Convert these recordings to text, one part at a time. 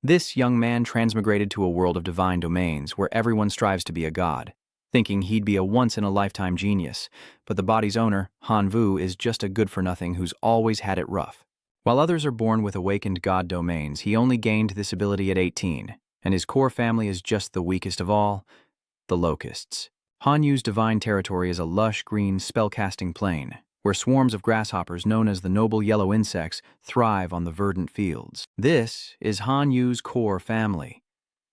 This young man transmigrated to a world of divine domains where everyone strives to be a god, thinking he'd be a once-in-a-lifetime genius, but the body's owner, Han Vu, is just a good-for-nothing who's always had it rough. While others are born with awakened god domains, he only gained this ability at 18, and his core family is just the weakest of all, the Locusts. Han Yu's divine territory is a lush green spellcasting plain, where swarms of grasshoppers known as the noble yellow insects thrive on the verdant fields. This is Han Yu's core family.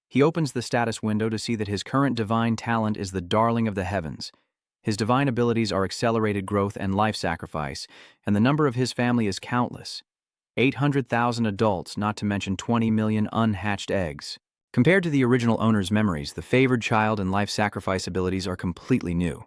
He opens the status window to see that his current divine talent is the darling of the heavens. His divine abilities are accelerated growth and life sacrifice, and the number of his family is countless. 800,000 adults, not to mention 20 million unhatched eggs. Compared to the original owner's memories, the favored child and life sacrifice abilities are completely new.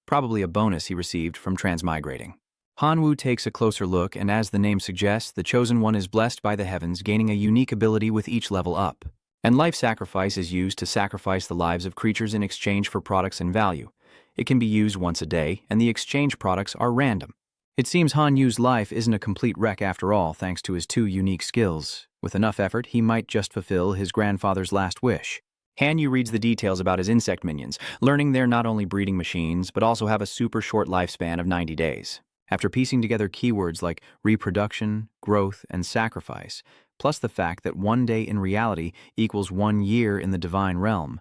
Probably a bonus he received from transmigrating. Han Wu takes a closer look, and as the name suggests, the chosen one is blessed by the heavens, gaining a unique ability with each level up. And life sacrifice is used to sacrifice the lives of creatures in exchange for products and value. It can be used once a day, and the exchange products are random. It seems Han Yu's life isn't a complete wreck after all, thanks to his two unique skills. With enough effort, he might just fulfill his grandfather's last wish. Han Yu reads the details about his insect minions, learning they're not only breeding machines, but also have a super short lifespan of 90 days. After piecing together keywords like reproduction, growth, and sacrifice, plus the fact that 1 day in reality equals 1 year in the divine realm,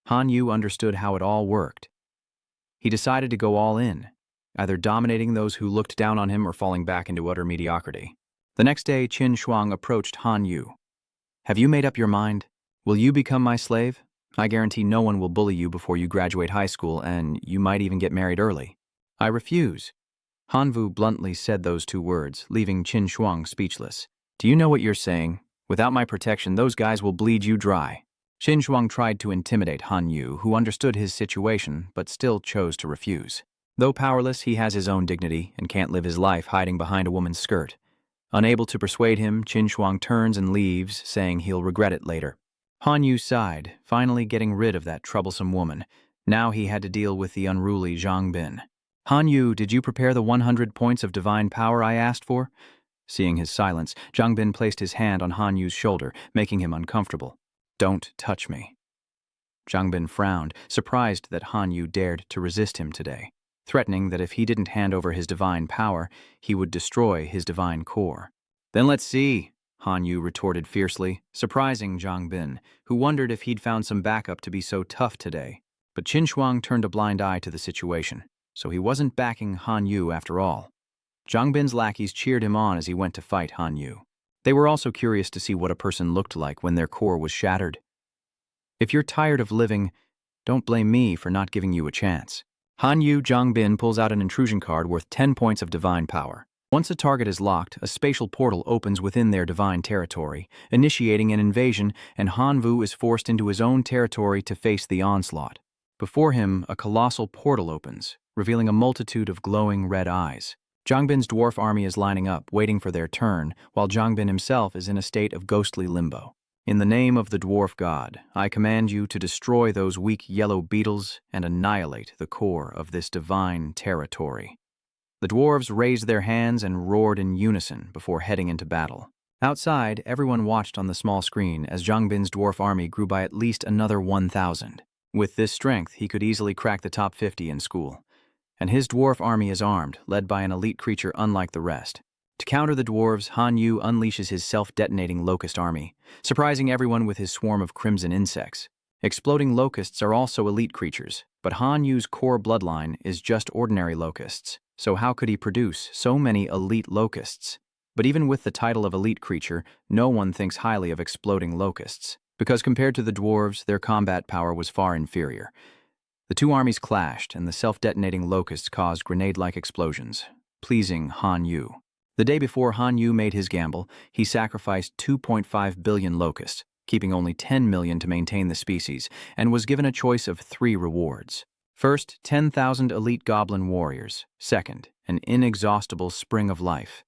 Han Yu understood how it all worked. He decided to go all in, either dominating those who looked down on him or falling back into utter mediocrity. The next day, Qin Shuang approached Han Yu. "Have you made up your mind? Will you become my slave? I guarantee no one will bully you before you graduate high school, and you might even get married early." "I refuse." Han Vu bluntly said those two words, leaving Qin Shuang speechless. "Do you know what you're saying? Without my protection, those guys will bleed you dry." Qin Shuang tried to intimidate Han Yu, who understood his situation but still chose to refuse. Though powerless, he has his own dignity and can't live his life hiding behind a woman's skirt. Unable to persuade him, Qin Shuang turns and leaves, saying he'll regret it later. Han Yu sighed, finally getting rid of that troublesome woman. Now he had to deal with the unruly Zhang Bin. "Han Yu, did you prepare the 100 points of divine power I asked for?" Seeing his silence, Zhang Bin placed his hand on Han Yu's shoulder, making him uncomfortable. "Don't touch me." Zhang Bin frowned, surprised that Han Yu dared to resist him today, threatening that if he didn't hand over his divine power, he would destroy his divine core. "Then let's see," Han Yu retorted fiercely, surprising Zhang Bin, who wondered if he'd found some backup to be so tough today. But Qin Shuang turned a blind eye to the situation, so he wasn't backing Han Yu after all. Zhang Bin's lackeys cheered him on as he went to fight Han Yu. They were also curious to see what a person looked like when their core was shattered. "If you're tired of living, don't blame me for not giving you a chance." Han Yu Zhang Bin pulls out an intrusion card worth 10 points of divine power. Once a target is locked, a spatial portal opens within their divine territory, initiating an invasion, and Han Vu is forced into his own territory to face the onslaught. Before him, a colossal portal opens, revealing a multitude of glowing red eyes. Zhang Bin's dwarf army is lining up, waiting for their turn, while Zhang Bin himself is in a state of ghostly limbo. "In the name of the dwarf god, I command you to destroy those weak yellow beetles and annihilate the core of this divine territory." The dwarves raised their hands and roared in unison before heading into battle. Outside, everyone watched on the small screen as Zhang Bin's dwarf army grew by at least another 1,000. With this strength, he could easily crack the top 50 in school. And his dwarf army is armed, led by an elite creature unlike the rest. To counter the dwarves, Han Yu unleashes his self-detonating locust army, surprising everyone with his swarm of crimson insects. Exploding locusts are also elite creatures, but Han Yu's core bloodline is just ordinary locusts. So how could he produce so many elite locusts? But even with the title of elite creature, no one thinks highly of exploding locusts, because compared to the dwarves, their combat power was far inferior. The two armies clashed, and the self-detonating locusts caused grenade-like explosions, pleasing Han Yu. The day before Han Yu made his gamble, he sacrificed 2.5 billion locusts, keeping only 10 million to maintain the species, and was given a choice of 3 rewards. First, 10,000 elite goblin warriors. Second, an inexhaustible spring of life.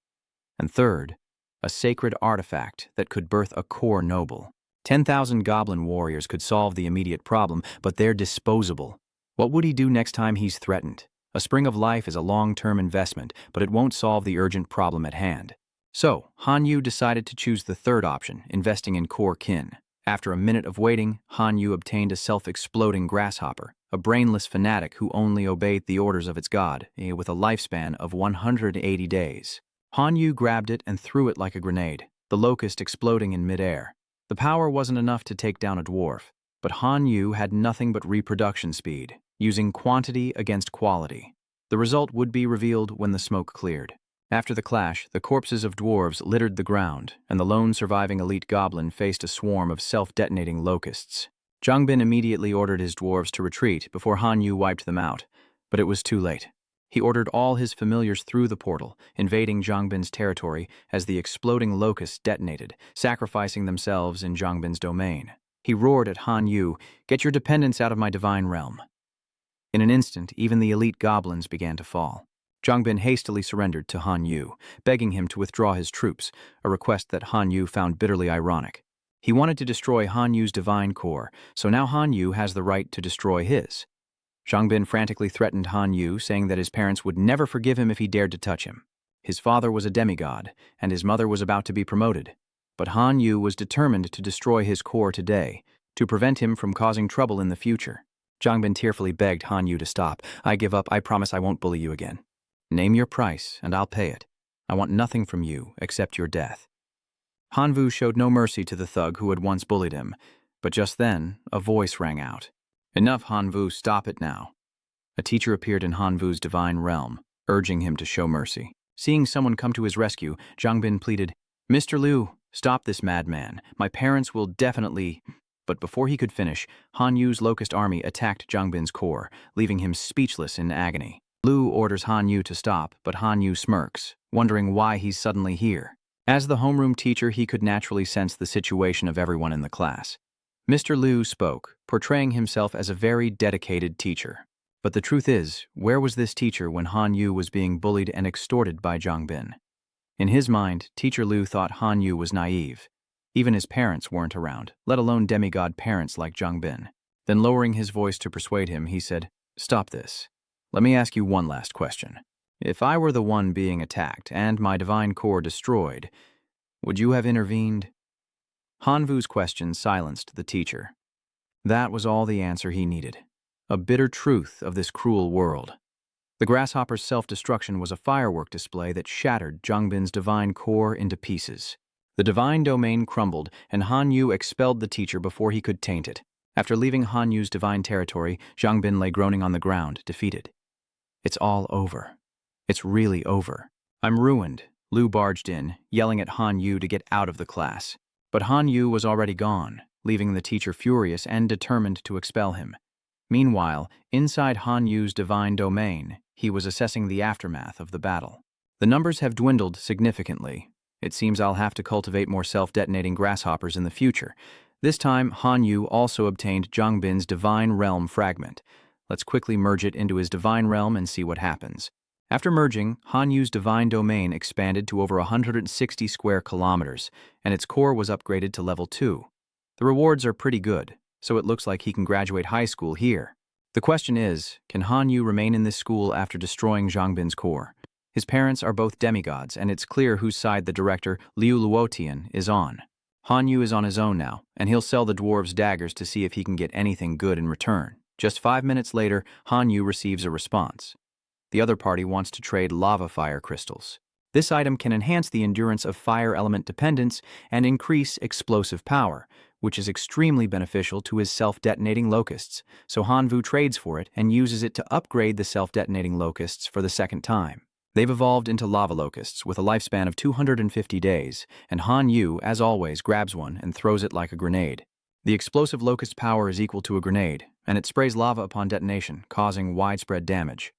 And third, a sacred artifact that could birth a core noble. 10,000 goblin warriors could solve the immediate problem, but they're disposable. What would he do next time he's threatened? A spring of life is a long-term investment, but it won't solve the urgent problem at hand. So, Han Yu decided to choose the third option, investing in core kin. After a minute of waiting, Han Yu obtained a self-exploding grasshopper, a brainless fanatic who only obeyed the orders of its god, with a lifespan of 180 days. Han Yu grabbed it and threw it like a grenade, the locust exploding in midair. The power wasn't enough to take down a dwarf, but Han Yu had nothing but reproduction speed, using quantity against quality. The result would be revealed when the smoke cleared. After the clash, the corpses of dwarves littered the ground, and the lone surviving elite goblin faced a swarm of self-detonating locusts. Jang immediately ordered his dwarves to retreat before Han Yu wiped them out, but it was too late. He ordered all his familiars through the portal, invading Jang territory as the exploding locusts detonated, sacrificing themselves in Jang domain. He roared at Han Yu, "Get your dependents out of my divine realm." In an instant, even the elite goblins began to fall. Jang hastily surrendered to Han Yu, begging him to withdraw his troops, a request that Han Yu found bitterly ironic. He wanted to destroy Han Yu's divine core, so now Han Yu has the right to destroy his. Jang frantically threatened Han Yu, saying that his parents would never forgive him if he dared to touch him. His father was a demigod, and his mother was about to be promoted. But Han Yu was determined to destroy his core today, to prevent him from causing trouble in the future. Jang tearfully begged Han Yu to stop. "I give up. I promise I won't bully you again. Name your price, and I'll pay it. I want nothing from you except your death." Han Vu showed no mercy to the thug who had once bullied him, but just then, a voice rang out. "Enough, Han Vu, stop it now." A teacher appeared in Han Vu's divine realm, urging him to show mercy. Seeing someone come to his rescue, Jang pleaded, "Mr. Liu, stop this madman. My parents will definitely—" But before he could finish, Han Yu's locust army attacked Jang core, leaving him speechless in agony. Liu orders Han Yu to stop, but Han Yu smirks, wondering why he's suddenly here. As the homeroom teacher, he could naturally sense the situation of everyone in the class. Mr. Liu spoke, portraying himself as a very dedicated teacher. But the truth is, where was this teacher when Han Yu was being bullied and extorted by Jang? In his mind, Teacher Liu thought Han Yu was naive. Even his parents weren't around, let alone demigod parents like Jang. Then lowering his voice to persuade him, he said, "Stop this. Let me ask you one last question. If I were the one being attacked and my divine core destroyed, would you have intervened?" Han Vu's question silenced the teacher. That was all the answer he needed. A bitter truth of this cruel world. The grasshopper's self-destruction was a firework display that shattered Jang divine core into pieces. The divine domain crumbled, and Han Yu expelled the teacher before he could taint it. After leaving Han Yu's divine territory, Jang lay groaning on the ground, defeated. "It's all over. It's really over. I'm ruined." Liu barged in, yelling at Han Yu to get out of the class. But Han Yu was already gone, leaving the teacher furious and determined to expel him. Meanwhile, inside Han Yu's divine domain, he was assessing the aftermath of the battle. "The numbers have dwindled significantly. It seems I'll have to cultivate more self-detonating grasshoppers in the future." This time, Han Yu also obtained Jang divine realm fragment. Let's quickly merge it into his divine realm and see what happens. After merging, Han Yu's divine domain expanded to over 160 square kilometers, and its core was upgraded to level 2. The rewards are pretty good, so it looks like he can graduate high school here. The question is, can Han Yu remain in this school after destroying Jang core? His parents are both demigods, and it's clear whose side the director, Liu Luotian, is on. Han Yu is on his own now, and he'll sell the dwarves daggers to see if he can get anything good in return. Just 5 minutes later, Han Yu receives a response. The other party wants to trade lava fire crystals. This item can enhance the endurance of fire element dependence and increase explosive power, which is extremely beneficial to his self-detonating locusts, so Han Vu trades for it and uses it to upgrade the self-detonating locusts for the second time. They've evolved into lava locusts with a lifespan of 250 days, and Han Yu, as always, grabs one and throws it like a grenade. The explosive locust power is equal to a grenade, and it sprays lava upon detonation, causing widespread damage.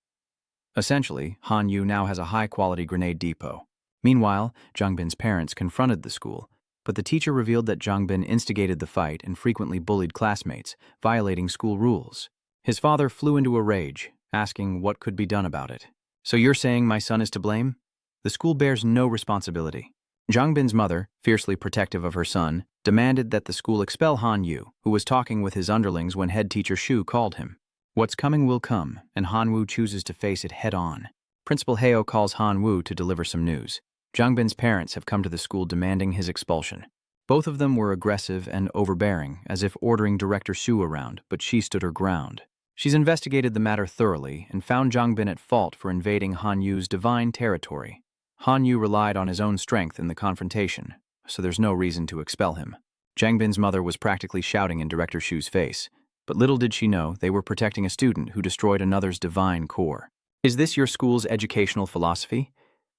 Essentially, Han Yu now has a high-quality grenade depot. Meanwhile, Jang parents confronted the school, but the teacher revealed that Jang instigated the fight and frequently bullied classmates, violating school rules. His father flew into a rage, asking what could be done about it. "So you're saying my son is to blame?" The school bears no responsibility. Jang mother, fiercely protective of her son, demanded that the school expel Han Yu, who was talking with his underlings when head teacher Shu called him. What's coming will come, and Han Wu chooses to face it head-on. Principal Heo calls Han Wu to deliver some news. Zhang Bin's parents have come to the school demanding his expulsion. Both of them were aggressive and overbearing, as if ordering Director Shu around, but she stood her ground. She's investigated the matter thoroughly and found Zhang Bin at fault for invading Han Yu's divine territory. Han Yu relied on his own strength in the confrontation, so there's no reason to expel him. Zhang Bin's mother was practically shouting in Director Shu's face, but little did she know they were protecting a student who destroyed another's divine core. Is this your school's educational philosophy?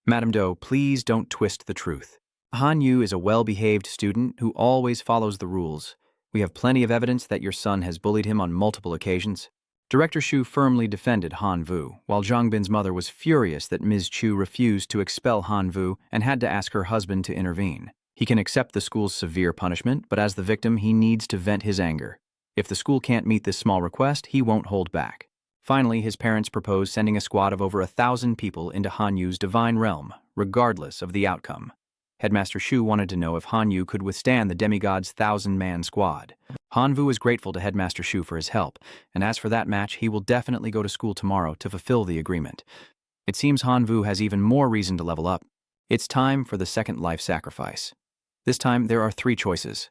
Madam Doe, please don't twist the truth. Han Yu is a well-behaved student who always follows the rules. We have plenty of evidence that your son has bullied him on multiple occasions. Director Shu firmly defended Han Vu, while Zhang Bin's mother was furious that Ms. Chu refused to expel Han Vu and had to ask her husband to intervene. He can accept the school's severe punishment, but as the victim, he needs to vent his anger. If the school can't meet this small request, he won't hold back. Finally, his parents proposed sending a squad of over 1,000 people into Han Yu's divine realm, regardless of the outcome. Headmaster Shu wanted to know if Han Yu could withstand the demigod's 1,000-man squad. Han Vu is grateful to Headmaster Shu for his help, and as for that match, he will definitely go to school tomorrow to fulfill the agreement. It seems Han Vu has even more reason to level up. It's time for the second life sacrifice. This time, there are 3 choices.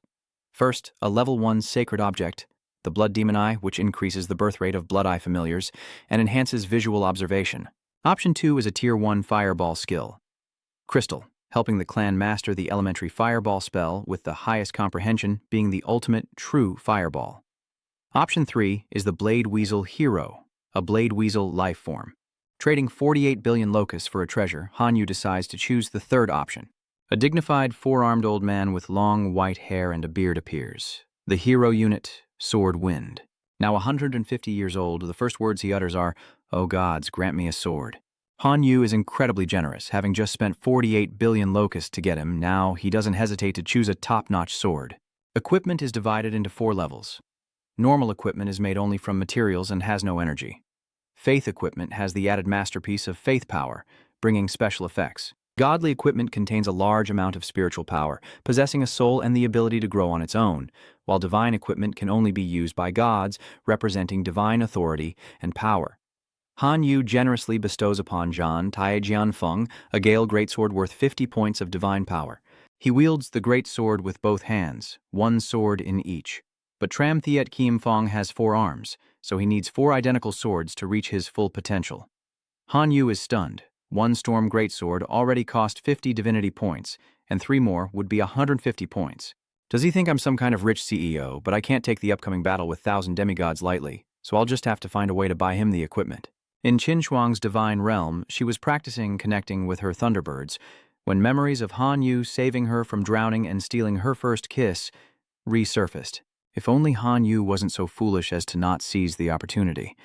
First, a level 1 sacred object, the Blood Demon Eye, which increases the birth rate of Blood Eye familiars and enhances visual observation. Option 2 is a Tier 1 Fireball skill. Crystal, helping the clan master the elementary Fireball spell with the highest comprehension being the ultimate true Fireball. Option 3 is the Blade Weasel Hero, a Blade Weasel life form. Trading 48 billion locusts for a treasure, Han Yu decides to choose the third option. A dignified 4-armed old man with long white hair and a beard appears. The hero unit, Sword Wind. Now 150 years old, the first words he utters are, "Oh gods, grant me a sword." Han Yu is incredibly generous, having just spent 48 billion locusts to get him. Now he doesn't hesitate to choose a top-notch sword. Equipment is divided into 4 levels. Normal equipment is made only from materials and has no energy. Faith equipment has the added masterpiece of faith power, bringing special effects. Godly equipment contains a large amount of spiritual power, possessing a soul and the ability to grow on its own, while divine equipment can only be used by gods, representing divine authority and power. Han Yu generously bestows upon Zhan Tai Jianfeng a Gale greatsword worth 50 points of divine power. He wields the great sword with both hands, 1 sword in each. But Tram Thiet Kiem Fong has 4 arms, so he needs 4 identical swords to reach his full potential. Han Yu is stunned. 1 Storm Greatsword already cost 50 Divinity points, and 3 more would be 150 points. Does he think I'm some kind of rich CEO, but I can't take the upcoming battle with 1,000 demigods lightly, so I'll just have to find a way to buy him the equipment. In Qin Shuang's divine realm, she was practicing connecting with her Thunderbirds when memories of Han Yu saving her from drowning and stealing her first kiss resurfaced. If only Han Yu wasn't so foolish as to not seize the opportunity.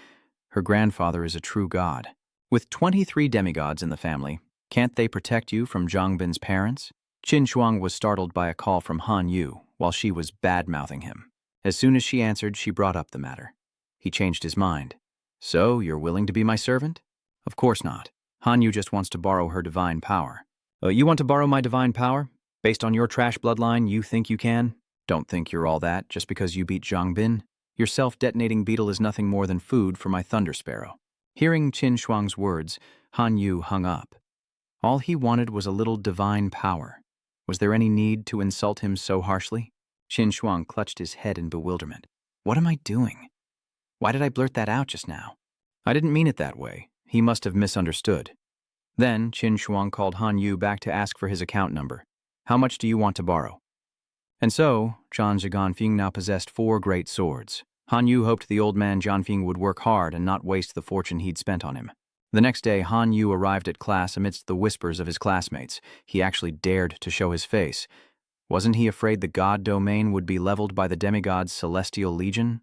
Her grandfather is a true god. With 23 demigods in the family, can't they protect you from Zhang Bin's parents? Qin Shuang was startled by a call from Han Yu while she was bad-mouthing him. As soon as she answered, she brought up the matter. He changed his mind. So, you're willing to be my servant? Of course not. Han Yu just wants to borrow her divine power. You want to borrow my divine power? Based on your trash bloodline, you think you can? Don't think you're all that just because you beat Zhang Bin. Your self-detonating beetle is nothing more than food for my thunder sparrow. Hearing Qin Shuang's words, Han Yu hung up. All he wanted was a little divine power. Was there any need to insult him so harshly? Qin Shuang clutched his head in bewilderment. What am I doing? Why did I blurt that out just now? I didn't mean it that way. He must have misunderstood. Then Qin Shuang called Han Yu back to ask for his account number. How much do you want to borrow? And so, Zhan Zhiganfeng now possessed 4 great swords. Han Yu hoped the old man Jianfeng would work hard and not waste the fortune he'd spent on him. The next day, Han Yu arrived at class amidst the whispers of his classmates. He actually dared to show his face. Wasn't he afraid the god domain would be leveled by the demigod's celestial legion?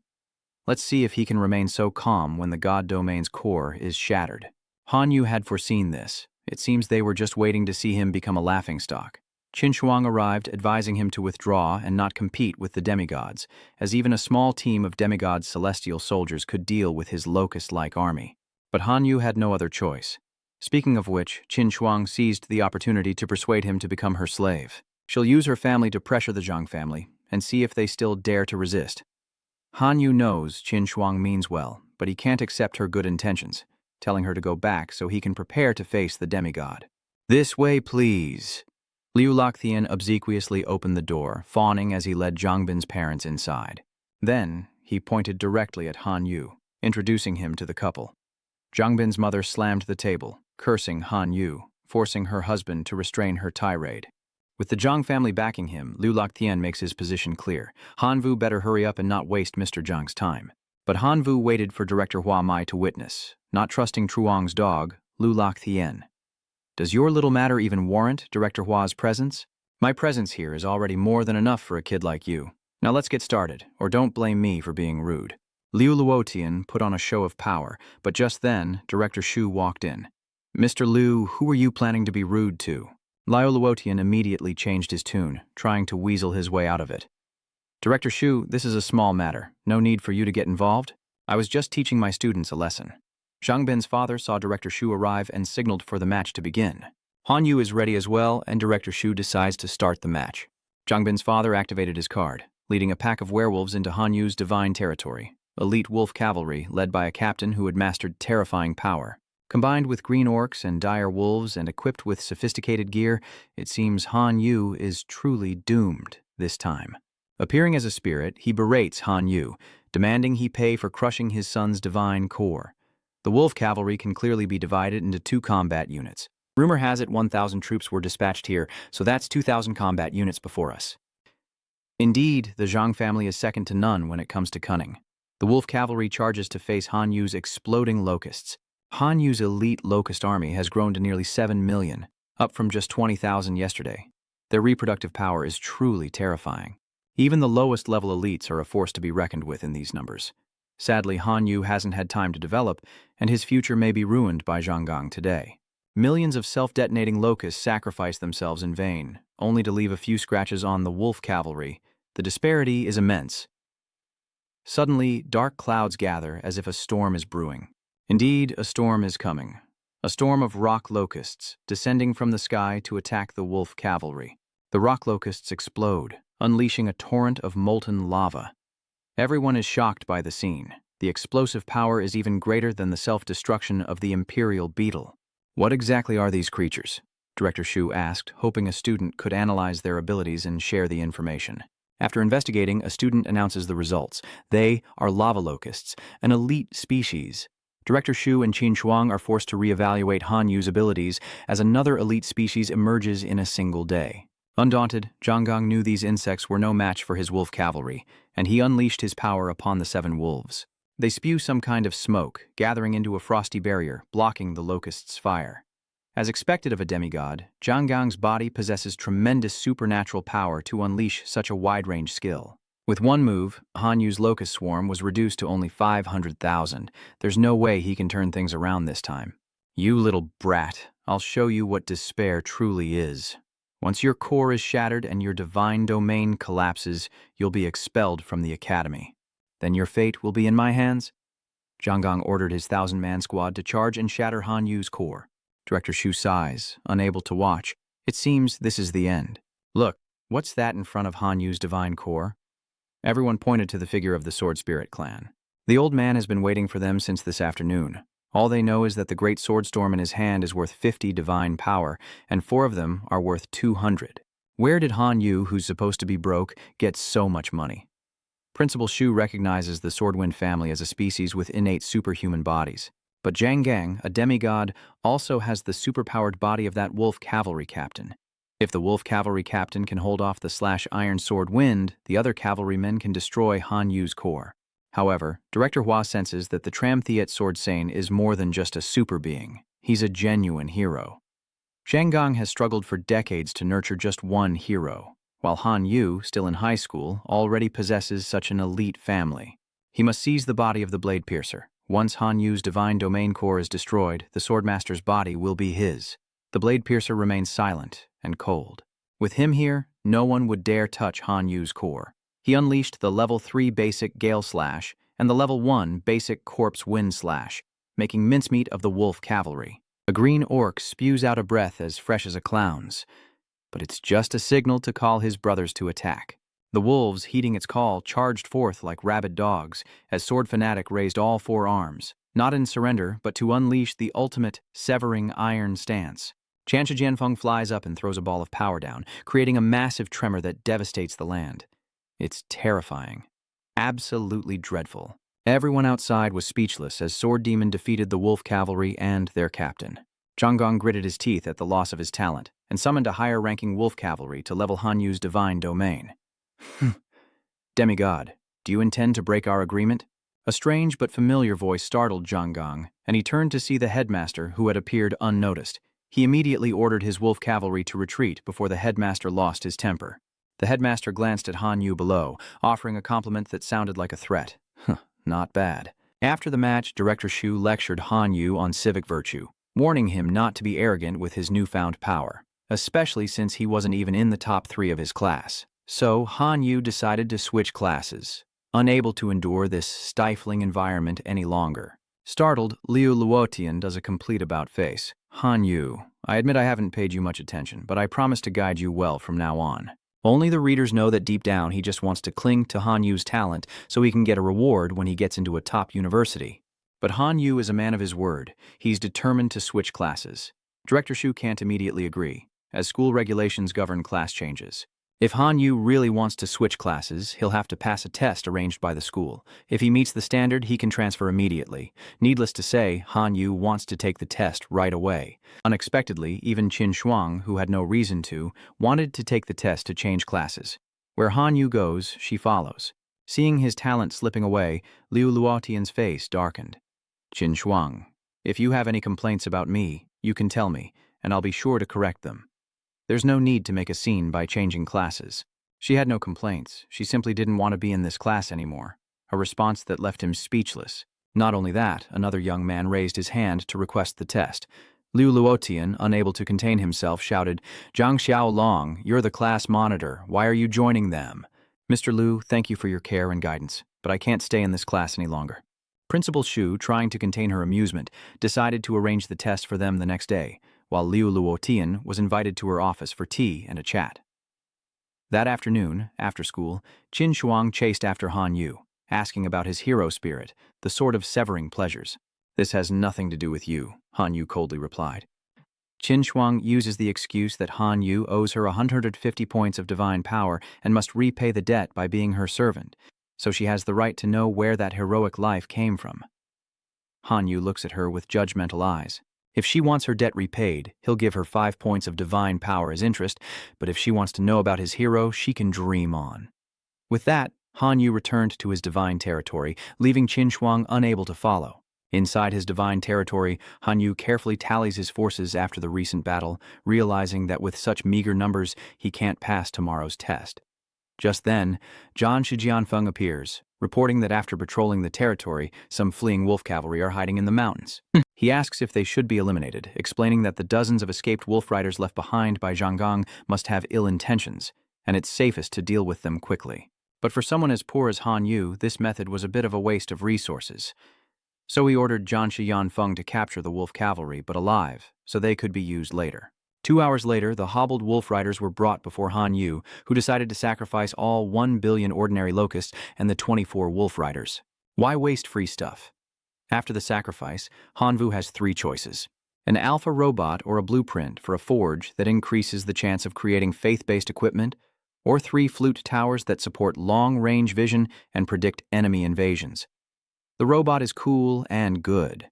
Let's see if he can remain so calm when the god domain's core is shattered. Han Yu had foreseen this. It seems they were just waiting to see him become a laughingstock. Qin Shuang arrived, advising him to withdraw and not compete with the demigods, as even a small team of demigod celestial soldiers could deal with his locust-like army. But Han Yu had no other choice. Speaking of which, Qin Shuang seized the opportunity to persuade him to become her slave. She'll use her family to pressure the Zhang family and see if they still dare to resist. Han Yu knows Qin Shuang means well, but he can't accept her good intentions, telling her to go back so he can prepare to face the demigod. This way, please. Liu Lokthian obsequiously opened the door, fawning as he led Zhangbin's parents inside. Then, he pointed directly at Han Yu, introducing him to the couple. Zhangbin's mother slammed the table, cursing Han Yu, forcing her husband to restrain her tirade. With the Jang family backing him, Liu Lokthian makes his position clear. Han Vu better hurry up and not waste Mr. Zhang's time. But Han Vu waited for Director Hua Mai to witness, not trusting Truong's dog, Liu Lokthian. Does your little matter even warrant Director Hua's presence? My presence here is already more than enough for a kid like you. Now let's get started, or don't blame me for being rude. Liu Luotian put on a show of power, but just then, Director Shu walked in. Mr. Liu, who are you planning to be rude to? Liu Luotian immediately changed his tune, trying to weasel his way out of it. Director Shu, this is a small matter. No need for you to get involved. I was just teaching my students a lesson. Zhangbin's father saw Director Shu arrive and signaled for the match to begin. Han Yu is ready as well, and Director Shu decides to start the match. Zhangbin's father activated his card, leading a pack of werewolves into Han Yu's divine territory. Elite wolf cavalry, led by a captain who had mastered terrifying power. Combined with green orcs and dire wolves and equipped with sophisticated gear, it seems Han Yu is truly doomed this time. Appearing as a spirit, he berates Han Yu, demanding he pay for crushing his son's divine core. The wolf cavalry can clearly be divided into 2 combat units. Rumor has it 1,000 troops were dispatched here, so that's 2,000 combat units before us. Indeed, the Zhang family is second to none when it comes to cunning. The wolf cavalry charges to face Han Yu's exploding locusts. Han Yu's elite locust army has grown to nearly 7 million, up from just 20,000 yesterday. Their reproductive power is truly terrifying. Even the lowest level elites are a force to be reckoned with in these numbers. Sadly, Han Yu hasn't had time to develop, and his future may be ruined by Zhanggang today. Millions of self-detonating locusts sacrifice themselves in vain, only to leave a few scratches on the wolf cavalry. The disparity is immense. Suddenly, dark clouds gather as if a storm is brewing. Indeed, a storm is coming. A storm of rock locusts, descending from the sky to attack the wolf cavalry. The rock locusts explode, unleashing a torrent of molten lava. Everyone is shocked by the scene. The explosive power is even greater than the self-destruction of the Imperial Beetle. What exactly are these creatures? Director Shu asked, hoping a student could analyze their abilities and share the information. After investigating, a student announces the results. They are lava locusts, an elite species. Director Shu and Qin Shuang are forced to reevaluate Han Yu's abilities as another elite species emerges in a single day. Undaunted, Zhanggang knew these insects were no match for his wolf cavalry, and he unleashed his power upon the 7 wolves. They spew some kind of smoke, gathering into a frosty barrier, blocking the locusts' fire. As expected of a demigod, Zhanggang's body possesses tremendous supernatural power to unleash such a wide-range skill. With one move, Han Yu's locust swarm was reduced to only 500,000. There's no way he can turn things around this time. You little brat, I'll show you what despair truly is. Once your core is shattered and your divine domain collapses, you'll be expelled from the academy. Then your fate will be in my hands. Zhanggang ordered his 1,000-man squad to charge and shatter Han Yu's core. Director Shu sighs, unable to watch. It seems this is the end. Look, what's that in front of Han Yu's divine core? Everyone pointed to the figure of the Sword Spirit clan. The old man has been waiting for them since this afternoon. All they know is that the great sword storm in his hand is worth 50 divine power, and 4 of them are worth 200. Where did Han Yu, who's supposed to be broke, get so much money? Principal Shu recognizes the Swordwind family as a species with innate superhuman bodies. But Jang Gang, a demigod, also has the superpowered body of that wolf cavalry captain. If the wolf cavalry captain can hold off the Iron Sword Wind, the other cavalrymen can destroy Han Yu's core. However, Director Hua senses that the Tramtheat Sword Sane is more than just a super being. He's a genuine hero. Zhanggang has struggled for decades to nurture just one hero, while Han Yu, still in high school, already possesses such an elite family. He must seize the body of the Blade Piercer. Once Han Yu's divine domain core is destroyed, the Swordmaster's body will be his. The Blade Piercer remains silent and cold. With him here, no one would dare touch Han Yu's core. He unleashed the level 3 basic Gale Slash and the level 1 basic Corpse Wind Slash, making mincemeat of the wolf cavalry. A green orc spews out a breath as fresh as a clown's, but it's just a signal to call his brothers to attack. The wolves, heeding its call, charged forth like rabid dogs as Sword Fanatic raised all 4 arms, not in surrender but to unleash the ultimate severing iron stance. Qian Jianfeng flies up and throws a ball of power down, creating a massive tremor that devastates the land. It's terrifying. Absolutely dreadful. Everyone outside was speechless as Sword Demon defeated the wolf cavalry and their captain. Zhang Gong gritted his teeth at the loss of his talent and summoned a higher-ranking wolf cavalry to level Han Yu's divine domain. Demigod, do you intend to break our agreement? A strange but familiar voice startled Zhang Gong, and he turned to see the headmaster who had appeared unnoticed. He immediately ordered his wolf cavalry to retreat before the headmaster lost his temper. The headmaster glanced at Han Yu below, offering a compliment that sounded like a threat. Not bad. After the match, Director Shu lectured Han Yu on civic virtue, warning him not to be arrogant with his newfound power, especially since he wasn't even in the top 3 of his class. So Han Yu decided to switch classes, unable to endure this stifling environment any longer. Startled, Liu Luotian does a complete about-face. Han Yu, I admit I haven't paid you much attention, but I promise to guide you well from now on. Only the readers know that deep down he just wants to cling to Han Yu's talent so he can get a reward when he gets into a top university. But Han Yu is a man of his word. He's determined to switch classes. Director Shu can't immediately agree, as school regulations govern class changes. If Han Yu really wants to switch classes, he'll have to pass a test arranged by the school. If he meets the standard, he can transfer immediately. Needless to say, Han Yu wants to take the test right away. Unexpectedly, even Qin Shuang, who had no reason to, wanted to take the test to change classes. Where Han Yu goes, she follows. Seeing his talent slipping away, Liu Luotian's face darkened. Qin Shuang, if you have any complaints about me, you can tell me, and I'll be sure to correct them. There's no need to make a scene by changing classes. She had no complaints. She simply didn't want to be in this class anymore. A response that left him speechless. Not only that, another young man raised his hand to request the test. Liu Luotian, unable to contain himself, shouted, Zhang Xiaolong, you're the class monitor. Why are you joining them? Mr. Liu, thank you for your care and guidance, but I can't stay in this class any longer. Principal Shu, trying to contain her amusement, decided to arrange the test for them the next day, while Liu Luotian was invited to her office for tea and a chat. That afternoon, after school, Qin Shuang chased after Han Yu, asking about his hero spirit, the sort of severing pleasures. This has nothing to do with you, Han Yu coldly replied. Qin Shuang uses the excuse that Han Yu owes her 150 points of divine power and must repay the debt by being her servant, so she has the right to know where that heroic life came from. Han Yu looks at her with judgmental eyes. If she wants her debt repaid, he'll give her 5 points of divine power as interest, but if she wants to know about his hero, she can dream on. With that, Han Yu returned to his divine territory, leaving Qin Shuang unable to follow. Inside his divine territory, Han Yu carefully tallies his forces after the recent battle, realizing that with such meager numbers, he can't pass tomorrow's test. Just then, Zhan Shijianfeng appears, reporting that after patrolling the territory, some fleeing wolf cavalry are hiding in the mountains. He asks if they should be eliminated, explaining that the dozens of escaped wolf riders left behind by Zhang Gong must have ill intentions, and it's safest to deal with them quickly. But for someone as poor as Han Yu, this method was a bit of a waste of resources. So he ordered Zhan Shijianfeng to capture the wolf cavalry, but alive, so they could be used later. 2 hours later, the hobbled wolf riders were brought before Han Yu, who decided to sacrifice all 1 billion ordinary locusts and the 24 wolf riders. Why waste free stuff? After the sacrifice, Hanvu has 3 choices. An alpha robot or a blueprint for a forge that increases the chance of creating faith-based equipment, or 3 flute towers that support long-range vision and predict enemy invasions. The robot is cool and good,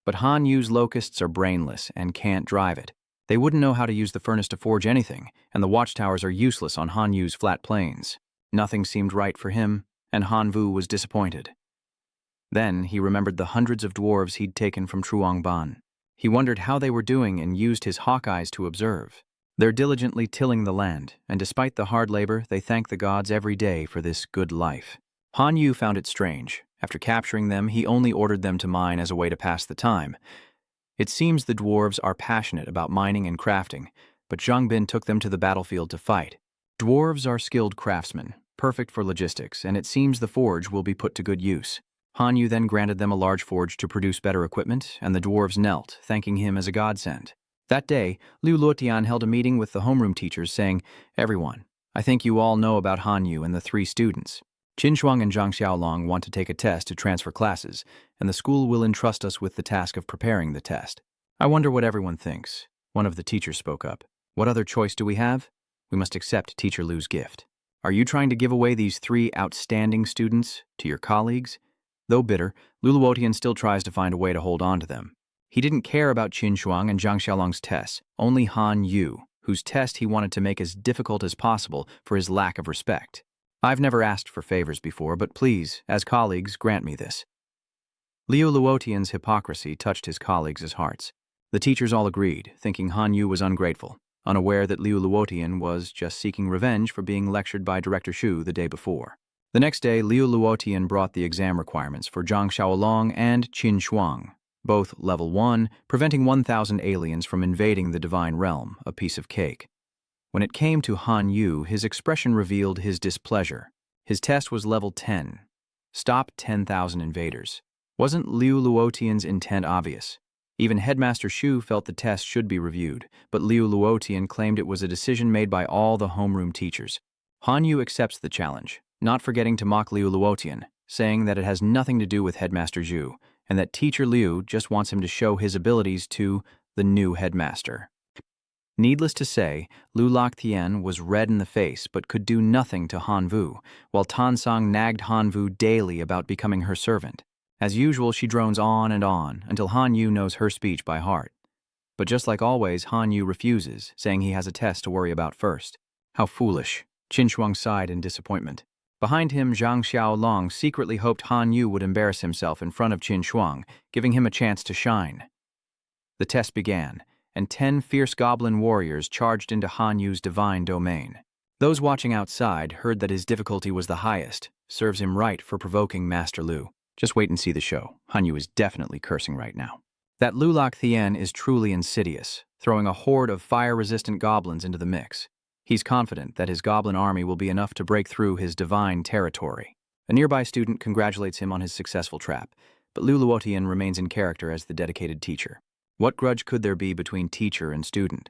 but Han Yu's locusts are brainless and can't drive it. They wouldn't know how to use the furnace to forge anything, and the watchtowers are useless on Han Yu's flat plains. Nothing seemed right for him, and Hanvu was disappointed. Then he remembered the hundreds of dwarves he'd taken from Truongban. He wondered how they were doing and used his hawk eyes to observe. They're diligently tilling the land, and despite the hard labor, they thank the gods every day for this good life. Han Yu found it strange. After capturing them, he only ordered them to mine as a way to pass the time. It seems the dwarves are passionate about mining and crafting, but Zhang Bin took them to the battlefield to fight. Dwarves are skilled craftsmen, perfect for logistics, and it seems the forge will be put to good use. Han Yu then granted them a large forge to produce better equipment, and the dwarves knelt, thanking him as a godsend. That day, Liu Luotian held a meeting with the homeroom teachers, saying, "Everyone, I think you all know about Han Yu and the 3 students. Qin Shuang and Zhang Xiaolong want to take a test to transfer classes, and the school will entrust us with the task of preparing the test. I wonder what everyone thinks. One of the teachers spoke up. What other choice do we have? We must accept Teacher Lu's gift. Are you trying to give away these 3 outstanding students to your colleagues? Though bitter, Luluotian still tries to find a way to hold on to them. He didn't care about Qin Shuang and Zhang Xiaolong's tests, only Han Yu, whose test he wanted to make as difficult as possible for his lack of respect. I've never asked for favors before, but please, as colleagues, grant me this. Liu Luotian's hypocrisy touched his colleagues' hearts. The teachers all agreed, thinking Han Yu was ungrateful, unaware that Liu Luotian was just seeking revenge for being lectured by Director Shu the day before. The next day, Liu Luotian brought the exam requirements for Zhang Xiaolong and Qin Shuang, both level 1, preventing 1,000 aliens from invading the divine realm, a piece of cake. When it came to Han Yu, his expression revealed his displeasure. His test was level 10. Stop 10,000 invaders. Wasn't Liu Luotian's intent obvious? Even Headmaster Shu felt the test should be reviewed, but Liu Luotian claimed it was a decision made by all the homeroom teachers. Han Yu accepts the challenge, not forgetting to mock Liu Luotian, saying that it has nothing to do with Headmaster Zhu, and that Teacher Liu just wants him to show his abilities to the new headmaster. Needless to say, Lu Loktien was red in the face but could do nothing to Han Vu, while Tan Song nagged Han Vu daily about becoming her servant. As usual, she drones on until Han Yu knows her speech by heart. But just like always, Han Yu refuses, saying he has a test to worry about first. How foolish. Qin Shuang sighed in disappointment. Behind him, Zhang Xiaolong secretly hoped Han Yu would embarrass himself in front of Qin Shuang, giving him a chance to shine. The test began, and 10 fierce goblin warriors charged into Han Yu's divine domain. Those watching outside heard that his difficulty was the highest. Serves him right for provoking Master Lu. Just wait and see the show. Han Yu is definitely cursing right now. That Lu Loktien is truly insidious, throwing a horde of fire-resistant goblins into the mix. He's confident that his goblin army will be enough to break through his divine territory. A nearby student congratulates him on his successful trap, but Liu Luotian remains in character as the dedicated teacher. What grudge could there be between teacher and student?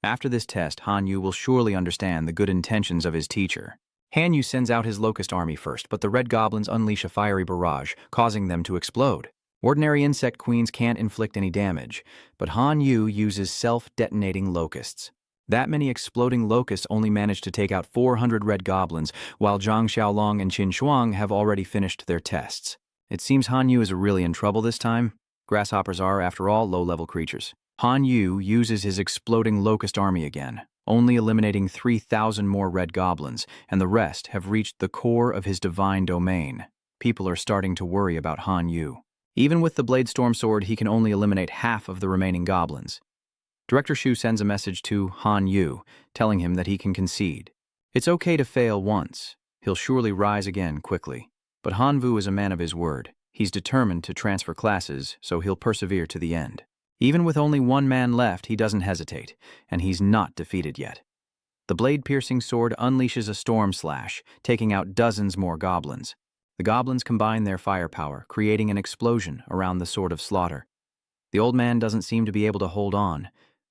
After this test, Han Yu will surely understand the good intentions of his teacher. Han Yu sends out his locust army first, but the red goblins unleash a fiery barrage, causing them to explode. Ordinary insect queens can't inflict any damage, but Han Yu uses self-detonating locusts. That many exploding locusts only managed to take out 400 red goblins, while Zhang Xiaolong and Qin Shuang have already finished their tests. It seems Han Yu is really in trouble this time. Grasshoppers are, after all, low-level creatures. Han Yu uses his exploding locust army again, only eliminating 3,000 more red goblins, and the rest have reached the core of his divine domain. People are starting to worry about Han Yu. Even with the Blade Storm Sword, he can only eliminate half of the remaining goblins. Director Shu sends a message to Han Yu, telling him that he can concede. It's okay to fail once. He'll surely rise again quickly. But Han Vu is a man of his word. He's determined to transfer classes, so he'll persevere to the end. Even with only one man left, he doesn't hesitate, and he's not defeated yet. The blade-piercing sword unleashes a storm slash, taking out dozens more goblins. The goblins combine their firepower, creating an explosion around the Sword of Slaughter. The old man doesn't seem to be able to hold on.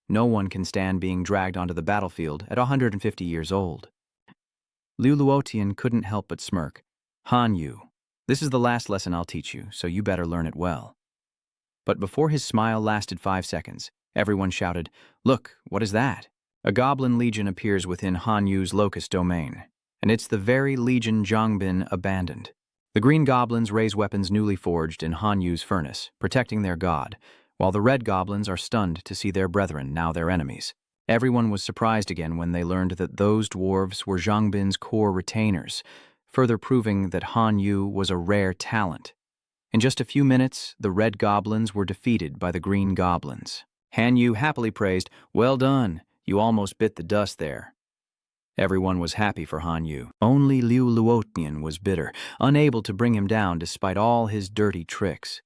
No one can stand being dragged onto the battlefield at 150 years old. Liu Luotian couldn't help but smirk. Han Yu, this is the last lesson I'll teach you, so you better learn it well. But before his smile lasted 5 seconds, everyone shouted, "Look, what is that?" A goblin legion appears within Han Yu's locust domain, and it's the very legion Zhangbin abandoned. The green goblins raise weapons newly forged in Han Yu's furnace, protecting their god, while the red goblins are stunned to see their brethren, now their enemies. Everyone was surprised again when they learned that those dwarves were Zhangbin's core retainers, further proving that Han Yu was a rare talent. In just a few minutes, the red goblins were defeated by the green goblins. Han Yu happily praised, "Well done, you almost bit the dust there." Everyone was happy for Han Yu. Only Liu Luotian was bitter, unable to bring him down despite all his dirty tricks.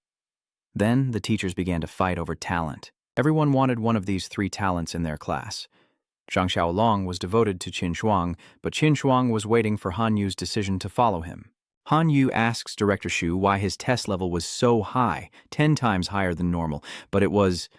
Then the teachers began to fight over talent. Everyone wanted one of these 3 talents in their class. Zhang Xiaolong was devoted to Qin Shuang, but Qin Shuang was waiting for Han Yu's decision to follow him. Han Yu asks Director Shu why his test level was so high, 10 times higher than normal, but it was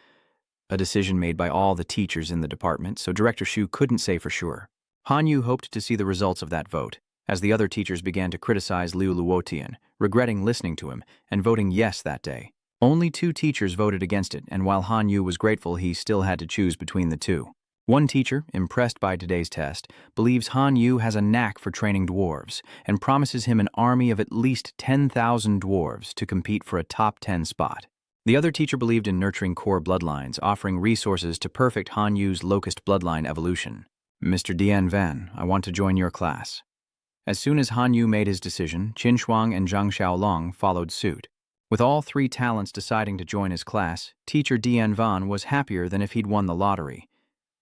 a decision made by all the teachers in the department, so Director Shu couldn't say for sure. Han Yu hoped to see the results of that vote, as the other teachers began to criticize Liu Luotian, regretting listening to him, and voting yes that day. Only 2 teachers voted against it, and while Han Yu was grateful, he still had to choose between the 2. One teacher, impressed by today's test, believes Han Yu has a knack for training dwarves and promises him an army of at least 10,000 dwarves to compete for a top 10 spot. The other teacher believed in nurturing core bloodlines, offering resources to perfect Han Yu's locust bloodline evolution. Mr. Dian Van, I want to join your class. As soon as Han Yu made his decision, Qin Shuang and Zhang Xiaolong followed suit. With all 3 talents deciding to join his class, teacher Dian Van was happier than if he'd won the lottery.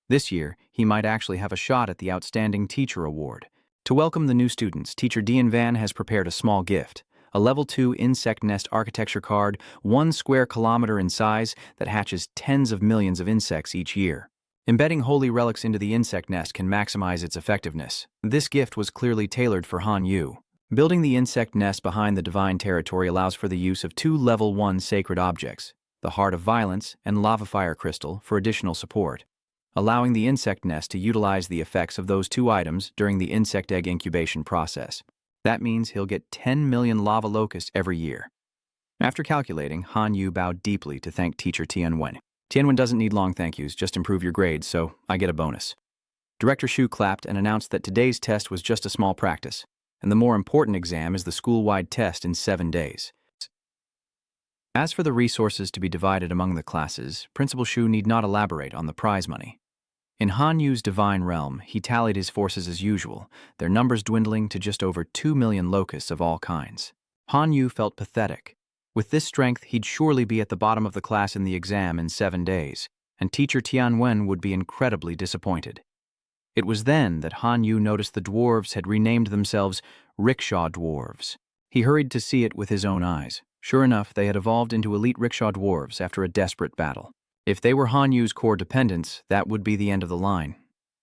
This year, he might actually have a shot at the Outstanding Teacher Award. To welcome the new students, teacher Dian Van has prepared a small gift, a level 2 insect nest architecture card, 1 square kilometer in size that hatches tens of millions of insects each year. Embedding holy relics into the insect nest can maximize its effectiveness. This gift was clearly tailored for Han Yu. Building the insect nest behind the divine territory allows for the use of 2 level 1 sacred objects, the Heart of Violence and Lava Fire Crystal, for additional support, allowing the insect nest to utilize the effects of those 2 items during the insect egg incubation process. That means he'll get 10 million lava locusts every year. After calculating, Han Yu bowed deeply to thank teacher Tianwen. Tianwen doesn't need long thank yous, just improve your grades, so I get a bonus. Director Shu clapped and announced that today's test was just a small practice, and the more important exam is the school-wide test in 7 days. As for the resources to be divided among the classes, Principal Shu need not elaborate on the prize money. In Han Yu's divine realm, he tallied his forces as usual, their numbers dwindling to just over 2 million locusts of all kinds. Han Yu felt pathetic. With this strength, he'd surely be at the bottom of the class in the exam in 7 days, and teacher Tianwen would be incredibly disappointed. It was then that Han Yu noticed the dwarves had renamed themselves rickshaw dwarves. He hurried to see it with his own eyes. Sure enough, they had evolved into elite rickshaw dwarves after a desperate battle. If they were Han Yu's core dependents, that would be the end of the line.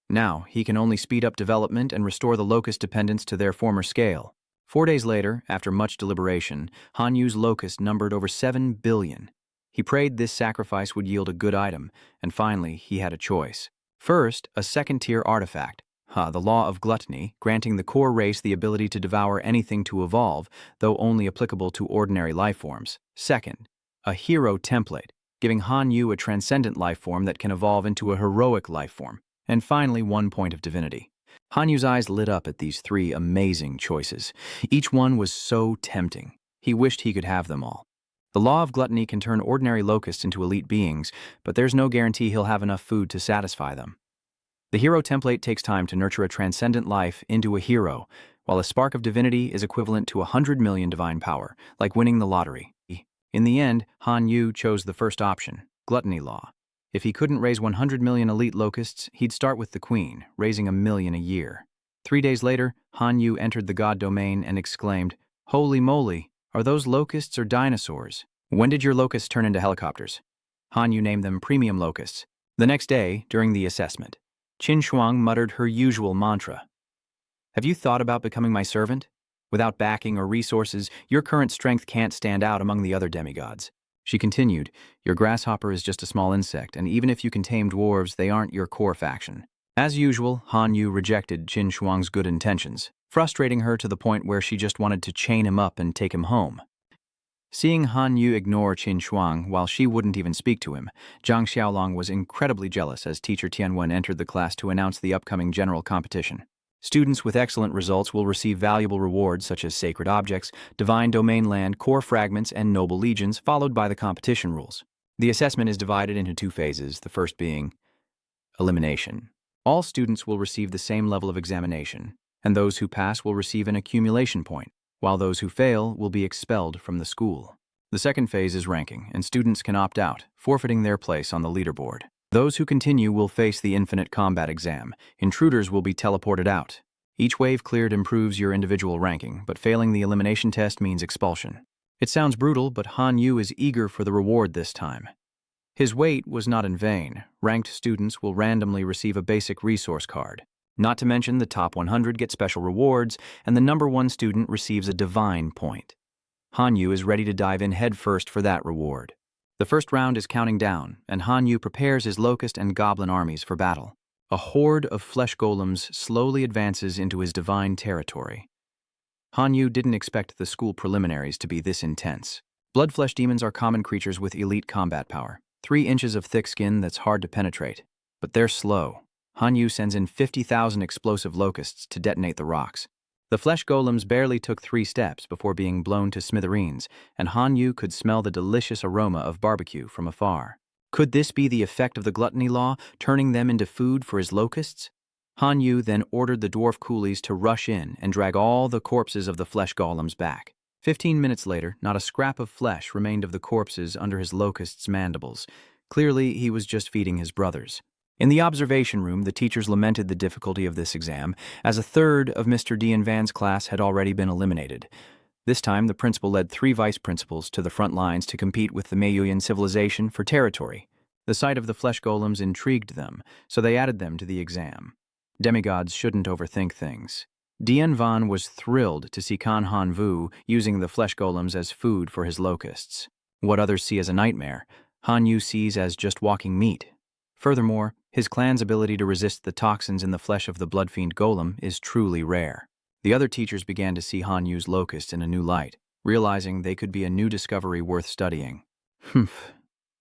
Now, he can only speed up development and restore the locust dependents to their former scale. 4 days later, after much deliberation, Han Yu's locusts numbered over 7 billion. He prayed this sacrifice would yield a good item, and finally, he had a choice. First, a second-tier artifact, the law of gluttony, granting the core race the ability to devour anything to evolve, though only applicable to ordinary lifeforms. Second, a hero template, giving Han Yu a transcendent lifeform that can evolve into a heroic lifeform. And finally, 1 point of divinity. Han Yu's eyes lit up at these 3 amazing choices. Each one was so tempting. He wished he could have them all. The law of gluttony can turn ordinary locusts into elite beings, but there's no guarantee he'll have enough food to satisfy them. The hero template takes time to nurture a transcendent life into a hero, while a spark of divinity is equivalent to 100 million divine power, like winning the lottery. In the end, Han Yu chose the first option, gluttony law. If he couldn't raise 100 million elite locusts, he'd start with the queen, raising 1 million a year. 3 days later, Han Yu entered the god domain and exclaimed, "Holy moly, are those locusts or dinosaurs? When did your locusts turn into helicopters?" Han Yu named them premium locusts. The next day, during the assessment, Qin Shuang muttered her usual mantra. "Have you thought about becoming my servant? Without backing or resources, your current strength can't stand out among the other demigods." She continued, "Your grasshopper is just a small insect, and even if you can tame dwarves, they aren't your core faction." As usual, Han Yu rejected Qin Shuang's good intentions, frustrating her to the point where she just wanted to chain him up and take him home. Seeing Han Yu ignore Qin Shuang while she wouldn't even speak to him, Zhang Xiaolong was incredibly jealous as teacher Tianwen entered the class to announce the upcoming general competition. Students with excellent results will receive valuable rewards such as sacred objects, divine domain land, core fragments, and noble legions, followed by the competition rules. The assessment is divided into 2 phases, the first being elimination. All students will receive the same level of examination, and those who pass will receive an accumulation point, while those who fail will be expelled from the school. The second phase is ranking, and students can opt out, forfeiting their place on the leaderboard. Those who continue will face the infinite combat exam. Intruders will be teleported out. Each wave cleared improves your individual ranking, but failing the elimination test means expulsion. It sounds brutal, but Han Yu is eager for the reward this time. His wait was not in vain. Ranked students will randomly receive a basic resource card. Not to mention the top 100 get special rewards, and the number 1 student receives a divine point. Han Yu is ready to dive in headfirst for that reward. The first round is counting down, and Han Yu prepares his locust and goblin armies for battle. A horde of flesh golems slowly advances into his divine territory. Han Yu didn't expect the school preliminaries to be this intense. Bloodflesh demons are common creatures with elite combat power. 3 inches of thick skin that's hard to penetrate. But they're slow. Han Yu sends in 50,000 explosive locusts to detonate the rocks. The flesh golems barely took 3 steps before being blown to smithereens, and Han Yu could smell the delicious aroma of barbecue from afar. Could this be the effect of the gluttony law, turning them into food for his locusts? Han Yu then ordered the dwarf coolies to rush in and drag all the corpses of the flesh golems back. 15 minutes later, not a scrap of flesh remained of the corpses under his locusts' mandibles. Clearly, he was just feeding his brothers. In the observation room, the teachers lamented the difficulty of this exam, as a third of Mr. Dian Van's class had already been eliminated. This time, the principal led 3 vice principals to the front lines to compete with the Mayuyan civilization for territory. The sight of the flesh golems intrigued them, so they added them to the exam. Demigods shouldn't overthink things. Dian Van was thrilled to see Kan Han Vu using the flesh golems as food for his locusts. What others see as a nightmare, Han Yu sees as just walking meat. Furthermore, his clan's ability to resist the toxins in the flesh of the bloodfiend golem is truly rare. The other teachers began to see Han Yu's locusts in a new light, realizing they could be a new discovery worth studying.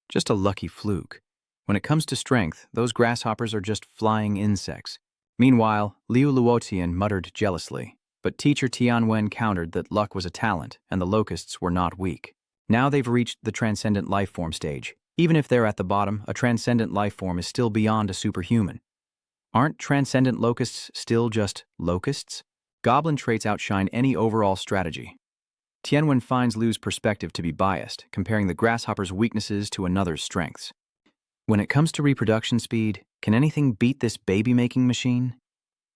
Just a lucky fluke. When it comes to strength, those grasshoppers are just flying insects. Meanwhile, Liu Luotian muttered jealously, but teacher Tianwen countered that luck was a talent and the locusts were not weak. Now they've reached the transcendent life form stage. Even if they're at the bottom, a transcendent life form is still beyond a superhuman. Aren't transcendent locusts still just locusts? Goblin traits outshine any overall strategy. Tianwen finds Liu's perspective to be biased, comparing the grasshopper's weaknesses to another's strengths. When it comes to reproduction speed, can anything beat this baby-making machine?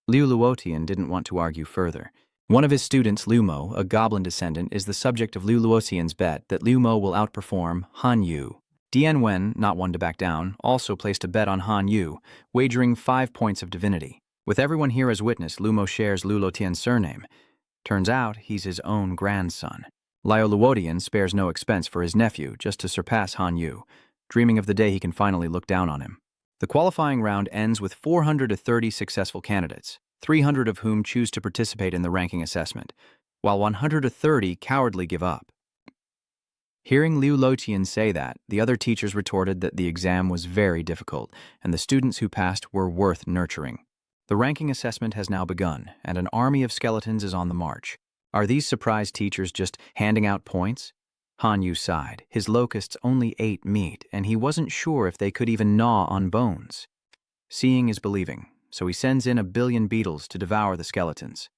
Liu Luotian didn't want to argue further. One of his students, Liu Mo, a goblin descendant, is the subject of Liu Luotian's bet that Liu Mo will outperform Han Yu. Dian Wen, not one to back down, also placed a bet on Han Yu, wagering 5 points of divinity. With everyone here as witness, Liu Mo shares Liu Luotian's surname. Turns out he's his own grandson. Liu Luotian spares no expense for his nephew just to surpass Han Yu, dreaming of the day he can finally look down on him. The qualifying round ends with 430 successful candidates, 300 of whom choose to participate in the ranking assessment, while 130 cowardly give up. Hearing Liu Luotian say that, the other teachers retorted that the exam was very difficult, and the students who passed were worth nurturing. The ranking assessment has now begun, and an army of skeletons is on the march. Are these surprised teachers just handing out points? Han Yu sighed. His locusts only ate meat, and he wasn't sure if they could even gnaw on bones. Seeing is believing, so he sends in 1 billion beetles to devour the skeletons.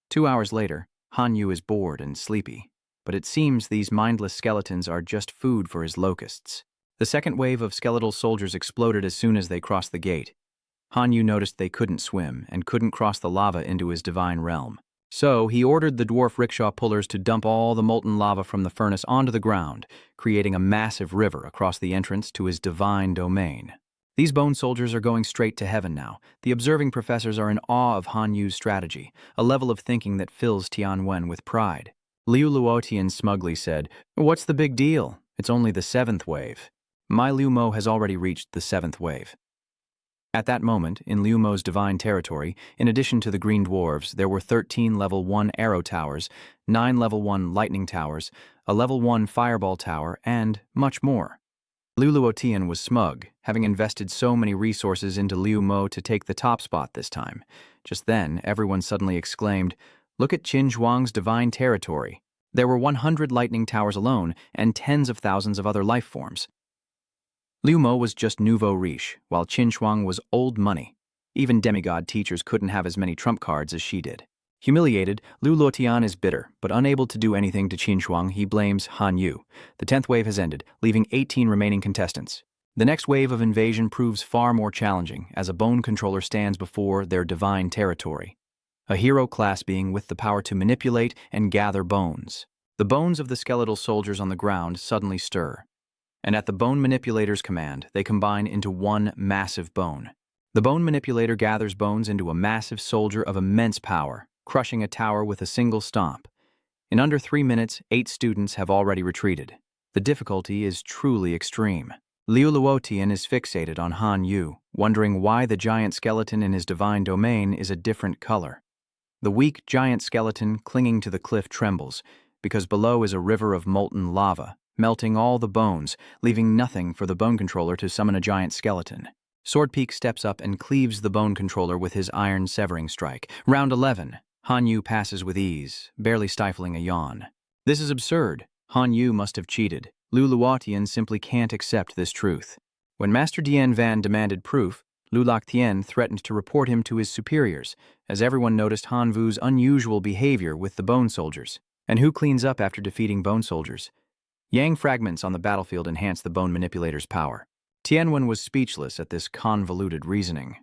2 hours later, Han Yu is bored and sleepy, but it seems these mindless skeletons are just food for his locusts. The second wave of skeletal soldiers exploded as soon as they crossed the gate. Han Yu noticed they couldn't swim and couldn't cross the lava into his divine realm. So he ordered the dwarf rickshaw pullers to dump all the molten lava from the furnace onto the ground, creating a massive river across the entrance to his divine domain. These bone soldiers are going straight to heaven now. The observing professors are in awe of Han Yu's strategy, a level of thinking that fills Tianwen with pride. Liu Luotian smugly said, "What's the big deal? It's only the 7th wave." My Liu Mo has already reached the 7th wave. At that moment, in Liu Mo's divine territory, in addition to the green dwarves, there were 13 level 1 arrow towers, 9 level 1 lightning towers, a level 1 fireball tower, and much more. Liu Luotian was smug, having invested so many resources into Liu Mo to take the top spot this time. Just then, everyone suddenly exclaimed, "Look at Qin Zhuang's divine territory." There were 100 lightning towers alone, and tens of thousands of other life forms. Liu Mo was just nouveau riche, while Qin Zhuang was old money. Even demigod teachers couldn't have as many trump cards as she did. Humiliated, Liu Luotian is bitter, but unable to do anything to Qin Zhuang, he blames Han Yu. The 10th wave has ended, leaving 18 remaining contestants. The next wave of invasion proves far more challenging, as a bone controller stands before their divine territory. A hero class being with the power to manipulate and gather bones. The bones of the skeletal soldiers on the ground suddenly stir, and at the bone manipulator's command, they combine into one massive bone. The bone manipulator gathers bones into a massive soldier of immense power, crushing a tower with a single stomp. In under 3 minutes, 8 students have already retreated. The difficulty is truly extreme. Liu Luotian is fixated on Han Yu, wondering why the giant skeleton in his divine domain is a different color. The weak giant skeleton clinging to the cliff trembles, because below is a river of molten lava, melting all the bones, leaving nothing for the bone controller to summon a giant skeleton. Swordpeak steps up and cleaves the bone controller with his iron severing strike. Round 11. Han Yu passes with ease, barely stifling a yawn. This is absurd. Han Yu must have cheated. Lu Luotian simply can't accept this truth. When Master Dian Van demanded proof, Lu Loctien threatened to report him to his superiors, as everyone noticed Han Vu's unusual behavior with the bone soldiers. And who cleans up after defeating bone soldiers? Yang fragments on the battlefield enhance the bone manipulator's power. Tianwen was speechless at this convoluted reasoning.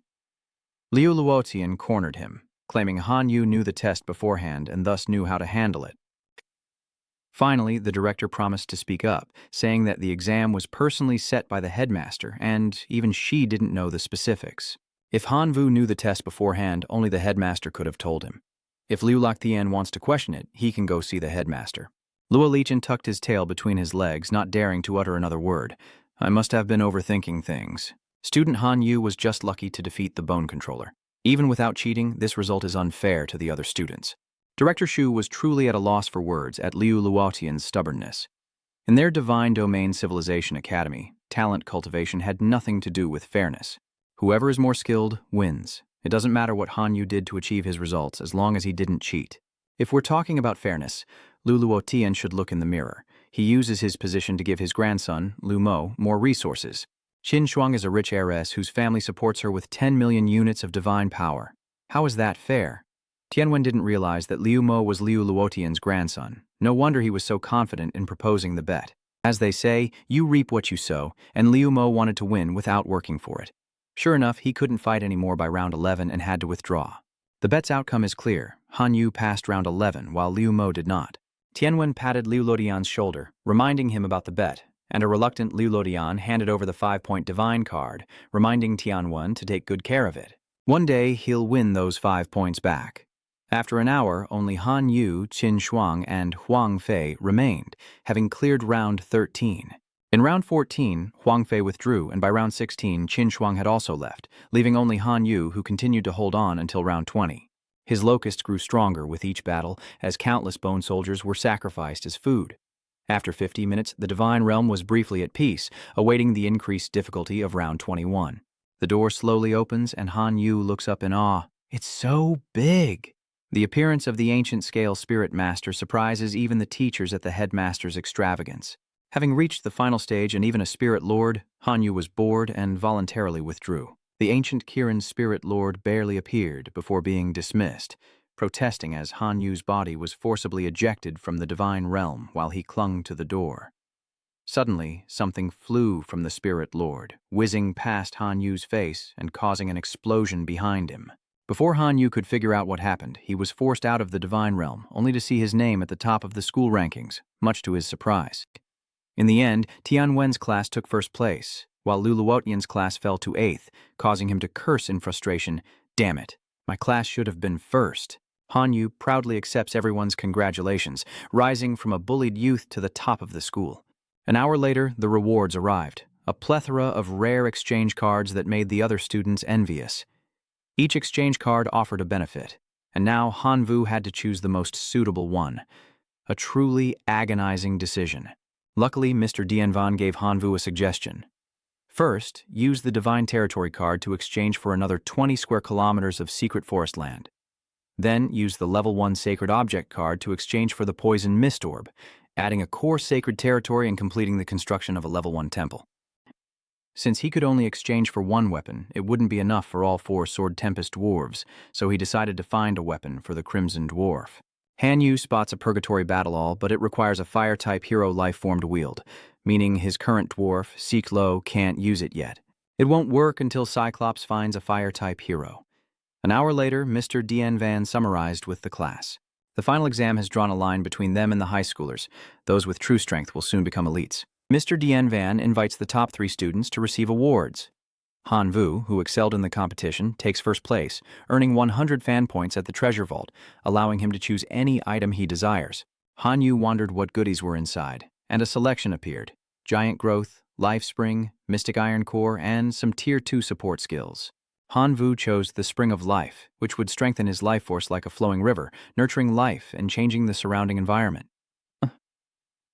Liu Luotian cornered him, claiming Han Yu knew the test beforehand and thus knew how to handle it. Finally, the director promised to speak up, saying that the exam was personally set by the headmaster, and even she didn't know the specifics. If Han Vu knew the test beforehand, only the headmaster could have told him. If Liu Loctien wants to question it, he can go see the headmaster. Luo Lichen tucked his tail between his legs, not daring to utter another word. I must have been overthinking things. Student Han Yu was just lucky to defeat the bone controller. Even without cheating, this result is unfair to the other students. Director Shu was truly at a loss for words at Liu Luotian's stubbornness. In their Divine Domain Civilization Academy, talent cultivation had nothing to do with fairness. Whoever is more skilled wins. It doesn't matter what Han Yu did to achieve his results as long as he didn't cheat. If we're talking about fairness, Lu Luotian should look in the mirror. He uses his position to give his grandson, Lu Mo, more resources. Qin Shuang is a rich heiress whose family supports her with 10 million units of divine power. How is that fair? Tianwen didn't realize that Liu Mo was Liu Luotian's grandson. No wonder he was so confident in proposing the bet. As they say, you reap what you sow, and Liu Mo wanted to win without working for it. Sure enough, he couldn't fight anymore by round 11 and had to withdraw. The bet's outcome is clear. Han Yu passed round 11, while Liu Mo did not. Tianwen patted Liu Luotian's shoulder, reminding him about the bet, and a reluctant Liu Luotian handed over the 5-point divine card, reminding Tianwen to take good care of it. One day, he'll win those 5 points back. After an hour, only Han Yu, Qin Shuang, and Huang Fei remained, having cleared round 13. In round 14, Huang Fei withdrew, and by round 16, Qin Shuang had also left, leaving only Han Yu, who continued to hold on until round 20. His locust grew stronger with each battle, as countless bone soldiers were sacrificed as food. After 50 minutes, the Divine Realm was briefly at peace, awaiting the increased difficulty of round 21. The door slowly opens, and Han Yu looks up in awe. It's so big! The appearance of the ancient scale spirit master surprises even the teachers at the headmaster's extravagance. Having reached the final stage and even a spirit lord, Han Yu was bored and voluntarily withdrew. The ancient Kirin spirit lord barely appeared before being dismissed, protesting as Han Yu's body was forcibly ejected from the divine realm while he clung to the door. Suddenly, something flew from the spirit lord, whizzing past Han Yu's face and causing an explosion behind him. Before Han Yu could figure out what happened, he was forced out of the divine realm, only to see his name at the top of the school rankings, much to his surprise. In the end, Tianwen's class took first place, while Lu Luotian's class fell to 8th, causing him to curse in frustration. Damn it, my class should have been first. Han Yu proudly accepts everyone's congratulations, rising from a bullied youth to the top of the school. An hour later, the rewards arrived, a plethora of rare exchange cards that made the other students envious. Each exchange card offered a benefit, and now Han Vu had to choose the most suitable one. A truly agonizing decision. Luckily, Mr. Dianvan gave Han Vu a suggestion. First, use the Divine Territory card to exchange for another 20 square kilometers of secret forest land. Then, use the Level 1 Sacred Object card to exchange for the Poison Mist Orb, adding a core sacred territory and completing the construction of a Level 1 temple. Since he could only exchange for one weapon, it wouldn't be enough for all 4 Sword Tempest dwarves, so he decided to find a weapon for the Crimson Dwarf. Han Yu spots a Purgatory Battle-All, but it requires a Fire-type hero life-form to wield, meaning his current dwarf, Seek Lo, can't use it yet. It won't work until Cyclops finds a Fire-type hero. An hour later, Mr. Dianvan summarized with the class. The final exam has drawn a line between them and the high schoolers. Those with true strength will soon become elites. Mr. Dianvan invites the top 3 students to receive awards. Han Vu, who excelled in the competition, takes first place, earning 100 fan points at the treasure vault, allowing him to choose any item he desires. Han Yu wondered what goodies were inside, and a selection appeared. Giant Growth, Life Spring, Mystic Iron Core, and some Tier 2 support skills. Han Vu chose the Spring of Life, which would strengthen his life force like a flowing river, nurturing life and changing the surrounding environment.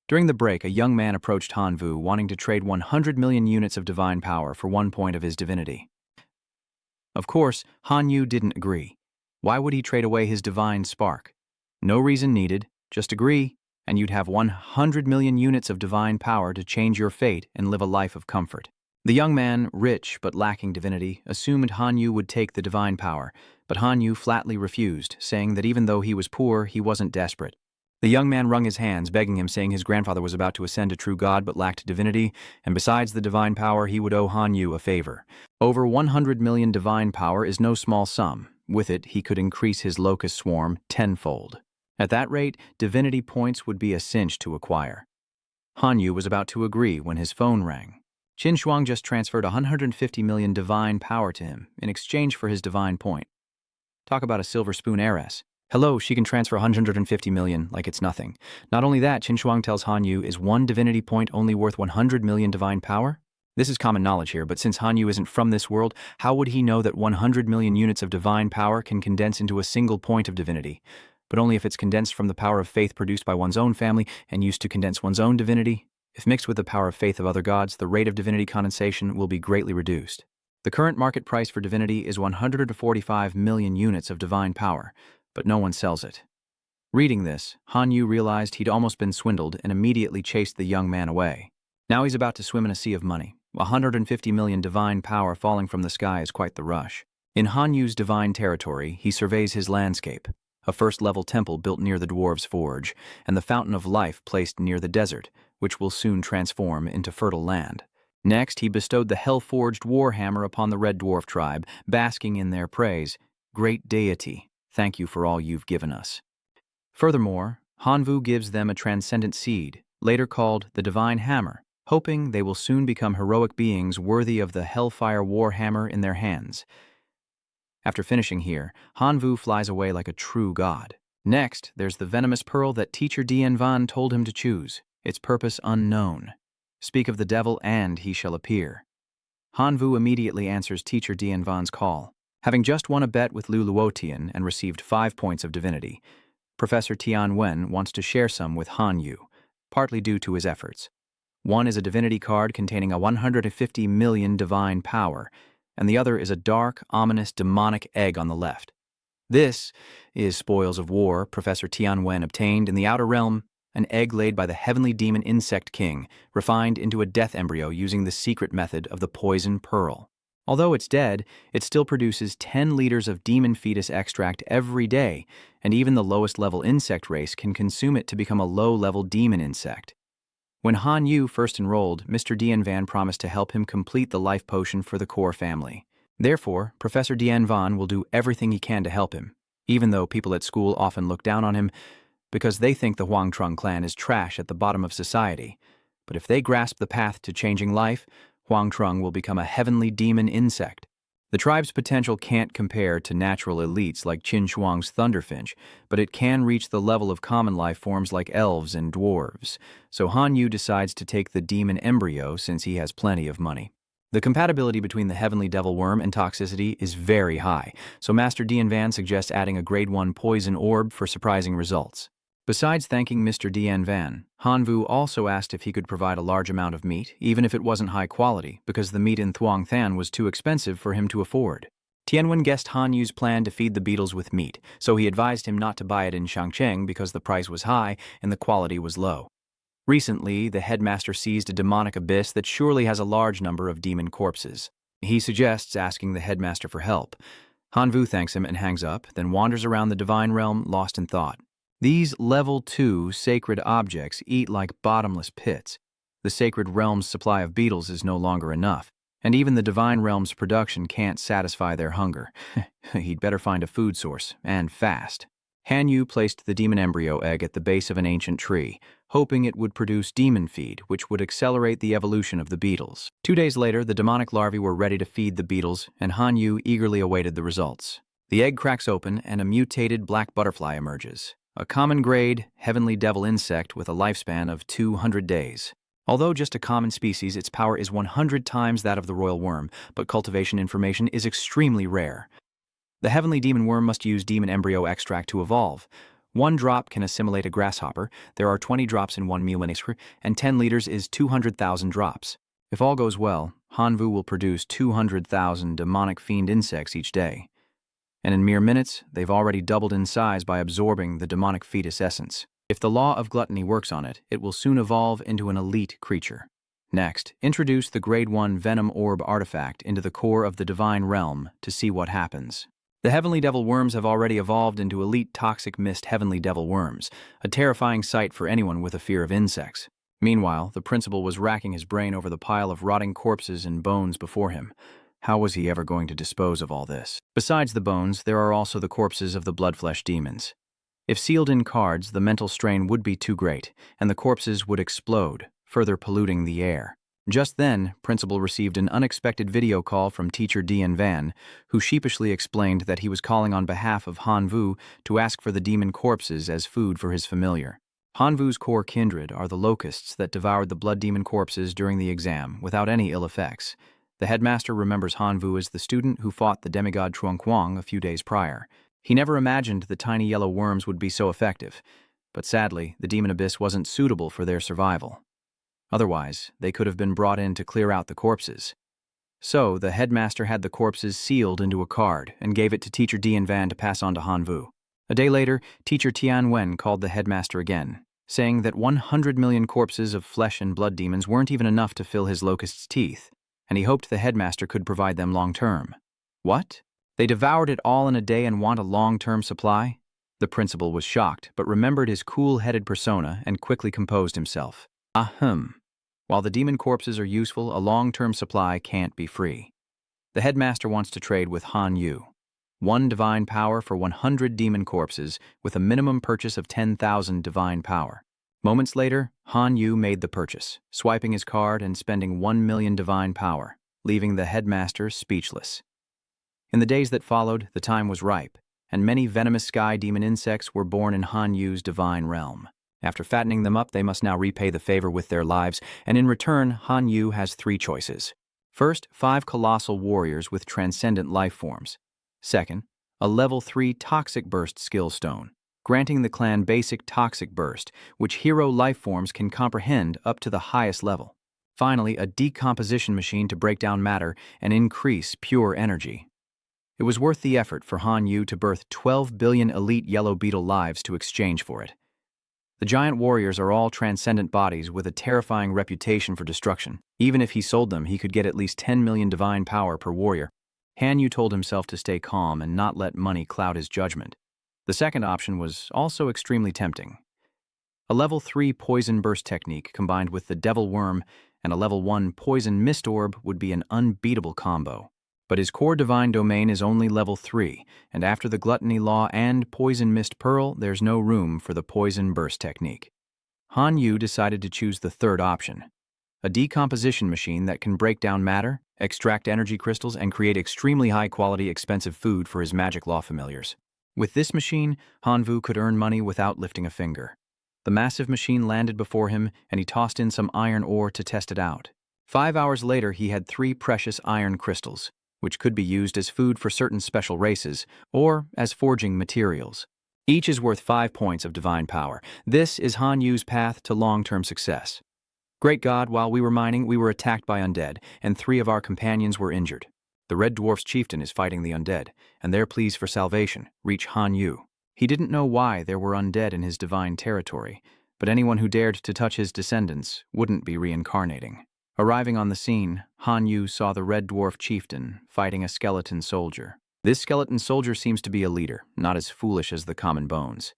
During the break, a young man approached Han Vu wanting to trade 100 million units of divine power for 1 point of his divinity. Of course, Han Yu didn't agree. Why would he trade away his divine spark? No reason needed, just agree, and you'd have 100 million units of divine power to change your fate and live a life of comfort. The young man, rich but lacking divinity, assumed Han Yu would take the divine power, but Han Yu flatly refused, saying that even though he was poor, he wasn't desperate. The young man wrung his hands, begging him, saying his grandfather was about to ascend to true God but lacked divinity, and besides the divine power, he would owe Han Yu a favor. Over 100 million divine power is no small sum. With it, he could increase his locust swarm tenfold. At that rate, divinity points would be a cinch to acquire. Han Yu was about to agree when his phone rang. Qin Shuang just transferred 150 million divine power to him in exchange for his divine point. Talk about a silver spoon heiress. Hello, she can transfer 150 million like it's nothing. Not only that, Qin Shuang tells Han Yu, is 1 divinity point only worth 100 million divine power? This is common knowledge here, but since Han Yu isn't from this world, how would he know that 100 million units of divine power can condense into a single point of divinity? But only if it's condensed from the power of faith produced by one's own family and used to condense one's own divinity. If mixed with the power of faith of other gods, the rate of divinity condensation will be greatly reduced. The current market price for divinity is 145 million units of divine power, but no one sells it. Reading this, Han Yu realized he'd almost been swindled and immediately chased the young man away. Now he's about to swim in a sea of money. 150 million divine power falling from the sky is quite the rush. In Han Yu's divine territory, he surveys his landscape. A first-level temple built near the dwarves' forge, and the fountain of life placed near the desert, which will soon transform into fertile land. Next, he bestowed the hell-forged warhammer upon the Red Dwarf tribe, basking in their praise. Great deity, thank you for all you've given us. Furthermore, Han Vu gives them a transcendent seed, later called the Divine Hammer, hoping they will soon become heroic beings worthy of the Hellfire Warhammer in their hands. After finishing here, Han Vu flies away like a true god. Next, there's the venomous pearl that teacher Dian Van told him to choose, its purpose unknown. Speak of the devil and he shall appear. Han Vu immediately answers teacher Dian Van's call. Having just won a bet with Lu Luotian and received 5 points of divinity, Professor Tian Wen wants to share some with Han Yu, partly due to his efforts. One is a divinity card containing a 150 million divine power, and the other is a dark, ominous, demonic egg on the left. This is spoils of war Professor Tian Wen obtained in the Outer Realm, an egg laid by the heavenly demon insect king, refined into a death embryo using the secret method of the poison pearl. Although it's dead, it still produces 10 liters of demon fetus extract every day, and even the lowest level insect race can consume it to become a low-level demon insect. When Han Yu first enrolled, Mr. Dian Van promised to help him complete the life potion for the core family. Therefore, Professor Dian Van will do everything he can to help him, even though people at school often look down on him because they think the Huang Trung clan is trash at the bottom of society. But if they grasp the path to changing life, Huang Trung will become a heavenly demon insect. The tribe's potential can't compare to natural elites like Qin Shuang's Thunderfinch, but it can reach the level of common life forms like elves and dwarves, so Han Yu decides to take the demon embryo since he has plenty of money. The compatibility between the heavenly devil worm and toxicity is very high, so Master Dian Van suggests adding a grade 1 poison orb for surprising results. Besides thanking Mr. Dian Van, Han Vu also asked if he could provide a large amount of meat, even if it wasn't high quality, because the meat in Thuong Than was too expensive for him to afford. Tianwen guessed Han Yu's plan to feed the beetles with meat, so he advised him not to buy it in Shangcheng because the price was high and the quality was low. Recently, the headmaster seized a demonic abyss that surely has a large number of demon corpses. He suggests asking the headmaster for help. Han Vu thanks him and hangs up, then wanders around the divine realm lost in thought. These level 2 sacred objects eat like bottomless pits. The sacred realm's supply of beetles is no longer enough, and even the divine realm's production can't satisfy their hunger. He'd better find a food source, and fast. Han Yu placed the demon embryo egg at the base of an ancient tree, hoping it would produce demon feed, which would accelerate the evolution of the beetles. 2 days later, the demonic larvae were ready to feed the beetles, and Han Yu eagerly awaited the results. The egg cracks open, and a mutated black butterfly emerges. A common grade, heavenly devil insect with a lifespan of 200 days. Although just a common species, its power is 100 times that of the royal worm, but cultivation information is extremely rare. The heavenly demon worm must use demon embryo extract to evolve. 1 drop can assimilate a grasshopper, there are 20 drops in 1 millisecond, and 10 liters is 200,000 drops. If all goes well, Hanvu will produce 200,000 demonic fiend insects each day. And in mere minutes, they've already doubled in size by absorbing the demonic fetus essence. If the law of gluttony works on it, it will soon evolve into an elite creature. Next, introduce the Grade 1 Venom Orb artifact into the core of the Divine Realm to see what happens. The Heavenly Devil Worms have already evolved into elite toxic mist Heavenly Devil Worms, a terrifying sight for anyone with a fear of insects. Meanwhile, the principal was racking his brain over the pile of rotting corpses and bones before him. How was he ever going to dispose of all this? Besides the bones, there are also the corpses of the bloodflesh demons. If sealed in cards, the mental strain would be too great, and the corpses would explode, further polluting the air. Just then, Principal received an unexpected video call from teacher Dian Van, who sheepishly explained that he was calling on behalf of Hanvu to ask for the demon corpses as food for his familiar. Hanvu's core kindred are the locusts that devoured the blood demon corpses during the exam without any ill effects. The headmaster remembers Hanvu as the student who fought the demigod Truanquang a few days prior. He never imagined the tiny yellow worms would be so effective, but sadly, the demon abyss wasn't suitable for their survival. Otherwise, they could have been brought in to clear out the corpses. So, the headmaster had the corpses sealed into a card and gave it to teacher Dian Van to pass on to Hanvu. A day later, teacher Tian Wen called the headmaster again, saying that 100 million corpses of flesh and blood demons weren't even enough to fill his locust's teeth, and he hoped the headmaster could provide them long-term. What? They devoured it all in a day and want a long-term supply? The principal was shocked, but remembered his cool-headed persona and quickly composed himself. Ahem. While the demon corpses are useful, a long-term supply can't be free. The headmaster wants to trade with Han Yu. 1 divine power for 100 demon corpses, with a minimum purchase of 10,000 divine power. Moments later, Han Yu made the purchase, swiping his card and spending 1 million divine power, leaving the headmaster speechless. In the days that followed, the time was ripe, and many venomous sky demon insects were born in Han Yu's divine realm. After fattening them up, they must now repay the favor with their lives, and in return, Han Yu has 3 choices. First, 5 colossal warriors with transcendent life forms. Second, a level 3 toxic burst skill stone, granting the clan basic toxic burst, which hero life forms can comprehend up to the highest level. Finally, a decomposition machine to break down matter and increase pure energy. It was worth the effort for Han Yu to birth 12 billion elite yellow beetle lives to exchange for it. The giant warriors are all transcendent bodies with a terrifying reputation for destruction. Even if he sold them, he could get at least 10 million divine power per warrior. Han Yu told himself to stay calm and not let money cloud his judgment. The second option was also extremely tempting. A level 3 poison burst technique combined with the devil worm and a level 1 poison mist orb would be an unbeatable combo. But his core divine domain is only level 3, and after the gluttony law and poison mist pearl, there's no room for the poison burst technique. Han Yu decided to choose the third option, a decomposition machine that can break down matter, extract energy crystals, and create extremely high-quality, expensive food for his magic law familiars. With this machine, Hanvu could earn money without lifting a finger. The massive machine landed before him, and he tossed in some iron ore to test it out. 5 hours later, he had 3 precious iron crystals, which could be used as food for certain special races, or as forging materials. Each is worth 5 points of divine power. This is Han Yu's path to long-term success. Great God, while we were mining, we were attacked by undead, and 3 of our companions were injured. The red dwarf's chieftain is fighting the undead, and their pleas for salvation reach Han Yu. He didn't know why there were undead in his divine territory, but anyone who dared to touch his descendants wouldn't be reincarnating. Arriving on the scene, Han Yu saw the red dwarf chieftain fighting a skeleton soldier. This skeleton soldier seems to be a leader, not as foolish as the common bones.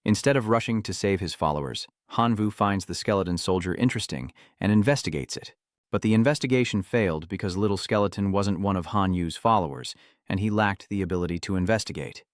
Instead of rushing to save his followers, Hanvu finds the skeleton soldier interesting and investigates it. But the investigation failed because Little Skeleton wasn't one of Han Yu's followers, and he lacked the ability to investigate.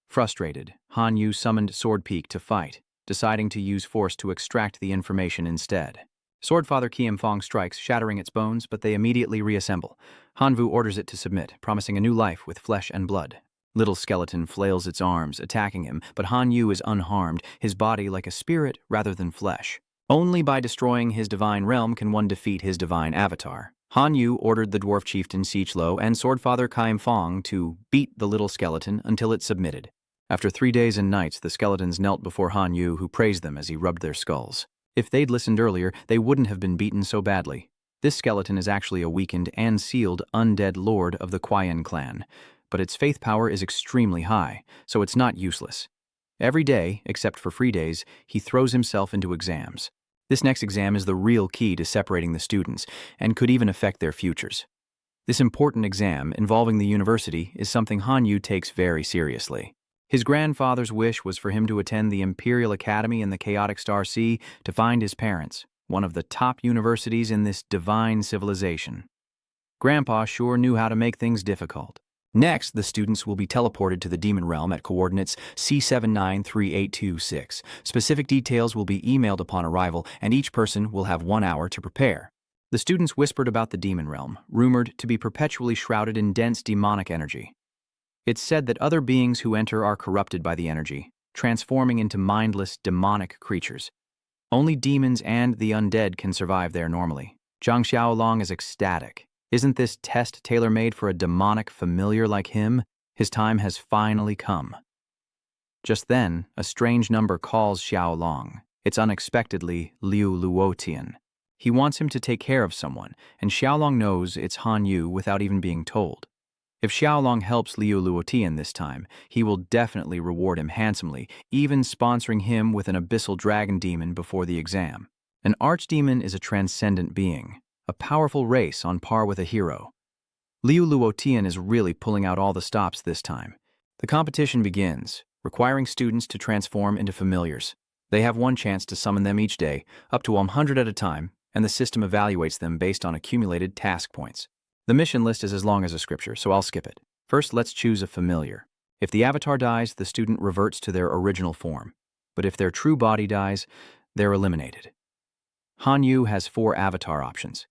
Frustrated, Han Yu summoned Sword Peak to fight, deciding to use force to extract the information instead. Swordfather Kiem Fong strikes, shattering its bones, but they immediately reassemble. Hanvu orders it to submit, promising a new life with flesh and blood. Little Skeleton flails its arms, attacking him, but Han Yu is unharmed, his body like a spirit rather than flesh. Only by destroying his divine realm can one defeat his divine avatar. Han Yu ordered the dwarf chieftain Sichlo and Swordfather Kiem Fong to beat the Little Skeleton until it submitted. After 3 days and nights, the skeletons knelt before Han Yu, who praised them as he rubbed their skulls. If they'd listened earlier, they wouldn't have been beaten so badly. This skeleton is actually a weakened and sealed undead lord of the Qian clan, but its faith power is extremely high, so it's not useless. Every day, except for free days, he throws himself into exams. This next exam is the real key to separating the students, and could even affect their futures. This important exam, involving the university, is something Han Yu takes very seriously. His grandfather's wish was for him to attend the Imperial Academy in the Chaotic Star Sea to find his parents, one of the top universities in this divine civilization. Grandpa sure knew how to make things difficult. Next, the students will be teleported to the demon realm at coordinates C793826. Specific details will be emailed upon arrival, and each person will have 1 hour to prepare. The students whispered about the demon realm, rumored to be perpetually shrouded in dense demonic energy. It's said that other beings who enter are corrupted by the energy, transforming into mindless, demonic creatures. Only demons and the undead can survive there normally. Zhang Xiaolong is ecstatic. Isn't this test tailor-made for a demonic familiar like him? His time has finally come. Just then, a strange number calls Xiaolong. It's unexpectedly Liu Luotian. He wants him to take care of someone, and Xiaolong knows it's Han Yu without even being told. If Xiaolong helps Liu Luotian this time, he will definitely reward him handsomely, even sponsoring him with an abyssal dragon demon before the exam. An archdemon is a transcendent being, a powerful race on par with a hero. Liu Luotian is really pulling out all the stops this time. The competition begins, requiring students to transform into familiars. They have 1 chance to summon them each day, up to 100 at a time, and the system evaluates them based on accumulated task points. The mission list is as long as a scripture, so I'll skip it. First, let's choose a familiar. If the avatar dies, the student reverts to their original form. But if their true body dies, they're eliminated. Han Yu has 4 avatar options: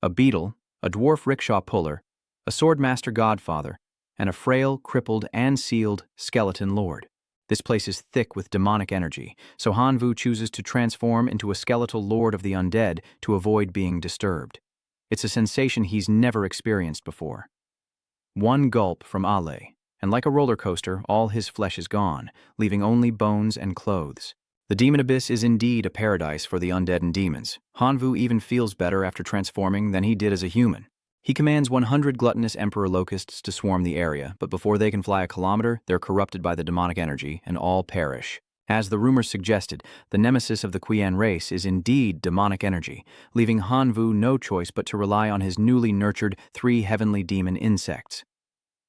a beetle, a dwarf rickshaw puller, a swordmaster godfather, and a frail, crippled, and sealed skeleton lord. This place is thick with demonic energy, so Han Vu chooses to transform into a skeletal lord of the undead to avoid being disturbed. It's a sensation he's never experienced before. 1 gulp from Ale, and like a roller coaster, all his flesh is gone, leaving only bones and clothes. The demon abyss is indeed a paradise for the undead and demons. Han Vu even feels better after transforming than he did as a human. He commands 100 gluttonous emperor locusts to swarm the area, but before they can fly a kilometer, they're corrupted by the demonic energy and all perish. As the rumors suggested, the nemesis of the Qian race is indeed demonic energy, leaving Han Vu no choice but to rely on his newly nurtured 3 heavenly demon insects.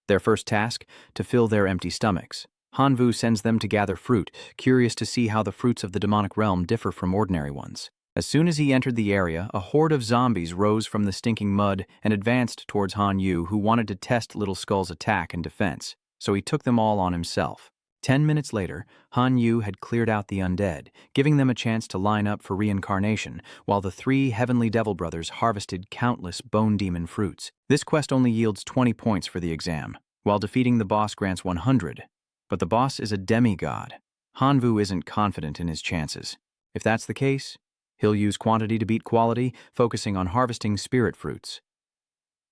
Their first task, to fill their empty stomachs. Han Vu sends them to gather fruit, curious to see how the fruits of the demonic realm differ from ordinary ones. As soon as he entered the area, a horde of zombies rose from the stinking mud and advanced towards Han Yu, who wanted to test Little Skull's attack and defense, so he took them all on himself. 10 minutes later, Han Yu had cleared out the undead, giving them a chance to line up for reincarnation, while the 3 heavenly devil brothers harvested countless bone demon fruits. This quest only yields 20 points for the exam, while defeating the boss grants 100. But the boss is a demigod. Han Vu isn't confident in his chances. If that's the case, he'll use quantity to beat quality, focusing on harvesting spirit fruits.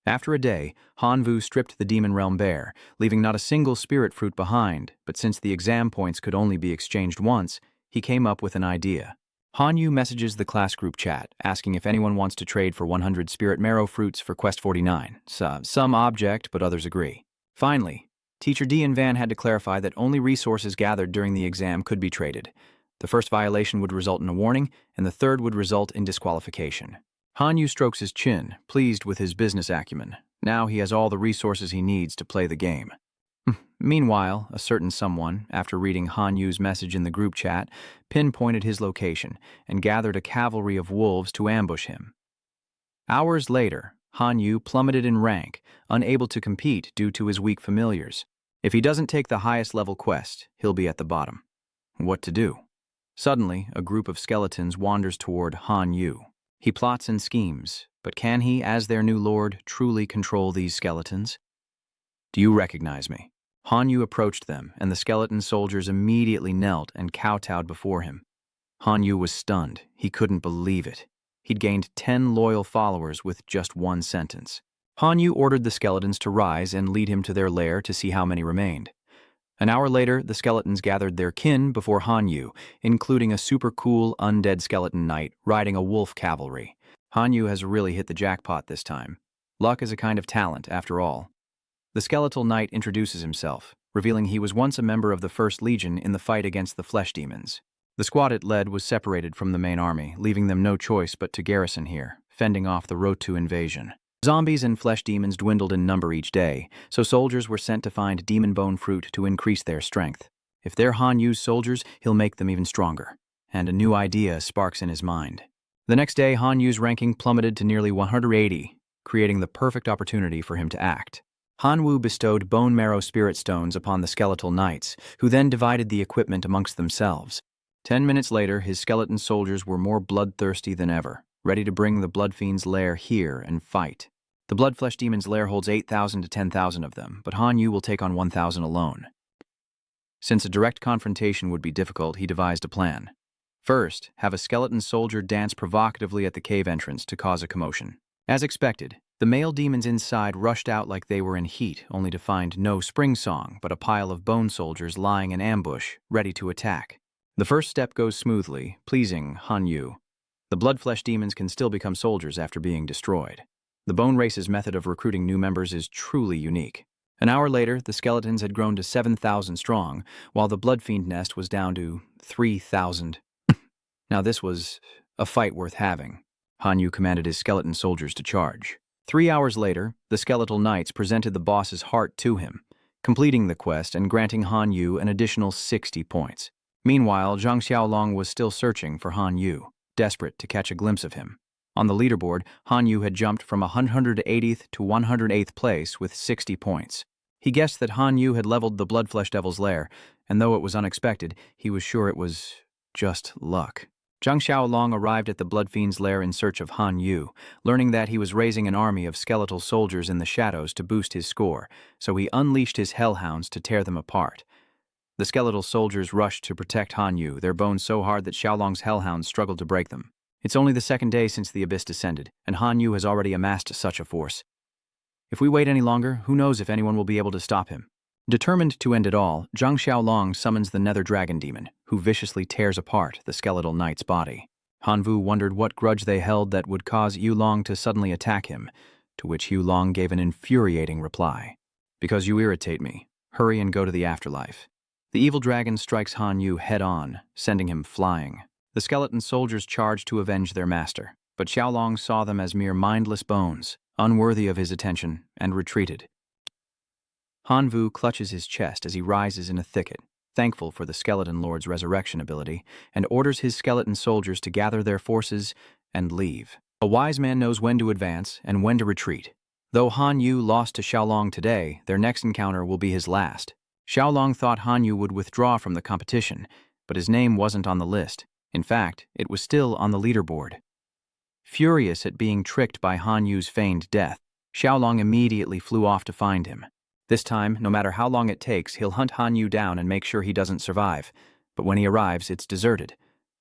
After a day, Han Vu stripped the demon realm bare, leaving not a single spirit fruit behind, but since the exam points could only be exchanged once, he came up with an idea. Han Yu messages the class group chat, asking if anyone wants to trade for 100 spirit marrow fruits for Quest 49. Some object, but others agree. Finally, Teacher D and Van had to clarify that only resources gathered during the exam could be traded. The first violation would result in a warning, and the third would result in disqualification. Han Yu strokes his chin, pleased with his business acumen. Now he has all the resources he needs to play the game. Meanwhile, a certain someone, after reading Han Yu's message in the group chat, pinpointed his location and gathered a cavalry of wolves to ambush him. Hours later, Han Yu plummeted in rank, unable to compete due to his weak familiars. If he doesn't take the highest level quest, he'll be at the bottom. What to do? Suddenly, a group of skeletons wanders toward Han Yu. He plots and schemes, but can he, as their new lord, truly control these skeletons? Do you recognize me? Han Yu approached them, and the skeleton soldiers immediately knelt and kowtowed before him. Han Yu was stunned. He couldn't believe it. He'd gained 10 loyal followers with just 1 sentence. Han Yu ordered the skeletons to rise and lead him to their lair to see how many remained. An hour later, the skeletons gathered their kin before Han Yu, including a super cool undead skeleton knight riding a wolf cavalry. Han Yu has really hit the jackpot this time. Luck is a kind of talent, after all. The skeletal knight introduces himself, revealing he was once a member of the First Legion in the fight against the flesh demons. The squad it led was separated from the main army, leaving them no choice but to garrison here, fending off the Rotu invasion. Zombies and flesh demons dwindled in number each day, so soldiers were sent to find demon bone fruit to increase their strength. If they're Han Yu's soldiers, he'll make them even stronger. And a new idea sparks in his mind. The next day, Han Yu's ranking plummeted to nearly 180, creating the perfect opportunity for him to act. Han Wu bestowed bone marrow spirit stones upon the skeletal knights, who then divided the equipment amongst themselves. 10 minutes later, his skeleton soldiers were more bloodthirsty than ever, ready to bring the Blood Fiend's lair here and fight. The Blood Flesh Demon's lair holds 8,000 to 10,000 of them, but Han Yu will take on 1,000 alone. Since a direct confrontation would be difficult, he devised a plan. First, have a skeleton soldier dance provocatively at the cave entrance to cause a commotion. As expected, the male demons inside rushed out like they were in heat, only to find no spring song, but a pile of bone soldiers lying in ambush, ready to attack. The first step goes smoothly, pleasing Han Yu. The Bloodflesh demons can still become soldiers after being destroyed. The Bone Race's method of recruiting new members is truly unique. An hour later, the skeletons had grown to 7,000 strong, while the Blood Fiend nest was down to 3,000. Now this was a fight worth having. Han Yu commanded his skeleton soldiers to charge. 3 hours later, the skeletal knights presented the boss's heart to him, completing the quest and granting Han Yu an additional 60 points. Meanwhile, Zhang Xiaolong was still searching for Han Yu, desperate to catch a glimpse of him. On the leaderboard, Han Yu had jumped from 180th to 108th place with 60 points. He guessed that Han Yu had leveled the Bloodflesh Devil's lair, and though it was unexpected, he was sure it was just luck. Zhang Xiaolong arrived at the Blood Fiend's lair in search of Han Yu, learning that he was raising an army of skeletal soldiers in the shadows to boost his score, so he unleashed his hellhounds to tear them apart. The skeletal soldiers rushed to protect Han Yu, their bones so hard that Xiaolong's hellhounds struggled to break them. It's only the second day since the abyss descended, and Han Yu has already amassed such a force. If we wait any longer, who knows if anyone will be able to stop him. Determined to end it all, Zhang Xiaolong summons the Nether Dragon Demon, who viciously tears apart the skeletal knight's body. Han Vu wondered what grudge they held that would cause Yu Long to suddenly attack him, to which Yu Long gave an infuriating reply. "Because you irritate me. Hurry and go to the afterlife." The evil dragon strikes Han Yu head-on, sending him flying. The skeleton soldiers charged to avenge their master, but Xiaolong saw them as mere mindless bones, unworthy of his attention, and retreated. Han Vu clutches his chest as he rises in a thicket, thankful for the skeleton lord's resurrection ability, and orders his skeleton soldiers to gather their forces and leave. A wise man knows when to advance and when to retreat. Though Han Yu lost to Xiaolong today, their next encounter will be his last. Xiaolong thought Han Yu would withdraw from the competition, but his name wasn't on the list. In fact, it was still on the leaderboard. Furious at being tricked by Han Yu's feigned death, Xiaolong immediately flew off to find him. This time, no matter how long it takes, he'll hunt Han Yu down and make sure he doesn't survive. But when he arrives, it's deserted.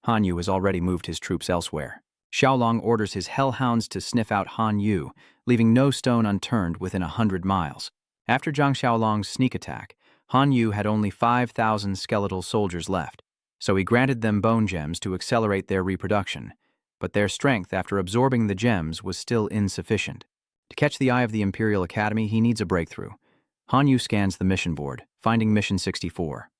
Han Yu has already moved his troops elsewhere. Xiaolong orders his hellhounds to sniff out Han Yu, leaving no stone unturned within 100 miles. After Zhang Xiaolong's sneak attack, Han Yu had only 5,000 skeletal soldiers left, so he granted them bone gems to accelerate their reproduction. But their strength after absorbing the gems was still insufficient. To catch the eye of the Imperial Academy, he needs a breakthrough. Han Yu scans the mission board, finding Mission 64.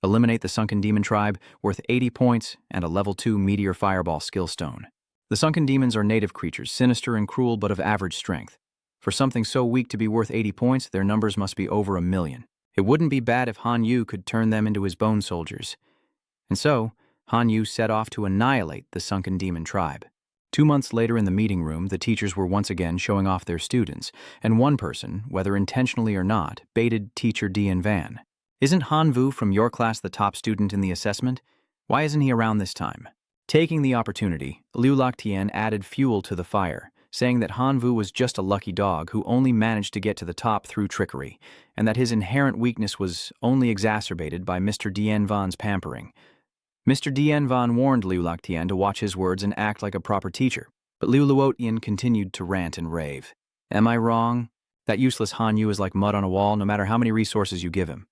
Eliminate the Sunken Demon Tribe, worth 80 points, and a Level 2 Meteor Fireball skill stone. The Sunken Demons are native creatures, sinister and cruel but of average strength. For something so weak to be worth 80 points, their numbers must be over 1,000,000. It wouldn't be bad if Han Yu could turn them into his bone soldiers. And so, Han Yu set off to annihilate the Sunken Demon Tribe. 2 months later in the meeting room, the teachers were once again showing off their students, and one person, whether intentionally or not, baited teacher Dian Van. "Isn't Han Vu from your class the top student in the assessment? Why isn't he around this time?" Taking the opportunity, Liu Loctian added fuel to the fire, saying that Han Vu was just a lucky dog who only managed to get to the top through trickery, and that his inherent weakness was only exacerbated by Mr. Dian Van's pampering. Mr. Dian Van warned Liu Loctian to watch his words and act like a proper teacher, but Liu Luotian continued to rant and rave. "Am I wrong? That useless Han Yu is like mud on a wall no matter how many resources you give him."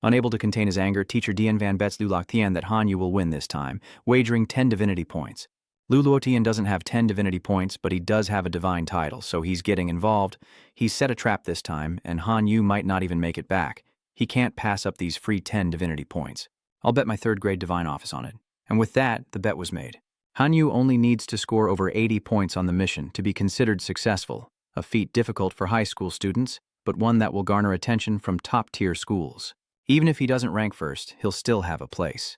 Unable to contain his anger, teacher Dian Van bets Lulok Tian that Han Yu will win this time, wagering 10 divinity points. Luo Tian doesn't have 10 divinity points, but he does have a divine title, so he's getting involved. He's set a trap this time, and Han Yu might not even make it back. He can't pass up these free 10 divinity points. I'll bet my 3rd grade divine office on it. And with that, the bet was made. Han Yu only needs to score over 80 points on the mission to be considered successful, a feat difficult for high school students, but one that will garner attention from top-tier schools. Even if he doesn't rank first, he'll still have a place.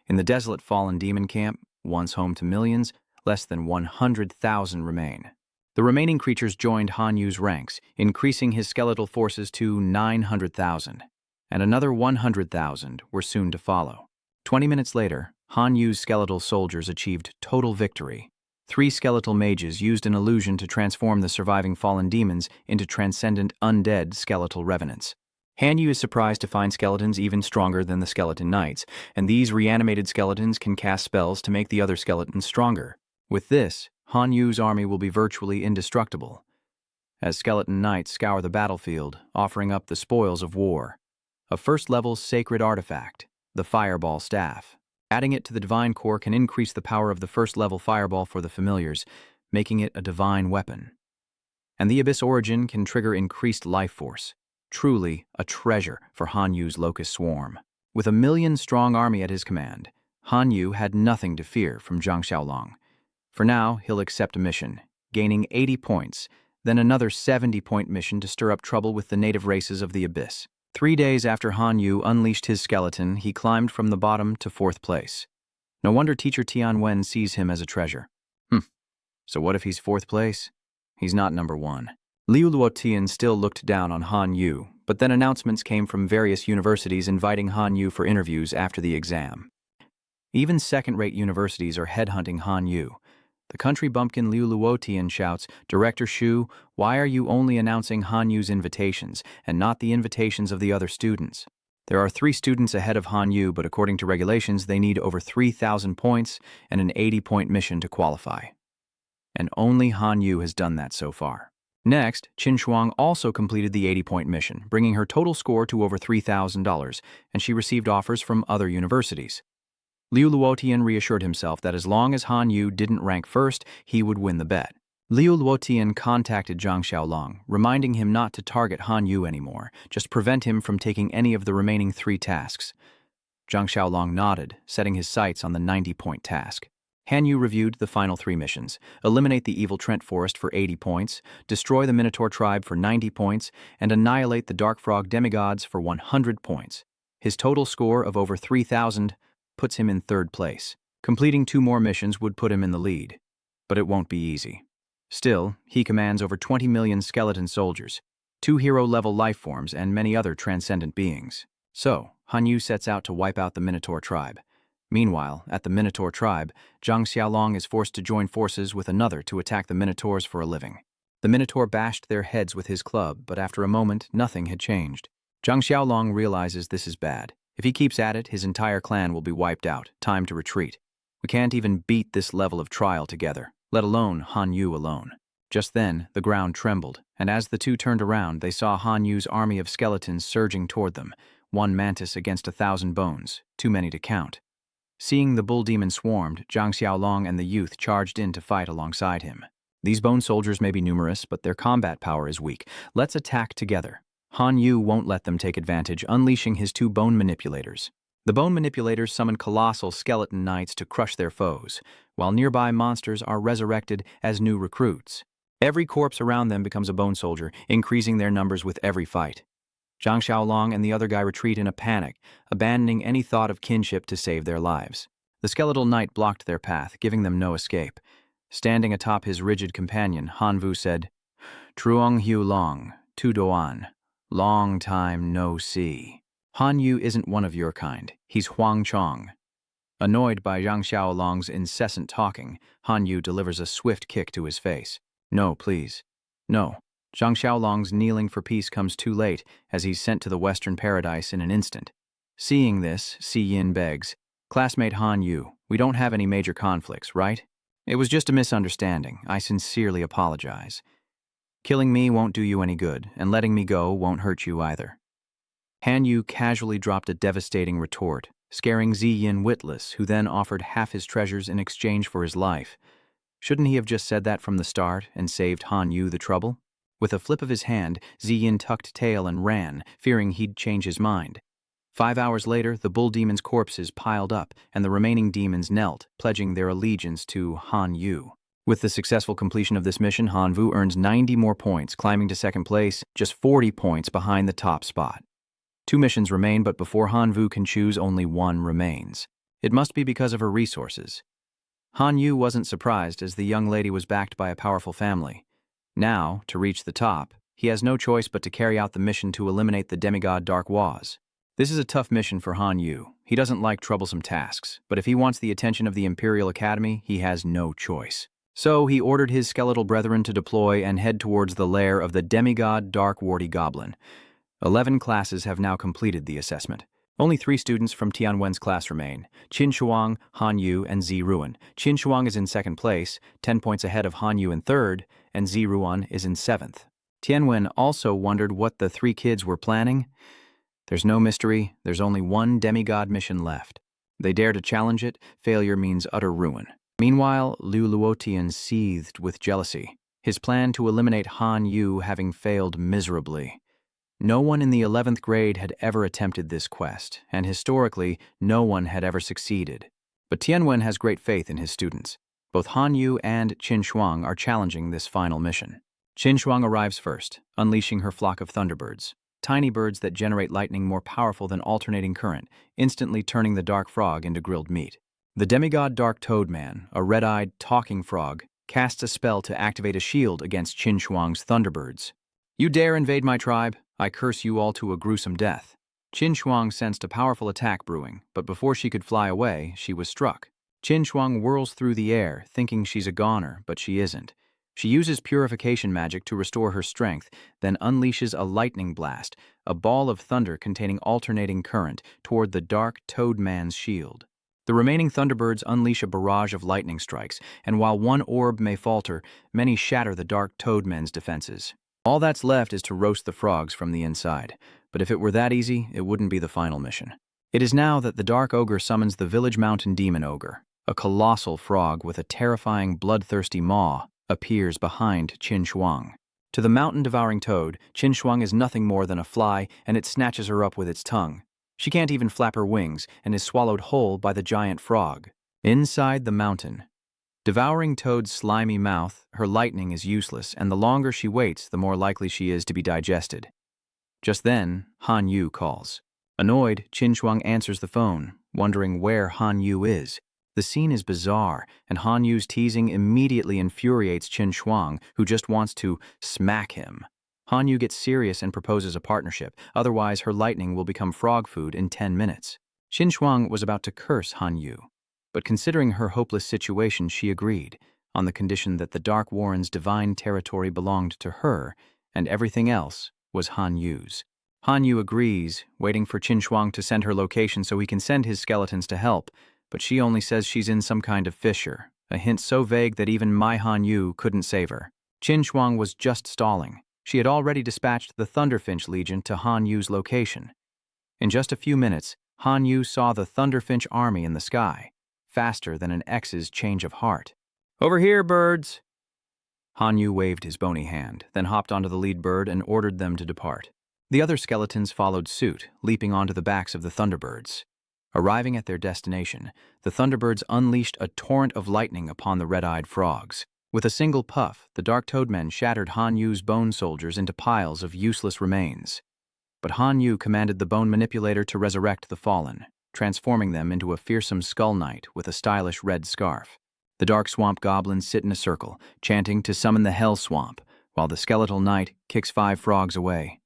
In the desolate fallen demon camp, once home to millions, less than 100,000 remain. The remaining creatures joined Han Yu's ranks, increasing his skeletal forces to 900,000, and another 100,000 were soon to follow. 20 minutes later, Han Yu's skeletal soldiers achieved total victory. 3 skeletal mages used an illusion to transform the surviving fallen demons into transcendent undead skeletal revenants. Han Yu is surprised to find skeletons even stronger than the skeleton knights, and these reanimated skeletons can cast spells to make the other skeletons stronger. With this, Han Yu's army will be virtually indestructible, as skeleton knights scour the battlefield, offering up the spoils of war. A first-level sacred artifact, the Fireball Staff. Adding it to the Divine Core can increase the power of the first-level fireball for the familiars, making it a divine weapon. And the Abyss Origin can trigger increased life force. Truly a treasure for Han Yu's Locust Swarm. With a 1,000,000-strong army at his command, Han Yu had nothing to fear from Zhang Xiaolong. For now, he'll accept a mission, gaining 80 points, then another 70-point mission to stir up trouble with the native races of the Abyss. 3 days after Han Yu unleashed his skeleton, he climbed from the bottom to 4th place. No wonder teacher Tian Wen sees him as a treasure. So what if he's 4th place? He's not number 1. Liu Luotian still looked down on Han Yu, but then announcements came from various universities inviting Han Yu for interviews after the exam. Even second-rate universities are headhunting Han Yu. The country bumpkin Liu Luotian shouts, "Director Shu, why are you only announcing Han Yu's invitations and not the invitations of the other students? There are 3 students ahead of Han Yu, but according to regulations, they need over 3,000 points and an 80-point mission to qualify. And only Han Yu has done that so far." Next, Qin Shuang also completed the 80-point mission, bringing her total score to over $3,000, and she received offers from other universities. Liu Luotian reassured himself that as long as Han Yu didn't rank first, he would win the bet. Liu Luotian contacted Zhang Xiaolong, reminding him not to target Han Yu anymore, just prevent him from taking any of the remaining 3 tasks. Zhang Xiaolong nodded, setting his sights on the 90-point task. Han Yu reviewed the final 3 missions: eliminate the evil Trent Forest for 80 points, destroy the Minotaur tribe for 90 points, and annihilate the Dark Frog demigods for 100 points. His total score of over 3,000 puts him in 3rd place. Completing 2 more missions would put him in the lead, but it won't be easy. Still, he commands over 20 million skeleton soldiers, 2 hero-level life forms, and many other transcendent beings. So, Han Yu sets out to wipe out the Minotaur tribe. Meanwhile, at the Minotaur tribe, Zhang Xiaolong is forced to join forces with another to attack the Minotaurs for a living. The Minotaur bashed their heads with his club, but after a moment, nothing had changed. Zhang Xiaolong realizes this is bad. If he keeps at it, his entire clan will be wiped out. Time to retreat. We can't even beat this level of trial together, let alone Han Yu alone. Just then, the ground trembled, and as the 2 turned around, they saw Han Yu's army of skeletons surging toward them, 1 mantis against 1,000 bones, too many to count. Seeing the bull demon swarmed, Zhang Xiaolong and the youth charged in to fight alongside him. These bone soldiers may be numerous, but their combat power is weak. Let's attack together. Han Yu won't let them take advantage, unleashing his 2 bone manipulators. The bone manipulators summon colossal skeleton knights to crush their foes, while nearby monsters are resurrected as new recruits. Every corpse around them becomes a bone soldier, increasing their numbers with every fight. Zhang Xiaolong and the other guy retreat in a panic, abandoning any thought of kinship to save their lives. The skeletal knight blocked their path, giving them no escape. Standing atop his rigid companion, Han Vu said, "Truong Hu Long, Tu Doan, long time no see. Han Yu isn't one of your kind. He's Huang Chong." Annoyed by Zhang Xiaolong's incessant talking, Han Yu delivers a swift kick to his face. "No, please. No." Zhang Xiaolong's kneeling for peace comes too late, as he's sent to the Western Paradise in an instant. Seeing this, Si Yin begs, "Classmate Han Yu, we don't have any major conflicts, right? It was just a misunderstanding. I sincerely apologize. Killing me won't do you any good, and letting me go won't hurt you either." Han Yu casually dropped a devastating retort, scaring Ziyin witless, who then offered half his treasures in exchange for his life. Shouldn't he have just said that from the start and saved Han Yu the trouble? With a flip of his hand, Ziyin tucked tail and ran, fearing he'd change his mind. 5 hours later, the bull demon's corpses piled up, and the remaining demons knelt, pledging their allegiance to Han Yu. With the successful completion of this mission, Han Vu earns 90 more points, climbing to second place, just 40 points behind the top spot. 2 missions remain, but before Han Vu can choose, only one remains. It must be because of her resources. Han Yu wasn't surprised, as the young lady was backed by a powerful family. Now, to reach the top, he has no choice but to carry out the mission to eliminate the demigod Dark Waz. This is a tough mission for Han Yu. He doesn't like troublesome tasks, but if he wants the attention of the Imperial Academy, he has no choice. So he ordered his skeletal brethren to deploy and head towards the lair of the demigod Dark Warty Goblin. 11 classes have now completed the assessment. Only 3 students from Tianwen's class remain: Qin Shuang, Han Yu, and Zi Ruan. Qin Shuang is in second place, 10 points ahead of Han Yu in third, and Zi Ruan is in seventh. Tianwen also wondered what the 3 kids were planning. There's no mystery, there's only one demigod mission left. They dare to challenge it, failure means utter ruin. Meanwhile, Liu Luotian seethed with jealousy, his plan to eliminate Han Yu having failed miserably. No one in the 11th grade had ever attempted this quest, and historically, no one had ever succeeded. But Tianwen has great faith in his students. Both Han Yu and Qin Shuang are challenging this final mission. Qin Shuang arrives first, unleashing her flock of thunderbirds, tiny birds that generate lightning more powerful than alternating current, instantly turning the dark frog into grilled meat. The demigod Dark Toadman, a red-eyed, talking frog, casts a spell to activate a shield against Qin Shuang's thunderbirds. "You dare invade my tribe? I curse you all to a gruesome death." Qin Shuang sensed a powerful attack brewing, but before she could fly away, she was struck. Qin Shuang whirls through the air, thinking she's a goner, but she isn't. She uses Purification magic to restore her strength, then unleashes a lightning blast, a ball of thunder containing alternating current, toward the Dark Toadman's shield. The remaining Thunderbirds unleash a barrage of lightning strikes, and while one orb may falter, many shatter the Dark Toadman's defenses. All that's left is to roast the frogs from the inside, but if it were that easy, it wouldn't be the final mission. It is now that the Dark Ogre summons the Village Mountain Demon Ogre. A colossal frog with a terrifying, bloodthirsty maw appears behind Qin Shuang. To the mountain-devouring toad, Qin Shuang is nothing more than a fly, and it snatches her up with its tongue. She can't even flap her wings and is swallowed whole by the giant frog. Inside the mountain, devouring Toad's slimy mouth, her lightning is useless, and the longer she waits, the more likely she is to be digested. Just then, Han Yu calls. Annoyed, Qin Shuang answers the phone, wondering where Han Yu is. The scene is bizarre, and Han Yu's teasing immediately infuriates Qin Shuang, who just wants to smack him. Han Yu gets serious and proposes a partnership, otherwise her lightning will become frog food in 10 minutes. Qin Shuang was about to curse Han Yu, but considering her hopeless situation, she agreed, on the condition that the Dark Warren's divine territory belonged to her, and everything else was Han Yu's. Han Yu agrees, waiting for Qin Shuang to send her location so he can send his skeletons to help, but she only says she's in some kind of fissure, a hint so vague that even my Han Yu couldn't save her. Qin Shuang was just stalling. She had already dispatched the Thunderfinch Legion to Han Yu's location. In just a few minutes, Han Yu saw the Thunderfinch army in the sky, faster than an X's change of heart. "Over here, birds!" Han Yu waved his bony hand, then hopped onto the lead bird and ordered them to depart. The other skeletons followed suit, leaping onto the backs of the Thunderbirds. Arriving at their destination, the Thunderbirds unleashed a torrent of lightning upon the red-eyed frogs. With a single puff, the Dark Toadmen shattered Han Yu's bone soldiers into piles of useless remains. But Han Yu commanded the bone manipulator to resurrect the fallen, transforming them into a fearsome skull knight with a stylish red scarf. The Dark Swamp Goblins sit in a circle, chanting to summon the Hell Swamp, while the skeletal knight kicks 5 frogs away.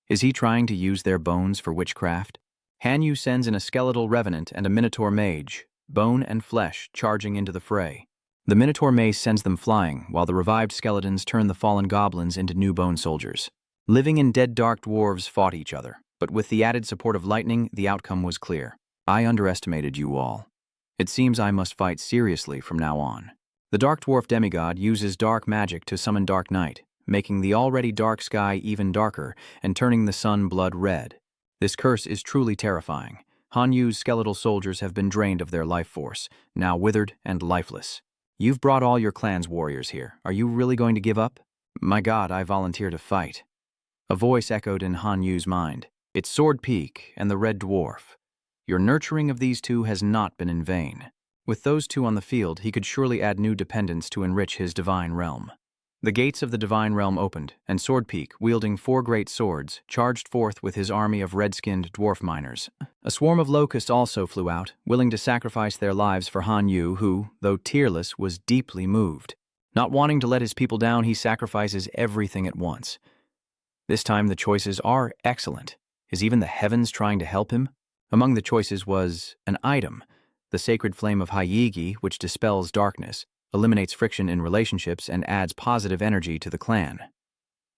Is he trying to use their bones for witchcraft? Han Yu sends in a skeletal revenant and a minotaur mage, bone and flesh charging into the fray. The minotaur mace sends them flying, while the revived skeletons turn the fallen goblins into new bone soldiers. Living and dead dark dwarves fought each other, but with the added support of lightning, the outcome was clear. I underestimated you all. It seems I must fight seriously from now on. The dark dwarf demigod uses dark magic to summon dark night, making the already dark sky even darker and turning the sun blood red. This curse is truly terrifying. Han Yu's skeletal soldiers have been drained of their life force, now withered and lifeless. You've brought all your clan's warriors here. Are you really going to give up? My god, I volunteer to fight. A voice echoed in Han Yu's mind. It's Sword Peak and the Red Dwarf. Your nurturing of these two has not been in vain. With those two on the field, he could surely add new dependents to enrich his divine realm. The gates of the divine realm opened, and Sword Peak, wielding 4 great swords, charged forth with his army of red-skinned dwarf miners. A swarm of locusts also flew out, willing to sacrifice their lives for Han Yu, who, though tearless, was deeply moved. Not wanting to let his people down, he sacrifices everything at once. This time the choices are excellent. Is even the heavens trying to help him? Among the choices was an item, the sacred flame of Haiyigi, which dispels darkness, eliminates friction in relationships, and adds positive energy to the clan.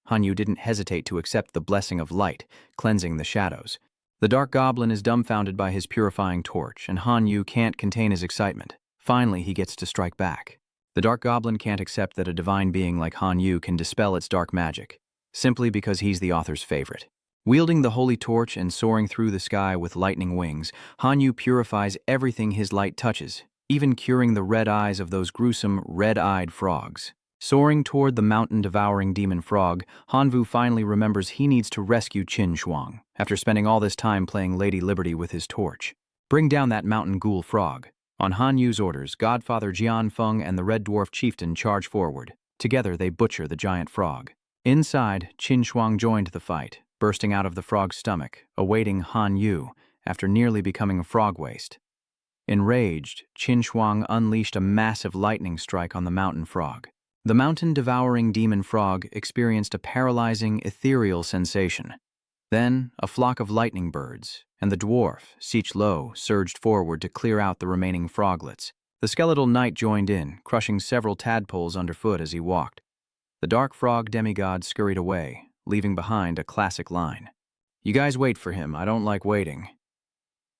Han Yu didn't hesitate to accept the blessing of light, cleansing the shadows. The Dark Goblin is dumbfounded by his purifying torch, and Han Yu can't contain his excitement. Finally, he gets to strike back. The Dark Goblin can't accept that a divine being like Han Yu can dispel its dark magic, simply because he's the author's favorite. Wielding the holy torch and soaring through the sky with lightning wings, Han Yu purifies everything his light touches, even curing the red eyes of those gruesome, red-eyed frogs. Soaring toward the mountain-devouring demon frog, Hanvu finally remembers he needs to rescue Qin Shuang, after spending all this time playing Lady Liberty with his torch. Bring down that mountain ghoul frog. On Han Yu's orders, Godfather Jian Feng and the Red Dwarf chieftain charge forward. Together, they butcher the giant frog. Inside, Qin Shuang joined the fight, bursting out of the frog's stomach, awaiting Han Yu, after nearly becoming a frog waste. Enraged, Qin Shuang unleashed a massive lightning strike on the mountain frog. The mountain-devouring demon frog experienced a paralyzing, ethereal sensation. Then, a flock of lightning birds, and the dwarf, Sich Lo, surged forward to clear out the remaining froglets. The skeletal knight joined in, crushing several tadpoles underfoot as he walked. The dark frog demigod scurried away, leaving behind a classic line. "You guys wait for him, I don't like waiting."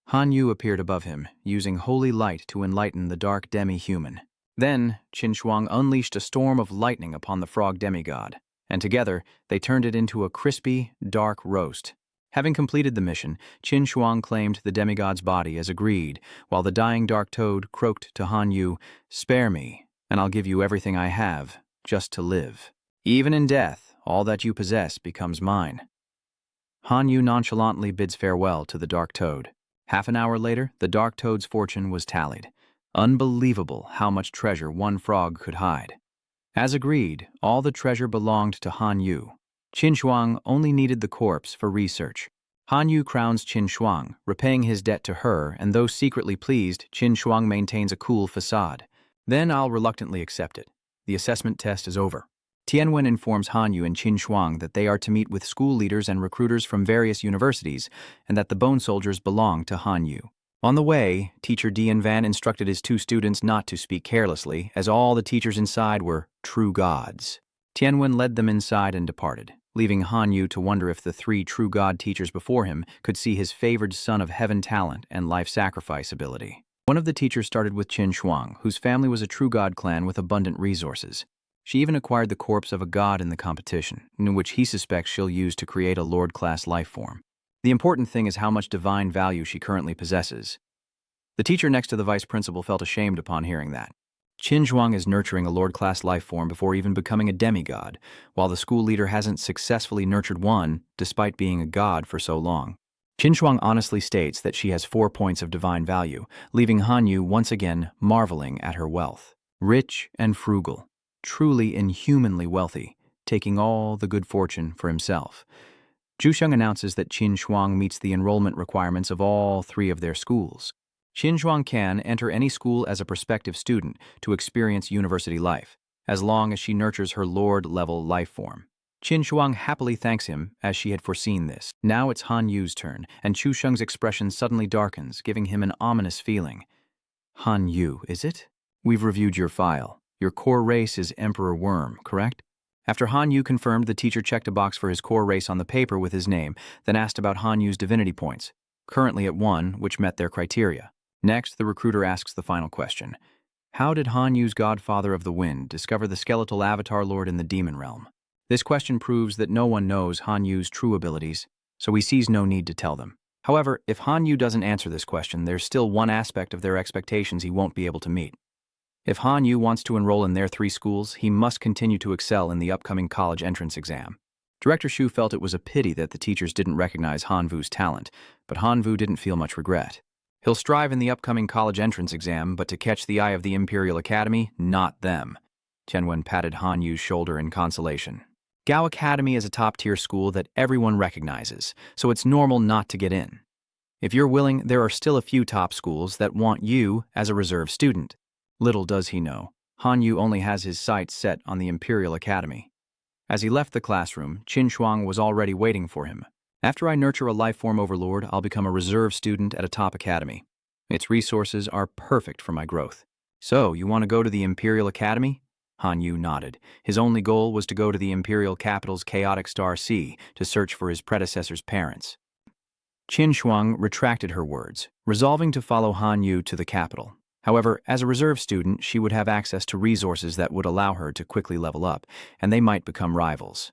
Han Yu appeared above him, using holy light to enlighten the dark demi-human. Then, Qin Shuang unleashed a storm of lightning upon the frog demigod, and together they turned it into a crispy, dark roast. Having completed the mission, Qin Shuang claimed the demigod's body as agreed, while the dying dark toad croaked to Han Yu, "Spare me, and I'll give you everything I have, just to live. Even in death, all that you possess becomes mine." Han Yu nonchalantly bids farewell to the dark toad. Half an hour later, the dark toad's fortune was tallied. Unbelievable how much treasure one frog could hide. As agreed, all the treasure belonged to Han Yu. Qin Shuang only needed the corpse for research. Han Yu crowns Qin Shuang, repaying his debt to her, and though secretly pleased, Qin Shuang maintains a cool facade. Then I'll reluctantly accept it. The assessment test is over. Tianwen informs Han Yu and Qin Shuang that they are to meet with school leaders and recruiters from various universities, and that the bone soldiers belong to Han Yu. On the way, teacher Dian Van instructed his 2 students not to speak carelessly, as all the teachers inside were true gods. Tianwen led them inside and departed, leaving Han Yu to wonder if the 3 true god teachers before him could see his favored son of heaven talent and life sacrifice ability. One of the teachers started with Qin Shuang, whose family was a true god clan with abundant resources. She even acquired the corpse of a god in the competition, in which he suspects she'll use to create a Lord-class life form. The important thing is how much divine value she currently possesses. The teacher next to the vice principal felt ashamed upon hearing that. Qin Shuang is nurturing a Lord-class life form before even becoming a demigod, while the school leader hasn't successfully nurtured one, despite being a god for so long. Qin Shuang honestly states that she has 4 points of divine value, leaving Han Yu once again marveling at her wealth. Rich and frugal. Truly inhumanly wealthy, taking all the good fortune for himself. Zhusheng announces that Qin Shuang meets the enrollment requirements of all 3 of their schools. Qin Shuang can enter any school as a prospective student to experience university life, as long as she nurtures her Lord-level life form. Qin Shuang happily thanks him, as she had foreseen this. Now it's Han Yu's turn, and Zhusheng's expression suddenly darkens, giving him an ominous feeling. "Han Yu, is it? We've reviewed your file. Your core race is Emperor Worm, correct?" After Han Yu confirmed, the teacher checked a box for his core race on the paper with his name, then asked about Han Yu's divinity points, currently at 1, which met their criteria. Next, the recruiter asks the final question. How did Han Yu's godfather of the wind discover the skeletal avatar lord in the demon realm? This question proves that no one knows Han Yu's true abilities. so he sees no need to tell them. However, if Han Yu doesn't answer this question, there's still one aspect of their expectations he won't be able to meet. If Han Yu wants to enroll in their 3 schools, he must continue to excel in the upcoming college entrance exam. Director Shu felt it was a pity that the teachers didn't recognize Han Vu's talent, but Han Vu didn't feel much regret. He'll strive in the upcoming college entrance exam, but to catch the eye of the Imperial Academy, not them. Tianwen patted Han Yu's shoulder in consolation. Gao Academy is a top-tier school that everyone recognizes, so it's normal not to get in. If you're willing, there are still a few top schools that want you as a reserve student. Little does he know, Han Yu only has his sights set on the Imperial Academy. As he left the classroom, Qin Shuang was already waiting for him. After I nurture a life-form overlord, I'll become a reserve student at a top academy. Its resources are perfect for my growth. So, you want to go to the Imperial Academy? Han Yu nodded. His only goal was to go to the Imperial capital's chaotic star sea to search for his predecessor's parents. Qin Shuang retracted her words, resolving to follow Han Yu to the capital. However, as a reserve student, she would have access to resources that would allow her to quickly level up, and they might become rivals.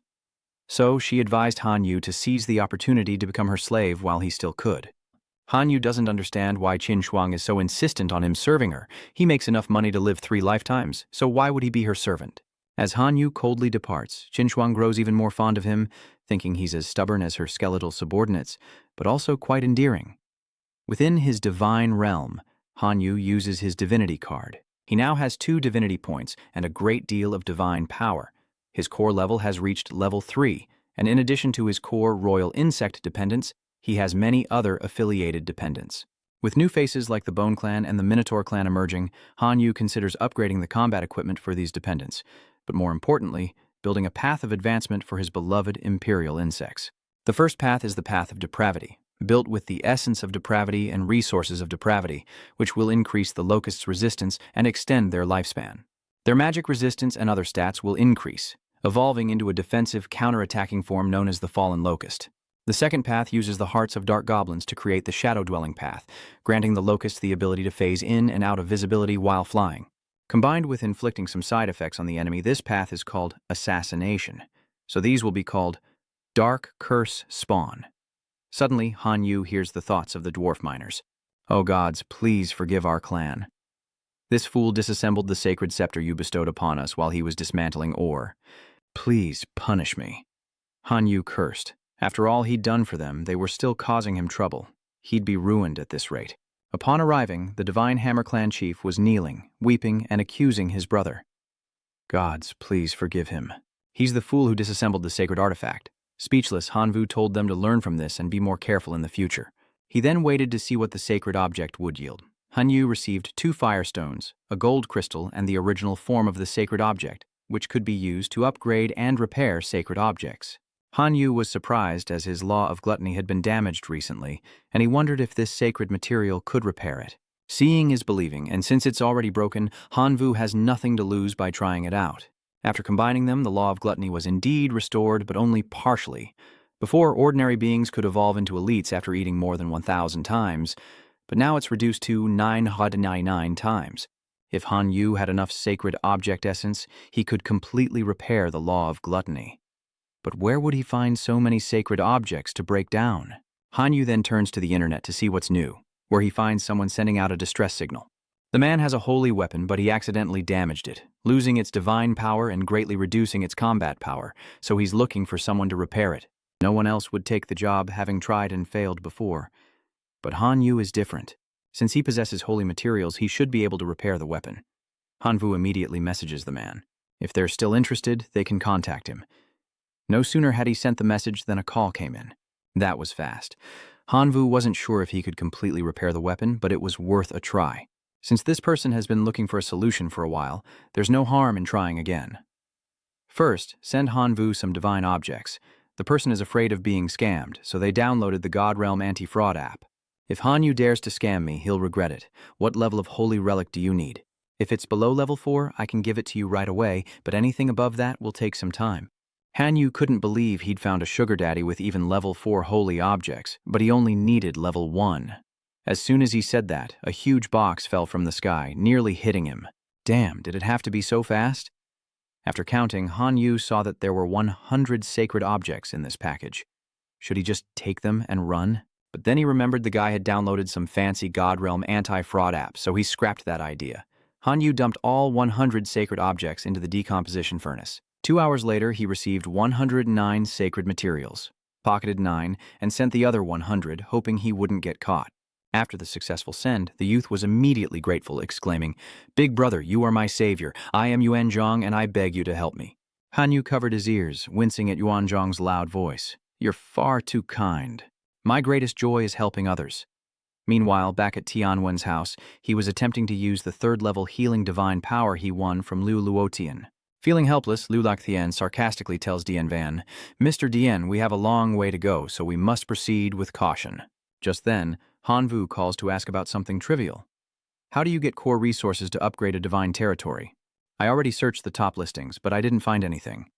So, she advised Han Yu to seize the opportunity to become her slave while he still could. Han Yu doesn't understand why Qin Shuang is so insistent on him serving her. He makes enough money to live 3 lifetimes, so why would he be her servant? As Han Yu coldly departs, Qin Shuang grows even more fond of him, thinking he's as stubborn as her skeletal subordinates, but also quite endearing. Within his divine realm, Han Yu uses his divinity card. He now has 2 divinity points and a great deal of divine power. His core level has reached level 3, and in addition to his core royal insect dependence, he has many other affiliated dependents. With new faces like the Bone Clan and the Minotaur Clan emerging, Han Yu considers upgrading the combat equipment for these dependents, but more importantly, building a path of advancement for his beloved imperial insects. The first path is the path of depravity, built with the essence of depravity and resources of depravity, which will increase the locusts' resistance and extend their lifespan. Their magic resistance and other stats will increase, evolving into a defensive, counter-attacking form known as the Fallen Locust. The second path uses the hearts of dark goblins to create the Shadow-Dwelling path, granting the locust the ability to phase in and out of visibility while flying. Combined with inflicting some side effects on the enemy, this path is called assassination, so these will be called Dark Curse Spawn. Suddenly, Han Yu hears the thoughts of the dwarf miners. "Oh gods, please forgive our clan. This fool disassembled the sacred scepter you bestowed upon us while he was dismantling ore. Please punish me." Han Yu cursed. After all he'd done for them, they were still causing him trouble. He'd be ruined at this rate. Upon arriving, the Divine Hammer Clan chief was kneeling, weeping, and accusing his brother. "Gods, please forgive him. He's the fool who disassembled the sacred artifact." Speechless, Han Vu told them to learn from this and be more careful in the future. He then waited to see what the sacred object would yield. Han Yu received 2 firestones, a gold crystal, and the original form of the sacred object, which could be used to upgrade and repair sacred objects. Han Yu was surprised as his law of gluttony had been damaged recently, and he wondered if this sacred material could repair it. Seeing is believing, and since it's already broken, Han Vu has nothing to lose by trying it out. After combining them, the law of gluttony was indeed restored, but only partially. Before, ordinary beings could evolve into elites after eating more than 1,000 times, but now it's reduced to 999 times. If Han Yu had enough sacred object essence, he could completely repair the law of gluttony. But where would he find so many sacred objects to break down? Han Yu then turns to the internet to see what's new, where he finds someone sending out a distress signal. The man has a holy weapon, but he accidentally damaged it, losing its divine power and greatly reducing its combat power, so he's looking for someone to repair it. No one else would take the job, having tried and failed before. But Han Yu is different. Since he possesses holy materials, he should be able to repair the weapon. Han Vu immediately messages the man. If they're still interested, they can contact him. No sooner had he sent the message than a call came in. That was fast. Han Vu wasn't sure if he could completely repair the weapon, but it was worth a try. Since this person has been looking for a solution for a while, there's no harm in trying again. First, send Han Vu some divine objects. The person is afraid of being scammed, so they downloaded the God Realm anti-fraud app. If Han Yu dares to scam me, he'll regret it. What level of holy relic do you need? If it's below level 4, I can give it to you right away, but anything above that will take some time. Han Yu couldn't believe he'd found a sugar daddy with even level 4 holy objects, but he only needed level 1. As soon as he said that, a huge box fell from the sky, nearly hitting him. Damn, did it have to be so fast? After counting, Han Yu saw that there were 100 sacred objects in this package. Should he just take them and run? But then he remembered the guy had downloaded some fancy God Realm anti-fraud app, so he scrapped that idea. Han Yu dumped all 100 sacred objects into the decomposition furnace. 2 hours later, he received 109 sacred materials, pocketed 9, and sent the other 100, hoping he wouldn't get caught. After the successful send, the youth was immediately grateful, exclaiming, "Big brother, you are my savior. I am Yuan Zhang, and I beg you to help me." Han Yu covered his ears, wincing at Yuan Zhang's loud voice. "You're far too kind. My greatest joy is helping others." Meanwhile, back at Tianwen's house, he was attempting to use the third-level healing divine power he won from Liu Luotian. Feeling helpless, Liu Lacthian sarcastically tells Dian Van, "Mr. Dian, we have a long way to go, so we must proceed with caution." Just then, Han Vu calls to ask about something trivial. "How do you get core resources to upgrade a divine territory? I already searched the top listings, but I didn't find anything."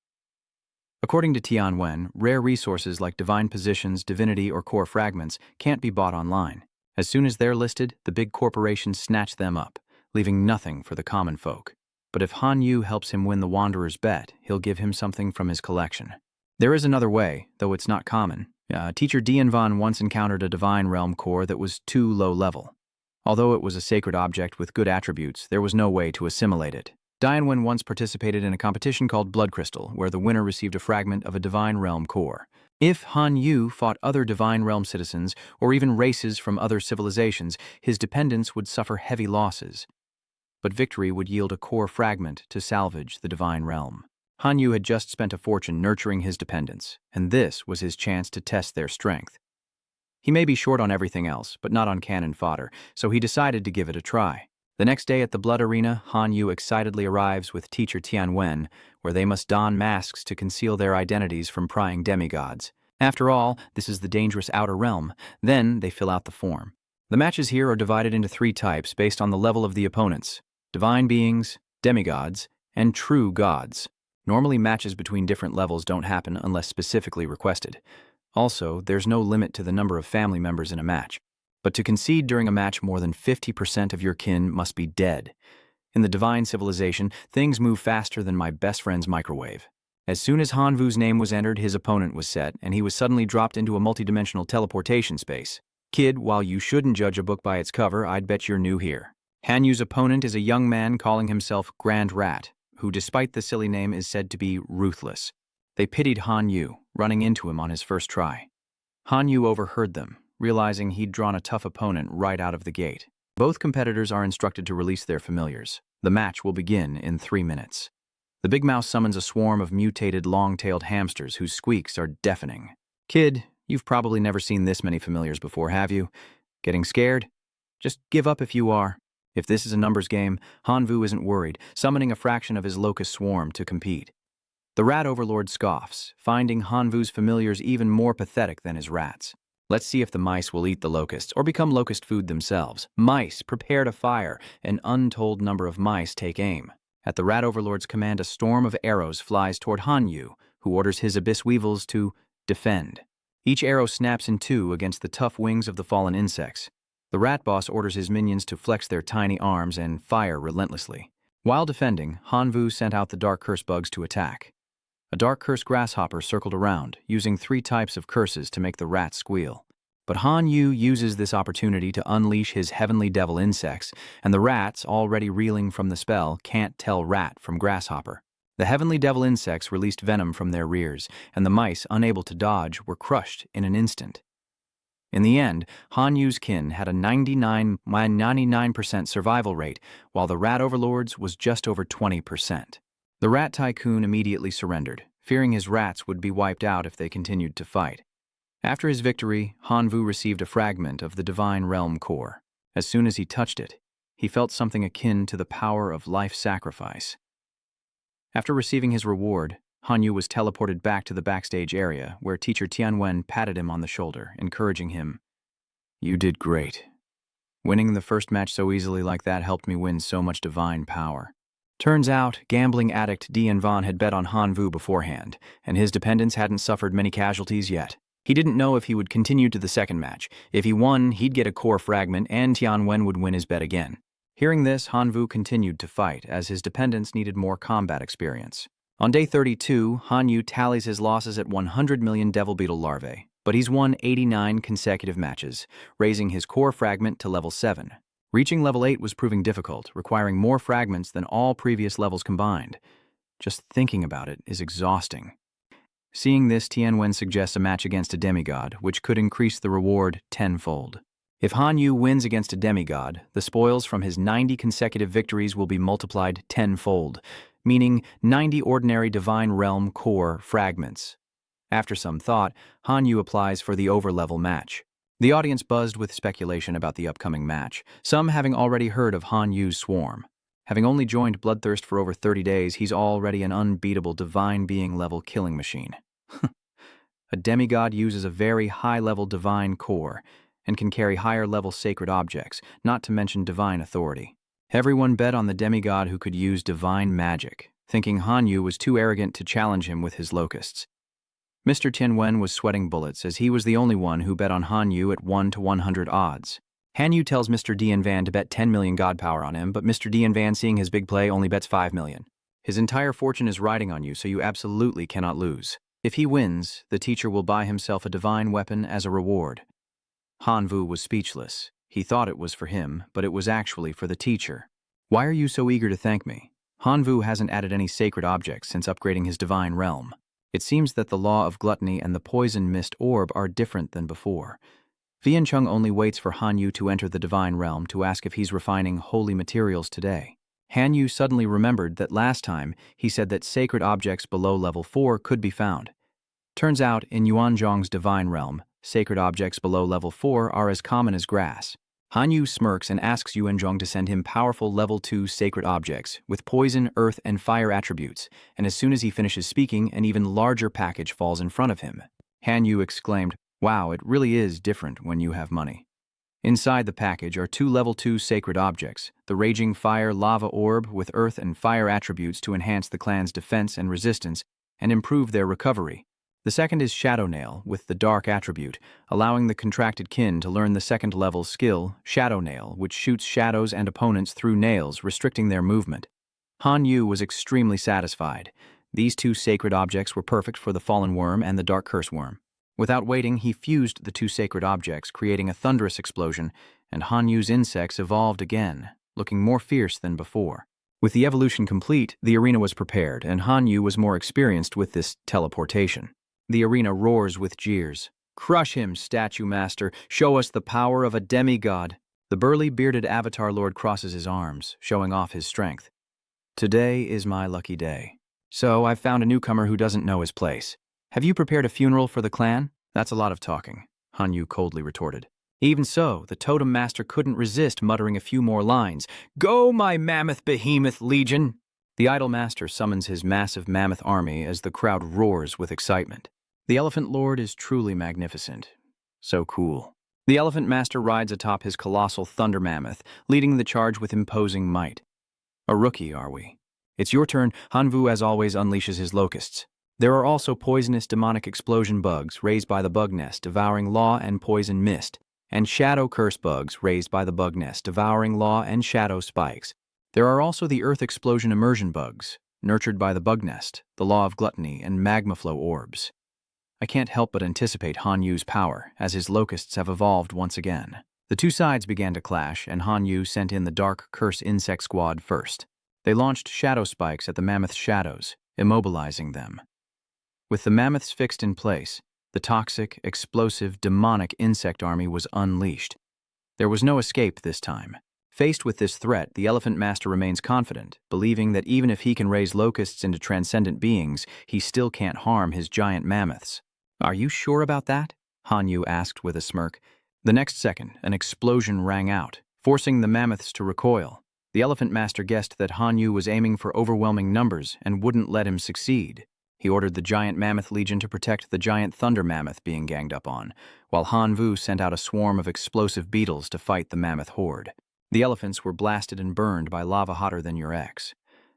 According to Tianwen, rare resources like divine positions, divinity, or core fragments can't be bought online. As soon as they're listed, the big corporations snatch them up, leaving nothing for the common folk. But if Han Yu helps him win the Wanderer's bet, he'll give him something from his collection. There is another way, though it's not common. Teacher Dian Van once encountered a divine realm core that was too low level. Although it was a sacred object with good attributes, there was no way to assimilate it. Dianwen once participated in a competition called Blood Crystal, where the winner received a fragment of a divine realm core. If Han Yu fought other divine realm citizens, or even races from other civilizations, his dependents would suffer heavy losses. But victory would yield a core fragment to salvage the divine realm. Han Yu had just spent a fortune nurturing his dependents, and this was his chance to test their strength. He may be short on everything else, but not on cannon fodder, so he decided to give it a try. The next day at the Blood Arena, Han Yu excitedly arrives with teacher Tianwen, where they must don masks to conceal their identities from prying demigods. After all, this is the dangerous outer realm. Then they fill out the form. The matches here are divided into 3 types based on the level of the opponents: divine beings, demigods, and true gods. Normally, matches between different levels don't happen unless specifically requested. Also, there's no limit to the number of family members in a match. But to concede during a match, more than 50% of your kin must be dead. In the divine civilization, things move faster than my best friend's microwave. As soon as Han Vu's name was entered, his opponent was set, and he was suddenly dropped into a multidimensional teleportation space. Kid, while you shouldn't judge a book by its cover, I'd bet you're new here. Han Yu's opponent is a young man calling himself Grand Rat, who, despite the silly name, is said to be ruthless. They pitied Han Yu, running into him on his first try. Han Yu overheard them, realizing he'd drawn a tough opponent right out of the gate. Both competitors are instructed to release their familiars. The match will begin in 3 minutes. The big mouse summons a swarm of mutated long-tailed hamsters whose squeaks are deafening. Kid, you've probably never seen this many familiars before, have you? Getting scared? Just give up if you are. If this is a numbers game, Han Vu isn't worried, summoning a fraction of his locust swarm to compete. The rat overlord scoffs, finding Han Vu's familiars even more pathetic than his rats. Let's see if the mice will eat the locusts or become locust food themselves. Mice, prepare to fire. An untold number of mice take aim. At the rat overlord's command, a storm of arrows flies toward Han Yu, who orders his abyss weevils to defend. Each arrow snaps in 2 against the tough wings of the fallen insects. The rat boss orders his minions to flex their tiny arms and fire relentlessly. While defending, Han Vu sent out the dark curse bugs to attack. A dark curse grasshopper circled around, using 3 types of curses to make the rats squeal. But Han Yu uses this opportunity to unleash his heavenly devil insects, and the rats, already reeling from the spell, can't tell rat from grasshopper. The heavenly devil insects released venom from their rears, and the mice, unable to dodge, were crushed in an instant. In the end, Han Yu's kin had a 99% survival rate, while the rat overlord's was just over 20%. The rat tycoon immediately surrendered, fearing his rats would be wiped out if they continued to fight. After his victory, Han Vu received a fragment of the divine realm core. As soon as he touched it, he felt something akin to the power of life sacrifice. After receiving his reward, Han Yu was teleported back to the backstage area, where teacher Tianwen patted him on the shoulder, encouraging him. "You did great. Winning the first match so easily like that helped me win so much divine power." Turns out, gambling addict Dian Van had bet on Han Vu beforehand, and his dependents hadn't suffered many casualties yet. He didn't know if he would continue to the second match. If he won, he'd get a core fragment, and Tianwen would win his bet again. Hearing this, Han Vu continued to fight, as his dependents needed more combat experience. On day 32, Han Yu tallies his losses at 100 million devil beetle larvae, but he's won 89 consecutive matches, raising his core fragment to level 7. Reaching level 8 was proving difficult, requiring more fragments than all previous levels combined. Just thinking about it is exhausting. Seeing this, Tianwen suggests a match against a demigod, which could increase the reward tenfold. If Han Yu wins against a demigod, the spoils from his 90 consecutive victories will be multiplied tenfold, meaning 90 ordinary Divine Realm core fragments. After some thought, Han Yu applies for the overlevel match. The audience buzzed with speculation about the upcoming match, some having already heard of Han Yu's swarm. Having only joined Bloodthirst for over 30 days, he's already an unbeatable divine being level killing machine. A demigod uses a very high-level divine core and can carry higher-level sacred objects, not to mention divine authority. Everyone bet on the demigod who could use divine magic, thinking Han Yu was too arrogant to challenge him with his locusts. Mr. Tianwen was sweating bullets as he was the only one who bet on Han Yu at 1 to 100 odds. Han Yu tells Mr. Dianvan to bet 10 million god power on him, but Mr. Dianvan, seeing his big play, only bets 5 million. His entire fortune is riding on you, so you absolutely cannot lose. If he wins, the teacher will buy himself a divine weapon as a reward. Han Vu was speechless. He thought it was for him, but it was actually for the teacher. Why are you so eager to thank me? Han Vu hasn't added any sacred objects since upgrading his divine realm. It seems that the law of gluttony and the poison mist orb are different than before. Viancheng only waits for Han Yu to enter the divine realm to ask if he's refining holy materials today. Han Yu suddenly remembered that last time he said that sacred objects below level 4 could be found. Turns out, in Yuanzhong's divine realm, sacred objects below level 4 are as common as grass. Han Yu smirks and asks Yuanzhong to send him powerful level 2 sacred objects with poison, earth, and fire attributes, and as soon as he finishes speaking, an even larger package falls in front of him. Han Yu exclaimed, "Wow, it really is different when you have money." Inside the package are 2 level 2 sacred objects, the Raging Fire Lava Orb with earth and fire attributes to enhance the clan's defense and resistance and improve their recovery. The second is Shadow Nail with the Dark attribute, allowing the contracted kin to learn the second level skill, Shadow Nail, which shoots shadows and opponents through nails, restricting their movement. Han Yu was extremely satisfied. These 2 sacred objects were perfect for the Fallen Worm and the Dark Curse Worm. Without waiting, he fused the 2 sacred objects, creating a thunderous explosion, and Han Yu's insects evolved again, looking more fierce than before. With the evolution complete, the arena was prepared, and Han Yu was more experienced with this teleportation. The arena roars with jeers. "Crush him, statue master! Show us the power of a demigod!" The burly, bearded Avatar Lord crosses his arms, showing off his strength. "Today is my lucky day. So I've found a newcomer who doesn't know his place. Have you prepared a funeral for the clan?" "That's a lot of talking," Han Yu coldly retorted. Even so, the totem master couldn't resist muttering a few more lines. "Go, my mammoth behemoth legion!" The idol master summons his massive mammoth army as the crowd roars with excitement. The Elephant Lord is truly magnificent. So cool. The Elephant Master rides atop his colossal thunder mammoth, leading the charge with imposing might. A rookie, are we? It's your turn. Han Vu, as always, unleashes his locusts. There are also poisonous demonic explosion bugs raised by the bug nest, devouring law and poison mist, and shadow curse bugs raised by the bug nest, devouring law and shadow spikes. There are also the earth explosion immersion bugs, nurtured by the bug nest, the law of gluttony, and magma flow orbs. I can't help but anticipate Han Yu's power, as his locusts have evolved once again. The 2 sides began to clash, and Han Yu sent in the Dark Curse Insect Squad first. They launched shadow spikes at the mammoth's shadows, immobilizing them. With the mammoths fixed in place, the toxic, explosive, demonic insect army was unleashed. There was no escape this time. Faced with this threat, the Elephant Master remains confident, believing that even if he can raise locusts into transcendent beings, he still can't harm his giant mammoths. "Are you sure about that?" Han Yu asked with a smirk. The next second, an explosion rang out, forcing the mammoths to recoil. The Elephant Master guessed that Han Yu was aiming for overwhelming numbers and wouldn't let him succeed. He ordered the giant mammoth legion to protect the giant thunder mammoth being ganged up on, while Han Vu sent out a swarm of explosive beetles to fight the mammoth horde. The elephants were blasted and burned by lava hotter than your ex.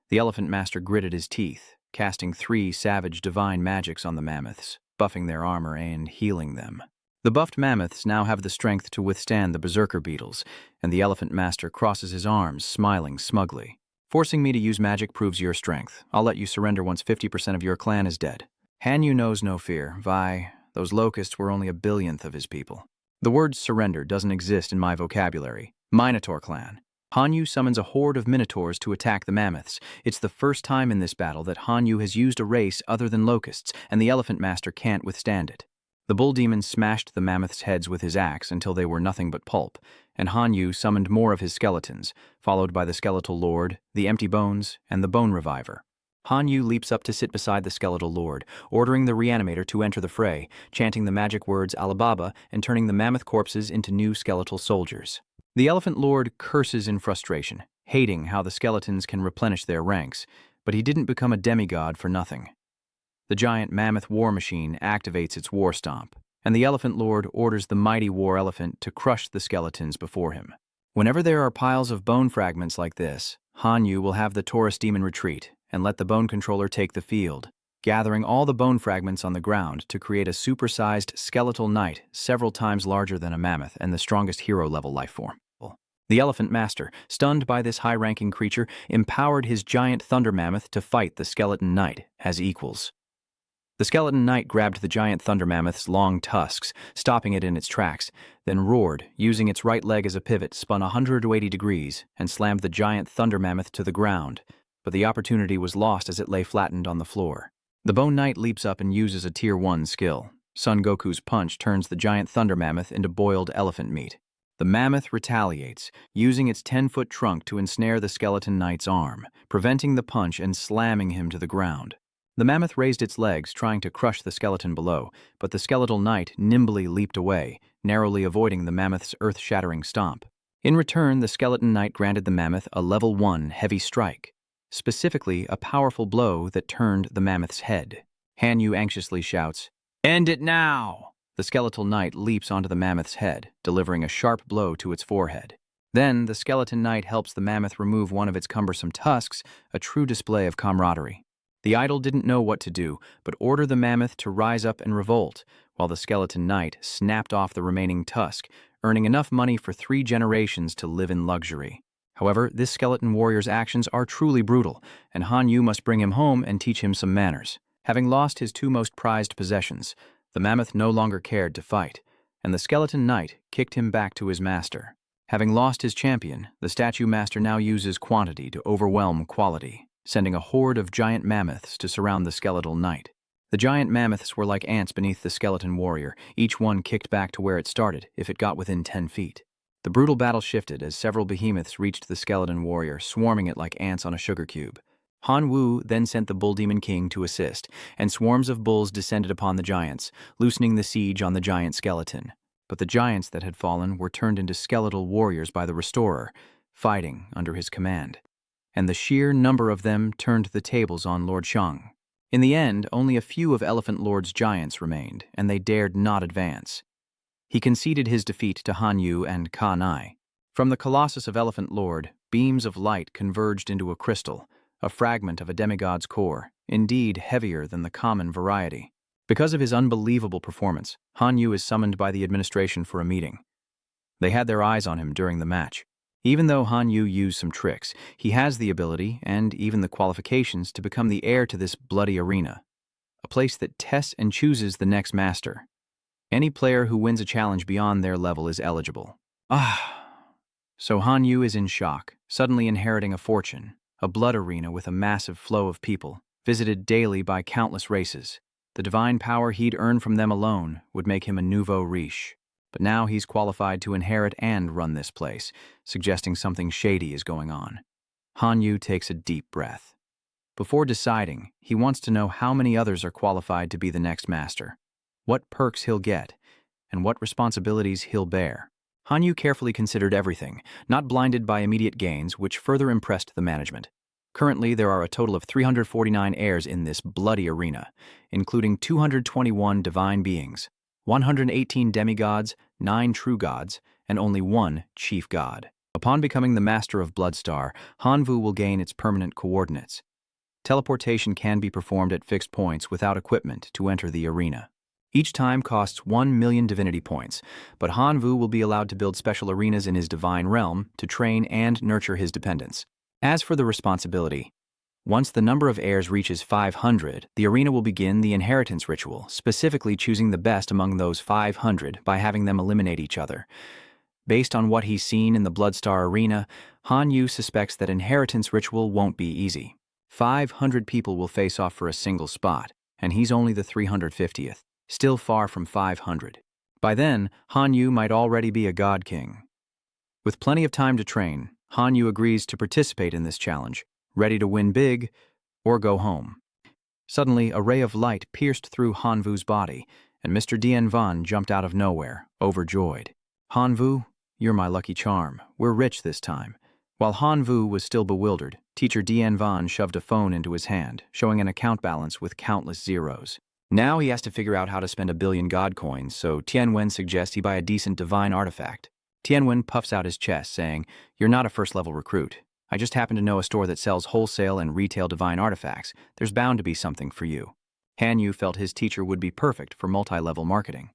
The Elephant Master gritted his teeth, casting 3 savage divine magics on the mammoths, buffing their armor and healing them. The buffed mammoths now have the strength to withstand the berserker beetles, and the Elephant Master crosses his arms, smiling smugly. "Forcing me to use magic proves your strength. I'll let you surrender once 50% of your clan is dead." Han Yu knows no fear. Vi, those locusts were only a billionth of his people. The word surrender doesn't exist in my vocabulary. Minotaur clan. Hanyu summons a horde of minotaurs to attack the mammoths. It's the first time in this battle that Hanyu has used a race other than locusts, and the elephant master can't withstand it. The bull demon smashed the mammoths' heads with his axe until they were nothing but pulp, and Hanyu summoned more of his skeletons, followed by the skeletal lord, the empty bones, and the bone reviver. Hanyu leaps up to sit beside the skeletal lord, ordering the reanimator to enter the fray, chanting the magic words Alibaba and turning the mammoth corpses into new skeletal soldiers. The elephant lord curses in frustration, hating how the skeletons can replenish their ranks, but he didn't become a demigod for nothing. The giant mammoth war machine activates its war stomp, and the elephant lord orders the mighty war elephant to crush the skeletons before him. Whenever there are piles of bone fragments like this, Hanyu will have the Taurus demon retreat and let the bone controller take the field, gathering all the bone fragments on the ground to create a supersized skeletal knight several times larger than a mammoth and the strongest hero-level life form. The elephant master, stunned by this high-ranking creature, empowered his giant thunder mammoth to fight the skeleton knight as equals. The skeleton knight grabbed the giant thunder mammoth's long tusks, stopping it in its tracks, then roared, using its right leg as a pivot, spun 180 degrees, and slammed the giant thunder mammoth to the ground, but the opportunity was lost as it lay flattened on the floor. The Bone Knight leaps up and uses a Tier 1 skill. Son Goku's punch turns the giant thunder mammoth into boiled elephant meat. The mammoth retaliates, using its 10-foot trunk to ensnare the skeleton knight's arm, preventing the punch and slamming him to the ground. The mammoth raised its legs, trying to crush the skeleton below, but the skeletal knight nimbly leaped away, narrowly avoiding the mammoth's earth-shattering stomp. In return, the skeleton knight granted the mammoth a level 1 heavy strike, specifically a powerful blow that turned the mammoth's head. Hanyu anxiously shouts, "End it now!" The skeletal knight leaps onto the mammoth's head, delivering a sharp blow to its forehead. Then, the skeleton knight helps the mammoth remove one of its cumbersome tusks, a true display of camaraderie. The idol didn't know what to do, but ordered the mammoth to rise up and revolt, while the skeleton knight snapped off the remaining tusk, earning enough money for 3 generations to live in luxury. However, this skeleton warrior's actions are truly brutal, and Hanyu must bring him home and teach him some manners. Having lost his 2 most prized possessions, the mammoth no longer cared to fight, and the skeleton knight kicked him back to his master. Having lost his champion, the statue master now uses quantity to overwhelm quality, sending a horde of giant mammoths to surround the skeletal knight. The giant mammoths were like ants beneath the skeleton warrior, each one kicked back to where it started if it got within 10 feet. The brutal battle shifted as several behemoths reached the skeleton warrior, swarming it like ants on a sugar cube. Han Wu then sent the Bull Demon King to assist, and swarms of bulls descended upon the giants, loosening the siege on the giant skeleton. But the giants that had fallen were turned into skeletal warriors by the Restorer, fighting under his command. And the sheer number of them turned the tables on Lord Shang. In the end, only a few of Elephant Lord's giants remained, and they dared not advance. He conceded his defeat to Han Yu and Ka Nai. From the Colossus of Elephant Lord, beams of light converged into a crystal, a fragment of a demigod's core, indeed heavier than the common variety. Because of his unbelievable performance, Han Yu is summoned by the administration for a meeting. They had their eyes on him during the match. Even though Han Yu used some tricks, he has the ability, and even the qualifications, to become the heir to this bloody arena, a place that tests and chooses the next master. Any player who wins a challenge beyond their level is eligible. So Han Yu is in shock, suddenly inheriting a fortune, a blood arena with a massive flow of people, visited daily by countless races. The divine power he'd earned from them alone would make him a nouveau riche. But now he's qualified to inherit and run this place, suggesting something shady is going on. Han Yu takes a deep breath. Before deciding, he wants to know how many others are qualified to be the next master, what perks he'll get, and what responsibilities he'll bear. Han Yu carefully considered everything, not blinded by immediate gains, which further impressed the management. Currently, there are a total of 349 heirs in this bloody arena, including 221 divine beings, 118 demigods, 9 true gods, and only 1 chief god. Upon becoming the master of Bloodstar, Hanvu will gain its permanent coordinates. Teleportation can be performed at fixed points without equipment to enter the arena. Each time costs 1 million divinity points, but Hanvu will be allowed to build special arenas in his divine realm to train and nurture his dependents. As for the responsibility, Once the number of heirs reaches 500, the arena will begin the inheritance ritual, specifically choosing the best among those 500 by having them eliminate each other. Based on what he's seen in the Bloodstar arena, Han Yu suspects that inheritance ritual won't be easy. 500 people will face off for a single spot, and he's only the 350th, still far from 500. By then, Han Yu might already be a god king. With plenty of time to train, Han Yu agrees to participate in this challenge, ready to win big or go home. Suddenly, a ray of light pierced through Han Vu's body, and Mr. Dian Van jumped out of nowhere, overjoyed. Han Vu, you're my lucky charm. We're rich this time. While Han Vu was still bewildered, Teacher Dian Van shoved a phone into his hand, showing an account balance with countless zeros. Now he has to figure out how to spend 1 billion god coins, so Tianwen suggests he buy a decent divine artifact. Tianwen puffs out his chest, saying, "You're not a first-level recruit. I just happen to know a store that sells wholesale and retail divine artifacts. There's bound to be something for you." Han Yu felt his teacher would be perfect for multi-level marketing.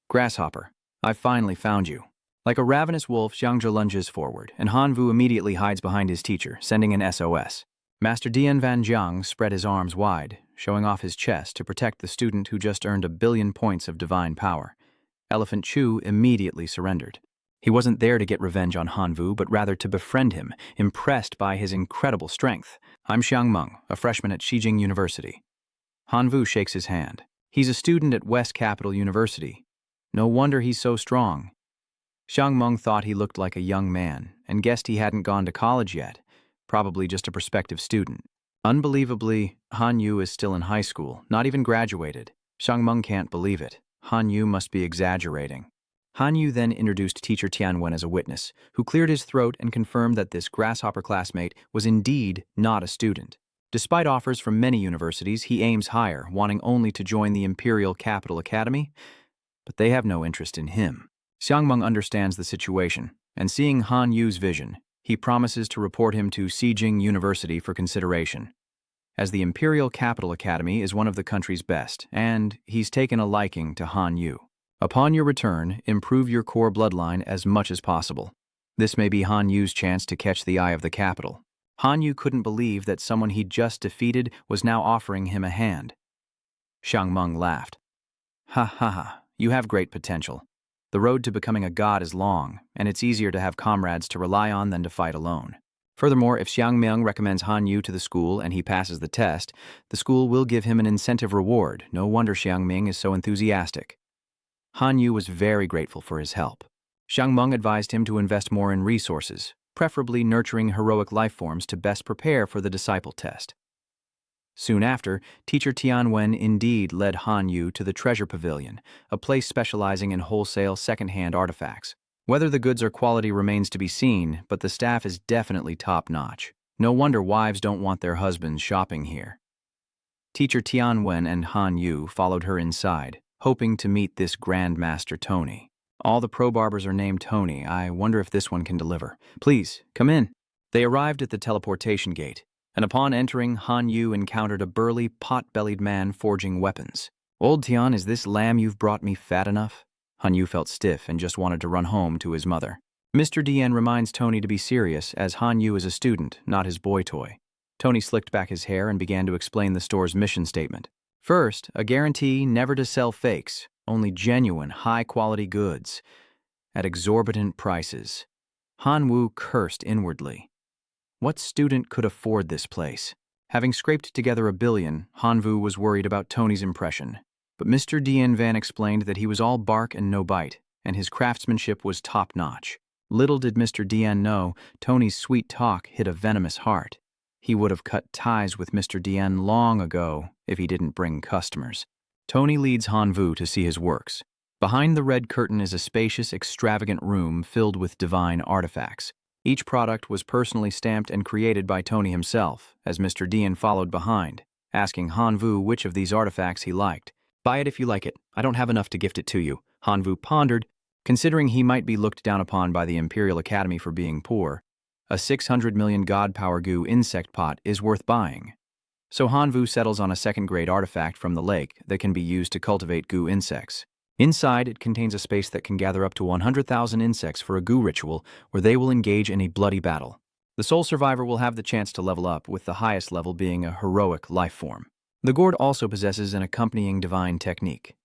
"Grasshopper, I've finally found you." Like a ravenous wolf, Xiangzhe lunges forward, and Han Vu immediately hides behind his teacher, sending an SOS. Master Dian Van Jiang spread his arms wide, showing off his chest to protect the student who just earned 1 billion points of divine power. Elephant Chu immediately surrendered. He wasn't there to get revenge on Han Vu, but rather to befriend him, impressed by his incredible strength. "I'm Xiang Meng, a freshman at Xijing University." Han Vu shakes his hand. "He's a student at West Capital University. No wonder he's so strong." Xiang Meng thought he looked like a young man, and guessed he hadn't gone to college yet, probably just a prospective student. Unbelievably, Han Yu is still in high school, not even graduated. Xiang Meng can't believe it. Han Yu must be exaggerating. Han Yu then introduced Teacher Tianwen as a witness, who cleared his throat and confirmed that this grasshopper classmate was indeed not a student. Despite offers from many universities, he aims higher, wanting only to join the Imperial Capital Academy, but they have no interest in him. Xiang Meng understands the situation, and seeing Han Yu's vision, he promises to report him to Xijing University for consideration, as the Imperial Capital Academy is one of the country's best, and he's taken a liking to Han Yu. Upon your return, improve your core bloodline as much as possible. This may be Han Yu's chance to catch the eye of the capital. Han Yu couldn't believe that someone he'd just defeated was now offering him a hand. Xiang Meng laughed. "Ha ha ha, you have great potential. The road to becoming a god is long, and it's easier to have comrades to rely on than to fight alone. Furthermore, if Xiang Meng recommends Han Yu to the school and he passes the test, the school will give him an incentive reward. No wonder Xiang Meng is so enthusiastic." Han Yu was very grateful for his help. Xiang Meng advised him to invest more in resources, preferably nurturing heroic life forms to best prepare for the disciple test. Soon after, Teacher Tianwen indeed led Han Yu to the Treasure Pavilion, a place specializing in wholesale second-hand artifacts. Whether the goods are quality remains to be seen, but the staff is definitely top-notch. No wonder wives don't want their husbands shopping here. Teacher Tianwen and Han Yu followed her inside, hoping to meet this Grand Master Tony. "All the pro barbers are named Tony. I wonder if this one can deliver. Please, come in." They arrived at the teleportation gate, and upon entering, Han Yu encountered a burly, pot-bellied man forging weapons. "Old Tian, is this lamb you've brought me fat enough?" Han Yu felt stiff and just wanted to run home to his mother. Mr. Dian reminds Tony to be serious, as Han Yu is a student, not his boy toy. Tony slicked back his hair and began to explain the store's mission statement. First, a guarantee never to sell fakes, only genuine, high-quality goods, at exorbitant prices. Han Wu cursed inwardly. What student could afford this place? Having scraped together 1 billion, Han Vu was worried about Tony's impression. But Mr. Dian Van explained that he was all bark and no bite, and his craftsmanship was top-notch. Little did Mr. Dian know, Tony's sweet talk hit a venomous heart. He would have cut ties with Mr. Dian long ago if he didn't bring customers. Tony leads Han Vu to see his works. Behind the red curtain is a spacious, extravagant room filled with divine artifacts. Each product was personally stamped and created by Tony himself, as Mr. Dian followed behind, asking Han Vu which of these artifacts he liked. "Buy it if you like it. I don't have enough to gift it to you," Han Vu pondered, considering he might be looked down upon by the Imperial Academy for being poor. A 600 million god power goo insect pot is worth buying. So Han Vu settles on a second-grade artifact from the lake that can be used to cultivate goo insects. Inside, it contains a space that can gather up to 100,000 insects for a goo ritual where they will engage in a bloody battle. The sole survivor will have the chance to level up, with the highest level being a heroic life form. The gourd also possesses an accompanying divine technique.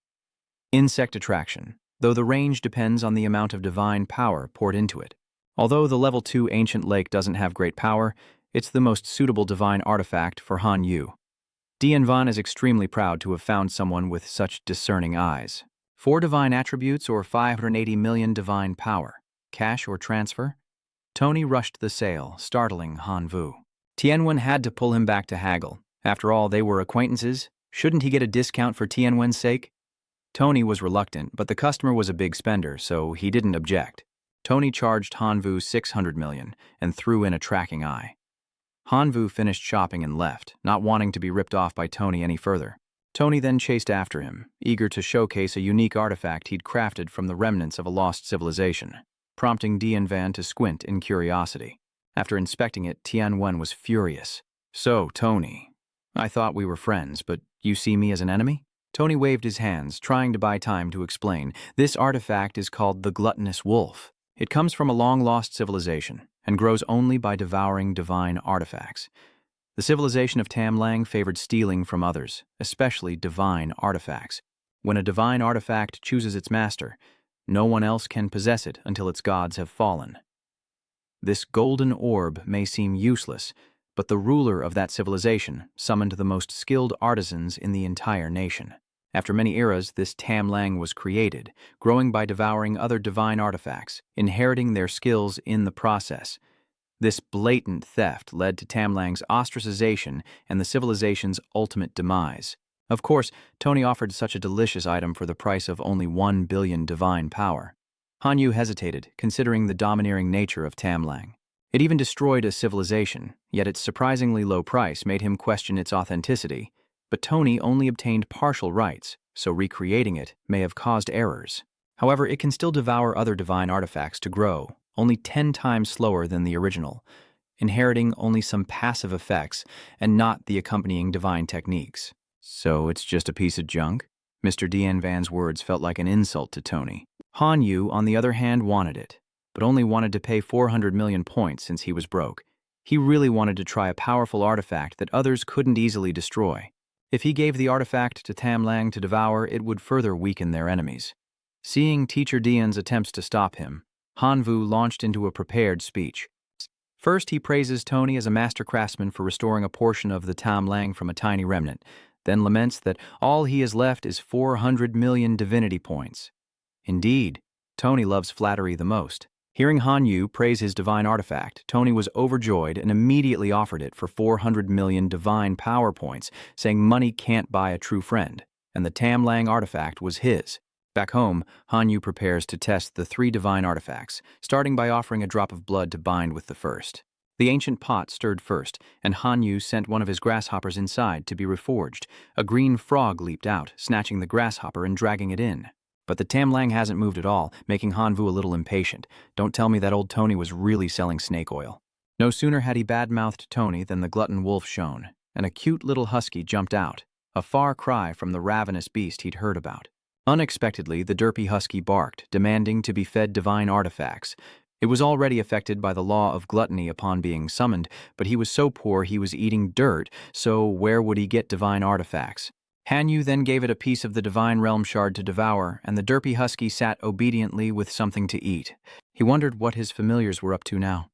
Insect attraction, though the range depends on the amount of divine power poured into it. Although the level 2 ancient lake doesn't have great power, it's the most suitable divine artifact for Han Yu. Dian Van is extremely proud to have found someone with such discerning eyes. 4 divine attributes or 580 million divine power. Cash or transfer? Tony rushed the sale, startling Han Vu. Tianwen had to pull him back to haggle. After all, they were acquaintances. Shouldn't he get a discount for Tianwen's sake? Tony was reluctant, but the customer was a big spender, so he didn't object. Tony charged Han Vu 600 million and threw in a tracking eye. Han Vu finished shopping and left, not wanting to be ripped off by Tony any further. Tony then chased after him, eager to showcase a unique artifact he'd crafted from the remnants of a lost civilization, prompting Dian Van to squint in curiosity. After inspecting it, Tianwen was furious. "So, Tony, I thought we were friends, but you see me as an enemy?" Tony waved his hands, trying to buy time to explain. "This artifact is called the gluttonous wolf. It comes from a long-lost civilization and grows only by devouring divine artifacts. The civilization of Tamlang favored stealing from others, especially divine artifacts. When a divine artifact chooses its master, no one else can possess it until its gods have fallen. This golden orb may seem useless, but the ruler of that civilization summoned the most skilled artisans in the entire nation. After many eras, this Tamlang was created, growing by devouring other divine artifacts, inheriting their skills in the process. This blatant theft led to Tamlang's ostracization and the civilization's ultimate demise. Of course, Tony offered such a delicious item for the price of only 1 billion divine power. Han Yu hesitated, considering the domineering nature of Tamlang. It even destroyed a civilization, yet its surprisingly low price made him question its authenticity. But Tony only obtained partial rights, so recreating it may have caused errors. However, it can still devour other divine artifacts to grow, only 10 times slower than the original, inheriting only some passive effects and not the accompanying divine techniques. "So it's just a piece of junk?" Mr. Dian Van's words felt like an insult to Tony. Han Yu, on the other hand, wanted it, but only wanted to pay 400 million points since he was broke. He really wanted to try a powerful artifact that others couldn't easily destroy. If he gave the artifact to Tamlang to devour, it would further weaken their enemies. Seeing Teacher Dian's attempts to stop him, Han Vu launched into a prepared speech. First, he praises Tony as a master craftsman for restoring a portion of the Tamlang from a tiny remnant, then laments that all he has left is 400 million divinity points. Indeed, Tony loves flattery the most. Hearing Han Yu praise his divine artifact, Tony was overjoyed and immediately offered it for 400 million divine power points, saying money can't buy a true friend, and the Tamlang artifact was his. Back home, Han Yu prepares to test the 3 divine artifacts, starting by offering a drop of blood to bind with the first. The ancient pot stirred first, and Han Yu sent one of his grasshoppers inside to be reforged. A green frog leaped out, snatching the grasshopper and dragging it in. But the Tamlang hasn't moved at all, making Han Vu a little impatient. Don't tell me that old Tony was really selling snake oil. No sooner had he bad-mouthed Tony than the glutton wolf shone, and a cute little husky jumped out, a far cry from the ravenous beast he'd heard about. Unexpectedly, the derpy husky barked, demanding to be fed divine artifacts. It was already affected by the law of gluttony upon being summoned, but he was so poor he was eating dirt, so where would he get divine artifacts? Han Yu then gave it a piece of the divine realm shard to devour, and the derpy husky sat obediently with something to eat. He wondered what his familiars were up to now.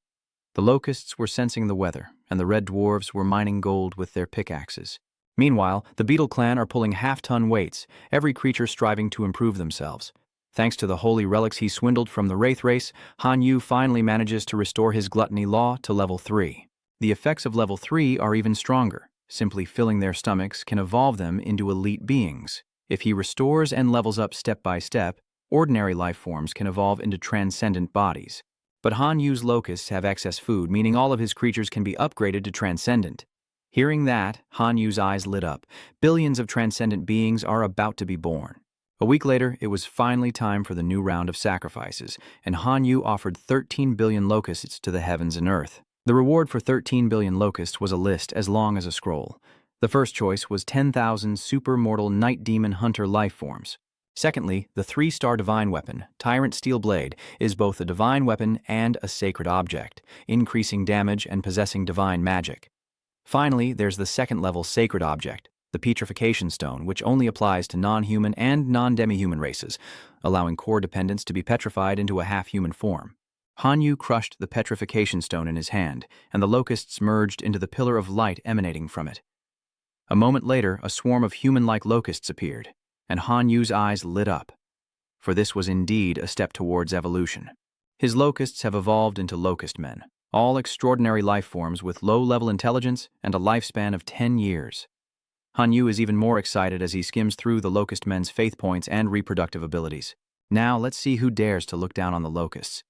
The locusts were sensing the weather, and the red dwarves were mining gold with their pickaxes. Meanwhile, the beetle clan are pulling half-ton weights, every creature striving to improve themselves. Thanks to the holy relics he swindled from the Wraith race, Han Yu finally manages to restore his gluttony law to level 3. The effects of level 3 are even stronger. Simply filling their stomachs can evolve them into elite beings. If he restores and levels up step by step, ordinary life forms can evolve into transcendent bodies. But Han Yu's locusts have excess food, meaning all of his creatures can be upgraded to transcendent. Hearing that, Han Yu's eyes lit up. Billions of transcendent beings are about to be born. A week later, it was finally time for the new round of sacrifices, and Han Yu offered 13 billion locusts to the heavens and earth. The reward for 13 billion locusts was a list as long as a scroll. The first choice was 10,000 super mortal night demon hunter life forms. Secondly, the 3-star divine weapon, Tyrant Steel Blade, is both a divine weapon and a sacred object, increasing damage and possessing divine magic. Finally, there's the second-level sacred object, the Purification Stone, which only applies to non-human and non-demi-human races, allowing core dependents to be petrified into a half-human form. Hanyu crushed the Petrification Stone in his hand, and the locusts merged into the pillar of light emanating from it. A moment later, a swarm of human-like locusts appeared, and Hanyu's eyes lit up, for this was indeed a step towards evolution. His locusts have evolved into locust men, all extraordinary life forms with low-level intelligence and a lifespan of 10 years. Hanyu is even more excited as he skims through the locust men's faith points and reproductive abilities. Now let's see who dares to look down on the locusts.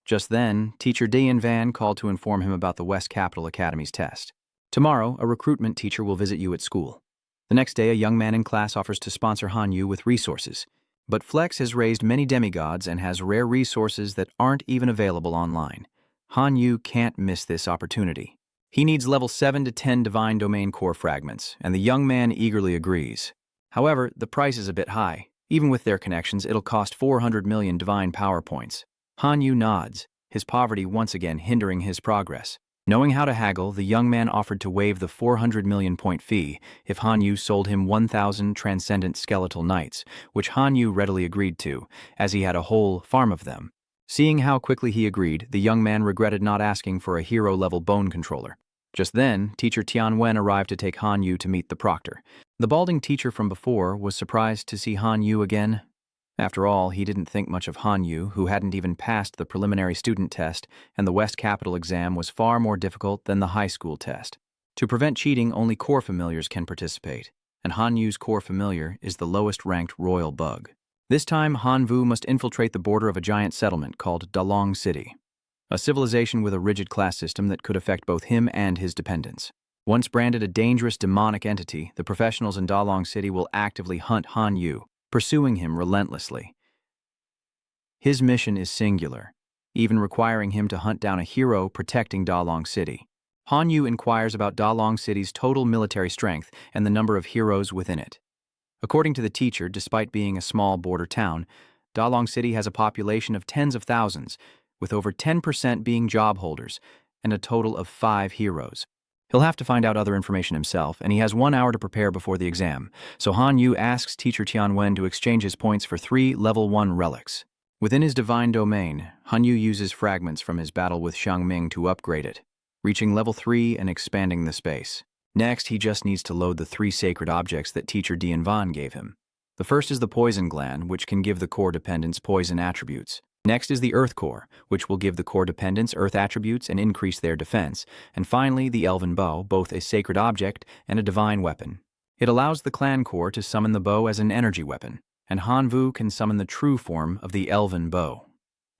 Just then, teacher Dian Van called to inform him about the West Capital Academy's test. Tomorrow, a recruitment teacher will visit you at school. The next day, a young man in class offers to sponsor Hanyu with resources. But Flex has raised many demigods and has rare resources that aren't even available online. Hanyu can't miss this opportunity. He needs level 7 to 10 divine domain core fragments, and the young man eagerly agrees. However, the price is a bit high. Even with their connections, it'll cost 400 million divine power points. Hanyu nods, his poverty once again hindering his progress. Knowing how to haggle, the young man offered to waive the 400 million point fee if Hanyu sold him 1,000 transcendent skeletal knights, which Hanyu readily agreed to, as he had a whole farm of them. Seeing how quickly he agreed, the young man regretted not asking for a hero-level bone controller. Just then, teacher Tianwen arrived to take Hanyu to meet the proctor. The balding teacher from before was surprised to see Hanyu again. After all, he didn't think much of Hanyu, who hadn't even passed the preliminary student test, and the West Capital exam was far more difficult than the high school test. To prevent cheating, only core familiars can participate, and Hanyu's core familiar is the lowest-ranked royal bug. This time, Hanvu must infiltrate the border of a giant settlement called Dalong City, a civilization with a rigid class system that could affect both him and his dependents. Once branded a dangerous demonic entity, the professionals in Dalong City will actively hunt Hanyu, pursuing him relentlessly. His mission is singular, even requiring him to hunt down a hero protecting Dalong City. Hanyu inquires about Dalong City's total military strength and the number of heroes within it. According to the teacher, despite being a small border town, Dalong City has a population of tens of thousands, with over 10% being job holders, and a total of 5 heroes. He'll have to find out other information himself, and he has 1 hour to prepare before the exam, so Hanyu asks teacher Tianwen to exchange his points for 3 level 1 relics. Within his divine domain, Hanyu uses fragments from his battle with Xiangming to upgrade it, reaching level 3 and expanding the space. Next, he just needs to load the 3 sacred objects that teacher Dian Van gave him. The first is the poison gland, which can give the core dependents poison attributes. Next is the earth core, which will give the core dependents earth attributes and increase their defense. And finally, the elven bow, both a sacred object and a divine weapon. It allows the clan core to summon the bow as an energy weapon, and Hanvu can summon the true form of the elven bow.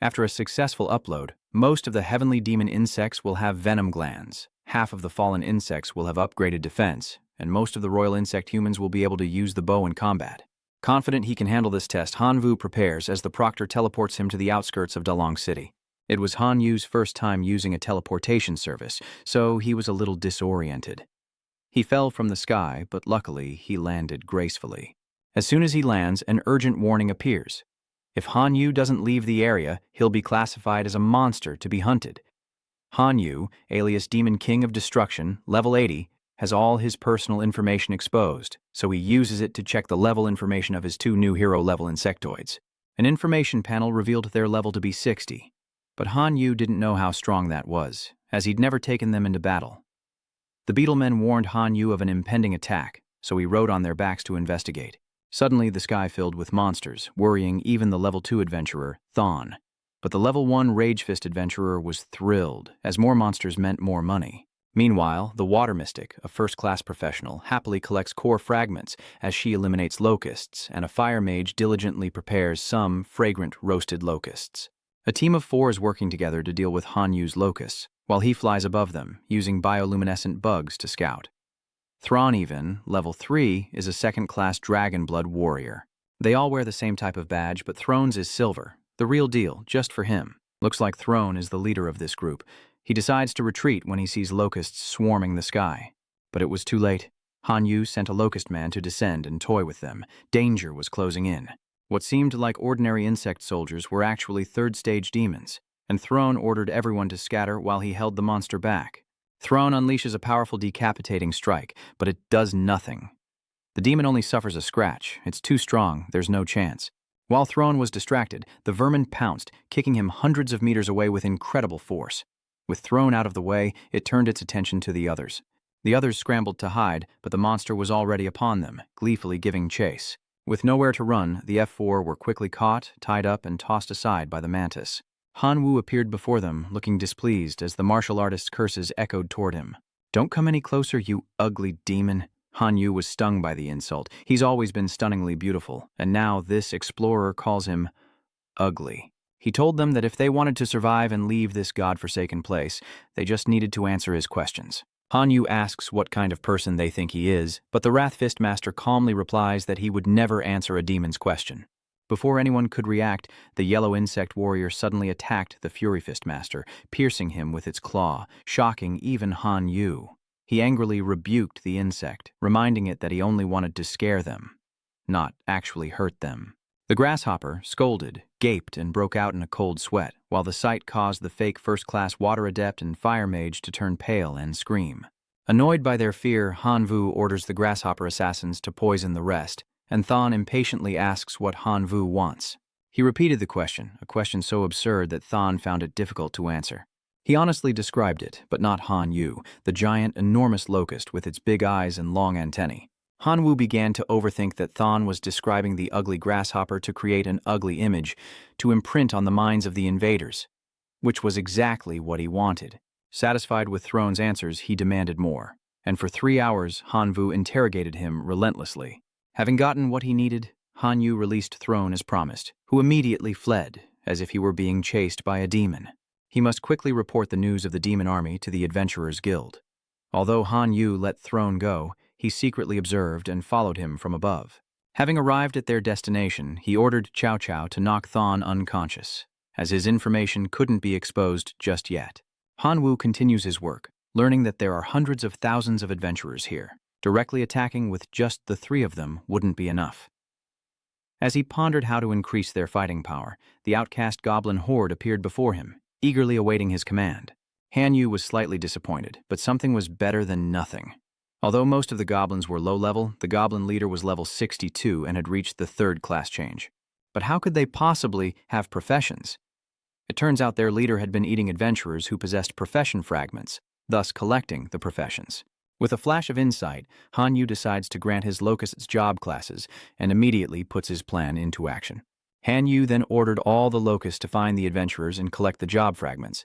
After a successful upload, most of the heavenly demon insects will have venom glands. Half of the fallen insects will have upgraded defense, and most of the royal insect humans will be able to use the bow in combat. Confident he can handle this test, Hanvu prepares as the proctor teleports him to the outskirts of Dalong City. It was Hanyu's first time using a teleportation service, so he was a little disoriented. He fell from the sky, but luckily he landed gracefully. As soon as he lands, an urgent warning appears. If Hanyu doesn't leave the area, he'll be classified as a monster to be hunted. Hanyu, alias Demon King of Destruction, level 80, has all his personal information exposed, so he uses it to check the level information of his 2 new hero-level insectoids. An information panel revealed their level to be 60, but Hanyu didn't know how strong that was, as he'd never taken them into battle. The Beetlemen warned Hanyu of an impending attack, so he rode on their backs to investigate. Suddenly, the sky filled with monsters, worrying even the level 2 adventurer, Thon. But the level 1 Rage Fist adventurer was thrilled, as more monsters meant more money. Meanwhile, the Water Mystic, a first-class professional, happily collects core fragments as she eliminates locusts, and a fire mage diligently prepares some fragrant roasted locusts. A team of 4 is working together to deal with Hanyu's locusts, while he flies above them, using bioluminescent bugs to scout. Thrawn even, level 3, is a second-class dragon blood warrior. They all wear the same type of badge, but Throne's is silver, the real deal, just for him. Looks like Throne is the leader of this group. He decides to retreat when he sees locusts swarming the sky. But it was too late. Hanyu sent a locust man to descend and toy with them. Danger was closing in. What seemed like ordinary insect soldiers were actually third-stage demons, and Throne ordered everyone to scatter while he held the monster back. Throne unleashes a powerful decapitating strike, but it does nothing. The demon only suffers a scratch. It's too strong, there's no chance. While Throne was distracted, the vermin pounced, kicking him hundreds of meters away with incredible force. With Throne out of the way, it turned its attention to the others. The others scrambled to hide, but the monster was already upon them, gleefully giving chase. With nowhere to run, the F4 were quickly caught, tied up, and tossed aside by the mantis. Han Wu appeared before them, looking displeased as the martial artist's curses echoed toward him. "Don't come any closer, you ugly demon." Han Yu was stung by the insult. He's always been stunningly beautiful, and now this explorer calls him ugly. He told them that if they wanted to survive and leave this god-forsaken place, they just needed to answer his questions. Han Yu asks what kind of person they think he is, but the Wrath Fist Master calmly replies that he would never answer a demon's question. Before anyone could react, the yellow insect warrior suddenly attacked the Fury Fist Master, piercing him with its claw, shocking even Han Yu. He angrily rebuked the insect, reminding it that he only wanted to scare them, not actually hurt them. The grasshopper scolded, gaped, and broke out in a cold sweat, while the sight caused the fake first-class water adept and fire mage to turn pale and scream. Annoyed by their fear, Han Vu orders the grasshopper assassins to poison the rest, and Thon impatiently asks what Han Vu wants. He repeated the question, a question so absurd that Thon found it difficult to answer. He honestly described it, but not Han Yu, the giant, enormous locust with its big eyes and long antennae. Han Wu began to overthink that Thon was describing the ugly grasshopper to create an ugly image, to imprint on the minds of the invaders, which was exactly what he wanted. Satisfied with Throne's answers, he demanded more, and for 3 hours, Han Vu interrogated him relentlessly. Having gotten what he needed, Han Yu released Throne as promised, who immediately fled, as if he were being chased by a demon. He must quickly report the news of the demon army to the Adventurers Guild. Although Han Yu let Throne go, he secretly observed and followed him from above. Having arrived at their destination, he ordered Chow Chow to knock Thon unconscious, as his information couldn't be exposed just yet. Han Wu continues his work, learning that there are hundreds of thousands of adventurers here. Directly attacking with just the 3 of them wouldn't be enough. As he pondered how to increase their fighting power, the outcast goblin horde appeared before him, eagerly awaiting his command. Han Yu was slightly disappointed, but something was better than nothing. Although most of the goblins were low-level, the goblin leader was level 62 and had reached the 3rd class change. But how could they possibly have professions? It turns out their leader had been eating adventurers who possessed profession fragments, thus collecting the professions. With a flash of insight, Han Yu decides to grant his locusts job classes and immediately puts his plan into action. Han Yu then ordered all the locusts to find the adventurers and collect the job fragments.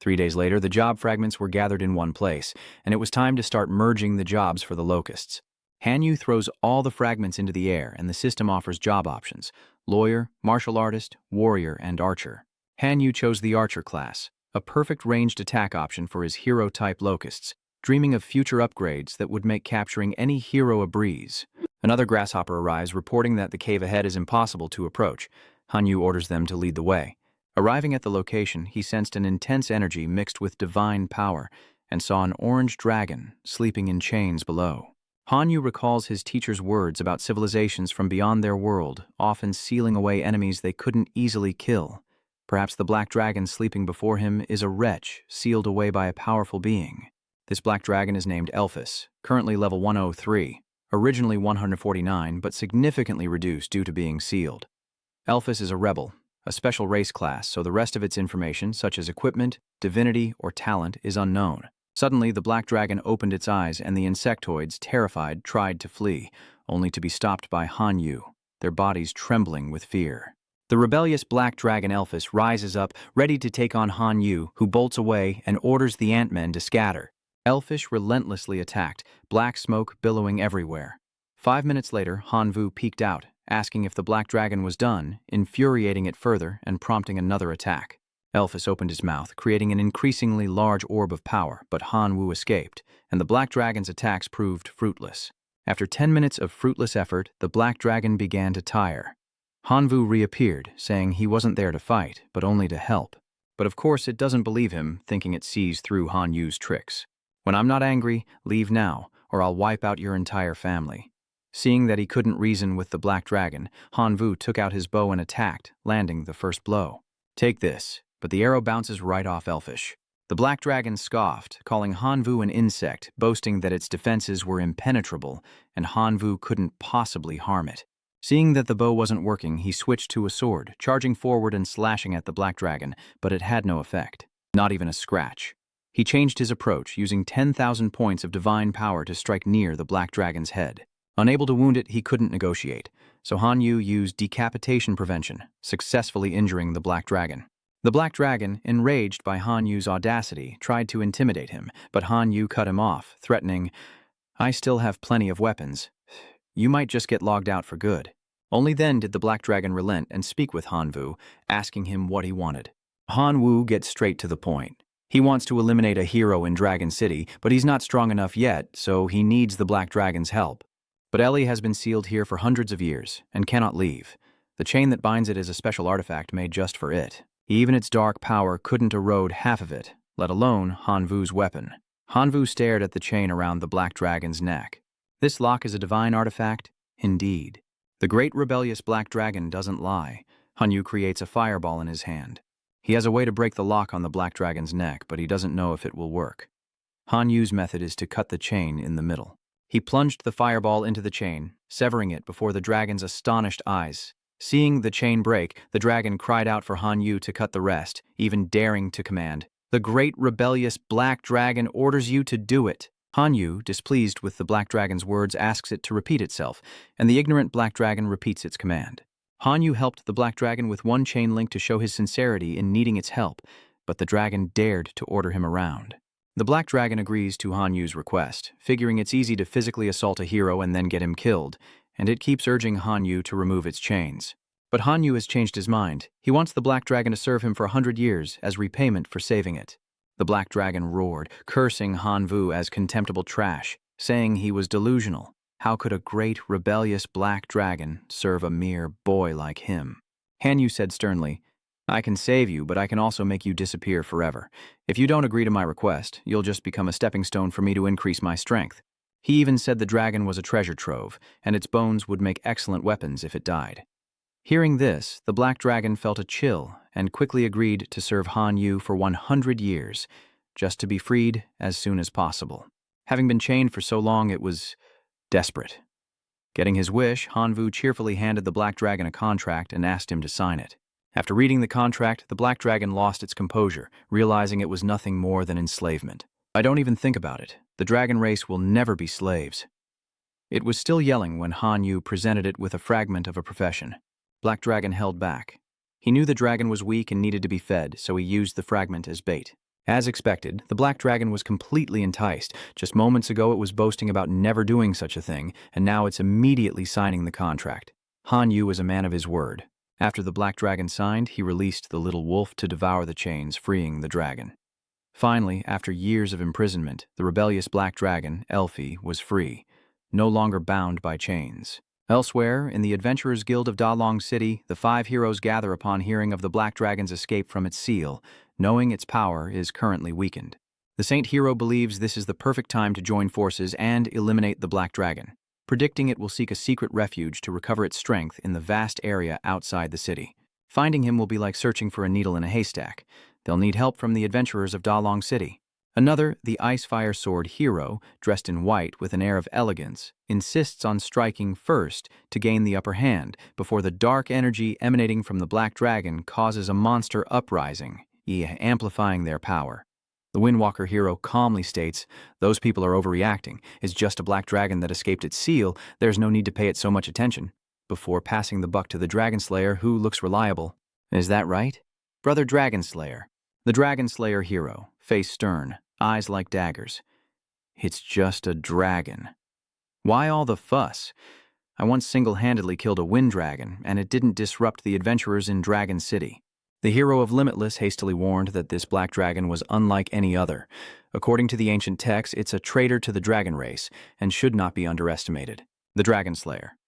3 days later, the job fragments were gathered in one place, and it was time to start merging the jobs for the locusts. Han Yu throws all the fragments into the air, and the system offers job options: lawyer, martial artist, warrior, and archer. Han Yu chose the archer class, a perfect ranged attack option for his hero-type locusts, dreaming of future upgrades that would make capturing any hero a breeze. Another grasshopper arrives, reporting that the cave ahead is impossible to approach. Han Yu orders them to lead the way. Arriving at the location, he sensed an intense energy mixed with divine power and saw an orange dragon sleeping in chains below. Han Yu recalls his teacher's words about civilizations from beyond their world, often sealing away enemies they couldn't easily kill. Perhaps the black dragon sleeping before him is a wretch sealed away by a powerful being. This black dragon is named Elphys, currently level 103, originally 149, but significantly reduced due to being sealed. Elphys is a rebel, a special race class, so the rest of its information, such as equipment, divinity, or talent, is unknown. Suddenly, the black dragon opened its eyes, and the insectoids, terrified, tried to flee, only to be stopped by Han Yu, their bodies trembling with fear. The rebellious black dragon Elphys rises up, ready to take on Han Yu, who bolts away and orders the Ant-Men to scatter. Elphys relentlessly attacked, black smoke billowing everywhere. 5 minutes later, Han Vu peeked out, asking if the black dragon was done, infuriating it further and prompting another attack. Elphys opened his mouth, creating an increasingly large orb of power, but Han Wu escaped, and the black dragon's attacks proved fruitless. After 10 minutes of fruitless effort, the black dragon began to tire. Han Vu reappeared, saying he wasn't there to fight, but only to help. But of course it doesn't believe him, thinking it sees through Han Yu's tricks. "When I'm not angry, leave now, or I'll wipe out your entire family." Seeing that he couldn't reason with the black dragon, Hanvu took out his bow and attacked, landing the first blow. "Take this," but the arrow bounces right off Elfish. The black dragon scoffed, calling Hanvu an insect, boasting that its defenses were impenetrable, and Hanvu couldn't possibly harm it. Seeing that the bow wasn't working, he switched to a sword, charging forward and slashing at the black dragon, but it had no effect. Not even a scratch. He changed his approach, using 10,000 points of divine power to strike near the black dragon's head. Unable to wound it, he couldn't negotiate, so Han Yu used decapitation prevention, successfully injuring the black dragon. The black dragon, enraged by Han Yu's audacity, tried to intimidate him, but Han Yu cut him off, threatening, "I still have plenty of weapons. You might just get logged out for good." Only then did the black dragon relent and speak with Hanvu, asking him what he wanted. Hanwu gets straight to the point. He wants to eliminate a hero in Dragon City, but he's not strong enough yet, so he needs the black dragon's help. But Ellie has been sealed here for hundreds of years and cannot leave. The chain that binds it is a special artifact made just for it. Even its dark power couldn't erode half of it, let alone Hanvu's weapon. Hanvu stared at the chain around the black dragon's neck. This lock is a divine artifact? Indeed. The great rebellious black dragon doesn't lie. Hanyu creates a fireball in his hand. He has a way to break the lock on the black dragon's neck, but he doesn't know if it will work. Hanyu's method is to cut the chain in the middle. He plunged the fireball into the chain, severing it before the dragon's astonished eyes. Seeing the chain break, the dragon cried out for Hanyu to cut the rest, even daring to command, "The great rebellious black dragon orders you to do it." Hanyu, displeased with the black dragon's words, asks it to repeat itself, and the ignorant black dragon repeats its command. Hanyu helped the black dragon with one chain link to show his sincerity in needing its help, but the dragon dared to order him around. The black dragon agrees to Hanyu's request, figuring it's easy to physically assault a hero and then get him killed, and it keeps urging Hanyu to remove its chains. But Hanyu has changed his mind. He wants the black dragon to serve him for 100 years as repayment for saving it. The black dragon roared, cursing Hanvu as contemptible trash, saying he was delusional. How could a great, rebellious black dragon serve a mere boy like him? Hanyu said sternly, "I can save you, but I can also make you disappear forever. If you don't agree to my request, you'll just become a stepping stone for me to increase my strength." He even said the dragon was a treasure trove, and its bones would make excellent weapons if it died. Hearing this, the black dragon felt a chill and quickly agreed to serve Hanyu for 100 years, just to be freed as soon as possible. Having been chained for so long, it was desperate. Getting his wish, Hanvu cheerfully handed the black dragon a contract and asked him to sign it. After reading the contract, the black dragon lost its composure, realizing it was nothing more than enslavement. "I don't even think about it. The dragon race will never be slaves." It was still yelling when Hanyu presented it with a fragment of a profession. Black Dragon held back. He knew the dragon was weak and needed to be fed, so he used the fragment as bait. As expected, the black dragon was completely enticed. Just moments ago it was boasting about never doing such a thing, and now it's immediately signing the contract. Hanyu was a man of his word. After the black dragon signed, he released the little wolf to devour the chains, freeing the dragon. Finally, after years of imprisonment, the rebellious black dragon, Elfie, was free, no longer bound by chains. Elsewhere, in the Adventurers Guild of Dalong City, the 5 heroes gather upon hearing of the black dragon's escape from its seal, knowing its power is currently weakened. The Saint Hero believes this is the perfect time to join forces and eliminate the black dragon, predicting it will seek a secret refuge to recover its strength in the vast area outside the city. Finding him will be like searching for a needle in a haystack. They'll need help from the adventurers of Dalong City. Another, the Ice-Fire Sword hero, dressed in white with an air of elegance, insists on striking first to gain the upper hand before the dark energy emanating from the black dragon causes a monster uprising, amplifying their power. The Windwalker hero calmly states, "Those people are overreacting. It's just a black dragon that escaped its seal. There's no need to pay it so much attention," before passing the buck to the Dragon Slayer, who looks reliable. "Is that right? Brother Dragon Slayer." The Dragon Slayer hero, face stern, eyes like daggers. "It's just a dragon. Why all the fuss? I once single-handedly killed a wind dragon, and it didn't disrupt the adventurers in Dragon City." The hero of Limitless hastily warned that this black dragon was unlike any other. According to the ancient texts, it's a traitor to the dragon race and should not be underestimated. The Dragon Slayer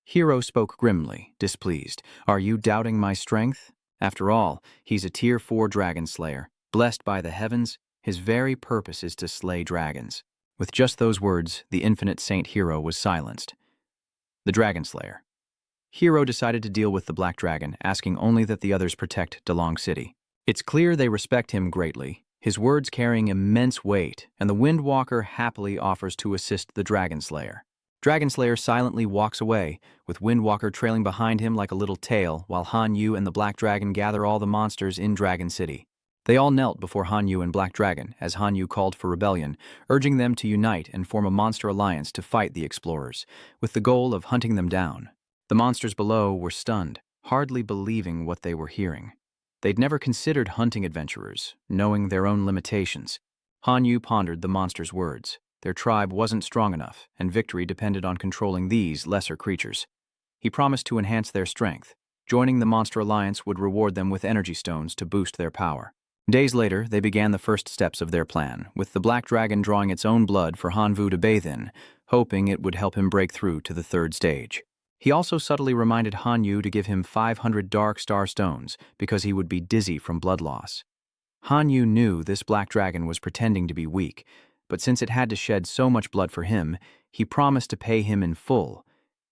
hero spoke grimly, displeased. "Are you doubting my strength? After all, he's a Tier 4 Dragon Slayer. Blessed by the heavens, his very purpose is to slay dragons." With just those words, the infinite saint hero was silenced. the Dragon Slayer. Hero decided to deal with the Black Dragon, asking only that the others protect Dalong City. It's clear they respect him greatly, his words carrying immense weight, and the Windwalker happily offers to assist the Dragon Slayer. Dragon Slayer silently walks away, with Windwalker trailing behind him like a little tail, while Han Yu and the Black Dragon gather all the monsters in Dragon City. They all knelt before Han Yu and Black Dragon, as Han Yu called for rebellion, urging them to unite and form a monster alliance to fight the explorers, with the goal of hunting them down. The monsters below were stunned, hardly believing what they were hearing. They'd never considered hunting adventurers, knowing their own limitations. Han Yu pondered the monsters' words. Their tribe wasn't strong enough, and victory depended on controlling these lesser creatures. He promised to enhance their strength. Joining the Monster Alliance would reward them with energy stones to boost their power. Days later, they began the first steps of their plan, with the Black Dragon drawing its own blood for Han Vu to bathe in, hoping it would help him break through to the third stage. He also subtly reminded Han Yu to give him 500 Dark Star Stones, because he would be dizzy from blood loss. Han Yu knew this Black Dragon was pretending to be weak, but since it had to shed so much blood for him, he promised to pay him in full,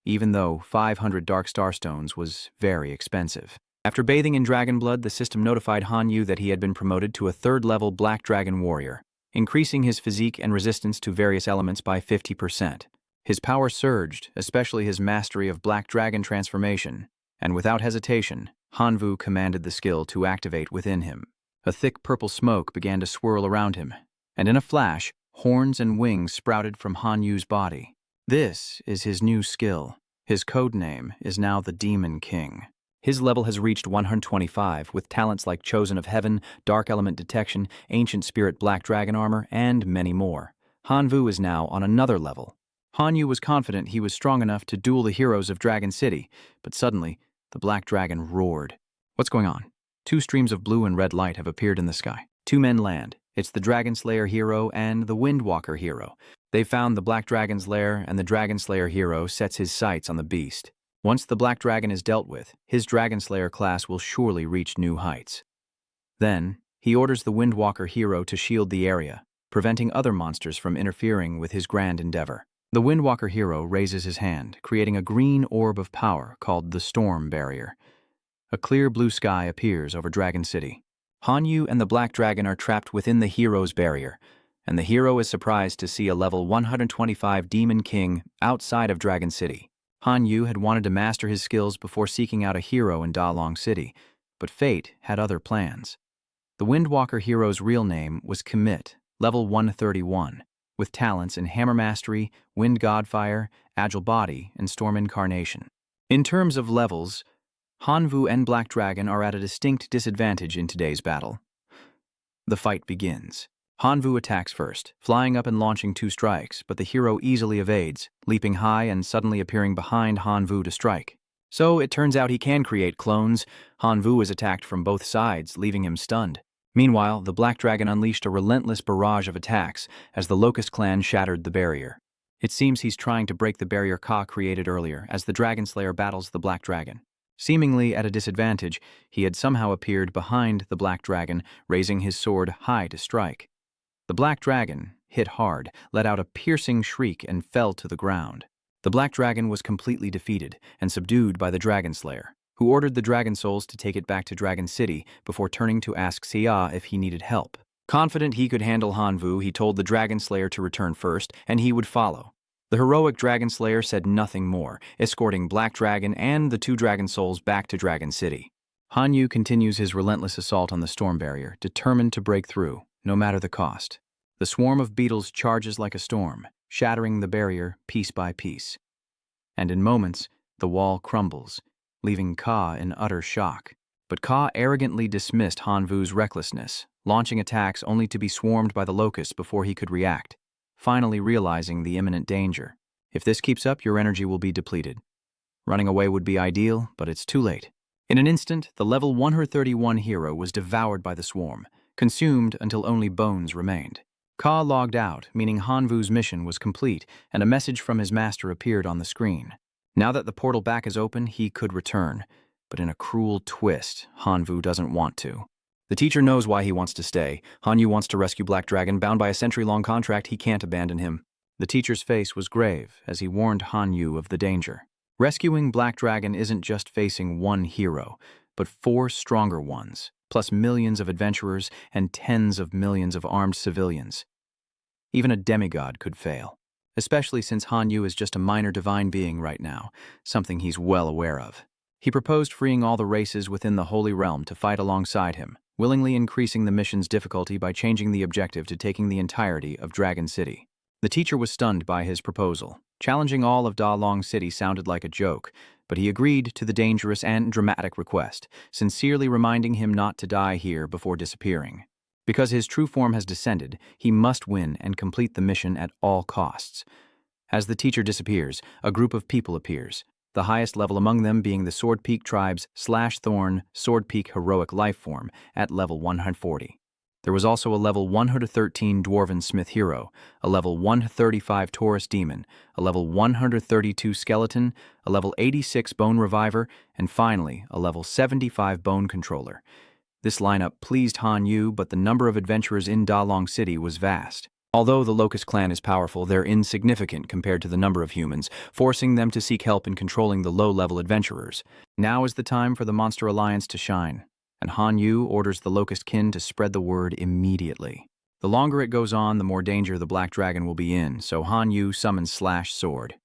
even though 500 Dark Star Stones was very expensive. After bathing in dragon blood, the system notified Han Yu that he had been promoted to a third-level Black Dragon warrior, increasing his physique and resistance to various elements by 50%. His power surged, especially his mastery of Black Dragon transformation, and without hesitation, Han Vu commanded the skill to activate within him. A thick purple smoke began to swirl around him, and in a flash, horns and wings sprouted from Han Yu's body. This is his new skill. His code name is now the Demon King. His level has reached 125, with talents like Chosen of Heaven, Dark Element Detection, Ancient Spirit Black Dragon Armor, and many more. Han Vu is now on another level. Han Yu was confident he was strong enough to duel the heroes of Dragon City, but suddenly, the Black Dragon roared. What's going on? Two streams of blue and red light have appeared in the sky. Two men land. It's the Dragon Slayer hero and the Windwalker hero. They found the Black Dragon's lair, and the Dragon Slayer hero sets his sights on the beast. Once the Black Dragon is dealt with, his Dragon Slayer class will surely reach new heights. Then, he orders the Windwalker hero to shield the area, preventing other monsters from interfering with his grand endeavor. The Windwalker hero raises his hand, creating a green orb of power called the Storm Barrier. A clear blue sky appears over Dragon City. Han Yu and the Black Dragon are trapped within the hero's barrier, and the hero is surprised to see a level 125 Demon King outside of Dragon City. Han Yu had wanted to master his skills before seeking out a hero in Dalong City, but fate had other plans. The Windwalker hero's real name was Commit, level 131, with talents in Hammer Mastery, Wind Godfire, Agile Body, and Storm Incarnation. In terms of levels, Han Vu and Black Dragon are at a distinct disadvantage in today's battle. The fight begins. Han Vu attacks first, flying up and launching 2 strikes, but the hero easily evades, leaping high and suddenly appearing behind Han Vu to strike. So it turns out he can create clones. Han Vu is attacked from both sides, leaving him stunned. Meanwhile, the Black Dragon unleashed a relentless barrage of attacks as the Locust clan shattered the barrier. It seems he's trying to break the barrier Ka created earlier as the Dragon Slayer battles the Black Dragon. Seemingly at a disadvantage, he had somehow appeared behind the Black Dragon, raising his sword high to strike. The Black Dragon, hit hard, let out a piercing shriek and fell to the ground. The Black Dragon was completely defeated and subdued by the Dragon Slayer, who ordered the Dragon Souls to take it back to Dragon City before turning to ask Xia if he needed help. Confident he could handle Han Vu, he told the Dragon Slayer to return first, and he would follow. The heroic Dragon Slayer said nothing more, escorting Black Dragon and the 2 Dragon Souls back to Dragon City. Han Yu continues his relentless assault on the storm barrier, determined to break through, no matter the cost. The swarm of beetles charges like a storm, shattering the barrier piece by piece. And in moments, the wall crumbles, leaving Ka in utter shock. But Ka arrogantly dismissed Han Vu's recklessness, launching attacks only to be swarmed by the locusts before he could react, finally realizing the imminent danger. If this keeps up, your energy will be depleted. Running away would be ideal, but it's too late. In an instant, the level 131 hero was devoured by the swarm, consumed until only bones remained. Ka logged out, meaning Han Vu's mission was complete, and a message from his master appeared on the screen. Now that the portal back is open, he could return. But in a cruel twist, Han Vu doesn't want to. The teacher knows why he wants to stay. Han Yu wants to rescue Black Dragon. Bound by a century-long contract, he can't abandon him. The teacher's face was grave as he warned Han Yu of the danger. Rescuing Black Dragon isn't just facing one hero, but 4 stronger ones, plus millions of adventurers and tens of millions of armed civilians. Even a demigod could fail, especially since Han Yu is just a minor divine being right now, something he's well aware of. He proposed freeing all the races within the Holy Realm to fight alongside him, willingly increasing the mission's difficulty by changing the objective to taking the entirety of Dragon City. The teacher was stunned by his proposal. Challenging all of Da Long City sounded like a joke, but he agreed to the dangerous and dramatic request, sincerely reminding him not to die here before disappearing. Because his true form has descended, he must win and complete the mission at all costs. As the teacher disappears, a group of people appears, the highest level among them being the Sword Peak Tribe's Slash-Thorn Sword Peak Heroic Life Form at level 140. There was also a level 113 Dwarven Smith Hero, a level 135 Taurus Demon, a level 132 Skeleton, a level 86 Bone Reviver, and finally, a level 75 Bone Controller. This lineup pleased Han Yu, but the number of adventurers in Da Long City was vast. Although the Locust clan is powerful, they're insignificant compared to the number of humans, forcing them to seek help in controlling the low-level adventurers. Now is the time for the Monster Alliance to shine, and Han Yu orders the Locust kin to spread the word immediately. The longer it goes on, the more danger the Black Dragon will be in, so Han Yu summons Slash Sword,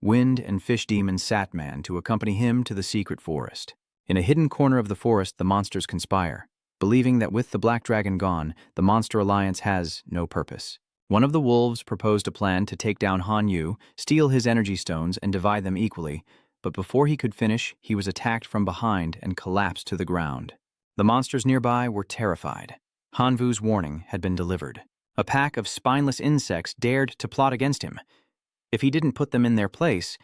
Wind and Fish Demon Satman to accompany him to the secret forest. In a hidden corner of the forest, the monsters conspire, believing that with the Black Dragon gone, the Monster Alliance has no purpose. One of the wolves proposed a plan to take down Han Yu, steal his energy stones, and divide them equally, but before he could finish, he was attacked from behind and collapsed to the ground. The monsters nearby were terrified. Han Vu's warning had been delivered. A pack of spineless insects dared to plot against him. If he didn't put them in their place,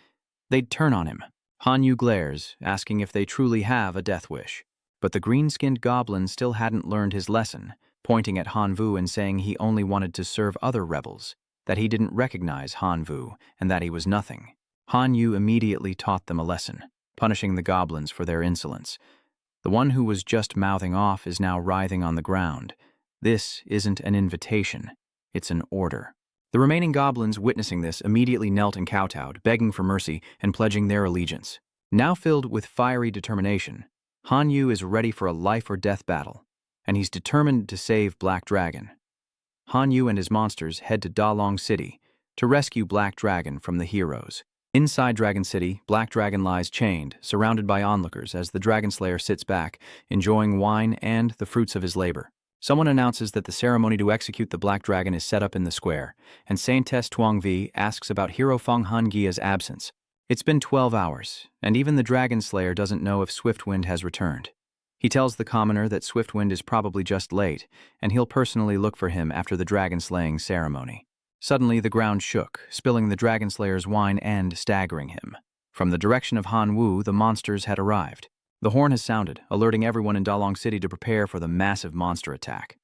they'd turn on him. Han Yu glares, asking if they truly have a death wish. But the green-skinned goblin still hadn't learned his lesson, pointing at Han Vu and saying he only wanted to serve other rebels, that he didn't recognize Han Vu, and that he was nothing. Han Yu immediately taught them a lesson, punishing the goblins for their insolence. The one who was just mouthing off is now writhing on the ground. This isn't an invitation, it's an order. The remaining goblins, witnessing this, immediately knelt and kowtowed, begging for mercy and pledging their allegiance. Now filled with fiery determination, Han Yu is ready for a life-or-death battle, and he's determined to save Black Dragon. Han Yu and his monsters head to Da Long City to rescue Black Dragon from the heroes. Inside Dragon City, Black Dragon lies chained, surrounded by onlookers as the Dragon Slayer sits back, enjoying wine and the fruits of his labor. Someone announces that the ceremony to execute the Black Dragon is set up in the square, and Saintess Tuong Vi asks about Hero Feng Han Gia's absence. It's been 12 hours, and even the Dragon Slayer doesn't know if Swiftwind has returned. He tells the commoner that Swiftwind is probably just late, and he'll personally look for him after the dragon-slaying ceremony. Suddenly, the ground shook, spilling the Dragon Slayer's wine and staggering him. From the direction of Han Wu, the monsters had arrived. The horn has sounded, alerting everyone in Da Long City to prepare for the massive monster attack.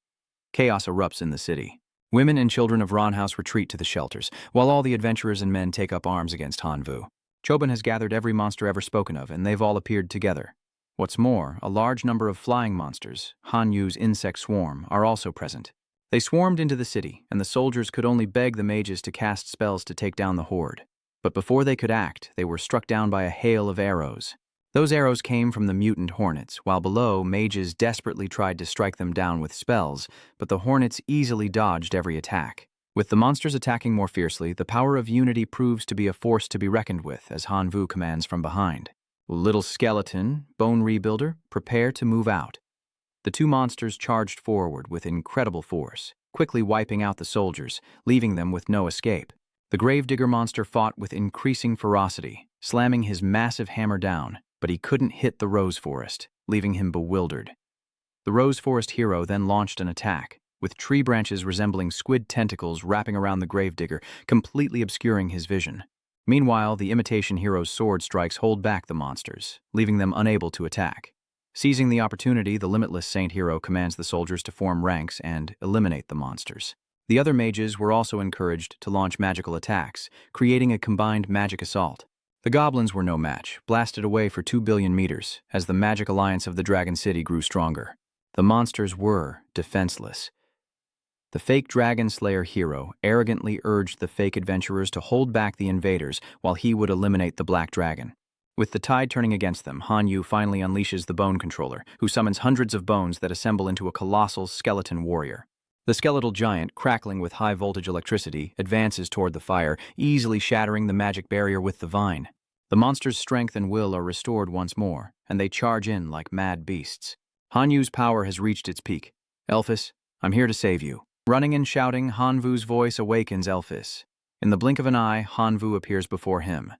Chaos erupts in the city. Women and children of Ron House retreat to the shelters, while all the adventurers and men take up arms against Han Vu. Choban has gathered every monster ever spoken of, and they've all appeared together. What's more, a large number of flying monsters, Han Yu's insect swarm, are also present. They swarmed into the city, and the soldiers could only beg the mages to cast spells to take down the horde. But before they could act, they were struck down by a hail of arrows. Those arrows came from the mutant hornets, while below, mages desperately tried to strike them down with spells, but the hornets easily dodged every attack. With the monsters attacking more fiercely, the power of unity proves to be a force to be reckoned with, as Han Vu commands from behind. Little Skeleton, Bone Rebuilder, prepare to move out. The two monsters charged forward with incredible force, quickly wiping out the soldiers, leaving them with no escape. The Gravedigger monster fought with increasing ferocity, slamming his massive hammer down, but he couldn't hit the Rose Forest, leaving him bewildered. The Rose Forest hero then launched an attack, with tree branches resembling squid tentacles wrapping around the Gravedigger, completely obscuring his vision. Meanwhile, the imitation hero's sword strikes hold back the monsters, leaving them unable to attack. Seizing the opportunity, the Limitless Saint hero commands the soldiers to form ranks and eliminate the monsters. The other mages were also encouraged to launch magical attacks, creating a combined magic assault. The goblins were no match, blasted away for 2 billion meters, as the magic alliance of the Dragon City grew stronger. The monsters were defenseless. The fake Dragon Slayer hero arrogantly urged the fake adventurers to hold back the invaders while he would eliminate the Black Dragon. With the tide turning against them, Han Yu finally unleashes the Bone Controller, who summons hundreds of bones that assemble into a colossal skeleton warrior. The skeletal giant, crackling with high-voltage electricity, advances toward the fire, easily shattering the magic barrier with the vine. The monster's strength and will are restored once more, and they charge in like mad beasts. Han Yu's power has reached its peak. "Elphys, I'm here to save you." Running and shouting, Han Vu's voice awakens Elphys. In the blink of an eye, Han Vu appears before him.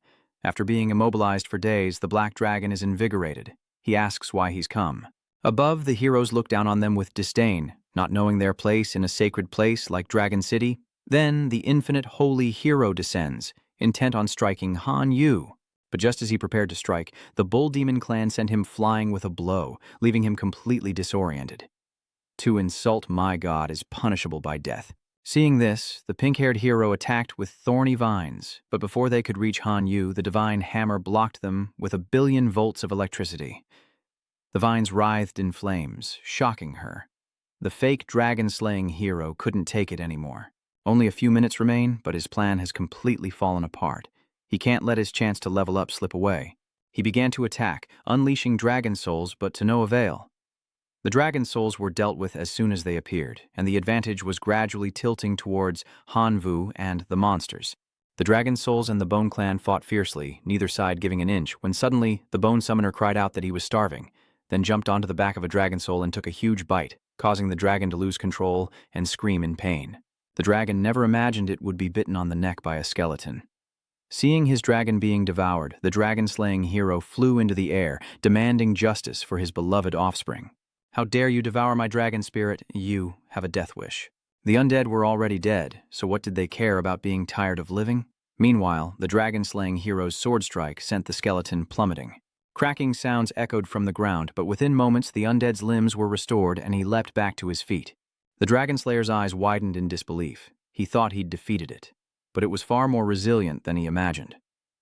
After being immobilized for days, the Black Dragon is invigorated. He asks why he's come. Above, the heroes look down on them with disdain, not knowing their place in a sacred place like Dragon City. Then, the infinite holy hero descends, intent on striking Han Yu. But just as he prepared to strike, the Bull Demon clan sent him flying with a blow, leaving him completely disoriented. To insult my god is punishable by death. Seeing this, the pink-haired hero attacked with thorny vines, but before they could reach Han Yu, the divine hammer blocked them with 1,000,000,000 volts of electricity. The vines writhed in flames, shocking her. The fake dragon-slaying hero couldn't take it anymore. Only a few minutes remain, but his plan has completely fallen apart. He can't let his chance to level up slip away. He began to attack, unleashing dragon souls, but to no avail. The dragon souls were dealt with as soon as they appeared, and the advantage was gradually tilting towards Han Vu and the monsters. The dragon souls and the Bone Clan fought fiercely, neither side giving an inch, when suddenly the Bone Summoner cried out that he was starving, then jumped onto the back of a dragon soul and took a huge bite, causing the dragon to lose control and scream in pain. The dragon never imagined it would be bitten on the neck by a skeleton. Seeing his dragon being devoured, the dragon-slaying hero flew into the air, demanding justice for his beloved offspring. "How dare you devour my dragon spirit? You have a death wish." The undead were already dead, so what did they care about being tired of living? Meanwhile, the dragon-slaying hero's sword strike sent the skeleton plummeting. Cracking sounds echoed from the ground, but within moments the undead's limbs were restored and he leapt back to his feet. The dragon slayer's eyes widened in disbelief. He thought he'd defeated it, but it was far more resilient than he imagined.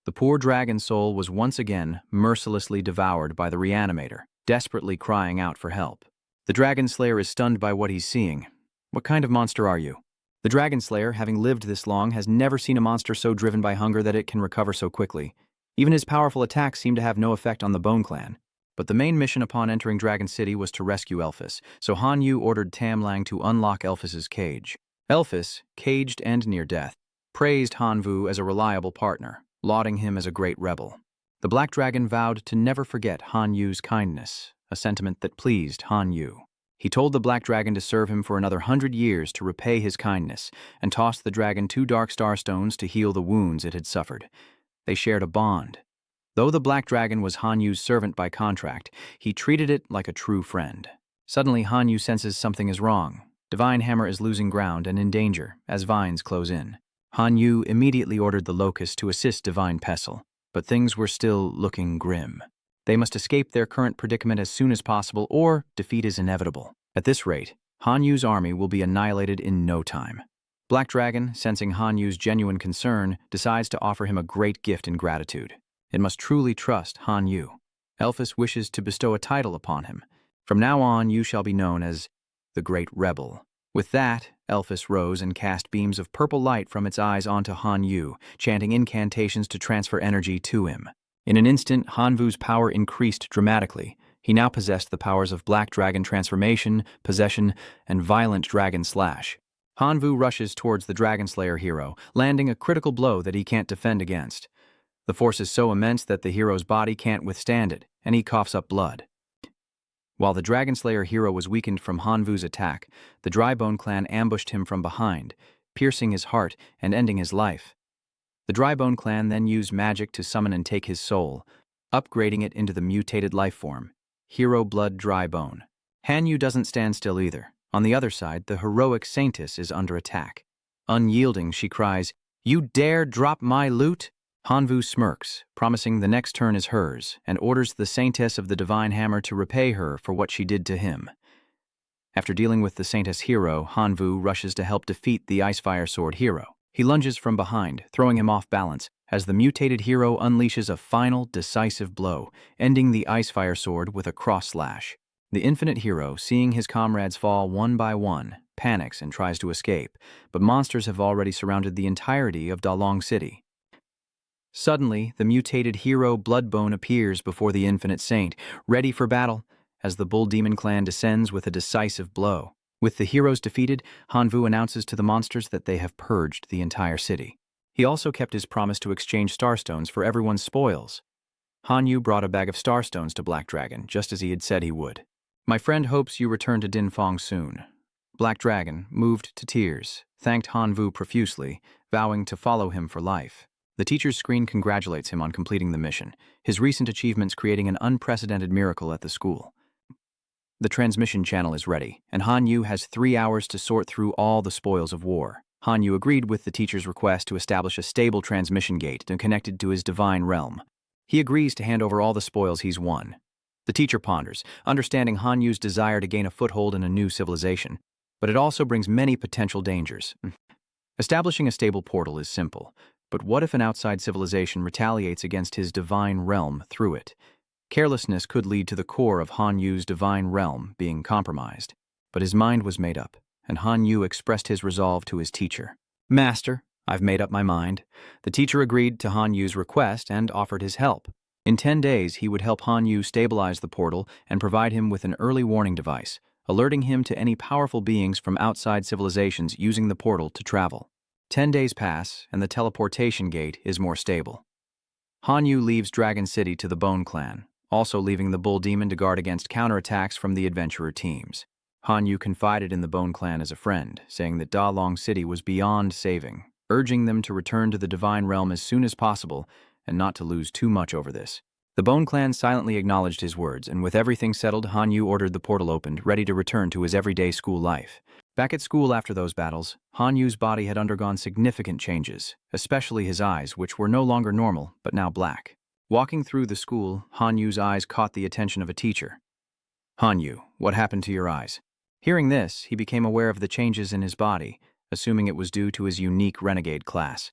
The poor dragon soul was once again mercilessly devoured by the reanimator, desperately crying out for help. The dragon slayer is stunned by what he's seeing. "What kind of monster are you?" The dragon slayer, having lived this long, has never seen a monster so driven by hunger that it can recover so quickly. Even his powerful attacks seem to have no effect on the Bone Clan. But the main mission upon entering Dragon City was to rescue Elphys, so Han Yu ordered Tam Lang to unlock Elphys's cage. Elphys, caged and near death, praised Han Vu as a reliable partner, lauding him as a great rebel. The Black Dragon vowed to never forget Han Yu's kindness, a sentiment that pleased Han Yu. He told the Black Dragon to serve him for another 100 years to repay his kindness, and tossed the dragon 2 dark star stones to heal the wounds it had suffered. They shared a bond. Though the Black Dragon was Han Yu's servant by contract, he treated it like a true friend. Suddenly, Han Yu senses something is wrong. Divine Hammer is losing ground and in danger as vines close in. Han Yu immediately ordered the Locust to assist Divine Pestle, but things were still looking grim. They must escape their current predicament as soon as possible, or defeat is inevitable. At this rate, Han Yu's army will be annihilated in no time. Black Dragon, sensing Han Yu's genuine concern, decides to offer him a great gift in gratitude. It must truly trust Han Yu. Elphys wishes to bestow a title upon him. "From now on, you shall be known as the Great Rebel." With that, Elphys rose and cast beams of purple light from its eyes onto Han Yu, chanting incantations to transfer energy to him. In an instant, Han Vu's power increased dramatically. He now possessed the powers of Black Dragon Transformation, Possession, and Violent Dragon Slash. Han Vu rushes towards the Dragon Slayer hero, landing a critical blow that he can't defend against. The force is so immense that the hero's body can't withstand it, and he coughs up blood. While the Dragon Slayer hero was weakened from Han Vu's attack, the Drybone clan ambushed him from behind, piercing his heart and ending his life. The Drybone clan then used magic to summon and take his soul, upgrading it into the mutated life form, Hero Blood Drybone. Han Yu doesn't stand still either. On the other side, the heroic Saintess is under attack. Unyielding, she cries, "You dare drop my loot?" Han Vu smirks, promising the next turn is hers, and orders the Saintess of the Divine Hammer to repay her for what she did to him. After dealing with the Saintess hero, Han Vu rushes to help defeat the Icefire Sword hero. He lunges from behind, throwing him off balance, as the mutated hero unleashes a final, decisive blow, ending the Icefire Sword with a cross slash. The infinite hero, seeing his comrades fall one by one, panics and tries to escape, but monsters have already surrounded the entirety of Dalong City. Suddenly, the mutated hero Bloodbone appears before the Infinite Saint, ready for battle, as the Bull Demon clan descends with a decisive blow. With the heroes defeated, Hanvu announces to the monsters that they have purged the entire city. He also kept his promise to exchange starstones for everyone's spoils. Hanyu brought a bag of starstones to Black Dragon, just as he had said he would. "My friend hopes you return to Dinfang soon." Black Dragon, moved to tears, thanked Hanvu profusely, vowing to follow him for life. The teacher's screen congratulates him on completing the mission, his recent achievements creating an unprecedented miracle at the school. The transmission channel is ready, and Hanyu has 3 hours to sort through all the spoils of war. Hanyu agreed with the teacher's request to establish a stable transmission gate connected to his divine realm. He agrees to hand over all the spoils he's won. The teacher ponders, understanding Hanyu's desire to gain a foothold in a new civilization, but it also brings many potential dangers. Establishing a stable portal is simple, but what if an outside civilization retaliates against his divine realm through it? Carelessness could lead to the core of Hanyu's divine realm being compromised. But his mind was made up, and Hanyu expressed his resolve to his teacher. "Master, I've made up my mind." The teacher agreed to Hanyu's request and offered his help. In 10 days, he would help Hanyu stabilize the portal and provide him with an early warning device, alerting him to any powerful beings from outside civilizations using the portal to travel. 10 days pass, and the teleportation gate is more stable. Hanyu leaves Dragon City to the Bone Clan, also leaving the Bull Demon to guard against counterattacks from the adventurer teams. Hanyu confided in the Bone Clan as a friend, saying that Dalong City was beyond saving, urging them to return to the Divine Realm as soon as possible and not to lose too much over this. The Bone Clan silently acknowledged his words, and with everything settled, Hanyu ordered the portal opened, ready to return to his everyday school life. Back at school after those battles, Hanyu's body had undergone significant changes, especially his eyes, which were no longer normal, but now black. Walking through the school, Hanyu's eyes caught the attention of a teacher. "Hanyu, what happened to your eyes?" Hearing this, he became aware of the changes in his body, assuming it was due to his unique renegade class.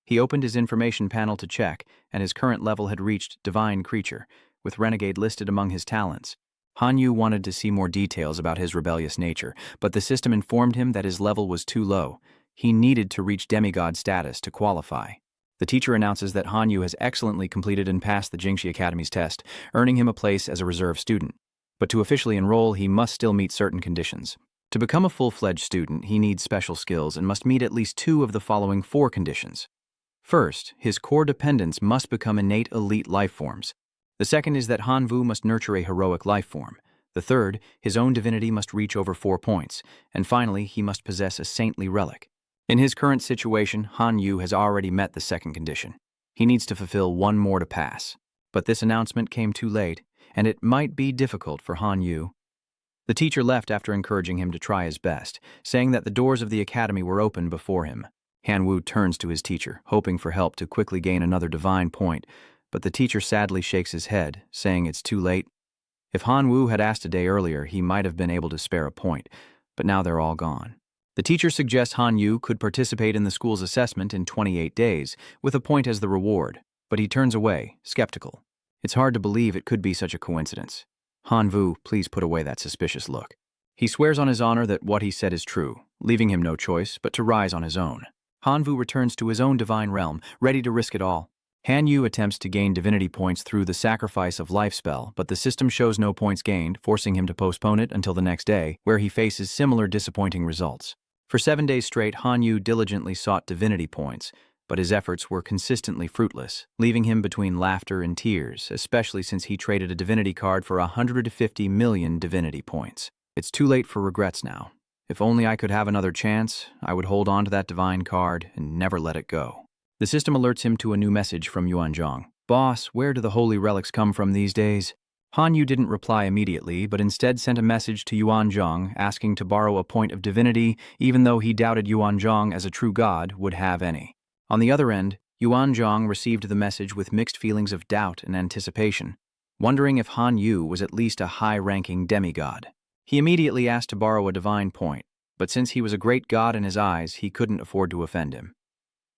He opened his information panel to check, and his current level had reached Divine Creature, with Renegade listed among his talents. Hanyu wanted to see more details about his rebellious nature, but the system informed him that his level was too low. He needed to reach demigod status to qualify. The teacher announces that Hanyu has excellently completed and passed the Jingxi Academy's test, earning him a place as a reserve student. But to officially enroll, he must still meet certain conditions. To become a full-fledged student, he needs special skills and must meet at least 2 of the following 4 conditions. First, his core dependents must become innate elite life forms. The second is that Hanvu must nurture a heroic life form. The third, his own divinity must reach over 4 points. And finally, he must possess a saintly relic. In his current situation, Hanyu has already met the second condition. He needs to fulfill 1 more to pass. But this announcement came too late, and it might be difficult for Hanyu. The teacher left after encouraging him to try his best, saying that the doors of the academy were open before him. Hanwu turns to his teacher, hoping for help to quickly gain another divine point, but the teacher sadly shakes his head, saying it's too late. If Hanwu had asked a day earlier, he might have been able to spare a point, but now they're all gone. The teacher suggests Hanyu could participate in the school's assessment in 28 days, with a point as the reward, but he turns away, skeptical. It's hard to believe it could be such a coincidence. "Hanvu, please put away that suspicious look." He swears on his honor that what he said is true, leaving him no choice but to rise on his own. Hanvu returns to his own divine realm, ready to risk it all. Hanyu attempts to gain divinity points through the sacrifice of life spell, but the system shows no points gained, forcing him to postpone it until the next day, where he faces similar disappointing results. For 7 days straight, Hanyu diligently sought divinity points, but his efforts were consistently fruitless, leaving him between laughter and tears, especially since he traded a divinity card for 150 million divinity points. It's too late for regrets now. If only I could have another chance, I would hold on to that divine card and never let it go. The system alerts him to a new message from Yuanzhang. "Boss, where do the holy relics come from these days?" Hanyu didn't reply immediately, but instead sent a message to Yuanzhang asking to borrow a point of divinity, even though he doubted Yuanzhang as a true god would have any. On the other end, Yuanzhang received the message with mixed feelings of doubt and anticipation, wondering if Hanyu was at least a high-ranking demigod. He immediately asked to borrow a divine point, but since he was a great god in his eyes, he couldn't afford to offend him.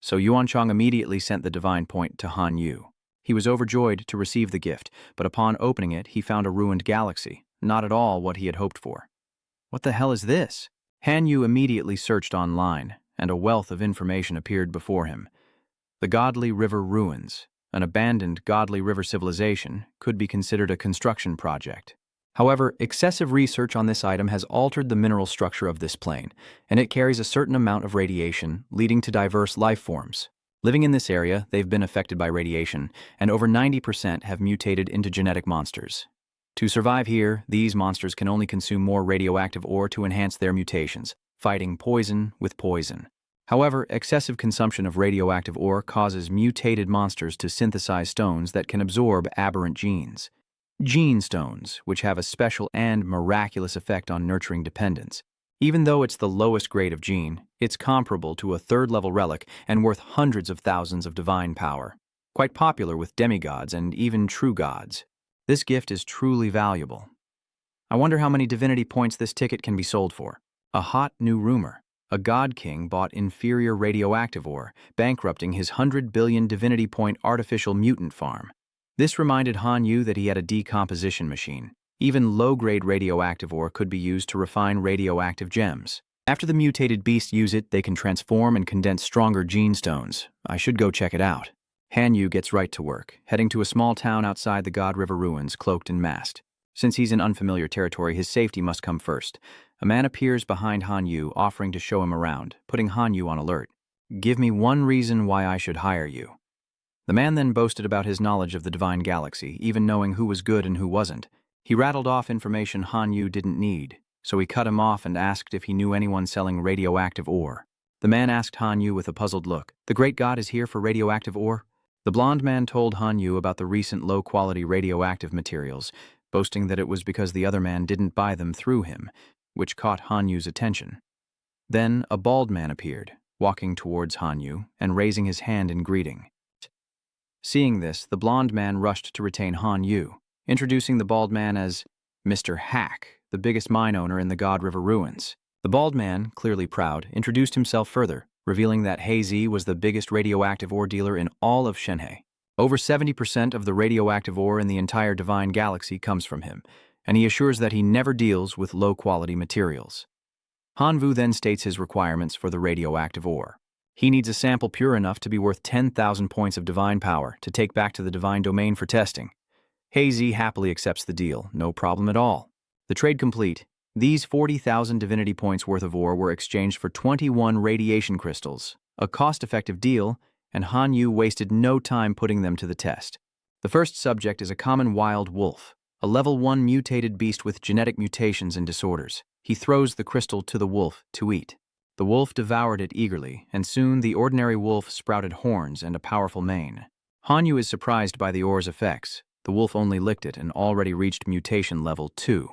So Yuanzhang immediately sent the divine point to Hanyu. He was overjoyed to receive the gift, but upon opening it, he found a ruined galaxy, not at all what he had hoped for. "What the hell is this?" Han Yu immediately searched online, and a wealth of information appeared before him. The Godly River Ruins, an abandoned Godly River civilization, could be considered a construction project. However, excessive research on this item has altered the mineral structure of this plane, and it carries a certain amount of radiation, leading to diverse life forms. Living in this area, they've been affected by radiation, and over 90% have mutated into genetic monsters. To survive here, these monsters can only consume more radioactive ore to enhance their mutations, fighting poison with poison. However, excessive consumption of radioactive ore causes mutated monsters to synthesize stones that can absorb aberrant genes. Gene stones, which have a special and miraculous effect on nurturing dependence. Even though it's the lowest grade of gene, it's comparable to a third-level relic and worth hundreds of thousands of divine power. Quite popular with demigods and even true gods. This gift is truly valuable. I wonder how many divinity points this ticket can be sold for. A hot new rumor. A god king bought inferior radioactive ore, bankrupting his 100 billion divinity point artificial mutant farm. This reminded Han Yu that he had a decomposition machine. Even low-grade radioactive ore could be used to refine radioactive gems. After the mutated beasts use it, they can transform and condense stronger gene stones. I should go check it out. Han Yu gets right to work, heading to a small town outside the God River ruins, cloaked and masked. Since he's in unfamiliar territory, his safety must come first. A man appears behind Han Yu, offering to show him around, putting Han Yu on alert. Give me one reason why I should hire you. The man then boasted about his knowledge of the divine galaxy, even knowing who was good and who wasn't. He rattled off information Han Yu didn't need, so he cut him off and asked if he knew anyone selling radioactive ore. The man asked Han Yu with a puzzled look, "The great god is here for radioactive ore?" The blond man told Han Yu about the recent low-quality radioactive materials, boasting that it was because the other man didn't buy them through him, which caught Han Yu's attention. Then a bald man appeared, walking towards Han Yu and raising his hand in greeting. Seeing this, the blond man rushed to retain Han Yu, introducing the bald man as Mr. Hack, the biggest mine owner in the God River ruins. The bald man, clearly proud, introduced himself further, revealing that He was the biggest radioactive ore dealer in all of Shenhe. Over 70% of the radioactive ore in the entire divine galaxy comes from him, and he assures that he never deals with low-quality materials. Hanvu then states his requirements for the radioactive ore. He needs a sample pure enough to be worth 10,000 points of divine power to take back to the divine domain for testing. He happily accepts the deal, no problem at all. The trade complete. These 40,000 divinity points worth of ore were exchanged for 21 radiation crystals, a cost-effective deal, and Han Yu wasted no time putting them to the test. The first subject is a common wild wolf, a level 1 mutated beast with genetic mutations and disorders. He throws the crystal to the wolf to eat. The wolf devoured it eagerly, and soon the ordinary wolf sprouted horns and a powerful mane. Han Yu is surprised by the ore's effects. The wolf only licked it and already reached mutation level 2.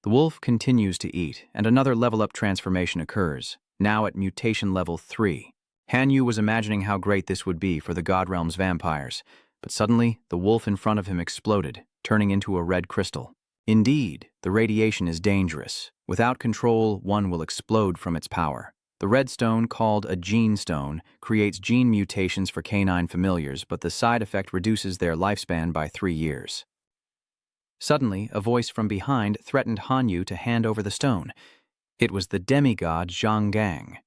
The wolf continues to eat, and another level-up transformation occurs, now at mutation level 3. Han Yu was imagining how great this would be for the God Realm's vampires, but suddenly the wolf in front of him exploded, turning into a red crystal. Indeed, the radiation is dangerous. Without control, one will explode from its power. The red stone, called a gene stone, creates gene mutations for canine familiars, but the side effect reduces their lifespan by 3 years. Suddenly, a voice from behind threatened Han Yu to hand over the stone. It was the demigod Jang.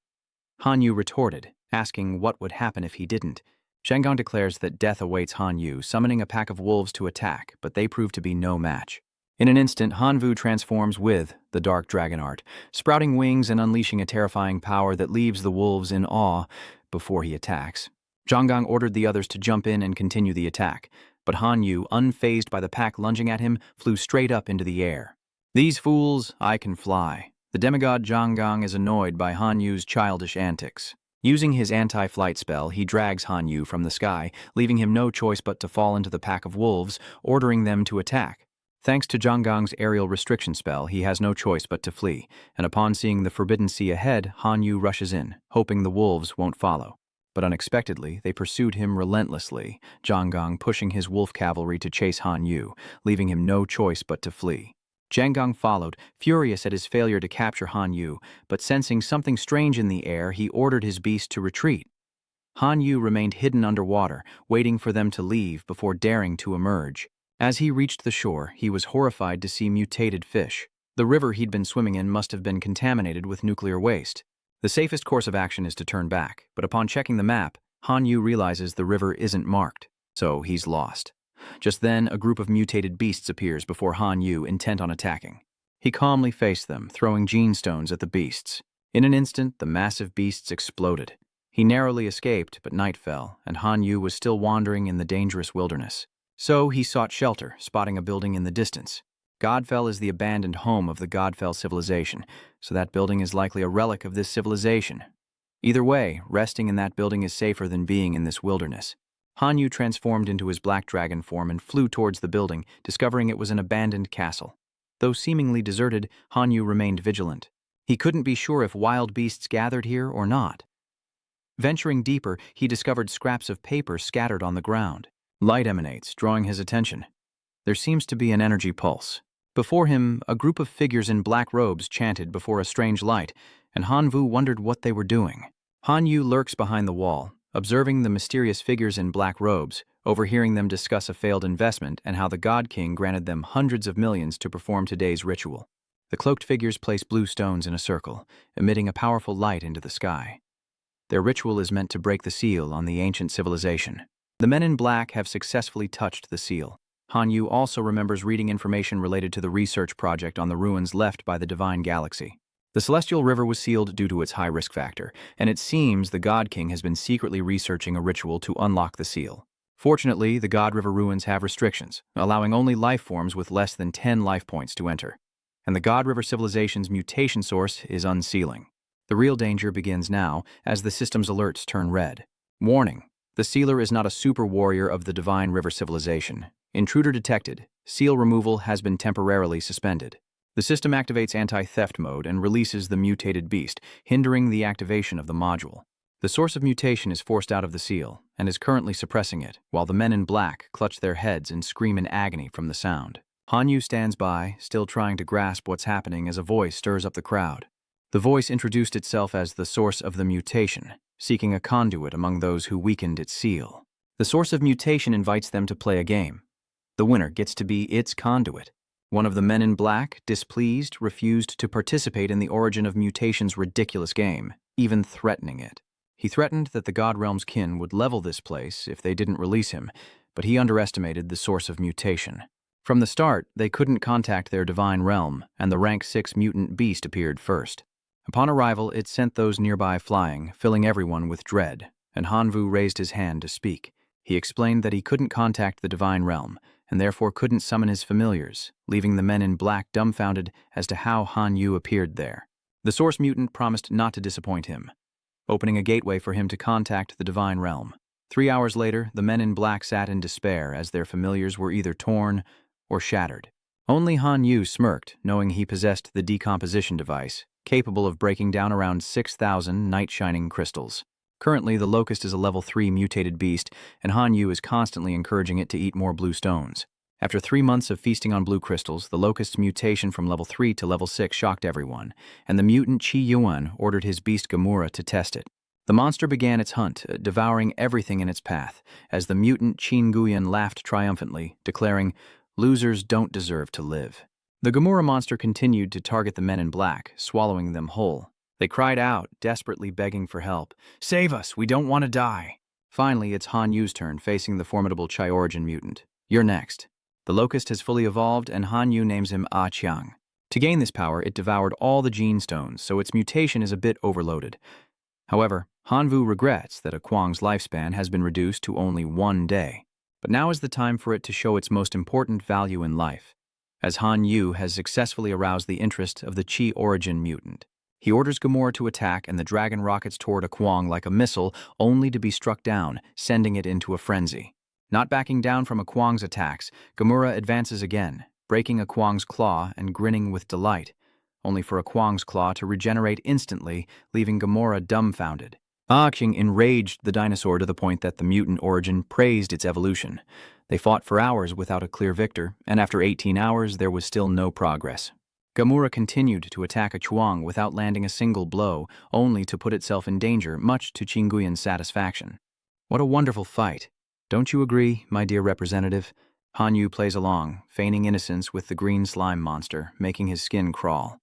Han Yu retorted, asking what would happen if he didn't. Jang declares that death awaits Han Yu, summoning a pack of wolves to attack, but they prove to be no match. In an instant, Hanvu transforms with the dark dragon art, sprouting wings and unleashing a terrifying power that leaves the wolves in awe before he attacks. Jang ordered the others to jump in and continue the attack, but Han Yu, unfazed by the pack lunging at him, flew straight up into the air. "These fools, I can fly." The demigod Jang is annoyed by Han Yu's childish antics. Using his anti-flight spell, he drags Han Yu from the sky, leaving him no choice but to fall into the pack of wolves, ordering them to attack. Thanks to Jang aerial restriction spell, he has no choice but to flee, and upon seeing the forbidden sea ahead, Han Yu rushes in, hoping the wolves won't follow. But unexpectedly, they pursued him relentlessly, Jang pushing his wolf cavalry to chase Han Yu, leaving him no choice but to flee. Jang followed, furious at his failure to capture Han Yu, but sensing something strange in the air, he ordered his beast to retreat. Han Yu remained hidden underwater, waiting for them to leave before daring to emerge. As he reached the shore, he was horrified to see mutated fish. The river he'd been swimming in must have been contaminated with nuclear waste. The safest course of action is to turn back, but upon checking the map, Han Yu realizes the river isn't marked, so he's lost. Just then, a group of mutated beasts appears before Han Yu, intent on attacking. He calmly faced them, throwing gene stones at the beasts. In an instant, the massive beasts exploded. He narrowly escaped, but night fell, and Han Yu was still wandering in the dangerous wilderness. So he sought shelter, spotting a building in the distance. Godfell is the abandoned home of the Godfell civilization, so that building is likely a relic of this civilization. Either way, resting in that building is safer than being in this wilderness. Han Yu transformed into his black dragon form and flew towards the building, discovering it was an abandoned castle. Though seemingly deserted, Han Yu remained vigilant. He couldn't be sure if wild beasts gathered here or not. Venturing deeper, he discovered scraps of paper scattered on the ground. Light emanates, drawing his attention. There seems to be an energy pulse. Before him, a group of figures in black robes chanted before a strange light, and Han Vu wondered what they were doing. Han Yu lurks behind the wall, observing the mysterious figures in black robes, overhearing them discuss a failed investment and how the God King granted them hundreds of millions to perform today's ritual. The cloaked figures place blue stones in a circle, emitting a powerful light into the sky. Their ritual is meant to break the seal on the ancient civilization. The men in black have successfully touched the seal. Han Yu also remembers reading information related to the research project on the ruins left by the Divine Galaxy. The Celestial River was sealed due to its high risk factor, and it seems the God King has been secretly researching a ritual to unlock the seal. Fortunately, the God River ruins have restrictions, allowing only life forms with less than 10 life points to enter. And the God River civilization's mutation source is unsealing. The real danger begins now, as the system's alerts turn red. Warning: the sealer is not a super warrior of the Divine River civilization. Intruder detected. Seal removal has been temporarily suspended. The system activates anti-theft mode and releases the mutated beast, hindering the activation of the module. The source of mutation is forced out of the seal, and is currently suppressing it, while the men in black clutch their heads and scream in agony from the sound. Han Yu stands by, still trying to grasp what's happening as a voice stirs up the crowd. The voice introduced itself as the source of the mutation, seeking a conduit among those who weakened its seal. The source of mutation invites them to play a game. The winner gets to be its conduit. One of the men in black, displeased, refused to participate in the Origin of Mutation's ridiculous game, even threatening it. He threatened that the God Realm's kin would level this place if they didn't release him, but he underestimated the source of mutation. From the start, they couldn't contact their divine realm, and the rank 6 mutant beast appeared first. Upon arrival, it sent those nearby flying, filling everyone with dread, and Han Vu raised his hand to speak. He explained that he couldn't contact the divine realm, and therefore couldn't summon his familiars, leaving the men in black dumbfounded as to how Han Yu appeared there. The source mutant promised not to disappoint him, opening a gateway for him to contact the divine realm. 3 hours later, the men in black sat in despair as their familiars were either torn or shattered. Only Han Yu smirked, knowing he possessed the decomposition device, capable of breaking down around 6,000 night-shining crystals. Currently, the Locust is a level 3 mutated beast, and Han Yu is constantly encouraging it to eat more blue stones. After 3 months of feasting on blue crystals, the Locust's mutation from level 3 to level 6 shocked everyone, and the mutant Qi Yuan ordered his beast Gamura to test it. The monster began its hunt, devouring everything in its path, as the mutant Qin Guyan laughed triumphantly, declaring, "Losers don't deserve to live." The Gamura monster continued to target the men in black, swallowing them whole. They cried out, desperately begging for help. "Save us, we don't want to die." Finally, it's Han Yu's turn, facing the formidable Chi Origin mutant. "You're next." The Locust has fully evolved, and Han Yu names him Ah Qiang. To gain this power, it devoured all the gene stones, so its mutation is a bit overloaded. However, Han Vu regrets that A Kuang's lifespan has been reduced to only 1 day. But now is the time for it to show its most important value in life, as Han Yu has successfully aroused the interest of the Chi Origin mutant. He orders Gamora to attack, and the dragon rockets toward A Kuang like a missile, only to be struck down, sending it into a frenzy. Not backing down from A Kuang's attacks, Gamora advances again, breaking A Kuang's claw and grinning with delight, only for A Kuang's claw to regenerate instantly, leaving Gamora dumbfounded. Ah Qiang enraged the dinosaur to the point that the mutant Origin praised its evolution. They fought for hours without a clear victor, and after 18 hours there was still no progress. Gamura continued to attack A Kuang without landing a single blow, only to put itself in danger, much to Qinguyan's satisfaction. What a wonderful fight. Don't you agree, my dear representative? Hanyu plays along, feigning innocence with the green slime monster, making his skin crawl.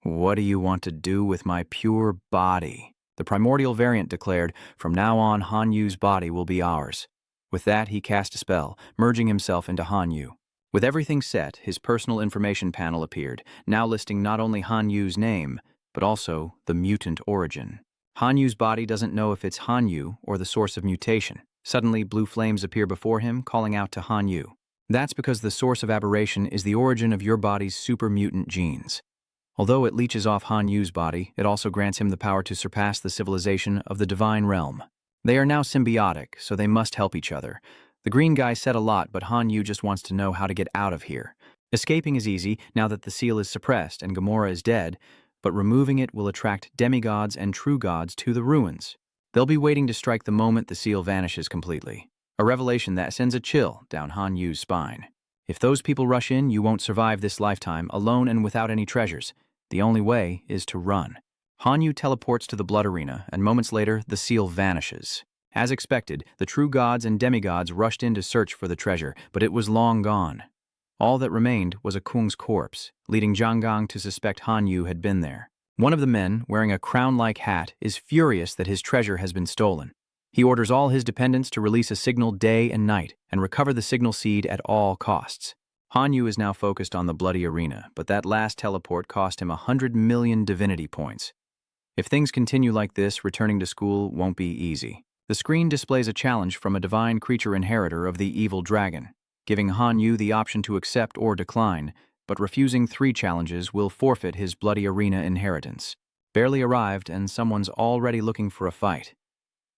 "What do you want to do with my pure body?" The primordial variant declared, "From now on, Hanyu's body will be ours." With that, he cast a spell, merging himself into Hanyu. With everything set, his personal information panel appeared, now listing not only Hanyu's name, but also the mutant origin. Hanyu's body doesn't know if it's Hanyu or the source of mutation. Suddenly, blue flames appear before him, calling out to Hanyu. That's because the source of aberration is the origin of your body's super mutant genes. Although it leeches off Hanyu's body, it also grants him the power to surpass the civilization of the divine realm. They are now symbiotic, so they must help each other. The green guy said a lot, but Hanyu just wants to know how to get out of here. Escaping is easy, now that the seal is suppressed and Gamora is dead, but removing it will attract demigods and true gods to the ruins. They'll be waiting to strike the moment the seal vanishes completely. A revelation that sends a chill down Hanyu's spine. If those people rush in, you won't survive this lifetime, alone and without any treasures. The only way is to run. Hanyu teleports to the blood arena, and moments later, the seal vanishes. As expected, the true gods and demigods rushed in to search for the treasure, but it was long gone. All that remained was a Kung's corpse, leading Jang to suspect Hanyu had been there. One of the men, wearing a crown-like hat, is furious that his treasure has been stolen. He orders all his dependents to release a signal day and night and recover the signal seed at all costs. Hanyu is now focused on the bloody arena, but that last teleport cost him 100 million divinity points. If things continue like this, returning to school won't be easy. The screen displays a challenge from a divine creature inheritor of the evil dragon, giving Hanyu the option to accept or decline, but refusing 3 challenges will forfeit his bloody arena inheritance. Barely arrived, and someone's already looking for a fight.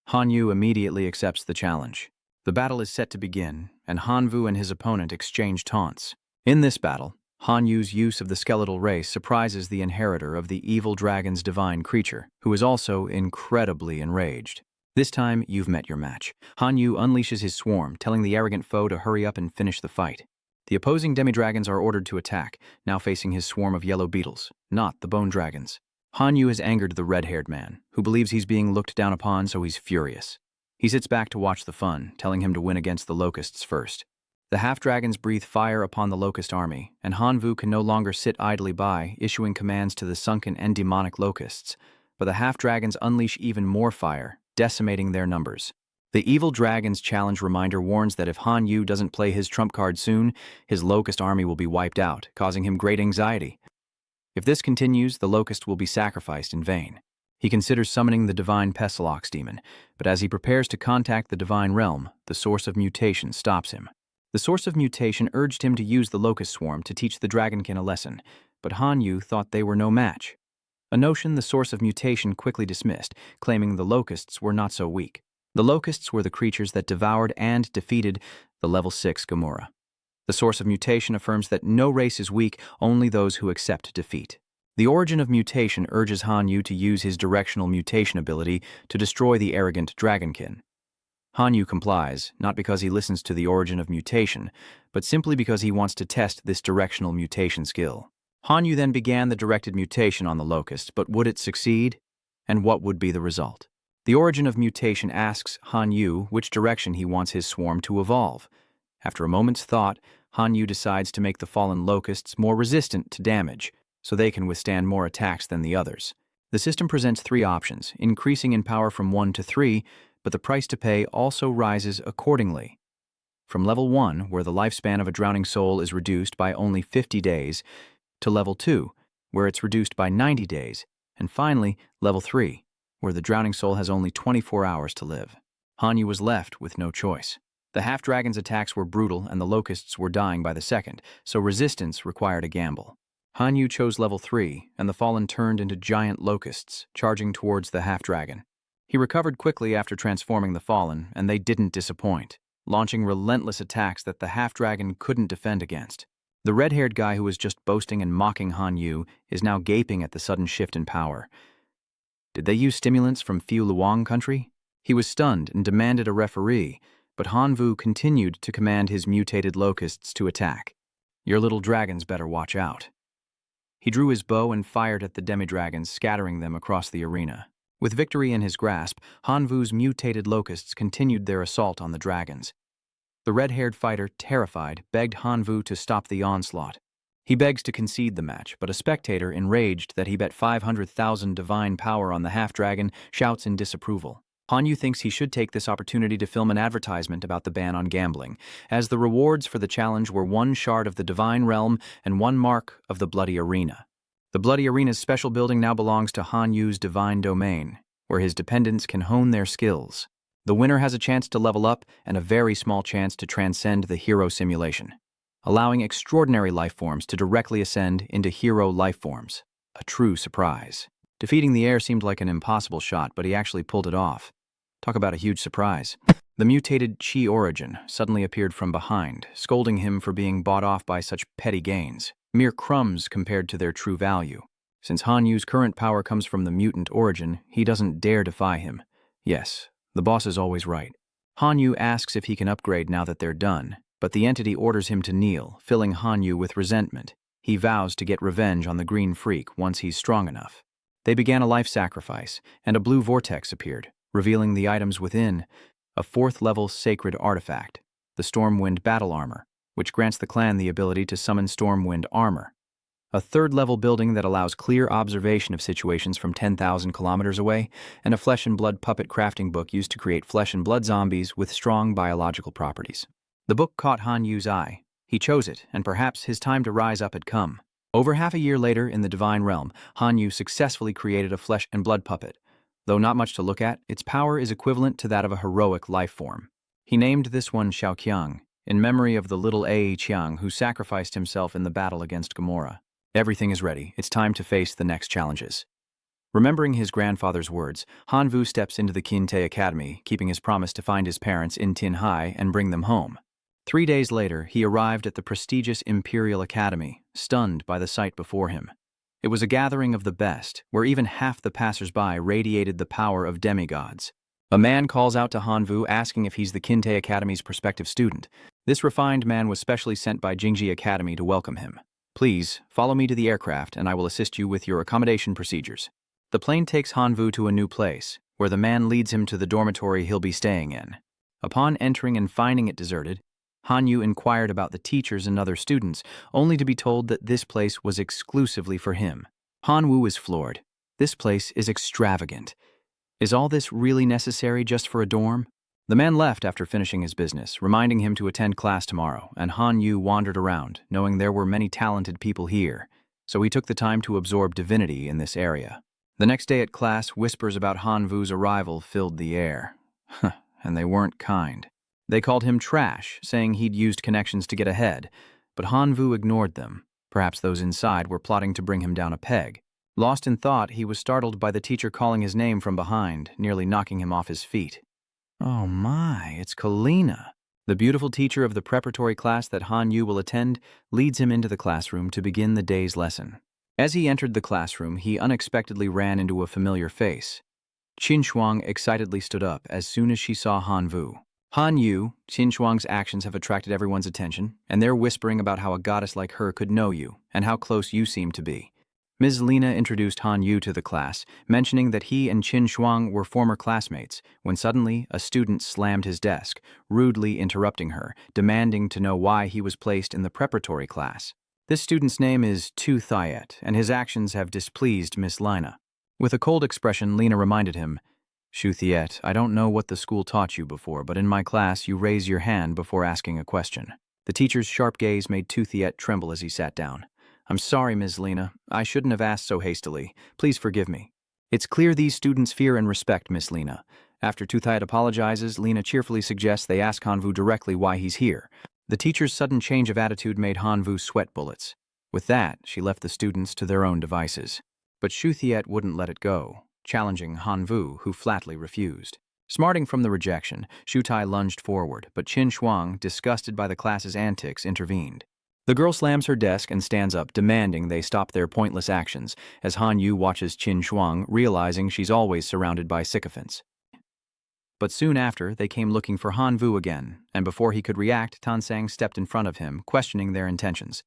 Hanyu immediately accepts the challenge. The battle is set to begin, and Hanvu and his opponent exchange taunts. In this battle, Hanyu's use of the skeletal race surprises the inheritor of the evil dragon's divine creature, who is also incredibly enraged. This time, you've met your match. Hanyu unleashes his swarm, telling the arrogant foe to hurry up and finish the fight. The opposing demi-dragons are ordered to attack, now facing his swarm of yellow beetles, not the bone dragons. Hanyu has angered the red-haired man, who believes he's being looked down upon, so he's furious. He sits back to watch the fun, telling him to win against the locusts first. The half-dragons breathe fire upon the locust army, and Hanvu can no longer sit idly by, issuing commands to the sunken and demonic locusts. But the half-dragons unleash even more fire, decimating their numbers. The evil dragon's challenge reminder warns that if Hanyu doesn't play his trump card soon, his locust army will be wiped out, causing him great anxiety. If this continues, the locust will be sacrificed in vain. He considers summoning the divine Pestilox demon, but as he prepares to contact the divine realm, the source of mutation stops him. The source of mutation urged him to use the locust swarm to teach the dragonkin a lesson, but Hanyu thought they were no match. A notion the source of mutation quickly dismissed, claiming the locusts were not so weak. The locusts were the creatures that devoured and defeated the level 6 Gamora. The source of mutation affirms that no race is weak, only those who accept defeat. The origin of mutation urges Hanyu to use his directional mutation ability to destroy the arrogant dragonkin. Hanyu complies, not because he listens to the origin of mutation, but simply because he wants to test this directional mutation skill. Hanyu then began the directed mutation on the locust, but would it succeed? And what would be the result? The origin of mutation asks Hanyu which direction he wants his swarm to evolve. After a moment's thought, Hanyu decides to make the fallen locusts more resistant to damage, so they can withstand more attacks than the others. The system presents 3 options, increasing in power from 1 to 3, but the price to pay also rises accordingly. From level 1, where the lifespan of a drowning soul is reduced by only 50 days, to level 2, where it's reduced by 90 days, and finally, level 3, where the drowning soul has only 24 hours to live. Hanyu was left with no choice. The half-dragon's attacks were brutal and the locusts were dying by the second, so resistance required a gamble. Hanyu chose level 3, and the fallen turned into giant locusts, charging towards the half-dragon. He recovered quickly after transforming the fallen, and they didn't disappoint, launching relentless attacks that the half-dragon couldn't defend against. The red-haired guy who was just boasting and mocking Hanyu is now gaping at the sudden shift in power. Did they use stimulants from Fiu Luang country? He was stunned and demanded a referee, but Hanvu continued to command his mutated locusts to attack. Your little dragons better watch out. He drew his bow and fired at the demi-dragons, scattering them across the arena. With victory in his grasp, Hanvu's mutated locusts continued their assault on the dragons. The red-haired fighter, terrified, begged Hanvu to stop the onslaught. He begs to concede the match, but a spectator, enraged that he bet 500,000 divine power on the half-dragon, shouts in disapproval. Hanyu thinks he should take this opportunity to film an advertisement about the ban on gambling, as the rewards for the challenge were 1 shard of the divine realm and 1 mark of the Bloody Arena. The Bloody Arena's special building now belongs to Hanyu's divine domain, where his dependents can hone their skills. The winner has a chance to level up and a very small chance to transcend the hero simulation, allowing extraordinary life forms to directly ascend into hero life forms. A true surprise. Defeating the heir seemed like an impossible shot, but he actually pulled it off. Talk about a huge surprise. The mutated Chi Origin suddenly appeared from behind, scolding him for being bought off by such petty gains, mere crumbs compared to their true value. Since Hanyu's current power comes from the mutant origin, he doesn't dare defy him. Yes, the boss is always right. Hanyu asks if he can upgrade now that they're done, but the entity orders him to kneel, filling Hanyu with resentment. He vows to get revenge on the green freak once he's strong enough. They began a life sacrifice, and a blue vortex appeared, revealing the items within: a 4th-level sacred artifact, the Stormwind battle armor, which grants the clan the ability to summon Stormwind armor; a 3rd-level building that allows clear observation of situations from 10,000 kilometers away; and a flesh and blood puppet crafting book used to create flesh and blood zombies with strong biological properties. The book caught Hanyu's eye. He chose it, and perhaps his time to rise up had come. Over half a year later, in the Divine Realm, Hanyu successfully created a flesh and blood puppet. Though not much to look at, its power is equivalent to that of a heroic life form. He named this one Xiaoqiang, in memory of the little Ai Qiang who sacrificed himself in the battle against Gamora. Everything is ready. It's time to face the next challenges. Remembering his grandfather's words, Hanvu steps into the Kinte Academy, keeping his promise to find his parents in Tinhai and bring them home. 3 days later, he arrived at the prestigious Imperial Academy, stunned by the sight before him. It was a gathering of the best, where even half the passers-by radiated the power of demigods. A man calls out to Hanvu, asking if he's the Kinte Academy's prospective student. This refined man was specially sent by Jingji Academy to welcome him. Please, follow me to the aircraft, and I will assist you with your accommodation procedures. The plane takes Hanvu to a new place, where the man leads him to the dormitory he'll be staying in. Upon entering and finding it deserted, Hanyu inquired about the teachers and other students, only to be told that this place was exclusively for him. Hanwu is floored. This place is extravagant. Is all this really necessary just for a dorm? The man left after finishing his business, reminding him to attend class tomorrow, and Hanyu wandered around, knowing there were many talented people here, so he took the time to absorb divinity in this area. The next day at class, whispers about Hanvu's arrival filled the air. And they weren't kind. They called him trash, saying he'd used connections to get ahead, but Hanvu ignored them. Perhaps those inside were plotting to bring him down a peg. Lost in thought, he was startled by the teacher calling his name from behind, nearly knocking him off his feet. Oh my, it's Kalina. The beautiful teacher of the preparatory class that Hanyu will attend leads him into the classroom to begin the day's lesson. As he entered the classroom, he unexpectedly ran into a familiar face. Qin Shuang excitedly stood up as soon as she saw Hanvu. Hanyu, Qin Shuang's actions have attracted everyone's attention, and they're whispering about how a goddess like her could know you, and how close you seem to be. Ms. Lina introduced Hanyu to the class, mentioning that he and Qin Shuang were former classmates, when suddenly a student slammed his desk, rudely interrupting her, demanding to know why he was placed in the preparatory class. This student's name is Tu Thiet, and his actions have displeased Miss Lina. With a cold expression, Lina reminded him, Shu Thiet, I don't know what the school taught you before, but in my class you raise your hand before asking a question. The teacher's sharp gaze made Tu Thiet tremble as he sat down. I'm sorry, Ms. Lina. I shouldn't have asked so hastily. Please forgive me. It's clear these students fear and respect Miss Lina. After Tu Thiet apologizes, Lina cheerfully suggests they ask Hanvu directly why he's here. The teacher's sudden change of attitude made Hanvu sweat bullets. With that, she left the students to their own devices. But Shu Thiet wouldn't let it go, challenging Hanvu, who flatly refused. Smarting from the rejection, Shu Tai lunged forward, but Qin Shuang, disgusted by the class's antics, intervened. The girl slams her desk and stands up, demanding they stop their pointless actions, as Hanyu watches Qin Shuang, realizing she's always surrounded by sycophants. But soon after, they came looking for Hanvu again, and before he could react, Tansang stepped in front of him, questioning their intentions.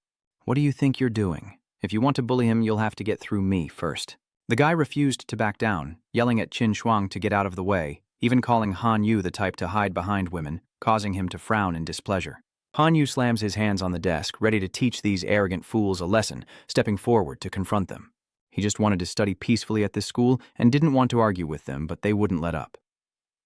What do you think you're doing? If you want to bully him, you'll have to get through me first. The guy refused to back down, yelling at Qin Shuang to get out of the way, even calling Hanyu the type to hide behind women, causing him to frown in displeasure. Hanyu slams his hands on the desk, ready to teach these arrogant fools a lesson, stepping forward to confront them. He just wanted to study peacefully at this school and didn't want to argue with them, but they wouldn't let up.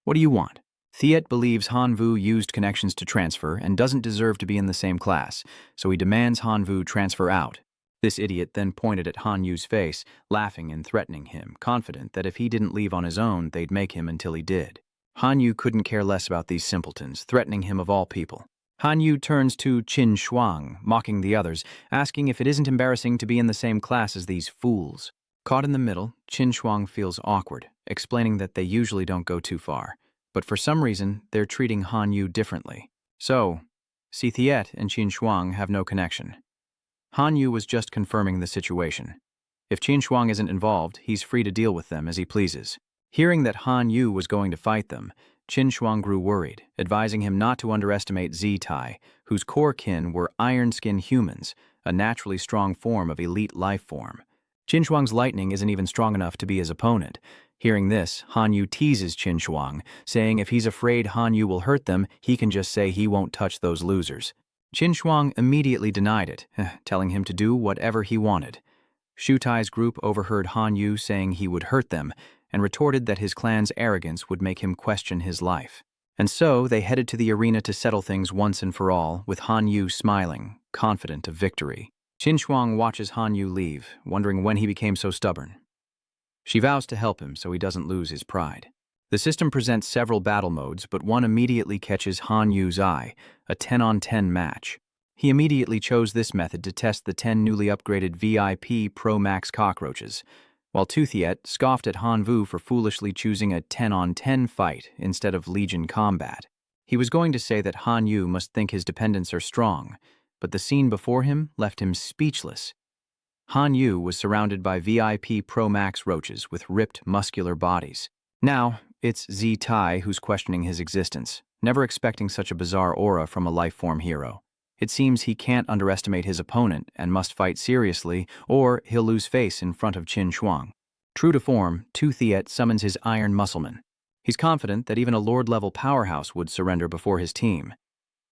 What do you want? Thiet believes Hanvu used connections to transfer and doesn't deserve to be in the same class, so he demands Hanvu transfer out. This idiot then pointed at Hanyu's face, laughing and threatening him, confident that if he didn't leave on his own, they'd make him until he did. Hanyu couldn't care less about these simpletons, threatening him of all people. Hanyu turns to Qin Shuang, mocking the others, asking if it isn't embarrassing to be in the same class as these fools. Caught in the middle, Qin Shuang feels awkward, explaining that they usually don't go too far, but for some reason, they're treating Hanyu differently. So, Thiet and Qin Shuang have no connection. Hanyu was just confirming the situation. If Qin Shuang isn't involved, he's free to deal with them as he pleases. Hearing that Hanyu was going to fight them, Qin Shuang grew worried, advising him not to underestimate Z-Tai, whose core kin were iron-skin humans, a naturally strong form of elite life form. Qin Shuang's lightning isn't even strong enough to be his opponent. Hearing this, Hanyu teases Qin Shuang, saying if he's afraid Hanyu will hurt them, he can just say he won't touch those losers. Qin Shuang immediately denied it, telling him to do whatever he wanted. Shu Tai's group overheard Hanyu saying he would hurt them, and retorted that his clan's arrogance would make him question his life. And so they headed to the arena to settle things once and for all, with Hanyu smiling, confident of victory. Qin Shuang watches Hanyu leave, wondering when he became so stubborn. She vows to help him so he doesn't lose his pride. The system presents several battle modes, but one immediately catches Hanyu's eye, a 10-on-10 match. He immediately chose this method to test the 10 newly upgraded VIP Pro Max cockroaches, while Thiet scoffed at Hanvu for foolishly choosing a 10-on-10 fight instead of Legion combat. He was going to say that Hanyu must think his dependents are strong, but the scene before him left him speechless. Hanyu was surrounded by VIP Pro Max roaches with ripped, muscular bodies. Now, it's Z-Tai who's questioning his existence, never expecting such a bizarre aura from a life-form hero. It seems he can't underestimate his opponent and must fight seriously, or he'll lose face in front of Qin Shuang. True to form, Thiet summons his Iron Muscleman. He's confident that even a Lord-level powerhouse would surrender before his team.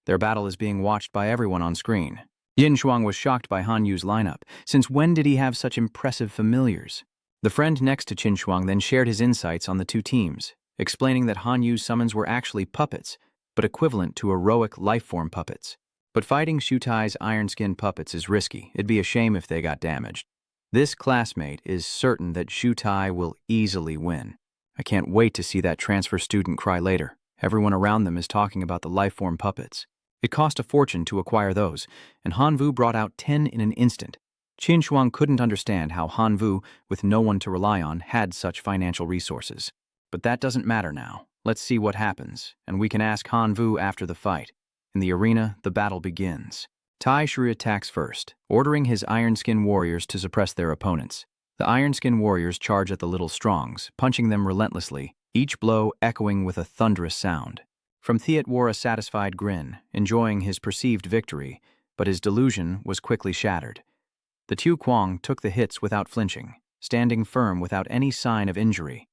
Their battle is being watched by everyone on screen. Qin Shuang was shocked by Hanyu's lineup. Since when did he have such impressive familiars? The friend next to Qin Shuang then shared his insights on the two teams, explaining that Hanyu's summons were actually puppets, but equivalent to heroic life-form puppets. But fighting Shu Tai's iron-skin puppets is risky. It'd be a shame if they got damaged. This classmate is certain that Shu Tai will easily win. I can't wait to see that transfer student cry later. Everyone around them is talking about the life-form puppets. It cost a fortune to acquire those, and Hanvu brought out 10 in an instant. Qin Shuang couldn't understand how Hanvu, with no one to rely on, had such financial resources. But that doesn't matter now. Let's see what happens, and we can ask Hanvu after the fight. In the arena, the battle begins. Tai Shri attacks first, ordering his Ironskin warriors to suppress their opponents. The Ironskin warriors charge at the Little Strongs, punching them relentlessly, each blow echoing with a thunderous sound. From Thiet wore a satisfied grin, enjoying his perceived victory, but his delusion was quickly shattered. The Tu Kuang took the hits without flinching, standing firm without any sign of injury.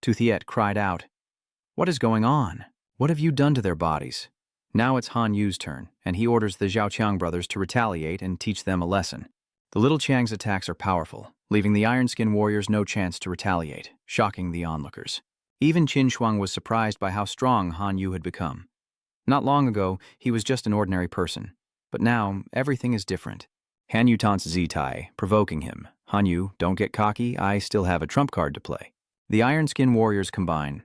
Thiet cried out, "What is going on? What have you done to their bodies?" Now it's Han Yu's turn, and he orders the Zhaoqiang brothers to retaliate and teach them a lesson. The little Qiang's attacks are powerful, leaving the Ironskin warriors no chance to retaliate, shocking the onlookers. Even Qin Shuang was surprised by how strong Han Yu had become. Not long ago, he was just an ordinary person, but now everything is different. Han Yu taunts Z-Tai, provoking him. "Han Yu, don't get cocky, I still have a trump card to play." The Ironskin warriors combine.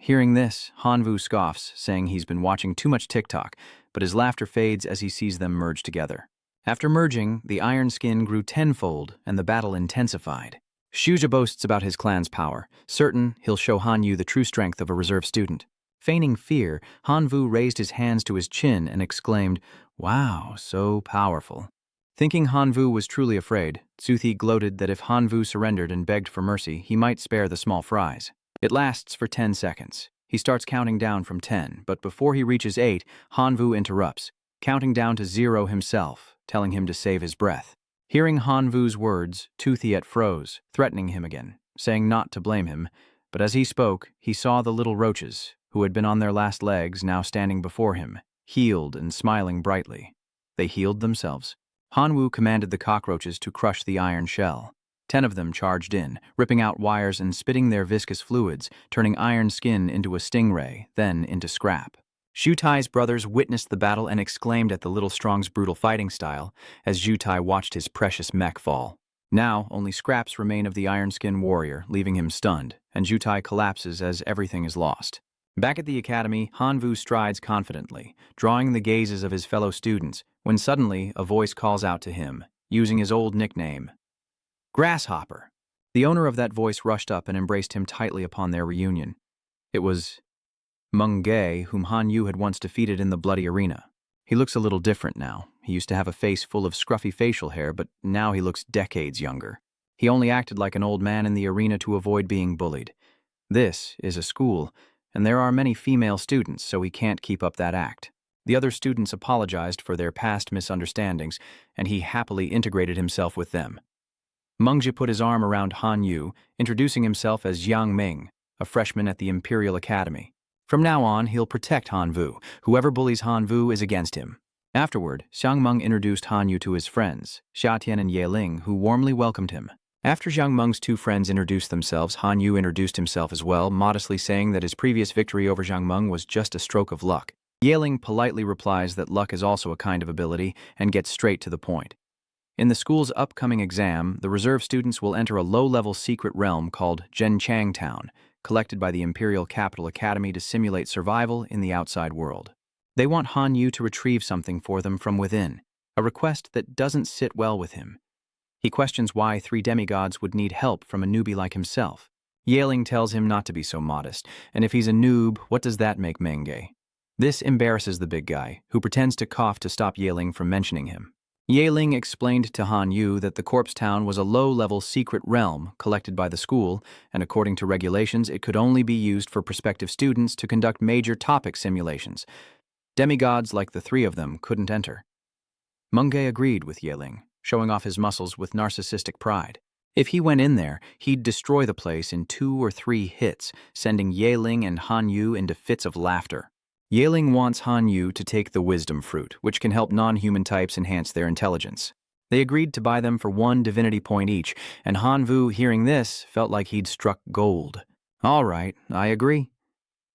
Hearing this, Hanvu scoffs, saying he's been watching too much TikTok, but his laughter fades as he sees them merge together. After merging, the iron skin grew tenfold and the battle intensified. Shuja boasts about his clan's power, certain he'll show Hanyu the true strength of a reserve student. Feigning fear, Hanvu raised his hands to his chin and exclaimed, "Wow, so powerful." Thinking Hanvu was truly afraid, Tsuthi gloated that if Hanvu surrendered and begged for mercy, he might spare the small fries. It lasts for 10 seconds. He starts counting down from 10, but before he reaches 8, Hanvu interrupts, counting down to 0 himself, telling him to save his breath. Hearing Hanvu's words, Thiet froze, threatening him again, saying not to blame him, but as he spoke, he saw the little roaches, who had been on their last legs, now standing before him, healed and smiling brightly. They healed themselves. Hanwoo commanded the cockroaches to crush the iron shell. 10 of them charged in, ripping out wires and spitting their viscous fluids, turning iron skin into a stingray, then into scrap. Shutai's brothers witnessed the battle and exclaimed at the Little Strong's brutal fighting style as Jutai watched his precious mech fall. Now, only scraps remain of the iron skin warrior, leaving him stunned, and Jutai collapses as everything is lost. Back at the academy, Hanwoo strides confidently, drawing the gazes of his fellow students, when suddenly a voice calls out to him, using his old nickname, Grasshopper. The owner of that voice rushed up and embraced him tightly upon their reunion. It was Manga, whom Hanwoo had once defeated in the bloody arena. He looks a little different now. He used to have a face full of scruffy facial hair, but now he looks decades younger. He only acted like an old man in the arena to avoid being bullied. This is a school, and there are many female students, so he can't keep up that act. The other students apologized for their past misunderstandings, and he happily integrated himself with them. Mungja put his arm around Hanwoo, introducing himself as Yang Ming, a freshman at the Imperial Academy. From now on, he'll protect Hanwoo. Whoever bullies Hanwoo is against him. Afterward, Xiangmeng introduced Hanwoo to his friends, Xiatian and Yeling, who warmly welcomed him. After Xiangmeng's 2 friends introduced themselves, Hanwoo introduced himself as well, modestly saying that his previous victory over Xiangmeng was just a stroke of luck. Yeling politely replies that luck is also a kind of ability and gets straight to the point. In the school's upcoming exam, the reserve students will enter a low-level secret realm called Zhenchang Town, collected by the Imperial Capital Academy to simulate survival in the outside world. They want Hanwoo to retrieve something for them from within, a request that doesn't sit well with him. He questions why 3 demigods would need help from a newbie like himself. Yeling tells him not to be so modest, and if he's a noob, what does that make Menge? This embarrasses the big guy, who pretends to cough to stop Yeling from mentioning him. Yeling explained to Hanwoo that the corpse town was a low-level secret realm collected by the school, and according to regulations, it could only be used for prospective students to conduct major topic simulations. Demigods like the 3 of them couldn't enter. Menge agreed with Yeling, showing off his muscles with narcissistic pride. If he went in there, he'd destroy the place in 2 or 3 hits, sending Yeling and Hanwoo into fits of laughter. Yeling wants Hanwoo to take the wisdom fruit, which can help non-human types enhance their intelligence. They agreed to buy them for 1 divinity point each, and Hanwoo, hearing this, felt like he'd struck gold. All right, I agree.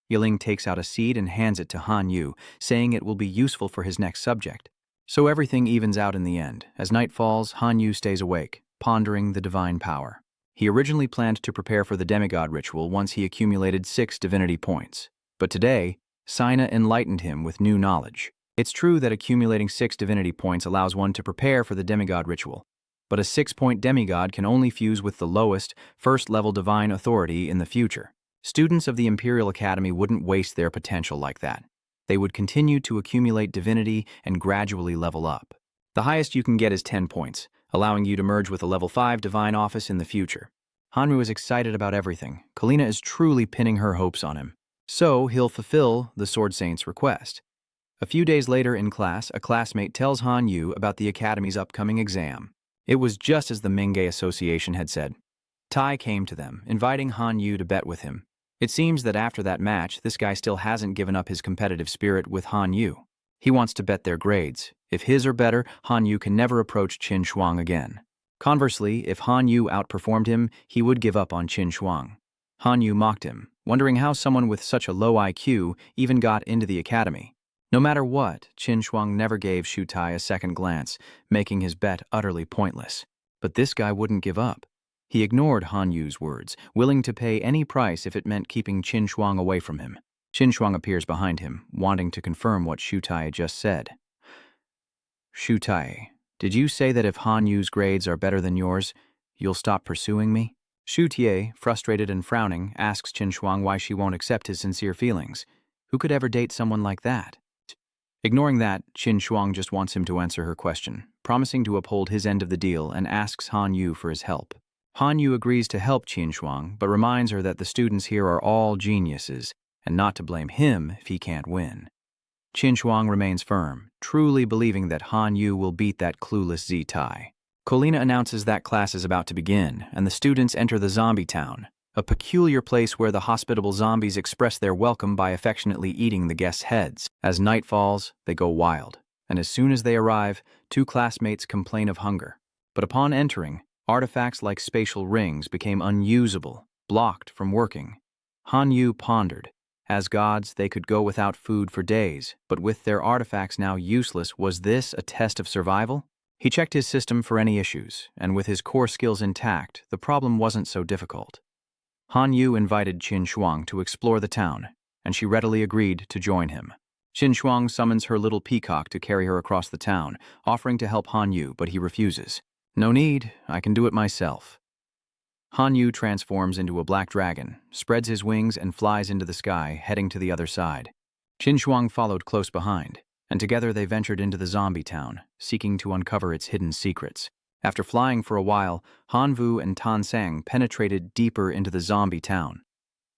Yeling takes out a seed and hands it to Hanwoo, saying it will be useful for his next subject. So everything evens out in the end. As night falls, Hanwoo stays awake, pondering the divine power. He originally planned to prepare for the demigod ritual once he accumulated 6 divinity points. But today, Sina enlightened him with new knowledge. It's true that accumulating 6 divinity points allows one to prepare for the demigod ritual, but a 6-point demigod can only fuse with the lowest, first-level divine authority in the future. Students of the Imperial Academy wouldn't waste their potential like that. They would continue to accumulate divinity and gradually level up. The highest you can get is 10 points, allowing you to merge with a level 5 divine office in the future. Hanwoo is excited about everything. Kalina is truly pinning her hopes on him. So he'll fulfill the Sword Saint's request. A few days later in class, a classmate tells Hanwoo about the Academy's upcoming exam. It was just as the Mingay Association had said. Tai came to them, inviting Hanwoo to bet with him. It seems that after that match, this guy still hasn't given up his competitive spirit with Hanwoo. He wants to bet their grades. If his are better, Hanwoo can never approach Qin Shuang again. Conversely, if Hanwoo outperformed him, he would give up on Qin Shuang. Hanwoo mocked him, wondering how someone with such a low IQ even got into the academy. No matter what, Qin Shuang never gave Shutai a second glance, making his bet utterly pointless. But this guy wouldn't give up. He ignored Hanwoo's words, willing to pay any price if it meant keeping Qin Shuang away from him. Qin Shuang appears behind him, wanting to confirm what Shutai had just said. Shutai, did you say that if Hanwoo's grades are better than yours, you'll stop pursuing me? Shutie, frustrated and frowning, asks Qin Shuang why she won't accept his sincere feelings. Who could ever date someone like that? Ignoring that, Qin Shuang just wants him to answer her question, promising to uphold his end of the deal, and asks Hanwoo for his help. Hanwoo agrees to help Qin Shuang, but reminds her that the students here are all geniuses, and not to blame him if he can't win. Qin Shuang remains firm, truly believing that Hanwoo will beat that clueless Z-Tai. Colina announces that class is about to begin, and the students enter the zombie town. a peculiar place where the hospitable zombies express their welcome by affectionately eating the guests' heads. As night falls, they go wild, and as soon as they arrive, two classmates complain of hunger. But upon entering, artifacts like spatial rings became unusable, blocked from working. Han Yu pondered. As gods, they could go without food for days, but with their artifacts now useless, was this a test of survival? He checked his system for any issues, and with his core skills intact, the problem wasn't so difficult. Han Yu invited Qin Shuang to explore the town, and she readily agreed to join him. Qin Shuang summons her little peacock to carry her across the town, offering to help Han Yu, but he refuses. "No need, I can do it myself." Han Yu transforms into a black dragon, spreads his wings and flies into the sky, heading to the other side. Qin Shuang followed close behind, and together they ventured into the zombie town, seeking to uncover its hidden secrets. After flying for a while, Han Vu and Tan Sang penetrated deeper into the zombie town.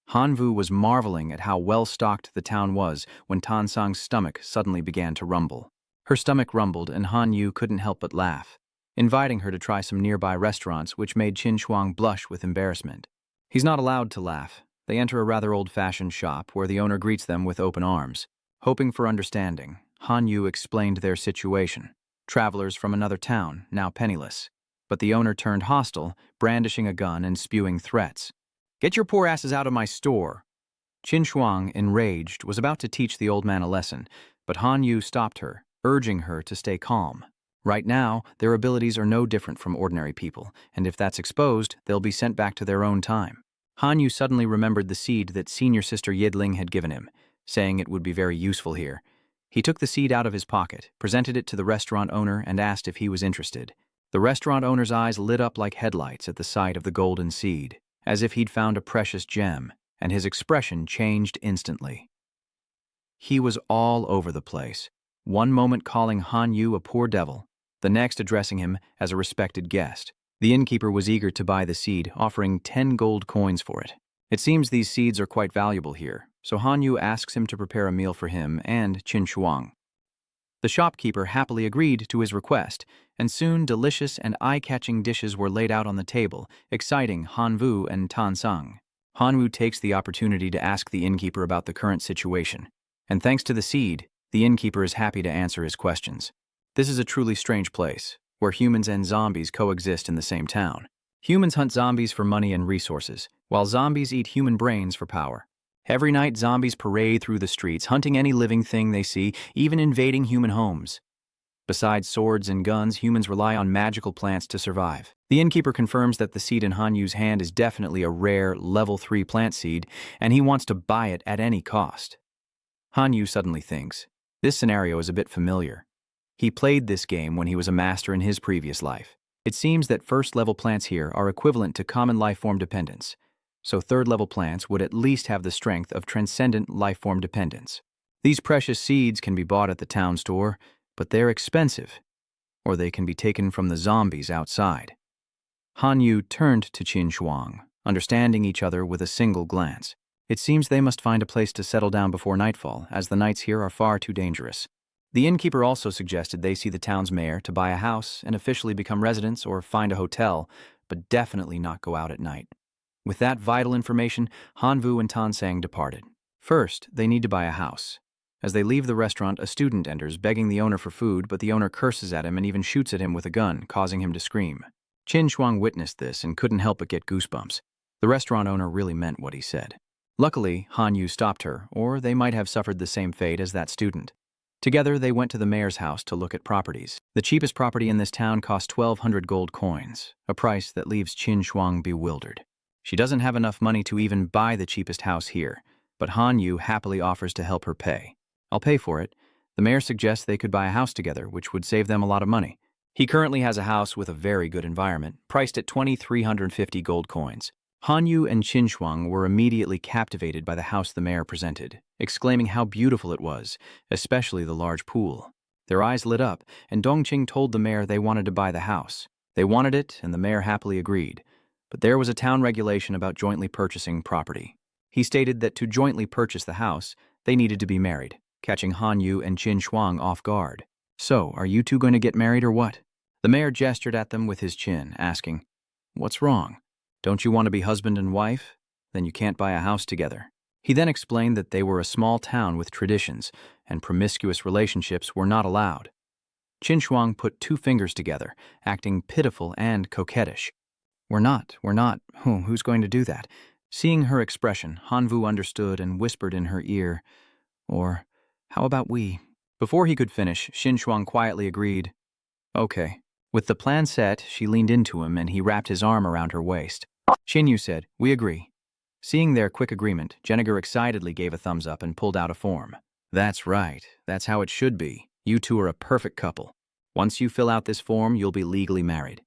Han Vu was marveling at how well-stocked the town was when Tan Sang's stomach suddenly began to rumble. Her stomach rumbled and Han Yu couldn't help but laugh, inviting her to try some nearby restaurants, which made Qin Shuang blush with embarrassment. He's not allowed to laugh. They enter a rather old-fashioned shop where the owner greets them with open arms. Hoping for understanding, Han Yu explained their situation. Travelers from another town, now penniless. But the owner turned hostile, brandishing a gun and spewing threats. "Get your poor asses out of my store!" Qin Shuang, enraged, was about to teach the old man a lesson, but Han Yu stopped her, urging her to stay calm. Right now, their abilities are no different from ordinary people, and if that's exposed, they'll be sent back to their own time. Han Yu suddenly remembered the seed that senior sister Yidling had given him, saying it would be very useful here. He took the seed out of his pocket, presented it to the restaurant owner, and asked if he was interested. The restaurant owner's eyes lit up like headlights at the sight of the golden seed, as if he'd found a precious gem, and his expression changed instantly. He was all over the place, one moment calling Han Yu a poor devil, the next addressing him as a respected guest. The innkeeper was eager to buy the seed, offering 10 gold coins for it. It seems these seeds are quite valuable here, so Han Yu asks him to prepare a meal for him and Qin Shuang. The shopkeeper happily agreed to his request, and soon delicious and eye-catching dishes were laid out on the table, exciting Han Vu and Tan Sang. Han Vu takes the opportunity to ask the innkeeper about the current situation, and thanks to the seed, the innkeeper is happy to answer his questions. This is a truly strange place, where humans and zombies coexist in the same town. Humans hunt zombies for money and resources, while zombies eat human brains for power. Every night, zombies parade through the streets, hunting any living thing they see, even invading human homes. Besides swords and guns, humans rely on magical plants to survive. The innkeeper confirms that the seed in Han Yu's hand is definitely a rare, level 3 plant seed, and he wants to buy it at any cost. Han Yu suddenly thinks, this scenario is a bit familiar. He played this game when he was a master in his previous life. It seems that first-level plants here are equivalent to common life-form dependents, so third-level plants would at least have the strength of transcendent life-form dependents. These precious seeds can be bought at the town store, but they're expensive, or they can be taken from the zombies outside. Han Yu turned to Qin Shuang, understanding each other with a single glance. It seems they must find a place to settle down before nightfall, as the nights here are far too dangerous. The innkeeper also suggested they see the town's mayor to buy a house and officially become residents or find a hotel, but definitely not go out at night. With that vital information, Han Vu and Tan Sang departed. First, they need to buy a house. As they leave the restaurant, a student enters, begging the owner for food, but the owner curses at him and even shoots at him with a gun, causing him to scream. Qin Shuang witnessed this and couldn't help but get goosebumps. The restaurant owner really meant what he said. Luckily, Han Yu stopped her, or they might have suffered the same fate as that student. Together, they went to the mayor's house to look at properties. The cheapest property in this town cost 1,200 gold coins, a price that leaves Qin Shuang bewildered. She doesn't have enough money to even buy the cheapest house here, but Han Yu happily offers to help her pay. "I'll pay for it." The mayor suggests they could buy a house together, which would save them a lot of money. He currently has a house with a very good environment, priced at 2,350 gold coins. Han Yu and Qin Shuang were immediately captivated by the house the mayor presented, exclaiming how beautiful it was, especially the large pool. Their eyes lit up, and Dongqing told the mayor they wanted to buy the house. They wanted it, and the mayor happily agreed. But there was a town regulation about jointly purchasing property. He stated that to jointly purchase the house, they needed to be married, catching Han Yu and Qin Shuang off guard. "So, are you two going to get married or what?" The mayor gestured at them with his chin, asking, "What's wrong? Don't you want to be husband and wife?" then you can't buy a house together. He then explained that they were a small town with traditions, and promiscuous relationships were not allowed. Qin Shuang put two fingers together, acting pitiful and coquettish. We're not. Who's going to do that? Seeing her expression, Hanvu understood and whispered in her ear, or, how about we? Before he could finish, Qin Shuang quietly agreed, okay. With the plan set, she leaned into him and he wrapped his arm around her waist. Xin Yu said, we agree. Seeing their quick agreement, Jenniger excitedly gave a thumbs up and pulled out a form. That's right. That's how it should be. You two are a perfect couple. Once you fill out this form, you'll be legally married.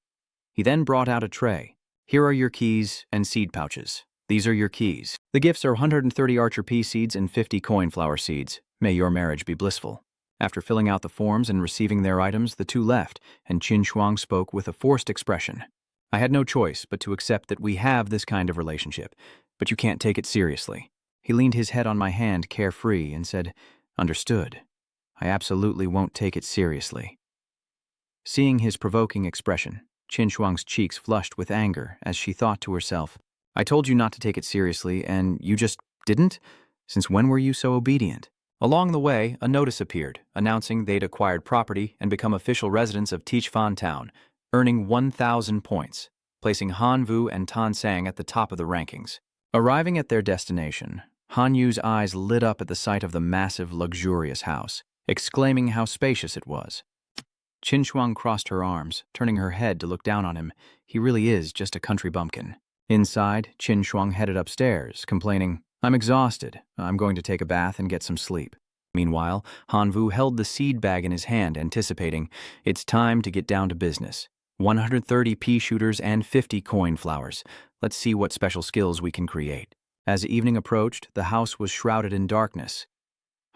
He then brought out a tray. Here are your keys and seed pouches. These are your keys. The gifts are 130 archer pea seeds and 50 coin flower seeds. May your marriage be blissful. After filling out the forms and receiving their items, the two left, and Qin Shuang spoke with a forced expression. I had no choice but to accept that we have this kind of relationship, but you can't take it seriously. He leaned his head on my hand carefree and said, understood. I absolutely won't take it seriously. Seeing his provoking expression, Qin Shuang's cheeks flushed with anger as she thought to herself, I told you not to take it seriously, and you just didn't? Since when were you so obedient? Along the way, a notice appeared, announcing they'd acquired property and become official residents of Tichfan Town, earning 1,000 points, placing Han Vu and Tan Sang at the top of the rankings. Arriving at their destination, Han Yu's eyes lit up at the sight of the massive, luxurious house, exclaiming how spacious it was. Qin Shuang crossed her arms, turning her head to look down on him. He really is just a country bumpkin. Inside, Qin Shuang headed upstairs, complaining, I'm exhausted. I'm going to take a bath and get some sleep. Meanwhile, Han Vu held the seed bag in his hand, anticipating, it's time to get down to business. 130 pea shooters and 50 coin flowers. Let's see what special skills we can create. As evening approached, the house was shrouded in darkness.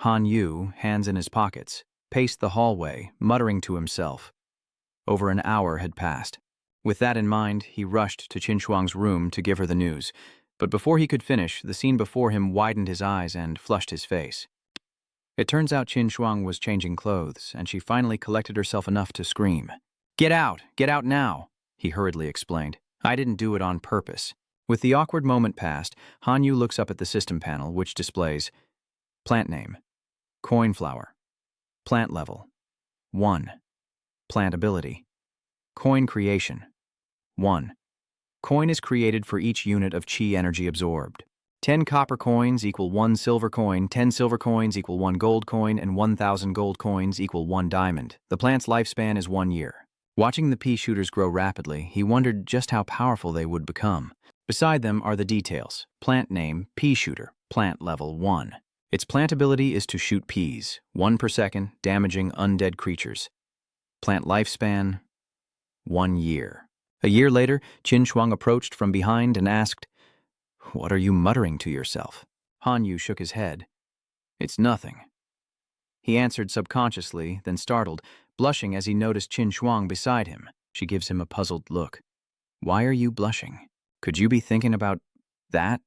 Han Yu, hands in his pockets, paced the hallway, muttering to himself. Over an hour had passed. With that in mind, he rushed to Qin Shuang's room to give her the news. But before he could finish, the scene before him widened his eyes and flushed his face. It turns out Qin Shuang was changing clothes, and she finally collected herself enough to scream. Get out now, he hurriedly explained. I didn't do it on purpose. With the awkward moment past, Han Yu looks up at the system panel, which displays plant name, coin flower, plant level, 1, plant ability, coin creation, 1. Coin is created for each unit of chi energy absorbed. 10 copper coins equal 1 silver coin, 10 silver coins equal 1 gold coin, and 1,000 gold coins equal 1 diamond. The plant's lifespan is 1 year. Watching the pea shooters grow rapidly, he wondered just how powerful they would become. Beside them are the details. Plant name, pea shooter, plant level 1. Its plant ability is to shoot peas, 1 per second, damaging undead creatures. Plant lifespan, 1 year. A year later, Qin Shuang approached from behind and asked, What are you muttering to yourself? Han Yu shook his head. It's nothing. He answered subconsciously, then startled, blushing as he noticed Qin Shuang beside him. She gives him a puzzled look. Why are you blushing? Could you be thinking about that?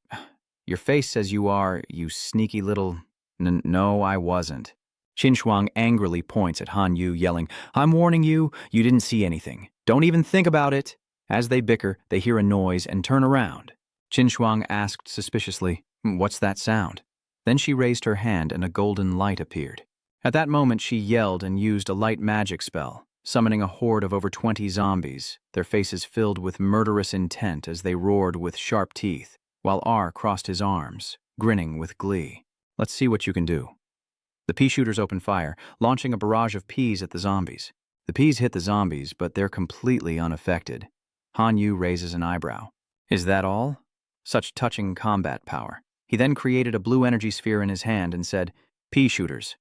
Your face says you are, you sneaky little... No, I wasn't. Qin Shuang angrily points at Han Yu, yelling, I'm warning you, you didn't see anything. Don't even think about it. As they bicker, they hear a noise and turn around. Qin Shuang asked suspiciously, What's that sound? Then she raised her hand and a golden light appeared. At that moment, she yelled and used a light magic spell, summoning a horde of over 20 zombies, their faces filled with murderous intent as they roared with sharp teeth, while R crossed his arms, grinning with glee. Let's see what you can do. The pea shooters open fire, launching a barrage of peas at the zombies. The peas hit the zombies, but they're completely unaffected. Han Yu raises an eyebrow. Is that all? Such touching combat power. He then created a blue energy sphere in his hand and said, Pea shooters.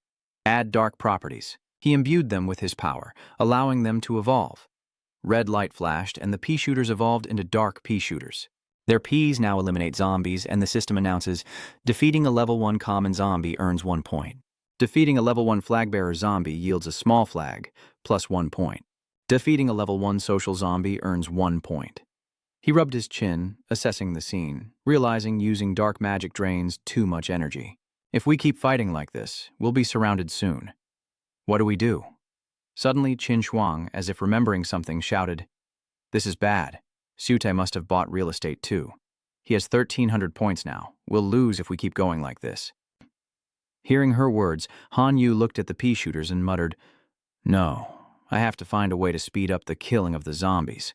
Add dark properties. He imbued them with his power, allowing them to evolve. Red light flashed, and the pea shooters evolved into dark pea shooters. Their peas now eliminate zombies, and the system announces, defeating a level 1 common zombie earns 1 point. Defeating a level 1 flag-bearer zombie yields a small flag, plus 1 point. Defeating a level 1 social zombie earns 1 point. He rubbed his chin, assessing the scene, realizing using dark magic drains too much energy. If we keep fighting like this, we'll be surrounded soon. What do we do? Suddenly, Qin Shuang, as if remembering something, shouted, This is bad. Sute must have bought real estate too. He has 1,300 points now. We'll lose if we keep going like this. Hearing her words, Han Yu looked at the pea shooters and muttered, "No, I have to find a way to speed up the killing of the zombies."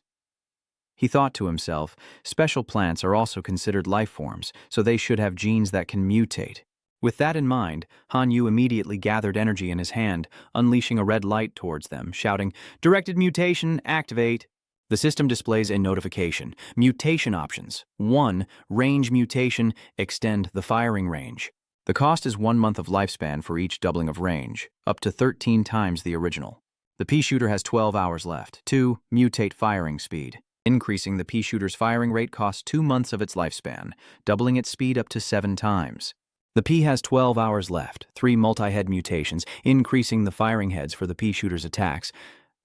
He thought to himself, special plants are also considered life forms, so they should have genes that can mutate. With that in mind, Han Yu immediately gathered energy in his hand, unleashing a red light towards them, shouting, "Directed mutation, activate." The system displays a notification. Mutation options. 1. Range mutation, extend the firing range. The cost is 1 month of lifespan for each doubling of range, up to 13 times the original. The pea shooter has 12 hours left. 2. Mutate firing speed. Increasing the pea shooter's firing rate costs 2 months of its lifespan, doubling its speed up to 7 times. The pea has 12 hours left. 3 multi-head mutations, increasing the firing heads for the pea shooter's attacks,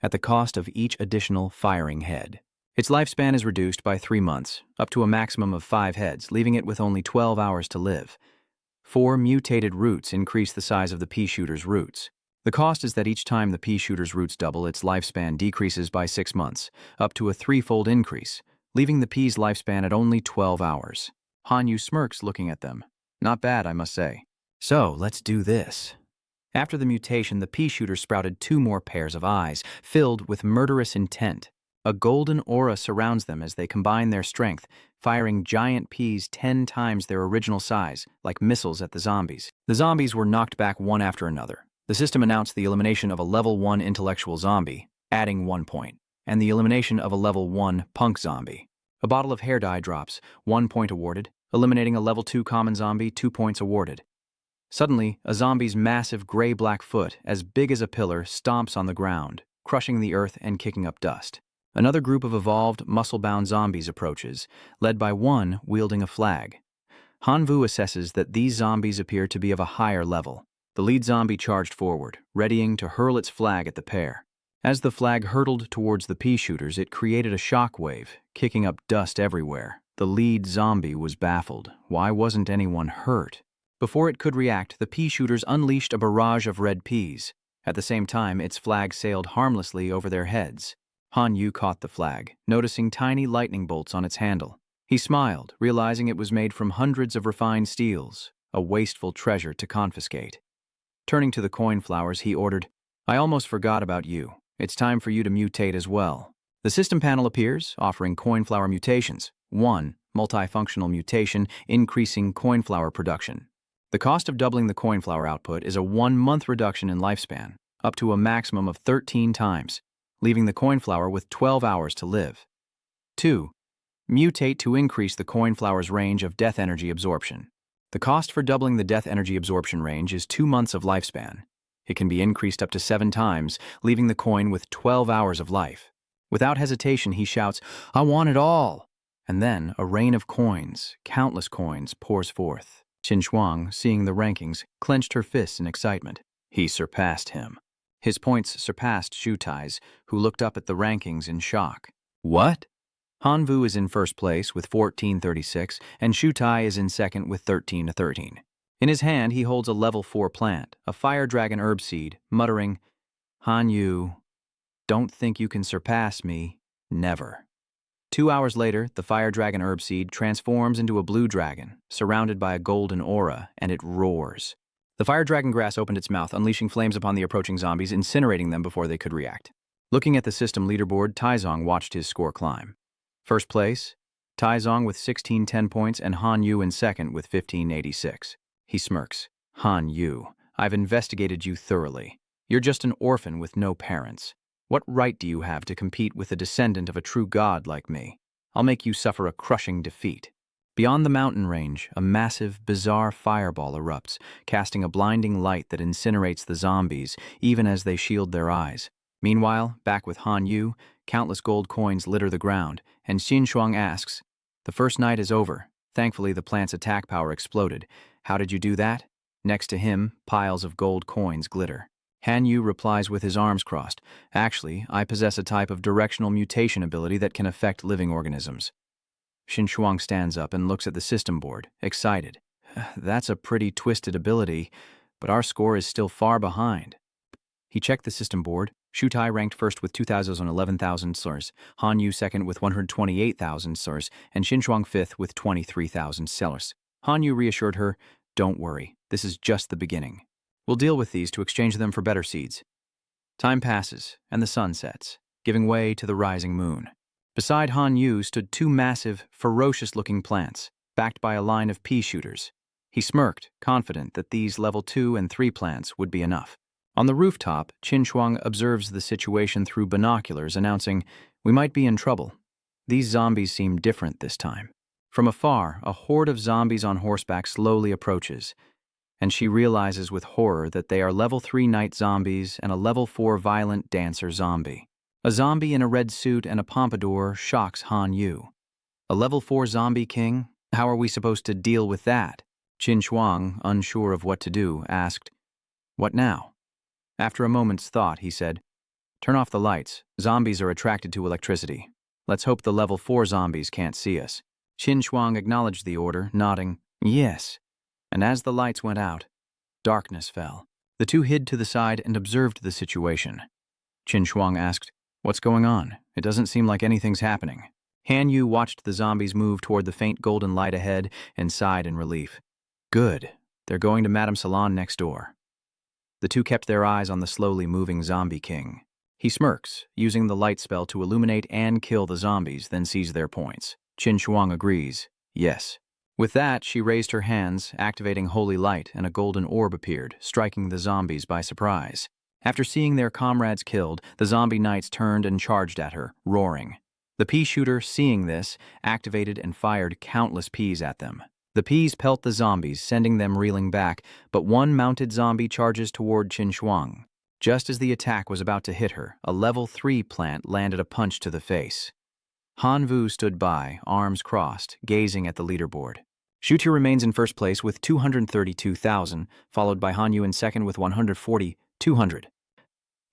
at the cost of each additional firing head. Its lifespan is reduced by 3 months, up to a maximum of 5 heads, leaving it with only 12 hours to live. 4 mutated roots increase the size of the pea shooter's roots. The cost is that each time the pea shooter's roots double, its lifespan decreases by 6 months, up to a 3-fold increase, leaving the pea's lifespan at only 12 hours. Han Yu smirks looking at them. Not bad, I must say. So, let's do this. After the mutation, the pea shooter sprouted 2 more pairs of eyes, filled with murderous intent. A golden aura surrounds them as they combine their strength, firing giant peas 10 times their original size, like missiles at the zombies. The zombies were knocked back one after another. The system announced the elimination of a level 1 intellectual zombie, adding 1 point, and the elimination of a level 1 punk zombie. A bottle of hair dye drops, 1 point awarded, eliminating a level 2 common zombie, 2 points awarded. Suddenly, a zombie's massive gray-black foot, as big as a pillar, stomps on the ground, crushing the earth and kicking up dust. Another group of evolved, muscle-bound zombies approaches, led by one wielding a flag. Han Vu assesses that these zombies appear to be of a higher level. The lead zombie charged forward, readying to hurl its flag at the pair. As the flag hurtled towards the pea shooters, it created a shockwave, kicking up dust everywhere. The lead zombie was baffled. Why wasn't anyone hurt? Before it could react, the pea shooters unleashed a barrage of red peas. At the same time, its flag sailed harmlessly over their heads. Han Yu caught the flag, noticing tiny lightning bolts on its handle. He smiled, realizing it was made from hundreds of refined steels, a wasteful treasure to confiscate. Turning to the coin flowers, he ordered, "I almost forgot about you. It's time for you to mutate as well." The system panel appears, offering coin flower mutations. 1. Multifunctional mutation, increasing coin flower production. The cost of doubling the coin flower output is a 1-month reduction in lifespan, up to a maximum of 13 times, leaving the coin flower with 12 hours to live. 2. Mutate to increase the coin flower's range of death energy absorption. The cost for doubling the death energy absorption range is 2 months of lifespan. It can be increased up to 7 times, leaving the coin with 12 hours of life. Without hesitation, he shouts, "I want it all!" And then a rain of coins, countless coins, pours forth. Qin Shuang, seeing the rankings, clenched her fists in excitement. He surpassed him. His points surpassed Shu Tai's, who looked up at the rankings in shock. What? Han Vu is in first place with 1436, and Shu Tai is in second with 13-13. In his hand, he holds a level 4 plant, a fire dragon herb seed, muttering, "Han Yu, don't think you can surpass me. Never." 2 hours later, the fire dragon herb seed transforms into a blue dragon, surrounded by a golden aura, and it roars. The fire dragon grass opened its mouth, unleashing flames upon the approaching zombies, incinerating them before they could react. Looking at the system leaderboard, Taizong watched his score climb. First place, Taizong with 1610 points and Han Yu in second with 1586. He smirks. "Han Yu, I've investigated you thoroughly. You're just an orphan with no parents. What right do you have to compete with a descendant of a true god like me? I'll make you suffer a crushing defeat." Beyond the mountain range, a massive, bizarre fireball erupts, casting a blinding light that incinerates the zombies, even as they shield their eyes. Meanwhile, back with Han Yu, countless gold coins litter the ground, and Xin Shuang asks, "The first night is over. Thankfully, the plant's attack power exploded. How did you do that?" Next to him, piles of gold coins glitter. Han Yu replies with his arms crossed, "Actually, I possess a type of directional mutation ability that can affect living organisms." Xin Shuang stands up and looks at the system board, excited. "That's a pretty twisted ability, but our score is still far behind." He checked the system board, Shutai ranked first with 211,000 sellers, Han Yu second with 128,000 sellers, and Xinchuang fifth with 23,000 sellers. Han Yu reassured her, "Don't worry, this is just the beginning. We'll deal with these to exchange them for better seeds." Time passes, and the sun sets, giving way to the rising moon. Beside Han Yu stood two massive, ferocious-looking plants, backed by a line of pea shooters. He smirked, confident that these level 2 and 3 plants would be enough. On the rooftop, Qin observes the situation through binoculars, announcing, "We might be in trouble." These zombies seem different this time. From afar, a horde of zombies on horseback slowly approaches, and she realizes with horror that they are level 3 night zombies and a level 4 violent dancer zombie. A zombie in a red suit and a pompadour shocks Han Yu. A level 4 zombie king? How are we supposed to deal with that? Qin, unsure of what to do, asked, "What now?" After a moment's thought, he said, "Turn off the lights. Zombies are attracted to electricity. Let's hope the level 4 zombies can't see us." Qin acknowledged the order, nodding, "Yes." And as the lights went out, darkness fell. The two hid to the side and observed the situation. Qin asked, "What's going on? It doesn't seem like anything's happening." Han Yu watched the zombies move toward the faint golden light ahead and sighed in relief. "Good. They're going to Madame Salon next door." The two kept their eyes on the slowly moving zombie king. He smirks, using the light spell to illuminate and kill the zombies, then seize their points. Qin agrees, "Yes." With that, she raised her hands, activating holy light, and a golden orb appeared, striking the zombies by surprise. After seeing their comrades killed, the zombie knights turned and charged at her, roaring. The pea shooter, seeing this, activated and fired countless peas at them. The peas pelt the zombies, sending them reeling back, but one mounted zombie charges toward Qin. Just as the attack was about to hit her, a level 3 plant landed a punch to the face. Han Vu stood by, arms crossed, gazing at the leaderboard. Shutu remains in first place with 232,000, followed by Han Yu in second with 140,200.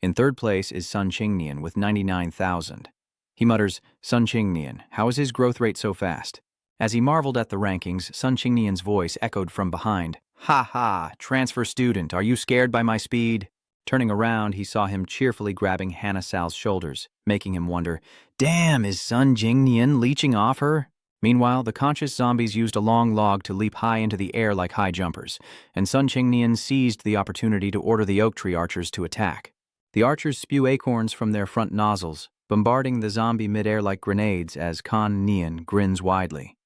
In third place is Sun Qingnian with 99,000. He mutters, "Sun Qingnian, how is his growth rate so fast?" As he marveled at the rankings, Sun Qingnian's voice echoed from behind. "Ha ha, transfer student, are you scared by my speed?" Turning around, he saw him cheerfully grabbing Hannah Sal's shoulders, making him wonder, "Damn, is Sun Qingnian leeching off her?" Meanwhile, the conscious zombies used a long log to leap high into the air like high jumpers, and Sun Qingnian seized the opportunity to order the oak tree archers to attack. The archers spew acorns from their front nozzles, bombarding the zombie midair like grenades as Kan Nian grins widely.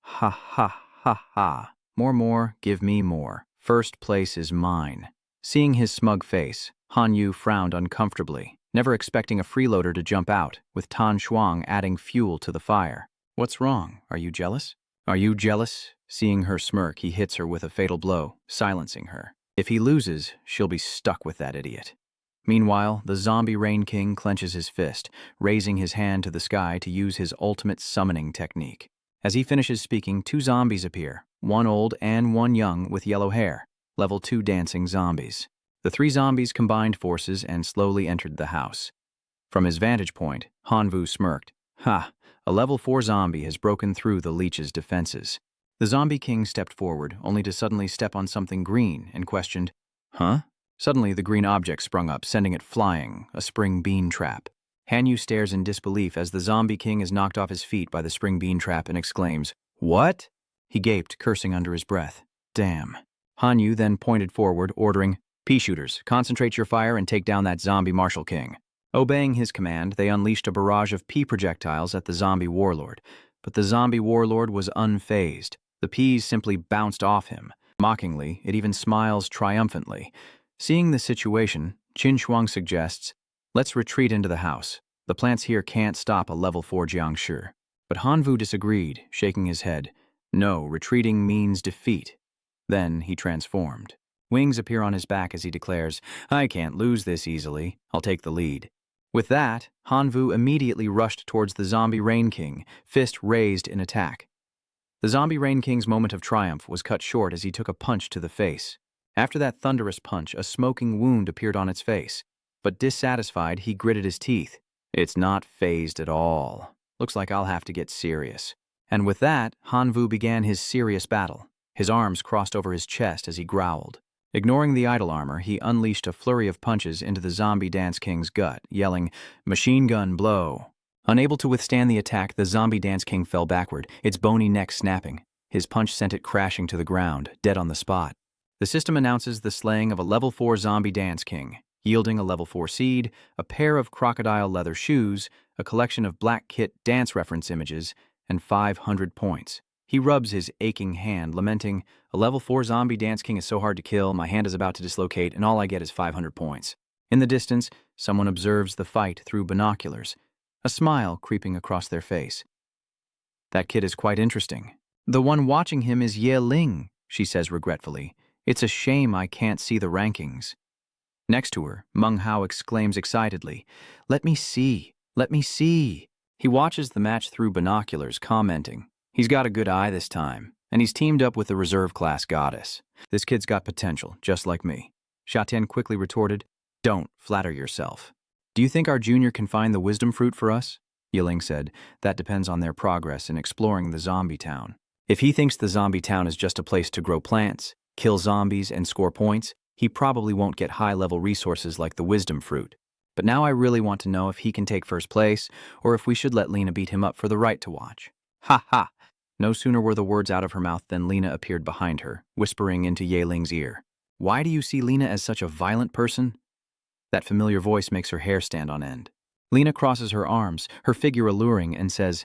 "Ha ha ha ha. More, give me more. First place is mine." Seeing his smug face, Han Yu frowned uncomfortably, never expecting a freeloader to jump out, with Tan Shuang adding fuel to the fire. "What's wrong? Are you jealous?" "Are you jealous?" Seeing her smirk, he hits her with a fatal blow, silencing her. If he loses, she'll be stuck with that idiot. Meanwhile, the zombie Rain King clenches his fist, raising his hand to the sky to use his ultimate summoning technique. As he finishes speaking, two zombies appear, one old and one young with yellow hair, level 2 dancing zombies. The three zombies combined forces and slowly entered the house. From his vantage point, Han Vu smirked. "Ha, a level 4 zombie has broken through the leech's defenses." The zombie king stepped forward, only to suddenly step on something green, and questioned, "Huh?" Suddenly, the green object sprung up, sending it flying, a spring bean trap. Han Yu stares in disbelief as the zombie king is knocked off his feet by the spring bean trap and exclaims, "What?" He gaped, cursing under his breath. "Damn." Han Yu then pointed forward, ordering, "Pea shooters, concentrate your fire and take down that zombie martial king." Obeying his command, they unleashed a barrage of pea projectiles at the zombie warlord, but the zombie warlord was unfazed. The peas simply bounced off him. Mockingly, it even smiles triumphantly. Seeing the situation, Qin suggests, "Let's retreat into the house. The plants here can't stop a level 4 Jiangshi." But Han Vu disagreed, shaking his head. "No, retreating means defeat." Then he transformed. Wings appear on his back as he declares, "I can't lose this easily. I'll take the lead." With that, Han Vu immediately rushed towards the zombie Rain King, fist raised in attack. The zombie Rain King's moment of triumph was cut short as he took a punch to the face. After that thunderous punch, a smoking wound appeared on its face, but dissatisfied, he gritted his teeth. "It's not phased at all. Looks like I'll have to get serious." And with that, Han Vu began his serious battle. His arms crossed over his chest as he growled. Ignoring the idol armor, he unleashed a flurry of punches into the zombie dance king's gut, yelling, "Machine gun blow." Unable to withstand the attack, the zombie dance king fell backward, its bony neck snapping. His punch sent it crashing to the ground, dead on the spot. The system announces the slaying of a level 4 zombie dance king, yielding a level 4 seed, a pair of crocodile leather shoes, a collection of Black Kit dance reference images, and 500 points. He rubs his aching hand, lamenting, "A level 4 zombie dance king is so hard to kill, my hand is about to dislocate, and all I get is 500 points. In the distance, someone observes the fight through binoculars, a smile creeping across their face. "That kid is quite interesting. The one watching him is Ye Ling," she says regretfully. "It's a shame I can't see the rankings." Next to her, Manhwa exclaims excitedly, "Let me see, let me see." He watches the match through binoculars, commenting, "He's got a good eye this time, and he's teamed up with the reserve-class goddess. This kid's got potential, just like me." Shatian quickly retorted, "Don't flatter yourself. Do you think our junior can find the wisdom fruit for us?" Yiling said, "That depends on their progress in exploring the zombie town. If he thinks the zombie town is just a place to grow plants, kill zombies, and score points, he probably won't get high-level resources like the wisdom fruit. But now I really want to know if he can take first place, or if we should let Lena beat him up for the right to watch." "Ha ha!" No sooner were the words out of her mouth than Lena appeared behind her, whispering into Yeling's ear. "Why do you see Lena as such a violent person?" That familiar voice makes her hair stand on end. Lena crosses her arms, her figure alluring, and says,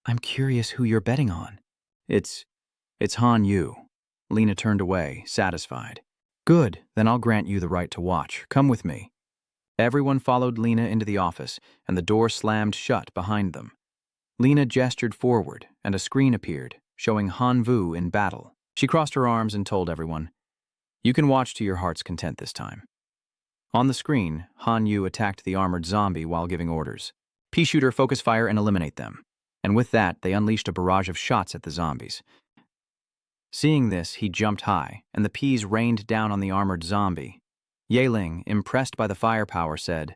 "I'm curious who you're betting on." It's Han Yu." Lena turned away, satisfied. "Good, then I'll grant you the right to watch. Come with me." Everyone followed Lena into the office, and the door slammed shut behind them. Lena gestured forward, and a screen appeared, showing Han Vu in battle. She crossed her arms and told everyone, "You can watch to your heart's content this time." On the screen, Han Yu attacked the armored zombie while giving orders. "Pea shooter, focus fire, and eliminate them." And with that, they unleashed a barrage of shots at the zombies. Seeing this, he jumped high, and the peas rained down on the armored zombie. Yeling, impressed by the firepower, said,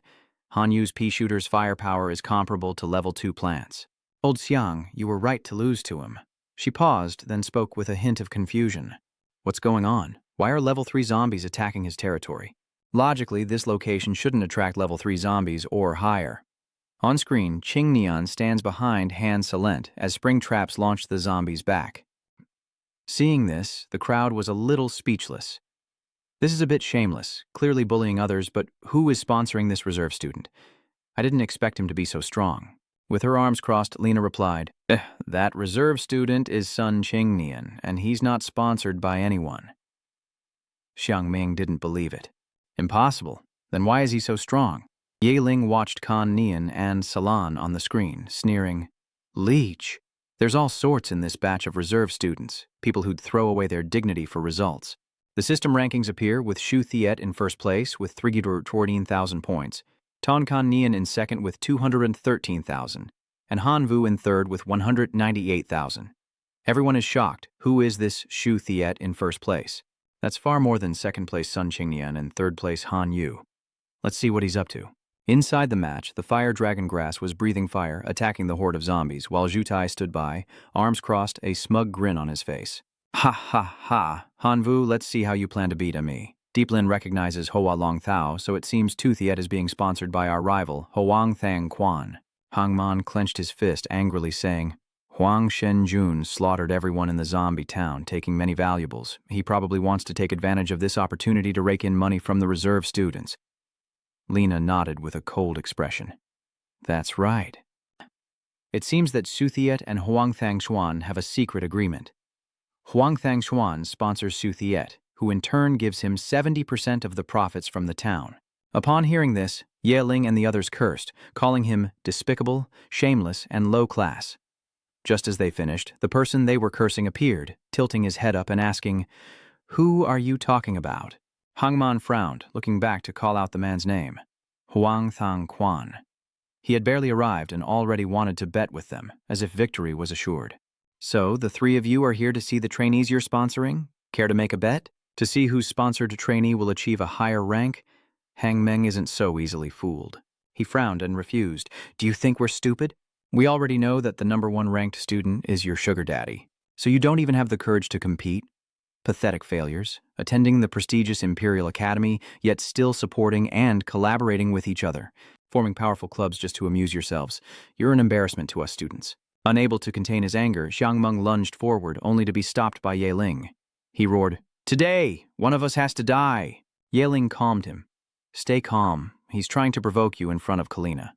"Han Yu's pea shooter's firepower is comparable to level 2 plants." "Old Xiang, you were right to lose to him." She paused, then spoke with a hint of confusion. "What's going on? Why are level 3 zombies attacking his territory? Logically, this location shouldn't attract level 3 zombies or higher." On screen, Qing Nian stands behind Han Salent as spring traps launch the zombies back. Seeing this, the crowd was a little speechless. This is a bit shameless, clearly bullying others, but who is sponsoring this reserve student? I didn't expect him to be so strong. With her arms crossed, Lena replied, "That reserve student is Sun Qing Nian, and he's not sponsored by anyone." Xiang Ming didn't believe it. "Impossible. Then why is he so strong?" Yeling watched Kan Nian and Salan on the screen, sneering, "Leech. There's all sorts in this batch of reserve students, people who'd throw away their dignity for results." The system rankings appear with Shu Thiet in first place with 314,000 points, Ton Kan Nian in second with 213,000, and Han Vu in third with 198,000. Everyone is shocked. Who is this Shu Thiet in first place? That's far more than second place Sun Qingnian and third place Han Yu. Let's see what he's up to. Inside the match, the fire dragon grass was breathing fire, attacking the horde of zombies, while Zhu Tai stood by, arms crossed, a smug grin on his face. "Ha ha ha. Han Vu, let's see how you plan to beat me." Deeplin recognizes Hoa Long Thao, so it seems Tu Thiet is being sponsored by our rival, Hoang Thang Quan. Hangman clenched his fist, angrily saying, "Huang Shenjun slaughtered everyone in the zombie town, taking many valuables. He probably wants to take advantage of this opportunity to rake in money from the reserve students." Lena nodded with a cold expression. "That's right." It seems that Su Thiet and Huang Thang Xuan have a secret agreement. Huang Thang Xuan sponsors Su Thiet, who in turn gives him 70% of the profits from the town. Upon hearing this, Ye Ling and the others cursed, calling him despicable, shameless, and low class. Just as they finished, the person they were cursing appeared, tilting his head up and asking, "Who are you talking about?" Hangman frowned, looking back to call out the man's name, Huang Thang Quan. He had barely arrived and already wanted to bet with them, as if victory was assured. "So, the three of you are here to see the trainees you're sponsoring? Care to make a bet? To see whose sponsored trainee will achieve a higher rank? Hang Meng isn't so easily fooled." He frowned and refused. "Do you think we're stupid? We already know that the #1 ranked student is your sugar daddy, so you don't even have the courage to compete?" Pathetic failures, attending the prestigious Imperial Academy, yet still supporting and collaborating with each other, forming powerful clubs just to amuse yourselves. You're an embarrassment to us students. Unable to contain his anger, Xiang Meng lunged forward, only to be stopped by Ye Ling. He roared, "Today, one of us has to die." Ye Ling calmed him. "Stay calm. He's trying to provoke you in front of Kalina."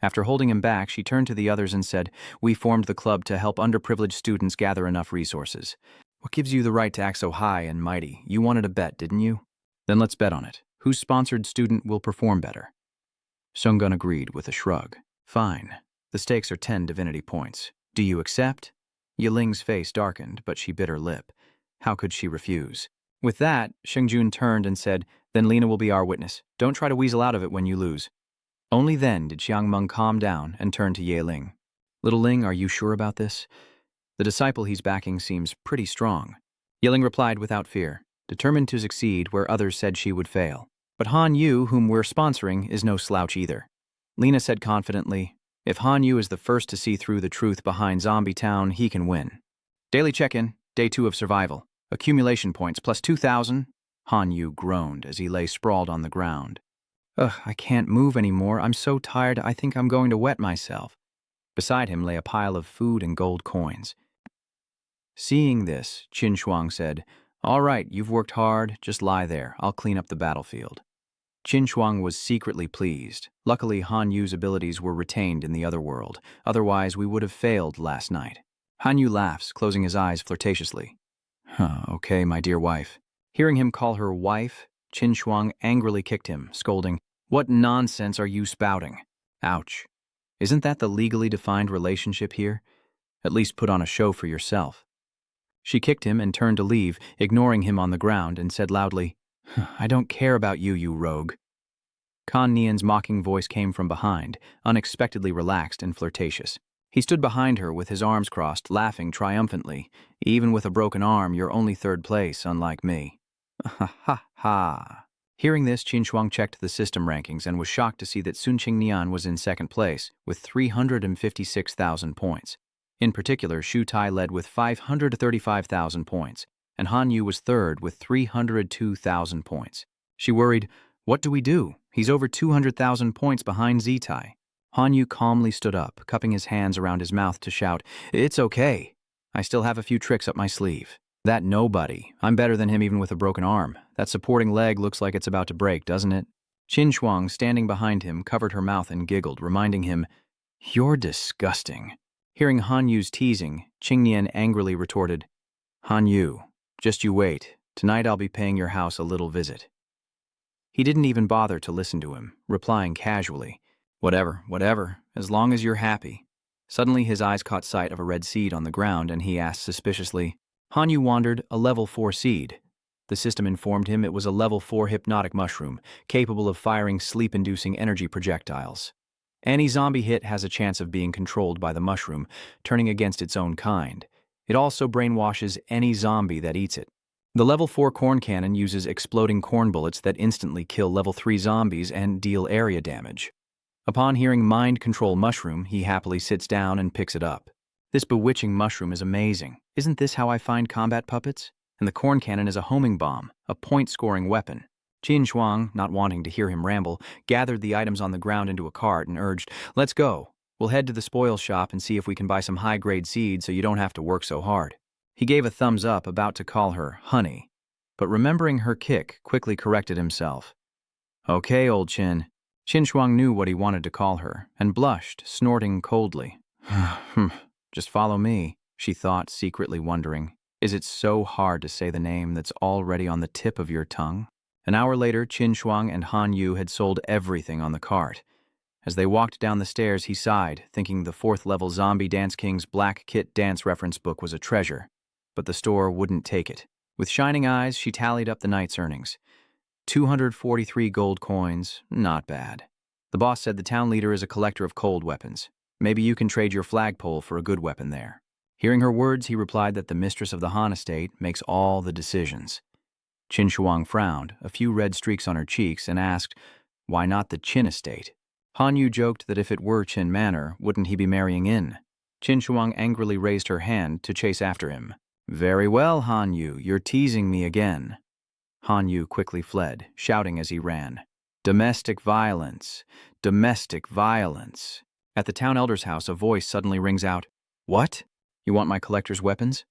After holding him back, she turned to the others and said, "We formed the club to help underprivileged students gather enough resources. What gives you the right to act so high and mighty? You wanted a bet, didn't you? Then let's bet on it. Whose sponsored student will perform better?" Shungun agreed with a shrug. "Fine. The stakes are 10 divinity points. Do you accept?" Yiling's face darkened, but she bit her lip. How could she refuse? With that, Shengjun turned and said, "Then Lina will be our witness. Don't try to weasel out of it when you lose." Only then did Xiang Meng calm down and turn to Ye Ling. "Little Ling, are you sure about this? The disciple he's backing seems pretty strong." Ye Ling replied without fear, determined to succeed where others said she would fail. "But Han Yu, whom we're sponsoring, is no slouch either." Lina said confidently, "If Han Yu is the first to see through the truth behind Zombie Town, he can win." Daily check-in, day 2 of survival. Accumulation points plus 2,000. Han Yu groaned as he lay sprawled on the ground. "Ugh, I can't move anymore. I'm so tired I think I'm going to wet myself." Beside him lay a pile of food and gold coins. Seeing this, Qin Shuang said, "All right, you've worked hard. Just lie there. I'll clean up the battlefield." Qin Shuang was secretly pleased. Luckily, Han Yu's abilities were retained in the other world. Otherwise, we would have failed last night. Han Yu laughs, closing his eyes flirtatiously. Okay, my dear wife." Hearing him call her wife, Qin Shuang angrily kicked him, scolding, "What nonsense are you spouting?" Ouch. Isn't that the legally defined relationship here? At least put on a show for yourself. She kicked him and turned to leave, ignoring him on the ground, and said loudly, "I don't care about you, you rogue." Kan Nian's mocking voice came from behind, unexpectedly relaxed and flirtatious. He stood behind her with his arms crossed, laughing triumphantly. "Even with a broken arm, you're only 3rd place, unlike me." Ha ha ha. Hearing this, Qin Shuang checked the system rankings and was shocked to see that Sun Qingnian was in 2nd place, with 356,000 points. In particular, Shu Tai led with 535,000 points, and Han Yu was 3rd with 302,000 points. She worried, "What do we do? He's over 200,000 points behind Zitai." Han Yu calmly stood up, cupping his hands around his mouth to shout, "It's okay. I still have a few tricks up my sleeve." "That nobody. I'm better than him even with a broken arm. That supporting leg looks like it's about to break, doesn't it?" Qin Shuang, standing behind him, covered her mouth and giggled, reminding him, "You're disgusting." Hearing Han Yu's teasing, Qingnian angrily retorted, "Han Yu, just you wait. Tonight I'll be paying your house a little visit." He didn't even bother to listen to him, replying casually, Whatever, as long as you're happy." Suddenly his eyes caught sight of a red seed on the ground, and he asked suspiciously, Han Yu wondered, "A level 4 seed?" The system informed him it was a level 4 hypnotic mushroom, capable of firing sleep-inducing energy projectiles. Any zombie hit has a chance of being controlled by the mushroom, turning against its own kind. It also brainwashes any zombie that eats it. The level 4 corn cannon uses exploding corn bullets that instantly kill level 3 zombies and deal area damage. Upon hearing mind control mushroom, he happily sits down and picks it up. "This bewitching mushroom is amazing. Isn't this how I find combat puppets? And the corn cannon is a homing bomb, a point-scoring weapon." Qin Shuang, not wanting to hear him ramble, gathered the items on the ground into a cart and urged, "Let's go. We'll head to the spoil shop and see if we can buy some high-grade seeds so you don't have to work so hard." He gave a thumbs up, about to call her honey, but remembering her kick, quickly corrected himself. "Okay, old Qin." Qin Shuang knew what he wanted to call her, and blushed, snorting coldly. "Just follow me," she thought, secretly wondering, is it so hard to say the name that's already on the tip of your tongue? An hour later, Qin Shuang and Han Yu had sold everything on the cart. As they walked down the stairs, he sighed, thinking the 4th-level Zombie Dance King's Black Kit dance reference book was a treasure. But the store wouldn't take it. With shining eyes, she tallied up the night's earnings. 243 gold coins, not bad. The boss said the town leader is a collector of cold weapons. Maybe you can trade your flagpole for a good weapon there. Hearing her words, he replied that the mistress of the Han estate makes all the decisions. Qin Shuang frowned, a few red streaks on her cheeks, and asked, "Why not the Qin estate?" Han Yu joked that if it were Qin Manor, wouldn't he be marrying in? Qin Shuang angrily raised her hand to chase after him. Very well, Han Yu, you're teasing me again. Han Yu quickly fled, shouting as he ran. Domestic violence. Domestic violence. At the town elder's house, a voice suddenly rings out. What? You want my collector's weapons?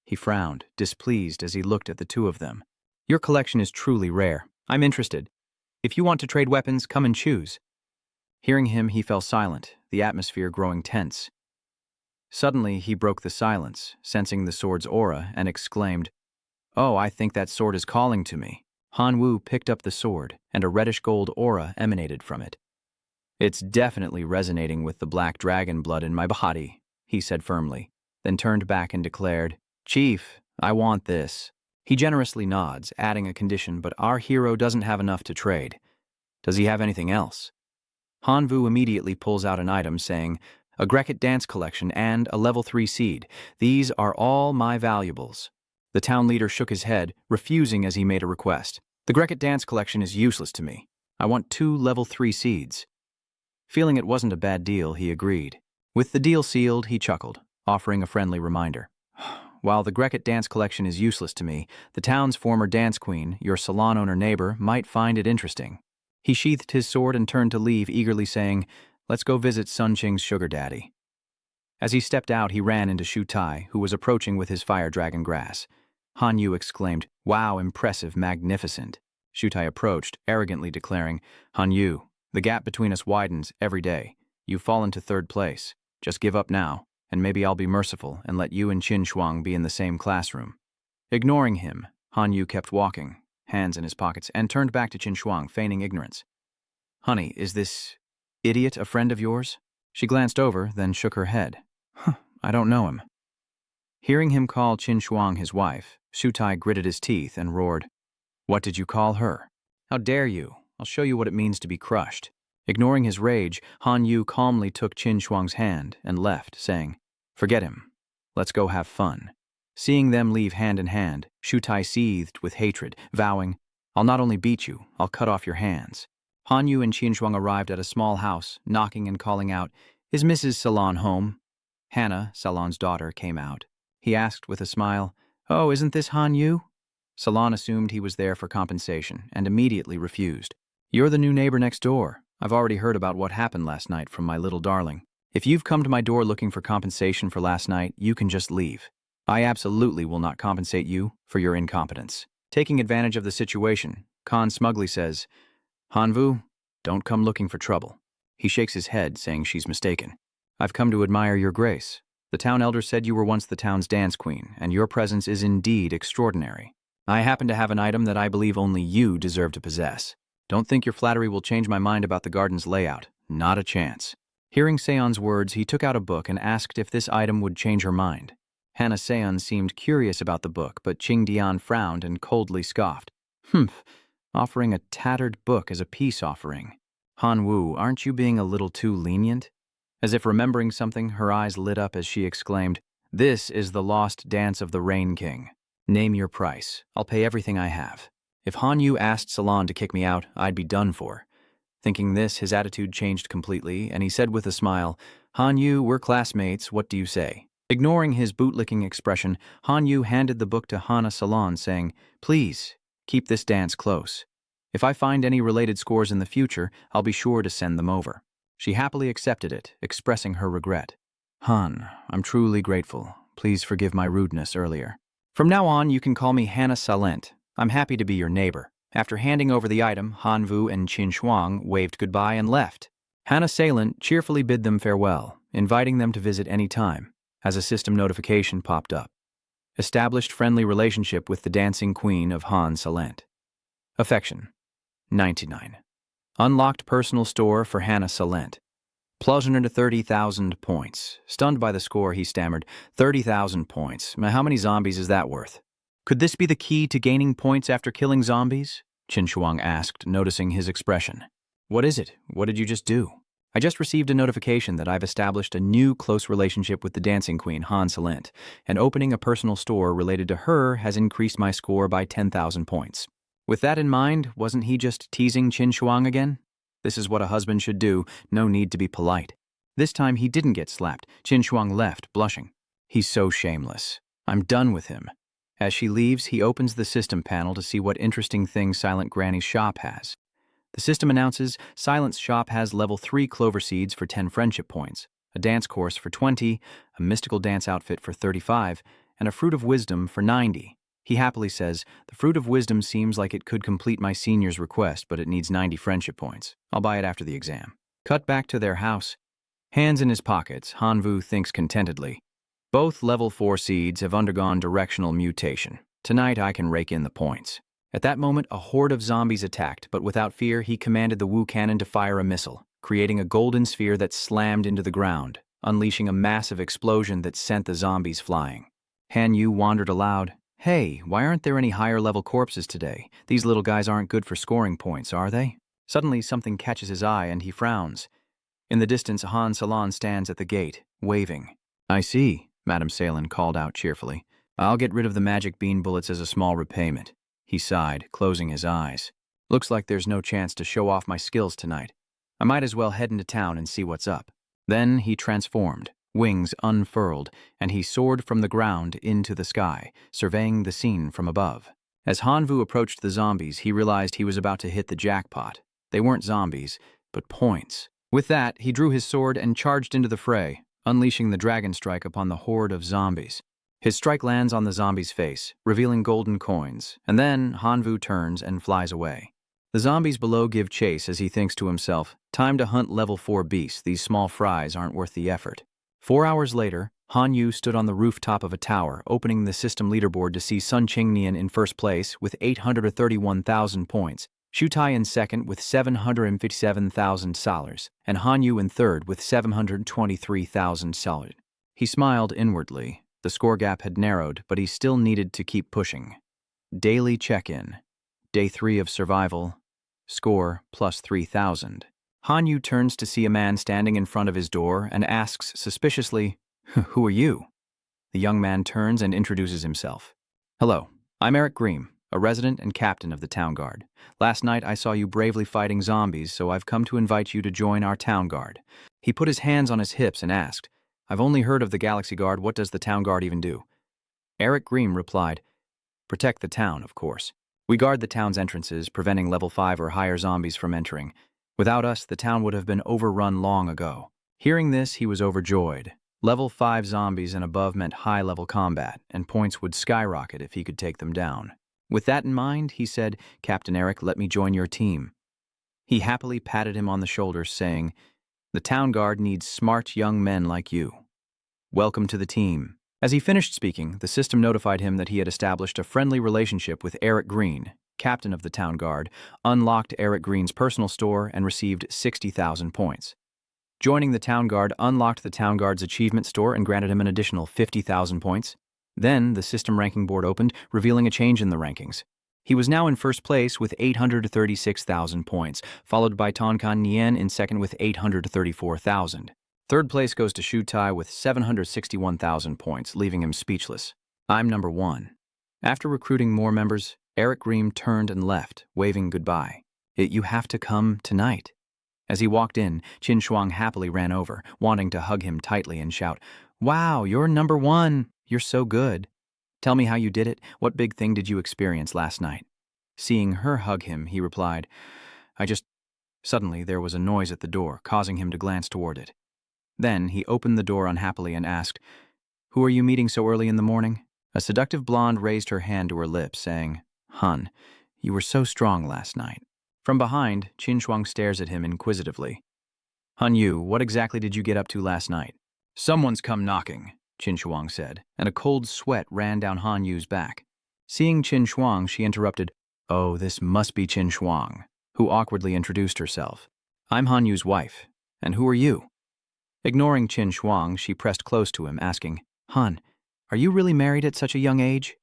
He frowned, displeased as he looked at the two of them. Your collection is truly rare. I'm interested. If you want to trade weapons, come and choose. Hearing him, he fell silent, the atmosphere growing tense. Suddenly, he broke the silence, sensing the sword's aura, and exclaimed, Oh, I think that sword is calling to me. Han Wu picked up the sword, and a reddish-gold aura emanated from it. It's definitely resonating with the black dragon blood in my body, he said firmly, then turned back and declared, Chief, I want this. He generously nods, adding a condition, but our hero doesn't have enough to trade. Does he have anything else? Han Vu immediately pulls out an item saying, a Grekit dance collection and a level 3 seed. These are all my valuables. The town leader shook his head, refusing as he made a request. The Grekit dance collection is useless to me. I want 2 level 3 seeds. Feeling it wasn't a bad deal, he agreed. With the deal sealed, he chuckled, offering a friendly reminder. While the Grekit dance collection is useless to me, the town's former dance queen, your salon owner neighbor, might find it interesting. He sheathed his sword and turned to leave, eagerly saying, Let's go visit Sun Qing's sugar daddy. As he stepped out, he ran into Shu Tai, who was approaching with his fire dragon grass. Han Yu exclaimed, Wow, impressive, magnificent. Shu Tai approached, arrogantly declaring, Han Yu, the gap between us widens every day. You've fallen to 3rd place. Just give up now, and maybe I'll be merciful and let you and Qin Shuang be in the same classroom. Ignoring him, Han Yu kept walking, hands in his pockets, and turned back to Qin Shuang, feigning ignorance. Honey, is this idiot a friend of yours? She glanced over, then shook her head. I don't know him. Hearing him call Qin Shuang his wife, Shu Tai gritted his teeth and roared, What did you call her? How dare you? I'll show you what it means to be crushed. Ignoring his rage, Han Yu calmly took Qin Shuang's hand and left, saying, Forget him. Let's go have fun. Seeing them leave hand in hand, Shu Tai seethed with hatred, vowing, I'll not only beat you, I'll cut off your hands. Han Yu and Qin Shuang arrived at a small house, knocking and calling out, Is Mrs. Salon home? Hannah, Salon's daughter, came out. He asked with a smile, Oh, isn't this Han Yu? Salon assumed he was there for compensation and immediately refused. You're the new neighbor next door. I've already heard about what happened last night from my little darling. If you've come to my door looking for compensation for last night, you can just leave. I absolutely will not compensate you for your incompetence. Taking advantage of the situation, Khan smugly says, Hanvu, don't come looking for trouble. He shakes his head, saying she's mistaken. I've come to admire your grace. The town elder said you were once the town's dance queen, and your presence is indeed extraordinary. I happen to have an item that I believe only you deserve to possess. Don't think your flattery will change my mind about the garden's layout. Not a chance. Hearing Seon's words, he took out a book and asked if this item would change her mind. Hannah Seon seemed curious about the book, but Qing Dian frowned and coldly scoffed. Offering a tattered book as a peace offering. Han Wu, aren't you being a little too lenient? As if remembering something, her eyes lit up as she exclaimed, This is the lost dance of the Rain King. Name your price. I'll pay everything I have. If Han Yu asked Salon to kick me out, I'd be done for. Thinking this, his attitude changed completely, and he said with a smile, Han Yu, we're classmates, what do you say? Ignoring his bootlicking expression, Han Yu handed the book to Hana Salon, saying, Please, keep this dance close. If I find any related scores in the future, I'll be sure to send them over. She happily accepted it, expressing her regret. Han, I'm truly grateful. Please forgive my rudeness earlier. From now on, you can call me Hannah Salent. I'm happy to be your neighbor. After handing over the item, Han Vu and Qin Shuang waved goodbye and left. Hannah Salent cheerfully bid them farewell, inviting them to visit any time, as a system notification popped up. Established friendly relationship with the dancing queen of Han Salent. Affection. 99. Unlocked personal store for Hannah Salent. Plus 130,000 points. Stunned by the score, he stammered, 30,000 points. How many zombies is that worth? Could this be the key to gaining points after killing zombies? Qin Shuang asked, noticing his expression. What is it? What did you just do? I just received a notification that I've established a new close relationship with the dancing queen, Han Salent, and opening a personal store related to her has increased my score by 10,000 points. With that in mind, wasn't he just teasing Qin Shuang again? This is what a husband should do, no need to be polite. This time he didn't get slapped. Qin Shuang left, blushing. He's so shameless. I'm done with him. As she leaves, he opens the system panel to see what interesting things Silent Granny's shop has. The system announces Silent's shop has level 3 clover seeds for 10 friendship points, a dance course for 20, a mystical dance outfit for 35, and a fruit of wisdom for 90. He happily says, the fruit of wisdom seems like it could complete my senior's request, but it needs 90 friendship points. I'll buy it after the exam. Cut back to their house. Hands in his pockets, Hanvu thinks contentedly. Both level 4 seeds have undergone directional mutation. Tonight I can rake in the points. At that moment, a horde of zombies attacked, but without fear, he commanded the Wu cannon to fire a missile, creating a golden sphere that slammed into the ground, unleashing a massive explosion that sent the zombies flying. Han Yu wondered aloud, "Hey, why aren't there any higher-level corpses today? These little guys aren't good for scoring points, are they?" Suddenly, something catches his eye and he frowns. In the distance, Han Salon stands at the gate, waving. "I see," Madame Salin called out cheerfully. "I'll get rid of the magic bean bullets as a small repayment." He sighed, closing his eyes. "Looks like there's no chance to show off my skills tonight. I might as well head into town and see what's up." Then he transformed, wings unfurled, and he soared from the ground into the sky, surveying the scene from above. As Hanvu approached the zombies, he realized he was about to hit the jackpot. They weren't zombies, but points. With that, he drew his sword and charged into the fray, unleashing the dragon strike upon the horde of zombies. His strike lands on the zombie's face, revealing golden coins, and then Hanvu turns and flies away. The zombies below give chase as he thinks to himself, "Time to hunt level 4 beasts. These small fries aren't worth the effort." 4 hours later, Han Yu stood on the rooftop of a tower, opening the system leaderboard to see Sun Qingnian in first place with 831,000 points, Shu Tai in second with 757,000 dollars, and Han Yu in third with 723,000 dollars. He smiled inwardly. The score gap had narrowed, but he still needed to keep pushing. Daily check-in. Day 3 of survival. Score plus 3,000. Han Yu turns to see a man standing in front of his door and asks suspiciously, "Who are you?" The young man turns and introduces himself. "Hello, I'm Eric Green, a resident and captain of the town guard. Last night I saw you bravely fighting zombies, so I've come to invite you to join our town guard." He put his hands on his hips and asked, "I've only heard of the Galaxy Guard. What does the town guard even do?" Eric Green replied, "Protect the town, of course. We guard the town's entrances, preventing level 5 or higher zombies from entering. Without us, the town would have been overrun long ago." Hearing this, he was overjoyed. Level 5 zombies and above meant high-level combat, and points would skyrocket if he could take them down. With that in mind, he said, "Captain Eric, let me join your team." He happily patted him on the shoulder, saying, "The town guard needs smart young men like you. Welcome to the team." As he finished speaking, the system notified him that he had established a friendly relationship with Eric Green, captain of the town guard, unlocked Eric Green's personal store, and received 60,000 points. Joining the town guard unlocked the town guard's achievement store and granted him an additional 50,000 points. Then the system ranking board opened, revealing a change in the rankings. He was now in first place with 836,000 points, followed by Tonkan Nien in second with 834,000. Third place goes to Shu Tai with 761,000 points, leaving him speechless. "I'm number 1. After recruiting more members, Eric Green turned and left, waving goodbye. "You have to come tonight." As he walked in, Qin Shuang happily ran over, wanting to hug him tightly and shout, "Wow, you're number 1. You're so good. Tell me how you did it. What big thing did you experience last night?" Seeing her hug him, he replied, "I just..." Suddenly, there was a noise at the door, causing him to glance toward it. Then he opened the door unhappily and asked, "Who are you meeting so early in the morning?" A seductive blonde raised her hand to her lips, saying, "Hun, you were so strong last night." From behind, Qin Shuang stares at him inquisitively. "Han Yu, what exactly did you get up to last night?" "Someone's come knocking," Qin Shuang said, and a cold sweat ran down Han Yu's back. Seeing Qin Shuang, she interrupted, "Oh, this must be Qin Shuang," who awkwardly introduced herself. "I'm Han Yu's wife. And who are you?" Ignoring Qin Shuang, she pressed close to him, asking, "Han, are you really married at such a young age?"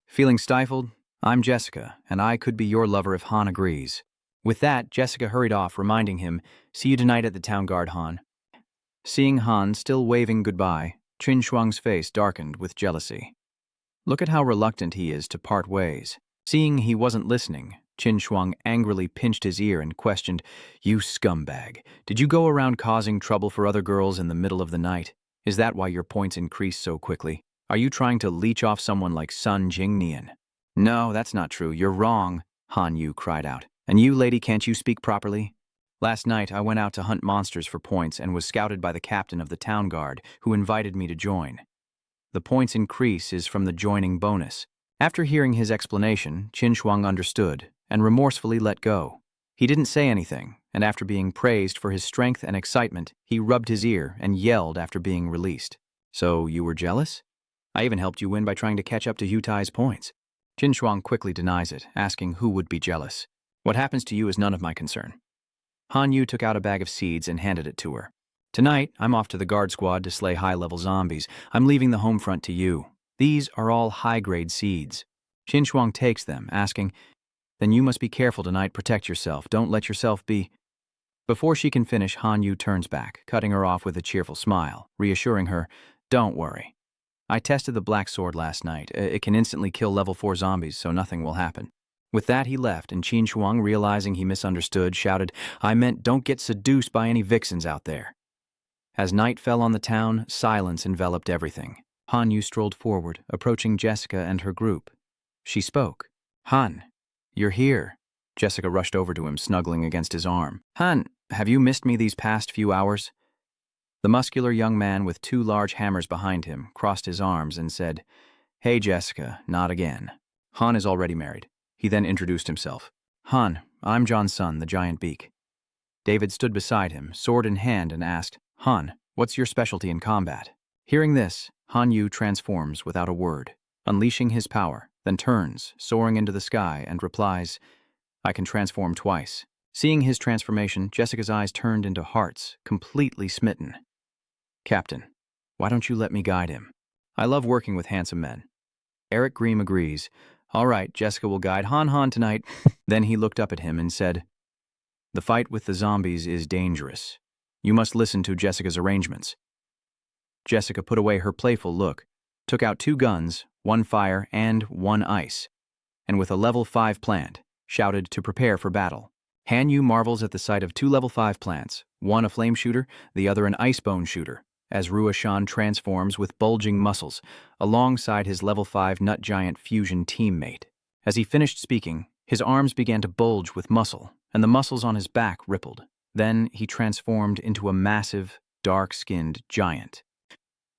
Feeling stifled, "I'm Jessica, and I could be your lover if Han agrees." With that, Jessica hurried off, reminding him, "See you tonight at the town guard, Han." Seeing Han still waving goodbye, Qin Shuang's face darkened with jealousy. Look at how reluctant he is to part ways. Seeing he wasn't listening, Qin Shuang angrily pinched his ear and questioned, "You scumbag, did you go around causing trouble for other girls in the middle of the night? Is that why your points increased so quickly? Are you trying to leech off someone like Sun Jingnian? No, that's not true. You're wrong, Han Yu cried out. And you, lady, can't you speak properly? Last night, I went out to hunt monsters for points and was scouted by the captain of the town guard, who invited me to join. The points increase is from the joining bonus. After hearing his explanation, Qin Shuang understood and remorsefully let go. He didn't say anything, and after being praised for his strength and excitement, he rubbed his ear and yelled after being released. So you were jealous? I even helped you win by trying to catch up to Hu Tai's points. Qin Shuang quickly denies it, asking who would be jealous. What happens to you is none of my concern. Han Yu took out a bag of seeds and handed it to her. Tonight, I'm off to the guard squad to slay high-level zombies. I'm leaving the home front to you. These are all high-grade seeds. Qin Shuang takes them, asking, Then you must be careful tonight, protect yourself, don't let yourself be... Before she can finish, Han Yu turns back, cutting her off with a cheerful smile, reassuring her, Don't worry. I tested the black sword last night. It can instantly kill level 4 zombies, so nothing will happen. With that, he left, and Qin Shuang, realizing he misunderstood, shouted, I meant don't get seduced by any vixens out there. As night fell on the town, silence enveloped everything. Han Yu strolled forward, approaching Jessica and her group. She spoke. Han, you're here. Jessica rushed over to him, snuggling against his arm. Han, have you missed me these past few hours? The muscular young man with 2 large hammers behind him crossed his arms and said, Hey Jessica, not again. Han is already married. He then introduced himself. Han, I'm John's son, the giant beak. David stood beside him, sword in hand, and asked, Han, what's your specialty in combat? Hearing this, Han Yu transforms without a word, unleashing his power, then turns, soaring into the sky, and replies, I can transform twice. Seeing his transformation, Jessica's eyes turned into hearts, completely smitten. Captain, why don't you let me guide him? I love working with handsome men. Eric Grimm agrees. All right, Jessica will guide Han tonight. Then he looked up at him and said, The fight with the zombies is dangerous. You must listen to Jessica's arrangements. Jessica put away her playful look, took out 2 guns, 1 fire and 1 ice, and with a level 5 plant, shouted to prepare for battle. Han Yu marvels at the sight of 2 level 5 plants, one a flame shooter, the other an ice bone shooter, as Ruashan transforms with bulging muscles, alongside his level 5 nut giant fusion teammate. As he finished speaking, his arms began to bulge with muscle, and the muscles on his back rippled. Then he transformed into a massive, dark-skinned giant.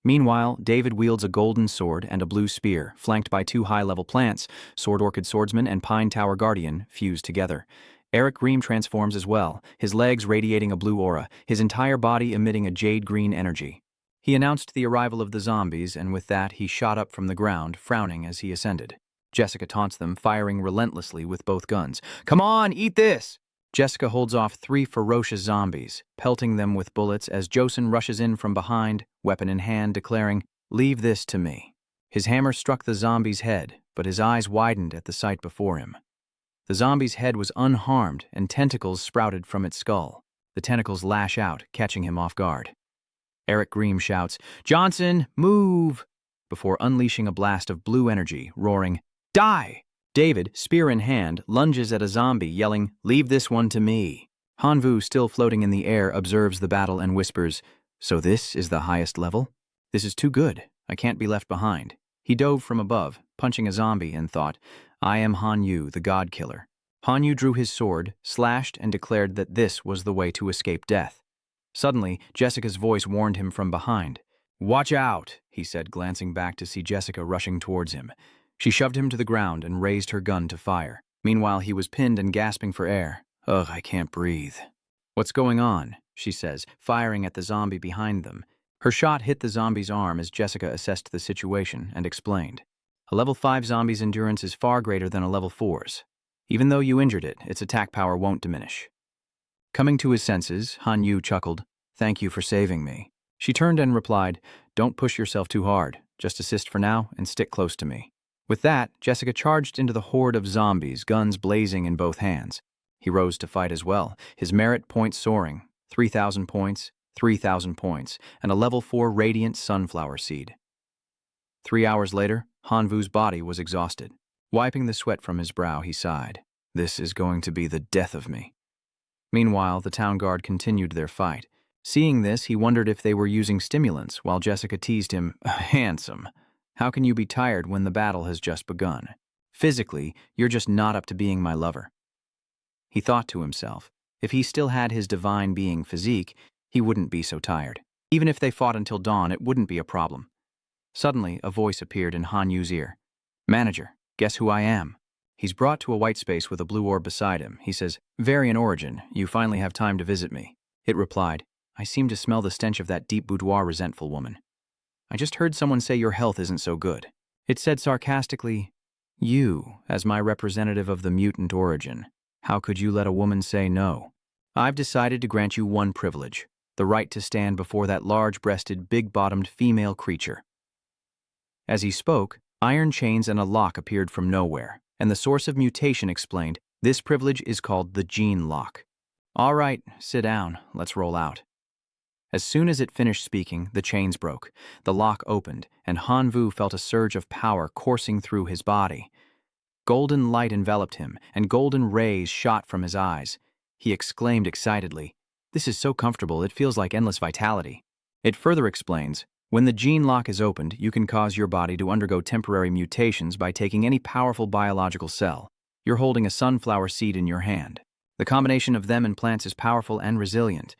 Meanwhile, David wields a golden sword and a blue spear, flanked by 2 high-level plants, Sword Orchid Swordsman and Pine Tower Guardian, fused together. Eric Grimm transforms as well, his legs radiating a blue aura, his entire body emitting a jade-green energy. He announced the arrival of the zombies, and with that he shot up from the ground, frowning as he ascended. Jessica taunts them, firing relentlessly with both guns. Come on, eat this! Jessica holds off 3 ferocious zombies, pelting them with bullets as Joseon rushes in from behind, weapon in hand, declaring, Leave this to me. His hammer struck the zombie's head, but his eyes widened at the sight before him. The zombie's head was unharmed, and tentacles sprouted from its skull. The tentacles lash out, catching him off guard. Eric Grimm shouts, Johnson, move! Before unleashing a blast of blue energy, roaring, Die! David, spear in hand, lunges at a zombie, yelling, Leave this one to me. Hanvu, still floating in the air, observes the battle and whispers, So this is the highest level? This is too good. I can't be left behind. He dove from above, punching a zombie, and thought, I am Han Yu, the god killer. Han Yu drew his sword, slashed, and declared that this was the way to escape death. Suddenly, Jessica's voice warned him from behind. Watch out, he said, glancing back to see Jessica rushing towards him. She shoved him to the ground and raised her gun to fire. Meanwhile, he was pinned and gasping for air. Ugh, I can't breathe. What's going on? She says, firing at the zombie behind them. Her shot hit the zombie's arm as Jessica assessed the situation and explained. A level 5 zombie's endurance is far greater than a level 4's. Even though you injured it, its attack power won't diminish. Coming to his senses, Han Yu chuckled, Thank you for saving me. She turned and replied, Don't push yourself too hard. Just assist for now and stick close to me. With that, Jessica charged into the horde of zombies, guns blazing in both hands. He rose to fight as well, his merit points soaring, 3,000 points, 3,000 points, and a level 4 radiant sunflower seed. 3 hours later, Hanvu's body was exhausted. Wiping the sweat from his brow, he sighed. This is going to be the death of me. Meanwhile, the town guard continued their fight. Seeing this, he wondered if they were using stimulants, while Jessica teased him, handsome. How can you be tired when the battle has just begun? Physically, you're just not up to being my lover. He thought to himself, if he still had his divine being physique, he wouldn't be so tired. Even if they fought until dawn, it wouldn't be a problem. Suddenly, a voice appeared in Han Yu's ear. Manager, guess who I am? He's brought to a white space with a blue orb beside him. He says, Varian origin, you finally have time to visit me. It replied, I seem to smell the stench of that deep boudoir resentful woman. I just heard someone say your health isn't so good. It said sarcastically, you, as my representative of the mutant origin, how could you let a woman say no? I've decided to grant you one privilege, the right to stand before that large-breasted, big-bottomed female creature. As he spoke, iron chains and a lock appeared from nowhere, and the source of mutation explained, this privilege is called the gene lock. All right, sit down, let's roll out. As soon as it finished speaking, the chains broke, the lock opened, and Han Vu felt a surge of power coursing through his body. Golden light enveloped him, and golden rays shot from his eyes. He exclaimed excitedly, this is so comfortable, it feels like endless vitality. It further explains, when the gene lock is opened, you can cause your body to undergo temporary mutations by taking any powerful biological cell. You're holding a sunflower seed in your hand. The combination of them and plants is powerful and resilient.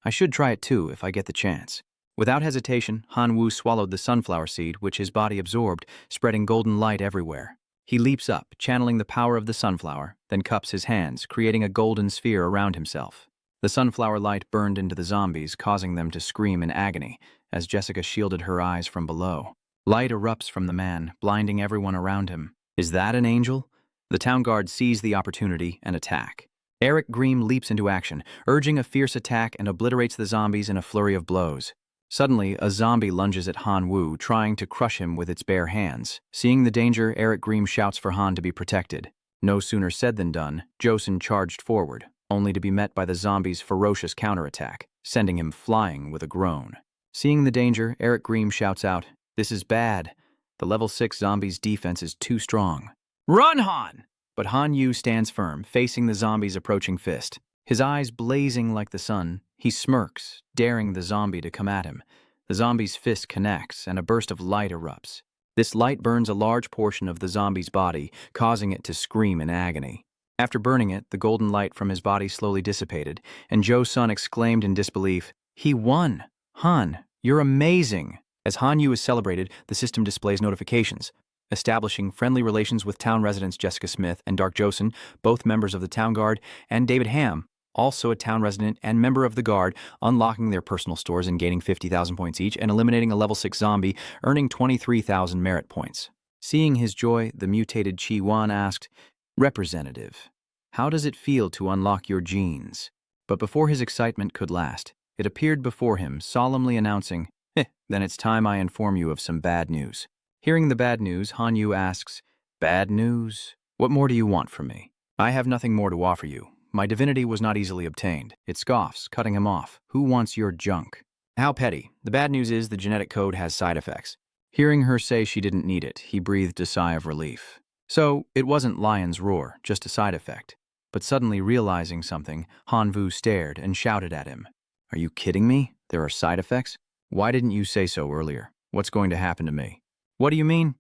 I should try it too if I get the chance. Without hesitation, Han Wu swallowed the sunflower seed, which his body absorbed, spreading golden light everywhere. He leaps up, channeling the power of the sunflower, then cups his hands, creating a golden sphere around himself. The sunflower light burned into the zombies, causing them to scream in agony, as Jessica shielded her eyes from below. Light erupts from the man, blinding everyone around him. Is that an angel? The town guard seize the opportunity and attack. Eric Green leaps into action, urging a fierce attack and obliterates the zombies in a flurry of blows. Suddenly, a zombie lunges at Han Wu, trying to crush him with its bare hands. Seeing the danger, Eric Green shouts for Han to be protected. No sooner said than done, Joseon charged forward, only to be met by the zombie's ferocious counterattack, sending him flying with a groan. Seeing the danger, Eric Green shouts out, this is bad. The level 6 zombie's defense is too strong. Run, Han! But Han Yu stands firm, facing the zombie's approaching fist. His eyes blazing like the sun, he smirks, daring the zombie to come at him. The zombie's fist connects, and a burst of light erupts. This light burns a large portion of the zombie's body, causing it to scream in agony. After burning it, the golden light from his body slowly dissipated, and Joseon exclaimed in disbelief, he won! Han, you're amazing! As Han Yu is celebrated, the system displays notifications. Establishing friendly relations with town residents Jessica Smith and Dark Joseon, both members of the town guard, and David Ham, also a town resident and member of the guard, unlocking their personal stores and gaining 50,000 points each, and eliminating a level 6 zombie, earning 23,000 merit points. Seeing his joy, the mutated Chi Wan asked, Representative, how does it feel to unlock your genes? But before his excitement could last, it appeared before him, solemnly announcing, then it's time I inform you of some bad news. Hearing the bad news, Han Yu asks, Bad news? What more do you want from me? I have nothing more to offer you. My divinity was not easily obtained. It scoffs, cutting him off. Who wants your junk? How petty. The bad news is the genetic code has side effects. Hearing her say she didn't need it, he breathed a sigh of relief. So, it wasn't Lion's roar, just a side effect. But suddenly realizing something, Han Vu stared and shouted at him. Are you kidding me? There are side effects? Why didn't you say so earlier? What's going to happen to me? What do you mean?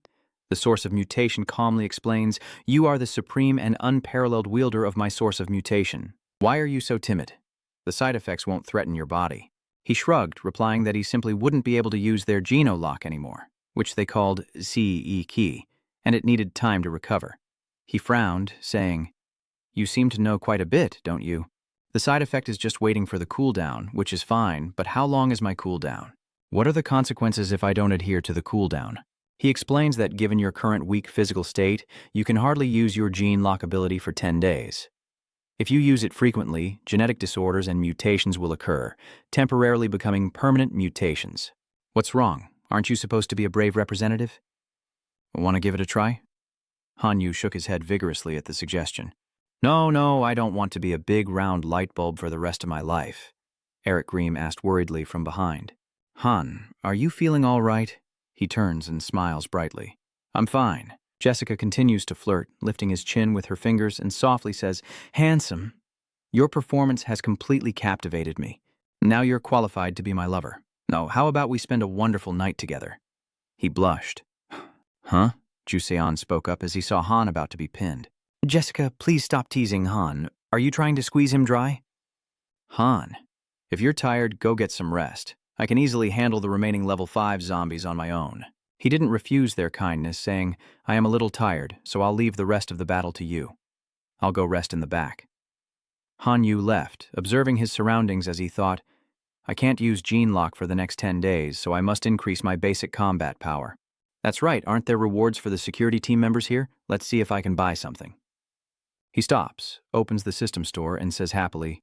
The source of mutation calmly explains, you are the supreme and unparalleled wielder of my source of mutation. Why are you so timid? The side effects won't threaten your body. He shrugged, replying that he simply wouldn't be able to use their geno-lock anymore, which they called CE key, and it needed time to recover. He frowned, saying, You seem to know quite a bit, don't you? The side effect is just waiting for the cooldown, which is fine, but how long is my cooldown? What are the consequences if I don't adhere to the cooldown? He explains that given your current weak physical state, you can hardly use your gene lock ability for 10 days. If you use it frequently, genetic disorders and mutations will occur, temporarily becoming permanent mutations. What's wrong? Aren't you supposed to be a brave representative? Want to give it a try? Han Yu shook his head vigorously at the suggestion. No, I don't want to be a big round light bulb for the rest of my life. Eric Green asked worriedly from behind. Han, are you feeling all right? He turns and smiles brightly. I'm fine. Jessica continues to flirt, lifting his chin with her fingers and softly says, Handsome, your performance has completely captivated me. Now you're qualified to be my lover. No, how about we spend a wonderful night together? He blushed. Huh? Juseon spoke up as he saw Han about to be pinned. Jessica, please stop teasing Han. Are you trying to squeeze him dry? Han, if you're tired, go get some rest. I can easily handle the remaining level 5 zombies on my own. He didn't refuse their kindness, saying, I am a little tired, so I'll leave the rest of the battle to you. I'll go rest in the back. Han Yu left, observing his surroundings as he thought, I can't use Gene Lock for the next 10 days, so I must increase my basic combat power. That's right, aren't there rewards for the security team members here? Let's see if I can buy something. He stops, opens the system store, and says happily,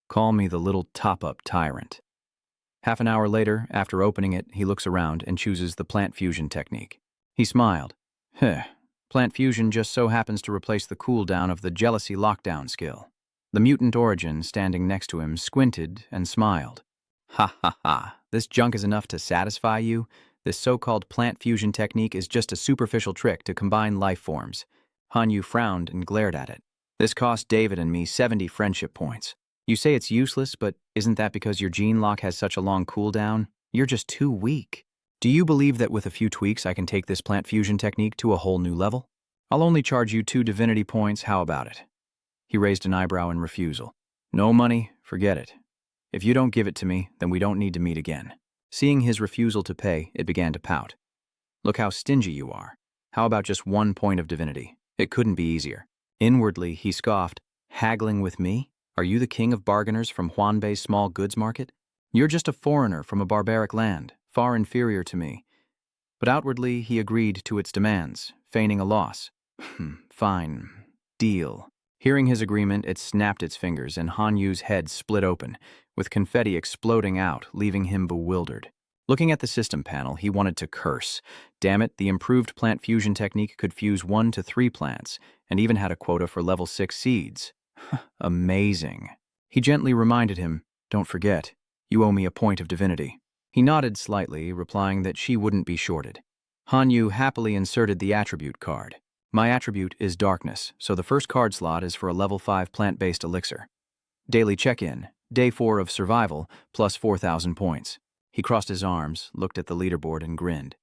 Call me the little top-up tyrant. Half an hour later, after opening it, he looks around and chooses the plant fusion technique. He smiled. Plant fusion just so happens to replace the cooldown of the jealousy lockdown skill. The mutant Origin, standing next to him, squinted and smiled. Ha ha ha, this junk is enough to satisfy you? This so-called plant fusion technique is just a superficial trick to combine life forms. Han Yu frowned and glared at it. This cost David and me 70 friendship points. You say it's useless, but isn't that because your gene lock has such a long cooldown? You're just too weak. Do you believe that with a few tweaks I can take this plant fusion technique to a whole new level? I'll only charge you 2 divinity points, how about it? He raised an eyebrow in refusal. No money, forget it. If you don't give it to me, then we don't need to meet again. Seeing his refusal to pay, it began to pout. Look how stingy you are. How about just 1 point of divinity? It couldn't be easier. Inwardly, he scoffed, haggling with me? Are you the king of bargainers from Huanbei's small goods market? You're just a foreigner from a barbaric land, far inferior to me. But outwardly, he agreed to its demands, feigning a loss. Fine. Deal. Hearing his agreement, it snapped its fingers, and Han Yu's head split open, with confetti exploding out, leaving him bewildered. Looking at the system panel, he wanted to curse. Damn it, the improved plant fusion technique could fuse 1 to 3 plants, and even had a quota for level 6 seeds. Amazing. He gently reminded him, Don't forget, you owe me a point of divinity. He nodded slightly, replying that she wouldn't be shorted. Han Yu happily inserted the attribute card. My attribute is darkness, so the first card slot is for a level 5 plant-based elixir. Daily check-in, day 4 of survival, plus 4,000 points. He crossed his arms, looked at the leaderboard, and grinned.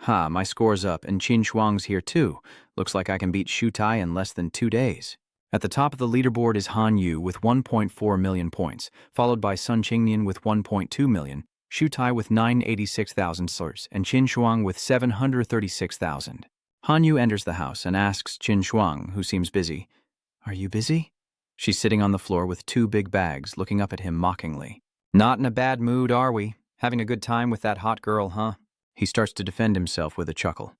Ha, my score's up, and Qin Shuang's here too. Looks like I can beat Shu Tai in less than 2 days. At the top of the leaderboard is Han Yu with 1.4 million points, followed by Sun Qingnian with 1.2 million, Shu Tai with 986,000 slurs, and Qin Shuang with 736,000. Han Yu enters the house and asks Qin Shuang, who seems busy, Are you busy? She's sitting on the floor with 2 big bags, looking up at him mockingly. Not in a bad mood, are we? Having a good time with that hot girl, huh? He starts to defend himself with a chuckle.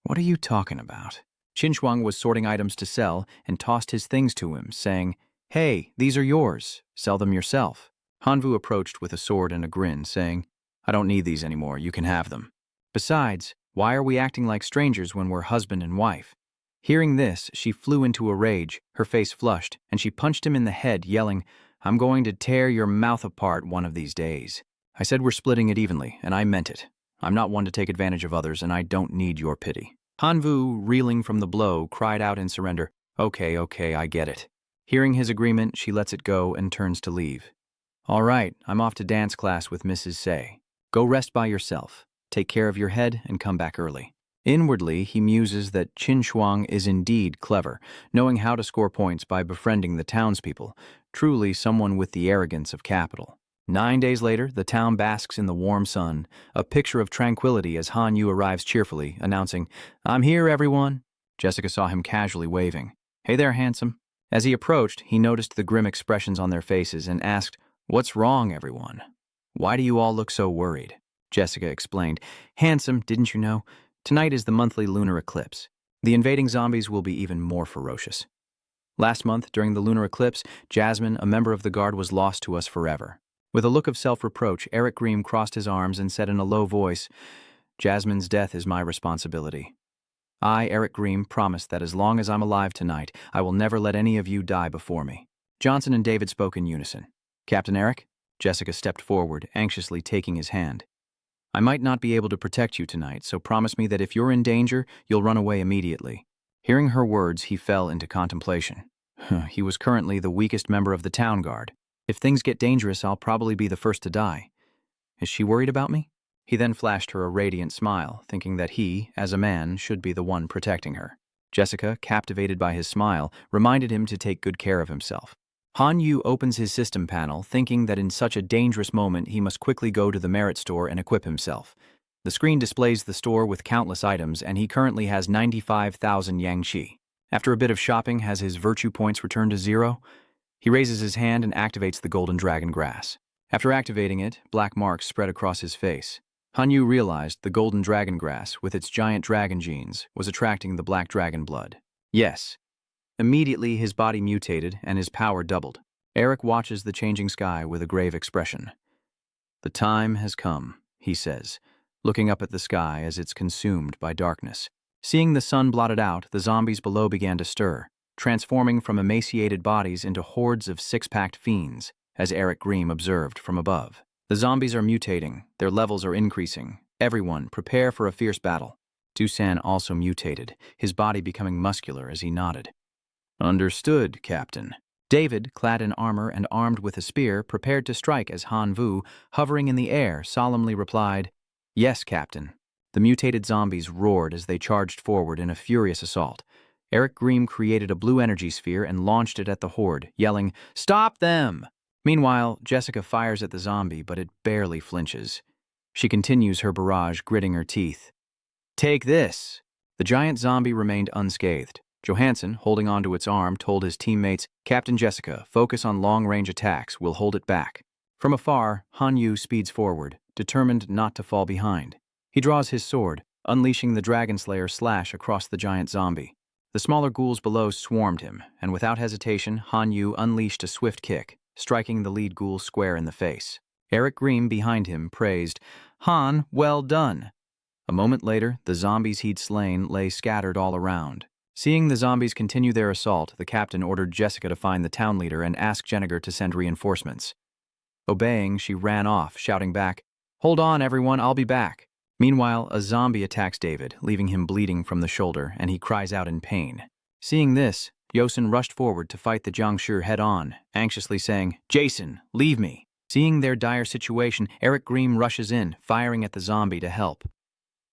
What are you talking about? Qin Shuang was sorting items to sell and tossed his things to him, saying, Hey, these are yours. Sell them yourself. Hanvu approached with a sword and a grin, saying, I don't need these anymore. You can have them. Besides, why are we acting like strangers when we're husband and wife? Hearing this, she flew into a rage, her face flushed, and she punched him in the head, yelling, I'm going to tear your mouth apart one of these days. I said we're splitting it evenly, and I meant it. I'm not one to take advantage of others, and I don't need your pity. Hanvu, reeling from the blow, cried out in surrender, Okay, I get it. Hearing his agreement, she lets it go and turns to leave. All right, I'm off to dance class with Mrs. Say. Go rest by yourself. Take care of your head and come back early. Inwardly, he muses that Qin Shuang is indeed clever, knowing how to score points by befriending the townspeople, truly someone with the arrogance of capital. 9 days later, the town basks in the warm sun, a picture of tranquility as Han Yu arrives cheerfully, announcing, I'm here, everyone. Jessica saw him casually waving. Hey there, handsome. As he approached, he noticed the grim expressions on their faces and asked, What's wrong, everyone? Why do you all look so worried? Jessica explained, Handsome, didn't you know? Tonight is the monthly lunar eclipse. The invading zombies will be even more ferocious. Last month, during the lunar eclipse, Jasmine, a member of the guard, was lost to us forever. With a look of self-reproach, Eric Grimm crossed his arms and said in a low voice, Jasmine's death is my responsibility. I, Eric Grimm, promise that as long as I'm alive tonight, I will never let any of you die before me. Johnson and David spoke in unison. Captain Eric? Jessica stepped forward, anxiously taking his hand. I might not be able to protect you tonight, so promise me that if you're in danger, you'll run away immediately. Hearing her words, he fell into contemplation. He was currently the weakest member of the town guard. If things get dangerous, I'll probably be the first to die. Is she worried about me? He then flashed her a radiant smile, thinking that he, as a man, should be the one protecting her. Jessica, captivated by his smile, reminded him to take good care of himself. Han Yu opens his system panel, thinking that in such a dangerous moment he must quickly go to the merit store and equip himself. The screen displays the store with countless items, and he currently has 95,000 Yangqi. After a bit of shopping, has his virtue points returned to 0? He raises his hand and activates the golden dragon grass. After activating it, black marks spread across his face. Han Yu realized the golden dragon grass, with its giant dragon genes, was attracting the black dragon blood. Yes. Immediately, his body mutated and his power doubled. Eric watches the changing sky with a grave expression. "The time has come," he says, looking up at the sky as it's consumed by darkness. Seeing the sun blotted out, the zombies below began to stir, transforming from emaciated bodies into hordes of six-packed fiends, as Eric Green observed from above. The zombies are mutating, their levels are increasing. Everyone, prepare for a fierce battle. Dusan also mutated, his body becoming muscular as he nodded. "Understood, Captain." David, clad in armor and armed with a spear, prepared to strike as Han Vu, hovering in the air, solemnly replied, "Yes, Captain." The mutated zombies roared as they charged forward in a furious assault. Eric Green created a blue energy sphere and launched it at the horde, yelling, "Stop them!" Meanwhile, Jessica fires at the zombie, but it barely flinches. She continues her barrage, gritting her teeth. "Take this!" The giant zombie remained unscathed. Johansson, holding onto its arm, told his teammates, "Captain Jessica, focus on long-range attacks, we'll hold it back." From afar, Han Yu speeds forward, determined not to fall behind. He draws his sword, unleashing the Dragon Slayer slash across the giant zombie. The smaller ghouls below swarmed him, and without hesitation, Han Yu unleashed a swift kick, striking the lead ghoul square in the face. Eric Green, behind him, praised, "Han, well done." A moment later, the zombies he'd slain lay scattered all around. Seeing the zombies continue their assault, the captain ordered Jessica to find the town leader and ask Jenniger to send reinforcements. Obeying, she ran off, shouting back, "Hold on, everyone, I'll be back." Meanwhile, a zombie attacks David, leaving him bleeding from the shoulder, and he cries out in pain. Seeing this, Yosin rushed forward to fight the Jiangshi head-on, anxiously saying, "Jason, leave me." Seeing their dire situation, Eric Green rushes in, firing at the zombie to help.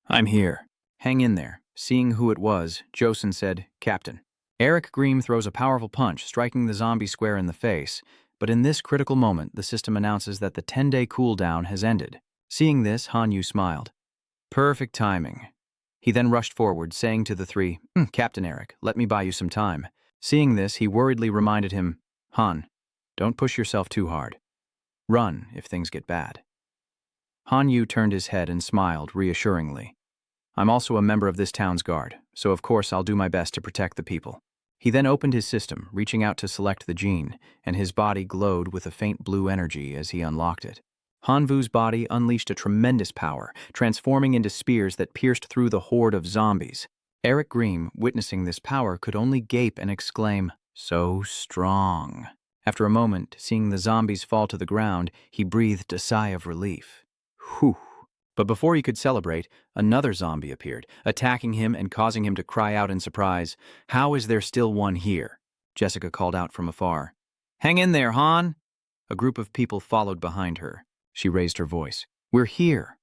"I'm here. Hang in there." Seeing who it was, Josin said, "Captain." Eric Green throws a powerful punch, striking the zombie square in the face, but in this critical moment, the system announces that the 10-day cooldown has ended. Seeing this, Han Yu smiled. Perfect timing. He then rushed forward, saying to the three, "Captain Eric, let me buy you some time." Seeing this, he worriedly reminded him, "Han, don't push yourself too hard. Run if things get bad." Han Yu turned his head and smiled reassuringly. "I'm also a member of this town's guard, so of course I'll do my best to protect the people." He then opened his system, reaching out to select the gene, and his body glowed with a faint blue energy as he unlocked it. Han Vu's body unleashed a tremendous power, transforming into spears that pierced through the horde of zombies. Eric Green, witnessing this power, could only gape and exclaim, "So strong." After a moment, seeing the zombies fall to the ground, he breathed a sigh of relief. Whew. But before he could celebrate, another zombie appeared, attacking him and causing him to cry out in surprise, "How is there still one here?" Jessica called out from afar, "Hang in there, Han!" A group of people followed behind her. She raised her voice, "We're here."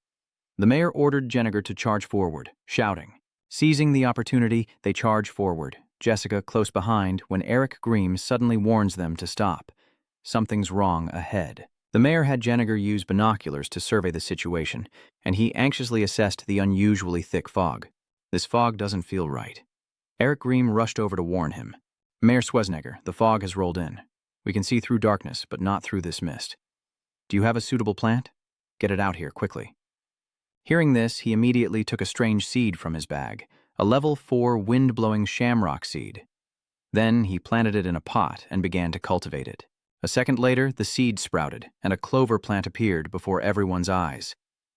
The mayor ordered Jenniger to charge forward, shouting. Seizing the opportunity, they charge forward, Jessica close behind, when Eric Green suddenly warns them to stop. Something's wrong ahead. The mayor had Jenniger use binoculars to survey the situation, and he anxiously assessed the unusually thick fog. "This fog doesn't feel right." Eric Green rushed over to warn him. "Mayor Schwarzenegger, the fog has rolled in. We can see through darkness, but not through this mist. Do you have a suitable plant? Get it out here quickly." Hearing this, he immediately took a strange seed from his bag, a level 4 wind-blowing shamrock seed. Then he planted it in a pot and began to cultivate it. A second later, the seed sprouted, and a clover plant appeared before everyone's eyes.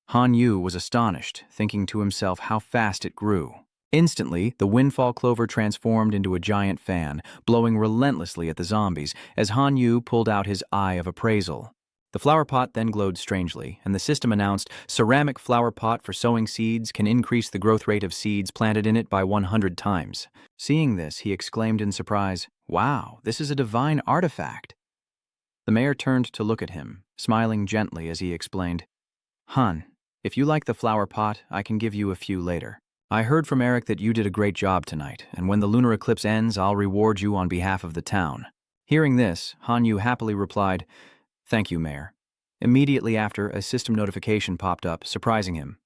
Han Yu was astonished, thinking to himself how fast it grew. Instantly, the windfall clover transformed into a giant fan, blowing relentlessly at the zombies as Han Yu pulled out his eye of appraisal. The flower pot then glowed strangely, and the system announced, "Ceramic flower pot for sowing seeds can increase the growth rate of seeds planted in it by 100 times. Seeing this, he exclaimed in surprise, "Wow, this is a divine artifact." The mayor turned to look at him, smiling gently as he explained, "Han, If you like the flower pot, I can give you a few later. I heard from Eric that you did a great job tonight, and when the lunar eclipse ends, I'll reward you on behalf of the town. Hearing this, Hanyu happily replied, "Thank you, Mayor." Immediately after, a system notification popped up, surprising him.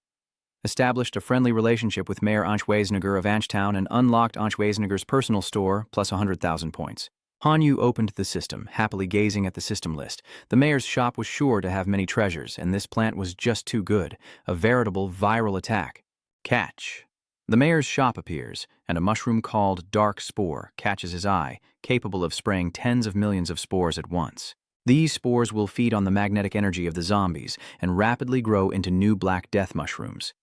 Established a friendly relationship with Mayor Anschweisenegger of Anchtown and unlocked Anschweisenegger's personal store, plus 100,000 points. Hanyu opened the system, happily gazing at the system list. The mayor's shop was sure to have many treasures, and this plant was just too good, a veritable viral attack. Catch. The mayor's shop appears, and a mushroom called Dark Spore catches his eye, capable of spraying tens of millions of spores at once. These spores will feed on the magnetic energy of the zombies and rapidly grow into new Black Death mushrooms.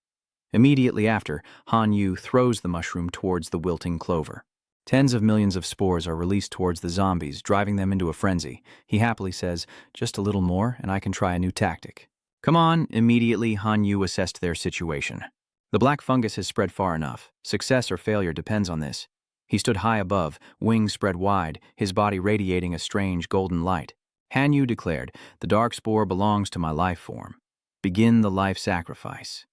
Immediately after, Hanyu throws the mushroom towards the wilting clover. Tens of millions of spores are released towards the zombies, driving them into a frenzy. He happily says, "Just a little more, and I can try a new tactic." "Come on." Immediately, Hanyu assessed their situation. The black fungus has spread far enough. Success or failure depends on this. He stood high above, wings spread wide, his body radiating a strange golden light. Hanyu declared, "The dark spore belongs to my life form. Begin the life sacrifice."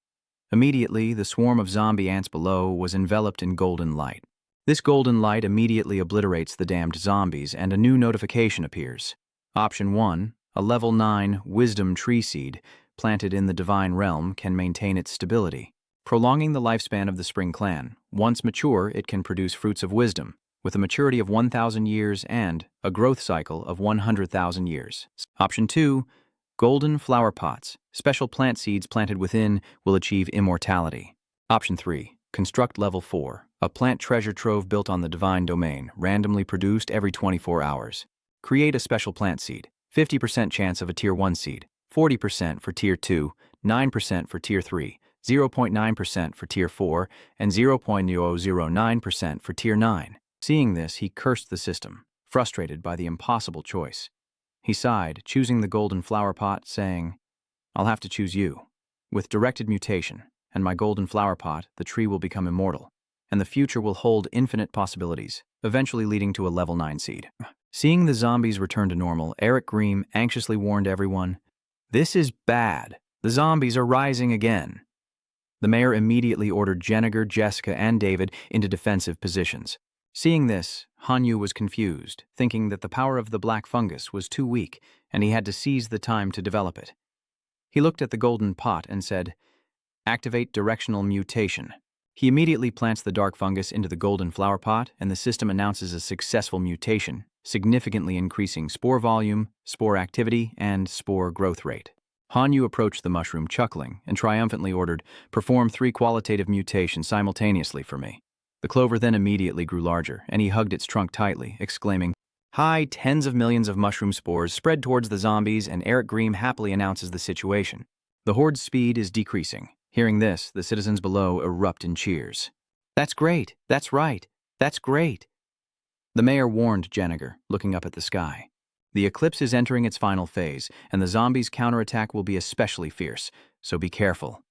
Immediately, the swarm of zombie ants below was enveloped in golden light. This golden light immediately obliterates the damned zombies, and a new notification appears. Option 1, a level 9 wisdom tree seed planted in the divine realm can maintain its stability, prolonging the lifespan of the Spring Clan. Once mature, it can produce fruits of wisdom, with a maturity of 1,000 years and a growth cycle of 100,000 years. Option 2, golden flower pots. Special plant seeds planted within will achieve immortality. Option 3, construct level 4. A plant treasure trove built on the divine domain, randomly produced every 24 hours. Create a special plant seed. 50% chance of a tier 1 seed, 40% for tier 2, 9% for tier 3, 0.9% for tier 4, and 0.009% for tier 9. Seeing this, he cursed the system, frustrated by the impossible choice. He sighed, choosing the golden flower pot, saying, "I'll have to choose you. With directed mutation and my golden flower pot, the tree will become immortal, and the future will hold infinite possibilities, eventually leading to a level 9 seed." Seeing the zombies return to normal, Eric Green anxiously warned everyone, "This is bad. The zombies are rising again." The mayor immediately ordered Jenniger, Jessica, and David into defensive positions. Seeing this, Hanyu was confused, thinking that the power of the black fungus was too weak, and he had to seize the time to develop it. He looked at the golden pot and said, "Activate directional mutation." He immediately plants the dark fungus into the golden flower pot, and the system announces a successful mutation, significantly increasing spore volume, spore activity, and spore growth rate. Hanyu approached the mushroom chuckling and triumphantly ordered, "Perform 3 qualitative mutations simultaneously for me." The clover then immediately grew larger, and he hugged its trunk tightly, exclaiming, "Hi!" Tens of millions of mushroom spores spread towards the zombies, and Eric Green happily announces the situation. The horde's speed is decreasing. Hearing this, the citizens below erupt in cheers. "That's great! That's right! That's great!" The mayor warned Jenniger, looking up at the sky. "The eclipse is entering its final phase, and the zombies' counterattack will be especially fierce, so be careful."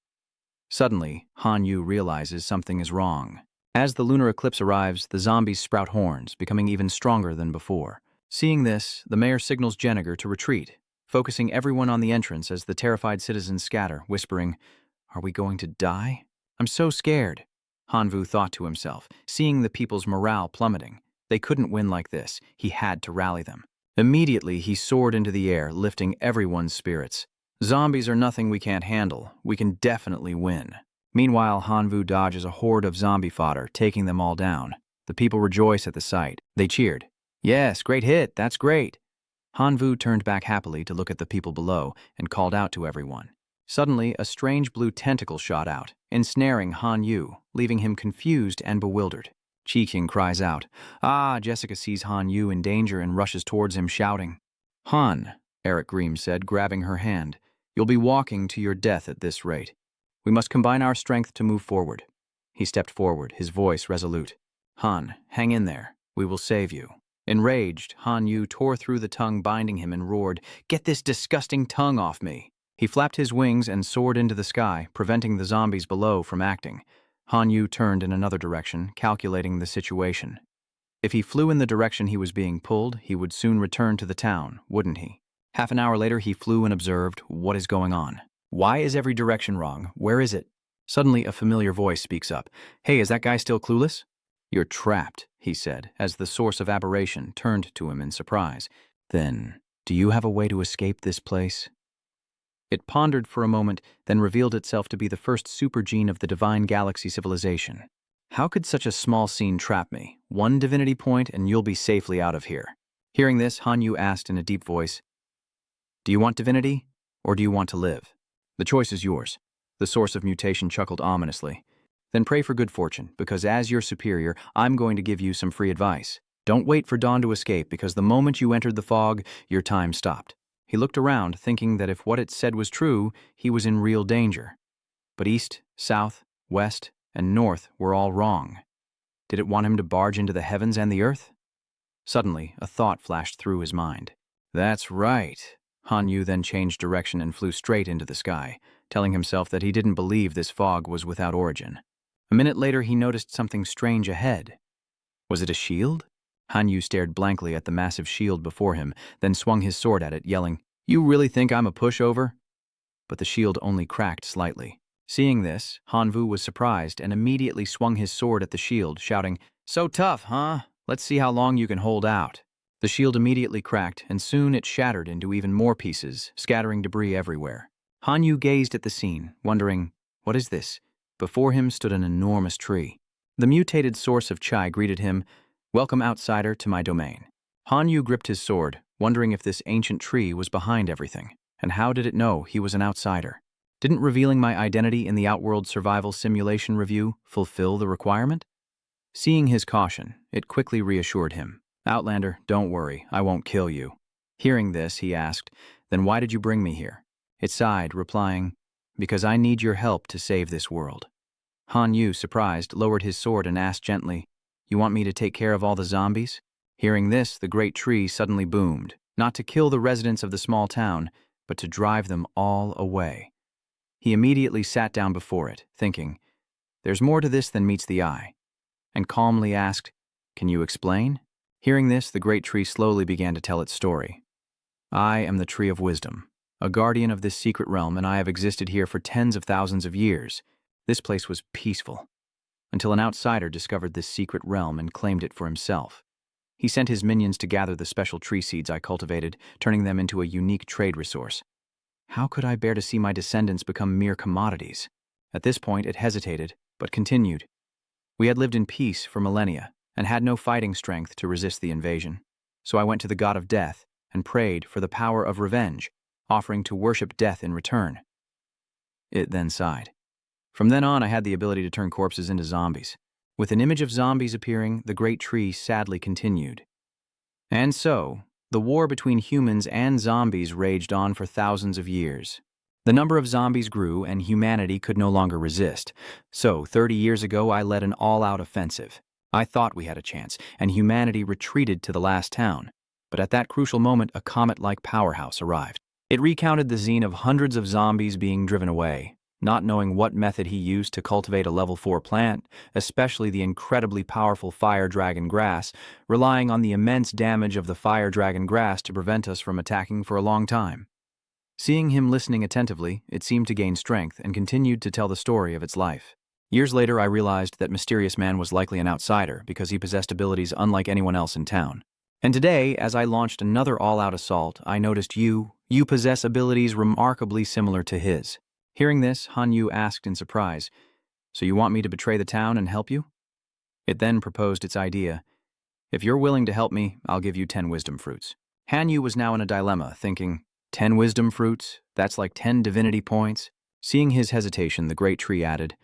Suddenly, Hanyu realizes something is wrong. As the lunar eclipse arrives, the zombies sprout horns, becoming even stronger than before. Seeing this, the mayor signals Jenniger to retreat, focusing everyone on the entrance as the terrified citizens scatter, whispering, "Are we going to die? I'm so scared." Hanvu thought to himself, seeing the people's morale plummeting. They couldn't win like this. He had to rally them. Immediately, he soared into the air, lifting everyone's spirits. "Zombies are nothing we can't handle. We can definitely win." Meanwhile, Hanvu dodges a horde of zombie fodder, taking them all down. The people rejoice at the sight. They cheered. "Yes, great hit, that's great." Hanvu turned back happily to look at the people below and called out to everyone. Suddenly, a strange blue tentacle shot out, ensnaring Hanyu, leaving him confused and bewildered. Chi-King cries out. "Ah!" Jessica sees Hanyu in danger and rushes towards him, shouting. "Han," Eric Green said, grabbing her hand, "you'll be walking to your death at this rate. We must combine our strength to move forward." He stepped forward, his voice resolute. "Han, hang in there. We will save you." Enraged, Hanyu tore through the tongue binding him and roared, "Get this disgusting tongue off me!" He flapped his wings and soared into the sky, preventing the zombies below from acting. Hanyu turned in another direction, calculating the situation. If he flew in the direction he was being pulled, he would soon return to the town, wouldn't he? Half an hour later, he flew and observed, "What is going on?" Why is every direction wrong? Where is it? Suddenly, a familiar voice speaks up. Hey, is that guy still clueless? You're trapped, he said, as the source of aberration turned to him in surprise. Then, do you have a way to escape this place? It pondered for a moment, then revealed itself to be the first supergene of the divine galaxy civilization. How could such a small scene trap me? One divinity point and you'll be safely out of here. Hearing this, Hanyu asked in a deep voice, Do you want divinity, or do you want to live? The choice is yours. The source of mutation chuckled ominously. Then pray for good fortune, because as your superior, I'm going to give you some free advice. Don't wait for dawn to escape, because the moment you entered the fog, your time stopped. He looked around, thinking that if what it said was true, he was in real danger. But east, south, west, and north were all wrong. Did it want him to barge into the heavens and the earth? Suddenly, a thought flashed through his mind. That's right. Hanyu then changed direction and flew straight into the sky, telling himself that he didn't believe this fog was without origin. A minute later, he noticed something strange ahead. Was it a shield? Hanyu stared blankly at the massive shield before him, then swung his sword at it, yelling, You really think I'm a pushover? But the shield only cracked slightly. Seeing this, Hanvu was surprised and immediately swung his sword at the shield, shouting, So tough, huh? Let's see how long you can hold out. The shield immediately cracked, and soon it shattered into even more pieces, scattering debris everywhere. Hanyu gazed at the scene, wondering, What is this? Before him stood an enormous tree. The mutated source of Chai greeted him, Welcome, outsider, to my domain. Hanyu gripped his sword, wondering if this ancient tree was behind everything, and how did it know he was an outsider? Didn't revealing my identity in the Outworld Survival Simulation Review fulfill the requirement? Seeing his caution, it quickly reassured him. Outlander, don't worry, I won't kill you. Hearing this, he asked, Then why did you bring me here? It sighed, replying, Because I need your help to save this world. Hanyu, surprised, lowered his sword and asked gently, You want me to take care of all the zombies? Hearing this, the great tree suddenly boomed, not to kill the residents of the small town, but to drive them all away. He immediately sat down before it, thinking, There's more to this than meets the eye, and calmly asked, Can you explain? Hearing this, the great tree slowly began to tell its story. I am the Tree of Wisdom, a guardian of this secret realm, and I have existed here for tens of thousands of years. This place was peaceful, until an outsider discovered this secret realm and claimed it for himself. He sent his minions to gather the special tree seeds I cultivated, turning them into a unique trade resource. How could I bear to see my descendants become mere commodities? At this point, it hesitated, but continued. We had lived in peace for millennia, and had no fighting strength to resist the invasion. So I went to the god of death and prayed for the power of revenge, offering to worship death in return. It then sighed. From then on, I had the ability to turn corpses into zombies. With an image of zombies appearing, the great tree sadly continued. And so, the war between humans and zombies raged on for thousands of years. The number of zombies grew and humanity could no longer resist. So, 30 years ago, I led an all-out offensive. I thought we had a chance, and humanity retreated to the last town. But at that crucial moment, a comet-like powerhouse arrived. It recounted the scene of hundreds of zombies being driven away, not knowing what method he used to cultivate a level 4 plant, especially the incredibly powerful fire dragon grass, relying on the immense damage of the fire dragon grass to prevent us from attacking for a long time. Seeing him listening attentively, it seemed to gain strength and continued to tell the story of its life. Years later, I realized that mysterious man was likely an outsider because he possessed abilities unlike anyone else in town. And today, as I launched another all-out assault, I noticed you possess abilities remarkably similar to his. Hearing this, Hanyu asked in surprise, So you want me to betray the town and help you? It then proposed its idea. If you're willing to help me, I'll give you 10 wisdom fruits. Hanyu was now in a dilemma, thinking, 10 wisdom fruits? That's like 10 divinity points. Seeing his hesitation, the great tree added,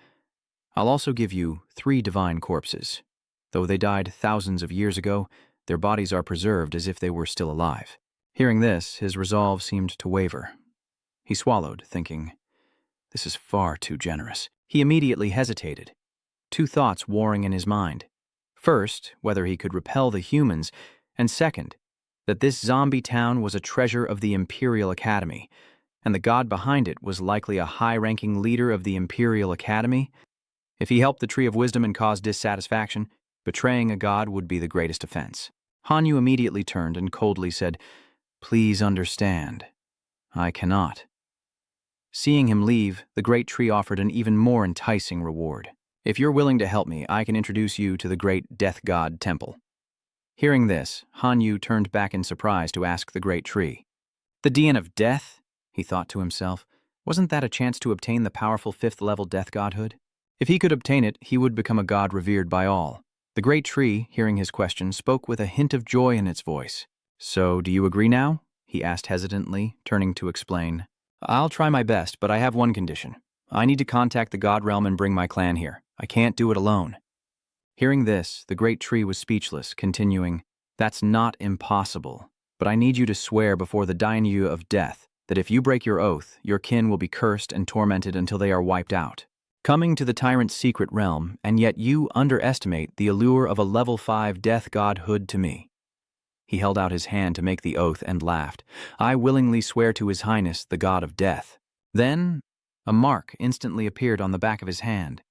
I'll also give you 3 divine corpses. Though they died thousands of years ago, their bodies are preserved as if they were still alive. Hearing this, his resolve seemed to waver. He swallowed, thinking, This is far too generous. He immediately hesitated, 2 thoughts warring in his mind. First, whether he could repel the humans, and second, that this zombie town was a treasure of the Imperial Academy, and the god behind it was likely a high-ranking leader of the Imperial Academy. If he helped the Tree of Wisdom and caused dissatisfaction, betraying a god would be the greatest offense. Hanyu immediately turned and coldly said, Please understand, I cannot. Seeing him leave, the great tree offered an even more enticing reward. If you're willing to help me, I can introduce you to the great death god temple. Hearing this, Han Yu turned back in surprise to ask the great tree. The Dian of Death? He thought to himself. Wasn't that a chance to obtain the powerful 5th-level death godhood? If he could obtain it, he would become a god revered by all. The great tree, hearing his question, spoke with a hint of joy in its voice. So, do you agree now? He asked hesitantly, turning to explain. I'll try my best, but I have one condition. I need to contact the god realm and bring my clan here. I can't do it alone. Hearing this, the great tree was speechless, continuing, That's not impossible, but I need you to swear before the Dainyu of Death that if you break your oath, your kin will be cursed and tormented until they are wiped out. Coming to the tyrant's secret realm, and yet you underestimate the allure of a level 5 death godhood to me. He held out his hand to make the oath and laughed. I willingly swear to His Highness, the God of Death. Then, a mark instantly appeared on the back of his hand.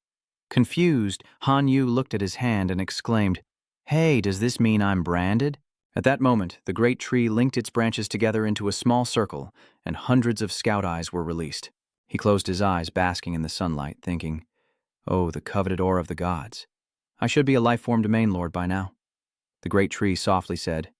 Confused, Han Yu looked at his hand and exclaimed, Hey, does this mean I'm branded? At that moment, the great tree linked its branches together into a small circle, and hundreds of scout eyes were released. He closed his eyes, basking in the sunlight, thinking, Oh, the coveted ore of the gods. I should be a life-form domain lord by now. The great tree softly said,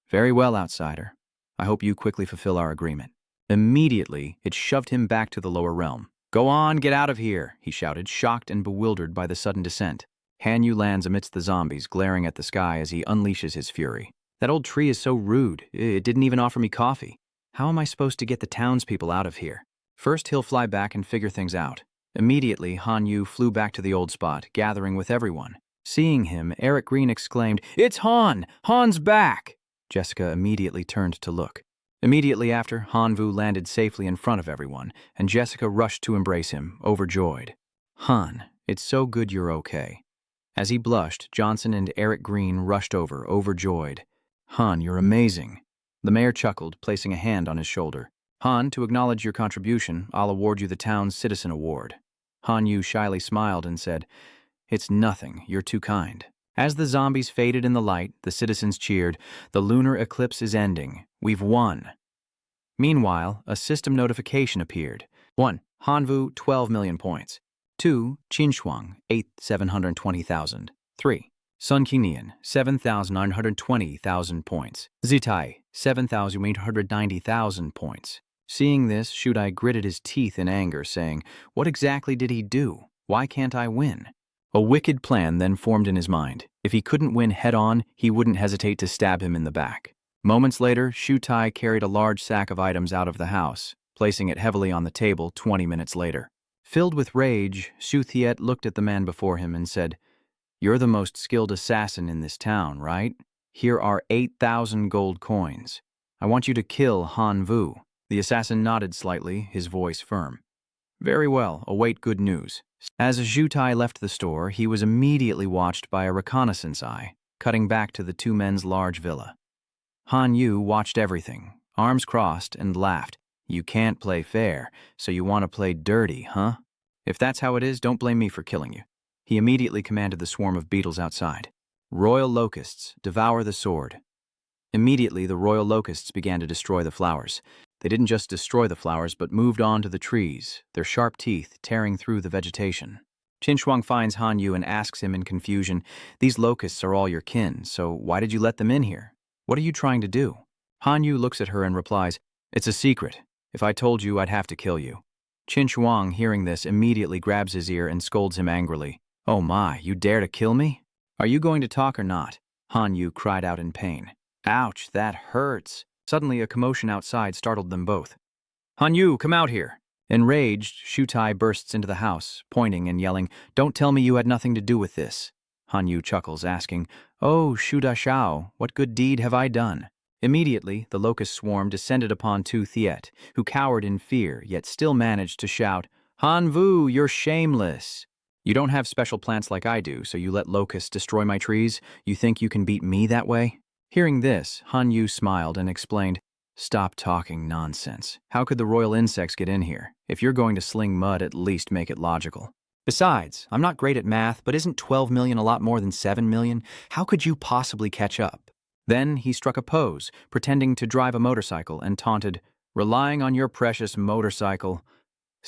Very well, outsider. I hope you quickly fulfill our agreement. Immediately, it shoved him back to the lower realm. Go on, get out of here, he shouted, shocked and bewildered by the sudden descent. Han Yu lands amidst the zombies, glaring at the sky as he unleashes his fury. That old tree is so rude. It didn't even offer me coffee. How am I supposed to get the townspeople out of here? First, he'll fly back and figure things out. Immediately, Han Yu flew back to the old spot, gathering with everyone. Seeing him, Eric Green exclaimed, It's Han! Han's back! Jessica immediately turned to look. Immediately after, Han Vu landed safely in front of everyone, and Jessica rushed to embrace him, overjoyed. Han, it's so good you're okay. As he blushed, Johnson and Eric Green rushed over, overjoyed. Han, you're amazing. The mayor chuckled, placing a hand on his shoulder. Han, to acknowledge your contribution, I'll award you the town's Citizen Award. Han Yu shyly smiled and said, It's nothing, you're too kind. As the zombies faded in the light, the citizens cheered, The lunar eclipse is ending. We've won. Meanwhile, a system notification appeared. 1. Hanvu, 12 million points. 2. Qinshuang, 720,000. 3. Sun Qinian, 7,920,000 points. Zitai, 7,890,000 points. Seeing this, Shudai gritted his teeth in anger, saying, What exactly did he do? Why can't I win? A wicked plan then formed in his mind. If he couldn't win head-on, he wouldn't hesitate to stab him in the back. Moments later, Shu Tai carried a large sack of items out of the house, placing it heavily on the table 20 minutes later. Filled with rage, Shu Thiet looked at the man before him and said, You're the most skilled assassin in this town, right? Here are 8,000 gold coins. I want you to kill Han Vu. The assassin nodded slightly, his voice firm. Very well, await good news. As Zhu Tai left the store, he was immediately watched by a reconnaissance eye, cutting back to the two men's large villa. Han Yu watched everything, arms crossed, and laughed. You can't play fair, so you want to play dirty, huh? If that's how it is, don't blame me for killing you. He immediately commanded the swarm of beetles outside. Royal locusts, devour the sword. Immediately, the royal locusts began to destroy the flowers. They didn't just destroy the flowers, but moved on to the trees, their sharp teeth tearing through the vegetation. Qinshuang finds Han Yu and asks him in confusion, These locusts are all your kin, so why did you let them in here? What are you trying to do? Han Yu looks at her and replies, It's a secret. If I told you, I'd have to kill you. Qinshuang, hearing this, immediately grabs his ear and scolds him angrily. Oh my, you dare to kill me? Are you going to talk or not? Han Yu cried out in pain. Ouch, that hurts. Suddenly, a commotion outside startled them both. Han Yu, come out here. Enraged, Shu Tai bursts into the house, pointing and yelling, Don't tell me you had nothing to do with this. Han Yu chuckles, asking, Oh, Shu Da Shao, what good deed have I done? Immediately, the locust swarm descended upon Tu Thiet, who cowered in fear, yet still managed to shout, Han Vu, you're shameless. You don't have special plants like I do, so you let locusts destroy my trees? You think you can beat me that way? Hearing this, Han Yu smiled and explained, Stop talking nonsense. How could the royal insects get in here? If you're going to sling mud, at least make it logical. Besides, I'm not great at math, but isn't 12 million a lot more than 7 million? How could you possibly catch up? Then he struck a pose, pretending to drive a motorcycle, and taunted, Relying on your precious motorcycle.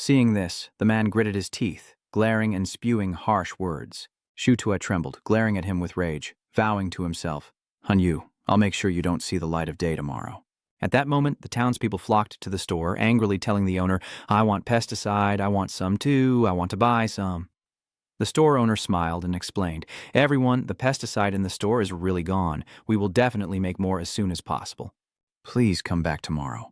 Seeing this, the man gritted his teeth, glaring and spewing harsh words. Shutua trembled, glaring at him with rage, vowing to himself, "Hanyu, I'll make sure you don't see the light of day tomorrow." At that moment, the townspeople flocked to the store, angrily telling the owner, "I want pesticide, I want some too, I want to buy some." The store owner smiled and explained, "Everyone, the pesticide in the store is really gone. We will definitely make more as soon as possible. Please come back tomorrow."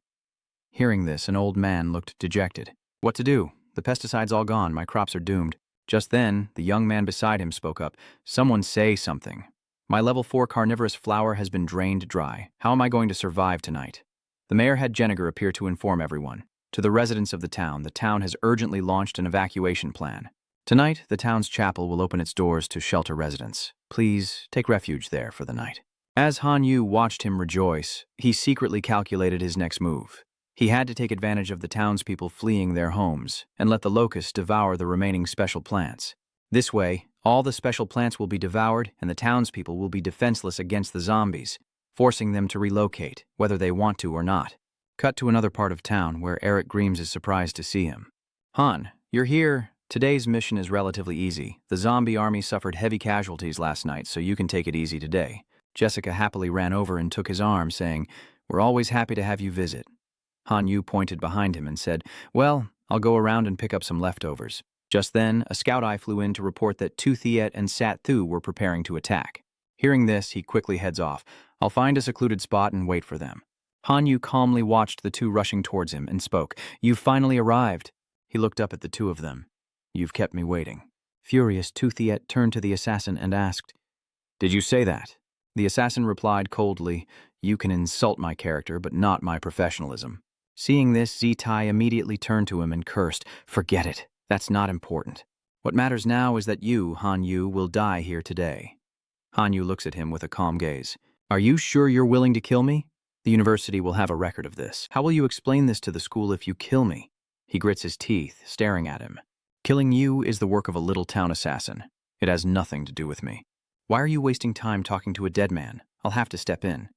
Hearing this, an old man looked dejected. "What to do? The pesticide's all gone. My crops are doomed." Just then, the young man beside him spoke up. "Someone say something. My level 4 carnivorous flower has been drained dry. How am I going to survive tonight?" The mayor had Jenniger appear to inform everyone. To the residents of the town has urgently launched an evacuation plan. Tonight, the town's chapel will open its doors to shelter residents. Please take refuge there for the night. As Hanyu watched him rejoice, he secretly calculated his next move. He had to take advantage of the townspeople fleeing their homes and let the locusts devour the remaining special plants. This way, all the special plants will be devoured and the townspeople will be defenseless against the zombies, forcing them to relocate, whether they want to or not. Cut to another part of town where Eric Greames is surprised to see him. "Han, you're here. Today's mission is relatively easy. The zombie army suffered heavy casualties last night, so you can take it easy today." Jessica happily ran over and took his arm, saying, "We're always happy to have you visit." Hanyu pointed behind him and said, "Well, I'll go around and pick up some leftovers." Just then, a scout eye flew in to report that Tu Thiet and Sat Thu were preparing to attack. Hearing this, he quickly heads off. "I'll find a secluded spot and wait for them." Hanyu calmly watched the two rushing towards him and spoke, "You've finally arrived." He looked up at the two of them. "You've kept me waiting." Furious, Tu Thiet turned to the assassin and asked, "Did you say that?" The assassin replied coldly, "You can insult my character, but not my professionalism." Seeing this, Zitai immediately turned to him and cursed, "Forget it. That's not important. What matters now is that you, Hanyu, will die here today." Hanyu looks at him with a calm gaze. "Are you sure you're willing to kill me? The university will have a record of this. How will you explain this to the school if you kill me?" He grits his teeth, staring at him. "Killing you is the work of a little town assassin. It has nothing to do with me. Why are you wasting time talking to a dead man? I'll have to step in."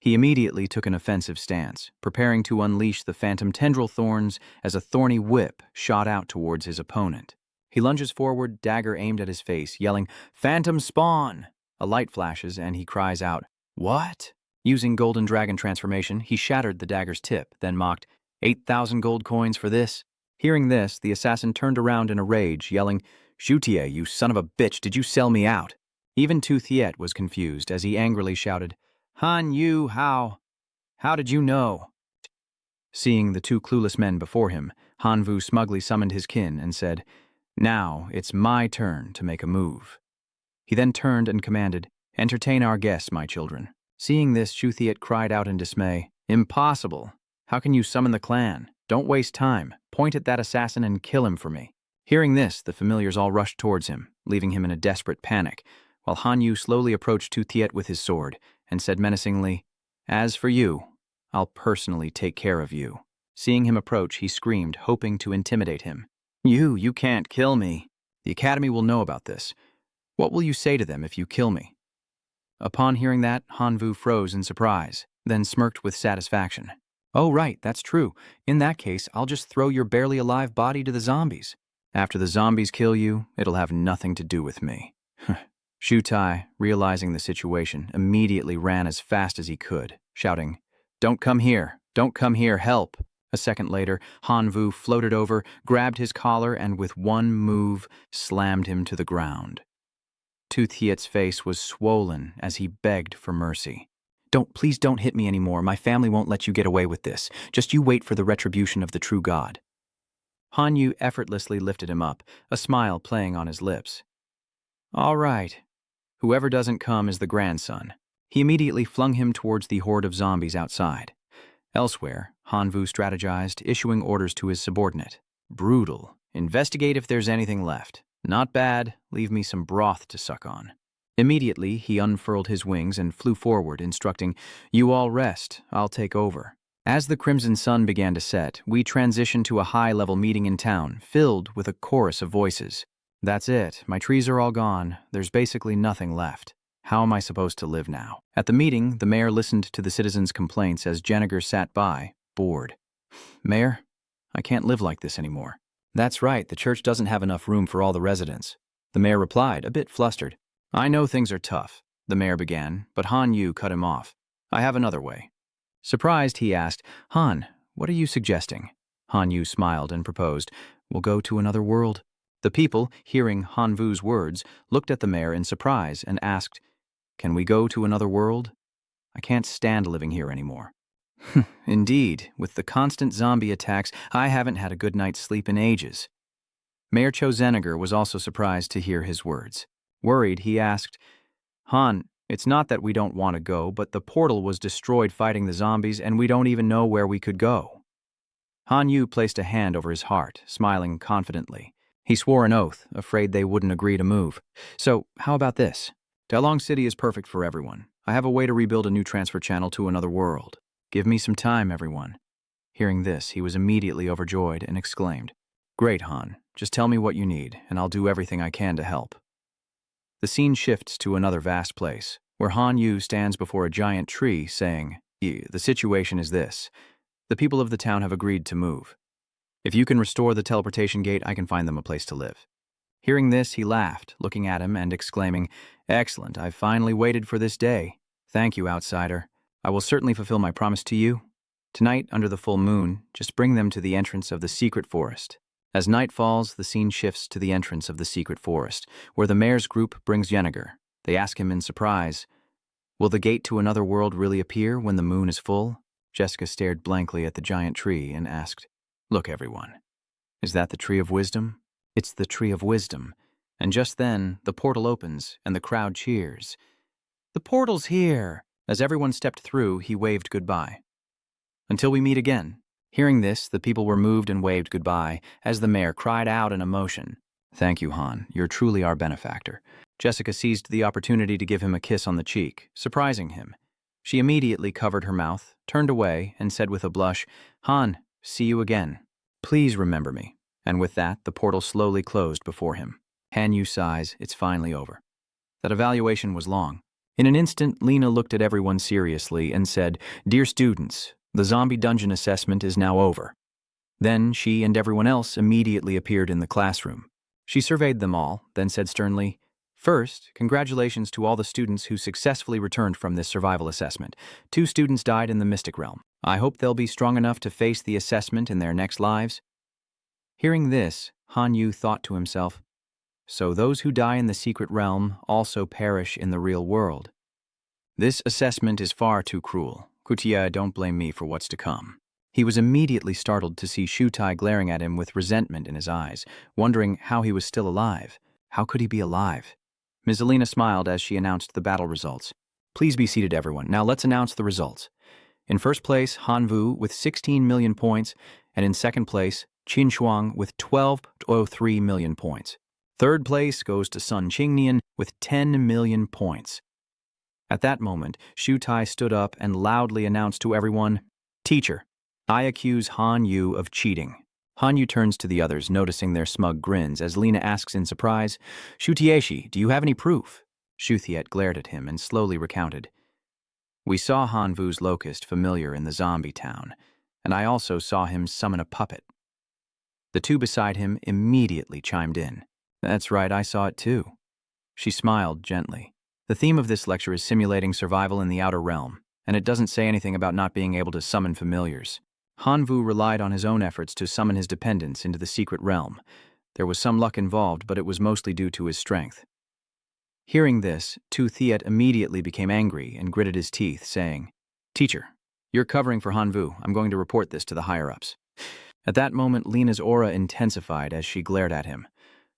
He immediately took an offensive stance, preparing to unleash the phantom tendril thorns as a thorny whip shot out towards his opponent. He lunges forward, dagger aimed at his face, yelling, "Phantom spawn!" A light flashes and he cries out, "What?" Using Golden Dragon transformation, he shattered the dagger's tip, then mocked, 8,000 gold coins for this." Hearing this, the assassin turned around in a rage, yelling, "Shutie, you son of a bitch, did you sell me out?" Even Tu Thiet was confused as he angrily shouted, "Han Yu, how did you know?" Seeing the two clueless men before him, Han Vu smugly summoned his kin and said, "Now it's my turn to make a move." He then turned and commanded, "Entertain our guests, my children." Seeing this, Shu Thiet cried out in dismay, "Impossible! How can you summon the clan? Don't waste time. Point at that assassin and kill him for me." Hearing this, the familiars all rushed towards him, leaving him in a desperate panic, while Han Yu slowly approached Tu Thiet with his sword and said menacingly, "As for you, I'll personally take care of you." Seeing him approach, he screamed, hoping to intimidate him. You can't kill me. The Academy will know about this. What will you say to them if you kill me?" Upon hearing that, Han Vu froze in surprise, then smirked with satisfaction. "Oh, right, that's true. In that case, I'll just throw your barely alive body to the zombies. After the zombies kill you, it'll have nothing to do with me." Shu Tai, realizing the situation, immediately ran as fast as he could, shouting, "Don't come here! Don't come here! Help!" A second later, Han Vu floated over, grabbed his collar, and with one move, slammed him to the ground. Tu Thiet's face was swollen as he begged for mercy. Please don't hit me anymore. My family won't let you get away with this. Just you wait for the retribution of the true God." Han Yu effortlessly lifted him up, a smile playing on his lips. "All right. Whoever doesn't come is the grandson." He immediately flung him towards the horde of zombies outside. Elsewhere, Han Vu strategized, issuing orders to his subordinate. "Brutal. Investigate if there's anything left. Not bad. Leave me some broth to suck on." Immediately, he unfurled his wings and flew forward, instructing, "You all rest. I'll take over." As the crimson sun began to set, we transitioned to a high-level meeting in town, filled with a chorus of voices. "That's it. My trees are all gone. There's basically nothing left. How am I supposed to live now?" At the meeting, the mayor listened to the citizens' complaints as Jenniger sat by, bored. "Mayor, I can't live like this anymore." "That's right, the church doesn't have enough room for all the residents," the mayor replied, a bit flustered. "I know things are tough," the mayor began, but Han Yu cut him off. "I have another way." Surprised, he asked, "Han, what are you suggesting?" Han Yu smiled and proposed, "We'll go to another world." The people, hearing Han Vu's words, looked at the mayor in surprise and asked, "Can we go to another world? I can't stand living here anymore." "Indeed, with the constant zombie attacks, I haven't had a good night's sleep in ages." Mayor Chozenegar was also surprised to hear his words. Worried, he asked, "Han, it's not that we don't want to go, but the portal was destroyed fighting the zombies and we don't even know where we could go." Han Yu placed a hand over his heart, smiling confidently. He swore an oath, afraid they wouldn't agree to move. "So, how about this? Dalong City is perfect for everyone. I have a way to rebuild a new transfer channel to another world. Give me some time, everyone." Hearing this, he was immediately overjoyed and exclaimed, "Great, Han. Just tell me what you need, and I'll do everything I can to help." The scene shifts to another vast place, where Han Yu stands before a giant tree, saying, "The situation is this. The people of the town have agreed to move. If you can restore the teleportation gate, I can find them a place to live." Hearing this, he laughed, looking at him and exclaiming, "Excellent, I've finally waited for this day. Thank you, outsider. I will certainly fulfill my promise to you. Tonight, under the full moon, just bring them to the entrance of the secret forest." As night falls, the scene shifts to the entrance of the secret forest, where the mayor's group brings Yenegar. They ask him in surprise, "Will the gate to another world really appear when the moon is full?" Jessica stared blankly at the giant tree and asked, "Look, everyone, is that the tree of wisdom?" "It's the tree of wisdom." And just then, the portal opens and the crowd cheers. "The portal's here!" As everyone stepped through, he waved goodbye. "Until we meet again." Hearing this, the people were moved and waved goodbye as the mayor cried out in emotion, "Thank you, Han. You're truly our benefactor." Jessica seized the opportunity to give him a kiss on the cheek, surprising him. She immediately covered her mouth, turned away, and said with a blush, "Han, see you again. Please remember me." And with that, the portal slowly closed before him. Han Yu sighs, "It's finally over." That evaluation was long. In an instant, Lena looked at everyone seriously and said, "Dear students, the zombie dungeon assessment is now over." Then she and everyone else immediately appeared in the classroom. She surveyed them all, then said sternly, "First, congratulations to all the students who successfully returned from this survival assessment. 2 students died in the mystic realm. I hope they'll be strong enough to face the assessment in their next lives." Hearing this, Han Yu thought to himself, "So those who die in the secret realm also perish in the real world. This assessment is far too cruel. Kutia, don't blame me for what's to come." He was immediately startled to see Shutai glaring at him with resentment in his eyes, wondering how he was still alive. How could he be alive? Ms. Alina smiled as she announced the battle results. "Please be seated, everyone. Now let's announce the results. In first place, Han Vu with 16 million points, and in second place, Qin Shuang with 12.03 million points. Third place goes to Sun Qingnian with 10 million points. At that moment, Shu Tai stood up and loudly announced to everyone, "Teacher, I accuse Han Yu of cheating." Han Yu turns to the others, noticing their smug grins, as Lena asks in surprise, "Shu Tieshi, do you have any proof?" Shu Thiet glared at him and slowly recounted, "We saw Han Vu's locust familiar in the zombie town, and I also saw him summon a puppet." The two beside him immediately chimed in. "That's right, I saw it too." She smiled gently. The theme of this lecture is simulating survival in the outer realm, and it doesn't say anything about not being able to summon familiars. Han Vu relied on his own efforts to summon his dependents into the secret realm. There was some luck involved, but it was mostly due to his strength. Hearing this, Tu Thiet immediately became angry and gritted his teeth, saying, "Teacher, you're covering for Han Vu. I'm going to report this to the higher-ups." At that moment, Lena's aura intensified as she glared at him.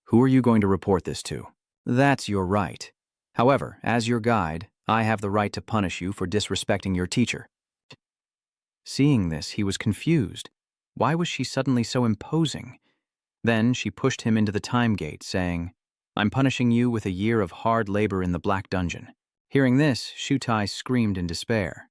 "Who are you going to report this to?" "That's your right. However, as your guide, I have the right to punish you for disrespecting your teacher." Seeing this, he was confused. Why was she suddenly so imposing? Then she pushed him into the time gate, saying, "I'm punishing you with a year of hard labor in the Black Dungeon." Hearing this, Shutai screamed in despair.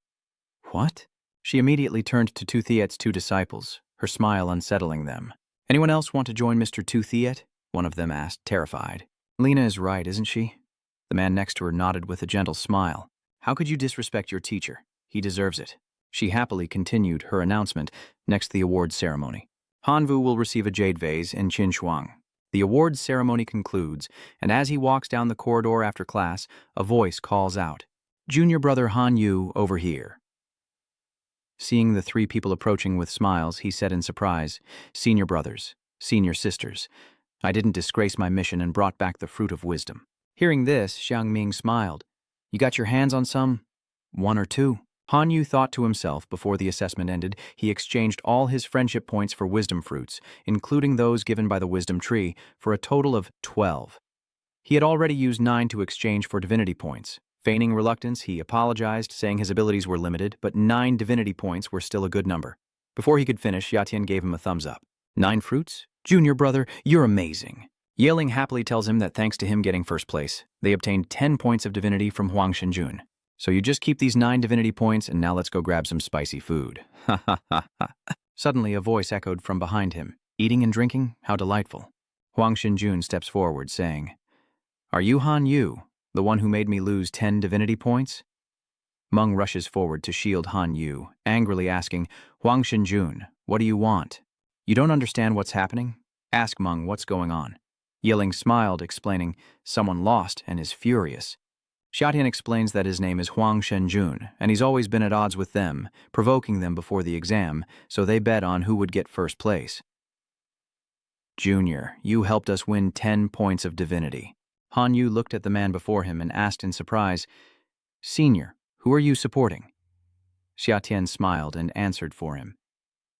"What?" She immediately turned to Tu Thiet's 2 disciples, her smile unsettling them. "Anyone else want to join Mr. Tu Thiet?" one of them asked, terrified. "Lena is right, isn't she?" The man next to her nodded with a gentle smile. "How could you disrespect your teacher? He deserves it." She happily continued her announcement next to the award ceremony. Hanvu will receive a jade vase in Qinshuang. The awards ceremony concludes, and as he walks down the corridor after class, a voice calls out, "Junior brother Han Yu, over here." Seeing the three people approaching with smiles, he said in surprise, "Senior brothers, senior sisters, I didn't disgrace my mission and brought back the fruit of wisdom." Hearing this, Xiangming smiled. "You got your hands on some? One or two?" Han Yu thought to himself before the assessment ended. He exchanged all his friendship points for wisdom fruits, including those given by the wisdom tree, for a total of 12. He had already used 9 to exchange for divinity points. Feigning reluctance, he apologized, saying his abilities were limited, but 9 divinity points were still a good number. Before he could finish, Yatian gave him a thumbs up. "9 fruits? Junior brother, you're amazing." Yeling happily tells him that thanks to him getting first place, they obtained 10 points of divinity from Huang Shenjun. "So you just keep these 9 divinity points, and now let's go grab some spicy food." Ha ha ha ha. Suddenly a voice echoed from behind him. "Eating and drinking? How delightful." Huang Shenjun steps forward, saying, "Are you Han Yu, the one who made me lose 10 divinity points?" Meng rushes forward to shield Han Yu, angrily asking, "Huang Shenjun, what do you want? You don't understand what's happening? Ask Meng what's going on." Yeling smiled, explaining, "Someone lost and is furious." Xiatian explains that his name is Huang Shenjun, and he's always been at odds with them, provoking them before the exam, so they bet on who would get first place. "Junior, you helped us win 10 points of divinity." Han Yu looked at the man before him and asked in surprise, "Senior, who are you supporting?" Xiatian smiled and answered for him,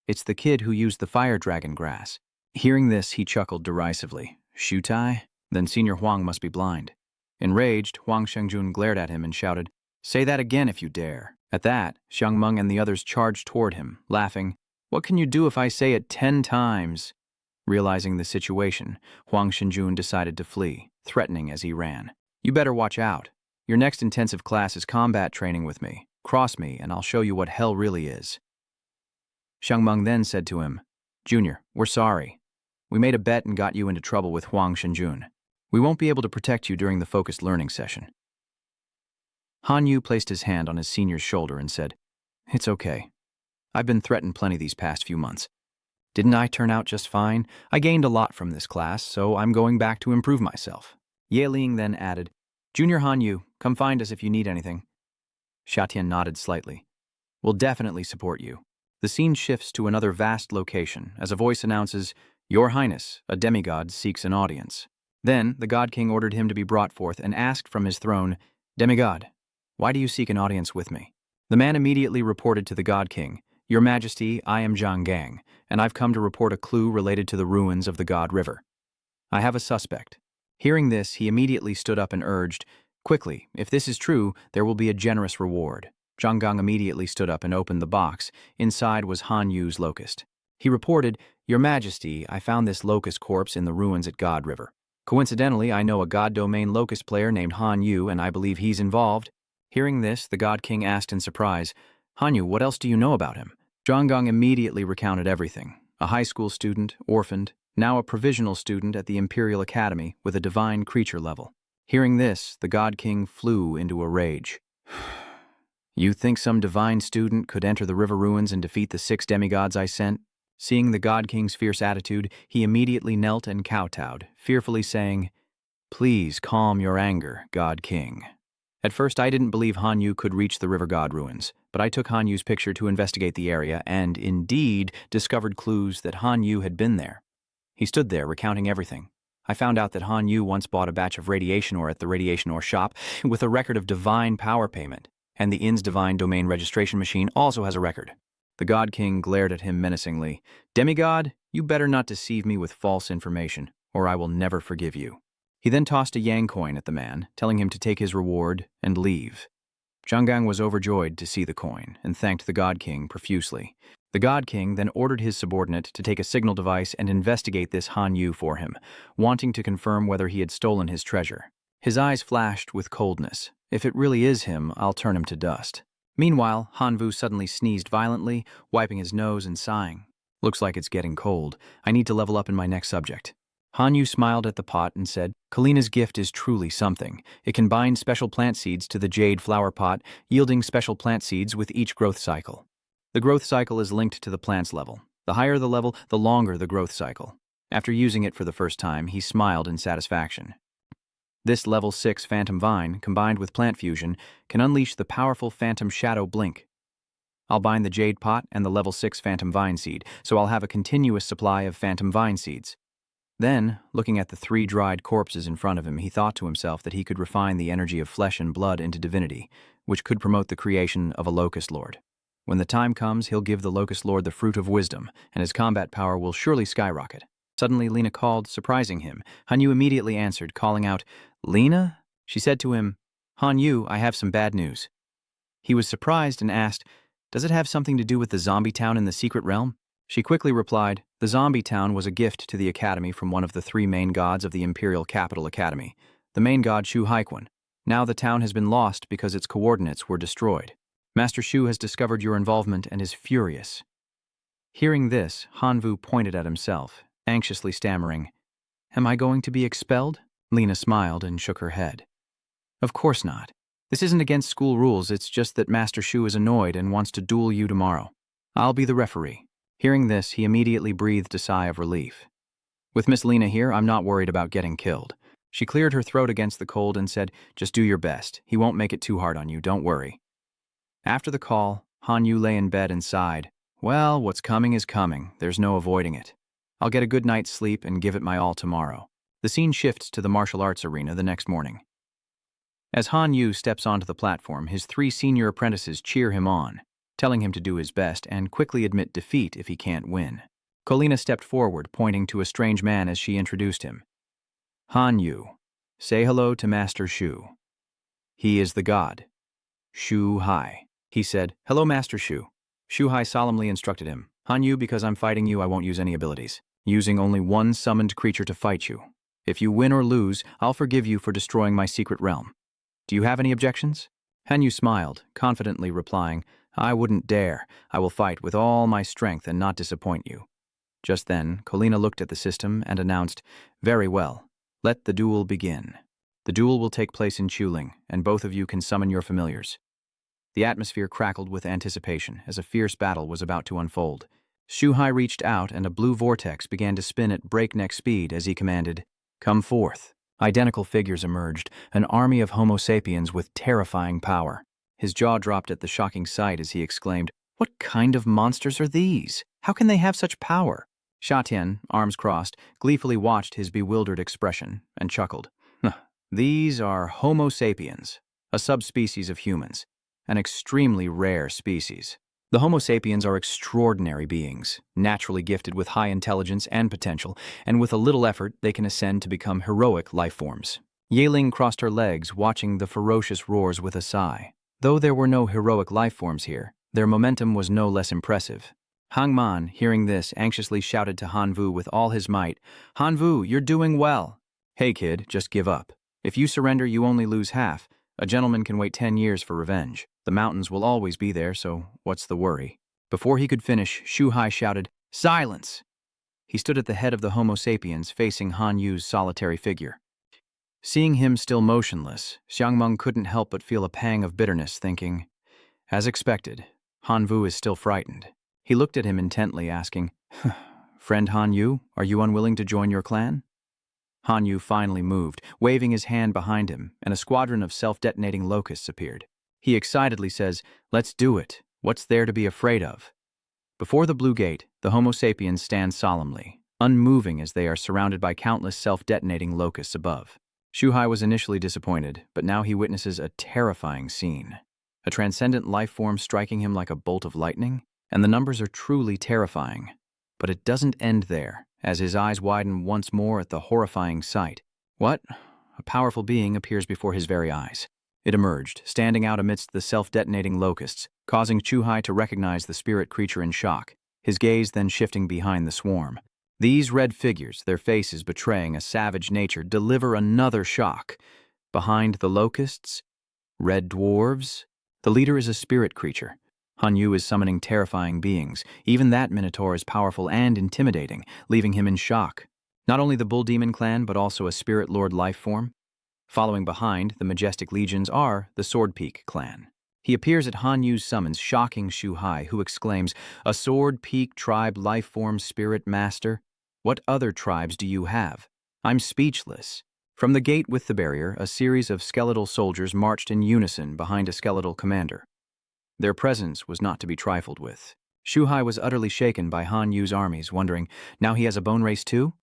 "It's the kid who used the fire dragon grass." Hearing this, he chuckled derisively. "Shutai? Then Senior Huang must be blind." Enraged, Huang Shengjun glared at him and shouted, "Say that again if you dare." At that, Xiang Meng and the others charged toward him, laughing. "What can you do if I say it 10 times? Realizing the situation, Huang Shenjun decided to flee, threatening as he ran. "You better watch out. Your next intensive class is combat training with me. Cross me, and I'll show you what hell really is." Xiang Meng then said to him, "Junior, we're sorry. We made a bet and got you into trouble with Huang Shenjun. We won't be able to protect you during the focused learning session." Han Yu placed his hand on his senior's shoulder and said, "It's okay. I've been threatened plenty these past few months. Didn't I turn out just fine? I gained a lot from this class, so I'm going back to improve myself." Ye Ling then added, "Junior Han Yu, come find us if you need anything." Xiatian nodded slightly. "We'll definitely support you." The scene shifts to another vast location as a voice announces, "Your Highness, a demigod seeks an audience." Then, the God King ordered him to be brought forth and asked from his throne, "Demigod, why do you seek an audience with me?" The man immediately reported to the God King, "Your Majesty, I am Jang, and I've come to report a clue related to the ruins of the God River. I have a suspect." Hearing this, he immediately stood up and urged, "Quickly, if this is true, there will be a generous reward." Zhang Gang immediately stood up and opened the box. Inside was Han Yu's locust. He reported, "Your Majesty, I found this locust corpse in the ruins at God River. Coincidentally, I know a God Domain locust player named Han Yu, and I believe he's involved." Hearing this, the God King asked in surprise, "Han Yu, what else do you know about him?" Zhang Gang immediately recounted everything. A high school student, orphaned, now a provisional student at the Imperial Academy with a divine creature level. Hearing this, the God King flew into a rage. "You think some divine student could enter the river ruins and defeat the 6 demigods I sent?" Seeing the God King's fierce attitude, he immediately knelt and kowtowed, fearfully saying, "Please calm your anger, God King." At first, I didn't believe Han Yu could reach the river god ruins, but I took Han Yu's picture to investigate the area and, indeed, discovered clues that Han Yu had been there. He stood there, recounting everything. I found out that Han Yu once bought a batch of radiation ore at the radiation ore shop with a record of divine power payment, and the inn's divine domain registration machine also has a record. The God King glared at him menacingly. "Demigod, you better not deceive me with false information, or I will never forgive you." He then tossed a yang coin at the man, telling him to take his reward and leave. Zhang Gang was overjoyed to see the coin and thanked the God King profusely. The God King then ordered his subordinate to take a signal device and investigate this Han Yu for him, wanting to confirm whether he had stolen his treasure. His eyes flashed with coldness. "If it really is him, I'll turn him to dust." Meanwhile, Hanvu suddenly sneezed violently, wiping his nose and sighing. "Looks like it's getting cold. I need to level up in my next subject." Han Yu smiled at the pot and said, "Kalina's gift is truly something. It can bind special plant seeds to the jade flower pot, yielding special plant seeds with each growth cycle. The growth cycle is linked to the plant's level. The higher the level, the longer the growth cycle. After using it for the first time, he smiled in satisfaction. This level 6 Phantom Vine, combined with plant fusion, can unleash the powerful Phantom Shadow Blink. I'll bind the Jade Pot and the level 6 Phantom Vine Seed, so I'll have a continuous supply of Phantom Vine Seeds. Then, looking at the 3 dried corpses in front of him, he thought to himself that he could refine the energy of flesh and blood into divinity, which could promote the creation of a Locust Lord. When the time comes, he'll give the Locust Lord the fruit of wisdom, and his combat power will surely skyrocket. Suddenly, Lena called, surprising him. Han Yu immediately answered, calling out, "Lena?" She said to him, "Han Yu, I have some bad news." He was surprised and asked, "Does it have something to do with the zombie town in the secret realm?" She quickly replied, "The zombie town was a gift to the academy from one of the 3 main gods of the Imperial Capital Academy, the main god Shu Haikwan. Now the town has been lost because its coordinates were destroyed. Master Shu has discovered your involvement and is furious." Hearing this, Hanvu pointed at himself, anxiously stammering, "Am I going to be expelled?" Lena smiled and shook her head. "Of course not. This isn't against school rules, it's just that Master Shu is annoyed and wants to duel you tomorrow. I'll be the referee." Hearing this, he immediately breathed a sigh of relief. "With Miss Lena here, I'm not worried about getting killed." She cleared her throat against the cold and said, "Just do your best. He won't make it too hard on you, don't worry." After the call, Han Yu lay in bed and sighed. "Well, what's coming is coming. There's no avoiding it. I'll get a good night's sleep and give it my all tomorrow." The scene shifts to the martial arts arena the next morning. As Han Yu steps onto the platform, his 3 senior apprentices cheer him on, telling him to do his best and quickly admit defeat if he can't win. Colina stepped forward, pointing to a strange man as she introduced him. "Han Yu, say hello to Master Shu. He is the god. Shu Hai." He said, "Hello, Master Shu." Shu Hai solemnly instructed him, "Han Yu, because I'm fighting you, I won't use any abilities, using only 1 summoned creature to fight you. If you win or lose, I'll forgive you for destroying my secret realm. Do you have any objections?" Han Yu smiled, confidently replying, "I wouldn't dare. I will fight with all my strength and not disappoint you." Just then, Colina looked at the system and announced, "Very well. Let the duel begin. The duel will take place in Chuling, and both of you can summon your familiars." The atmosphere crackled with anticipation as a fierce battle was about to unfold. Shu Hai reached out and a blue vortex began to spin at breakneck speed as he commanded, "Come forth." Identical figures emerged, an army of Homo sapiens with terrifying power. His jaw dropped at the shocking sight as he exclaimed, "What kind of monsters are these? How can they have such power?" Sha Tian, arms crossed, gleefully watched his bewildered expression and chuckled. "These are Homo sapiens, a subspecies of humans, an extremely rare species. The Homo sapiens are extraordinary beings, naturally gifted with high intelligence and potential, and with a little effort they can ascend to become heroic life forms." Yeling crossed her legs, watching the ferocious roars with a sigh. Though there were no heroic life forms here, their momentum was no less impressive. Hang Man, hearing this, anxiously shouted to Han Vu with all his might, "Han Vu, you're doing well." "Hey kid, just give up. If you surrender, you only lose half. A gentleman can wait 10 years for revenge. The mountains will always be there, so what's the worry?" Before he could finish, Shu Hai shouted, "Silence!" He stood at the head of the Homo sapiens, facing Han Yu's solitary figure. Seeing him still motionless, Xiangmeng couldn't help but feel a pang of bitterness, thinking, as expected, Han Vu is still frightened. He looked at him intently, asking, "Friend Han Yu, are you unwilling to join your clan?" Han Yu finally moved, waving his hand behind him, and a squadron of self-detonating locusts appeared. He excitedly says, "Let's do it. What's there to be afraid of?" Before the blue gate, the Homo sapiens stand solemnly, unmoving as they are surrounded by countless self-detonating locusts above. Shu Hai was initially disappointed, but now he witnesses a terrifying scene. A transcendent life form striking him like a bolt of lightning, and the numbers are truly terrifying. But it doesn't end there, as his eyes widen once more at the horrifying sight. What? A powerful being appears before his very eyes. It emerged, standing out amidst the self-detonating locusts, causing Chu Hai to recognize the spirit creature in shock, his gaze then shifting behind the swarm. These red figures, their faces betraying a savage nature, deliver another shock. Behind the locusts, red dwarves. The leader is a spirit creature. Han Yu is summoning terrifying beings. Even that minotaur is powerful and intimidating, leaving him in shock. Not only the Bull Demon clan, but also a spirit lord life form. Following behind, the majestic legions are the Sword Peak clan. He appears at Han Yu's summons, shocking Shu Hai, who exclaims, "A sword peak tribe life form spirit master? What other tribes do you have? I'm speechless." From the gate with the barrier, a series of skeletal soldiers marched in unison behind a skeletal commander. Their presence was not to be trifled with. Shu Hai was utterly shaken by Han Yu's armies, wondering, now he has a bone race too?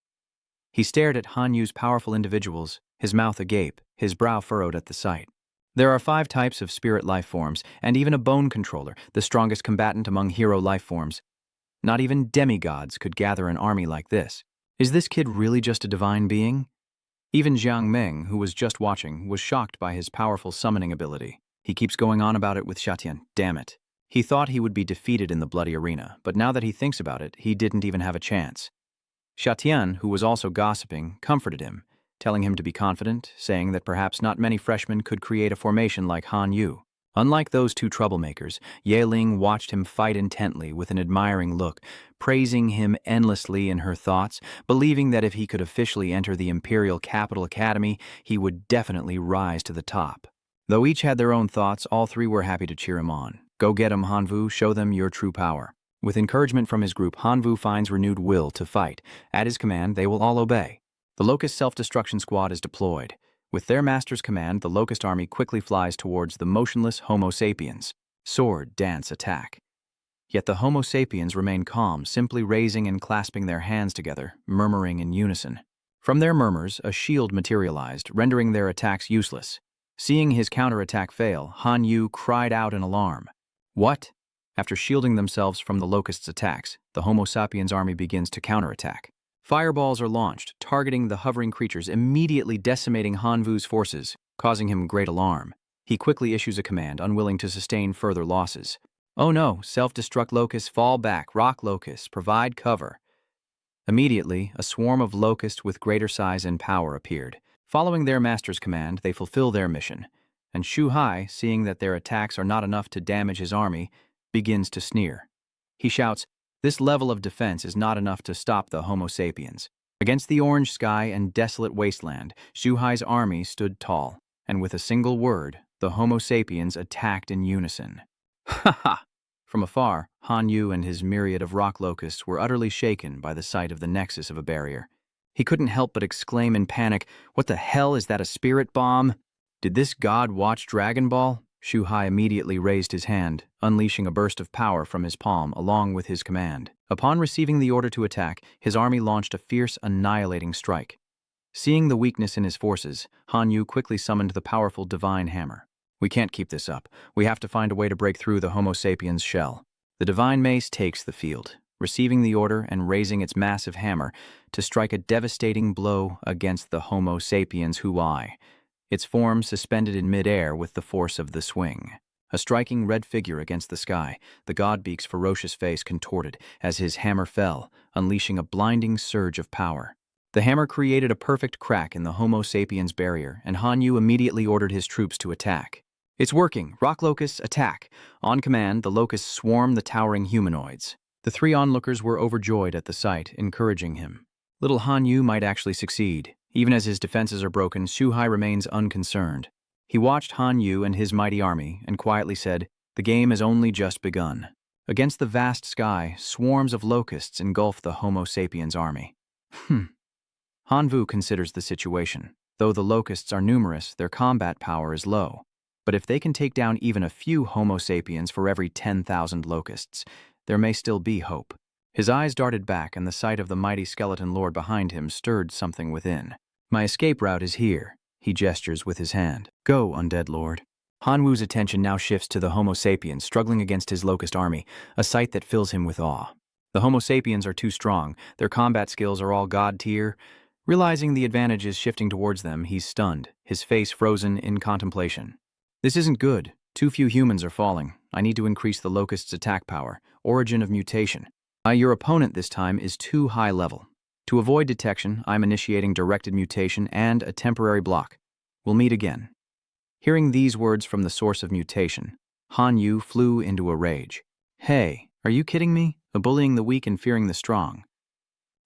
He stared at Han Yu's powerful individuals, his mouth agape, his brow furrowed at the sight. There are 5 types of spirit life forms, and even a bone controller, the strongest combatant among hero life forms. Not even demigods could gather an army like this. Is this kid really just a divine being? Even Jiang, who was just watching, was shocked by his powerful summoning ability. He keeps going on about it with Xiatian, damn it. He thought he would be defeated in the bloody arena, but now that he thinks about it, he didn't even have a chance. Xiatian, who was also gossiping, comforted him, telling him to be confident, saying that perhaps not many freshmen could create a formation like Han Yu. Unlike those 2 troublemakers, Ye Ling watched him fight intently with an admiring look, praising him endlessly in her thoughts, believing that if he could officially enter the Imperial Capital Academy, he would definitely rise to the top. Though each had their own thoughts, all 3 were happy to cheer him on. Go get 'em, Hanvu, show them your true power. With encouragement from his group, Hanvu finds renewed will to fight. At his command, they will all obey. The Locust Self-Destruction Squad is deployed. With their master's command, the Locust army quickly flies towards the motionless Homo sapiens. Sword, dance, attack. Yet the Homo sapiens remain calm, simply raising and clasping their hands together, murmuring in unison. From their murmurs, a shield materialized, rendering their attacks useless. Seeing his counterattack fail, Han Yu cried out in alarm. What? After shielding themselves from the Locust's attacks, the Homo sapiens army begins to counterattack. Fireballs are launched, targeting the hovering creatures, immediately decimating Hanvu's forces, causing him great alarm. He quickly issues a command, unwilling to sustain further losses. Oh no, self-destruct locusts, fall back, rock locusts, provide cover. Immediately, a swarm of locusts with greater size and power appeared. Following their master's command, they fulfill their mission. And Shu Hai, seeing that their attacks are not enough to damage his army, begins to sneer. He shouts, "This level of defense is not enough to stop the Homo sapiens." Against the orange sky and desolate wasteland, Shu Hai's army stood tall, and with a single word, the Homo sapiens attacked in unison. Ha ha! From afar, Han Yu and his myriad of rock locusts were utterly shaken by the sight of the nexus of a barrier. He couldn't help but exclaim in panic, "What the hell, is that a spirit bomb? Did this god watch Dragon Ball?" Shu Hai immediately raised his hand, unleashing a burst of power from his palm along with his command. Upon receiving the order to attack, his army launched a fierce, annihilating strike. Seeing the weakness in his forces, Han Yu quickly summoned the powerful divine hammer. "We can't keep this up. We have to find a way to break through the Homo sapiens' shell." The divine mace takes the field, receiving the order and raising its massive hammer to strike a devastating blow against the Homo sapiens Huai, its form suspended in midair with the force of the swing. A striking red figure against the sky, the god-beak's ferocious face contorted as his hammer fell, unleashing a blinding surge of power. The hammer created a perfect crack in the Homo sapiens barrier, and Han Yu immediately ordered his troops to attack. "It's working! Rock locusts, attack!" On command, the locusts swarmed the towering humanoids. The 3 onlookers were overjoyed at the sight, encouraging him. Little Han Yu might actually succeed. Even as his defenses are broken, Shu Hai remains unconcerned. He watched Han Yu and his mighty army and quietly said, "The game has only just begun." Against the vast sky, swarms of locusts engulfed the Homo sapiens army. Hanvu considers the situation. Though the locusts are numerous, their combat power is low. But if they can take down even a few Homo sapiens for every 10,000 locusts, there may still be hope. His eyes darted back, and the sight of the mighty skeleton lord behind him stirred something within. "My escape route is here," he gestures with his hand. "Go, undead lord." Hanwu's attention now shifts to the Homo sapiens struggling against his locust army, a sight that fills him with awe. The Homo sapiens are too strong, their combat skills are all god tier. Realizing the advantage is shifting towards them, he's stunned, his face frozen in contemplation. "This isn't good. Too few humans are falling. I need to increase the locust's attack power. Origin of mutation. Your opponent this time is too high level. To avoid detection, I'm initiating directed mutation and a temporary block. We'll meet again." Hearing these words from the source of mutation, Han Yu flew into a rage. "Hey, are you kidding me? Bullying the weak and fearing the strong."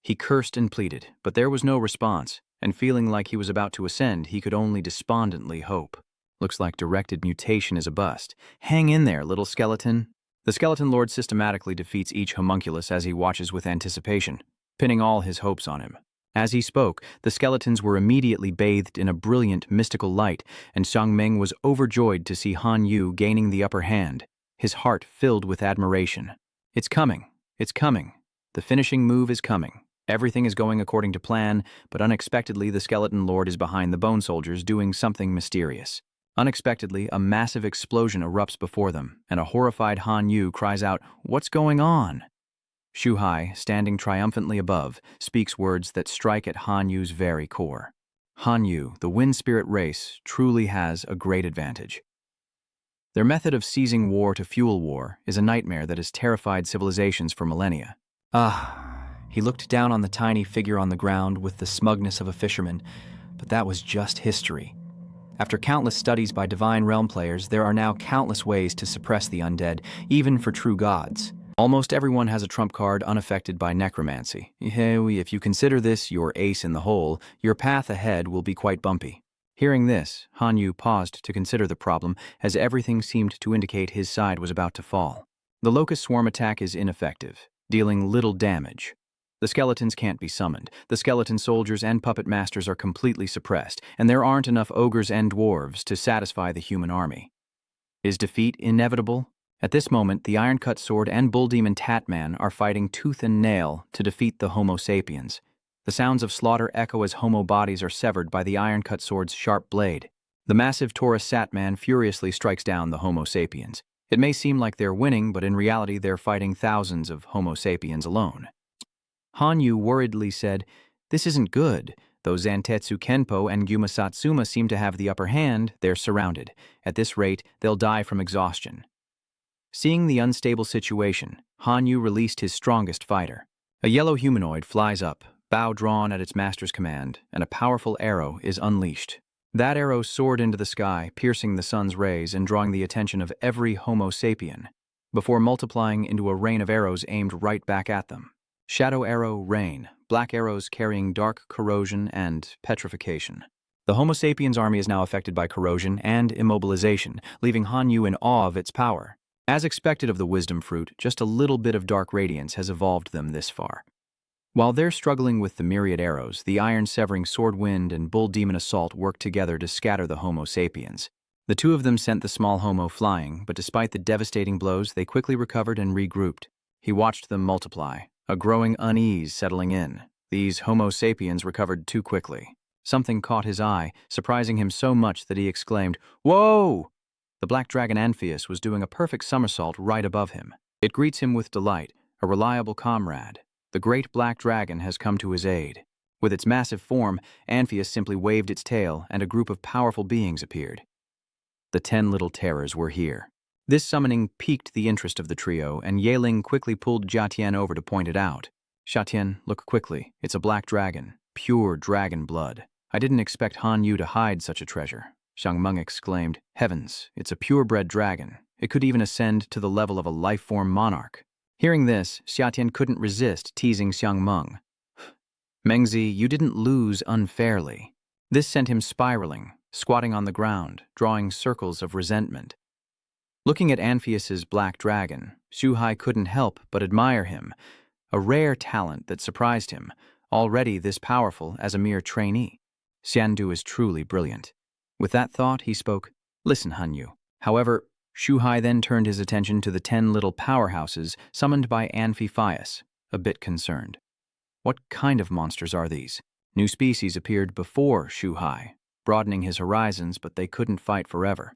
He cursed and pleaded, but there was no response, and feeling like he was about to ascend, he could only despondently hope. Looks like directed mutation is a bust. Hang in there, little skeleton. The skeleton lord systematically defeats each homunculus as he watches with anticipation, pinning all his hopes on him. As he spoke, the skeletons were immediately bathed in a brilliant mystical light, and Xiangmeng was overjoyed to see Han Yu gaining the upper hand, his heart filled with admiration. It's coming. It's coming. The finishing move is coming. Everything is going according to plan, but unexpectedly the skeleton lord is behind the bone soldiers doing something mysterious. Unexpectedly, a massive explosion erupts before them, and a horrified Han Yu cries out, "What's going on?" Shu Hai, standing triumphantly above, speaks words that strike at Han Yu's very core. Han Yu, the wind spirit race, truly has a great advantage. Their method of seizing war to fuel war is a nightmare that has terrified civilizations for millennia. He looked down on the tiny figure on the ground with the smugness of a fisherman, but that was just history. After countless studies by Divine Realm players, there are now countless ways to suppress the undead, even for true gods. Almost everyone has a trump card unaffected by necromancy. If you consider this your ace in the hole, your path ahead will be quite bumpy. Hearing this, Han Yu paused to consider the problem, as everything seemed to indicate his side was about to fall. The locust swarm attack is ineffective, dealing little damage. The skeletons can't be summoned. The skeleton soldiers and puppet masters are completely suppressed, and there aren't enough ogres and dwarves to satisfy the human army. Is defeat inevitable? At this moment, the Iron-Cut Sword and Bull Demon Tatman are fighting tooth and nail to defeat the Homo sapiens. The sounds of slaughter echo as Homo bodies are severed by the Iron-Cut Sword's sharp blade. The massive Taurus Satman furiously strikes down the Homo sapiens. It may seem like they're winning, but in reality they're fighting thousands of Homo sapiens alone. Han Yu worriedly said, "This isn't good. Though Zantetsu Kenpo and Gyuma Satsuma seem to have the upper hand, they're surrounded. At this rate, they'll die from exhaustion." Seeing the unstable situation, Han Yu released his strongest fighter. A yellow humanoid flies up, bow drawn at its master's command, and a powerful arrow is unleashed. That arrow soared into the sky, piercing the sun's rays and drawing the attention of every Homo sapien, before multiplying into a rain of arrows aimed right back at them. Shadow Arrow Rain, black arrows carrying dark corrosion and petrification. The Homo sapiens army is now affected by corrosion and immobilization, leaving Han Yu in awe of its power. As expected of the wisdom fruit, just a little bit of dark radiance has evolved them this far. While they're struggling with the myriad arrows, the iron-severing sword wind and bull demon assault work together to scatter the Homo sapiens. The two of them sent the small Homo flying, but despite the devastating blows, they quickly recovered and regrouped. He watched them multiply, a growing unease settling in. These Homo sapiens recovered too quickly. Something caught his eye, surprising him so much that he exclaimed, "Whoa!" The black dragon Anpheus was doing a perfect somersault right above him. It greets him with delight, a reliable comrade. The great black dragon has come to his aid. With its massive form, Anpheus simply waved its tail, and a group of powerful beings appeared. The 10 little terrors were here. This summoning piqued the interest of the trio, and Yeling quickly pulled Jiatian over to point it out. "Jiatian, look quickly. It's a black dragon. Pure dragon blood. I didn't expect Han Yu to hide such a treasure." Xiangmeng exclaimed, "Heavens, it's a purebred dragon. It could even ascend to the level of a life-form monarch." Hearing this, Xiatian couldn't resist teasing Xiangmeng. "Mengzi, you didn't lose unfairly." This sent him spiraling, squatting on the ground, drawing circles of resentment. Looking at Anpheus's black dragon, Shu Hai couldn't help but admire him, a rare talent that surprised him, already this powerful as a mere trainee. Xiandu is truly brilliant. With that thought, he spoke, "Listen, Han Yu." However, Shu Hai then turned his attention to the 10 little powerhouses summoned by Amphiphaius, a bit concerned. What kind of monsters are these? New species appeared before Shu Hai, broadening his horizons, but they couldn't fight forever.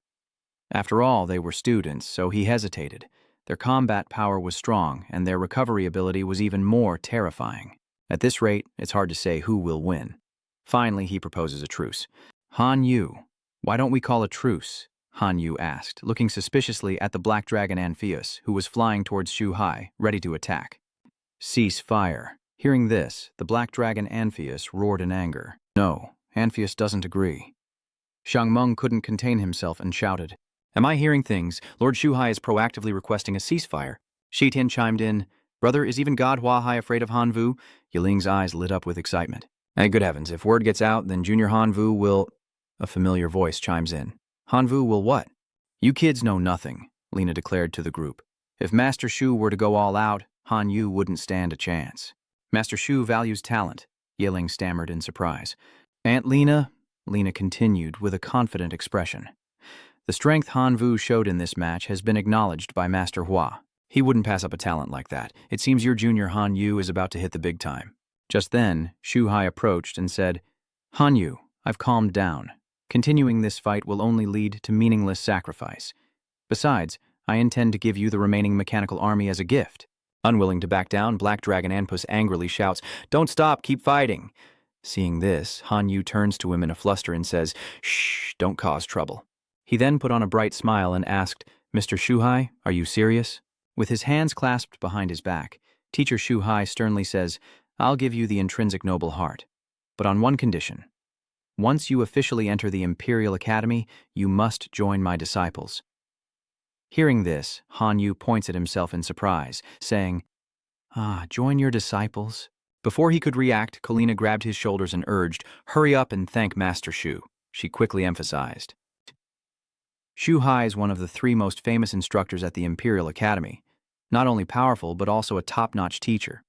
After all, they were students, so he hesitated. Their combat power was strong, and their recovery ability was even more terrifying. At this rate, it's hard to say who will win. Finally, he proposes a truce. "Han Yu, why don't we call a truce?" Han Yu asked, looking suspiciously at the black dragon Anpheus, who was flying towards Shu Hai, ready to attack. "Cease fire." Hearing this, the black dragon Anpheus roared in anger. No, Anpheus doesn't agree. Xiangmeng couldn't contain himself and shouted, "Am I hearing things? Lord Shu Hai is proactively requesting a ceasefire." Shi Tian chimed in, "Brother, is even God Hua Hai afraid of Han Vu?" Yiling's eyes lit up with excitement. "Hey, good heavens, if word gets out, then Junior Han Vu will—" A familiar voice chimes in. Hanvu will what? You kids know nothing, Lena declared to the group. If Master Shu were to go all out, Han Yu wouldn't stand a chance. Master Shu values talent, Yiling stammered in surprise. Aunt Lena, Lena continued with a confident expression. The strength Han Vu showed in this match has been acknowledged by Master Hua. He wouldn't pass up a talent like that. It seems your junior Han Yu is about to hit the big time. Just then, Shu Hai approached and said, Han Yu, I've calmed down. Continuing this fight will only lead to meaningless sacrifice. Besides, I intend to give you the remaining mechanical army as a gift. Unwilling to back down, Black Dragon Anpus angrily shouts, Don't stop, keep fighting. Seeing this, Han Yu turns to him in a fluster and says, Shh, don't cause trouble. He then put on a bright smile and asked, Mr. Shuhai, are you serious? With his hands clasped behind his back, Teacher Shuhai sternly says, I'll give you the intrinsic noble heart, but on one condition. Once you officially enter the Imperial Academy, you must join my disciples. Hearing this, Han Yu points at himself in surprise, saying, join your disciples? Before he could react, Kalina grabbed his shoulders and urged, Hurry up and thank Master Shu. She quickly emphasized. Shu Hai is one of the 3 most famous instructors at the Imperial Academy, not only powerful but also a top-notch teacher.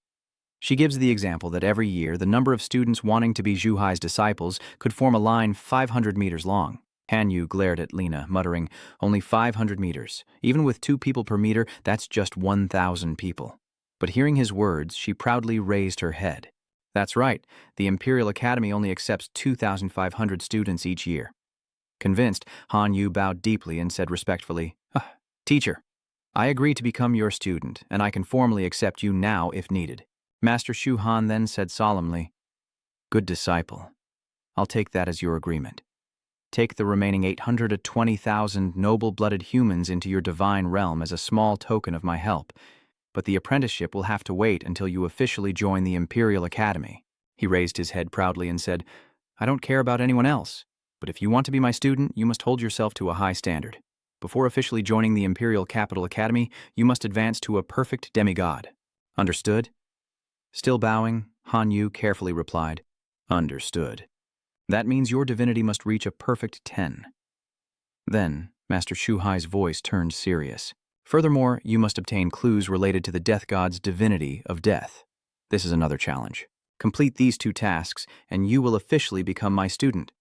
She gives the example that every year the number of students wanting to be Zhu Hai's disciples could form a line 500 meters long. Han Yu glared at Lena, muttering, Only 500 meters. Even with 2 people per meter, that's just 1,000 people. But hearing his words, she proudly raised her head. That's right, the Imperial Academy only accepts 2,500 students each year. Convinced, Han Yu bowed deeply and said respectfully, Teacher, I agree to become your student, and I can formally accept you now if needed. Master Shu Han then said solemnly, Good disciple. I'll take that as your agreement. Take the remaining 820,000 noble-blooded humans into your divine realm as a small token of my help, but the apprenticeship will have to wait until you officially join the Imperial Academy. He raised his head proudly and said, I don't care about anyone else, but if you want to be my student, you must hold yourself to a high standard. Before officially joining the Imperial Capital Academy, you must advance to a perfect demigod. Understood? Still bowing, Han Yu carefully replied, Understood. That means your divinity must reach a perfect 10. Then, Master Shu Hai's voice turned serious. Furthermore, you must obtain clues related to the death god's divinity of death. This is another challenge. Complete these 2 tasks, and you will officially become my student.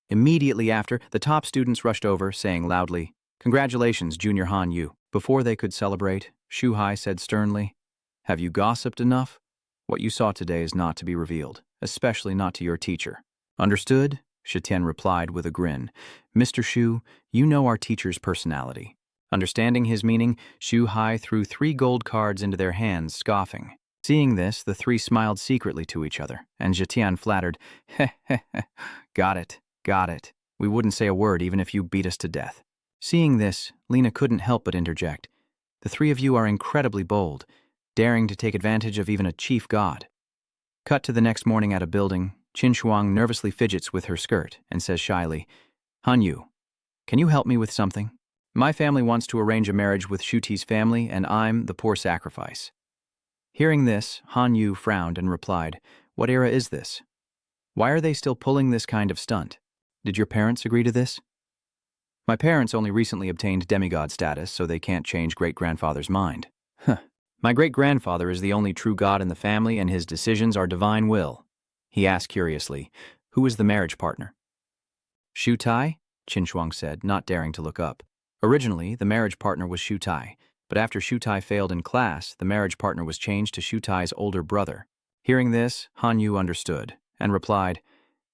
Immediately after, the top students rushed over, saying loudly, Congratulations, Junior Han Yu. Before they could celebrate, Shu Hai said sternly, Have you gossiped enough? What you saw today is not to be revealed, especially not to your teacher. Understood? Shitian replied with a grin. Mr. Shu, you know our teacher's personality. Understanding his meaning, Shu Hai threw 3 gold cards into their hands, scoffing. Seeing this, the 3 smiled secretly to each other, and Zhetian flattered, Got it. We wouldn't say a word even if you beat us to death. Seeing this, Lena couldn't help but interject. The 3 of you are incredibly bold, daring to take advantage of even a chief god. Cut to the next morning at a building, Qin Shuang nervously fidgets with her skirt and says shyly, Han Yu, can you help me with something? My family wants to arrange a marriage with Shu Ti's family, and I'm the poor sacrifice. Hearing this, Han Yu frowned and replied, What era is this? Why are they still pulling this kind of stunt? Did your parents agree to this? My parents only recently obtained demigod status, so they can't change great-grandfather's mind. My great-grandfather is the only true god in the family, and his decisions are divine will. He asked curiously, Who is the marriage partner? Shu Tai? Qin Shuang said, not daring to look up. Originally, the marriage partner was Shu Tai, but after Shu Tai failed in class, the marriage partner was changed to Shu Tai's older brother. Hearing this, Han Yu understood, and replied,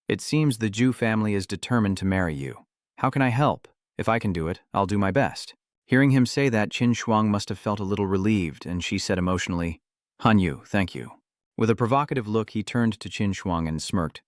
It seems the Zhu family is determined to marry you. How can I help? If I can do it, I'll do my best. Hearing him say that, Qin Shuang must have felt a little relieved, and she said emotionally, Han Yu, thank you. With a provocative look, he turned to Qin Shuang and smirked.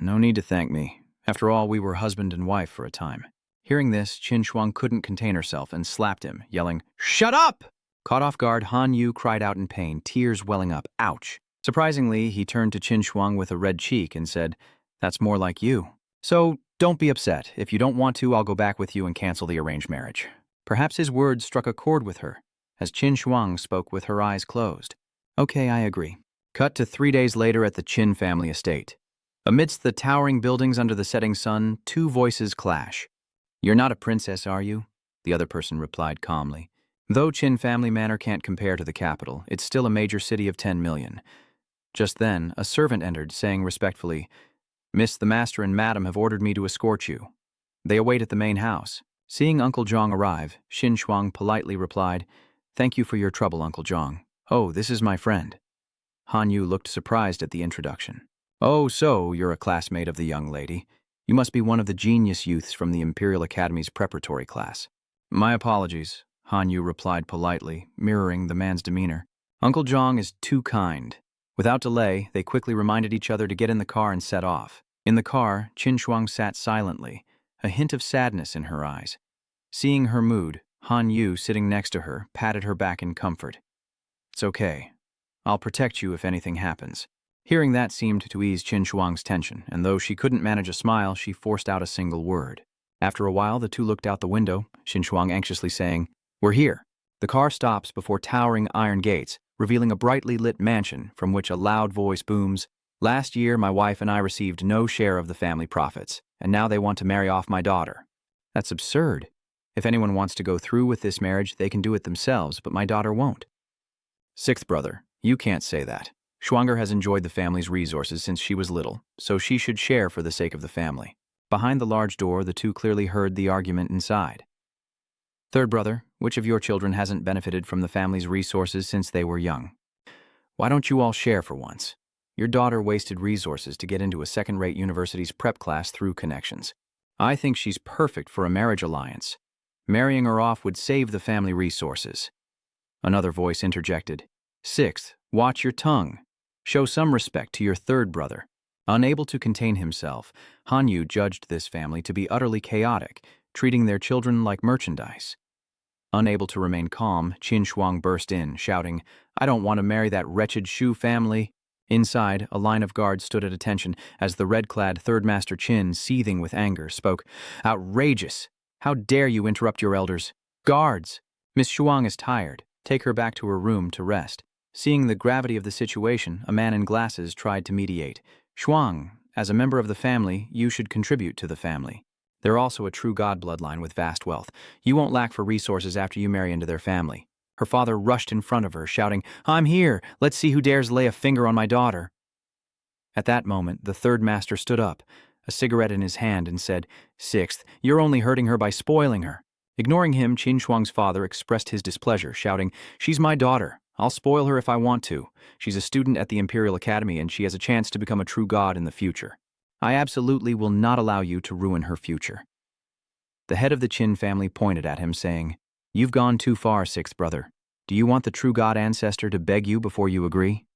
No need to thank me. After all, we were husband and wife for a time. Hearing this, Qin Shuang couldn't contain herself and slapped him, yelling, Shut up! Caught off guard, Han Yu cried out in pain, tears welling up. Ouch! Surprisingly, he turned to Qin Shuang with a red cheek and said, That's more like you. So, don't be upset. If you don't want to, I'll go back with you and cancel the arranged marriage. Perhaps his words struck a chord with her, as Qin Shuang spoke with her eyes closed. Okay, I agree. Cut to 3 days later at the Qin family estate. Amidst the towering buildings under the setting sun, 2 voices clash. You're not a princess, are you? The other person replied calmly. Though Qin family manor can't compare to the capital, it's still a major city of 10 million. Just then, a servant entered, saying respectfully, Miss, the master and madam have ordered me to escort you. They await at the main house. Seeing Uncle Jang arrive, Xin Shuang politely replied, Thank you for your trouble, Uncle Jang. Oh, this is my friend. Han Yu looked surprised at the introduction. Oh, so you're a classmate of the young lady. You must be one of the genius youths from the Imperial Academy's preparatory class. My apologies, Han Yu replied politely, mirroring the man's demeanor. Uncle Jang is too kind. Without delay, they quickly reminded each other to get in the car and set off. In the car, Qin Shuang sat silently, a hint of sadness in her eyes. Seeing her mood, Han Yu, sitting next to her, patted her back in comfort. It's okay. I'll protect you if anything happens. Hearing that seemed to ease Qin Shuang's tension, and though she couldn't manage a smile, she forced out a single word. After a while, the two looked out the window, Qin Shuang anxiously saying, We're here. The car stops before towering iron gates, revealing a brightly lit mansion from which a loud voice booms, Last year, my wife and I received no share of the family profits, and now they want to marry off my daughter. That's absurd. If anyone wants to go through with this marriage, they can do it themselves, but my daughter won't. Sixth brother, you can't say that. Shuanger has enjoyed the family's resources since she was little, so she should share for the sake of the family. Behind the large door, the two clearly heard the argument inside. Third brother, which of your children hasn't benefited from the family's resources since they were young? Why don't you all share for once? Your daughter wasted resources to get into a second-rate university's prep class through connections. I think she's perfect for a marriage alliance. Marrying her off would save the family resources. Another voice interjected. Sixth, watch your tongue. Show some respect to your third brother. Unable to contain himself, Han Yu judged this family to be utterly chaotic, treating their children like merchandise. Unable to remain calm, Qin Shuang burst in, shouting, I don't want to marry that wretched Shu family. Inside, a line of guards stood at attention as the red-clad Third Master Qin, seething with anger, spoke, Outrageous! How dare you interrupt your elders? Guards! Miss Shuang is tired. Take her back to her room to rest. Seeing the gravity of the situation, a man in glasses tried to mediate. Shuang, as a member of the family, you should contribute to the family. They're also a true god bloodline with vast wealth. You won't lack for resources after you marry into their family. Her father rushed in front of her, shouting, I'm here! Let's see who dares lay a finger on my daughter. At that moment, the third master stood up, a cigarette in his hand, and said, Sixth, you're only hurting her by spoiling her. Ignoring him, Qin Shuang's father expressed his displeasure, shouting, She's my daughter. I'll spoil her if I want to. She's a student at the Imperial Academy, and she has a chance to become a true god in the future. I absolutely will not allow you to ruin her future. The head of the Qin family pointed at him, saying, You've gone too far, sixth brother. Do you want the true god ancestor to beg you before you agree?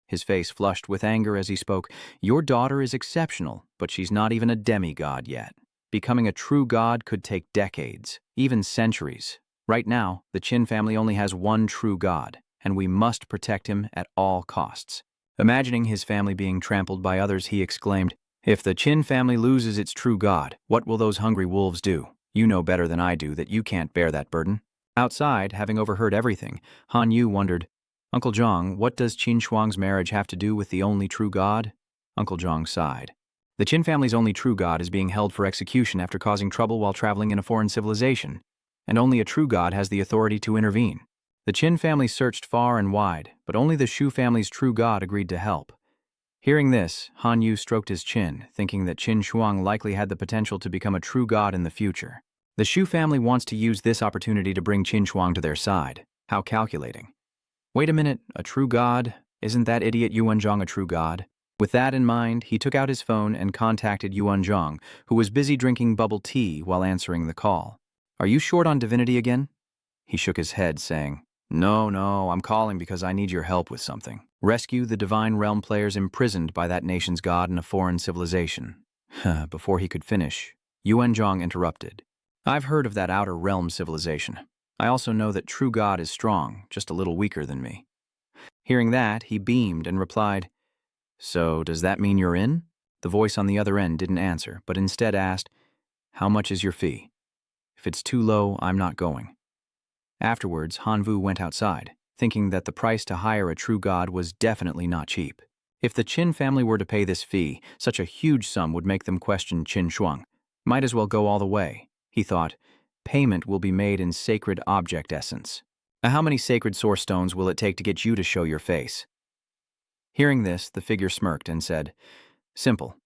His face flushed with anger as he spoke. Your daughter is exceptional, but she's not even a demigod yet. Becoming a true god could take decades, even centuries. Right now, the Qin family only has one true god, and we must protect him at all costs. Imagining his family being trampled by others, he exclaimed, If the Qin family loses its true god, what will those hungry wolves do? You know better than I do that you can't bear that burden. Outside, having overheard everything, Han Yu wondered, Uncle Jang, what does Qin Shuang's marriage have to do with the only true god? Uncle Jang sighed. The Qin family's only true god is being held for execution after causing trouble while traveling in a foreign civilization, and only a true god has the authority to intervene. The Qin family searched far and wide, but only the Shu family's true god agreed to help. Hearing this, Han Yu stroked his chin, thinking that Qin Shuang likely had the potential to become a true god in the future. The Shu family wants to use this opportunity to bring Qin Shuang to their side. How calculating. Wait a minute, a true god? Isn't that idiot Yuan Zhang a true god? With that in mind, he took out his phone and contacted Yuan Zhang, who was busy drinking bubble tea while answering the call. Are you short on divinity again? He shook his head, saying, No, I'm calling because I need your help with something. Rescue the Divine Realm players imprisoned by that nation's god in a foreign civilization. Before he could finish, Yuan Zhang interrupted. I've heard of that Outer Realm civilization. I also know that true God is strong, just a little weaker than me. Hearing that, he beamed and replied, So, does that mean you're in? The voice on the other end didn't answer, but instead asked, How much is your fee? If it's too low, I'm not going. Afterwards, Hanvu went outside, thinking that the price to hire a true god was definitely not cheap. If the Qin family were to pay this fee, such a huge sum would make them question Qin Shuang. Might as well go all the way. he thought. Payment will be made in sacred object essence. How many sacred source stones will it take to get you to show your face? Hearing this, the figure smirked and said, Simple.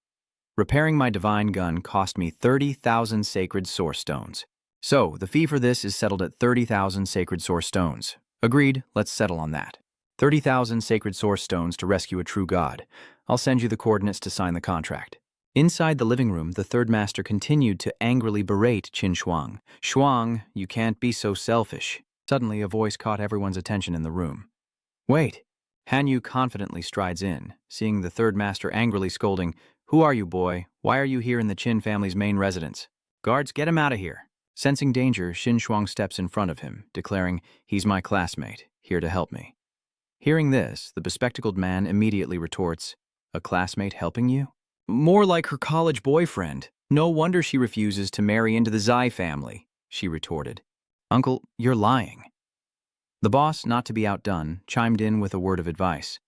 Repairing my divine gun cost me 30,000 sacred source stones. So, the fee for this is settled at 30,000 sacred source stones. Agreed, let's settle on that. 30,000 sacred source stones to rescue a true god. I'll send you the coordinates to sign the contract. Inside the living room, the third master continued to angrily berate Qin Shuang. Shuang, you can't be so selfish. Suddenly, a voice caught everyone's attention in the room. Wait. Han Yu confidently strides in, seeing the third master angrily scolding, Who are you, boy? Why are you here in the Qin family's main residence? Guards, get him out of here. Sensing danger, Qin Shuang steps in front of him, declaring, He's my classmate, here to help me. Hearing this, the bespectacled man immediately retorts, A classmate helping you? More like her college boyfriend. No wonder she refuses to marry into the Zai family, she retorted. Uncle, you're lying. The boss, not to be outdone, chimed in with a word of advice.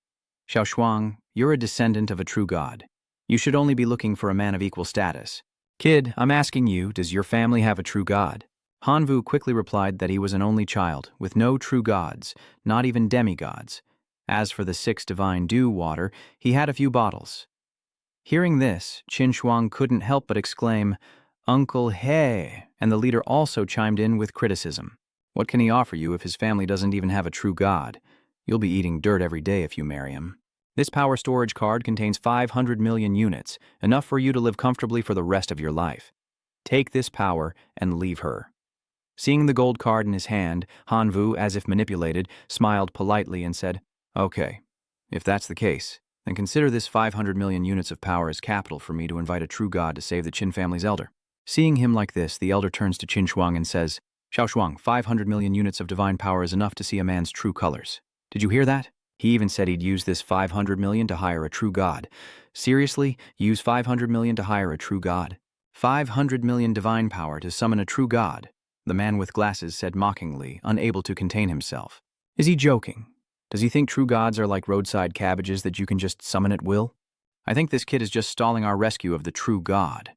Xiao Shuang, you're a descendant of a true god. You should only be looking for a man of equal status. Kid, I'm asking you, does your family have a true god? Han Vu quickly replied that he was an only child, with no true gods, not even demigods. As for the 6 divine dew water, he had a few bottles. Hearing this, Qin Shuang couldn't help but exclaim, Uncle He, and the leader also chimed in with criticism. What can he offer you if his family doesn't even have a true god? You'll be eating dirt every day if you marry him. This power storage card contains 500 million units, enough for you to live comfortably for the rest of your life. Take this power and leave her. Seeing the gold card in his hand, Han Vu, as if manipulated, smiled politely and said, Okay, if that's the case, then consider this 500 million units of power as capital for me to invite a true god to save the Qin family's elder. Seeing him like this, the elder turns to Qin Shuang and says, Xiao Shuang, 500 million units of divine power is enough to see a man's true colors. Did you hear that? He even said he'd use this 500 million to hire a true god. Seriously? Use 500 million to hire a true god? 500 million divine power to summon a true god, the man with glasses said mockingly, unable to contain himself. Is he joking? Does he think true gods are like roadside cabbages that you can just summon at will? I think this kid is just stalling our rescue of the true god.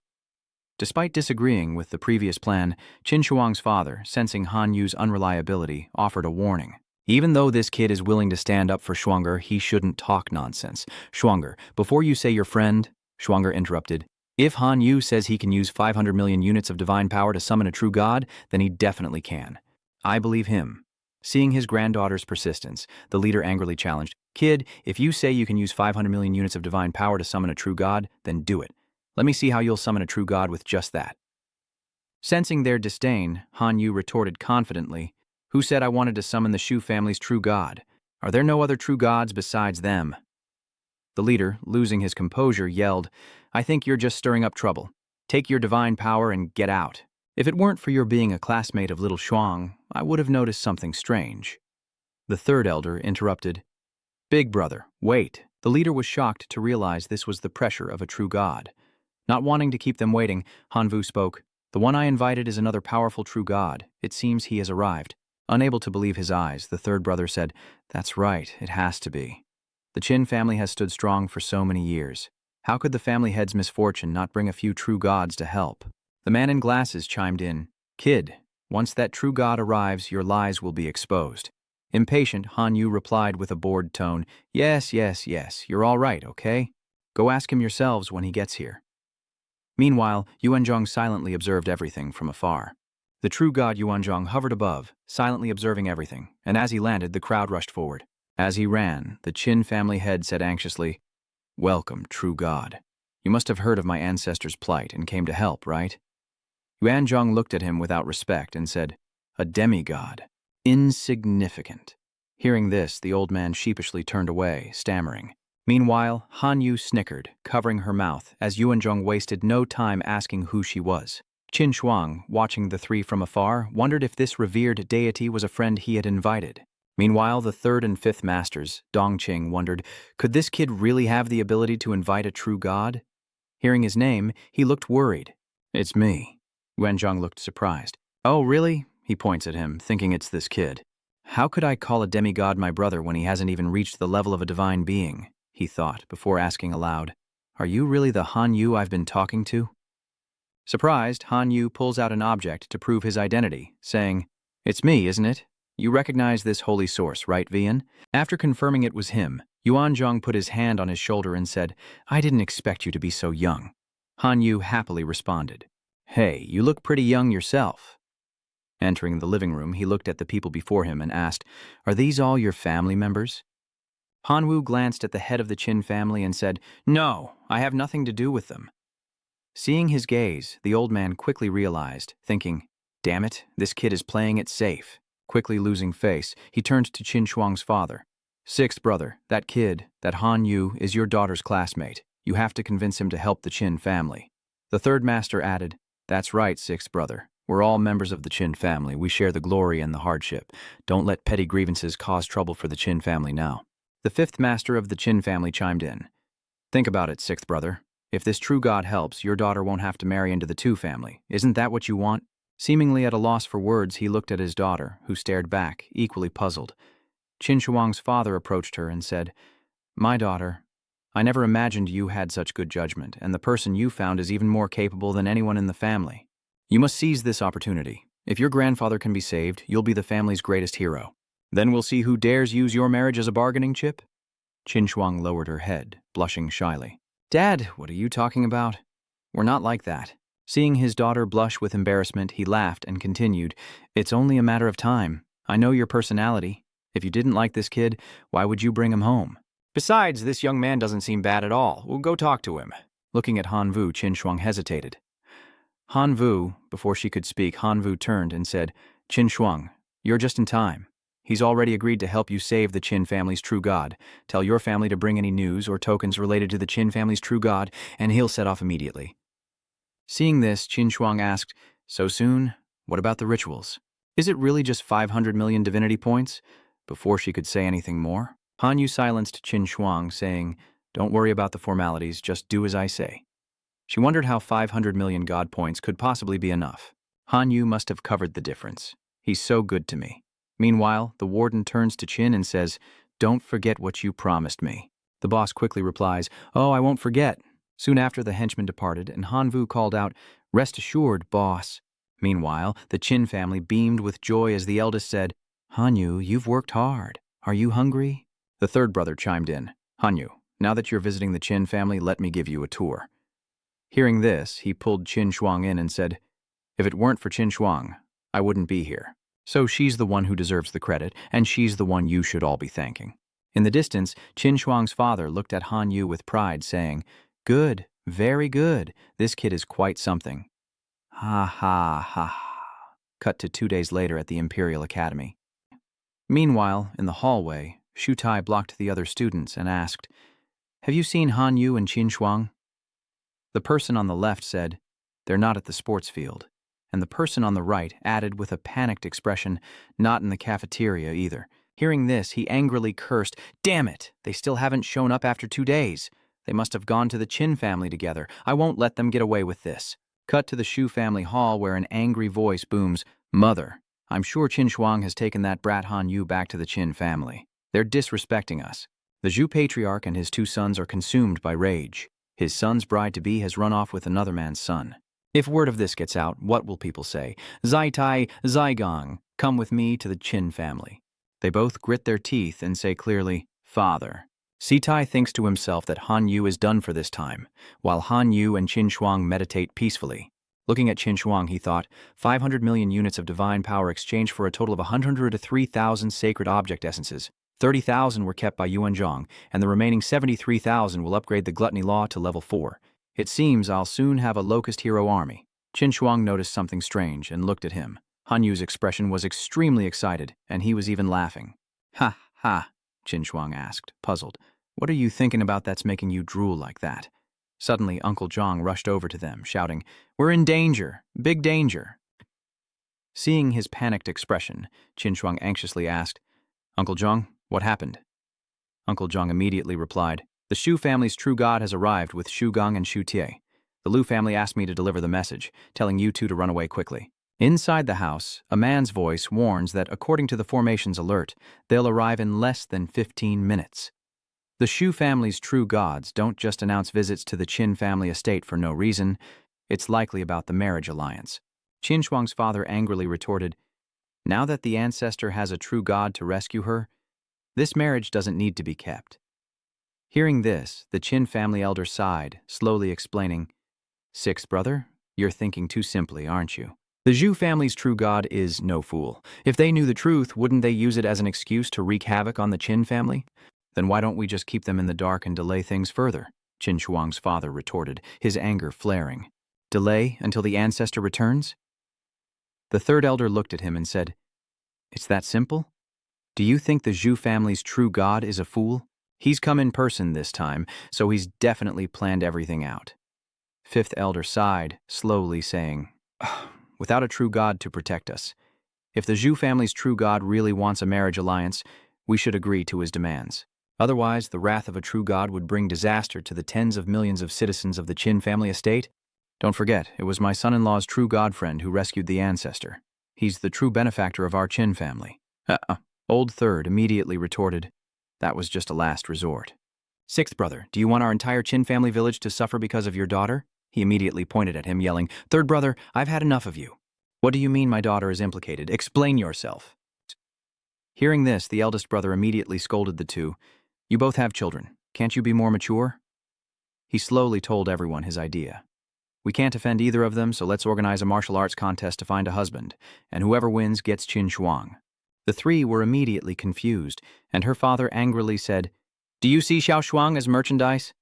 Despite disagreeing with the previous plan, Qin Shuang's father, sensing Han Yu's unreliability, offered a warning. Even though this kid is willing to stand up for Shuang'er, he shouldn't talk nonsense. Shuang'er, before you say your friend, Shuang'er interrupted, if Han Yu says he can use 500 million units of divine power to summon a true god, then he definitely can. I believe him. Seeing his granddaughter's persistence, the leader angrily challenged, Kid, if you say you can use 500 million units of divine power to summon a true god, then do it. Let me see how you'll summon a true god with just that. Sensing their disdain, Han Yu retorted confidently, Who said I wanted to summon the Shu family's true god? Are there no other true gods besides them? The leader, losing his composure, yelled, I think you're just stirring up trouble. Take your divine power and get out. If it weren't for your being a classmate of little Shuang, I would have noticed something strange. The third elder interrupted, Big brother, wait. The leader was shocked to realize this was the pressure of a true god. Not wanting to keep them waiting, Han Vu spoke, The one I invited is another powerful true god. It seems he has arrived. Unable to believe his eyes, the third brother said, That's right, it has to be. The Qin family has stood strong for so many years. How could the family head's misfortune not bring a few true gods to help? The man in glasses chimed in, Kid, once that true god arrives, your lies will be exposed. Impatient, Han Yu replied with a bored tone, Yes, you're all right, okay? Go ask him yourselves when he gets here. Meanwhile, Yuanzhong silently observed everything from afar. The true god Yuanzhong hovered above, silently observing everything, and as he landed, the crowd rushed forward. As he ran, the Qin family head said anxiously, Welcome, true god. You must have heard of my ancestors' plight and came to help, right? Yuanzhong looked at him without respect and said, A demigod. Insignificant. Hearing this, the old man sheepishly turned away, stammering. Meanwhile, Han Yu snickered, covering her mouth, as Yuanzhong wasted no time asking who she was. Qin Shuang, watching the three from afar, wondered if this revered deity was a friend he had invited. Meanwhile, the third and fifth masters, Dongqing, wondered, could this kid really have the ability to invite a true god? Hearing his name, he looked worried. It's me. Yuanzhong looked surprised. Oh, really? He points at him, thinking it's this kid. How could I call a demigod my brother when he hasn't even reached the level of a divine being? He thought, before asking aloud, Are you really the Han Yu I've been talking to? Surprised, Han Yu pulls out an object to prove his identity, saying, "It's me, isn't it? You recognize this holy source, right, Vian?" After confirming it was him, Yuan Zhong put his hand on his shoulder and said, "I didn't expect you to be so young." Han Yu happily responded, "Hey, you look pretty young yourself." Entering the living room, he looked at the people before him and asked, "Are these all your family members?" Han Wu glanced at the head of the Qin family and said, "No, I have nothing to do with them." Seeing his gaze, the old man quickly realized, thinking, "Damn it, this kid is playing it safe." Quickly losing face, he turned to Qin Shuang's father. "Sixth brother, that kid, that Han Yu, is your daughter's classmate. You have to convince him to help the Qin family." The third master added, "That's right, sixth brother. We're all members of the Qin family. We share the glory and the hardship. Don't let petty grievances cause trouble for the Qin family now." The fifth master of the Qin family chimed in. "Think about it, sixth brother. If this true God helps, your daughter won't have to marry into the Tu family. Isn't that what you want?" Seemingly at a loss for words, he looked at his daughter, who stared back, equally puzzled. Qin Shuang's father approached her and said, "My daughter, I never imagined you had such good judgment, and the person you found is even more capable than anyone in the family. You must seize this opportunity. If your grandfather can be saved, you'll be the family's greatest hero. Then we'll see who dares use your marriage as a bargaining chip." Qin Shuang lowered her head, blushing shyly. "Dad, what are you talking about? We're not like that." Seeing his daughter blush with embarrassment, he laughed and continued, "It's only a matter of time. I know your personality. If you didn't like this kid, why would you bring him home? Besides, this young man doesn't seem bad at all. We'll go talk to him." Looking at Han Vu, Qin Shuang hesitated. Han Vu, before she could speak, Han Vu turned and said, "Qin Shuang, you're just in time. He's already agreed to help you save the Qin family's true god. Tell your family to bring any news or tokens related to the Qin family's true god, and he'll set off immediately." Seeing this, Qin Shuang asked, "So soon? What about the rituals? Is it really just 500 million divinity points?" Before she could say anything more, Han Yu silenced Qin Shuang, saying, "Don't worry about the formalities, just do as I say." She wondered how 500 million god points could possibly be enough. Han Yu must have covered the difference. He's so good to me. Meanwhile, the warden turns to Qin and says, "Don't forget what you promised me." The boss quickly replies, "Oh, I won't forget." Soon after, the henchman departed, and Han Vu called out, "Rest assured, boss." Meanwhile, the Qin family beamed with joy as the eldest said, "Han Yu, you've worked hard. Are you hungry?" The third brother chimed in, "Han Yu, now that you're visiting the Qin family, let me give you a tour." Hearing this, he pulled Qin Shuang in and said, "If it weren't for Qin Shuang, I wouldn't be here. So she's the one who deserves the credit, and she's the one you should all be thanking." In the distance, Qin Shuang's father looked at Han Yu with pride, saying, "Good, very good. This kid is quite something." Ha ha ha. Cut to 2 days later at the Imperial Academy. Meanwhile, in the hallway, Shu Tai blocked the other students and asked, "Have you seen Han Yu and Qin Shuang?" The person on the left said, "They're not at the sports field." And the person on the right added with a panicked expression, "Not in the cafeteria either." Hearing this, he angrily cursed, "Damn it! They still haven't shown up after 2 days. They must have gone to the Qin family together. I won't let them get away with this." Cut to the Shu family hall where an angry voice booms, "Mother, I'm sure Qin Shuang has taken that brat Han Yu back to the Qin family. They're disrespecting us." The Zhu patriarch and his 2 sons are consumed by rage. His son's bride-to-be has run off with another man's son. If word of this gets out, what will people say? "Zai Tai, Zai Gong, come with me to the Qin family." They both grit their teeth and say clearly, "Father." Si Tai thinks to himself that Han Yu is done for this time, while Han Yu and Qin Shuang meditate peacefully. Looking at Qin Shuang, he thought, 500 million units of divine power exchanged for a total of 103,000 sacred object essences. 30,000 were kept by Yuan Zhong, and the remaining 73,000 will upgrade the gluttony law to level 4. It seems I'll soon have a locust hero army. Qin Shuang noticed something strange and looked at him. Han Yu's expression was extremely excited, and he was even laughing. "Ha, ha," Qin Shuang asked, puzzled. "What are you thinking about that's making you drool like that?" Suddenly, Uncle Zhang rushed over to them, shouting, "We're in danger, big danger." Seeing his panicked expression, Qin Shuang anxiously asked, "Uncle Zhang, what happened?" Uncle Zhang immediately replied, "The Shu family's true god has arrived with Shu Gong and Shu Tie. The Lu family asked me to deliver the message, telling you two to run away quickly." Inside the house, a man's voice warns that according to the formation's alert, they'll arrive in less than 15 minutes. The Shu family's true gods don't just announce visits to the Qin family estate for no reason. It's likely about the marriage alliance. Qin Shuang's father angrily retorted, now that the ancestor has a true god to rescue her, this marriage doesn't need to be kept. Hearing this, the Qin family elder sighed, slowly explaining, Sixth brother, you're thinking too simply, aren't you? The Zhu family's true god is no fool. If they knew the truth, wouldn't they use it as an excuse to wreak havoc on the Qin family? Then why don't we just keep them in the dark and delay things further? Qin Shuang's father retorted, his anger flaring. Delay until the ancestor returns? The third elder looked at him and said, It's that simple? Do you think the Zhu family's true god is a fool? He's come in person this time, so he's definitely planned everything out. Fifth elder sighed, slowly saying, Without a true god to protect us, if the Zhu family's true god really wants a marriage alliance, we should agree to his demands. Otherwise, the wrath of a true god would bring disaster to the tens of millions of citizens of the Qin family estate. Don't forget, it was my son-in-law's true god friend who rescued the ancestor. He's the true benefactor of our Qin family. Old third immediately retorted, that was just a last resort. Sixth brother, do you want our entire Qin family village to suffer because of your daughter? He immediately pointed at him, yelling, Third brother, I've had enough of you. What do you mean my daughter is implicated? Explain yourself. Hearing this, the eldest brother immediately scolded the two. You both have children. Can't you be more mature? He slowly told everyone his idea. We can't offend either of them, so let's organize a martial arts contest to find a husband, and whoever wins gets Qin Shuang. The three were immediately confused, and her father angrily said, Do you see Xiao Shuang as merchandise?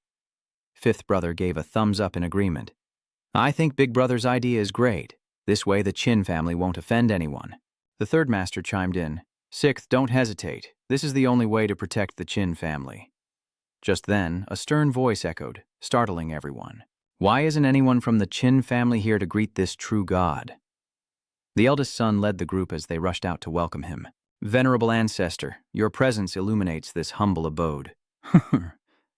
Fifth brother gave a thumbs up in agreement. I think Big Brother's idea is great. This way the Qin family won't offend anyone. The third master chimed in. Sixth, don't hesitate. This is the only way to protect the Qin family. Just then, a stern voice echoed, startling everyone. Why isn't anyone from the Qin family here to greet this true god? The eldest son led the group as they rushed out to welcome him. Venerable ancestor, your presence illuminates this humble abode.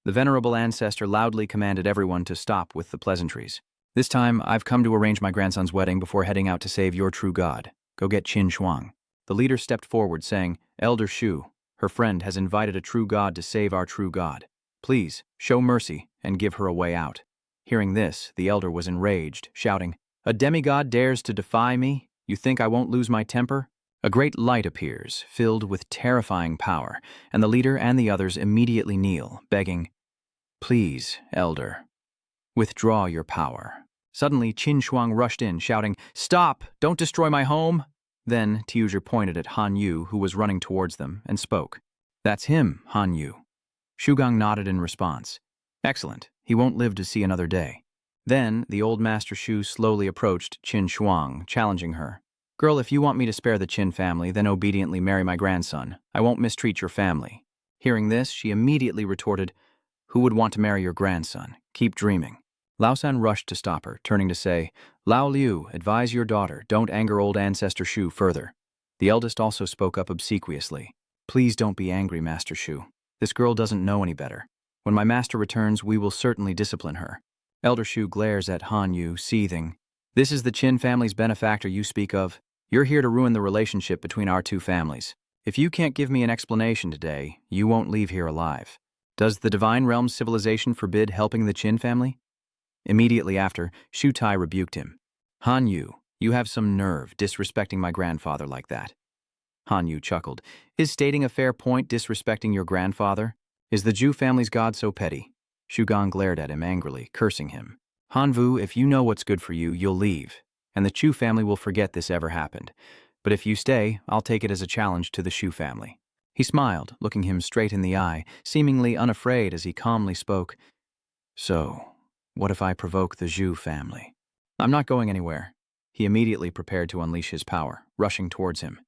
The venerable ancestor loudly commanded everyone to stop with the pleasantries. This time, I've come to arrange my grandson's wedding before heading out to save your true god. Go get Qin Shuang. The leader stepped forward, saying, Elder Shu, her friend has invited a true god to save our true god. Please, show mercy and give her a way out. Hearing this, the elder was enraged, shouting, A demigod dares to defy me? You think I won't lose my temper? A great light appears, filled with terrifying power, and the leader and the others immediately kneel, begging, Please, elder, withdraw your power. Suddenly, Qin Shuang rushed in, shouting, Stop! Don't destroy my home! Then, Tiuzher pointed at Han Yu, who was running towards them, and spoke. That's him, Han Yu. Shugang nodded in response. Excellent. He won't live to see another day. Then, the old Master Shu slowly approached Qin Shuang, challenging her. Girl, if you want me to spare the Qin family, then obediently marry my grandson. I won't mistreat your family. Hearing this, she immediately retorted, Who would want to marry your grandson? Keep dreaming. Lao San rushed to stop her, turning to say, Lao Liu, advise your daughter, don't anger old ancestor Shu further. The eldest also spoke up obsequiously. Please don't be angry, Master Shu. This girl doesn't know any better. When my master returns, we will certainly discipline her. Elder Shu glares at Han Yu, seething. This is the Qin family's benefactor you speak of. You're here to ruin the relationship between our two families. If you can't give me an explanation today, you won't leave here alive. Does the Divine Realm's civilization forbid helping the Qin family? Immediately after, Shu Tai rebuked him. Han Yu, you have some nerve disrespecting my grandfather like that. Han Yu chuckled. Is stating a fair point disrespecting your grandfather? Is the Zhu family's god so petty? Shugang glared at him angrily, cursing him. Han Vu, if you know what's good for you, you'll leave, and the Chu family will forget this ever happened. But if you stay, I'll take it as a challenge to the Shu family. He smiled, looking him straight in the eye, seemingly unafraid as he calmly spoke. So, what if I provoke the Zhu family? I'm not going anywhere. He immediately prepared to unleash his power, rushing towards him.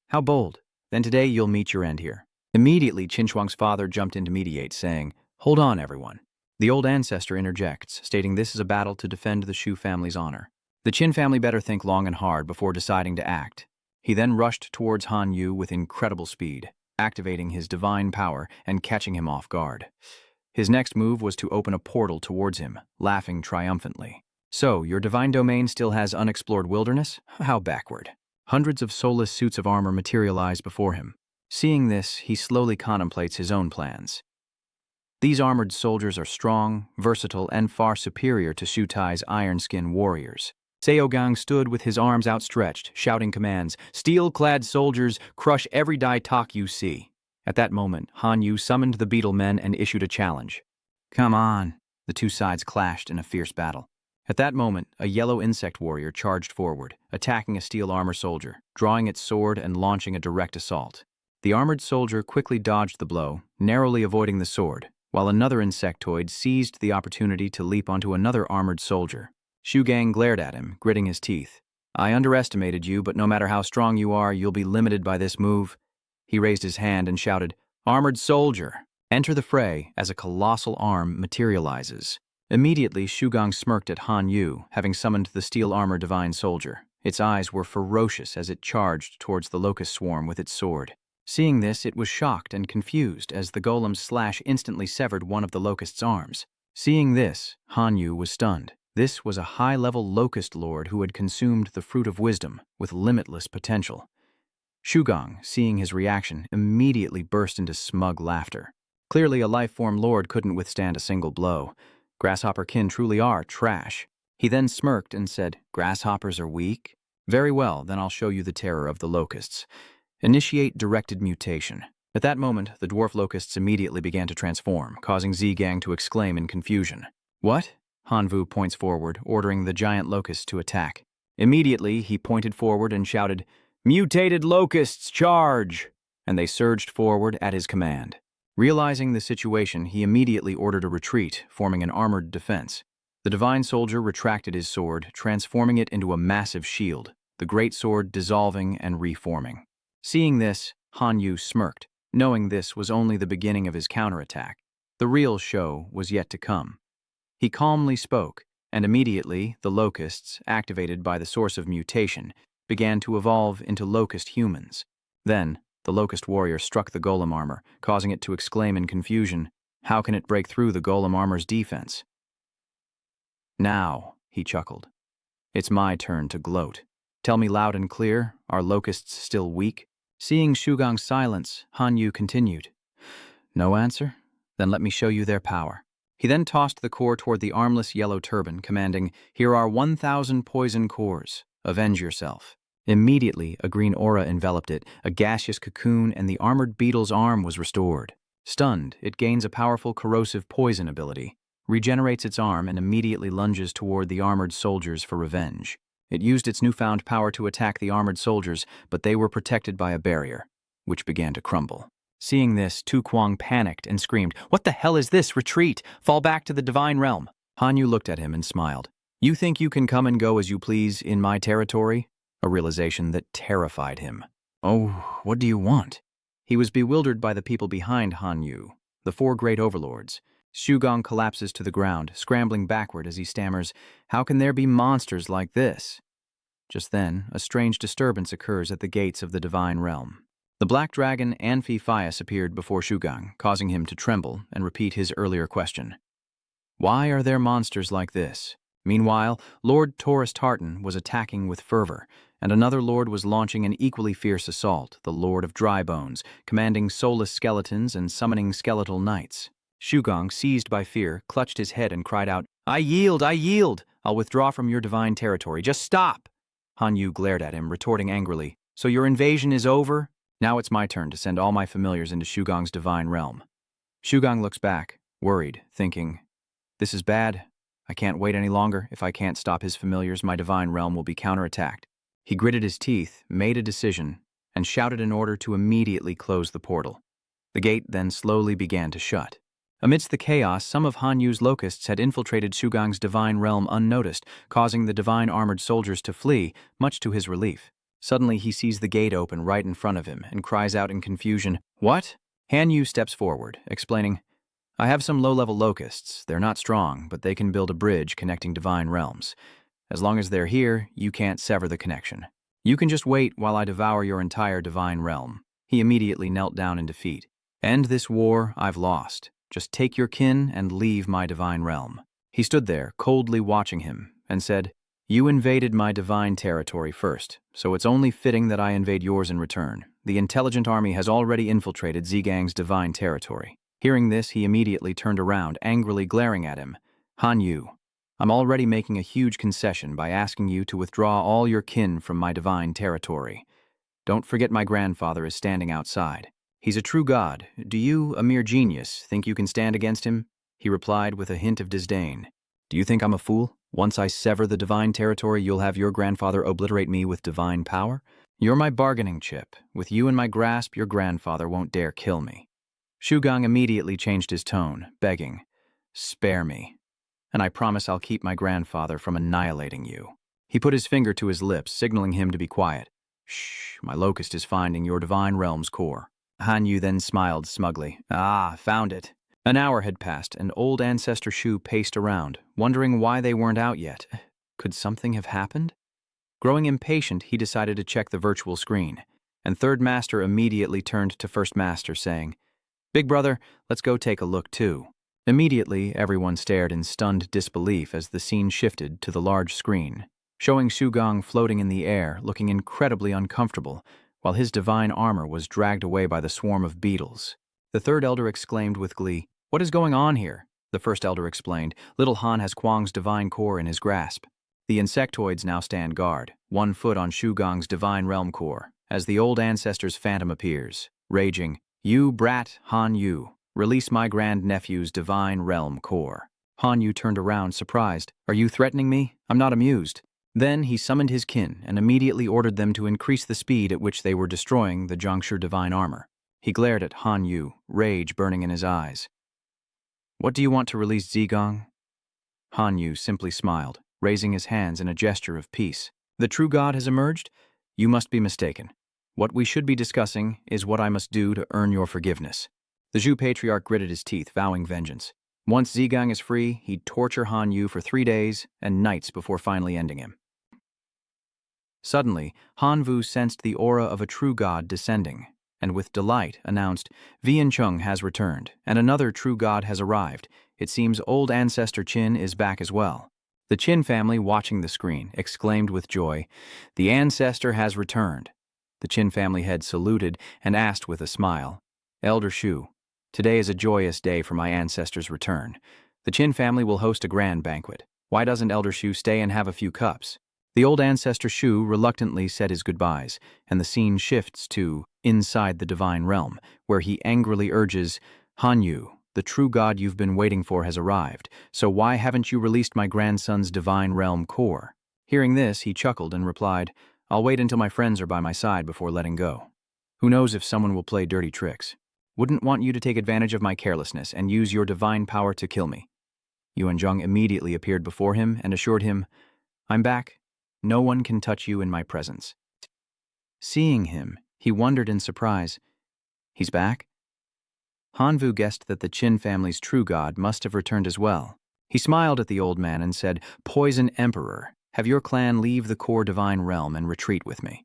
How bold. Then today you'll meet your end here. Immediately, Qin Shuang's father jumped in to mediate, saying, Hold on, everyone. The old ancestor interjects, stating this is a battle to defend the Shu family's honor. The Qin family better think long and hard before deciding to act. He then rushed towards Han Yu with incredible speed, activating his divine power and catching him off guard. His next move was to open a portal towards him, laughing triumphantly. So, your divine domain still has unexplored wilderness? How backward. Hundreds of soulless suits of armor materialize before him. Seeing this, he slowly contemplates his own plans. These armored soldiers are strong, versatile, and far superior to Shu Tai's iron-skin warriors. Seogang stood with his arms outstretched, shouting commands, "Steel-clad soldiers, crush every Dai Tak you see." At that moment, Han Yu summoned the beetle men and issued a challenge. "Come on." The two sides clashed in a fierce battle. At that moment, a yellow insect warrior charged forward, attacking a steel armor soldier, drawing its sword and launching a direct assault. The armored soldier quickly dodged the blow, narrowly avoiding the sword, while another insectoid seized the opportunity to leap onto another armored soldier. Shugang glared at him, gritting his teeth. "I underestimated you, but no matter how strong you are, you'll be limited by this move." He raised his hand and shouted, "Armored soldier, enter the fray," as a colossal arm materializes. Immediately, Shugang smirked at Han Yu, having summoned the steel armor divine soldier. Its eyes were ferocious as it charged towards the locust swarm with its sword. Seeing this, it was shocked and confused as the golem's slash instantly severed one of the locust's arms. Seeing this, Han Yu was stunned. This was a high-level locust lord who had consumed the fruit of wisdom with limitless potential. Shugang, seeing his reaction, immediately burst into smug laughter. Clearly, a life-form lord couldn't withstand a single blow. Grasshopper kin truly are trash. He then smirked and said, "Grasshoppers are weak? Very well, then I'll show you the terror of the locusts. Initiate directed mutation." At that moment, the dwarf locusts immediately began to transform, causing Zgang to exclaim in confusion. "What?" Hanvu points forward, ordering the giant locusts to attack. Immediately, he pointed forward and shouted, "Mutated locusts, charge!" And they surged forward at his command. Realizing the situation, he immediately ordered a retreat, forming an armored defense. The divine soldier retracted his sword, transforming it into a massive shield, the great sword dissolving and reforming. Seeing this, Han Yu smirked, knowing this was only the beginning of his counterattack. The real show was yet to come. He calmly spoke, and immediately the locusts, activated by the source of mutation, began to evolve into locust humans. Then, the locust warrior struck the golem armor, causing it to exclaim in confusion, "How can it break through the golem armor's defense?" "Now," he chuckled, "it's my turn to gloat. Tell me loud and clear, are locusts still weak?" Seeing Shugang's silence, Han Yu continued, "No answer? Then let me show you their power." He then tossed the core toward the armless yellow turban, commanding, "Here are 1,000 poison cores. Avenge yourself." Immediately, a green aura enveloped it, a gaseous cocoon, and the armored beetle's arm was restored. Stunned, it gains a powerful corrosive poison ability, regenerates its arm, and immediately lunges toward the armored soldiers for revenge. It used its newfound power to attack the armored soldiers, but they were protected by a barrier, which began to crumble. Seeing this, Tu Kuang panicked and screamed, "What the hell is this? Retreat! Fall back to the divine realm!" Han Yu looked at him and smiled. "You think you can come and go as you please in my territory?" A realization that terrified him. "Oh, what do you want?" He was bewildered by the people behind Han Yu, the four great overlords. Shugang collapses to the ground, scrambling backward as he stammers, "How can there be monsters like this?" Just then, a strange disturbance occurs at the gates of the divine realm. The black dragon Amphiphaius appeared before Shugang, causing him to tremble and repeat his earlier question. "Why are there monsters like this?" Meanwhile, Lord Taurus Tartan was attacking with fervor, and another lord was launching an equally fierce assault, the Lord of Dry Bones, commanding soulless skeletons and summoning skeletal knights. Shugang, seized by fear, clutched his head and cried out, I yield! I'll withdraw from your divine territory. Just stop!" Han Yu glared at him, retorting angrily, "So your invasion is over? Now it's my turn to send all my familiars into Shugang's divine realm." Shugang looks back, worried, thinking, "This is bad. I can't wait any longer. If I can't stop his familiars, my divine realm will be counterattacked." He gritted his teeth, made a decision, and shouted an order to immediately close the portal. The gate then slowly began to shut. Amidst the chaos, some of Han Yu's locusts had infiltrated Shugang's divine realm unnoticed, causing the divine armored soldiers to flee, much to his relief. Suddenly, he sees the gate open right in front of him and cries out in confusion, "What?" Han Yu steps forward, explaining, "I have some low-level locusts. They're not strong, but they can build a bridge connecting divine realms. As long as they're here, you can't sever the connection. You can just wait while I devour your entire divine realm." He immediately knelt down in defeat. "End this war, I've lost. Just take your kin and leave my divine realm." He stood there, coldly watching him, and said, "You invaded my divine territory first, so it's only fitting that I invade yours in return. The intelligent army has already infiltrated Zgang's divine territory. Hearing this, he immediately turned around, angrily glaring at him. Han Yu, I'm already making a huge concession by asking you to withdraw all your kin from my divine territory. Don't forget my grandfather is standing outside. He's a true god. Do you, a mere genius, think you can stand against him? He replied with a hint of disdain. Do you think I'm a fool? Once I sever the divine territory, you'll have your grandfather obliterate me with divine power? You're my bargaining chip. With you in my grasp, your grandfather won't dare kill me. Shugang immediately changed his tone, begging, Spare me, and I promise I'll keep my grandfather from annihilating you. He put his finger to his lips, signaling him to be quiet. Shh, my locust is finding your divine realm's core. Han Yu then smiled smugly. Ah, found it. An hour had passed, and old Ancestor Shu paced around, wondering why they weren't out yet. Could something have happened? Growing impatient, he decided to check the virtual screen, and Third Master immediately turned to First Master, saying, Big brother, let's go take a look too. Immediately, everyone stared in stunned disbelief as the scene shifted to the large screen, showing Shugang floating in the air, looking incredibly uncomfortable, while his divine armor was dragged away by the swarm of beetles. The third elder exclaimed with glee, What is going on here? The first elder explained, Little Han has Kwang's divine core in his grasp. The insectoids now stand guard, 1 foot on Shugang's divine realm core, as the old ancestor's phantom appears, raging, You brat, Han Yu, release my grandnephew's divine realm core. Han Yu turned around, surprised. Are you threatening me? I'm not amused. Then he summoned his kin and immediately ordered them to increase the speed at which they were destroying the Zhangshi divine armor. He glared at Han Yu, rage burning in his eyes. What do you want to release, Zigong? Han Yu simply smiled, raising his hands in a gesture of peace. The true god has emerged? You must be mistaken. What we should be discussing is what I must do to earn your forgiveness. The Zhu Patriarch gritted his teeth, vowing vengeance. Once Zigong is free, he'd torture Han Yu for 3 days and nights before finally ending him. Suddenly, Han Vu sensed the aura of a true god descending, and with delight announced, Vian Chung has returned, and another true god has arrived. It seems old ancestor Qin is back as well. The Qin family, watching the screen, exclaimed with joy, The ancestor has returned. The Qin family head saluted and asked with a smile, Elder Shu, today is a joyous day for my ancestor's return. The Qin family will host a grand banquet. Why doesn't Elder Shu stay and have a few cups? The old ancestor Shu reluctantly said his goodbyes, and the scene shifts to inside the divine realm, where he angrily urges, Han Yu, the true god you've been waiting for has arrived, so why haven't you released my grandson's divine realm core? Hearing this, he chuckled and replied, I'll wait until my friends are by my side before letting go. Who knows if someone will play dirty tricks? Wouldn't want you to take advantage of my carelessness and use your divine power to kill me. Yuan Zheng immediately appeared before him and assured him, I'm back. No one can touch you in my presence. Seeing him, he wondered in surprise. He's back? Han Vu guessed that the Qin family's true god must have returned as well. He smiled at the old man and said, Poison Emperor, have your clan leave the core divine realm and retreat with me.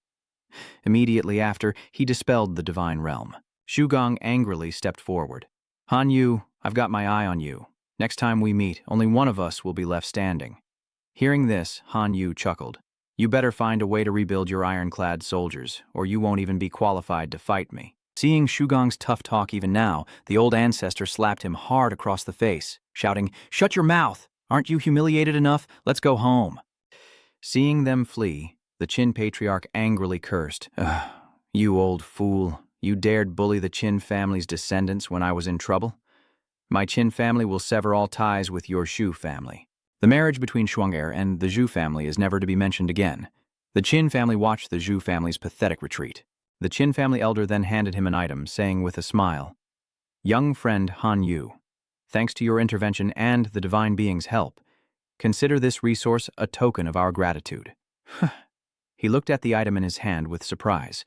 Immediately after, he dispelled the divine realm. Shugang angrily stepped forward. Han Yu, I've got my eye on you. Next time we meet, only one of us will be left standing. Hearing this, Han Yu chuckled. You better find a way to rebuild your ironclad soldiers, or you won't even be qualified to fight me. Seeing Shugang's tough talk even now, the old ancestor slapped him hard across the face, shouting, Shut your mouth! Aren't you humiliated enough? Let's go home. Seeing them flee, the Qin Patriarch angrily cursed, You old fool, you dared bully the Qin family's descendants when I was in trouble? My Qin family will sever all ties with your Shu family. The marriage between Shuang'er and the Zhu family is never to be mentioned again. The Qin family watched the Zhu family's pathetic retreat. The Qin family elder then handed him an item, saying with a smile, Young friend Han Yu, thanks to your intervention and the divine being's help, consider this resource a token of our gratitude. He looked at the item in his hand with surprise.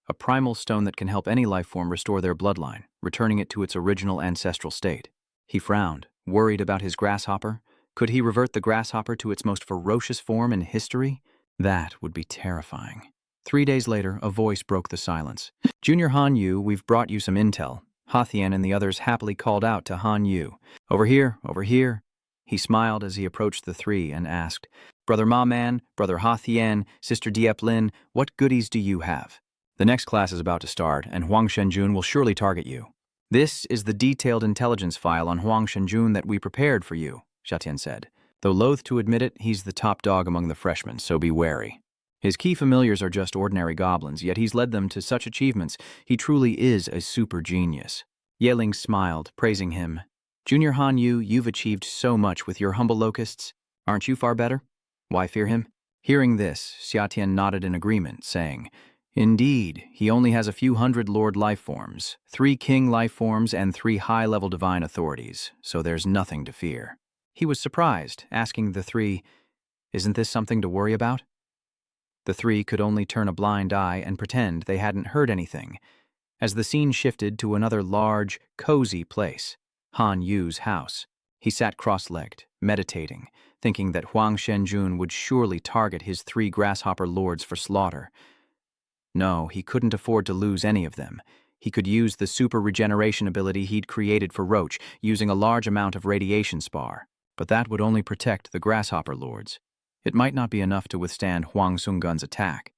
A primal stone that can help any life form restore their bloodline, returning it to its original ancestral state. He frowned, worried about his grasshopper. Could he revert the grasshopper to its most ferocious form in history? That would be terrifying. 3 days later, a voice broke the silence. Junior Han Yu, we've brought you some intel. Hathian and the others happily called out to Han Yu. Over here, over here. He smiled as he approached the three and asked, Brother Ma Man, Brother Hathian, Sister Diep Lin, what goodies do you have? The next class is about to start, and Huang Shenjun will surely target you. "This is the detailed intelligence file on Huang Shenjun that we prepared for you," Xiatian said. Though loath to admit it, he's the top dog among the freshmen, so be wary. His key familiars are just ordinary goblins, yet he's led them to such achievements. He truly is a super genius. Yeling smiled, praising him. "Junior Han Yu, you've achieved so much with your humble locusts. Aren't you far better? Why fear him?" Hearing this, Xiatian nodded in agreement, saying, "Indeed, he only has a few hundred Lord life forms, 3 King life forms, and 3 high-level divine authorities, so there's nothing to fear." He was surprised, asking the 3, "Isn't this something to worry about?" The 3 could only turn a blind eye and pretend they hadn't heard anything, as the scene shifted to another large, cozy place, Han Yu's house. He sat cross-legged, meditating, thinking that Huang Shenjun would surely target his 3 grasshopper lords for slaughter. No, he couldn't afford to lose any of them. He could use the super regeneration ability he'd created for Roach, using a large amount of radiation spar, but that would only protect the grasshopper lords. It might not be enough to withstand Huang Sungun's attack.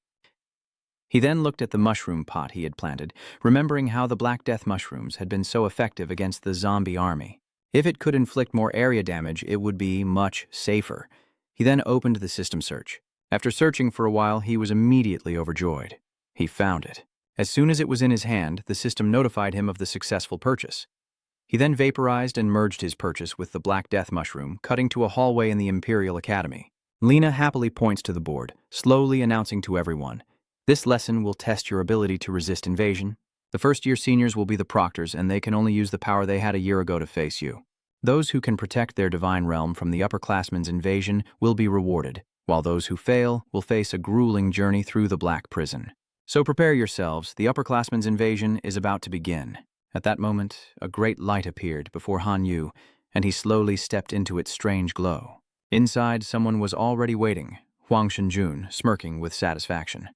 He then looked at the mushroom pot he had planted, remembering how the Black Death mushrooms had been so effective against the zombie army. If it could inflict more area damage, it would be much safer. He then opened the system search. After searching for a while, he was immediately overjoyed. He found it. As soon as it was in his hand, the system notified him of the successful purchase. He then vaporized and merged his purchase with the Black Death mushroom, cutting to a hallway in the Imperial Academy. Lena happily points to the board, slowly announcing to everyone, "This lesson will test your ability to resist invasion. The first-year seniors will be the proctors, and they can only use the power they had a year ago to face you. Those who can protect their divine realm from the upperclassmen's invasion will be rewarded, while those who fail will face a grueling journey through the Black Prison. So prepare yourselves, the upperclassmen's invasion is about to begin." At that moment, a great light appeared before Han Yu, and he slowly stepped into its strange glow. Inside, someone was already waiting, Huang Shenjun, smirking with satisfaction.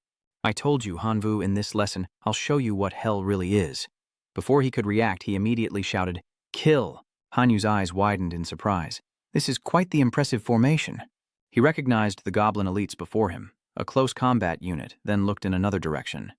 "I told you, Hanvu, in this lesson, I'll show you what hell really is." Before he could react, he immediately shouted, "Kill!" Han Yu's eyes widened in surprise. This is quite the impressive formation. He recognized the goblin elites before him, a close combat unit, then looked in another direction.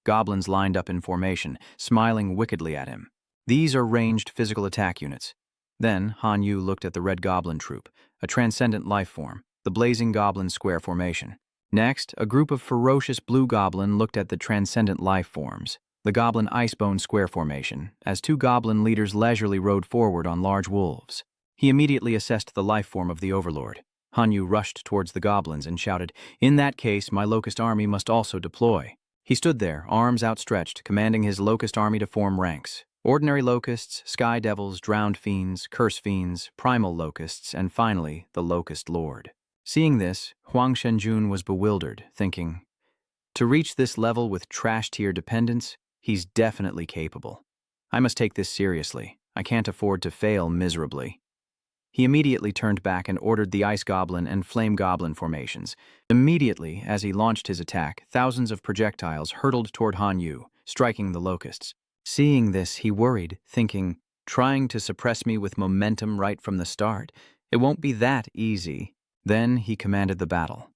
Goblins lined up in formation, smiling wickedly at him. These are ranged physical attack units. Then Han Yu looked at the Red Goblin Troop, a transcendent life form, the Blazing Goblin Square formation. Next, a group of ferocious Blue Goblin looked at the transcendent life forms, the Goblin Icebone Square formation, as 2 goblin leaders leisurely rode forward on large wolves. He immediately assessed the life form of the Overlord. Han Yu rushed towards the goblins and shouted, "In that case, my Locust army must also deploy." He stood there, arms outstretched, commanding his Locust army to form ranks. Ordinary locusts, sky devils, drowned fiends, curse fiends, primal locusts, and finally, the Locust Lord. Seeing this, Huang Shenjun was bewildered, thinking, to reach this level with trash-tier dependence, he's definitely capable. I must take this seriously. I can't afford to fail miserably. He immediately turned back and ordered the Ice Goblin and Flame Goblin formations. Immediately, as he launched his attack, thousands of projectiles hurtled toward Han Yu, striking the locusts. Seeing this, he worried, thinking, trying to suppress me with momentum right from the start. It won't be that easy. Then he commanded the battle.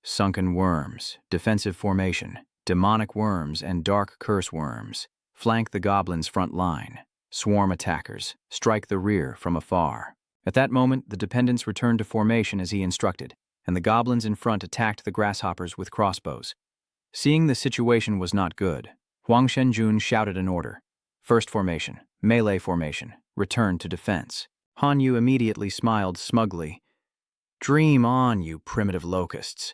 Sunken worms, defensive formation, demonic worms, and dark curse worms. Flank the goblins' front line. Swarm attackers, strike the rear from afar. At that moment, the dependents returned to formation as he instructed, and the goblins in front attacked the grasshoppers with crossbows. Seeing the situation was not good, Huang Shenjun shouted an order. First formation, melee formation, return to defense. Han Yu immediately smiled smugly. Dream on, you primitive locusts.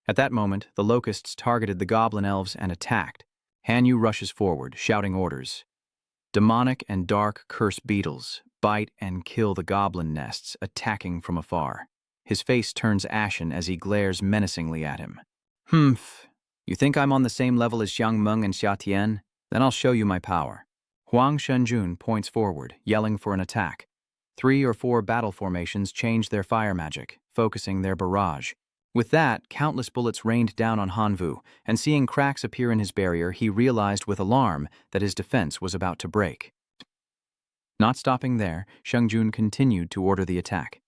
At that moment, the locusts targeted the goblin elves and attacked. Han Yu rushes forward, shouting orders. Demonic and dark curse beetles bite and kill the goblin nests, attacking from afar. His face turns ashen as he glares menacingly at him. Humph. You think I'm on the same level as Xiang Meng and Xia Tian? Then I'll show you my power. Huang Shenjun points forward, yelling for an attack. 3 or 4 battle formations change their fire magic, focusing their barrage. With that, countless bullets rained down on Hanvu, and seeing cracks appear in his barrier, he realized with alarm that his defense was about to break. Not stopping there, Shengjun continued to order the attack.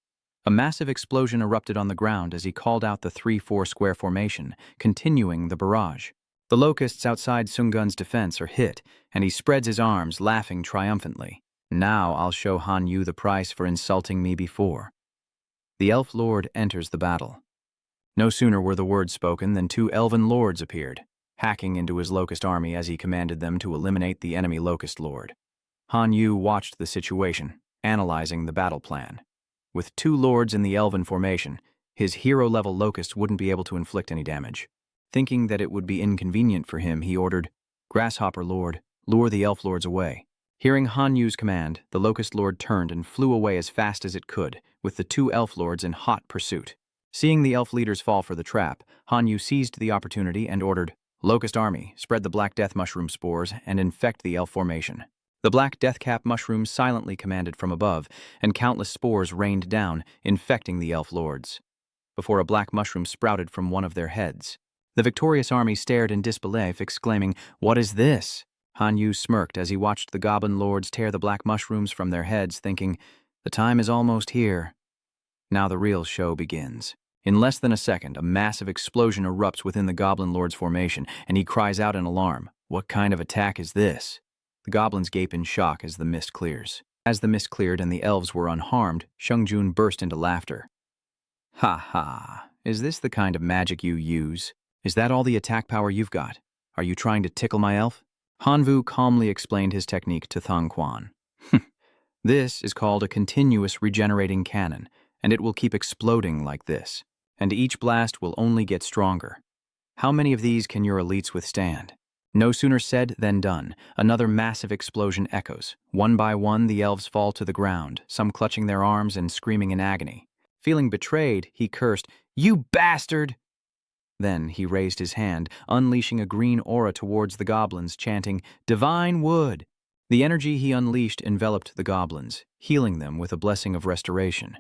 A massive explosion erupted on the ground as he called out the 3-4 square formation, continuing the barrage. The locusts outside Sungun's defense are hit, and he spreads his arms, laughing triumphantly. Now I'll show Han Yu the price for insulting me before. The elf lord enters the battle. No sooner were the words spoken than 2 elven lords appeared, hacking into his locust army as he commanded them to eliminate the enemy locust lord. Han Yu watched the situation, analyzing the battle plan. With 2 lords in the elven formation, his hero-level locusts wouldn't be able to inflict any damage. Thinking that it would be inconvenient for him, he ordered, "Grasshopper Lord, lure the elf lords away." Hearing Han Yu's command, the locust lord turned and flew away as fast as it could, with the 2 elf lords in hot pursuit. Seeing the elf leaders fall for the trap, Han Yu seized the opportunity and ordered, "Locust army, spread the black death mushroom spores and infect the elf formation." The black deathcap mushrooms silently commanded from above, and countless spores rained down, infecting the elf lords. Before a black mushroom sprouted from one of their heads. The victorious army stared in disbelief, exclaiming, "What is this?" Han Yu smirked as he watched the goblin lords tear the black mushrooms from their heads, thinking, "The time is almost here." Now the real show begins. In less than a second, a massive explosion erupts within the goblin lord's formation, and he cries out in alarm, "What kind of attack is this?" The goblins gape in shock as the mist clears. As the mist cleared and the elves were unharmed, Shungjun burst into laughter. "Ha ha, is this the kind of magic you use? Is that all the attack power you've got? Are you trying to tickle my elf?" Hanvu calmly explained his technique to Thang Quan. "This is called a continuous regenerating cannon, and it will keep exploding like this. And each blast will only get stronger. How many of these can your elites withstand?" No sooner said than done. Another massive explosion echoes. One by one, the elves fall to the ground, some clutching their arms and screaming in agony. Feeling betrayed, he cursed, "You bastard!" Then he raised his hand, unleashing a green aura towards the goblins, chanting, "Divine wood!" The energy he unleashed enveloped the goblins, healing them with a blessing of restoration.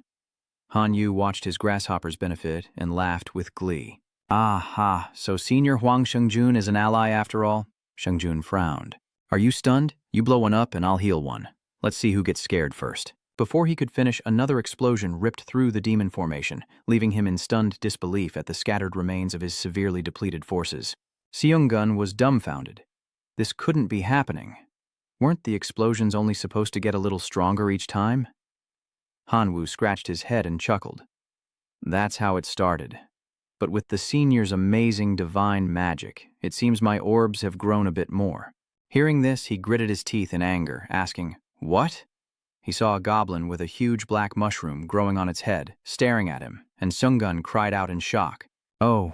Han Yu watched his grasshoppers benefit and laughed with glee. "Aha, so Senior Huang Shungjun is an ally after all?" Shungjun frowned. "Are you stunned? You blow one up and I'll heal one. Let's see who gets scared first." Before he could finish, another explosion ripped through the demon formation, leaving him in stunned disbelief at the scattered remains of his severely depleted forces. Seunggun was dumbfounded. This couldn't be happening. Weren't the explosions only supposed to get a little stronger each time? Hanwoo scratched his head and chuckled. "That's how it started. But with the senior's amazing divine magic, it seems my orbs have grown a bit more." Hearing this, he gritted his teeth in anger, asking, "What?" He saw a goblin with a huge black mushroom growing on its head, staring at him, and Seunggun cried out in shock. Oh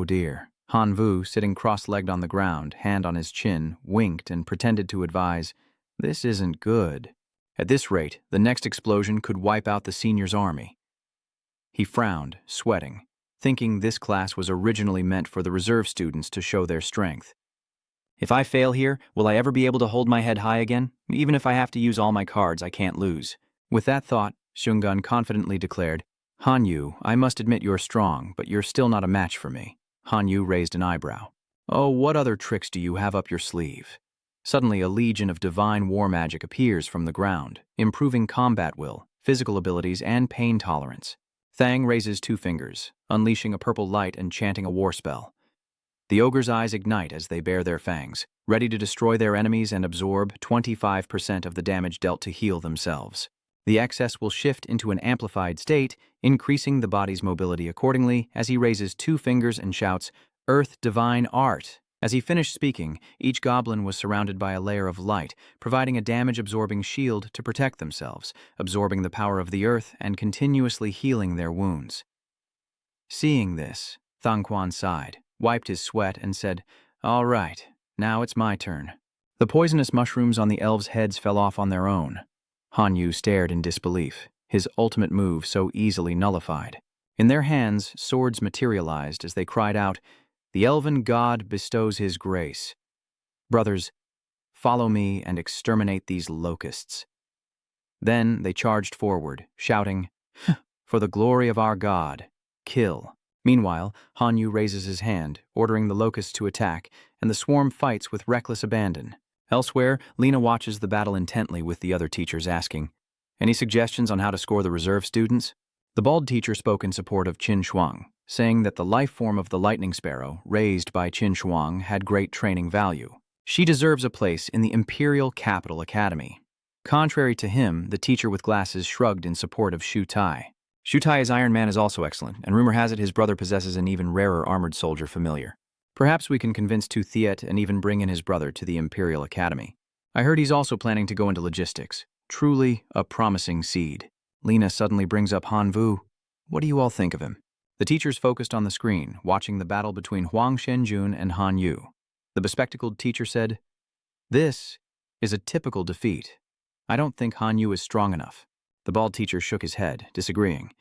dear." Hanvu, sitting cross-legged on the ground, hand on his chin, winked and pretended to advise, "This isn't good. At this rate, the next explosion could wipe out the senior's army." He frowned, sweating, thinking this class was originally meant for the reserve students to show their strength. "If I fail here, will I ever be able to hold my head high again? Even if I have to use all my cards, I can't lose." With that thought, Shungun confidently declared, "Hanyu, I must admit you're strong, but you're still not a match for me." Hanyu raised an eyebrow. "Oh, what other tricks do you have up your sleeve?" Suddenly, a legion of divine war magic appears from the ground, improving combat will, physical abilities, and pain tolerance. Thang raises 2 fingers, unleashing a purple light and chanting a war spell. The ogre's eyes ignite as they bare their fangs, ready to destroy their enemies and absorb 25% of the damage dealt to heal themselves. The excess will shift into an amplified state, increasing the body's mobility accordingly as he raises 2 fingers and shouts, "Earth Divine Art." As he finished speaking, each goblin was surrounded by a layer of light, providing a damage-absorbing shield to protect themselves, absorbing the power of the earth and continuously healing their wounds. Seeing this, Thang Quan sighed, wiped his sweat, and said, "All right, now it's my turn." The poisonous mushrooms on the elves' heads fell off on their own. Hanyu stared in disbelief, his ultimate move so easily nullified. In their hands, swords materialized as they cried out, "The elven god bestows his grace. Brothers, follow me and exterminate these locusts." Then they charged forward, shouting, "For the glory of our god, kill." Meanwhile, Hanyu raises his hand, ordering the locusts to attack, and the swarm fights with reckless abandon. Elsewhere, Lena watches the battle intently with the other teachers, asking, "Any suggestions on how to score the reserve students?" The bald teacher spoke in support of Qin Shuang, saying that the life form of the lightning sparrow, raised by Qin Shuang, had great training value. She deserves a place in the Imperial Capital Academy. Contrary to him, the teacher with glasses shrugged in support of Shu Tai. Shu Tai's Iron Man is also excellent, and rumor has it his brother possesses an even rarer armored soldier familiar. Perhaps we can convince Tu Thiet and even bring in his brother to the Imperial Academy. I heard he's also planning to go into logistics. Truly a promising seed. Lena suddenly brings up Han Vu. What do you all think of him? The teachers focused on the screen, watching the battle between Huang Shenjun and Han Yu. The bespectacled teacher said, "This is a typical defeat. I don't think Han Yu is strong enough." The bald teacher shook his head, disagreeing.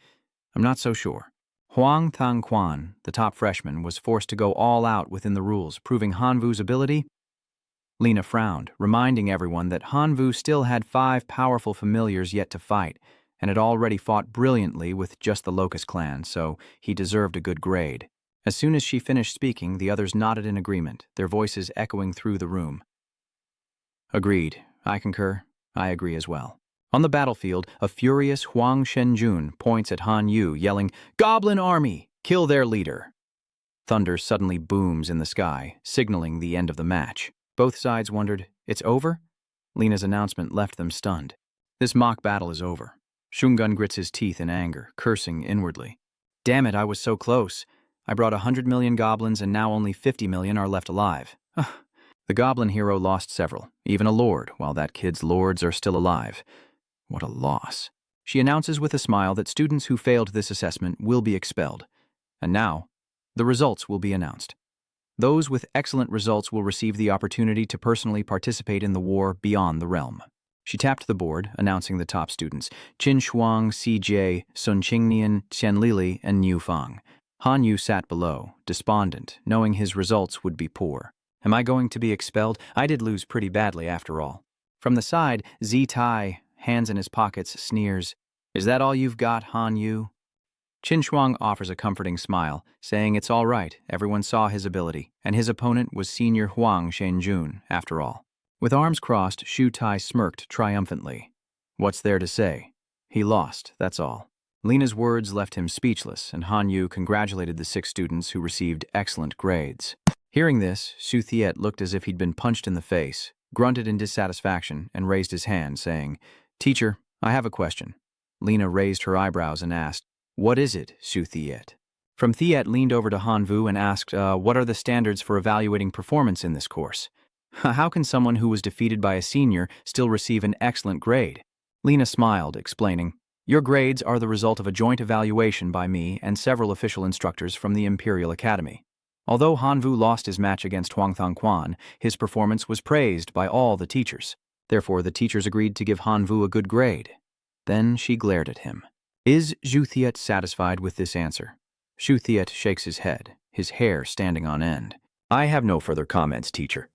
"I'm not so sure." Huang Thangquan, the top freshman, was forced to go all out within the rules, proving Han Vu's ability. Lena frowned, reminding everyone that Han Vu still had 5 powerful familiars yet to fight, and had already fought brilliantly with just the Locust clan, so he deserved a good grade. As soon as she finished speaking, the others nodded in agreement, their voices echoing through the room. "Agreed. I concur. I agree as well." On the battlefield, a furious Huang Shenjun points at Han Yu, yelling, "Goblin army! Kill their leader!" Thunder suddenly booms in the sky, signaling the end of the match. Both sides wondered, "It's over?" Lena's announcement left them stunned. This mock battle is over. Shungun grits his teeth in anger, cursing inwardly. "Damn it, I was so close. I brought 100 million goblins and now only 50 million are left alive." The goblin hero lost several, even a lord, while that kid's lords are still alive. What a loss. She announces with a smile that students who failed this assessment will be expelled. And now, the results will be announced. Those with excellent results will receive the opportunity to personally participate in the war beyond the realm. She tapped the board, announcing the top students: Qin Shuang, CJ, Sun Qingnian, Qian Lili, and Niu Fang. Han Yu sat below, despondent, knowing his results would be poor. Am I going to be expelled? I did lose pretty badly after all. From the side, Zi Tai, hands in his pockets, sneers, "Is that all you've got, Han Yu?" Qin Shuang offers a comforting smile, saying it's all right, everyone saw his ability, and his opponent was senior Huang Shenjun, after all. With arms crossed, Shu Tai smirked triumphantly. What's there to say? He lost, that's all. Lena's words left him speechless, and Han Yu congratulated the 6 students who received excellent grades. Hearing this, Su Thiet looked as if he'd been punched in the face, grunted in dissatisfaction, and raised his hand, saying, "Teacher, I have a question." Lena raised her eyebrows and asked, "What is it, Su Thiet?" From Thiet leaned over to Han Vu and asked, "What are the standards for evaluating performance in this course? How can someone who was defeated by a senior still receive an excellent grade?" Lena smiled, explaining, "Your grades are the result of a joint evaluation by me and several official instructors from the Imperial Academy. Although Han Vu lost his match against Huang Thangquan, his performance was praised by all the teachers. Therefore, the teachers agreed to give Han Vu a good grade." Then she glared at him. Is Zhu Thiet satisfied with this answer? Shu Thiet shakes his head, his hair standing on end. "I have no further comments, teacher."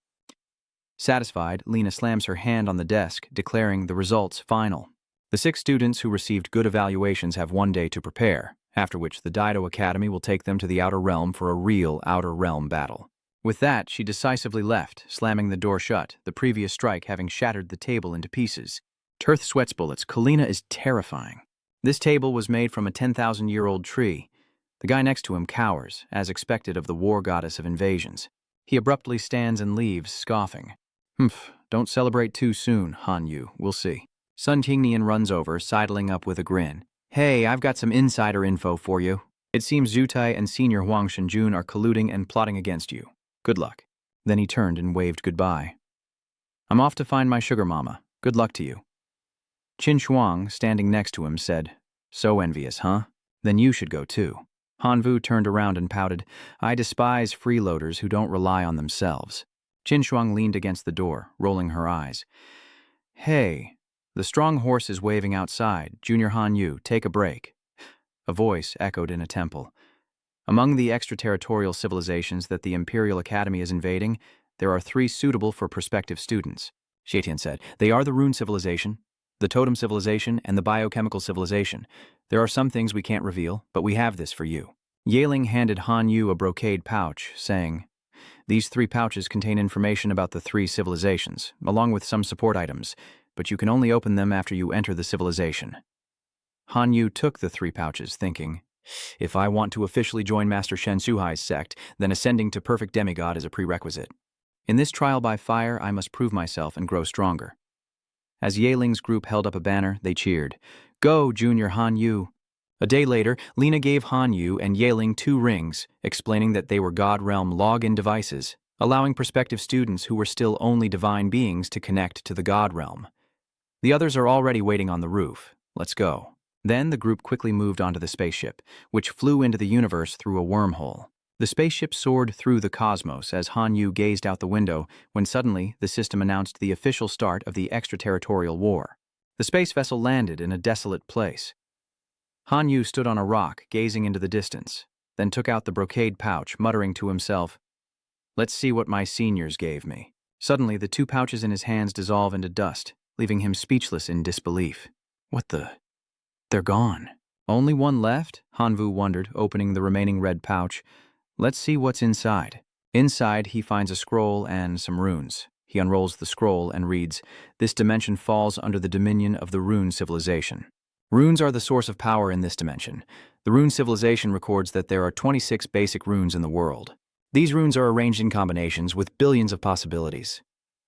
Satisfied, Lena slams her hand on the desk, declaring the results final. The 6 students who received good evaluations have 1 day to prepare, after which the Dido Academy will take them to the Outer Realm for a real Outer Realm battle. With that, she decisively left, slamming the door shut, the previous strike having shattered the table into pieces. Tirth sweats bullets. Kalina is terrifying. This table was made from a 10,000-year-old tree. The guy next to him cowers, as expected of the war goddess of invasions. He abruptly stands and leaves, scoffing. Don't celebrate too soon, Han Yu. We'll see." Sun Qingnian runs over, sidling up with a grin. "Hey, I've got some insider info for you. It seems Zhu Tai and senior Huang Shenjun are colluding and plotting against you. Good luck." Then he turned and waved goodbye. "I'm off to find my sugar mama. Good luck to you." Qin Shuang, standing next to him, said, "So envious, huh? Then you should go too." Han Vu turned around and pouted, "I despise freeloaders who don't rely on themselves." Qin Shuang leaned against the door, rolling her eyes. "Hey, the strong horse is waving outside. Junior Han Yu, take a break." A voice echoed in a temple. "Among the extraterritorial civilizations that the Imperial Academy is invading, there are 3 suitable for prospective students." Xietian said, "They are the Rune civilization, the Totem civilization, and the biochemical civilization. There are some things we can't reveal, but we have this for you." Yealing handed Han Yu a brocade pouch, saying, "These 3 pouches contain information about the 3 civilizations, along with some support items, but you can only open them after you enter the civilization." Han Yu took the 3 pouches, thinking, if I want to officially join Master Shen Suhai's sect, then ascending to perfect demigod is a prerequisite. In this trial by fire, I must prove myself and grow stronger. As Yehling's group held up a banner, they cheered, "Go, Junior Han Yu!" A day later, Lena gave Han Yu and Yeling 2 rings, explaining that they were God Realm login devices, allowing prospective students who were still only divine beings to connect to the God Realm. The others are already waiting on the roof. Let's go. Then the group quickly moved onto the spaceship, which flew into the universe through a wormhole. The spaceship soared through the cosmos as Han Yu gazed out the window when suddenly the system announced the official start of the extraterritorial war. The space vessel landed in a desolate place. Han Yu stood on a rock, gazing into the distance, then took out the brocade pouch, muttering to himself, "Let's see what my seniors gave me." Suddenly, the 2 pouches in his hands dissolve into dust, leaving him speechless in disbelief. What the? They're gone. Only one left? Hanvu wondered, opening the remaining red pouch. Let's see what's inside. Inside, he finds a scroll and some runes. He unrolls the scroll and reads, "This dimension falls under the dominion of the Rune civilization." Runes are the source of power in this dimension. The Rune civilization records that there are 26 basic runes in the world. These runes are arranged in combinations with billions of possibilities.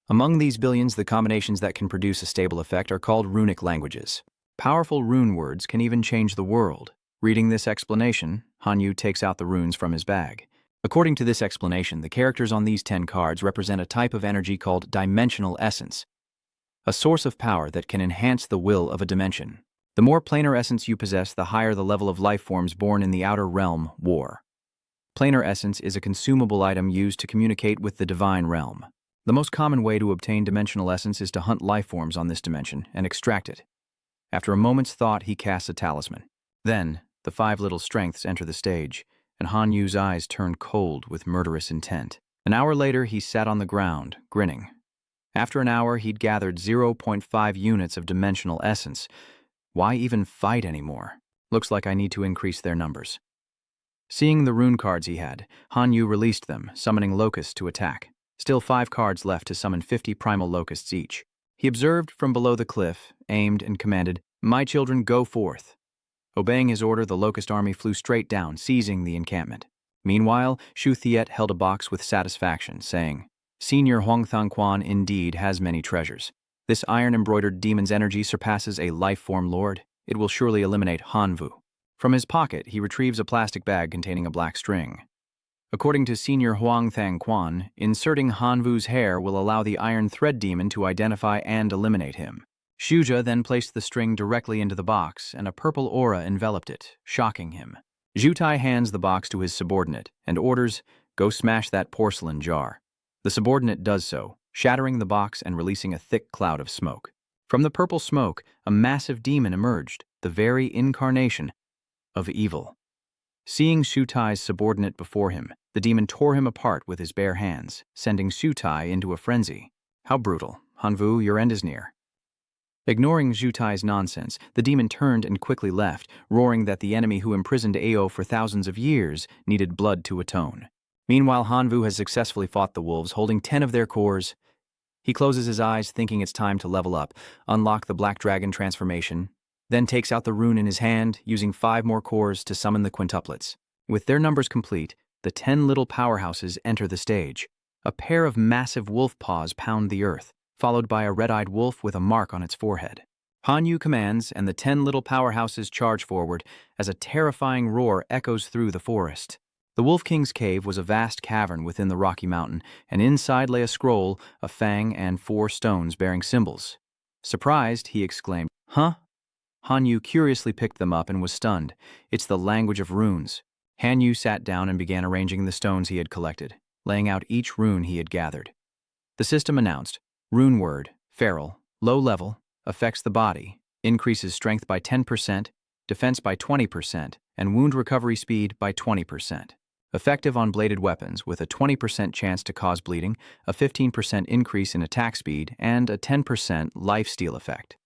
Among these billions, the combinations that can produce a stable effect are called runic languages. Powerful rune words can even change the world. Reading this explanation, Hanyu takes out the runes from his bag. According to this explanation, the characters on these 10 cards represent a type of energy called dimensional essence, a source of power that can enhance the will of a dimension. The more planar essence you possess, the higher the level of life forms born in the outer realm, war. Planar essence is a consumable item used to communicate with the divine realm. The most common way to obtain dimensional essence is to hunt life forms on this dimension and extract it. After a moment's thought, he casts a talisman. Then, the 5 little strengths enter the stage, and Han Yu's eyes turn cold with murderous intent. An hour later, he sat on the ground, grinning. After an hour, he'd gathered 0.5 units of dimensional essence. Why even fight anymore? Looks like I need to increase their numbers. Seeing the rune cards he had, Han Yu released them, summoning locusts to attack. Still 5 cards left to summon 50 primal locusts each. He observed from below the cliff, aimed, and commanded, "My children, go forth." Obeying his order, the locust army flew straight down, seizing the encampment. Meanwhile, Shu Thiet held a box with satisfaction, saying, "Senior Huangthang Quan indeed has many treasures. This iron-embroidered demon's energy surpasses a life-form lord. It will surely eliminate Hanvu." From his pocket, he retrieves a plastic bag containing a black string. According to Senior Huangthang Quan, inserting Hanvu's hair will allow the iron thread demon to identify and eliminate him. Shuja then placed the string directly into the box, and a purple aura enveloped it, shocking him. Zhutai hands the box to his subordinate and orders, "Go smash that porcelain jar." The subordinate does so, shattering the box and releasing a thick cloud of smoke. From the purple smoke, a massive demon emerged, the very incarnation of evil. Seeing Shutai's subordinate before him, the demon tore him apart with his bare hands, sending Shutai into a frenzy. "How brutal. Hanvu, your end is near." Ignoring Zhutai's nonsense, the demon turned and quickly left, roaring that the enemy who imprisoned Ao for thousands of years needed blood to atone. Meanwhile, Hanvu has successfully fought the wolves, holding 10 of their cores. He closes his eyes, thinking it's time to level up, unlock the Black Dragon transformation, then takes out the rune in his hand, using 5 more cores to summon the quintuplets. With their numbers complete, the 10 little powerhouses enter the stage. A pair of massive wolf paws pound the earth, followed by a red-eyed wolf with a mark on its forehead. Hanyu commands, and the 10 little powerhouses charge forward as a terrifying roar echoes through the forest. The Wolf King's cave was a vast cavern within the Rocky Mountain, and inside lay a scroll, a fang, and 4 stones bearing symbols. Surprised, he exclaimed, "Huh?" Hanyu curiously picked them up and was stunned. It's the language of runes. Hanyu sat down and began arranging the stones he had collected, laying out each rune he had gathered. The system announced, "Rune word, feral, low level, affects the body, increases strength by 10%, defense by 20%, and wound recovery speed by 20%. Effective on bladed weapons with a 20% chance to cause bleeding, a 15% increase in attack speed, and a 10% lifesteal effect."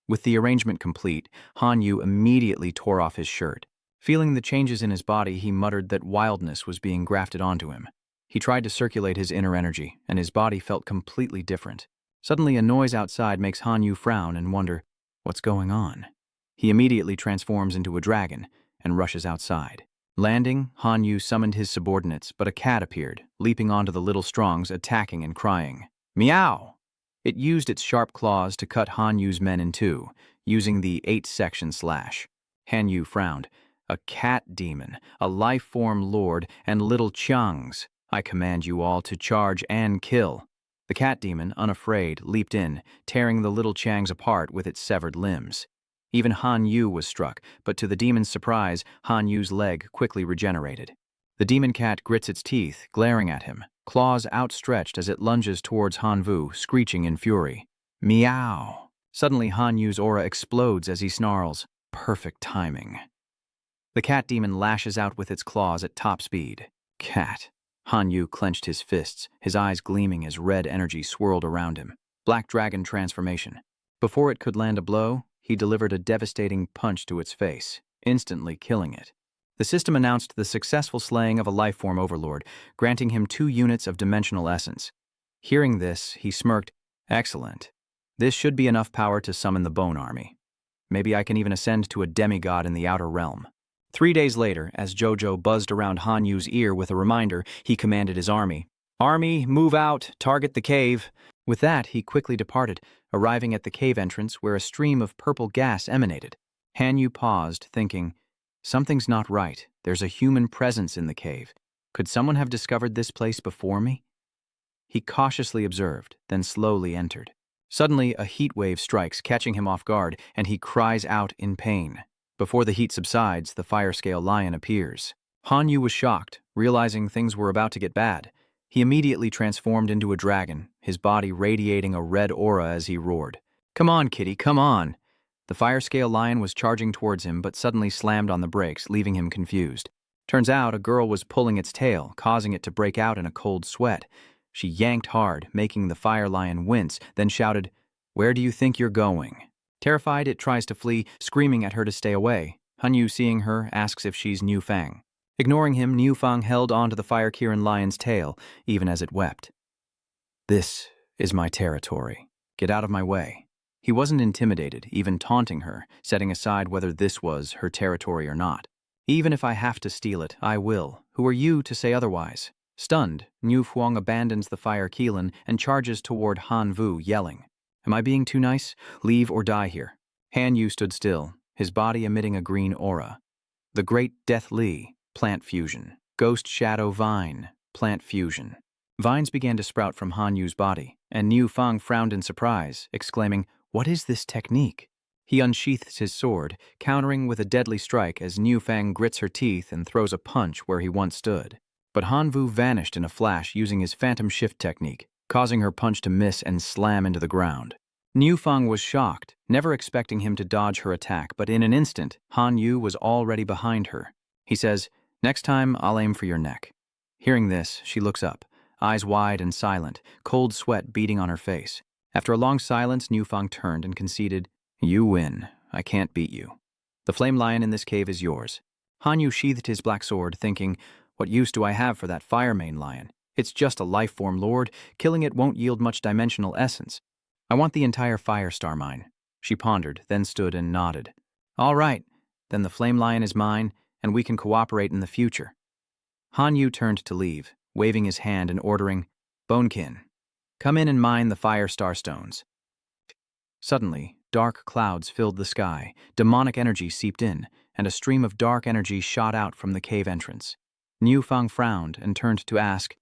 With the arrangement complete, Hanyu immediately tore off his shirt. Feeling the changes in his body, he muttered that wildness was being grafted onto him. He tried to circulate his inner energy, and his body felt completely different. Suddenly, a noise outside makes Hanyu frown and wonder, what's going on? He immediately transforms into a dragon and rushes outside. Landing, Han Yu summoned his subordinates, but a cat appeared, leaping onto the little strongs, attacking and crying, "Meow!" It used its sharp claws to cut Han Yu's men in two, using the 8-section slash. Han Yu frowned. "A cat demon, a life-form lord, and little Changs. I command you all to charge and kill." The cat demon, unafraid, leaped in, tearing the little Changs apart with its severed limbs. Even Han Yu was struck, but to the demon's surprise, Han Yu's leg quickly regenerated. The demon cat grits its teeth, glaring at him, claws outstretched as it lunges towards Han Vu, screeching in fury. Meow! Suddenly Han Yu's aura explodes as he snarls. Perfect timing. The cat demon lashes out with its claws at top speed. Cat. Han Yu clenched his fists, his eyes gleaming as red energy swirled around him. Black dragon transformation. Before it could land a blow, he delivered a devastating punch to its face, instantly killing it. The system announced the successful slaying of a lifeform overlord, granting him 2 units of dimensional essence. Hearing this, he smirked. Excellent. This should be enough power to summon the Bone Army. Maybe I can even ascend to a demigod in the outer realm. 3 days later, as Jojo buzzed around Han Yu's ear with a reminder, he commanded his army. "Army, move out, target the cave." With that, he quickly departed, arriving at the cave entrance where a stream of purple gas emanated. Han Yu paused, thinking, something's not right. There's a human presence in the cave. Could someone have discovered this place before me? He cautiously observed, then slowly entered. Suddenly, a heat wave strikes, catching him off guard, and he cries out in pain. Before the heat subsides, the fire-scale lion appears. Han Yu was shocked, realizing things were about to get bad. He immediately transformed into a dragon, his body radiating a red aura as he roared. "Come on, kitty, come on!" The fire-scale lion was charging towards him, but suddenly slammed on the brakes, leaving him confused. Turns out a girl was pulling its tail, causing it to break out in a cold sweat. She yanked hard, making the fire lion wince, then shouted, "Where do you think you're going?" Terrified, it tries to flee, screaming at her to stay away. Han Yu, seeing her, asks if she's Niu Fang. Ignoring him, Niu Fang held onto the Fire Kirin lion's tail, even as it wept. "This is my territory. Get out of my way." He wasn't intimidated, even taunting her, setting aside whether this was her territory or not. "Even if I have to steal it, I will. Who are you to say otherwise?" Stunned, Niu Fang abandons the Fire Kirin and charges toward Han Vu, yelling, "Am I being too nice? Leave or die here." Han Yu stood still, his body emitting a green aura. The Great Death Li, plant fusion. Ghost Shadow Vine, plant fusion. Vines began to sprout from Han Yu's body, and Niu Fang frowned in surprise, exclaiming, "What is this technique?" He unsheaths his sword, countering with a deadly strike as Niu Fang grits her teeth and throws a punch where he once stood. But Han Vu vanished in a flash using his phantom shift technique, causing her punch to miss and slam into the ground. Niu Fang was shocked, never expecting him to dodge her attack, but in an instant, Han Yu was already behind her. He says, "Next time, I'll aim for your neck." Hearing this, she looks up, eyes wide and silent, cold sweat beading on her face. After a long silence, Niu Fang turned and conceded, "You win. I can't beat you. The flame lion in this cave is yours." Han Yu sheathed his black sword, thinking, what use do I have for that fire mane lion? It's just a life-form lord. Killing it won't yield much dimensional essence. I want the entire fire star mine. She pondered, then stood and nodded. "All right, then the flame lion is mine, and we can cooperate in the future." Han Yu turned to leave, waving his hand and ordering, "Bonekin, come in and mine the fire star stones." Suddenly, dark clouds filled the sky, demonic energy seeped in, and a stream of dark energy shot out from the cave entrance. Niu Fang frowned and turned to ask,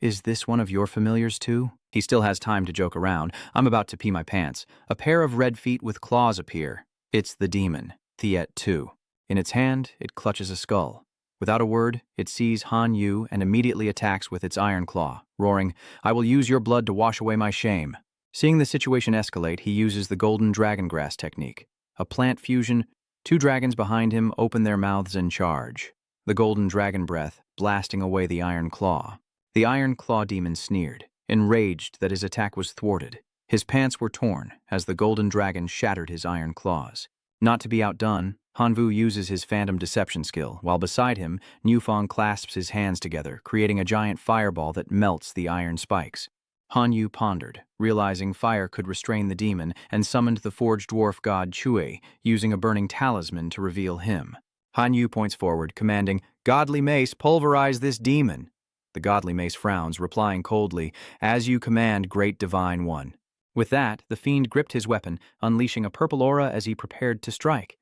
"Is this one of your familiars too?" He still has time to joke around. "I'm about to pee my pants." A pair of red feet with claws appear. It's the demon, Thiet II. In its hand, it clutches a skull. Without a word, it sees Han Yu and immediately attacks with its iron claw, roaring, "I will use your blood to wash away my shame." Seeing the situation escalate, he uses the golden dragon grass technique. A plant fusion, 2 dragons behind him open their mouths and charge. The golden dragon breath, blasting away the iron claw. The iron claw demon sneered, enraged that his attack was thwarted. His pants were torn as the golden dragon shattered his iron claws. Not to be outdone, Han Vu uses his phantom deception skill, while beside him, Niu Fang clasps his hands together, creating a giant fireball that melts the iron spikes. Han Yu pondered, realizing fire could restrain the demon, and summoned the forged dwarf god Chui, using a burning talisman to reveal him. Han Yu points forward, commanding, "Godly mace, pulverize this demon." The godly mace frowns, replying coldly, "As you command, great divine one." With that, the fiend gripped his weapon, unleashing a purple aura as he prepared to strike.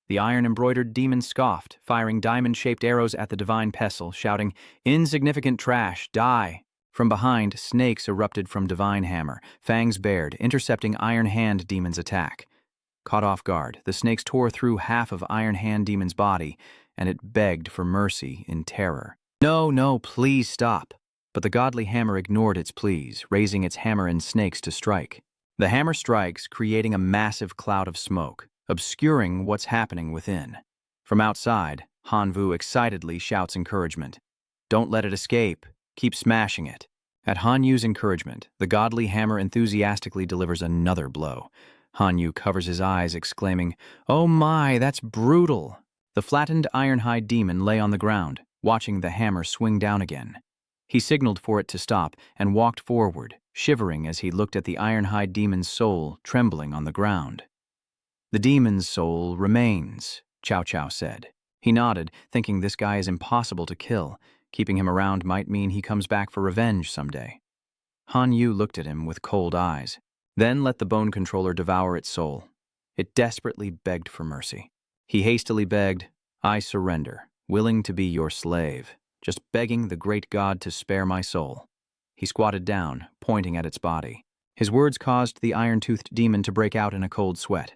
The iron-embroidered demon scoffed, firing diamond-shaped arrows at the divine pestle, shouting, "Insignificant trash, die!" From behind, snakes erupted from divine hammer, fangs bared, intercepting Iron Hand Demon's attack. Caught off guard, the snakes tore through half of Iron Hand Demon's body, and it begged for mercy in terror. "No, no, please stop." But the godly hammer ignored its pleas, raising its hammer and snakes to strike. The hammer strikes, creating a massive cloud of smoke, obscuring what's happening within. From outside, Han Vu excitedly shouts encouragement. "Don't let it escape. Keep smashing it." At Han Yu's encouragement, the godly hammer enthusiastically delivers another blow. Han Yu covers his eyes, exclaiming, "Oh my, that's brutal!" The flattened ironhide demon lay on the ground, watching the hammer swing down again. He signaled for it to stop and walked forward, shivering as he looked at the ironhide demon's soul trembling on the ground. "The demon's soul remains," Chow Chow said. He nodded, thinking this guy is impossible to kill. Keeping him around might mean he comes back for revenge someday. Han Yu looked at him with cold eyes, then let the bone controller devour its soul. It desperately begged for mercy. He hastily begged, "I surrender, willing to be your slave, just begging the great god to spare my soul." He squatted down, pointing at its body. His words caused the iron-toothed demon to break out in a cold sweat.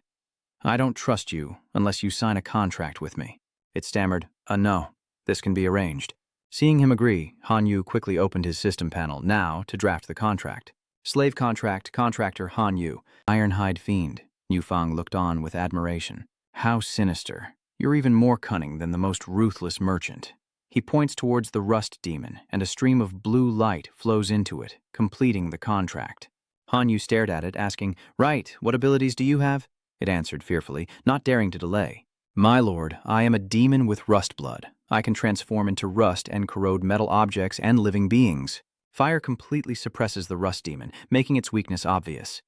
"I don't trust you unless you sign a contract with me." It stammered, "No, this can be arranged." Seeing him agree, Han Yu quickly opened his system panel, now to draft the contract. "Slave contract, contractor Han Yu, Ironhide Fiend." Yu Fang looked on with admiration. "How sinister. You're even more cunning than the most ruthless merchant." He points towards the rust demon, and a stream of blue light flows into it, completing the contract. Han Yu stared at it, asking, "Right, what abilities do you have?" It answered fearfully, not daring to delay. "My lord, I am a demon with rust blood. I can transform into rust and corrode metal objects and living beings. Fire completely suppresses the rust demon, making its weakness obvious."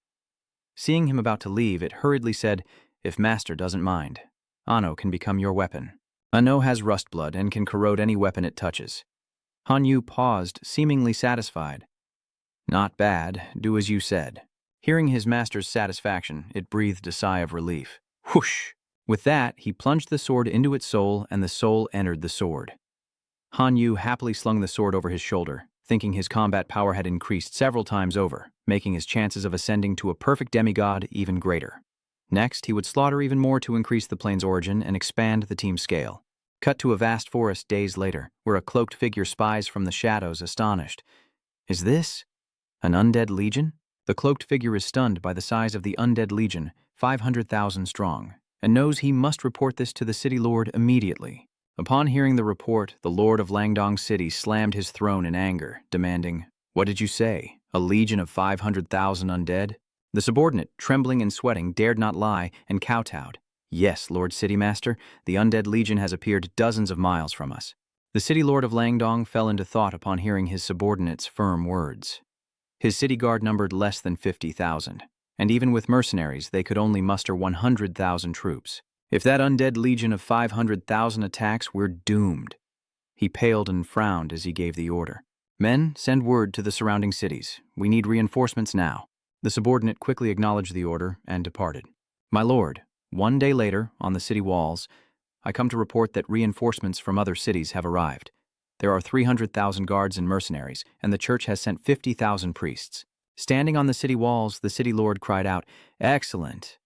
Seeing him about to leave, it hurriedly said, "If master doesn't mind, Anno can become your weapon. Anno has rust blood and can corrode any weapon it touches." Han Yu paused, seemingly satisfied. "Not bad, do as you said." Hearing his master's satisfaction, it breathed a sigh of relief. Whoosh! With that, he plunged the sword into its soul, and the soul entered the sword. Han Yu happily slung the sword over his shoulder, thinking his combat power had increased several times over, making his chances of ascending to a perfect demigod even greater. Next, he would slaughter even more to increase the plane's origin and expand the team's scale. Cut to a vast forest days later, where a cloaked figure spies from the shadows, astonished. "Is this an undead legion?" The cloaked figure is stunned by the size of the undead legion, 500,000 strong, and knows he must report this to the city lord immediately. Upon hearing the report, the lord of Langdong City slammed his throne in anger, demanding, "What did you say? A legion of 500,000 undead?" The subordinate, trembling and sweating, dared not lie and kowtowed. "Yes, Lord City Master, the undead legion has appeared dozens of miles from us." The city lord of Langdong fell into thought upon hearing his subordinate's firm words. His city guard numbered less than 50,000, and even with mercenaries, they could only muster 100,000 troops. If that undead legion of 500,000 attacks, we're doomed. He paled and frowned as he gave the order. "Men, send word to the surrounding cities. We need reinforcements now." The subordinate quickly acknowledged the order and departed. "My lord, one day later, on the city walls, I come to report that reinforcements from other cities have arrived. There are 300,000 guards and mercenaries, and the church has sent 50,000 priests." Standing on the city walls, the city lord cried out, "Excellent!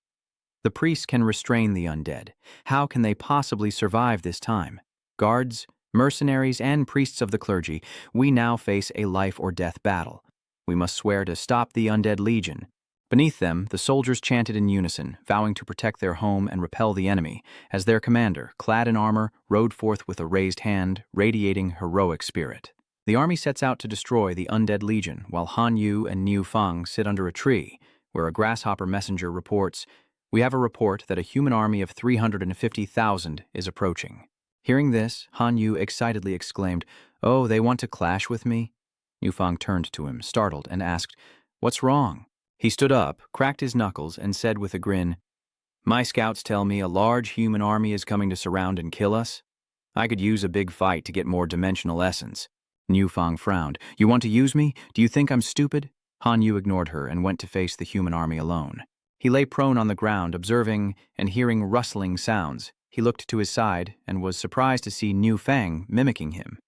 The priests can restrain the undead. How can they possibly survive this time? Guards, mercenaries, and priests of the clergy, we now face a life-or-death battle. We must swear to stop the undead legion." Beneath them, the soldiers chanted in unison, vowing to protect their home and repel the enemy, as their commander, clad in armor, rode forth with a raised hand, radiating heroic spirit. The army sets out to destroy the undead legion, while Han Yu and Niu Fang sit under a tree, where a grasshopper messenger reports, "We have a report that a human army of 350,000 is approaching." Hearing this, Han Yu excitedly exclaimed, "Oh, they want to clash with me?" Yufang turned to him, startled, and asked, "What's wrong?" He stood up, cracked his knuckles, and said with a grin, "My scouts tell me a large human army is coming to surround and kill us. I could use a big fight to get more dimensional essence." Yufang frowned. "You want to use me? Do you think I'm stupid?" Han Yu ignored her and went to face the human army alone. He lay prone on the ground, observing and hearing rustling sounds. He looked to his side and was surprised to see Niu Fang mimicking him.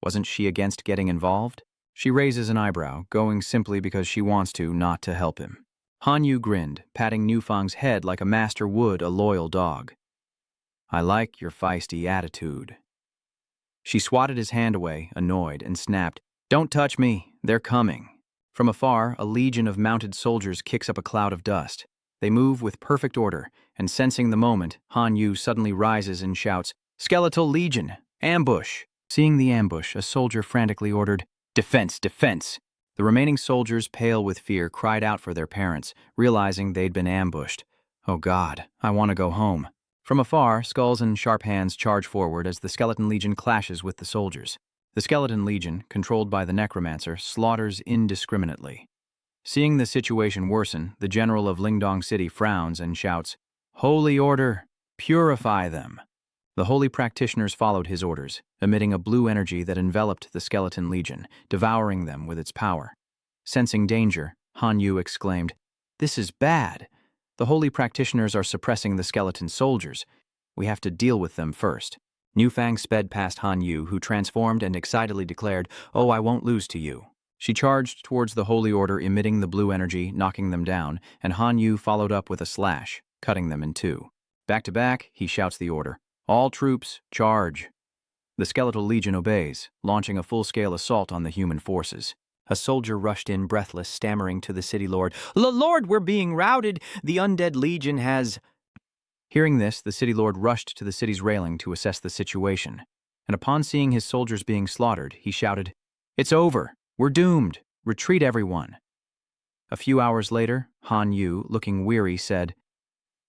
Wasn't she against getting involved? She raises an eyebrow, going simply because she wants to, not to help him. Han Yu grinned, patting Niu Fang's head like a master would a loyal dog. "I like your feisty attitude." She swatted his hand away, annoyed, and snapped, "Don't touch me, they're coming." From afar, a legion of mounted soldiers kicks up a cloud of dust. They move with perfect order, and sensing the moment, Han Yu suddenly rises and shouts, "Skeletal Legion! Ambush!" Seeing the ambush, a soldier frantically ordered, "Defense! Defense!" The remaining soldiers, pale with fear, cried out for their parents, realizing they'd been ambushed. "Oh God, I want to go home." From afar, skulls and sharp hands charge forward as the Skeleton Legion clashes with the soldiers. The Skeleton Legion, controlled by the Necromancer, slaughters indiscriminately. Seeing the situation worsen, the general of Lingdong City frowns and shouts, "Holy Order, purify them!" The holy practitioners followed his orders, emitting a blue energy that enveloped the Skeleton Legion, devouring them with its power. Sensing danger, Han Yu exclaimed, "This is bad. The holy practitioners are suppressing the skeleton soldiers. We have to deal with them first." Niu Fang sped past Han Yu, who transformed and excitedly declared, "Oh, I won't lose to you." She charged towards the Holy Order, emitting the blue energy, knocking them down, and Han Yu followed up with a slash, cutting them in two. Back to back, he shouts the order, "All troops, charge!" The Skeletal Legion obeys, launching a full-scale assault on the human forces. A soldier rushed in, breathless, stammering to the city lord, "Lord, we're being routed! The undead legion has—" Hearing this, the city lord rushed to the city's railing to assess the situation, and upon seeing his soldiers being slaughtered, he shouted, "It's over! We're doomed! Retreat, everyone!" A few hours later, Han Yu, looking weary, said,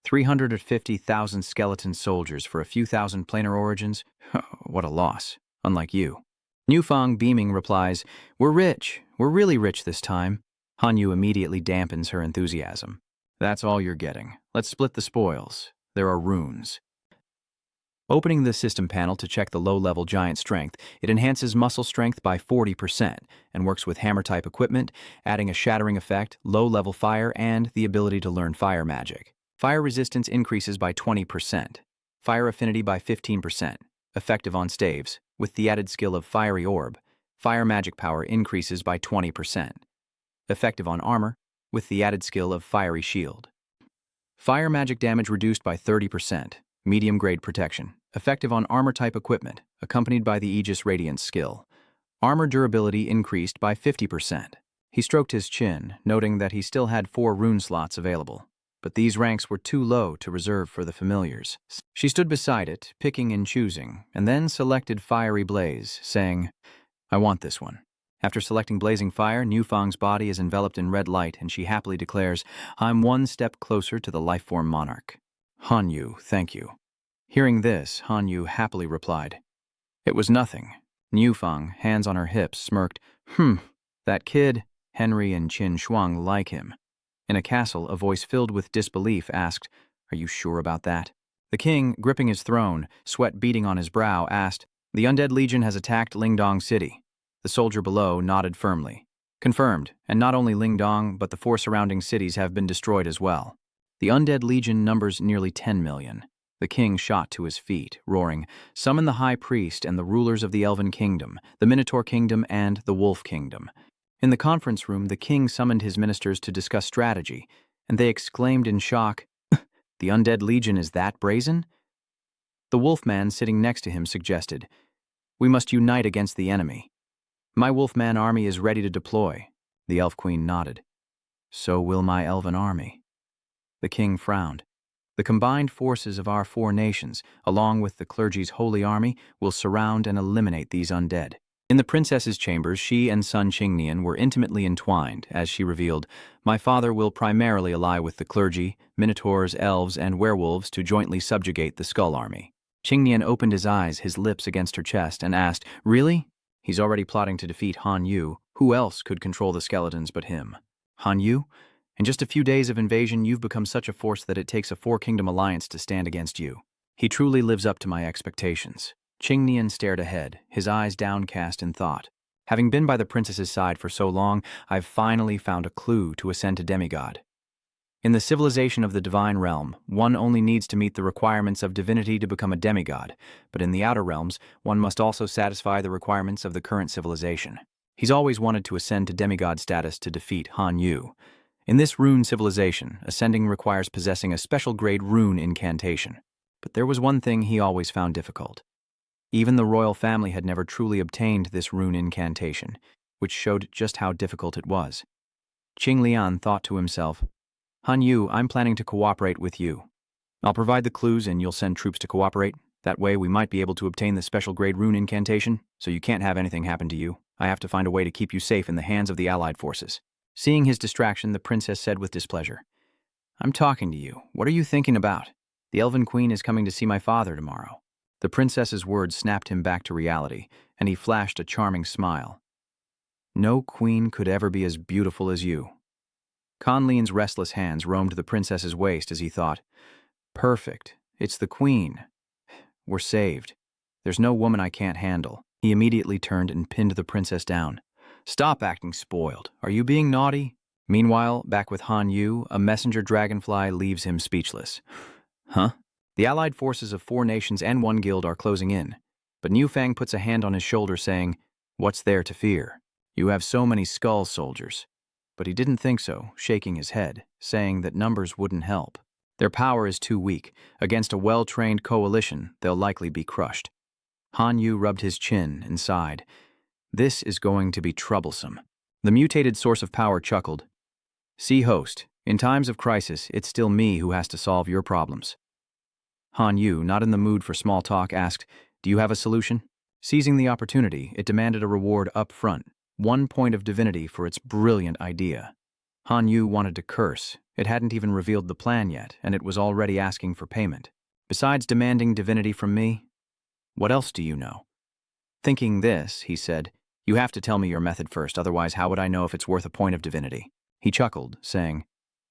350,000 skeleton soldiers for a few thousand planar origins? What a loss, unlike you." Niu Fang, beaming, replies, "We're rich. We're really rich this time." Han Yu immediately dampens her enthusiasm. "That's all you're getting. Let's split the spoils. There are runes." Opening the system panel to check the low-level giant strength, it enhances muscle strength by 40% and works with hammer-type equipment, adding a shattering effect, low-level fire, and the ability to learn fire magic. Fire resistance increases by 20%, fire affinity by 15%, effective on staves, with the added skill of Fiery Orb. Fire magic power increases by 20%, effective on armor, with the added skill of Fiery Shield. Fire magic damage reduced by 30%, medium-grade protection, effective on armor-type equipment, accompanied by the Aegis Radiance skill. Armor durability increased by 50%. He stroked his chin, noting that he still had 4 rune slots available, but these ranks were too low to reserve for the familiars. She stood beside it, picking and choosing, and then selected Fiery Blaze, saying, "I want this one." After selecting Blazing Fire, Niu Fang's body is enveloped in red light, and she happily declares, "I'm one step closer to the Lifeform Monarch." Han Yu, thank you. Hearing this, Han Yu happily replied, "It was nothing." Niu Fang, hands on her hips, smirked, That kid, Henry and Qin Shuang like him." In a castle, a voice filled with disbelief asked, "Are you sure about that?" The king, gripping his throne, sweat beading on his brow, asked, "The Undead Legion has attacked Lingdong City." The soldier below nodded firmly. "Confirmed, and not only Lingdong, but the 4 surrounding cities have been destroyed as well. The Undead Legion numbers nearly 10 million. The king shot to his feet, roaring, "Summon the High Priest and the rulers of the Elven Kingdom, the Minotaur Kingdom, and the Wolf Kingdom." In the conference room, the king summoned his ministers to discuss strategy, and they exclaimed in shock, "The Undead Legion is that brazen?" The Wolfman sitting next to him suggested, "We must unite against the enemy." "My Wolfman army is ready to deploy." The Elf Queen nodded. "So will my Elven army." The king frowned. "The combined forces of our 4 nations, along with the clergy's holy army, will surround and eliminate these undead." In the princess's chambers, she and Sun Qingnian were intimately entwined, as she revealed, "My father will primarily ally with the clergy, minotaurs, elves, and werewolves to jointly subjugate the Skull Army." Qingnian opened his eyes, his lips against her chest, and asked, "Really? He's already plotting to defeat Han Yu. Who else could control the skeletons but him? Han Yu? In just a few days of invasion, you've become such a force that it takes a four-kingdom alliance to stand against you. He truly lives up to my expectations. Qing Nian stared ahead, his eyes downcast in thought. Having been by the princess's side for so long, I've finally found a clue to ascend to demigod. In the civilization of the divine realm, one only needs to meet the requirements of divinity to become a demigod, but in the outer realms, one must also satisfy the requirements of the current civilization. He's always wanted to ascend to demigod status to defeat Han Yu. In this Rune civilization, ascending requires possessing a special grade Rune incantation. But there was one thing he always found difficult. Even the royal family had never truly obtained this Rune incantation, which showed just how difficult it was. Qing Lian thought to himself, Han Yu, I'm planning to cooperate with you. I'll provide the clues and you'll send troops to cooperate. That way we might be able to obtain the special grade Rune incantation, so you can't have anything happen to you. I have to find a way to keep you safe in the hands of the allied forces. Seeing his distraction, the princess said with displeasure, I'm talking to you. What are you thinking about? The Elven Queen is coming to see my father tomorrow. The princess's words snapped him back to reality, and he flashed a charming smile. No queen could ever be as beautiful as you. Kan Lian's restless hands roamed the princess's waist as he thought, perfect, it's the queen. We're saved. There's no woman I can't handle. He immediately turned and pinned the princess down. Stop acting spoiled. Are you being naughty? Meanwhile, back with Han Yu, a messenger dragonfly leaves him speechless. Huh? The allied forces of 4 nations and 1 guild are closing in, but Niu Fang puts a hand on his shoulder saying, what's there to fear? You have so many skull soldiers. But he didn't think so, shaking his head, saying that numbers wouldn't help. Their power is too weak. Against a well-trained coalition, they'll likely be crushed. Han Yu rubbed his chin and sighed. This is going to be troublesome. The mutated source of power chuckled. See, host, in times of crisis, it's still me who has to solve your problems. Han Yu, not in the mood for small talk, asked, do you have a solution? Seizing the opportunity, it demanded a reward up front. 1 point of divinity for its brilliant idea. Han Yu wanted to curse. It hadn't even revealed the plan yet, and it was already asking for payment. Besides demanding divinity from me, what else do you know? Thinking this, he said, you have to tell me your method first, otherwise how would I know if it's worth a point of divinity? He chuckled, saying,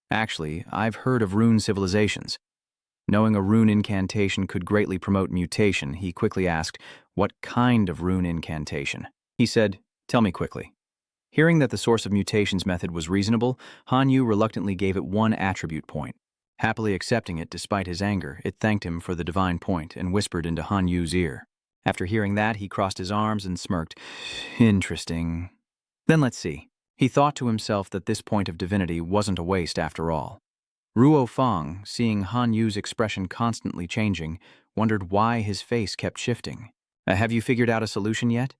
actually, I've heard of rune civilizations. Knowing a rune incantation could greatly promote mutation, he quickly asked, what kind of rune incantation? He said, tell me quickly. Hearing that the source of mutations method was reasonable, Han Yu reluctantly gave it 1 attribute point. Happily accepting it despite his anger, it thanked him for the divine point and whispered into Han Yu's ear. After hearing that, he crossed his arms and smirked. Interesting. Then let's see. He thought to himself that this point of divinity wasn't a waste after all. Ruo Fang, seeing Han Yu's expression constantly changing, wondered why his face kept shifting. Have you figured out a solution yet?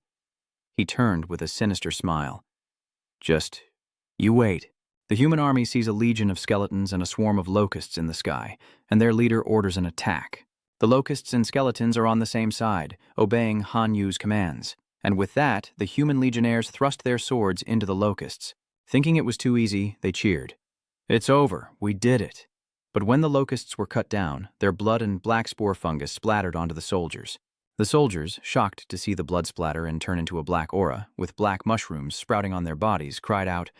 He turned with a sinister smile. Just, you wait. The human army sees a legion of skeletons and a swarm of locusts in the sky, and their leader orders an attack. The locusts and skeletons are on the same side, obeying Han Yu's commands. And with that, the human legionnaires thrust their swords into the locusts. Thinking it was too easy, they cheered. It's over, we did it. But when the locusts were cut down, their blood and black spore fungus splattered onto the soldiers. The soldiers, shocked to see the blood splatter and turn into a black aura, with black mushrooms sprouting on their bodies, cried out,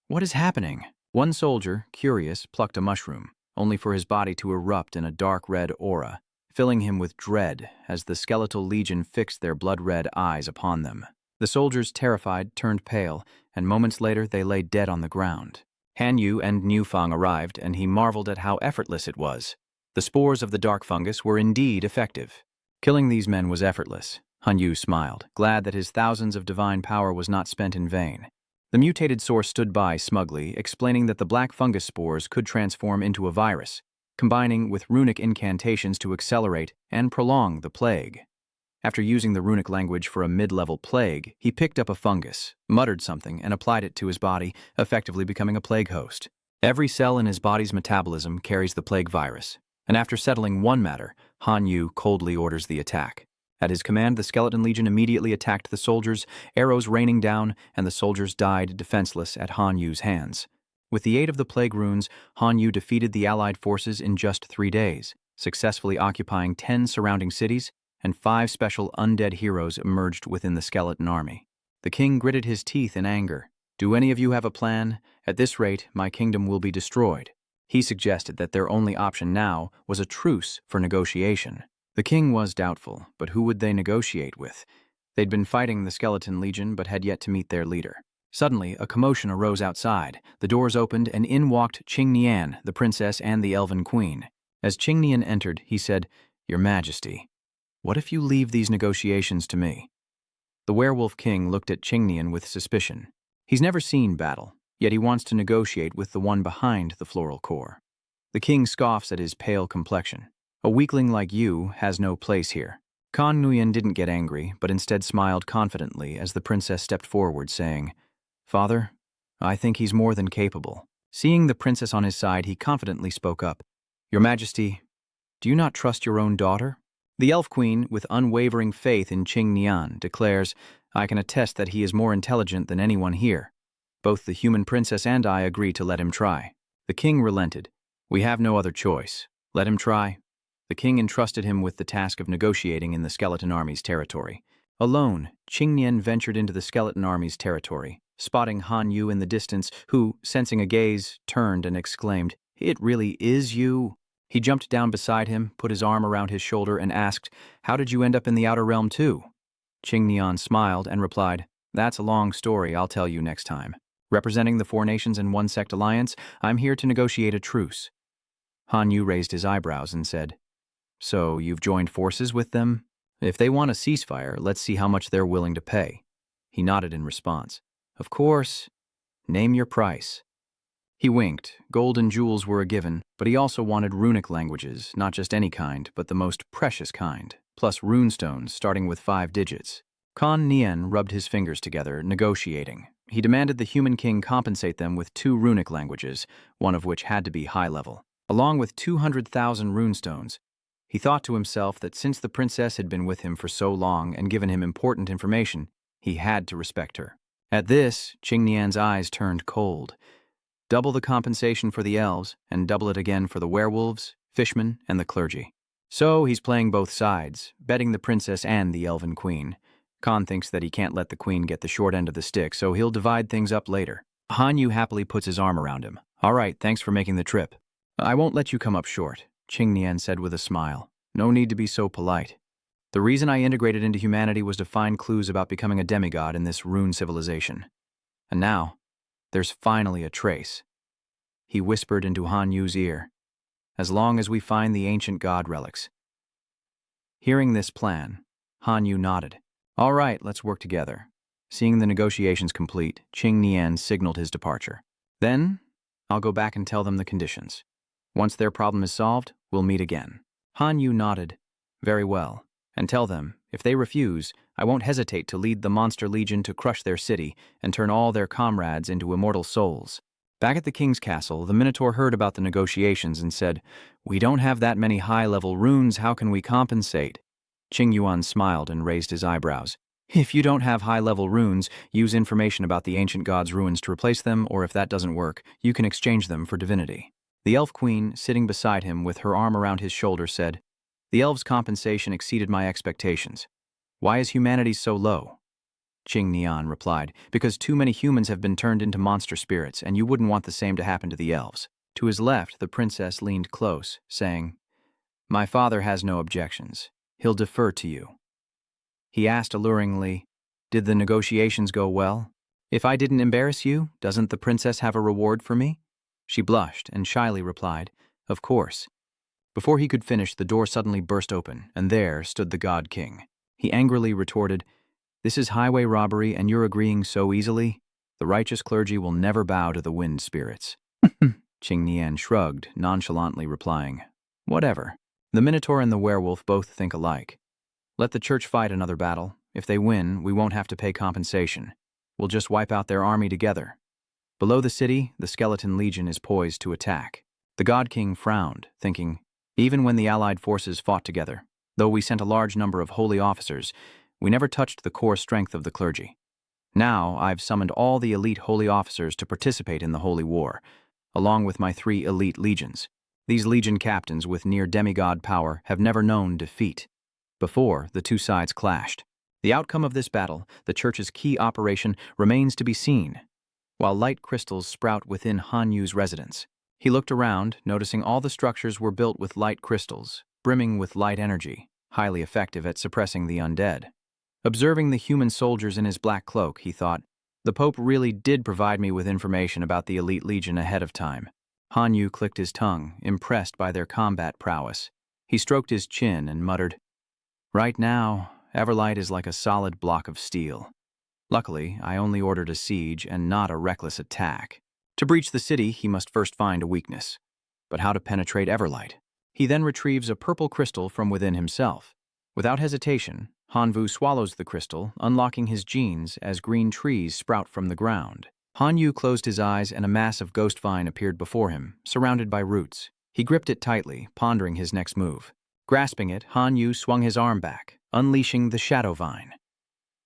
what is happening? One soldier, curious, plucked a mushroom, only for his body to erupt in a dark red aura, filling him with dread as the skeletal legion fixed their blood-red eyes upon them. The soldiers, terrified, turned pale, and moments later they lay dead on the ground. Han Yu and Niu Fang arrived, and he marveled at how effortless it was. The spores of the dark fungus were indeed effective. Killing these men was effortless. Han Yu smiled, glad that his thousands of divine power was not spent in vain. The mutated source stood by smugly, explaining that the black fungus spores could transform into a virus, combining with runic incantations to accelerate and prolong the plague. After using the runic language for a mid-level plague, he picked up a fungus, muttered something, and applied it to his body, effectively becoming a plague host. Every cell in his body's metabolism carries the plague virus, and after settling one matter, Han Yu coldly orders the attack. At his command, the Skeleton Legion immediately attacked the soldiers, arrows raining down, and the soldiers died defenseless at Han Yu's hands. With the aid of the plague runes, Han Yu defeated the allied forces in just 3 days, successfully occupying 10 surrounding cities, and 5 special undead heroes emerged within the skeleton army. The king gritted his teeth in anger. Do any of you have a plan? At this rate, my kingdom will be destroyed. He suggested that their only option now was a truce for negotiation. The king was doubtful, but who would they negotiate with? They'd been fighting the Skeleton Legion but had yet to meet their leader. Suddenly, a commotion arose outside. The doors opened and in walked Qing Nian, the princess and the elven queen. As Qing Nian entered, he said, "Your Majesty, what if you leave these negotiations to me?" The werewolf king looked at Qing Nian with suspicion. He's never seen battle, yet he wants to negotiate with the one behind the floral core. The king scoffs at his pale complexion. A weakling like you has no place here. Kan Nguyen didn't get angry, but instead smiled confidently as the princess stepped forward, saying, "Father, I think he's more than capable." Seeing the princess on his side, he confidently spoke up. "Your Majesty, do you not trust your own daughter?" The elf queen, with unwavering faith in Qing Nian, declares, "I can attest that he is more intelligent than anyone here. Both the human princess and I agree to let him try." The king relented. "We have no other choice. Let him try." The king entrusted him with the task of negotiating in the skeleton army's territory. Alone, Qing Nian ventured into the skeleton army's territory, spotting Han Yu in the distance, who, sensing a gaze, turned and exclaimed, "It really is you." He jumped down beside him, put his arm around his shoulder, and asked, "How did you end up in the Outer Realm too?" Qing Nian smiled and replied, "That's a long story, I'll tell you next time. Representing the 4 nations and 1 sect alliance, I'm here to negotiate a truce." Han Yu raised his eyebrows and said, "So you've joined forces with them? If they want a ceasefire, let's see how much they're willing to pay." He nodded in response. "Of course. Name your price." He winked. Gold and jewels were a given, but he also wanted runic languages, not just any kind, but the most precious kind, plus runestones starting with 5 digits. Kan Nian rubbed his fingers together, negotiating. He demanded the human king compensate them with 2 runic languages, one of which had to be high level, along with 200,000 runestones. He thought to himself that since the princess had been with him for so long and given him important information, he had to respect her. At this, Qing Nian's eyes turned cold. Double the compensation for the elves, and double it again for the werewolves, fishmen, and the clergy. So he's playing both sides, betting the princess and the elven queen. Khan thinks that he can't let the queen get the short end of the stick, so he'll divide things up later. Han Yu happily puts his arm around him. "All right, thanks for making the trip." "I won't let you come up short," Qing Nian said with a smile. "No need to be so polite. The reason I integrated into humanity was to find clues about becoming a demigod in this Rune civilization. And now, there's finally a trace." He whispered into Han Yu's ear, "As long as we find the ancient god relics." Hearing this plan, Han Yu nodded. "All right, let's work together." Seeing the negotiations complete, Qing Nian signaled his departure. "Then, I'll go back and tell them the conditions. Once their problem is solved, we'll meet again." Han Yu nodded. "Very well. And tell them, if they refuse, I won't hesitate to lead the Monster Legion to crush their city and turn all their comrades into immortal souls." Back at the king's castle, the Minotaur heard about the negotiations and said, "We don't have that many high-level runes, how can we compensate?" Qing Yuan smiled and raised his eyebrows. "If you don't have high-level runes, use information about the ancient gods' ruins to replace them, or if that doesn't work, you can exchange them for divinity." The elf queen, sitting beside him with her arm around his shoulder, said, "The elves' compensation exceeded my expectations. Why is humanity so low?" Qing Nian replied, "Because too many humans have been turned into monster spirits, and you wouldn't want the same to happen to the elves." To his left, the princess leaned close, saying, "My father has no objections. He'll defer to you." He asked alluringly, "Did the negotiations go well? If I didn't embarrass you, doesn't the princess have a reward for me?" She blushed and shyly replied, "Of course." Before he could finish, the door suddenly burst open, and there stood the God King. He angrily retorted, "This is highway robbery, and you're agreeing so easily? The righteous clergy will never bow to the wind spirits." Qing Nian shrugged, nonchalantly replying, "Whatever. The Minotaur and the werewolf both think alike. Let the church fight another battle. If they win, we won't have to pay compensation. We'll just wipe out their army together." Below the city, the Skeleton Legion is poised to attack. The God King frowned, thinking, "Even when the allied forces fought together, though we sent a large number of holy officers, we never touched the core strength of the clergy. Now I've summoned all the elite holy officers to participate in the holy war, along with my 3 elite legions. These legion captains with near demigod power have never known defeat. Before, the 2 sides clashed. The outcome of this battle, the church's key operation, remains to be seen. While light crystals sprout within Han Yu's residence, he looked around, noticing all the structures were built with light crystals, brimming with light energy, highly effective at suppressing the undead. Observing the human soldiers in his black cloak, he thought, the Pope really did provide me with information about the elite legion ahead of time. Han Yu clicked his tongue, impressed by their combat prowess. He stroked his chin and muttered, "Right now, Everlight is like a solid block of steel. Luckily, I only ordered a siege and not a reckless attack. To breach the city, he must first find a weakness. But how to penetrate Everlight? He then retrieves a purple crystal from within himself. Without hesitation, Han Vu swallows the crystal, unlocking his genes as green trees sprout from the ground. Han Yu closed his eyes and a mass of ghost vine appeared before him, surrounded by roots. He gripped it tightly, pondering his next move. Grasping it, Han Yu swung his arm back, unleashing the shadow vine.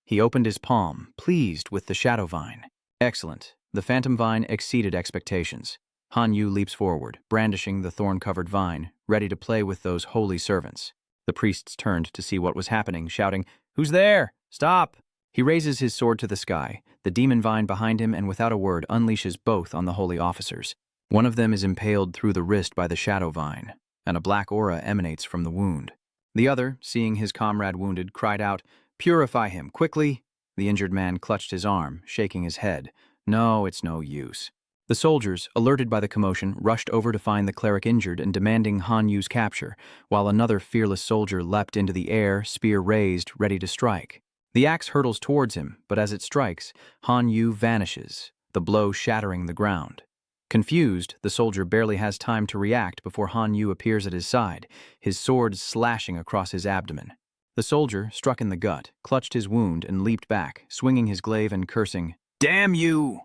He opened his palm, pleased with the shadow vine. Excellent. The phantom vine exceeded expectations. Han Yu leaps forward, brandishing the thorn-covered vine, ready to play with those holy servants. The priests turned to see what was happening, shouting, "Who's there? Stop!" He raises his sword to the sky, the demon vine behind him, and without a word unleashes both on the holy officers. One of them is impaled through the wrist by the shadow vine, and a black aura emanates from the wound. The other, seeing his comrade wounded, cried out, "Purify him, quickly!" The injured man clutched his arm, shaking his head. "No, it's no use." The soldiers, alerted by the commotion, rushed over to find the cleric injured and demanding Han Yu's capture, while another fearless soldier leapt into the air, spear raised, ready to strike. The axe hurtles towards him, but as it strikes, Han Yu vanishes, the blow shattering the ground. Confused, the soldier barely has time to react before Han Yu appears at his side, his sword slashing across his abdomen. The soldier, struck in the gut, clutched his wound and leaped back, swinging his glaive and cursing, "Damn you!"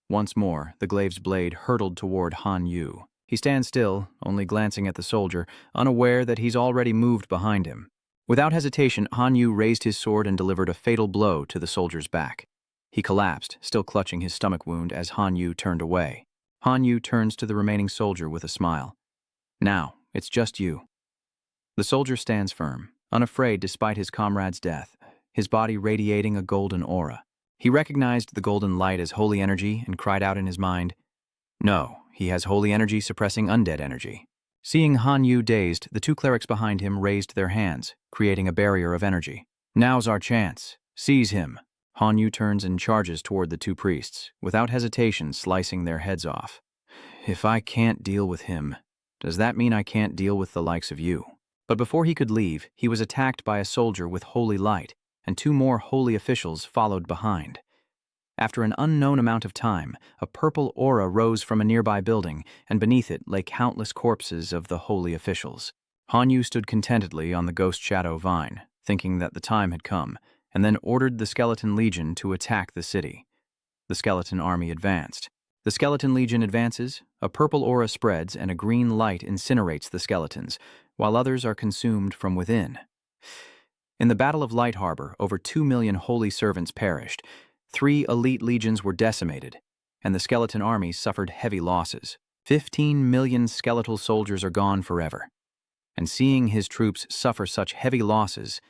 Once more, the glaive's blade hurtled toward Han Yu. He stands still, only glancing at the soldier, unaware that he's already moved behind him. Without hesitation, Han Yu raised his sword and delivered a fatal blow to the soldier's back. He collapsed, still clutching his stomach wound as Han Yu turned away. Han Yu turns to the remaining soldier with a smile. "Now, it's just you." The soldier stands firm, unafraid despite his comrade's death, his body radiating a golden aura. He recognized the golden light as holy energy and cried out in his mind, "No, he has holy energy suppressing undead energy." Seeing Han Yu dazed, the two clerics behind him raised their hands, creating a barrier of energy. "Now's our chance. Seize him." Han Yu turns and charges toward the two priests, without hesitation slicing their heads off. "If I can't deal with him, does that mean I can't deal with the likes of you?" But before he could leave, he was attacked by a soldier with holy light, and two more holy officials followed behind. After an unknown amount of time, a purple aura rose from a nearby building, and beneath it lay countless corpses of the holy officials. Han Yu stood contentedly on the ghost shadow vine, thinking that the time had come, and then ordered the Skeleton Legion to attack the city. The skeleton army advanced. The Skeleton Legion advances, a purple aura spreads, and a green light incinerates the skeletons, while others are consumed from within. In the Battle of Light Harbor, over 2 million holy servants perished, 3 elite legions were decimated, and the skeleton army suffered heavy losses. 15 million skeletal soldiers are gone forever. And seeing his troops suffer such heavy losses,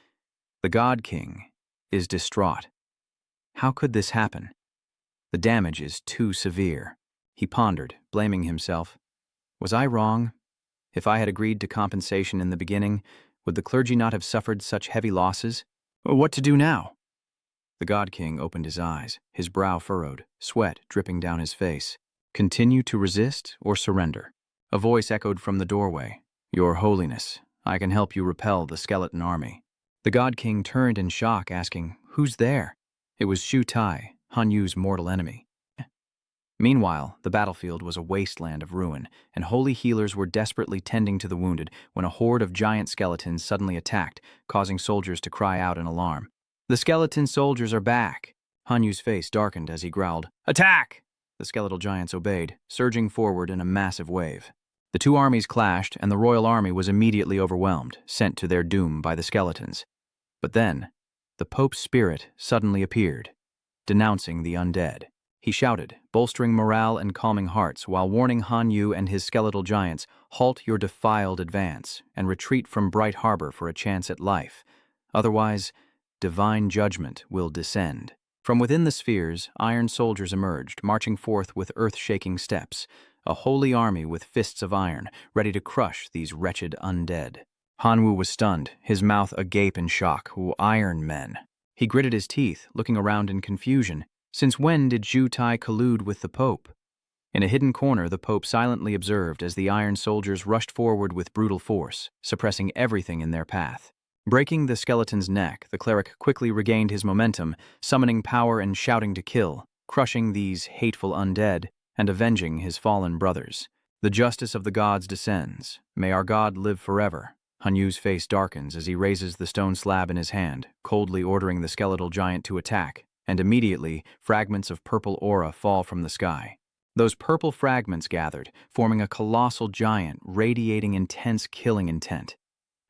the God King is distraught. How could this happen? The damage is too severe. He pondered, blaming himself. Was I wrong? If I had agreed to compensation in the beginning, would the clergy not have suffered such heavy losses? What to do now? The God King opened his eyes, his brow furrowed, sweat dripping down his face. Continue to resist or surrender? A voice echoed from the doorway. Your Holiness, I can help you repel the skeleton army. The God King turned in shock, asking, Who's there? It was Shu Tai, Han Yu's mortal enemy. Meanwhile, the battlefield was a wasteland of ruin, and holy healers were desperately tending to the wounded when a horde of giant skeletons suddenly attacked, causing soldiers to cry out in alarm. The skeleton soldiers are back. Han Yu's face darkened as he growled, Attack! The skeletal giants obeyed, surging forward in a massive wave. The two armies clashed, and the royal army was immediately overwhelmed, sent to their doom by the skeletons. But then, the Pope's spirit suddenly appeared, denouncing the undead. He shouted, bolstering morale and calming hearts, while warning Han Yu and his skeletal giants, halt your defiled advance, and retreat from Bright Harbor for a chance at life. Otherwise, divine judgment will descend. From within the spheres, iron soldiers emerged, marching forth with earth-shaking steps, a holy army with fists of iron, ready to crush these wretched undead. Hanwoo was stunned, his mouth agape in shock. Iron men. He gritted his teeth, looking around in confusion. Since when did Zhu Tai collude with the Pope? In a hidden corner, the Pope silently observed as the iron soldiers rushed forward with brutal force, suppressing everything in their path. Breaking the skeleton's neck, the cleric quickly regained his momentum, summoning power and shouting to kill, crushing these hateful undead and avenging his fallen brothers. The justice of the gods descends. May our God live forever. Hanyu's face darkens as he raises the stone slab in his hand, coldly ordering the skeletal giant to attack, and immediately, fragments of purple aura fall from the sky. Those purple fragments gathered, forming a colossal giant, radiating intense killing intent.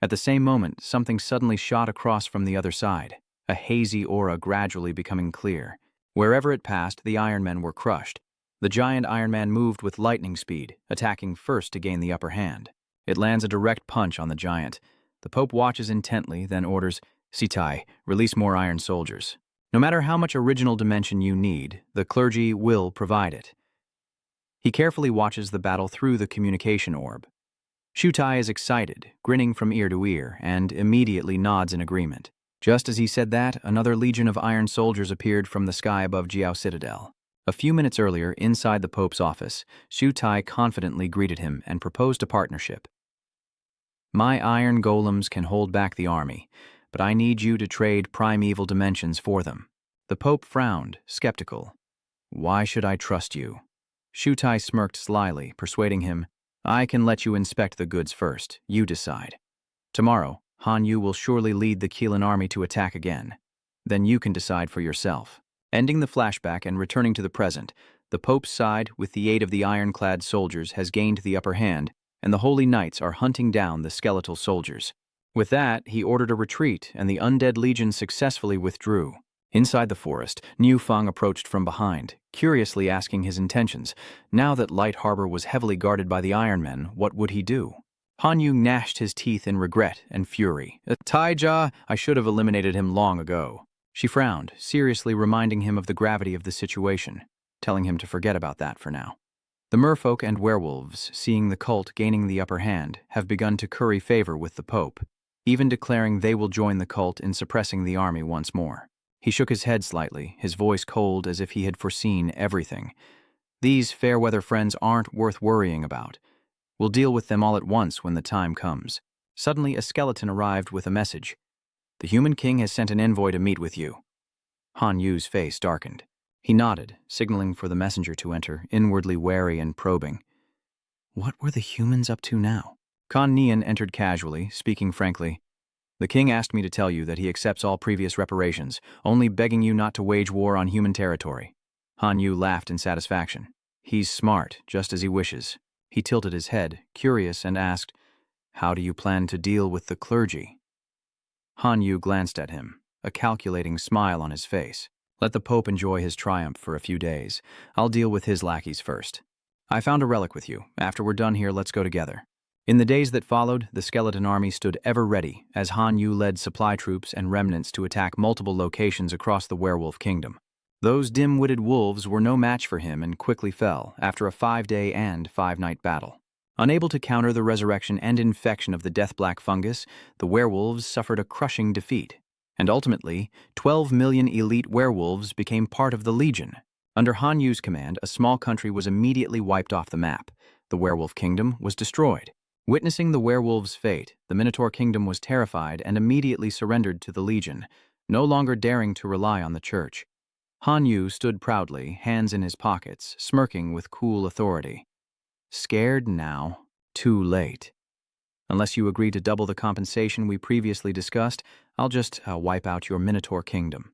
At the same moment, something suddenly shot across from the other side, a hazy aura gradually becoming clear. Wherever it passed, the Iron Men were crushed. The giant Iron Man moved with lightning speed, attacking first to gain the upper hand. It lands a direct punch on the giant. The Pope watches intently, then orders, "Sitai, release more iron soldiers. No matter how much original dimension you need, the clergy will provide it." He carefully watches the battle through the communication orb. Shutai is excited, grinning from ear to ear, and immediately nods in agreement. Just as he said that, another legion of iron soldiers appeared from the sky above Jiao Citadel. A few minutes earlier, inside the Pope's office, Shutai confidently greeted him and proposed a partnership. "My iron golems can hold back the army, but I need you to trade primeval dimensions for them." The Pope frowned, skeptical. "Why should I trust you?" Shutai smirked slyly, persuading him, "I can let you inspect the goods first. You decide. Tomorrow, Hanyu will surely lead the Keelan army to attack again. Then you can decide for yourself." Ending the flashback and returning to the present, the Pope's side, with the aid of the ironclad soldiers, has gained the upper hand, and the Holy Knights are hunting down the skeletal soldiers. With that, he ordered a retreat, and the undead legion successfully withdrew. Inside the forest, Niu Feng approached from behind, curiously asking his intentions. Now that Light Harbor was heavily guarded by the Iron Men, what would he do? Hanyu gnashed his teeth in regret and fury. "Taija, I should have eliminated him long ago." She frowned, seriously reminding him of the gravity of the situation, telling him to forget about that for now. The merfolk and werewolves, seeing the cult gaining the upper hand, have begun to curry favor with the Pope, even declaring they will join the cult in suppressing the army once more. He shook his head slightly, his voice cold as if he had foreseen everything. "These fair-weather friends aren't worth worrying about. We'll deal with them all at once when the time comes." Suddenly, a skeleton arrived with a message. "The Human King has sent an envoy to meet with you." Han Yu's face darkened. He nodded, signaling for the messenger to enter, inwardly wary and probing. What were the humans up to now? Kan Nian entered casually, speaking frankly. "The king asked me to tell you that he accepts all previous reparations, only begging you not to wage war on human territory." Han Yu laughed in satisfaction. "He's smart, just as he wishes." He tilted his head, curious, and asked, "How do you plan to deal with the clergy?" Han Yu glanced at him, a calculating smile on his face. "Let the Pope enjoy his triumph for a few days. I'll deal with his lackeys first. I found a relic with you. After we're done here, let's go together." In the days that followed, the skeleton army stood ever ready as Han Yu led supply troops and remnants to attack multiple locations across the werewolf kingdom. Those dim-witted wolves were no match for him and quickly fell after a 5-day and 5-night battle. Unable to counter the resurrection and infection of the death-black fungus, the werewolves suffered a crushing defeat. And ultimately, 12 million elite werewolves became part of the Legion. Under Han Yu's command, a small country was immediately wiped off the map. The werewolf kingdom was destroyed. Witnessing the werewolves' fate, the Minotaur kingdom was terrified and immediately surrendered to the Legion, no longer daring to rely on the church. Han Yu stood proudly, hands in his pockets, smirking with cool authority. "Scared now? Too late. Unless you agree to double the compensation we previously discussed, I'll just wipe out your Minotaur kingdom."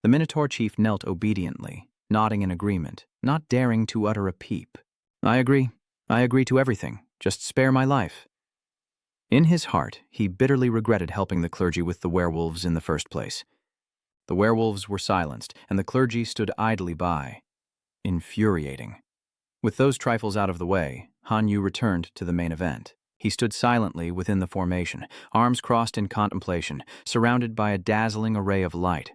The Minotaur chief knelt obediently, nodding in agreement, not daring to utter a peep. I agree to everything. Just spare my life." In his heart, he bitterly regretted helping the clergy with the werewolves in the first place. The werewolves were silenced, and the clergy stood idly by. Infuriating. With those trifles out of the way, Han Yu returned to the main event. He stood silently within the formation, arms crossed in contemplation, surrounded by a dazzling array of light.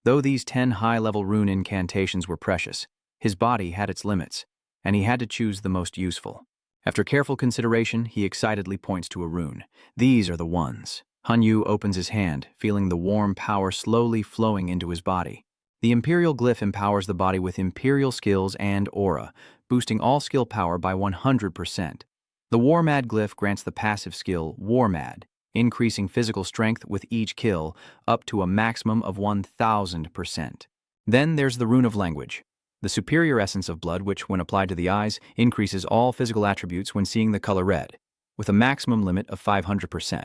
Though these 10 high-level rune incantations were precious, his body had its limits, and he had to choose the most useful. After careful consideration, he excitedly points to a rune. These are the ones. Hanyu opens his hand, feeling the warm power slowly flowing into his body. The Imperial Glyph empowers the body with Imperial skills and aura, boosting all skill power by 100%. The War Mad Glyph grants the passive skill War Mad, increasing physical strength with each kill up to a maximum of 1000%. Then there's the Rune of Language, the superior essence of blood which, when applied to the eyes, increases all physical attributes when seeing the color red, with a maximum limit of 500%.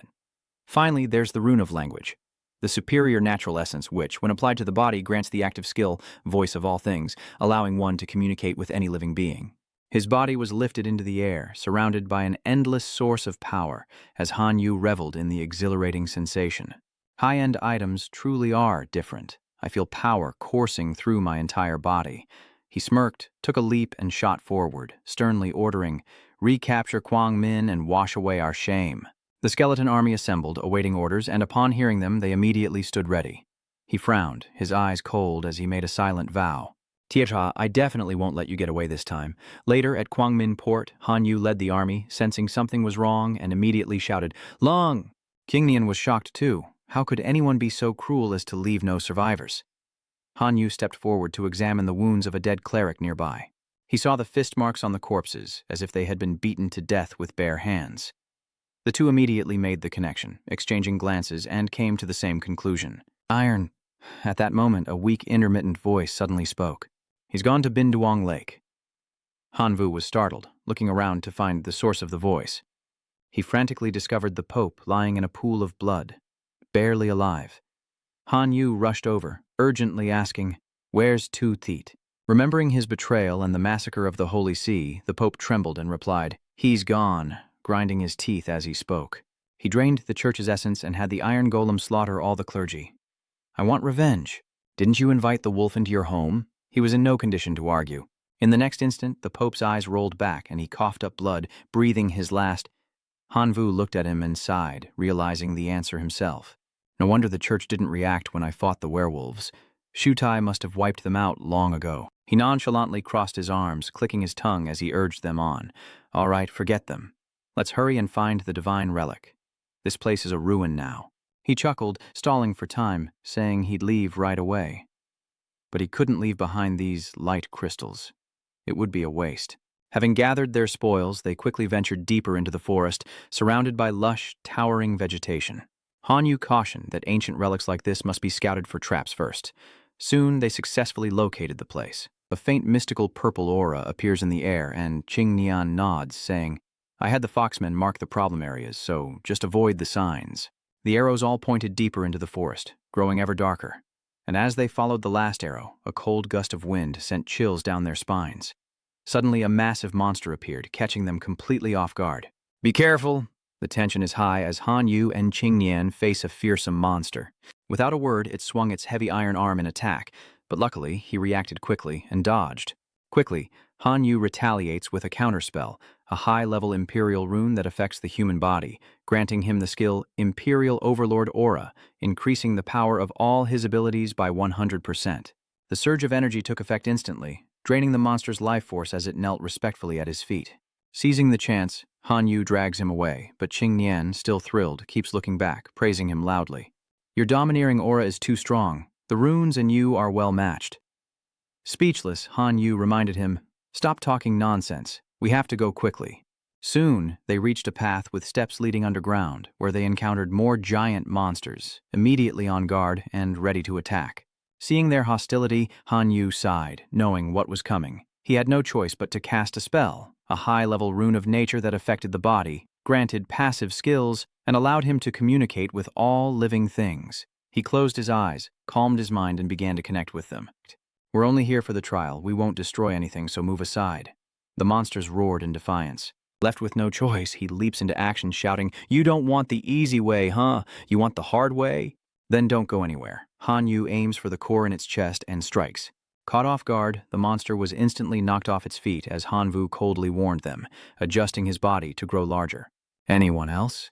Finally, there's the Rune of Language, the superior natural essence which, when applied to the body, grants the active skill Voice of All Things, allowing one to communicate with any living being. His body was lifted into the air, surrounded by an endless source of power, as Hanyu reveled in the exhilarating sensation. High-end items truly are different. I feel power coursing through my entire body. He smirked, took a leap, and shot forward, sternly ordering, "Recapture Kwang Min and wash away our shame." The skeleton army assembled, awaiting orders, and upon hearing them, they immediately stood ready. He frowned, his eyes cold as he made a silent vow. "Tiecha, I definitely won't let you get away this time." Later, at Kwangmin Port, Hanyu led the army, sensing something was wrong, and immediately shouted, "Long!" King Nian was shocked too. How could anyone be so cruel as to leave no survivors? Hanyu stepped forward to examine the wounds of a dead cleric nearby. He saw the fist marks on the corpses, as if they had been beaten to death with bare hands. The two immediately made the connection, exchanging glances, and came to the same conclusion. "Iron." At that moment, a weak, intermittent voice suddenly spoke. "He's gone to Binduong Lake." Hanvu was startled, looking around to find the source of the voice. He frantically discovered the Pope lying in a pool of blood, barely alive. Hanyu rushed over, urgently asking, "Where's Tu Thiet?" Remembering his betrayal and the massacre of the Holy See, the Pope trembled and replied, "He's gone," grinding his teeth as he spoke. He drained the church's essence and had the iron golem slaughter all the clergy. "I want revenge. Didn't you invite the wolf into your home?" He was in no condition to argue. In the next instant, the Pope's eyes rolled back and he coughed up blood, breathing his last. Hanvu looked at him and sighed, realizing the answer himself. No wonder the church didn't react when I fought the werewolves. Shutai must have wiped them out long ago. He nonchalantly crossed his arms, clicking his tongue as he urged them on. "All right, forget them. Let's hurry and find the divine relic. This place is a ruin now." He chuckled, stalling for time, saying he'd leave right away. But he couldn't leave behind these light crystals. It would be a waste. Having gathered their spoils, they quickly ventured deeper into the forest, surrounded by lush, towering vegetation. Hanyu cautioned that ancient relics like this must be scouted for traps first. Soon they successfully located the place. A faint mystical purple aura appears in the air, and Qing Nian nods, saying, "I had the foxmen mark the problem areas, so just avoid the signs." The arrows all pointed deeper into the forest, growing ever darker. And as they followed the last arrow, a cold gust of wind sent chills down their spines. Suddenly, a massive monster appeared, catching them completely off guard. "Be careful!" The tension is high as Hanyu and Qingnian face a fearsome monster. Without a word, it swung its heavy iron arm in attack, but luckily, he reacted quickly and dodged. Quickly, Hanyu retaliates with a counterspell, a high-level Imperial rune that affects the human body, granting him the skill Imperial Overlord Aura, increasing the power of all his abilities by 100%. The surge of energy took effect instantly, draining the monster's life force as it knelt respectfully at his feet. Seizing the chance, Hanyu drags him away, but Qingnian, still thrilled, keeps looking back, praising him loudly. "Your domineering aura is too strong. The runes and you are well matched." Speechless, Hanyu reminded him, "Stop talking nonsense. We have to go quickly." Soon, they reached a path with steps leading underground, where they encountered more giant monsters, immediately on guard and ready to attack. Seeing their hostility, Hanyu sighed, knowing what was coming. He had no choice but to cast a spell, a high-level rune of nature that affected the body, granted passive skills, and allowed him to communicate with all living things. He closed his eyes, calmed his mind, and began to connect with them. "We're only here for the trial. We won't destroy anything, so move aside." The monsters roared in defiance. Left with no choice, he leaps into action, shouting, "You don't want the easy way, huh? You want the hard way? Then don't go anywhere." Hanyu aims for the core in its chest and strikes. Caught off guard, the monster was instantly knocked off its feet as Hanvu coldly warned them, adjusting his body to grow larger. Anyone else?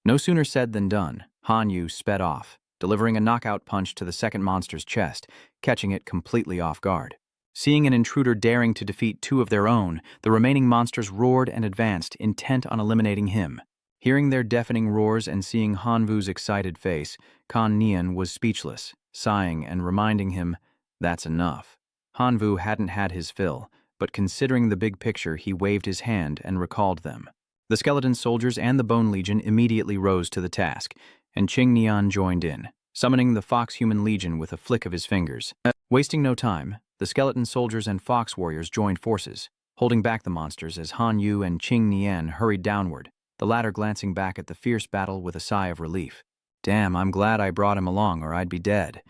No sooner said than done. Han Yu sped off, delivering a knockout punch to the second monster's chest, catching it completely off guard. Seeing an intruder daring to defeat two of their own, the remaining monsters roared and advanced, intent on eliminating him. Hearing their deafening roars and seeing Hanvu's excited face, Kan Nian was speechless, sighing and reminding him, "That's enough." Hanvu hadn't had his fill, but considering the big picture, he waved his hand and recalled them. The skeleton soldiers and the Bone Legion immediately rose to the task, and Qing Nian joined in, summoning the Fox Human Legion with a flick of his fingers. Wasting no time, the skeleton soldiers and fox warriors joined forces, holding back the monsters as Han Yu and Qing Nian hurried downward, the latter glancing back at the fierce battle with a sigh of relief. Damn, I'm glad I brought him along or I'd be dead.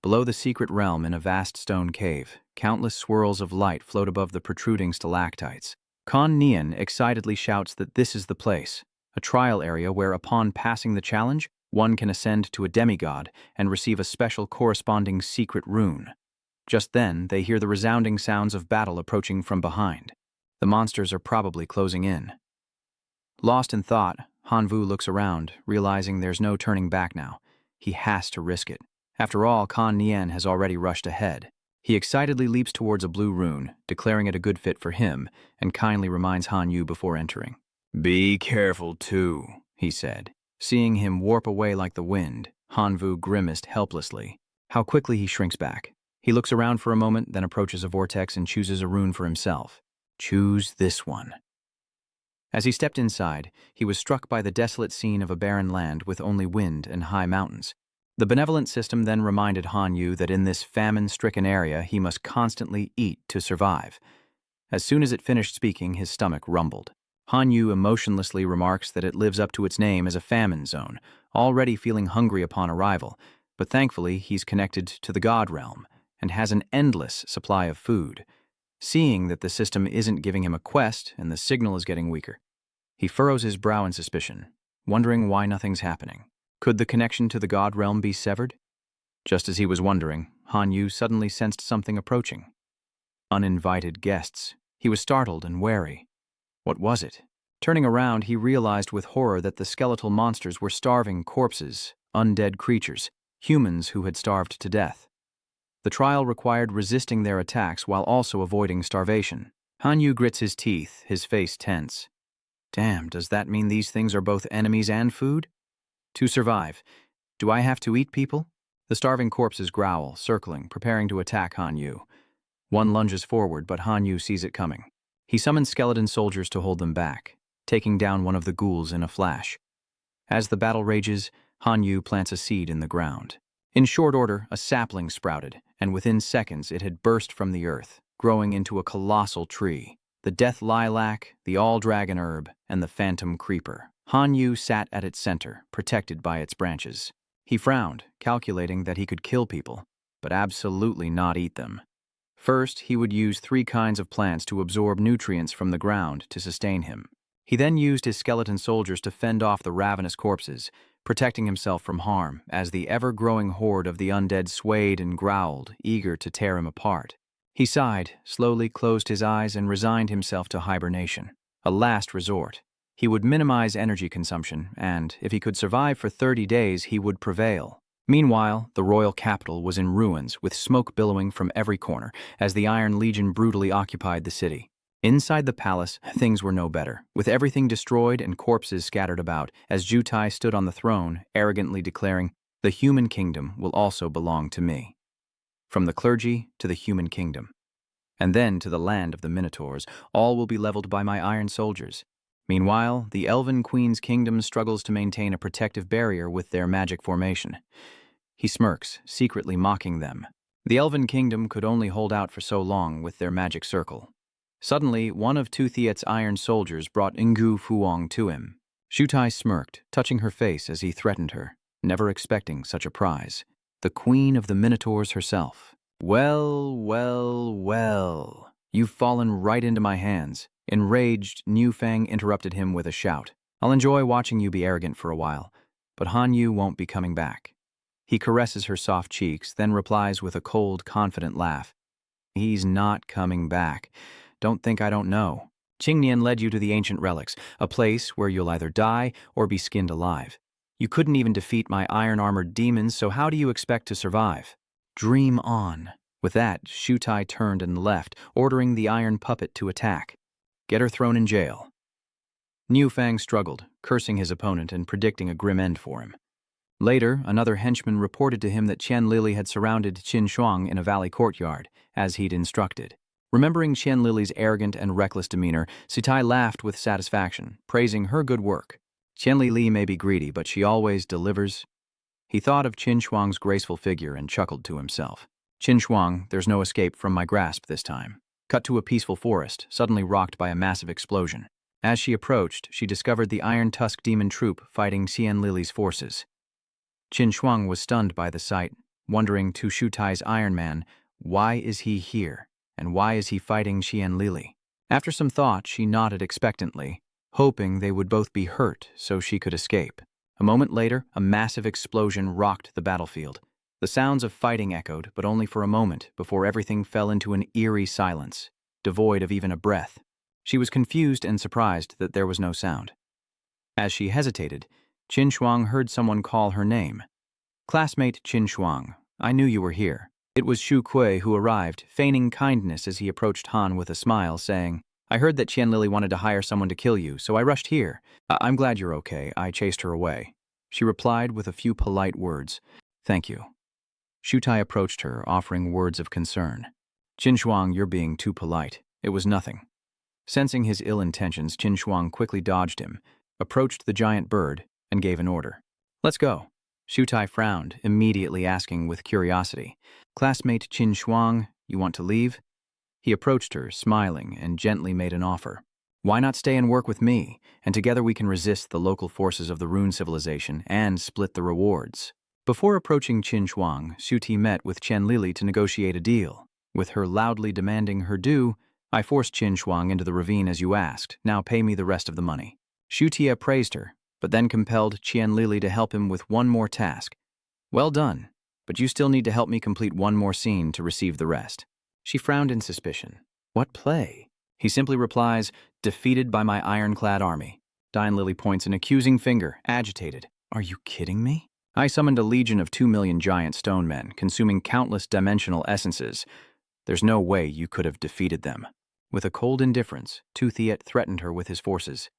Below the secret realm in a vast stone cave, countless swirls of light float above the protruding stalactites. Kan Nian excitedly shouts that this is the place, a trial area where upon passing the challenge, one can ascend to a demigod and receive a special corresponding secret rune. Just then, they hear the resounding sounds of battle approaching from behind. The monsters are probably closing in. Lost in thought, Hanvu looks around, realizing there's no turning back now. He has to risk it. After all, Kan Nian has already rushed ahead. He excitedly leaps towards a blue rune, declaring it a good fit for him, and kindly reminds Han Yu before entering. "Be careful, too," he said. Seeing him warp away like the wind, Hanvu grimaced helplessly. How quickly he shrinks back. He looks around for a moment, then approaches a vortex and chooses a rune for himself. Choose this one. As he stepped inside, he was struck by the desolate scene of a barren land with only wind and high mountains. The benevolent system then reminded Han Yu that in this famine-stricken area he must constantly eat to survive. As soon as it finished speaking, his stomach rumbled. Han Yu emotionlessly remarks that it lives up to its name as a famine zone, already feeling hungry upon arrival, but thankfully he's connected to the God realm and has an endless supply of food. Seeing that the system isn't giving him a quest and the signal is getting weaker, he furrows his brow in suspicion, wondering why nothing's happening. Could the connection to the God realm be severed? Just as he was wondering, Han Yu suddenly sensed something approaching. Uninvited guests. He was startled and wary. What was it? Turning around, he realized with horror that the skeletal monsters were starving corpses, undead creatures, humans who had starved to death. The trial required resisting their attacks while also avoiding starvation. Han Yu grits his teeth, his face tense. Damn, does that mean these things are both enemies and food? To survive, do I have to eat people? The starving corpses growl, circling, preparing to attack Han Yu. One lunges forward, but Han Yu sees it coming. He summons skeleton soldiers to hold them back, taking down one of the ghouls in a flash. As the battle rages, Han Yu plants a seed in the ground. In short order, a sapling sprouted, and within seconds it had burst from the earth, growing into a colossal tree. The death lilac, the all-dragon herb, and the phantom creeper. Han Yu sat at its center, protected by its branches. He frowned, calculating that he could kill people, but absolutely not eat them. First, he would use 3 kinds of plants to absorb nutrients from the ground to sustain him. He then used his skeleton soldiers to fend off the ravenous corpses, protecting himself from harm as the ever-growing horde of the undead swayed and growled, eager to tear him apart. He sighed, slowly closed his eyes and resigned himself to hibernation, a last resort. He would minimize energy consumption, and if he could survive for 30 days, he would prevail. Meanwhile, the royal capital was in ruins, with smoke billowing from every corner as the Iron Legion brutally occupied the city. Inside the palace, things were no better, with everything destroyed and corpses scattered about, as Jutai stood on the throne, arrogantly declaring, "The human kingdom will also belong to me." From the clergy to the human kingdom, and then to the land of the Minotaurs, all will be leveled by my iron soldiers. Meanwhile, the Elven Queen's kingdom struggles to maintain a protective barrier with their magic formation. He smirks, secretly mocking them. The Elven kingdom could only hold out for so long with their magic circle. Suddenly, one of Tu Thiet's iron soldiers brought Ngu Fuong to him. Shutai smirked, touching her face as he threatened her, never expecting such a prize. The Queen of the Minotaurs herself. Well, well, well. You've fallen right into my hands. Enraged, Niu Fang interrupted him with a shout. I'll enjoy watching you be arrogant for a while, but Han Yu won't be coming back. He caresses her soft cheeks, then replies with a cold, confident laugh. He's not coming back. Don't think I don't know. Qingnian led you to the ancient relics, a place where you'll either die or be skinned alive. You couldn't even defeat my iron-armored demons, so how do you expect to survive? Dream on. With that, Shutai turned and left, ordering the iron puppet to attack. Get her thrown in jail. Niu Fang struggled, cursing his opponent and predicting a grim end for him. Later, another henchman reported to him that Qian Lili had surrounded Qin Shuang in a valley courtyard, as he'd instructed. Remembering Qian Lili's arrogant and reckless demeanor, Sutai laughed with satisfaction, praising her good work. Qian Lili may be greedy, but she always delivers. He thought of Qin Shuang's graceful figure and chuckled to himself. Qin Shuang, there's no escape from my grasp this time. Cut to a peaceful forest, suddenly rocked by a massive explosion. As she approached, she discovered the Iron Tusk demon troop fighting Qian Lili's forces. Qin Shuang was stunned by the sight, wondering to Shutai's Iron Man, why is he here, and why is he fighting Qian Lili? After some thought, she nodded expectantly, hoping they would both be hurt so she could escape. A moment later, a massive explosion rocked the battlefield. The sounds of fighting echoed, but only for a moment, before everything fell into an eerie silence, devoid of even a breath. She was confused and surprised that there was no sound. As she hesitated, Qin Shuang heard someone call her name. Classmate Qin Shuang, I knew you were here. It was Shu Kui who arrived, feigning kindness as he approached Han with a smile, saying, I heard that Qian Lili wanted to hire someone to kill you, so I rushed here. I'm glad you're okay. I chased her away. She replied with a few polite words. Thank you. Shutai approached her, offering words of concern. Qin Shuang, you're being too polite. It was nothing. Sensing his ill intentions, Qin Shuang quickly dodged him, approached the giant bird, and gave an order. Let's go. Shutai frowned, immediately asking with curiosity, Classmate Qin Shuang, you want to leave? He approached her, smiling, and gently made an offer. Why not stay and work with me, and together we can resist the local forces of the Rune civilization and split the rewards. Before approaching Qin Shuang, Shuti met with Qian Lili to negotiate a deal. With her loudly demanding her due, I forced Qin Shuang into the ravine as you asked. Now pay me the rest of the money. Shutia praised her, but then compelled Qian Lili to help him with one more task. Well done, but you still need to help me complete one more scene to receive the rest. She frowned in suspicion. What play? He simply replies, defeated by my ironclad army. Dian Lili points an accusing finger, agitated. Are you kidding me? I summoned a legion of 2 million giant stone men, consuming countless dimensional essences. There's no way you could have defeated them. With a cold indifference, Tu Thiet threatened her with his forces.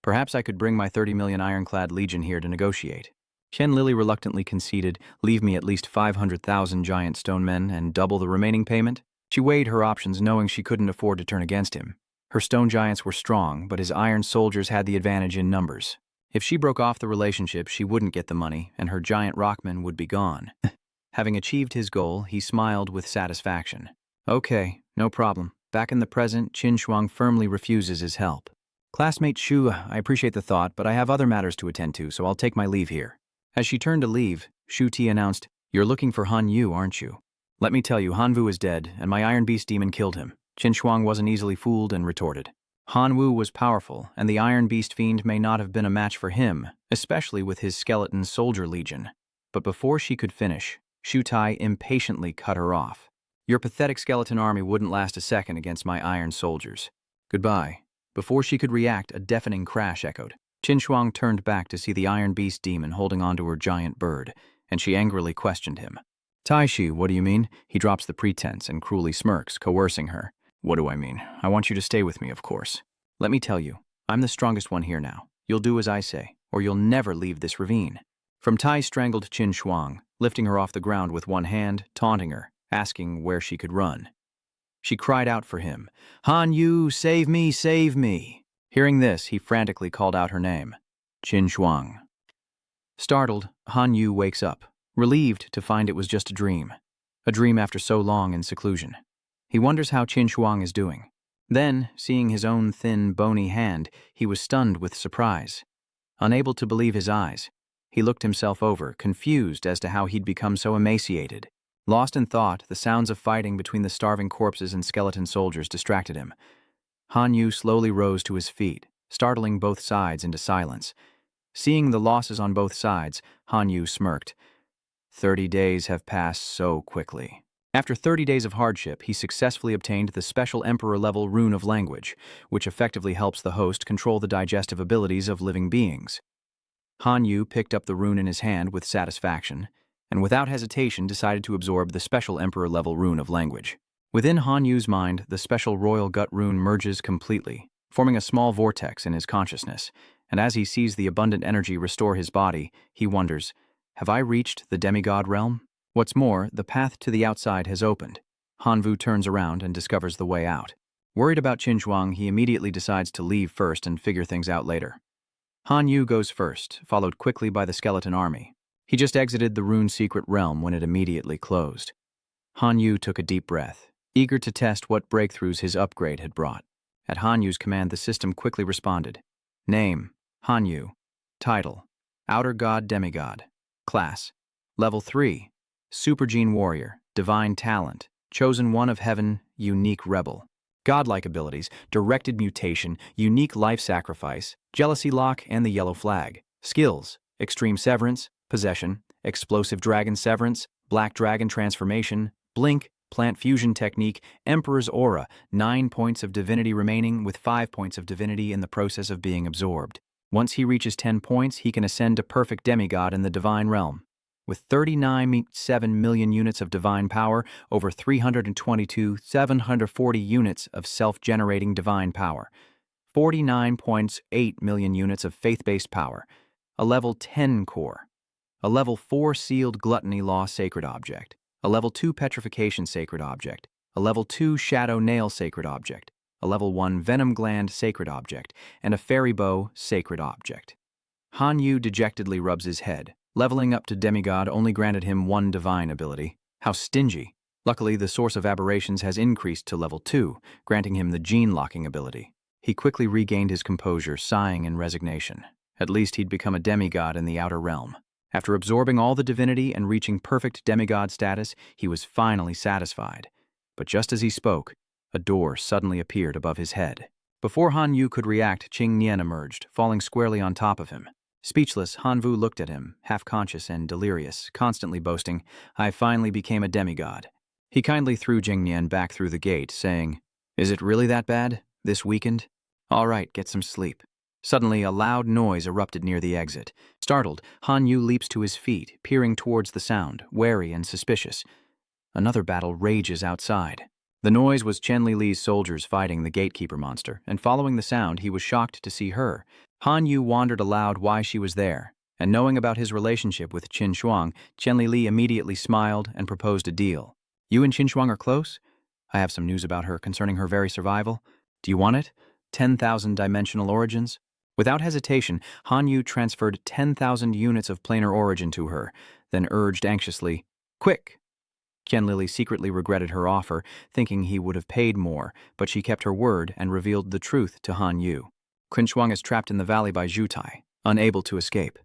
Perhaps I could bring my 30 million ironclad legion here to negotiate. Qian Lili reluctantly conceded, leave me at least 500,000 giant stone men and double the remaining payment. She weighed her options, knowing she couldn't afford to turn against him. Her stone giants were strong, but his iron soldiers had the advantage in numbers. If she broke off the relationship, she wouldn't get the money, and her giant rockmen would be gone. Having achieved his goal, he smiled with satisfaction. Okay, no problem. Back in the present, Qin Shuang firmly refuses his help. Classmate Shu, I appreciate the thought, but I have other matters to attend to, so I'll take my leave here. As she turned to leave, Shu Ti announced, You're looking for Han Yu, aren't you? Let me tell you, Han Vu is dead, and my Iron Beast demon killed him. Qin Shuang wasn't easily fooled and retorted. Han Wu was powerful, and the Iron Beast Fiend may not have been a match for him, especially with his skeleton soldier legion. But before she could finish, Shu Tai impatiently cut her off. Your pathetic skeleton army wouldn't last a second against my iron soldiers. Goodbye. Before she could react, a deafening crash echoed. Qin Shuang turned back to see the Iron Beast demon holding onto her giant bird, and she angrily questioned him. Taishi, what do you mean? He drops the pretense and cruelly smirks, coercing her. What do I mean? I want you to stay with me, of course. Let me tell you, I'm the strongest one here now. You'll do as I say, or you'll never leave this ravine. From Tai strangled Qin Shuang, lifting her off the ground with one hand, taunting her, asking where she could run. She cried out for him, Han Yu, save me, save me. Hearing this, he frantically called out her name, Qin Shuang. Startled, Han Yu wakes up, relieved to find it was just a dream after so long in seclusion. He wonders how Qin Shuang is doing. Then, seeing his own thin, bony hand, he was stunned with surprise. Unable to believe his eyes, he looked himself over, confused as to how he'd become so emaciated. Lost in thought, the sounds of fighting between the starving corpses and skeleton soldiers distracted him. Han Yu slowly rose to his feet, startling both sides into silence. Seeing the losses on both sides, Han Yu smirked. 30 days have passed so quickly. After 30 days of hardship, he successfully obtained the special Emperor-level Rune of Language, which effectively helps the host control the digestive abilities of living beings. Han Yu picked up the rune in his hand with satisfaction, and without hesitation decided to absorb the special Emperor-level Rune of Language. Within Han Yu's mind, the special Royal Gut rune merges completely, forming a small vortex in his consciousness, and as he sees the abundant energy restore his body, he wonders, have I reached the demigod realm? What's more, the path to the outside has opened. Han Vu turns around and discovers the way out. Worried about Qin Shuang, he immediately decides to leave first and figure things out later. Han Yu goes first, followed quickly by the skeleton army. He just exited the rune secret realm when it immediately closed. Han Yu took a deep breath, eager to test what breakthroughs his upgrade had brought. At Han Yu's command, the system quickly responded. Name, Han Yu. Title, Outer God Demigod. Class, Level 3. Supergene Warrior, Divine Talent, Chosen One of Heaven, Unique Rebel. Godlike abilities, Directed Mutation, Unique Life Sacrifice, Jealousy Lock, and the Yellow Flag. Skills, Extreme Severance, Possession, Explosive Dragon Severance, Black Dragon Transformation, Blink, Plant Fusion Technique, Emperor's Aura, 9 points of Divinity remaining with 5 points of Divinity in the process of being absorbed. Once he reaches 10 points, he can ascend to Perfect Demigod in the Divine Realm. With 39.7 million units of divine power, over 322,740 units of self-generating divine power, 49.8 million units of faith-based power, a level 10 core, a level 4 sealed gluttony law sacred object, a level 2 petrification sacred object, a level 2 shadow nail sacred object, a level 1 venom gland sacred object, and a fairy bow sacred object. Han Yu dejectedly rubs his head. Leveling up to demigod only granted him 1 divine ability. How stingy. Luckily, the source of aberrations has increased to level 2, granting him the gene-locking ability. He quickly regained his composure, sighing in resignation. At least he'd become a demigod in the outer realm. After absorbing all the divinity and reaching perfect demigod status, he was finally satisfied. But just as he spoke, a door suddenly appeared above his head. Before Han Yu could react, Qing Nian emerged, falling squarely on top of him. Speechless, Han Vu looked at him, half-conscious and delirious, constantly boasting, I finally became a demigod. He kindly threw Jing Nian back through the gate, saying, Is it really that bad? This weekend? All right, get some sleep. Suddenly, a loud noise erupted near the exit. Startled, Han Yu leaps to his feet, peering towards the sound, wary and suspicious. Another battle rages outside. The noise was Chen Lili's soldiers fighting the gatekeeper monster, and following the sound, he was shocked to see her. Han Yu wondered aloud why she was there, and knowing about his relationship with Qin Shuang, Chen Lili immediately smiled and proposed a deal. You and Qin Shuang are close? I have some news about her concerning her very survival. Do you want it? 10,000 dimensional origins? Without hesitation, Han Yu transferred 10,000 units of planar origin to her, then urged anxiously, Quick! Qian Lili secretly regretted her offer, thinking he would have paid more, but she kept her word and revealed the truth to Han Yu. Qin Shuang is trapped in the valley by Zhu Tai, unable to escape.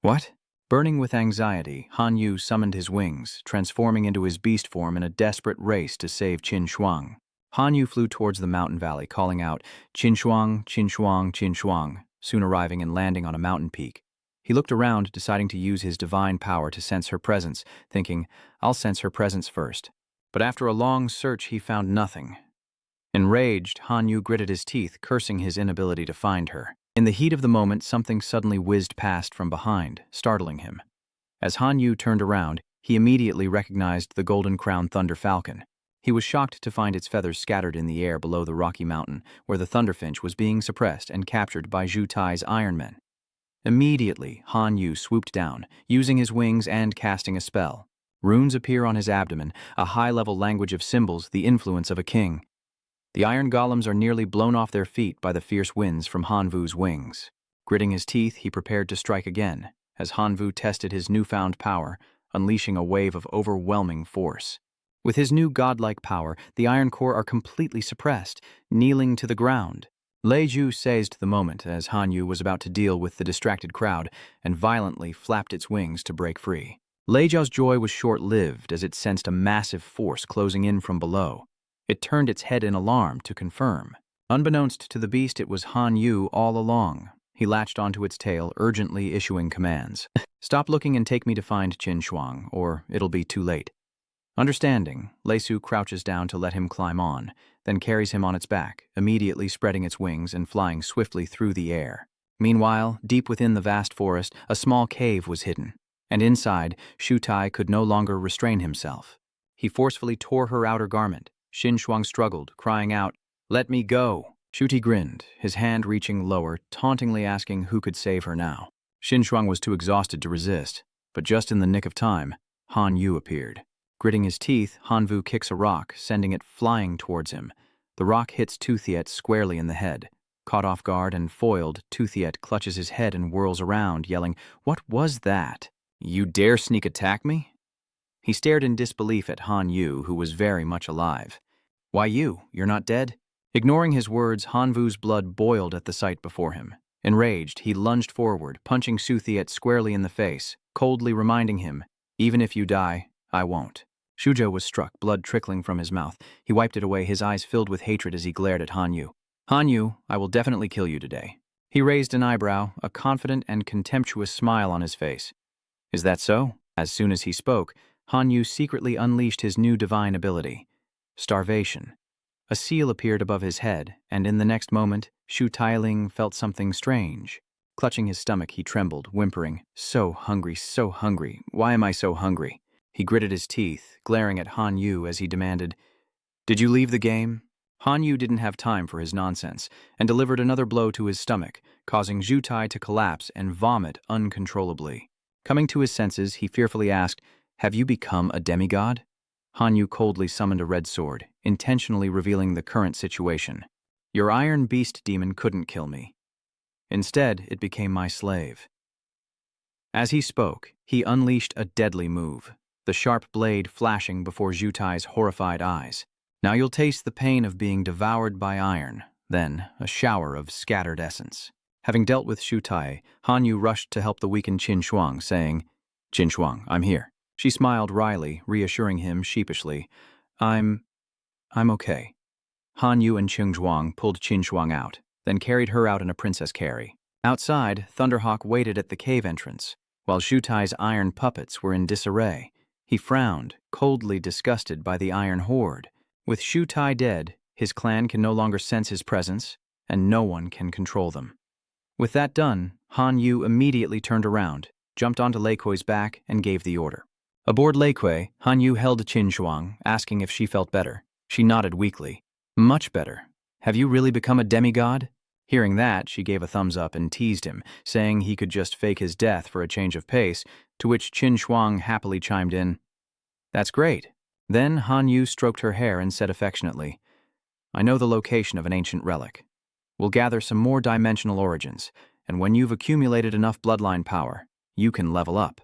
What? Burning with anxiety, Han Yu summoned his wings, transforming into his beast form in a desperate race to save Qin Shuang. Han Yu flew towards the mountain valley, calling out, Qin Shuang, Qin Shuang, Qin Shuang, soon arriving and landing on a mountain peak. He looked around, deciding to use his divine power to sense her presence, thinking, I'll sense her presence first. But after a long search, he found nothing. Enraged, Han Yu gritted his teeth, cursing his inability to find her. In the heat of the moment, something suddenly whizzed past from behind, startling him. As Han Yu turned around, he immediately recognized the Golden Crown Thunder Falcon. He was shocked to find its feathers scattered in the air below the Rocky Mountain, where the Thunderfinch was being suppressed and captured by Zhu Tai's Iron Men. Immediately, Han Yu swooped down, using his wings and casting a spell. Runes appear on his abdomen, a high-level language of symbols, the influence of a king. The iron golems are nearly blown off their feet by the fierce winds from Han Vu's wings. Gritting his teeth, he prepared to strike again, as Han Vu tested his newfound power, unleashing a wave of overwhelming force. With his new godlike power, the Iron Core are completely suppressed, kneeling to the ground. Lei Zhu seized the moment as Han Yu was about to deal with the distracted crowd and violently flapped its wings to break free. Lei Zhao's joy was short-lived as it sensed a massive force closing in from below. It turned its head in alarm to confirm. Unbeknownst to the beast, it was Han Yu all along. He latched onto its tail, urgently issuing commands. Stop looking and take me to find Qin Shuang, or it'll be too late. Understanding, Leisu crouches down to let him climb on, then carries him on its back, immediately spreading its wings and flying swiftly through the air. Meanwhile, deep within the vast forest, a small cave was hidden, and inside, Shutai could no longer restrain himself. He forcefully tore her outer garment. Shuang struggled, crying out, "Let me go!" Shuti grinned, his hand reaching lower, tauntingly asking who could save her now. Shuang was too exhausted to resist, but just in the nick of time, Han Yu appeared. Gritting his teeth, Hanvu kicks a rock, sending it flying towards him. The rock hits Toothiet squarely in the head. Caught off guard and foiled, Toothiet clutches his head and whirls around, yelling, "What was that? You dare sneak attack me?" He stared in disbelief at Han Yu, who was very much alive. "Why you? You're not dead?" Ignoring his words, Hanvu's blood boiled at the sight before him. Enraged, he lunged forward, punching Toothiet squarely in the face, coldly reminding him, "Even if you die, I won't." Shujo was struck, blood trickling from his mouth. He wiped it away, his eyes filled with hatred as he glared at Han Yu. "Han Yu, I will definitely kill you today." He raised an eyebrow, a confident and contemptuous smile on his face. "Is that so?" As soon as he spoke, Han Yu secretly unleashed his new divine ability, Starvation. A seal appeared above his head, and in the next moment, Shu Tailing felt something strange. Clutching his stomach, he trembled, whimpering, so hungry, why am I so hungry?" He gritted his teeth, glaring at Han Yu as he demanded, "Did you leave the game?" Han Yu didn't have time for his nonsense, and delivered another blow to his stomach, causing Zhu Tai to collapse and vomit uncontrollably. Coming to his senses, he fearfully asked, "Have you become a demigod?" Han Yu coldly summoned a red sword, intentionally revealing the current situation. "Your iron beast demon couldn't kill me. Instead, it became my slave." As he spoke, he unleashed a deadly move, the sharp blade flashing before Zhu Tai's horrified eyes. "Now you'll taste the pain of being devoured by iron," then a shower of scattered essence. Having dealt with Zhu Tai, Han Yu rushed to help the weakened Qin Shuang, saying, "Qin Shuang, I'm here." She smiled wryly, reassuring him sheepishly, I'm okay." Han Yu and Qin Shuang pulled Qin Shuang out, then carried her out in a princess carry. Outside, Thunderhawk waited at the cave entrance, while Zhu Tai's iron puppets were in disarray. He frowned, coldly disgusted by the iron horde. With Zhu Tai dead, his clan can no longer sense his presence, and no one can control them. With that done, Han Yu immediately turned around, jumped onto Lei Kuei's back, and gave the order. Aboard Lei Kuei, Han Yu held Qin Shuang, asking if she felt better. She nodded weakly. "Much better. Have you really become a demigod?" Hearing that, she gave a thumbs up and teased him, saying he could just fake his death for a change of pace, to which Qin Shuang happily chimed in, "That's great." Then Han Yu stroked her hair and said affectionately, "I know the location of an ancient relic. We'll gather some more dimensional origins, and when you've accumulated enough bloodline power, you can level up."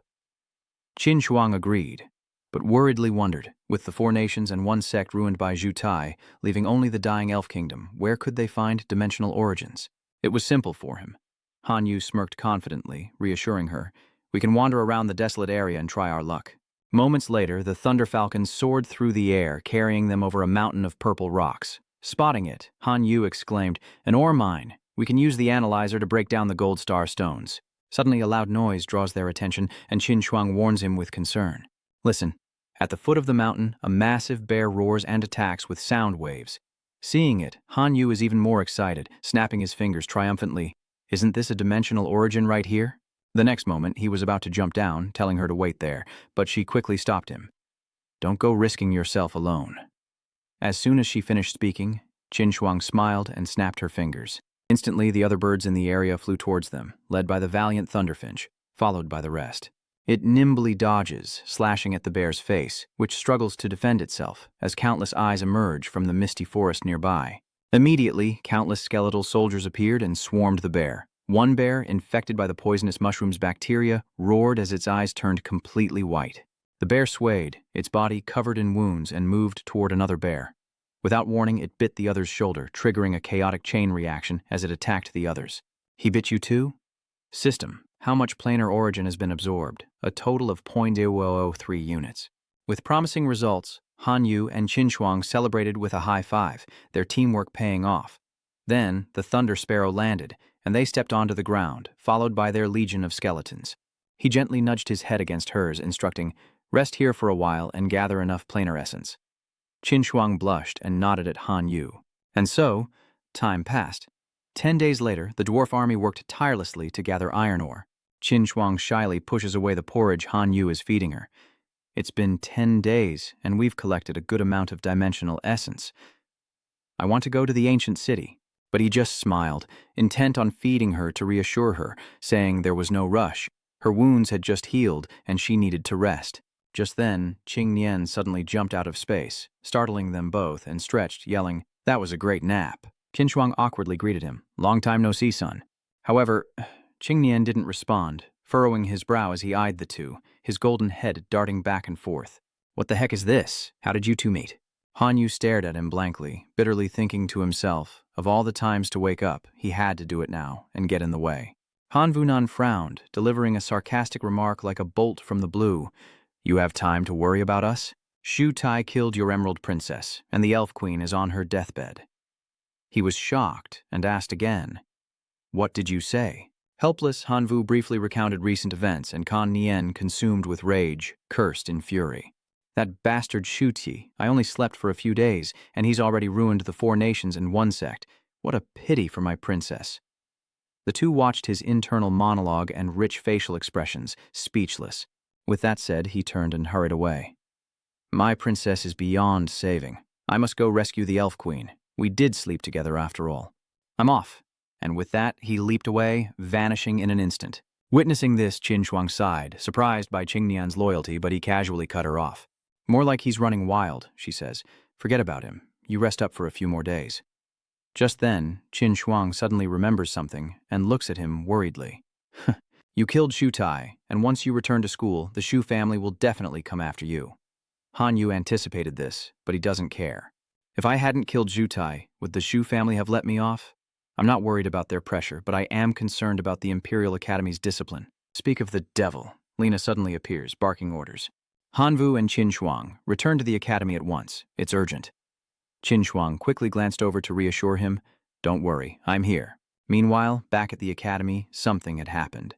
Qin Shuang agreed, but worriedly wondered, with the 4 nations and 1 sect ruined by Zhu Tai, leaving only the dying elf kingdom, where could they find dimensional origins? It was simple for him. Han Yu smirked confidently, reassuring her, "We can wander around the desolate area and try our luck." Moments later, the Thunder Falcons soared through the air, carrying them over a mountain of purple rocks. Spotting it, Han Yu exclaimed, "An ore mine! We can use the analyzer to break down the gold star stones." Suddenly a loud noise draws their attention, and Qin Shuang warns him with concern. "Listen." At the foot of the mountain, a massive bear roars and attacks with sound waves. Seeing it, Han Yu is even more excited, snapping his fingers triumphantly. "Isn't this a dimensional origin right here?" The next moment, he was about to jump down, telling her to wait there, but she quickly stopped him. "Don't go risking yourself alone." As soon as she finished speaking, Qin Shuang smiled and snapped her fingers. Instantly, the other birds in the area flew towards them, led by the valiant Thunderfinch, followed by the rest. It nimbly dodges, slashing at the bear's face, which struggles to defend itself, as countless eyes emerge from the misty forest nearby. Immediately, countless skeletal soldiers appeared and swarmed the bear. One bear, infected by the poisonous mushroom's bacteria, roared as its eyes turned completely white. The bear swayed, its body covered in wounds, and moved toward another bear. Without warning, it bit the other's shoulder, triggering a chaotic chain reaction as it attacked the others. "He bit you too?" System. How much planar origin has been absorbed? A total of 0.0003 units. With promising results, Han Yu and Qin Shuang celebrated with a high five, their teamwork paying off. Then, the Thunder Sparrow landed, and they stepped onto the ground, followed by their legion of skeletons. He gently nudged his head against hers, instructing, Rest here for a while and gather enough planar essence. Qin Shuang blushed and nodded at Han Yu. And so, time passed. 10 days later, the dwarf army worked tirelessly to gather iron ore. Qin Shuang shyly pushes away the porridge Han Yu is feeding her. It's been 10 days, and we've collected a good amount of dimensional essence. I want to go to the ancient city. But he just smiled, intent on feeding her to reassure her, saying there was no rush. Her wounds had just healed, and she needed to rest. Just then, Qing Nian suddenly jumped out of space, startling them both, and stretched, yelling, "That was a great nap." Qin Shuang awkwardly greeted him, "Long time no see, son." However, Qing Nian didn't respond, furrowing his brow as he eyed the two, his golden head darting back and forth. "What the heck is this? How did you two meet?" Han Yu stared at him blankly, bitterly thinking to himself, of all the times to wake up, he had to do it now and get in the way. Han Vunan frowned, delivering a sarcastic remark like a bolt from the blue. "You have time to worry about us? Shu Tai killed your Emerald Princess, and the Elf Queen is on her deathbed." He was shocked and asked again, "What did you say?" Helpless, Han Vu briefly recounted recent events, and Kan Nien, consumed with rage, cursed in fury. "That bastard Shu Ti, I only slept for a few days, and he's already ruined the 4 nations and 1 sect. What a pity for my princess." The two watched his internal monologue and rich facial expressions, speechless. With that said, he turned and hurried away. "My princess is beyond saving. I must go rescue the Elf Queen. We did sleep together after all. I'm off." And with that, he leaped away, vanishing in an instant. Witnessing this, Qin Shuang sighed, surprised by Qing Nian's loyalty, but he casually cut her off. "More like he's running wild," she says. "Forget about him. You rest up for a few more days." Just then, Qin Shuang suddenly remembers something and looks at him worriedly. "You killed Shu Tai, and once you return to school, the Shu family will definitely come after you." Han Yu anticipated this, but he doesn't care. "If I hadn't killed Shu Tai, would the Shu family have let me off? I'm not worried about their pressure, but I am concerned about the Imperial Academy's discipline." Speak of the devil. Lena suddenly appears, barking orders. Han Vu and Qin Shuang, return to the academy at once. It's urgent. Qin Shuang quickly glanced over to reassure him, "Don't worry, I'm here." Meanwhile, back at the academy, something had happened.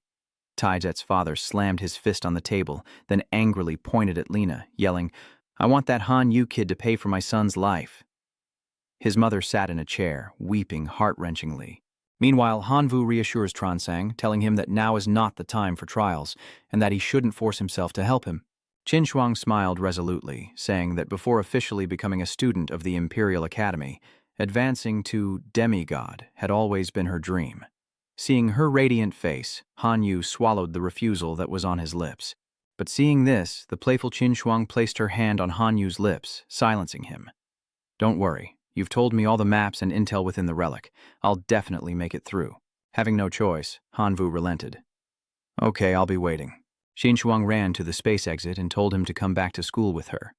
Taizet's father slammed his fist on the table, then angrily pointed at Lena, yelling, "I want that Han Yu kid to pay for my son's life." His mother sat in a chair, weeping heart-wrenchingly. Meanwhile, Han Vu reassures Transang, telling him that now is not the time for trials, and that he shouldn't force himself to help him. Qin Shuang smiled resolutely, saying that before officially becoming a student of the Imperial Academy, advancing to demigod had always been her dream. Seeing her radiant face, Han Yu swallowed the refusal that was on his lips. But seeing this, the playful Qin Shuang placed her hand on Han Yu's lips, silencing him. "Don't worry. You've told me all the maps and intel within the relic. I'll definitely make it through." Having no choice, Han Vu relented. "Okay, I'll be waiting." Qin Shuang ran to the space exit and told him to come back to school with her.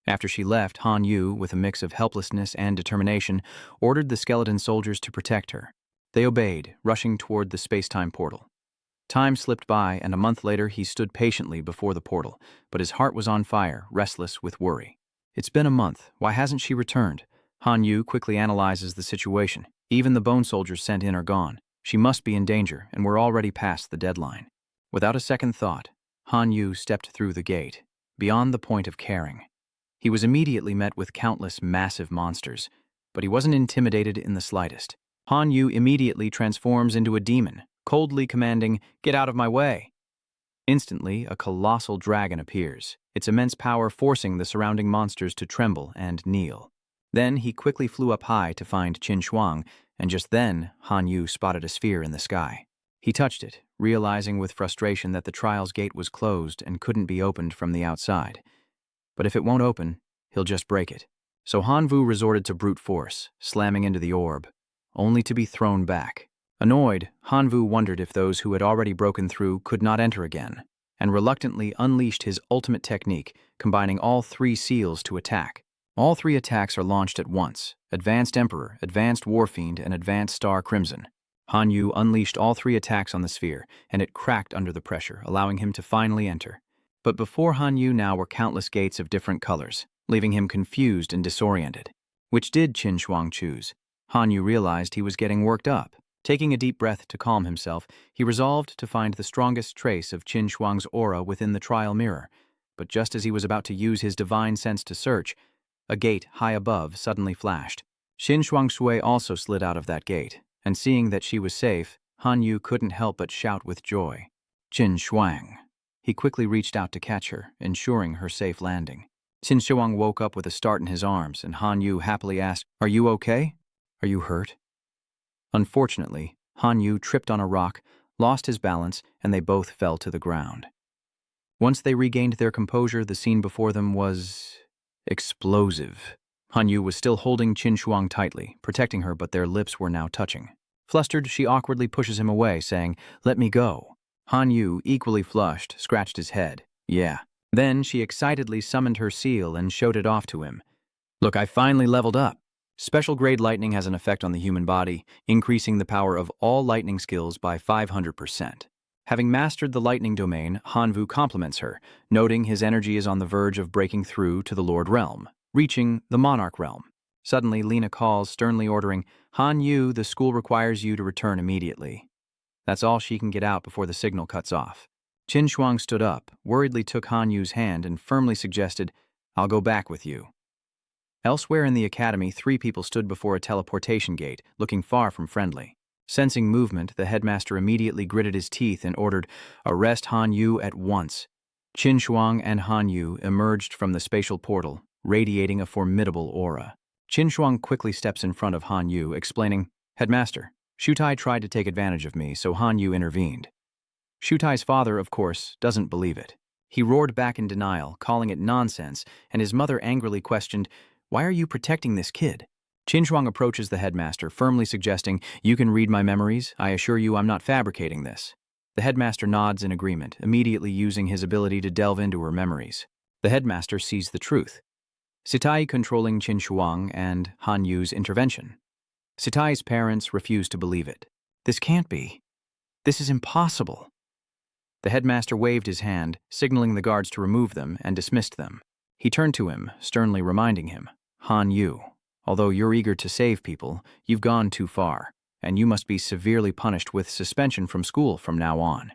After she left, Han Yu, with a mix of helplessness and determination, ordered the skeleton soldiers to protect her. They obeyed, rushing toward the space-time portal. Time slipped by, and a month later he stood patiently before the portal, but his heart was on fire, restless with worry. "It's been a month. Why hasn't she returned?" Han Yu quickly analyzes the situation. Even the bone soldiers sent in are gone. She must be in danger, and we're already past the deadline. Without a second thought, Han Yu stepped through the gate, beyond the point of caring. He was immediately met with countless massive monsters, but he wasn't intimidated in the slightest. Han Yu immediately transforms into a demon, coldly commanding, "Get out of my way." Instantly, a colossal dragon appears, its immense power forcing the surrounding monsters to tremble and kneel. Then he quickly flew up high to find Qin Shuang, and just then, Han Yu spotted a sphere in the sky. He touched it, realizing with frustration that the trial's gate was closed and couldn't be opened from the outside. But if it won't open, he'll just break it. So Han Vu resorted to brute force, slamming into the orb, only to be thrown back. Annoyed, Han Vu wondered if those who had already broken through could not enter again, and reluctantly unleashed his ultimate technique, combining all 3 seals to attack. All 3 attacks are launched at once: Advanced Emperor, Advanced Warfiend, and Advanced Star Crimson. Han Yu unleashed all 3 attacks on the sphere, and it cracked under the pressure, allowing him to finally enter. But before Han Yu now were countless gates of different colors, leaving him confused and disoriented. Which did Qin Shuang choose? Han Yu realized he was getting worked up. Taking a deep breath to calm himself, he resolved to find the strongest trace of Qin Shuang's aura within the trial mirror. but just as he was about to use his divine sense to search, a gate high above suddenly flashed. Qin Shuangshui also slid out of that gate, and seeing that she was safe, Han Yu couldn't help but shout with joy. Qin Shuang. He quickly reached out to catch her, ensuring her safe landing. Qin Shuang woke up with a start in his arms, and Han Yu happily asked, "Are you okay? Are you hurt?" Unfortunately, Han Yu tripped on a rock, lost his balance, and they both fell to the ground. Once they regained their composure, the scene before them was explosive. Han Yu was still holding Qin Shuang tightly, protecting her, but their lips were now touching. Flustered, she awkwardly pushes him away, saying, "Let me go." Han Yu, equally flushed, scratched his head. "Yeah." Then she excitedly summoned her seal and showed it off to him. "Look, I finally leveled up." Special grade lightning has an effect on the human body, increasing the power of all lightning skills by 500%. Having mastered the lightning domain, Hanvu compliments her, noting his energy is on the verge of breaking through to the Lord Realm, reaching the Monarch Realm. Suddenly, Lena calls, sternly ordering, "Han Yu, the school requires you to return immediately." That's all she can get out before the signal cuts off. Qin Shuang stood up, worriedly took Han Yu's hand, and firmly suggested, "I'll go back with you." Elsewhere in the academy, 3 people stood before a teleportation gate, looking far from friendly. Sensing movement, the headmaster immediately gritted his teeth and ordered, "Arrest Han Yu at once." Qin Shuang and Han Yu emerged from the spatial portal, radiating a formidable aura. Qin Shuang quickly steps in front of Han Yu, explaining, "Headmaster, Shutai tried to take advantage of me, so Han Yu intervened." Shutai's father, of course, doesn't believe it. He roared back in denial, calling it nonsense, and his mother angrily questioned, "Why are you protecting this kid?" Qin Shuang approaches the headmaster, firmly suggesting, "You can read my memories. I assure you I'm not fabricating this." The headmaster nods in agreement, immediately using his ability to delve into her memories. The headmaster sees the truth. Sitai controlling Qin Shuang and Han Yu's intervention. Sitai's parents refuse to believe it. "This can't be. This is impossible." The headmaster waved his hand, signaling the guards to remove them, and dismissed them. He turned to him, sternly reminding him, "Han Yu, although you're eager to save people, you've gone too far, and you must be severely punished with suspension from school from now on."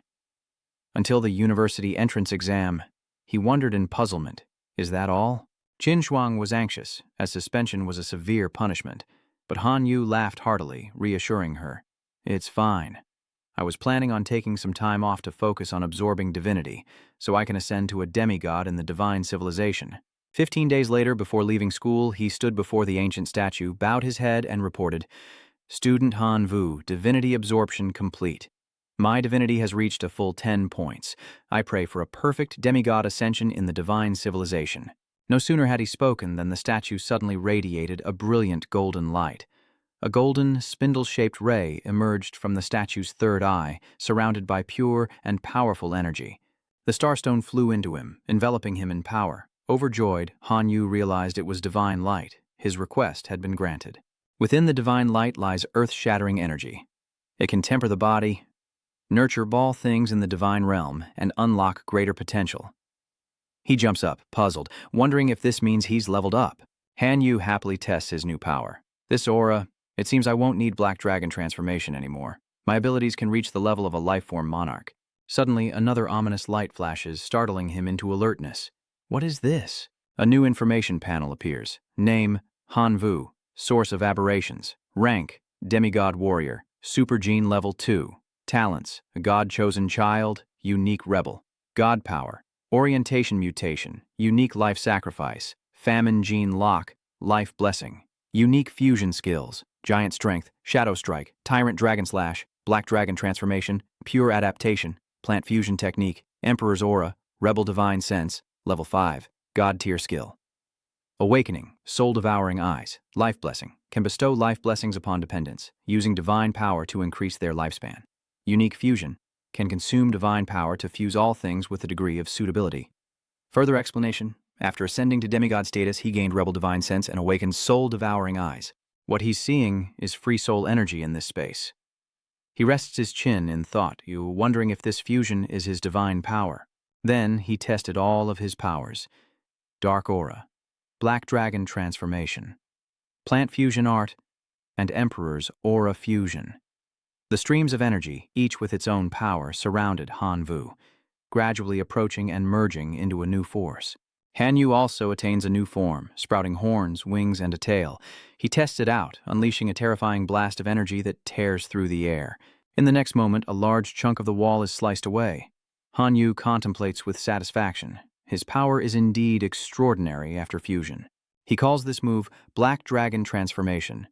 Until the university entrance exam, he wondered in puzzlement, is that all? Qin Shuang was anxious, as suspension was a severe punishment, but Han Yu laughed heartily, reassuring her, "It's fine. I was planning on taking some time off to focus on absorbing divinity, so I can ascend to a demigod in the divine civilization." 15 days later, before leaving school, he stood before the ancient statue, bowed his head, and reported, "Student Han Vu, divinity absorption complete. My divinity has reached a full 10 points. I pray for a perfect demigod ascension in the divine civilization." No sooner had he spoken than the statue suddenly radiated a brilliant golden light. A golden, spindle-shaped ray emerged from the statue's third eye, surrounded by pure and powerful energy. The starstone flew into him, enveloping him in power. Overjoyed, Han Yu realized it was divine light. His request had been granted. Within the divine light lies earth-shattering energy. It can temper the body, nurture all things in the divine realm, and unlock greater potential. He jumps up, puzzled, wondering if this means he's leveled up. Han Yu happily tests his new power. "This aura, it seems I won't need Black Dragon transformation anymore. My abilities can reach the level of a life-form monarch." Suddenly, another ominous light flashes, startling him into alertness. What is this? A new information panel appears. Name, Han Vu. Source of aberrations. Rank, demigod warrior. Super gene level 2. Talents, god-chosen child, unique rebel. God power. Orientation mutation, unique life sacrifice. Famine gene lock, life blessing. Unique fusion skills, giant strength, shadow strike, tyrant dragon slash, black dragon transformation, pure adaptation, plant fusion technique, emperor's aura, rebel divine sense, level 5, god tier skill. Awakening, soul devouring eyes, life blessing, can bestow life blessings upon dependents, using divine power to increase their lifespan. Unique fusion, can consume divine power to fuse all things with a degree of suitability. Further explanation, after ascending to demigod status, he gained rebel divine sense and awakened soul-devouring eyes. What he's seeing is free soul energy in this space. He rests his chin in thought, wondering if this fusion is his divine power. Then he tested all of his powers. Dark aura, black dragon transformation, plant fusion art, and emperor's aura fusion. The streams of energy, each with its own power, surrounded Han Vu. gradually approaching and merging into a new force. Han Yu also attains a new form, sprouting horns, wings, and a tail. He tests it out, unleashing a terrifying blast of energy that tears through the air. In the next moment, a large chunk of the wall is sliced away. Han Yu contemplates with satisfaction. His power is indeed extraordinary after fusion. He calls this move Black Dragon Transformation.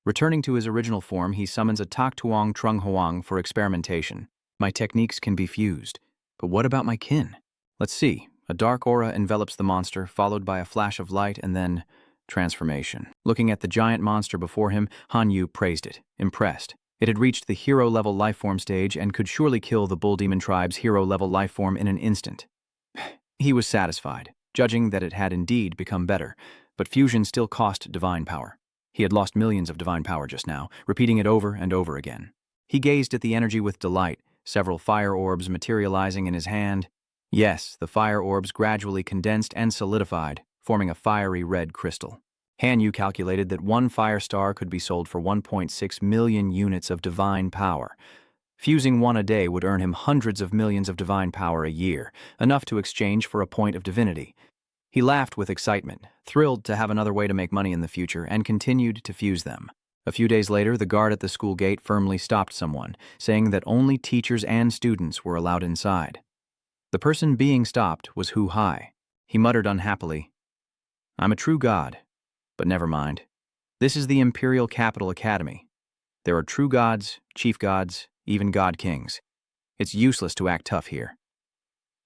Returning to his original form, he summons a Tak Tuong Trung Hoang for experimentation. My techniques can be fused, but what about my kin? Let's see. A dark aura envelops the monster, followed by a flash of light and then transformation. Looking at the giant monster before him, Han Yu praised it, impressed. It had reached the hero-level lifeform stage and could surely kill the Bull Demon tribe's hero-level lifeform in an instant. He was satisfied, judging that it had indeed become better, but fusion still cost divine power. He had lost millions of divine power just now, repeating it over and over again. He gazed at the energy with delight, several fire orbs materializing in his hand. Yes, the fire orbs gradually condensed and solidified, forming a fiery red crystal. Han Yu calculated that one fire star could be sold for 1.6 million units of divine power. Fusing one a day would earn him hundreds of millions of divine power a year, enough to exchange for a point of divinity. He laughed with excitement, thrilled to have another way to make money in the future, and continued to fuse them. A few days later, the guard at the school gate firmly stopped someone, saying that only teachers and students were allowed inside. The person being stopped was Hu Hai. He muttered unhappily, "I'm a true god, but never mind. This is the Imperial Capital Academy. There are true gods, chief gods, even god kings. It's useless to act tough here."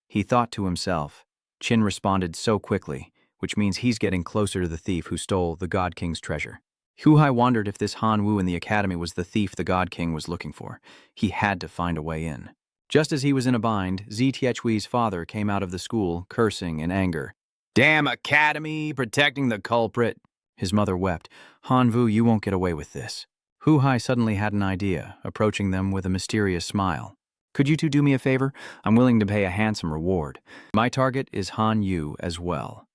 He thought to himself. Chin responded so quickly, which means he's getting closer to the thief who stole the god king's treasure. Hu Hai wondered if this Han Wu in the academy was the thief the god king was looking for. He had to find a way in. Just as he was in a bind, Zi Tiechui's father came out of the school, cursing in anger. "Damn academy, protecting the culprit." His mother wept. "Han Wu, you won't get away with this." Hu Hai suddenly had an idea, approaching them with a mysterious smile. "Could you two do me a favor? I'm willing to pay a handsome reward. My target is Han Yu as well."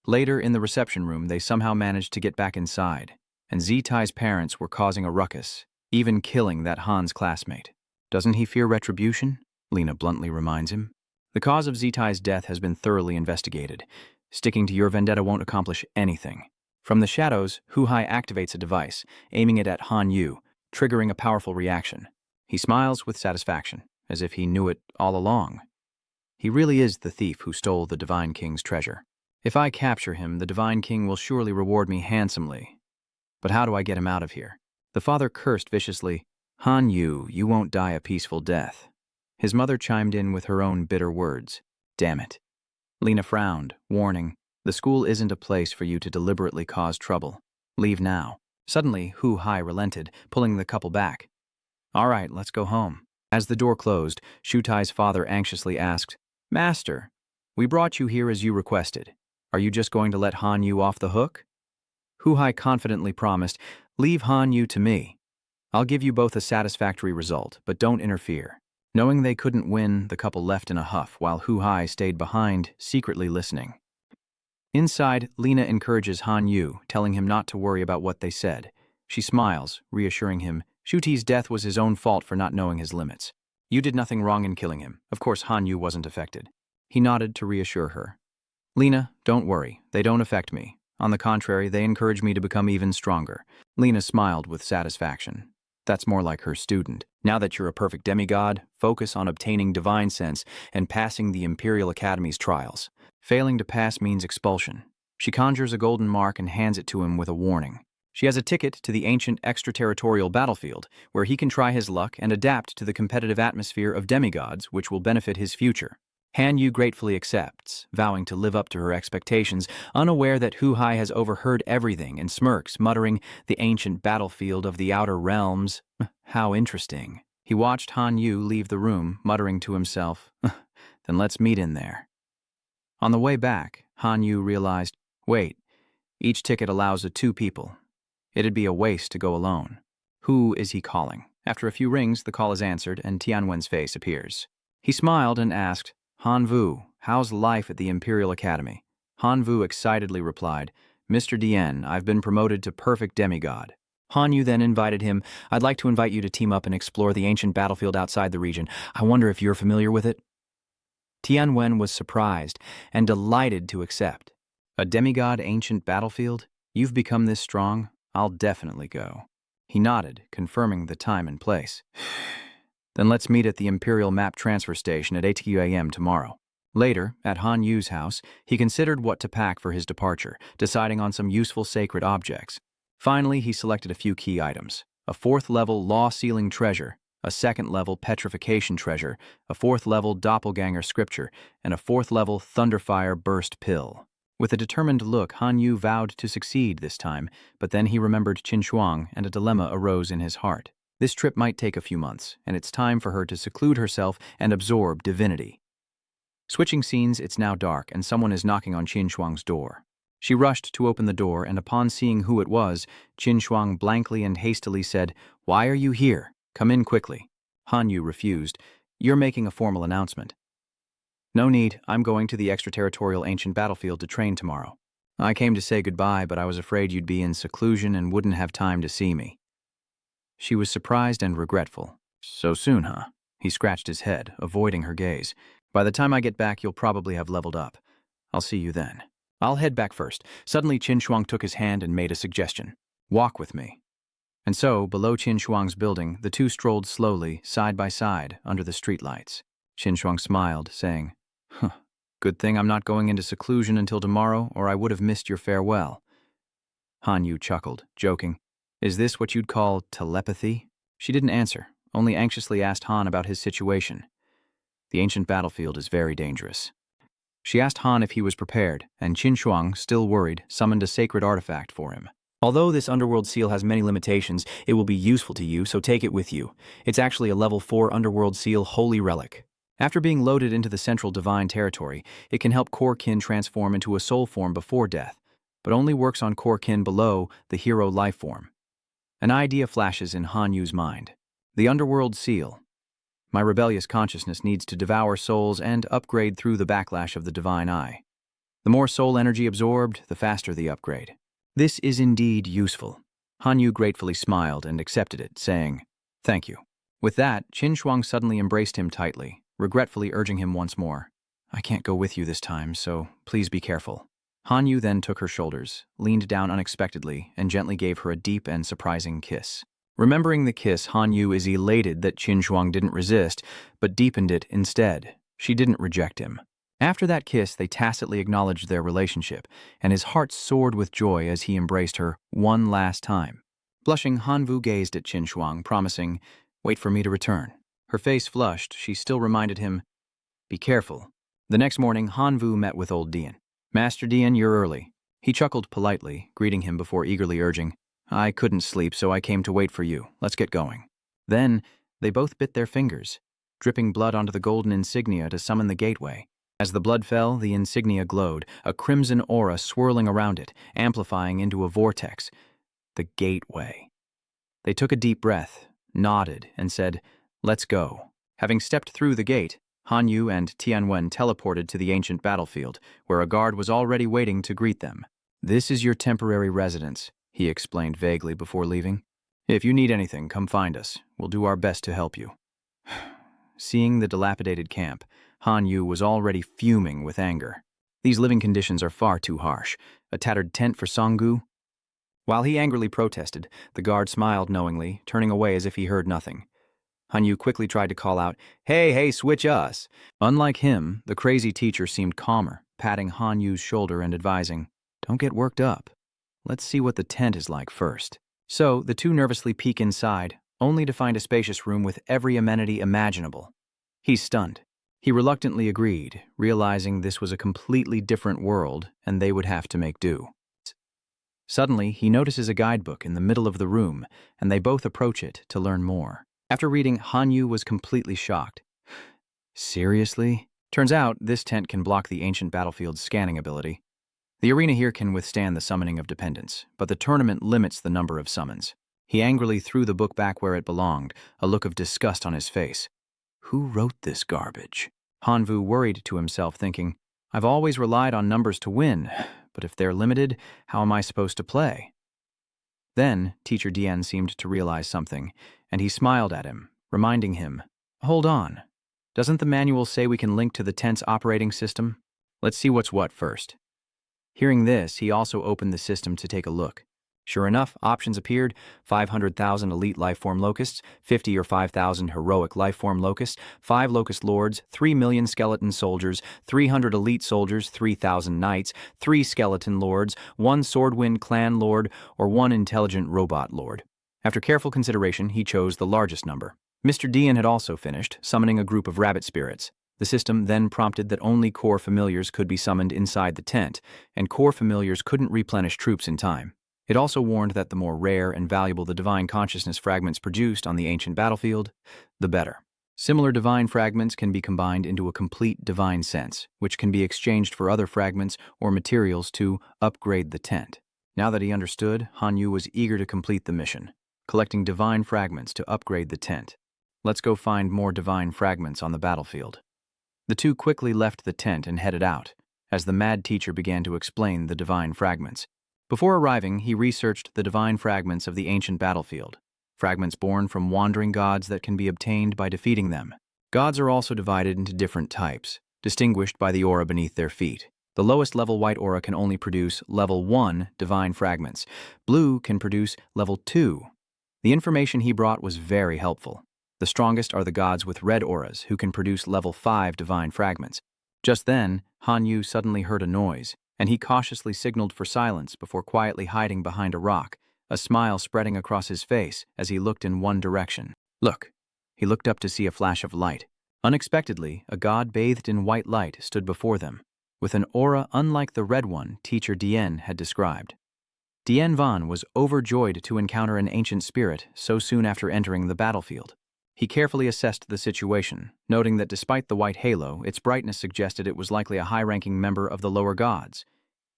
Later, in the reception room, they somehow managed to get back inside, and Zitai's parents were causing a ruckus, even killing that Han's classmate. "Doesn't he fear retribution?" Lena bluntly reminds him. "The cause of Zitai's death has been thoroughly investigated. Sticking to your vendetta won't accomplish anything." From the shadows, Hu Hai activates a device, aiming it at Han Yu, triggering a powerful reaction. He smiles with satisfaction, as if he knew it all along. He really is the thief who stole the Divine King's treasure. If I capture him, the Divine King will surely reward me handsomely. But how do I get him out of here? The father cursed viciously. "Han Yu, you won't die a peaceful death." His mother chimed in with her own bitter words. "Damn it." Lena frowned, warning, "The school isn't a place for you to deliberately cause trouble. Leave now." Suddenly, Hu Hai relented, pulling the couple back. "All right, let's go home." As the door closed, Shutai's father anxiously asked, "Master, we brought you here as you requested. Are you just going to let Han Yu off the hook?" Hu Hai confidently promised, "Leave Han Yu to me. I'll give you both a satisfactory result, but don't interfere." Knowing they couldn't win, the couple left in a huff, while Hu Hai stayed behind, secretly listening. Inside, Lena encourages Han Yu, telling him not to worry about what they said. She smiles, reassuring him, Shuti's death was his own fault for not knowing his limits. "You did nothing wrong in killing him. Of course, Han Yu wasn't affected." He nodded to reassure her. "Lena, don't worry. They don't affect me. On the contrary, they encourage me to become even stronger." Lena smiled with satisfaction. That's more like her student. "Now that you're a perfect demigod, focus on obtaining divine sense and passing the Imperial Academy's trials. Failing to pass means expulsion." She conjures a golden mark and hands it to him with a warning. She has a ticket to the ancient extraterritorial battlefield, where he can try his luck and adapt to the competitive atmosphere of demigods, which will benefit his future. Han Yu gratefully accepts, vowing to live up to her expectations, unaware that Hu Hai has overheard everything and smirks, muttering, "The ancient battlefield of the outer realms. How interesting." He watched Han Yu leave the room, muttering to himself, "Then let's meet in there." On the way back, Han Yu realized, wait, each ticket allows 2 people. It'd be a waste to go alone. Who is he calling? After a few rings, the call is answered and Tianwen's face appears. He smiled and asked, "Han Vu, how's life at the Imperial Academy?" Han Vu excitedly replied, "Mr. Dien, I've been promoted to perfect demigod." Han Yu then invited him, "I'd like to invite you to team up and explore the ancient battlefield outside the region. I wonder if you're familiar with it?" Tianwen was surprised and delighted to accept. A demigod ancient battlefield? You've become this strong? I'll definitely go. He nodded, confirming the time and place. Then let's meet at the Imperial Map Transfer Station at 8 a.m. tomorrow. Later, at Han Yu's house, he considered what to pack for his departure, deciding on some useful sacred objects. Finally, he selected a few key items: a 4th-level law-sealing treasure, a 2nd-level petrification treasure, a 4th-level doppelganger scripture, and a 4th-level thunderfire burst pill. With a determined look, Han Yu vowed to succeed this time, but then he remembered Qin Shuang, and a dilemma arose in his heart. This trip might take a few months, and it's time for her to seclude herself and absorb divinity. Switching scenes, it's now dark, and someone is knocking on Qin Shuang's door. She rushed to open the door, and upon seeing who it was, Qin Shuang blankly and hastily said, "Why are you here? Come in quickly." Han Yu refused. "You're making a formal announcement." "No need. I'm going to the extraterritorial ancient battlefield to train tomorrow. I came to say goodbye, but I was afraid you'd be in seclusion and wouldn't have time to see me." She was surprised and regretful. "So soon, huh?" He scratched his head, avoiding her gaze. "By the time I get back, you'll probably have leveled up. I'll see you then." "I'll head back first." Suddenly, Qin Shuang took his hand and made a suggestion. "Walk with me." And so, below Qin Shuang's building, the two strolled slowly, side by side, under the streetlights. Qin Shuang smiled, saying, "Good thing I'm not going into seclusion until tomorrow, or I would have missed your farewell." Han Yu chuckled, joking, "Is this what you'd call telepathy?" She didn't answer, only anxiously asked Han about his situation. "The ancient battlefield is very dangerous." She asked Han if he was prepared, and Qin Shuang, still worried, summoned a sacred artifact for him. "Although this underworld seal has many limitations, it will be useful to you, so take it with you. It's actually a level 4 underworld seal holy relic. After being loaded into the central divine territory, it can help core kin transform into a soul form before death, but only works on core kin below the hero life form." An idea flashes in Han Yu's mind. The underworld seal. My rebellious consciousness needs to devour souls and upgrade through the backlash of the divine eye. The more soul energy absorbed, the faster the upgrade. This is indeed useful. Han Yu gratefully smiled and accepted it, saying, "Thank you." With that, Qin Shuang suddenly embraced him tightly, regretfully urging him once more, "I can't go with you this time, so please be careful." Han Yu then took her shoulders, leaned down unexpectedly, and gently gave her a deep and surprising kiss. Remembering the kiss, Han Yu is elated that Qin Shuang didn't resist, but deepened it instead. She didn't reject him. After that kiss, they tacitly acknowledged their relationship, and his heart soared with joy as he embraced her one last time. Blushing, Han Vu gazed at Qin Shuang, promising, "Wait for me to return." Her face flushed. She still reminded him, "Be careful." The next morning, Han Vu met with old Dian. "Master Dian, you're early." He chuckled politely, greeting him before eagerly urging, "I couldn't sleep, so I came to wait for you. Let's get going." Then, they both bit their fingers, dripping blood onto the golden insignia to summon the gateway. As the blood fell, the insignia glowed, a crimson aura swirling around it, amplifying into a vortex. The gateway. They took a deep breath, nodded, and said, "Let's go." Having stepped through the gate, Han Yu and Tianwen teleported to the ancient battlefield, where a guard was already waiting to greet them. "This is your temporary residence," he explained vaguely before leaving. "If you need anything, come find us. We'll do our best to help you." Seeing the dilapidated camp, Han Yu was already fuming with anger. These living conditions are far too harsh. A tattered tent for Songgu? While he angrily protested, the guard smiled knowingly, turning away as if he heard nothing. Han Yu quickly tried to call out, Hey, switch us." Unlike him, the crazy teacher seemed calmer, patting Han Yu's shoulder and advising, "Don't get worked up. Let's see what the tent is like first." So, the two nervously peek inside, only to find a spacious room with every amenity imaginable. He's stunned. He reluctantly agreed, realizing this was a completely different world and they would have to make do. Suddenly, he notices a guidebook in the middle of the room, and they both approach it to learn more. After reading, Han Yu was completely shocked. Seriously? Turns out, this tent can block the ancient battlefield's scanning ability. The arena here can withstand the summoning of dependents, but the tournament limits the number of summons. He angrily threw the book back where it belonged, a look of disgust on his face. Who wrote this garbage? Han Vu worried to himself, thinking, I've always relied on numbers to win, but if they're limited, how am I supposed to play? Then, Teacher Dian seemed to realize something, and he smiled at him, reminding him, Hold on. Doesn't the manual say we can link to the tent's operating system? Let's see what's what first. Hearing this, he also opened the system to take a look. Sure enough, options appeared: 500,000 elite lifeform locusts, 50 or 5,000 heroic lifeform locusts, 5 locust lords, 3 million skeleton soldiers, 300 elite soldiers, 3,000 knights, 3 skeleton lords, 1 swordwind clan lord, or 1 intelligent robot lord. After careful consideration, he chose the largest number. Mr. Dian had also finished, summoning a group of rabbit spirits. The system then prompted that only core familiars could be summoned inside the tent, and core familiars couldn't replenish troops in time. It also warned that the more rare and valuable the divine consciousness fragments produced on the ancient battlefield, the better. Similar divine fragments can be combined into a complete divine sense, which can be exchanged for other fragments or materials to upgrade the tent. Now that he understood, Han Yu was eager to complete the mission, collecting divine fragments to upgrade the tent. Let's go find more divine fragments on the battlefield. The two quickly left the tent and headed out, as the mad teacher began to explain the divine fragments. Before arriving, he researched the divine fragments of the ancient battlefield, fragments born from wandering gods that can be obtained by defeating them. Gods are also divided into different types, distinguished by the aura beneath their feet. The lowest level white aura can only produce level 1 divine fragments. Blue can produce level 2. The information he brought was very helpful. The strongest are the gods with red auras, who can produce level 5 divine fragments. Just then, Han Yu suddenly heard a noise, and he cautiously signaled for silence before quietly hiding behind a rock, a smile spreading across his face as he looked in one direction. Look! He looked up to see a flash of light. Unexpectedly, a god bathed in white light stood before them, with an aura unlike the red one Teacher Dian had described. Dian Van was overjoyed to encounter an ancient spirit so soon after entering the battlefield. He carefully assessed the situation, noting that despite the white halo, its brightness suggested it was likely a high-ranking member of the lower gods.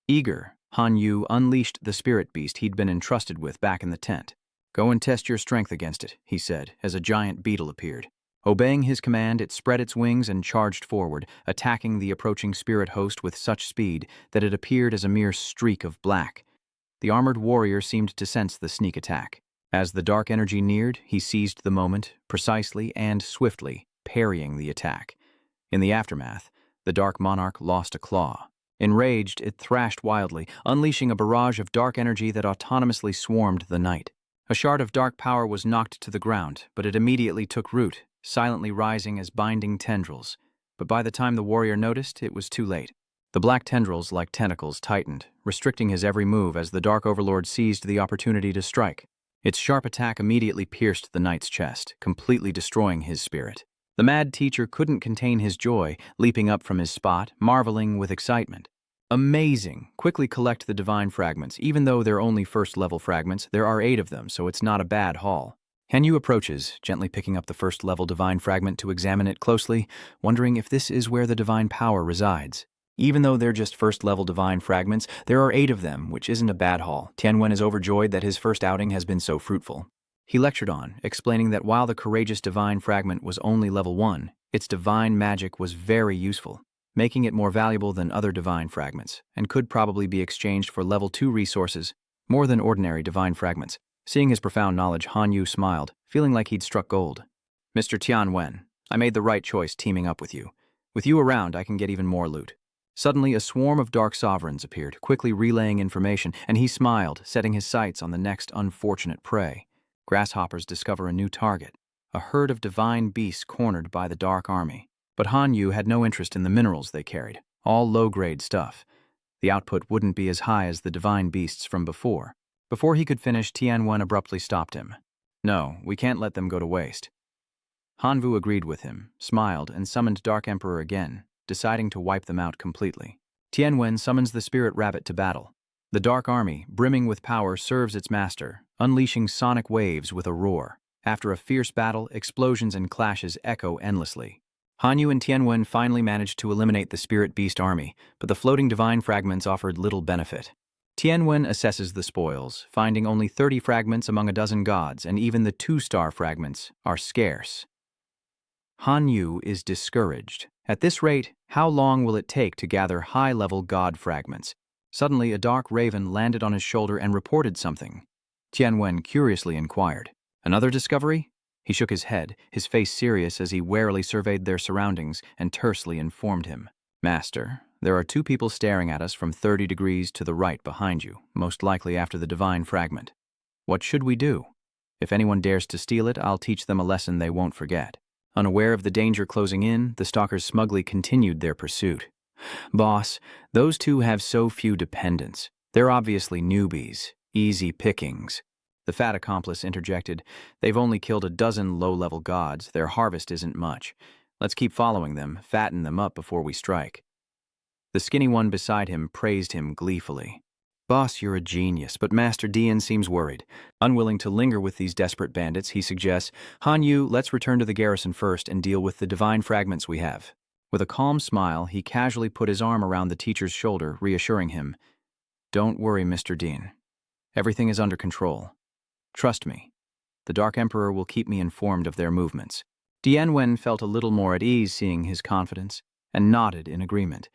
Eager, Han Yu unleashed the spirit beast he'd been entrusted with back in the tent. "Go and test your strength against it," he said, as a giant beetle appeared. Obeying his command, it spread its wings and charged forward, attacking the approaching spirit host with such speed that it appeared as a mere streak of black. The armored warrior seemed to sense the sneak attack. As the dark energy neared, he seized the moment, precisely and swiftly, parrying the attack. In the aftermath, the Dark Monarch lost a claw. Enraged, it thrashed wildly, unleashing a barrage of dark energy that autonomously swarmed the night. A shard of dark power was knocked to the ground, but it immediately took root, silently rising as binding tendrils. But by the time the warrior noticed, it was too late. The black tendrils, like tentacles, tightened, restricting his every move as the Dark Overlord seized the opportunity to strike. Its sharp attack immediately pierced the knight's chest, completely destroying his spirit. The mad teacher couldn't contain his joy, leaping up from his spot, marveling with excitement. "Amazing! Quickly collect the divine fragments. Even though they're only first-level fragments, there are 8 of them, so it's not a bad haul." Han Yu approaches, gently picking up the first-level divine fragment to examine it closely, wondering if this is where the divine power resides. Even though they're just first-level divine fragments, there are 8 of them, which isn't a bad haul. Tianwen is overjoyed that his first outing has been so fruitful. He lectured on, explaining that while the courageous divine fragment was only level 1, its divine magic was very useful, making it more valuable than other divine fragments, and could probably be exchanged for level 2 resources, more than ordinary divine fragments. Seeing his profound knowledge, Han Yu smiled, feeling like he'd struck gold. "Mr. Tianwen, I made the right choice teaming up with you. With you around, I can get even more loot." Suddenly, a swarm of dark sovereigns appeared, quickly relaying information, and he smiled, setting his sights on the next unfortunate prey. Grasshoppers discover a new target, a herd of divine beasts cornered by the Dark Army. But Han Yu had no interest in the minerals they carried, all low-grade stuff. The output wouldn't be as high as the divine beasts from before. Before he could finish, Tianwen abruptly stopped him. "No, we can't let them go to waste." Han Vu agreed with him, smiled, and summoned Dark Emperor again, deciding to wipe them out completely. Tianwen summons the spirit rabbit to battle. The Dark Army, brimming with power, serves its master, unleashing sonic waves with a roar. After a fierce battle, explosions and clashes echo endlessly. Han Yu and Tianwen finally managed to eliminate the spirit beast army, but the floating divine fragments offered little benefit. Tianwen assesses the spoils, finding only 30 fragments among a dozen gods, and even the 2-star fragments are scarce. Han Yu is discouraged. At this rate, how long will it take to gather high-level god fragments? Suddenly, a dark raven landed on his shoulder and reported something. Tianwen curiously inquired, "Another discovery?" He shook his head, his face serious as he warily surveyed their surroundings and tersely informed him. Master, there are 2 people staring at us from 30 degrees to the right behind you, most likely after the divine fragment. What should we do? If anyone dares to steal it, I'll teach them a lesson they won't forget. Unaware of the danger closing in, the stalkers smugly continued their pursuit. Boss, those 2 have so few dependents. They're obviously newbies, easy pickings. The fat accomplice interjected. They've only killed a dozen low-level gods. Their harvest isn't much. Let's keep following them, fatten them up before we strike. The skinny one beside him praised him gleefully. Boss, you're a genius, but Master Dian seems worried. Unwilling to linger with these desperate bandits, he suggests, Han Yu, let's return to the garrison first and deal with the divine fragments we have. With a calm smile, he casually put his arm around the teacher's shoulder, reassuring him. Don't worry, Mr. Dean. Everything is under control. Trust me. The Dark Emperor will keep me informed of their movements. Dianwen felt a little more at ease seeing his confidence, and nodded in agreement.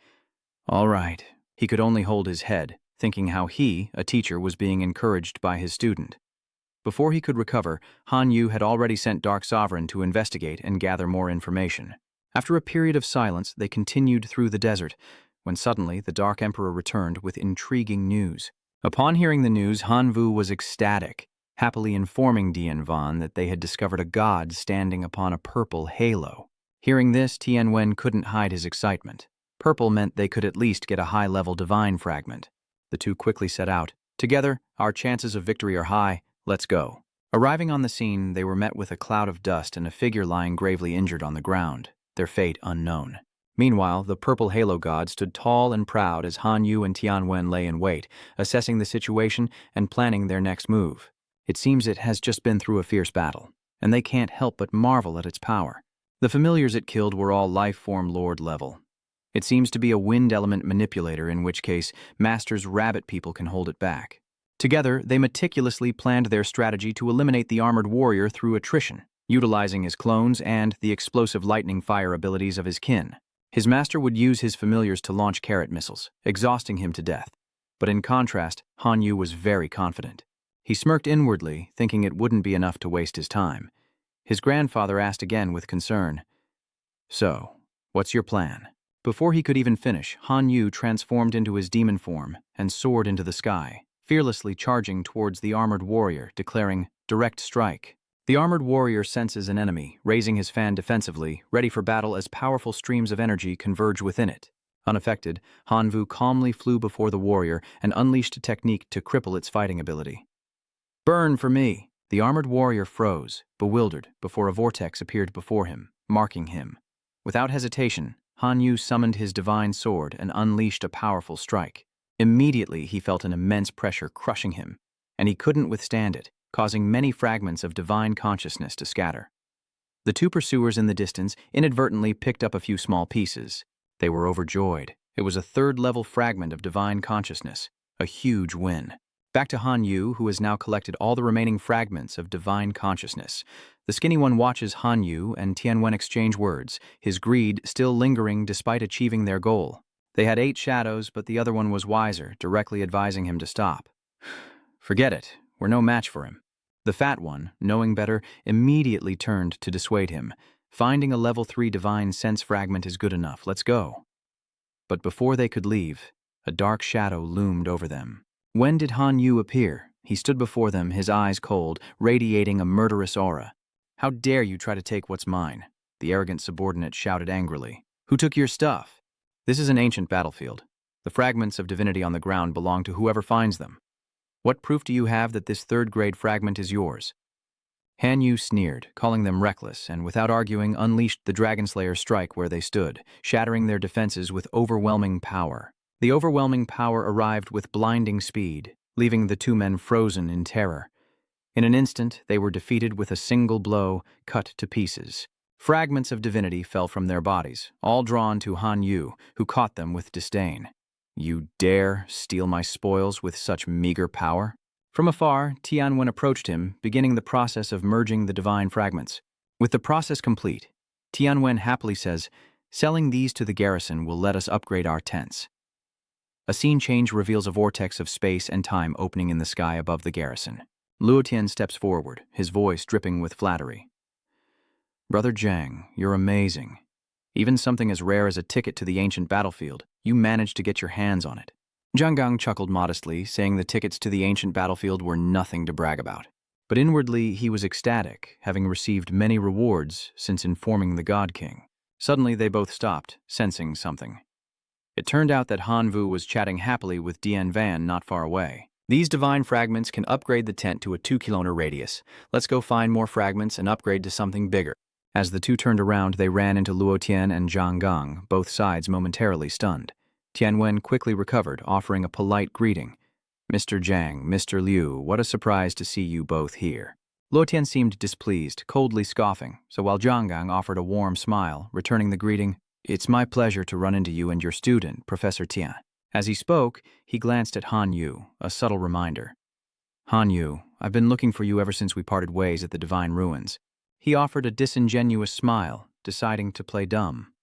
All right. He could only hold his head, thinking how he, a teacher, was being encouraged by his student. Before he could recover, Han Yu had already sent Dark Sovereign to investigate and gather more information. After a period of silence, they continued through the desert, when suddenly the Dark Emperor returned with intriguing news. Upon hearing the news, Han Vu was ecstatic, happily informing Dianwen that they had discovered a god standing upon a purple halo. Hearing this, Tianwen couldn't hide his excitement. Purple meant they could at least get a high-level divine fragment. The 2 quickly set out. Together, our chances of victory are high. Let's go. Arriving on the scene, they were met with a cloud of dust and a figure lying gravely injured on the ground, their fate unknown. Meanwhile, the purple halo god stood tall and proud as Han Yu and Tianwen lay in wait, assessing the situation and planning their next move. It seems it has just been through a fierce battle, and they can't help but marvel at its power. The familiars it killed were all life-form lord level. It seems to be a wind element manipulator, in which case Master's rabbit people can hold it back. Together, they meticulously planned their strategy to eliminate the armored warrior through attrition, utilizing his clones and the explosive lightning fire abilities of his kin. His master would use his familiars to launch carrot missiles, exhausting him to death. But in contrast, Han Yu was very confident. He smirked inwardly, thinking it wouldn't be enough to waste his time. His grandfather asked again with concern, So, what's your plan? Before he could even finish, Han Yu transformed into his demon form and soared into the sky, fearlessly charging towards the armored warrior, declaring, Direct strike. The armored warrior senses an enemy, raising his fan defensively, ready for battle as powerful streams of energy converge within it. Unaffected, Han Vu calmly flew before the warrior and unleashed a technique to cripple its fighting ability. Burn for me! The armored warrior froze, bewildered, before a vortex appeared before him, marking him. Without hesitation, Han Yu summoned his divine sword and unleashed a powerful strike. Immediately, he felt an immense pressure crushing him, and he couldn't withstand it, causing many fragments of divine consciousness to scatter. The 2 pursuers in the distance inadvertently picked up a few small pieces. They were overjoyed. It was a 3rd-level fragment of divine consciousness, a huge win. Back to Han Yu, who has now collected all the remaining fragments of divine consciousness. The skinny one watches Han Yu and Tianwen exchange words, his greed still lingering despite achieving their goal. They had 8 shadows, but the other one was wiser, directly advising him to stop. Forget it. We're no match for him. The fat one, knowing better, immediately turned to dissuade him. Finding a level 3 divine sense fragment is good enough. Let's go. But before they could leave, a dark shadow loomed over them. When did Han Yu appear? He stood before them, his eyes cold, radiating a murderous aura. How dare you try to take what's mine? The arrogant subordinate shouted angrily. Who took your stuff? This is an ancient battlefield. The fragments of divinity on the ground belong to whoever finds them. What proof do you have that this 3rd-grade fragment is yours? Han Yu sneered, calling them reckless, and without arguing unleashed the Dragonslayer strike where they stood, shattering their defenses with overwhelming power. The overwhelming power arrived with blinding speed, leaving the 2 men frozen in terror. In an instant, they were defeated with a single blow, cut to pieces. Fragments of divinity fell from their bodies, all drawn to Han Yu, who caught them with disdain. You dare steal my spoils with such meager power? From afar, Tianwen approached him, beginning the process of merging the divine fragments. With the process complete, Tianwen happily says, Selling these to the garrison will let us upgrade our tents. A scene change reveals a vortex of space and time opening in the sky above the garrison. Luotian steps forward, his voice dripping with flattery. Brother Jang, you're amazing. Even something as rare as a ticket to the ancient battlefield, you managed to get your hands on it. Zhang chuckled modestly, saying the tickets to the ancient battlefield were nothing to brag about. But inwardly, he was ecstatic, having received many rewards since informing the God King. Suddenly, they both stopped, sensing something. It turned out that Han Vu was chatting happily with Dian Van not far away. These divine fragments can upgrade the tent to a 2-kilometer radius. Let's go find more fragments and upgrade to something bigger. As the two turned around, they ran into Luo Tian and Zhang Gang, both sides momentarily stunned. Tianwen quickly recovered, offering a polite greeting. Mr. Jang, Mr. Liu, what a surprise to see you both here. Luo Tian seemed displeased, coldly scoffing, so while Zhang Gang offered a warm smile, returning the greeting, "It's my pleasure to run into you and your student, Professor Tian." As he spoke, he glanced at Han Yu, a subtle reminder. "Han Yu, I've been looking for you ever since we parted ways at the Divine Ruins." He offered a disingenuous smile, deciding to play dumb.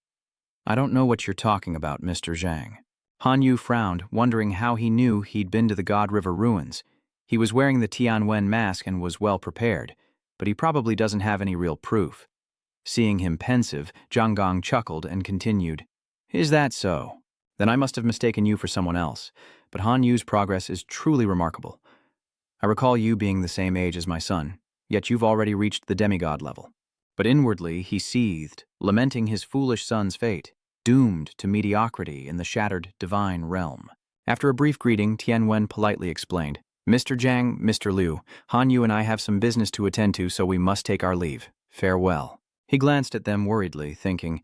"I don't know what you're talking about, Mr. Zhang." Han Yu frowned, wondering how he knew he'd been to the God River ruins. He was wearing the Tianwen mask and was well prepared, but he probably doesn't have any real proof. Seeing him pensive, Zhang Gang chuckled and continued, "Is that so? Then I must have mistaken you for someone else, but Han Yu's progress is truly remarkable. I recall you being the same age as my son, yet you've already reached the demigod level." But inwardly he seethed, lamenting his foolish son's fate, doomed to mediocrity in the shattered divine realm. After a brief greeting, Tianwen politely explained, "Mr. Jang, Mr. Liu, Han Yu and I have some business to attend to, so we must take our leave. Farewell." He glanced at them worriedly, thinking,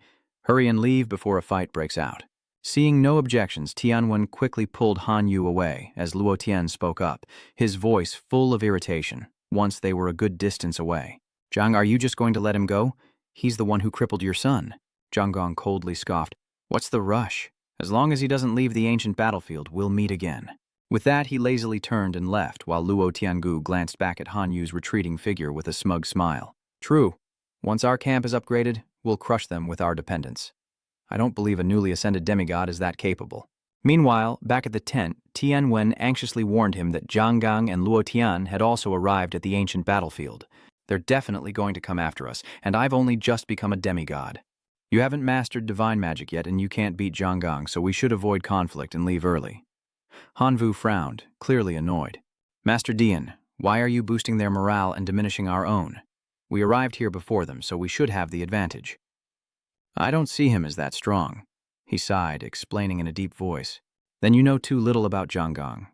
"Hurry and leave before a fight breaks out." Seeing no objections, Tianwen quickly pulled Han Yu away as Luo Tian spoke up, his voice full of irritation, once they were a good distance away. "Zhang, are you just going to let him go? He's the one who crippled your son." Zhang Gang coldly scoffed, "What's the rush? As long as he doesn't leave the ancient battlefield, we'll meet again." With that, he lazily turned and left, while Luo Tiangu glanced back at Han Yu's retreating figure with a smug smile. "True. Once our camp is upgraded, we'll crush them with our dependents. I don't believe a newly ascended demigod is that capable." Meanwhile, back at the tent, Tianwen anxiously warned him that Zhang Gang and Luo Tian had also arrived at the ancient battlefield. "They're definitely going to come after us, and I've only just become a demigod. You haven't mastered divine magic yet, and you can't beat Zhang Gang, so we should avoid conflict and leave early." Han Vu frowned, clearly annoyed. "Master Dian, why are you boosting their morale and diminishing our own? We arrived here before them, so we should have the advantage." "I don't see him as that strong," he sighed, explaining in a deep voice. "Then you know too little about Zhang Gang.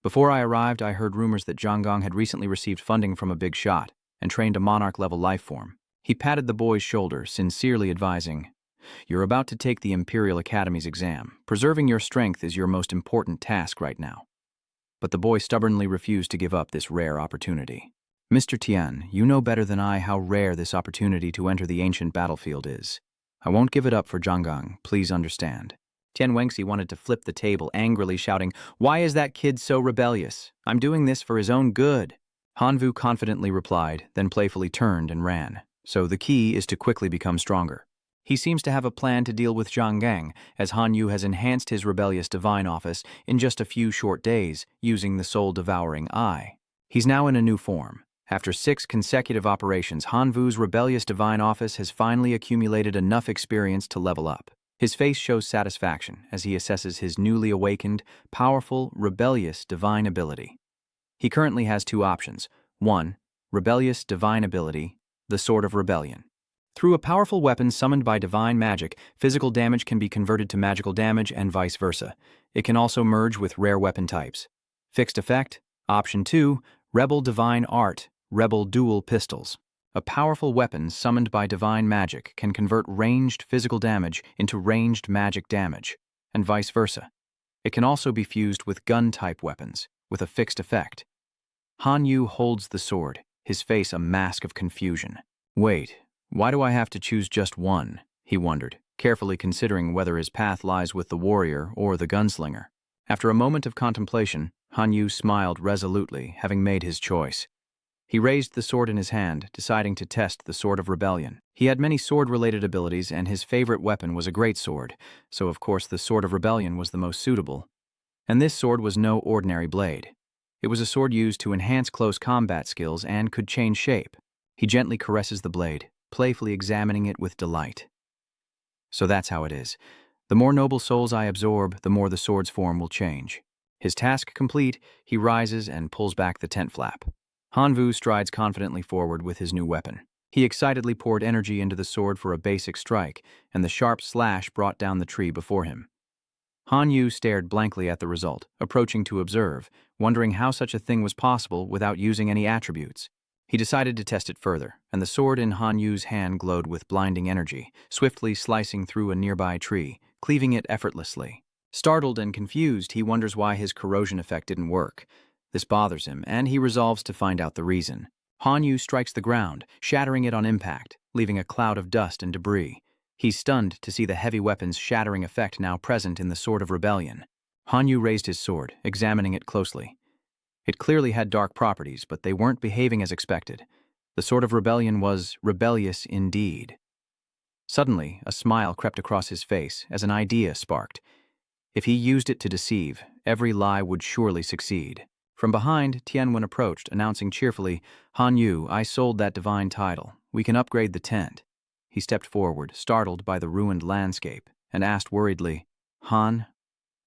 Before I arrived, I heard rumors that Zhang Gang had recently received funding from a big shot and trained a monarch-level life form." He patted the boy's shoulder, sincerely advising, "You're about to take the Imperial Academy's exam. Preserving your strength is your most important task right now." But the boy stubbornly refused to give up this rare opportunity. "Mr. Tian, you know better than I how rare this opportunity to enter the ancient battlefield is. I won't give it up for Zhang Gang, please understand." Tian Wengxi wanted to flip the table, angrily shouting, "Why is that kid so rebellious? I'm doing this for his own good." Han Vu confidently replied, then playfully turned and ran. "So the key is to quickly become stronger. He seems to have a plan to deal with Zhang Gang, as Han Yu has enhanced his rebellious divine office in just a few short days using the soul-devouring eye. He's now in a new form. After 6 consecutive operations, Han Vu's rebellious divine office has finally accumulated enough experience to level up. His face shows satisfaction as he assesses his newly awakened, powerful, rebellious divine ability. He currently has 2 options. 1. Rebellious divine ability, the Sword of Rebellion. Through a powerful weapon summoned by divine magic, physical damage can be converted to magical damage and vice versa. It can also merge with rare weapon types. Fixed effect, Option 2, Rebel Divine Art, Rebel Dual Pistols. A powerful weapon summoned by divine magic can convert ranged physical damage into ranged magic damage, and vice versa. It can also be fused with gun-type weapons, with a fixed effect. Han Yu holds the sword, his face a mask of confusion. "Wait, why do I have to choose just one?" he wondered, carefully considering whether his path lies with the warrior or the gunslinger. After a moment of contemplation, Han Yu smiled resolutely, having made his choice. He raised the sword in his hand, deciding to test the Sword of Rebellion. He had many sword-related abilities, and his favorite weapon was a greatsword, so of course the Sword of Rebellion was the most suitable. And this sword was no ordinary blade. It was a sword used to enhance close combat skills and could change shape. He gently caresses the blade, playfully examining it with delight. So that's how it is. The more noble souls I absorb, the more the sword's form will change. His task complete, he rises and pulls back the tent flap. Hanvu strides confidently forward with his new weapon. He excitedly poured energy into the sword for a basic strike, and the sharp slash brought down the tree before him. Hanyu stared blankly at the result, approaching to observe, wondering how such a thing was possible without using any attributes. He decided to test it further, and the sword in Hanyu's hand glowed with blinding energy, swiftly slicing through a nearby tree, cleaving it effortlessly. Startled and confused, he wonders why his corrosion effect didn't work. This bothers him, and he resolves to find out the reason. Hanyu strikes the ground, shattering it on impact, leaving a cloud of dust and debris. He's stunned to see the heavy weapon's shattering effect now present in the Sword of Rebellion. Hanyu raised his sword, examining it closely. It clearly had dark properties, but they weren't behaving as expected. The Sword of Rebellion was rebellious indeed. Suddenly, a smile crept across his face as an idea sparked. If he used it to deceive, every lie would surely succeed. From behind, Tianwen approached, announcing cheerfully, "Hanyu, I sold that divine title. We can upgrade the tent." He stepped forward, startled by the ruined landscape, and asked worriedly, "Han,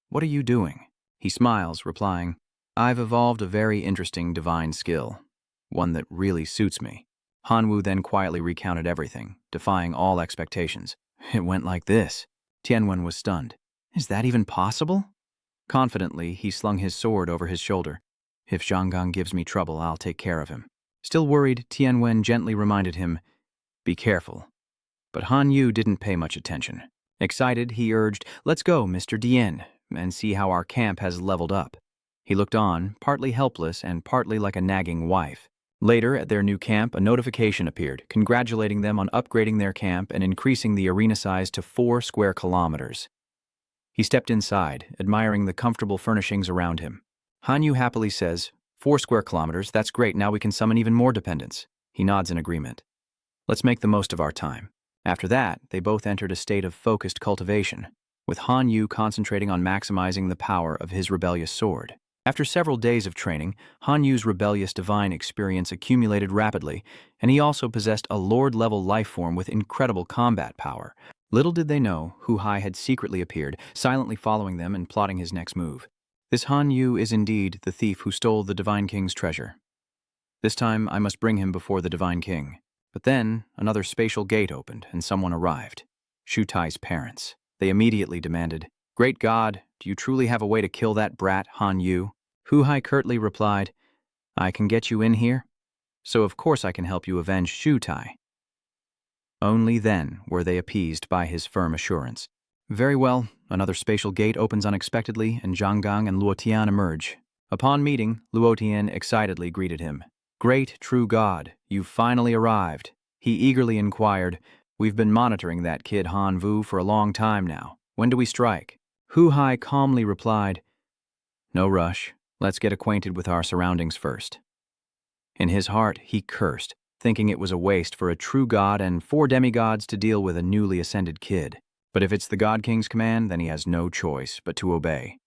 what are you doing?" He smiles, replying, "I've evolved a very interesting divine skill, one that really suits me." Hanwu then quietly recounted everything, defying all expectations. "It went like this." Tianwen was stunned. "Is that even possible?" Confidently, he slung his sword over his shoulder. "If Zhanggang gives me trouble, I'll take care of him." Still worried, Tianwen gently reminded him, "Be careful." But Han Yu didn't pay much attention. Excited, he urged, "Let's go, Mr. Dien, and see how our camp has leveled up." He looked on, partly helpless and partly like a nagging wife. Later, at their new camp, a notification appeared, congratulating them on upgrading their camp and increasing the arena size to 4 square kilometers. He stepped inside, admiring the comfortable furnishings around him. Han Yu happily says, 4 square kilometers, that's great, now we can summon even more dependents." He nods in agreement. "Let's make the most of our time." After that, they both entered a state of focused cultivation, with Han Yu concentrating on maximizing the power of his rebellious sword. After several days of training, Han Yu's rebellious divine experience accumulated rapidly, and he also possessed a lord-level life form with incredible combat power. Little did they know, Hu Hai had secretly appeared, silently following them and plotting his next move. This Han Yu is indeed the thief who stole the Divine King's treasure. This time I must bring him before the Divine King. But then, another spatial gate opened, and someone arrived. Shu Tai's parents. They immediately demanded, "Great God, do you truly have a way to kill that brat, Han Yu?" Hu Hai curtly replied, "I can get you in here, so of course I can help you avenge Shu Tai." Only then were they appeased by his firm assurance. Very well, another spatial gate opens unexpectedly, and Zhang Gang and Luo Tian emerge. Upon meeting, Luo Tian excitedly greeted him. "Great true God, you've finally arrived." He eagerly inquired, "We've been monitoring that kid Han Vu for a long time now. When do we strike?" Hu Hai calmly replied, "No rush. Let's get acquainted with our surroundings first." In his heart, he cursed, thinking it was a waste for a true god and 4 demigods to deal with a newly ascended kid. But if it's the God King's command, then he has no choice but to obey.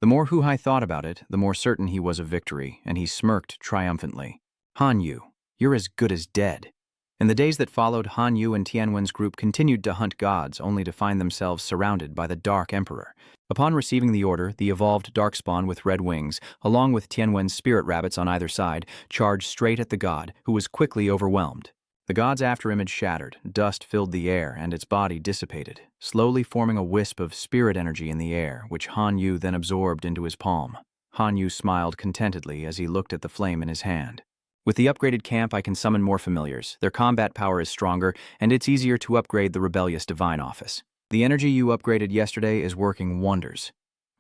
The more Hu Hai thought about it, the more certain he was of victory, and he smirked triumphantly. "Han Yu, you're as good as dead." In the days that followed, Han Yu and Tianwen's group continued to hunt gods, only to find themselves surrounded by the Dark Emperor. Upon receiving the order, the evolved darkspawn with red wings, along with Tianwen's spirit rabbits on either side, charged straight at the god, who was quickly overwhelmed. The god's afterimage shattered, dust filled the air, and its body dissipated, slowly forming a wisp of spirit energy in the air, which Han Yu then absorbed into his palm. Han Yu smiled contentedly as he looked at the flame in his hand. "With the upgraded camp, I can summon more familiars. Their combat power is stronger, and it's easier to upgrade the rebellious divine office. The energy you upgraded yesterday is working wonders."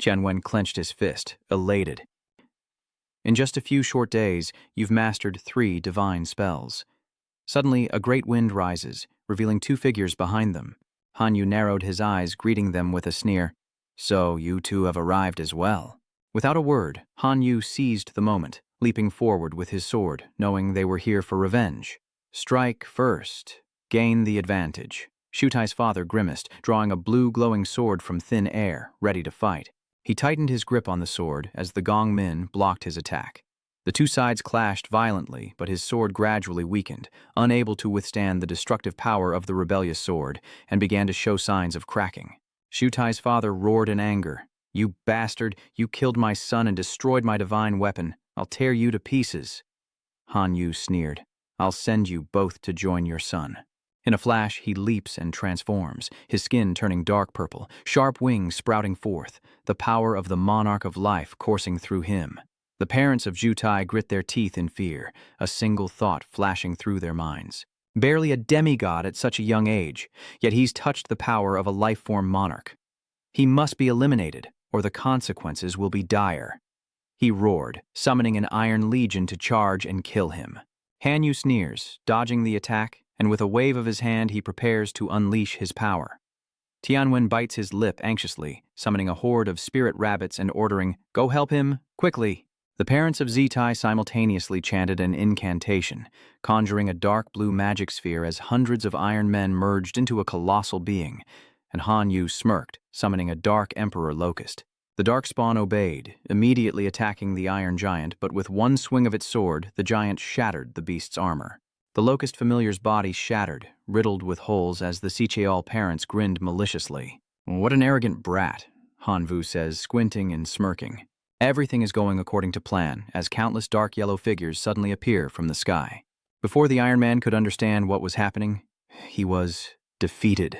Tianwen clenched his fist, elated. "In just a few short days, you've mastered 3 divine spells." Suddenly, a great wind rises, revealing 2 figures behind them. Han Yu narrowed his eyes, greeting them with a sneer. "So, you 2 have arrived as well." Without a word, Han Yu seized the moment, leaping forward with his sword, knowing they were here for revenge. "Strike first. Gain the advantage." Shu Tai's father grimaced, drawing a blue glowing sword from thin air, ready to fight. He tightened his grip on the sword as the Gong Min blocked his attack. The two sides clashed violently, but his sword gradually weakened, unable to withstand the destructive power of the rebellious sword, and began to show signs of cracking. Shutai's father roared in anger. "You bastard! You killed my son and destroyed my divine weapon. I'll tear you to pieces." Han Yu sneered. "I'll send you both to join your son." In a flash, he leaps and transforms, his skin turning dark purple, sharp wings sprouting forth, the power of the monarch of life coursing through him. The parents of Jutai grit their teeth in fear, a single thought flashing through their minds. Barely a demigod at such a young age, yet he's touched the power of a life-form monarch. He must be eliminated, or the consequences will be dire. He roared, summoning an iron legion to charge and kill him. Han Yu sneers, dodging the attack, and with a wave of his hand he prepares to unleash his power. Tianwen bites his lip anxiously, summoning a horde of spirit rabbits and ordering, "Go help him, quickly!" The parents of Zitai simultaneously chanted an incantation, conjuring a dark blue magic sphere as hundreds of iron men merged into a colossal being, and Han Yu smirked, summoning a dark emperor locust. The darkspawn obeyed, immediately attacking the iron giant, but with one swing of its sword, the giant shattered the beast's armor. The locust familiar's body shattered, riddled with holes as the Sicheol parents grinned maliciously. "What an arrogant brat," Han Vu says, squinting and smirking. Everything is going according to plan, as countless dark yellow figures suddenly appear from the sky. Before the Iron Man could understand what was happening, he was defeated.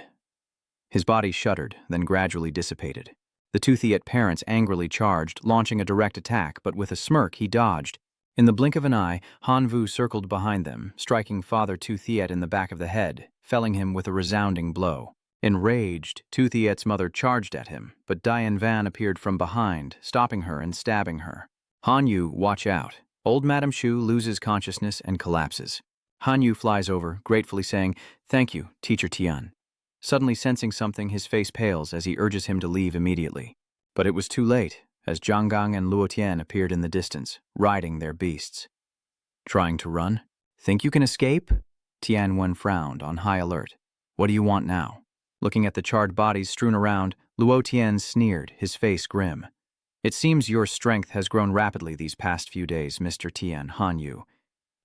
His body shuddered, then gradually dissipated. The two Theat parents angrily charged, launching a direct attack, but with a smirk he dodged. In the blink of an eye, Han Vu circled behind them, striking Father Tu Thiet in the back of the head, felling him with a resounding blow. Enraged, Tu Thiet's mother charged at him, but Diane Van appeared from behind, stopping her and stabbing her. "Han Yu, watch out." Old Madame Shu loses consciousness and collapses. Han Yu flies over, gratefully saying, "Thank you, Teacher Tian." Suddenly sensing something, his face pales as he urges him to leave immediately. But it was too late, as Jang and Luo Tian appeared in the distance, riding their beasts. "Trying to run? Think you can escape?" Tian Wen frowned, on high alert. "What do you want now?" Looking at the charred bodies strewn around, Luo Tian sneered, his face grim. "It seems your strength has grown rapidly these past few days, Mr. Tian, Han Yu.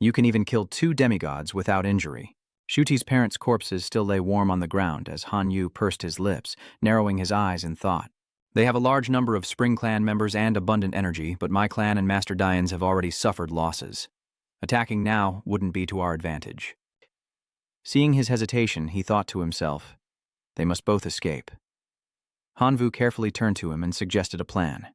You can even kill 2 demigods without injury." Shuti's parents' corpses still lay warm on the ground as Han Yu pursed his lips, narrowing his eyes in thought. "They have a large number of Spring Clan members and abundant energy, but my clan and Master Dian's have already suffered losses. Attacking now wouldn't be to our advantage." Seeing his hesitation, he thought to himself, they must both escape. Han Vu carefully turned to him and suggested a plan.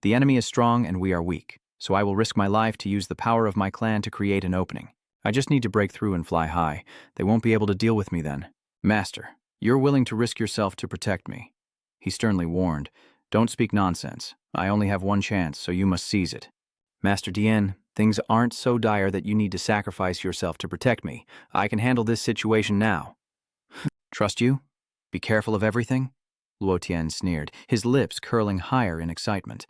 "The enemy is strong and we are weak, so I will risk my life to use the power of my clan to create an opening. I just need to break through and fly high. They won't be able to deal with me then." "Master, you're willing to risk yourself to protect me." He sternly warned, "Don't speak nonsense. I only have one chance, so you must seize it." "Master Dian, things aren't so dire that you need to sacrifice yourself to protect me. I can handle this situation now." "Trust you? Be careful of everything?" Luo Tian sneered, his lips curling higher in excitement.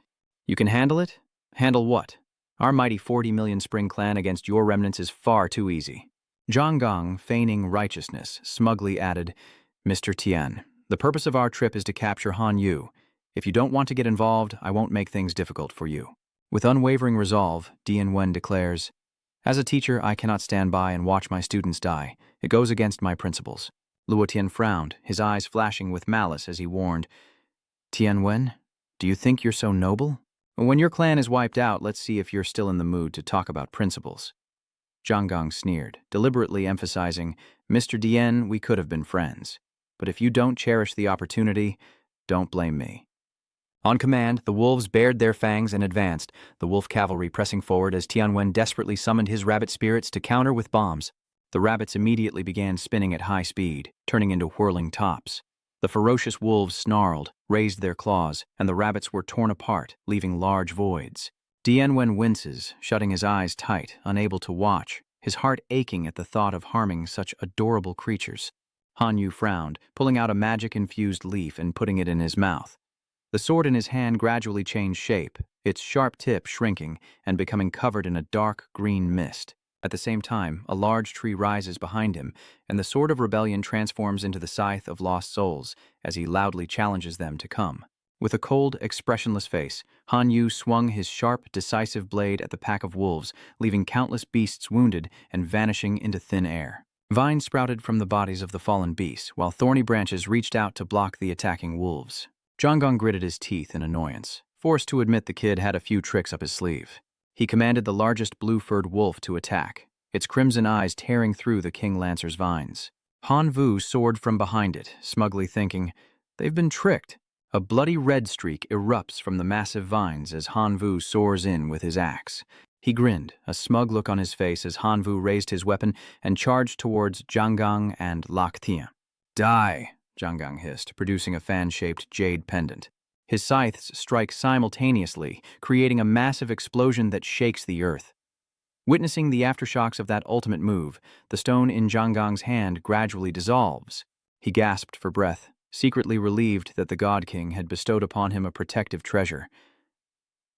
"You can handle it? Handle what? Our mighty 40 million Spring Clan against your remnants is far too easy." Zhang Gong, feigning righteousness, smugly added, "Mr. Tian, the purpose of our trip is to capture Han Yu. If you don't want to get involved, I won't make things difficult for you." With unwavering resolve, Dian Wen declares, "As a teacher, I cannot stand by and watch my students die. It goes against my principles." Luo Tian frowned, his eyes flashing with malice as he warned, "Tian Wen, do you think you're so noble? When your clan is wiped out, let's see if you're still in the mood to talk about principles." Zhang Gong sneered, deliberately emphasizing, "Mr. Dian, we could have been friends. But if you don't cherish the opportunity, don't blame me." On command, the wolves bared their fangs and advanced, the wolf cavalry pressing forward as Tianwen desperately summoned his rabbit spirits to counter with bombs. The rabbits immediately began spinning at high speed, turning into whirling tops. The ferocious wolves snarled, raised their claws, and the rabbits were torn apart, leaving large voids. Dianwen winces, shutting his eyes tight, unable to watch, his heart aching at the thought of harming such adorable creatures. Han Yu frowned, pulling out a magic-infused leaf and putting it in his mouth. The sword in his hand gradually changed shape, its sharp tip shrinking and becoming covered in a dark green mist. At the same time, a large tree rises behind him, and the Sword of Rebellion transforms into the Scythe of Lost Souls as he loudly challenges them to come. With a cold, expressionless face, Han Yu swung his sharp, decisive blade at the pack of wolves, leaving countless beasts wounded and vanishing into thin air. Vines sprouted from the bodies of the fallen beasts, while thorny branches reached out to block the attacking wolves. Jang gritted his teeth in annoyance, forced to admit the kid had a few tricks up his sleeve. He commanded the largest blue-furred wolf to attack, its crimson eyes tearing through the King Lancer's vines. Han Vu soared from behind it, smugly thinking, "They've been tricked." A bloody red streak erupts from the massive vines as Han Vu soars in with his axe. He grinned, a smug look on his face as Han Vu raised his weapon and charged towards Jang and Lak Tian. "Die," Jang hissed, producing a fan-shaped jade pendant. His scythes strike simultaneously, creating a massive explosion that shakes the earth. Witnessing the aftershocks of that ultimate move, the stone in Jang hand gradually dissolves. He gasped for breath, secretly relieved that the God King had bestowed upon him a protective treasure.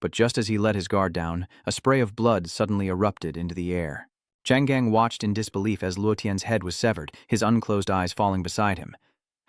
But just as he let his guard down, a spray of blood suddenly erupted into the air. Jang watched in disbelief as Luotian's head was severed, his unclosed eyes falling beside him.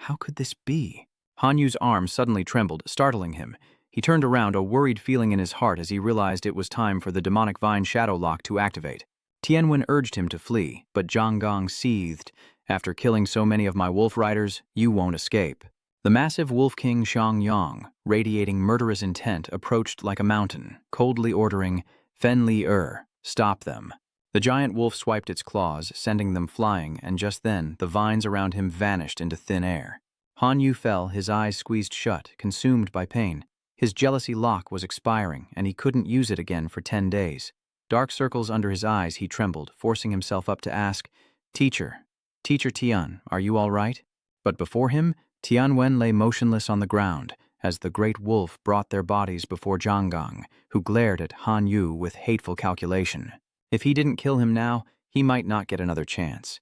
How could this be? Han Yu's arm suddenly trembled, startling him. He turned around, a worried feeling in his heart as he realized it was time for the demonic vine shadow lock to activate. Tianwen urged him to flee, but Jang seethed. "After killing so many of my wolf riders, you won't escape." The massive wolf king Xiangyang, radiating murderous intent, approached like a mountain, coldly ordering, "Fen Li stop them." The giant wolf swiped its claws, sending them flying, and just then, the vines around him vanished into thin air. Han Yu fell, his eyes squeezed shut, consumed by pain. His jealousy lock was expiring, and he couldn't use it again for 10 days. Dark circles under his eyes, he trembled, forcing himself up to ask, Teacher Tian, are you all right?" But before him, Tianwen lay motionless on the ground, as the great wolf brought their bodies before Jang, who glared at Han Yu with hateful calculation. If he didn't kill him now, he might not get another chance.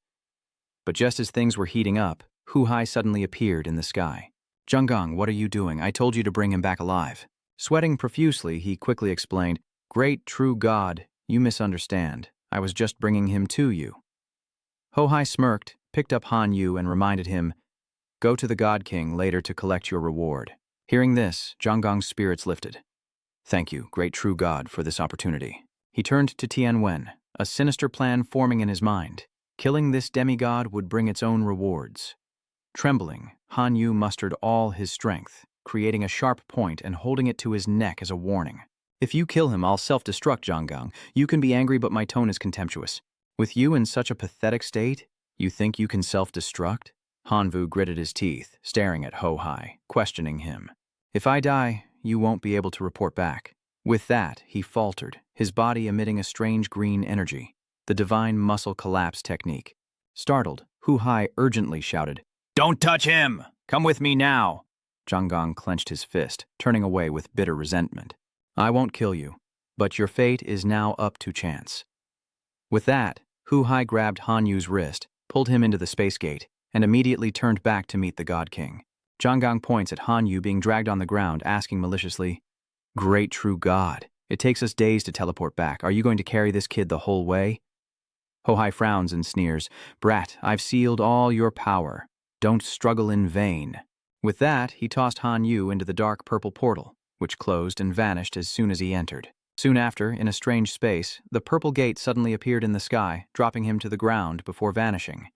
But just as things were heating up, Hu Hai suddenly appeared in the sky. "Jang, what are you doing? I told you to bring him back alive." Sweating profusely, he quickly explained, "Great true God, you misunderstand. I was just bringing him to you." Hu Hai smirked, picked up Han Yu and reminded him, "Go to the God King later to collect your reward." Hearing this, Jang's spirits lifted. "Thank you, great true God, for this opportunity." He turned to Tianwen, a sinister plan forming in his mind. Killing this demigod would bring its own rewards. Trembling, Han Yu mustered all his strength, creating a sharp point and holding it to his neck as a warning. "If you kill him, I'll self-destruct, Jang. You can be angry, but my tone is contemptuous. With you in such a pathetic state, you think you can self-destruct?" Han Vu gritted his teeth, staring at Hu Hai, questioning him. "If I die, you won't be able to report back." With that, he faltered, his body emitting a strange green energy, the divine muscle collapse technique. Startled, Hu Hai urgently shouted, "Don't touch him! Come with me now!" Jang clenched his fist, turning away with bitter resentment. "I won't kill you, but your fate is now up to chance." With that, Hu Hai grabbed Han Yu's wrist, pulled him into the space gate, and immediately turned back to meet the God King. Jang points at Han Yu being dragged on the ground, asking maliciously, "Great true God, it takes us days to teleport back. Are you going to carry this kid the whole way?" Hu Hai frowns and sneers, "Brat, I've sealed all your power. Don't struggle in vain." With that, he tossed Han Yu into the dark purple portal, which closed and vanished as soon as he entered. Soon after, in a strange space, the purple gate suddenly appeared in the sky, dropping him to the ground before vanishing.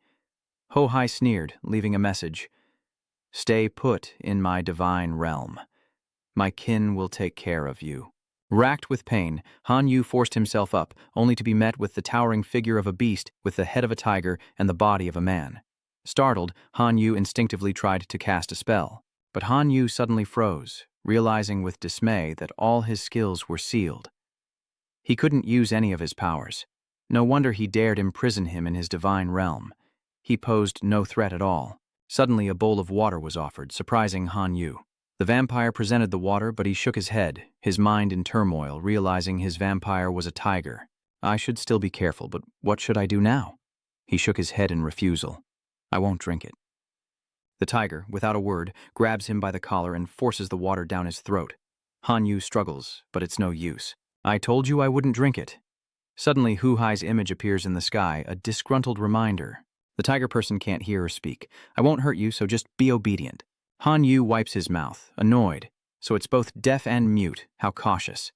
Hu Hai sneered, leaving a message, "Stay put in my divine realm. My kin will take care of you." Racked with pain, Han Yu forced himself up, only to be met with the towering figure of a beast with the head of a tiger and the body of a man. Startled, Han Yu instinctively tried to cast a spell, but Han Yu suddenly froze, realizing with dismay that all his skills were sealed. He couldn't use any of his powers. No wonder he dared imprison him in his divine realm. He posed no threat at all. Suddenly a bowl of water was offered, surprising Han Yu. The vampire presented the water, but he shook his head, his mind in turmoil, realizing his vampire was a tiger. "I should still be careful, but what should I do now?" He shook his head in refusal. "I won't drink it." The tiger, without a word, grabs him by the collar and forces the water down his throat. Han Yu struggles, but it's no use. "I told you I wouldn't drink it." Suddenly, Hu Hai's image appears in the sky, a disgruntled reminder. The tiger person can't hear or speak. "I won't hurt you, so just be obedient." Han Yu wipes his mouth, annoyed. So it's both deaf and mute. How cautious.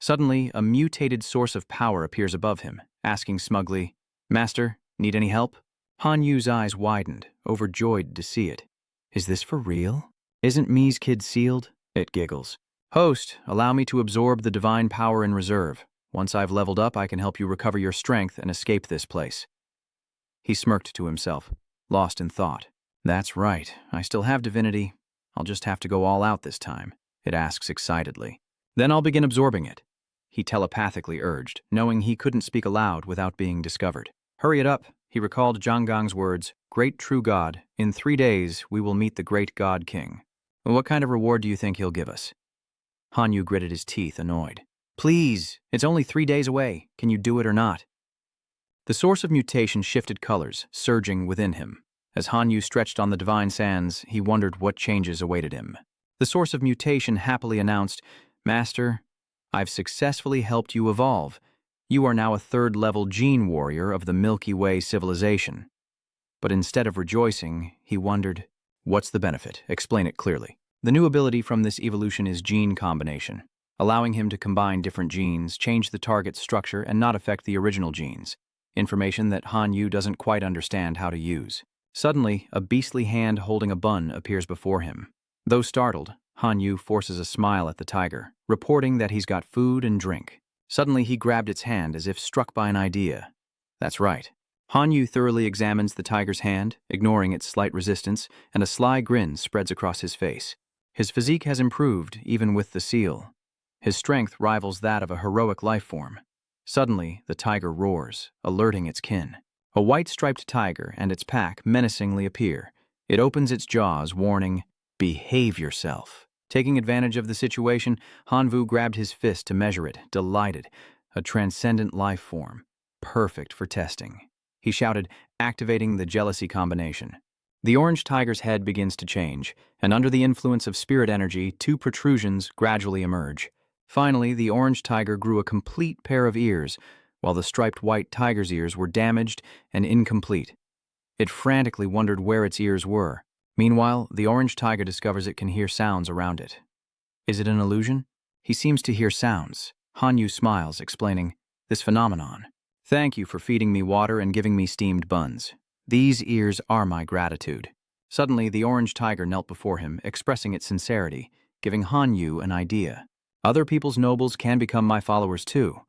Suddenly, a mutated source of power appears above him, asking smugly, "Master, need any help?" Han Yu's eyes widened, overjoyed to see it. "Is this for real? Isn't Mi's kid sealed?" It giggles. "Host, allow me to absorb the divine power in reserve. Once I've leveled up, I can help you recover your strength and escape this place." He smirked to himself, lost in thought. "That's right, I still have divinity. I'll just have to go all out this time," it asks excitedly. "Then I'll begin absorbing it," he telepathically urged, knowing he couldn't speak aloud without being discovered. "Hurry it up," he recalled Zhang words, "Great true God, in 3 days we will meet the great God King. What kind of reward do you think he'll give us?" Han Yu gritted his teeth, annoyed. "Please, it's only 3 days away. Can you do it or not?" The source of mutation shifted colors, surging within him. As Han Yu stretched on the divine sands, he wondered what changes awaited him. The source of mutation happily announced, "Master, I've successfully helped you evolve. You are now a 3rd-level gene warrior of the Milky Way civilization." But instead of rejoicing, he wondered, "What's the benefit? Explain it clearly." The new ability from this evolution is gene combination, allowing him to combine different genes, change the target's structure, and not affect the original genes. Information that Han Yu doesn't quite understand how to use. Suddenly, a beastly hand holding a bun appears before him. Though startled, Han Yu forces a smile at the tiger, reporting that he's got food and drink. Suddenly, he grabbed its hand as if struck by an idea. That's right. Han Yu thoroughly examines the tiger's hand, ignoring its slight resistance, and a sly grin spreads across his face. His physique has improved, even with the seal. His strength rivals that of a heroic life form. Suddenly, the tiger roars, alerting its kin. A white-striped tiger and its pack menacingly appear. It opens its jaws, warning, "Behave yourself." Taking advantage of the situation, Han Vu grabbed his fist to measure it, delighted. A transcendent life form, perfect for testing. He shouted, activating the jealousy combination. The orange tiger's head begins to change, and under the influence of spirit energy, 2 protrusions gradually emerge. Finally, the orange tiger grew a complete pair of ears, while the striped white tiger's ears were damaged and incomplete. It frantically wondered where its ears were. Meanwhile, the orange tiger discovers it can hear sounds around it. Is it an illusion? He seems to hear sounds. Han Yu smiles, explaining, "This phenomenon. Thank you for feeding me water and giving me steamed buns. These ears are my gratitude." Suddenly, the orange tiger knelt before him, expressing its sincerity, giving Han Yu an idea. "Other people's nobles can become my followers too.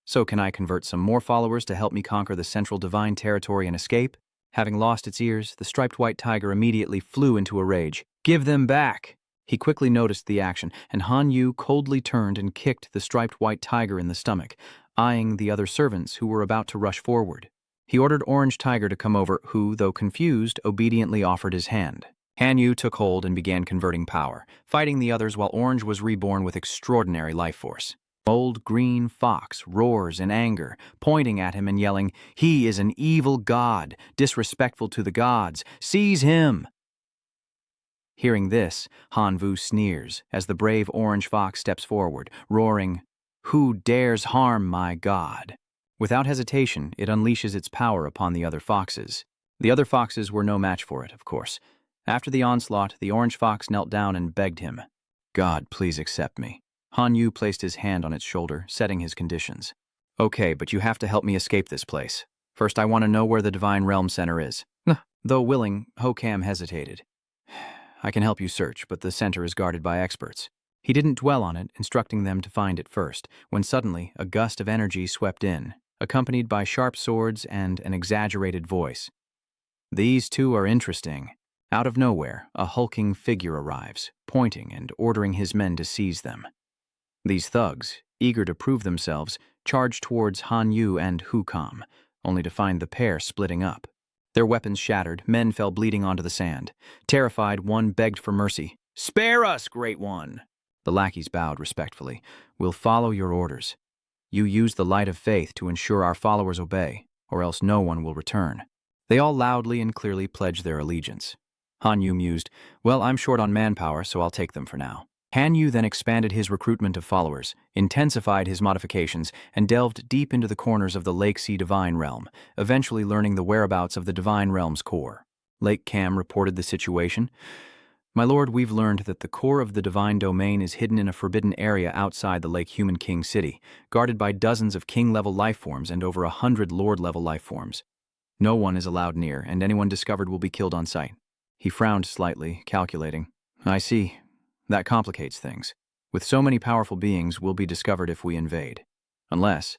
So can I convert some more followers to help me conquer the central divine territory and escape?" Having lost its ears, the striped white tiger immediately flew into a rage. "Give them back!" He quickly noticed the action, and Han Yu coldly turned and kicked the striped white tiger in the stomach, eyeing the other servants who were about to rush forward. He ordered Orange Tiger to come over, who, though confused, obediently offered his hand. Han Yu took hold and began converting power, fighting the others while Orange was reborn with extraordinary life force. Old green fox roars in anger, pointing at him and yelling, "He is an evil god, disrespectful to the gods. Seize him!" Hearing this, Han Vu sneers as the brave orange fox steps forward, roaring, "Who dares harm my god?" Without hesitation, it unleashes its power upon the other foxes. The other foxes were no match for it, of course. After the onslaught, the orange fox knelt down and begged him, "God, please accept me." Han Yu placed his hand on its shoulder, setting his conditions. "Okay, but you have to help me escape this place. First, I want to know where the Divine Realm Center is." Though willing, Ho-Kam hesitated. "I can help you search, but the center is guarded by experts." He didn't dwell on it, instructing them to find it first, when suddenly a gust of energy swept in, accompanied by sharp swords and an exaggerated voice. "These two are interesting." Out of nowhere, a hulking figure arrives, pointing and ordering his men to seize them. These thugs, eager to prove themselves, charged towards Han Yu and Ho-Kam, only to find the pair splitting up. Their weapons shattered, men fell bleeding onto the sand. Terrified, one begged for mercy. "Spare us, Great One!" The lackeys bowed respectfully. "We'll follow your orders. You use the light of faith to ensure our followers obey, or else no one will return." They all loudly and clearly pledged their allegiance. Han Yu mused, "Well, I'm short on manpower, so I'll take them for now." Han Yu then expanded his recruitment of followers, intensified his modifications, and delved deep into the corners of the Lake Sea Divine Realm, eventually learning the whereabouts of the Divine Realm's core. Lake Cam reported the situation. My lord, we've learned that the core of the divine domain is hidden in a forbidden area outside the Lake Human King City, guarded by dozens of king-level life forms and over 100 lord-level life forms. No one is allowed near, and anyone discovered will be killed on sight. He frowned slightly, calculating. I see. That complicates things. With so many powerful beings, we'll be discovered if we invade. Unless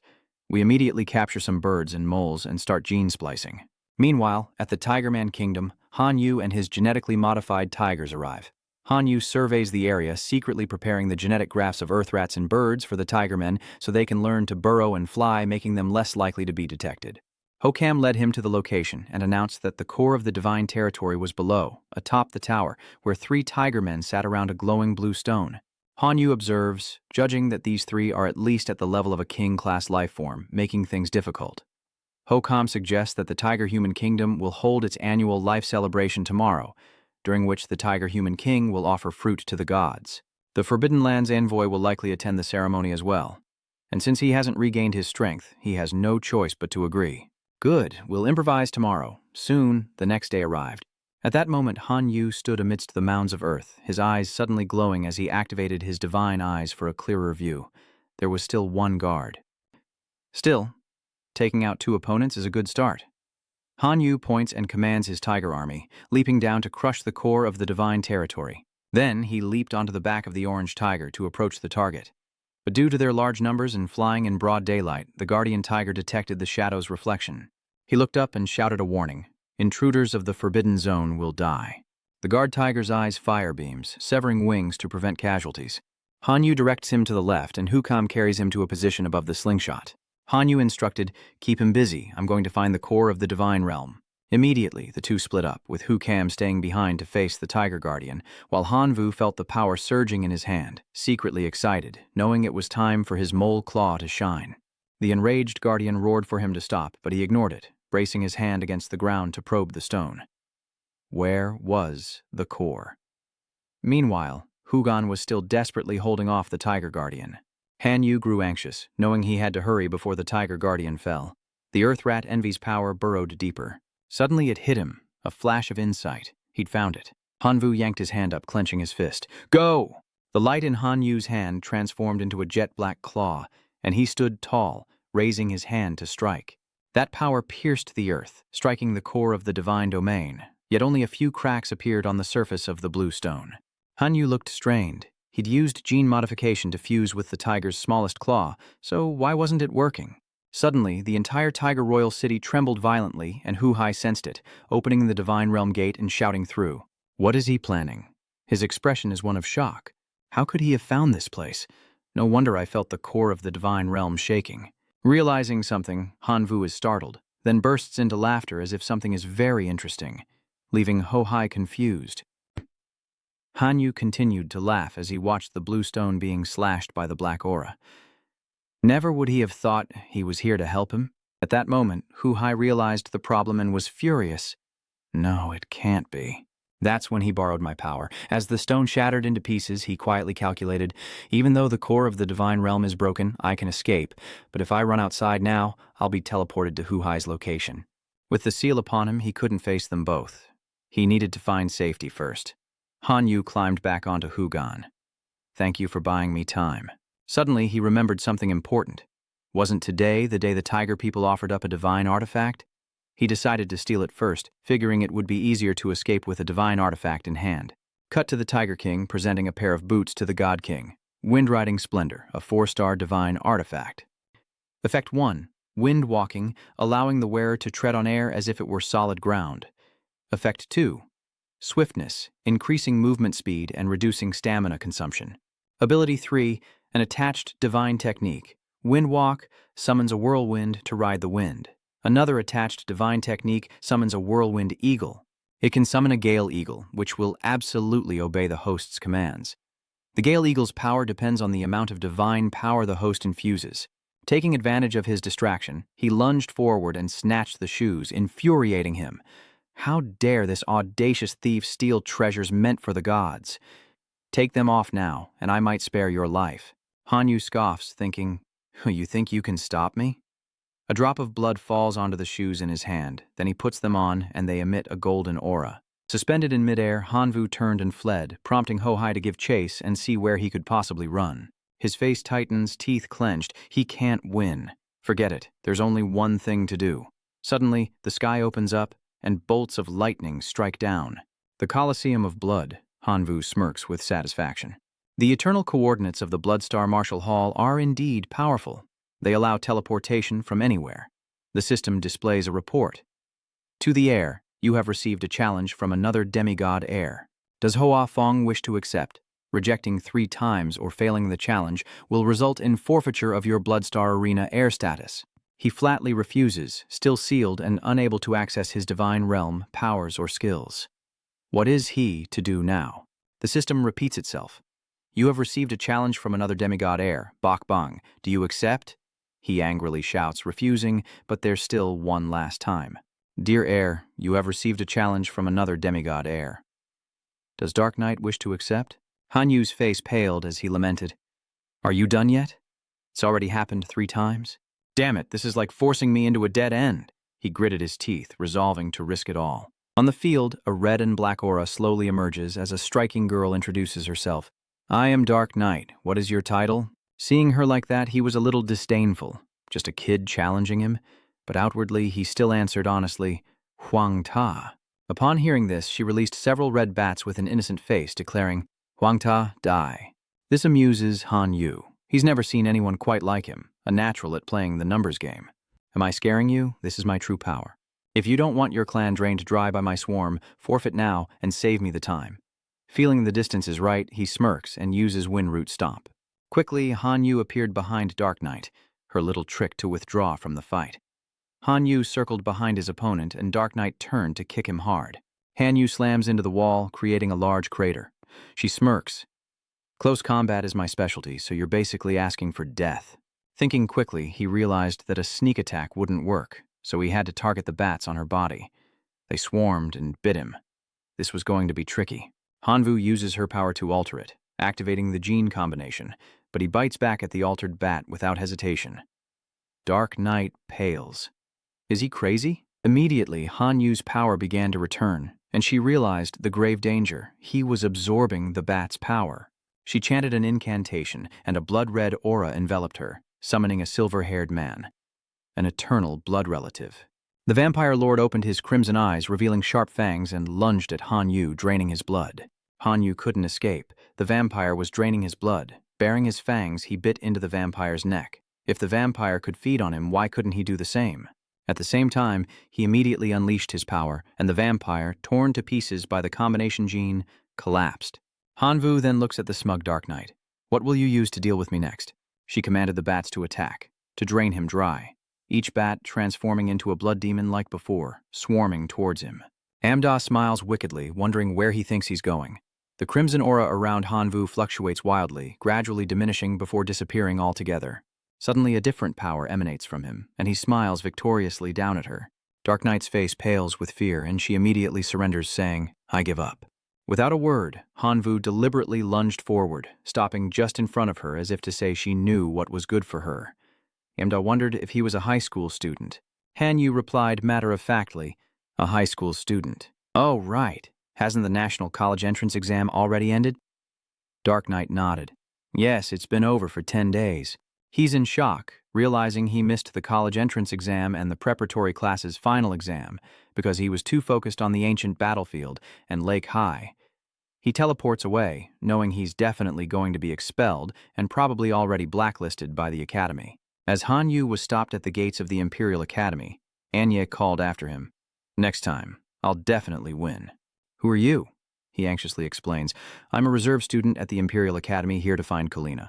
we immediately capture some birds and moles and start gene splicing. Meanwhile, at the Tigerman Kingdom, Han Yu and his genetically modified tigers arrive. Han Yu surveys the area, secretly preparing the genetic graphs of earth rats and birds for the Tigermen so they can learn to burrow and fly, making them less likely to be detected. Hokam led him to the location and announced that the core of the divine territory was below, atop the tower, where 3 Tigermen sat around a glowing blue stone. Han Yu observes, judging that these 3 are at least at the level of a king-class life form, making things difficult. Hokam suggests that the Tiger Human Kingdom will hold its annual life celebration tomorrow, during which the Tiger Human King will offer fruit to the gods. The Forbidden Lands envoy will likely attend the ceremony as well, and since he hasn't regained his strength, he has no choice but to agree. Good, we'll improvise tomorrow. Soon, the next day arrived. At that moment, Han Yu stood amidst the mounds of earth, his eyes suddenly glowing as he activated his divine eyes for a clearer view. There was still 1 guard. Still, taking out 2 opponents is a good start. Han Yu points and commands his tiger army, leaping down to crush the core of the divine territory. Then he leaped onto the back of the orange tiger to approach the target. But due to their large numbers and flying in broad daylight, the guardian tiger detected the shadow's reflection. He looked up and shouted a warning. Intruders of the Forbidden Zone will die. The guard tiger's eyes fire beams, severing wings to prevent casualties. Han Yu directs him to the left, and Hukam carries him to a position above the slingshot. Han Yu instructed, keep him busy, I'm going to find the core of the divine realm. Immediately, the 2 split up, with Hukam staying behind to face the Tiger Guardian, while Hanvu felt the power surging in his hand, secretly excited, knowing it was time for his mole claw to shine. The enraged Guardian roared for him to stop, but he ignored it, bracing his hand against the ground to probe the stone. Where was the core? Meanwhile, Hugan was still desperately holding off the Tiger Guardian. Han Yu grew anxious, knowing he had to hurry before the Tiger Guardian fell. The Earth Rat Envy's power burrowed deeper. Suddenly it hit him, a flash of insight. He'd found it. Hanvu yanked his hand up, clenching his fist. Go! The light in Han Yu's hand transformed into a jet-black claw, and he stood tall, raising his hand to strike. That power pierced the earth, striking the core of the divine domain, yet only a few cracks appeared on the surface of the blue stone. Han Yu looked strained. He'd used gene modification to fuse with the tiger's smallest claw, so why wasn't it working? Suddenly, the entire Tiger Royal City trembled violently, and Hu Hai sensed it, opening the Divine Realm gate and shouting through. What is he planning? His expression is one of shock. How could he have found this place? No wonder I felt the core of the Divine Realm shaking. Realizing something, Han Vu is startled, then bursts into laughter as if something is very interesting, leaving Ho Hai confused. Han Yu continued to laugh as he watched the blue stone being slashed by the black aura. Never would he have thought he was here to help him. At that moment, Hu Hai realized the problem and was furious. No, it can't be. That's when he borrowed my power. As the stone shattered into pieces, he quietly calculated, even though the core of the divine realm is broken, I can escape, but if I run outside now, I'll be teleported to Hu Hai's location. With the seal upon him, he couldn't face them both. He needed to find safety first. Han Yu climbed back onto Hugan. Thank you for buying me time. Suddenly, he remembered something important. Wasn't today the day the Tiger people offered up a divine artifact? He decided to steal it first, figuring it would be easier to escape with a divine artifact in hand. Cut to the Tiger King presenting a pair of boots to the God King. Wind Riding Splendor, a 4-star divine artifact. Effect 1. Wind Walking, allowing the wearer to tread on air as if it were solid ground. Effect 2. Swiftness, increasing movement speed and reducing stamina consumption. Ability 3. An attached divine technique. Wind Walk summons a whirlwind to ride the wind. Another attached divine technique summons a whirlwind eagle. It can summon a gale eagle, which will absolutely obey the host's commands. The gale eagle's power depends on the amount of divine power the host infuses. Taking advantage of his distraction, he lunged forward and snatched the shoes, infuriating him. How dare this audacious thief steal treasures meant for the gods? Take them off now, and I might spare your life. Han Yu scoffs, thinking, you think you can stop me? A drop of blood falls onto the shoes in his hand, then he puts them on and they emit a golden aura. Suspended in midair, Hanvu turned and fled, prompting Ho-Hai to give chase and see where he could possibly run. His face tightens, teeth clenched. He can't win. Forget it. There's only one thing to do. Suddenly, the sky opens up, and bolts of lightning strike down. The Colosseum of Blood, Hanvu smirks with satisfaction. The eternal coordinates of the Bloodstar Martial Hall are indeed powerful. They allow teleportation from anywhere. The system displays a report. To the heir, you have received a challenge from another demigod heir. Does Hoa Fong wish to accept? Rejecting 3 times or failing the challenge will result in forfeiture of your Bloodstar Arena heir status. He flatly refuses, still sealed and unable to access his divine realm, powers, or skills. What is he to do now? The system repeats itself. You have received a challenge from another demigod heir, Bok Bang. Do you accept? He angrily shouts, refusing, but there's still one last time. Dear heir, you have received a challenge from another demigod heir. Does Dark Knight wish to accept? Hanyu's face paled as he lamented. Are you done yet? It's already happened 3 times. Damn it, this is like forcing me into a dead end. He gritted his teeth, resolving to risk it all. On the field, a red and black aura slowly emerges as a striking girl introduces herself. I am Dark Knight. What is your title? Seeing her like that, he was a little disdainful. Just a kid challenging him. But outwardly, he still answered honestly, Huang Ta. Upon hearing this, she released several red bats with an innocent face, declaring, Huang Ta, die. This amuses Han Yu. He's never seen anyone quite like him, a natural at playing the numbers game. Am I scaring you? This is my true power. If you don't want your clan drained dry by my swarm, forfeit now and save me the time. Feeling the distance is right, he smirks and uses Windroot Stomp. Quickly, Han Yu appeared behind Dark Knight, her little trick to withdraw from the fight. Han Yu circled behind his opponent and Dark Knight turned to kick him hard. Han Yu slams into the wall, creating a large crater. She smirks. Close combat is my specialty, so you're basically asking for death. Thinking quickly, he realized that a sneak attack wouldn't work, so he had to target the bats on her body. They swarmed and bit him. This was going to be tricky. Hanvu uses her power to alter it, activating the gene combination, but he bites back at the altered bat without hesitation. Dark Knight pales. Is he crazy? Immediately, Han Yu's power began to return, and she realized the grave danger. He was absorbing the bat's power. She chanted an incantation, and a blood-red aura enveloped her, summoning a silver-haired man. An eternal blood relative. The vampire lord opened his crimson eyes, revealing sharp fangs, and lunged at Han Yu, draining his blood. Han Yu couldn't escape. The vampire was draining his blood. Baring his fangs, he bit into the vampire's neck. If the vampire could feed on him, why couldn't he do the same? At the same time, he immediately unleashed his power, and the vampire, torn to pieces by the combination gene, collapsed. Hanvu then looks at the smug Dark Knight. What will you use to deal with me next? She commanded the bats to attack, to drain him dry. Each bat transforming into a blood demon like before, swarming towards him. Amda smiles wickedly, wondering where he thinks he's going. The crimson aura around Hanvu fluctuates wildly, gradually diminishing before disappearing altogether. Suddenly a different power emanates from him, and he smiles victoriously down at her. Dark Knight's face pales with fear, and she immediately surrenders, saying, I give up. Without a word, Hanvu deliberately lunged forward, stopping just in front of her as if to say she knew what was good for her. Amda wondered if he was a high school student. Han Yu replied matter-of-factly, a high school student. Oh, right. Hasn't the national college entrance exam already ended? Dark Knight nodded. Yes, it's been over for 10 days. He's in shock, realizing he missed the college entrance exam and the preparatory class's final exam because he was too focused on the ancient battlefield and Lake High. He teleports away, knowing he's definitely going to be expelled and probably already blacklisted by the Academy. As Han Yu was stopped at the gates of the Imperial Academy, Anya called after him. Next time, I'll definitely win. Who are you? He anxiously explains. I'm a reserve student at the Imperial Academy here to find Kalina.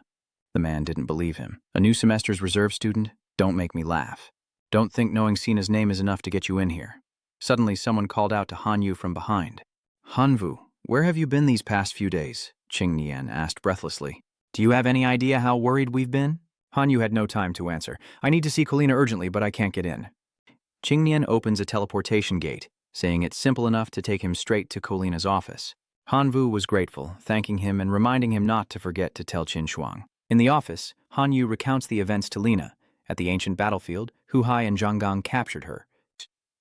The man didn't believe him. A new semester's reserve student? Don't make me laugh. Don't think knowing Sina's name is enough to get you in here. Suddenly, someone called out to Han Yu from behind. Hanvu, where have you been these past few days? Qing Nian asked breathlessly. Do you have any idea how worried we've been? Han Yu had no time to answer. I need to see Kalina urgently, but I can't get in. Qing Nian opens a teleportation gate, saying it's simple enough to take him straight to Kalina's office. Hanvu was grateful, thanking him and reminding him not to forget to tell Qin Shuang. In the office, Han Yu recounts the events to Lina. At the ancient battlefield, Hu Hai and Zhang Gang captured her.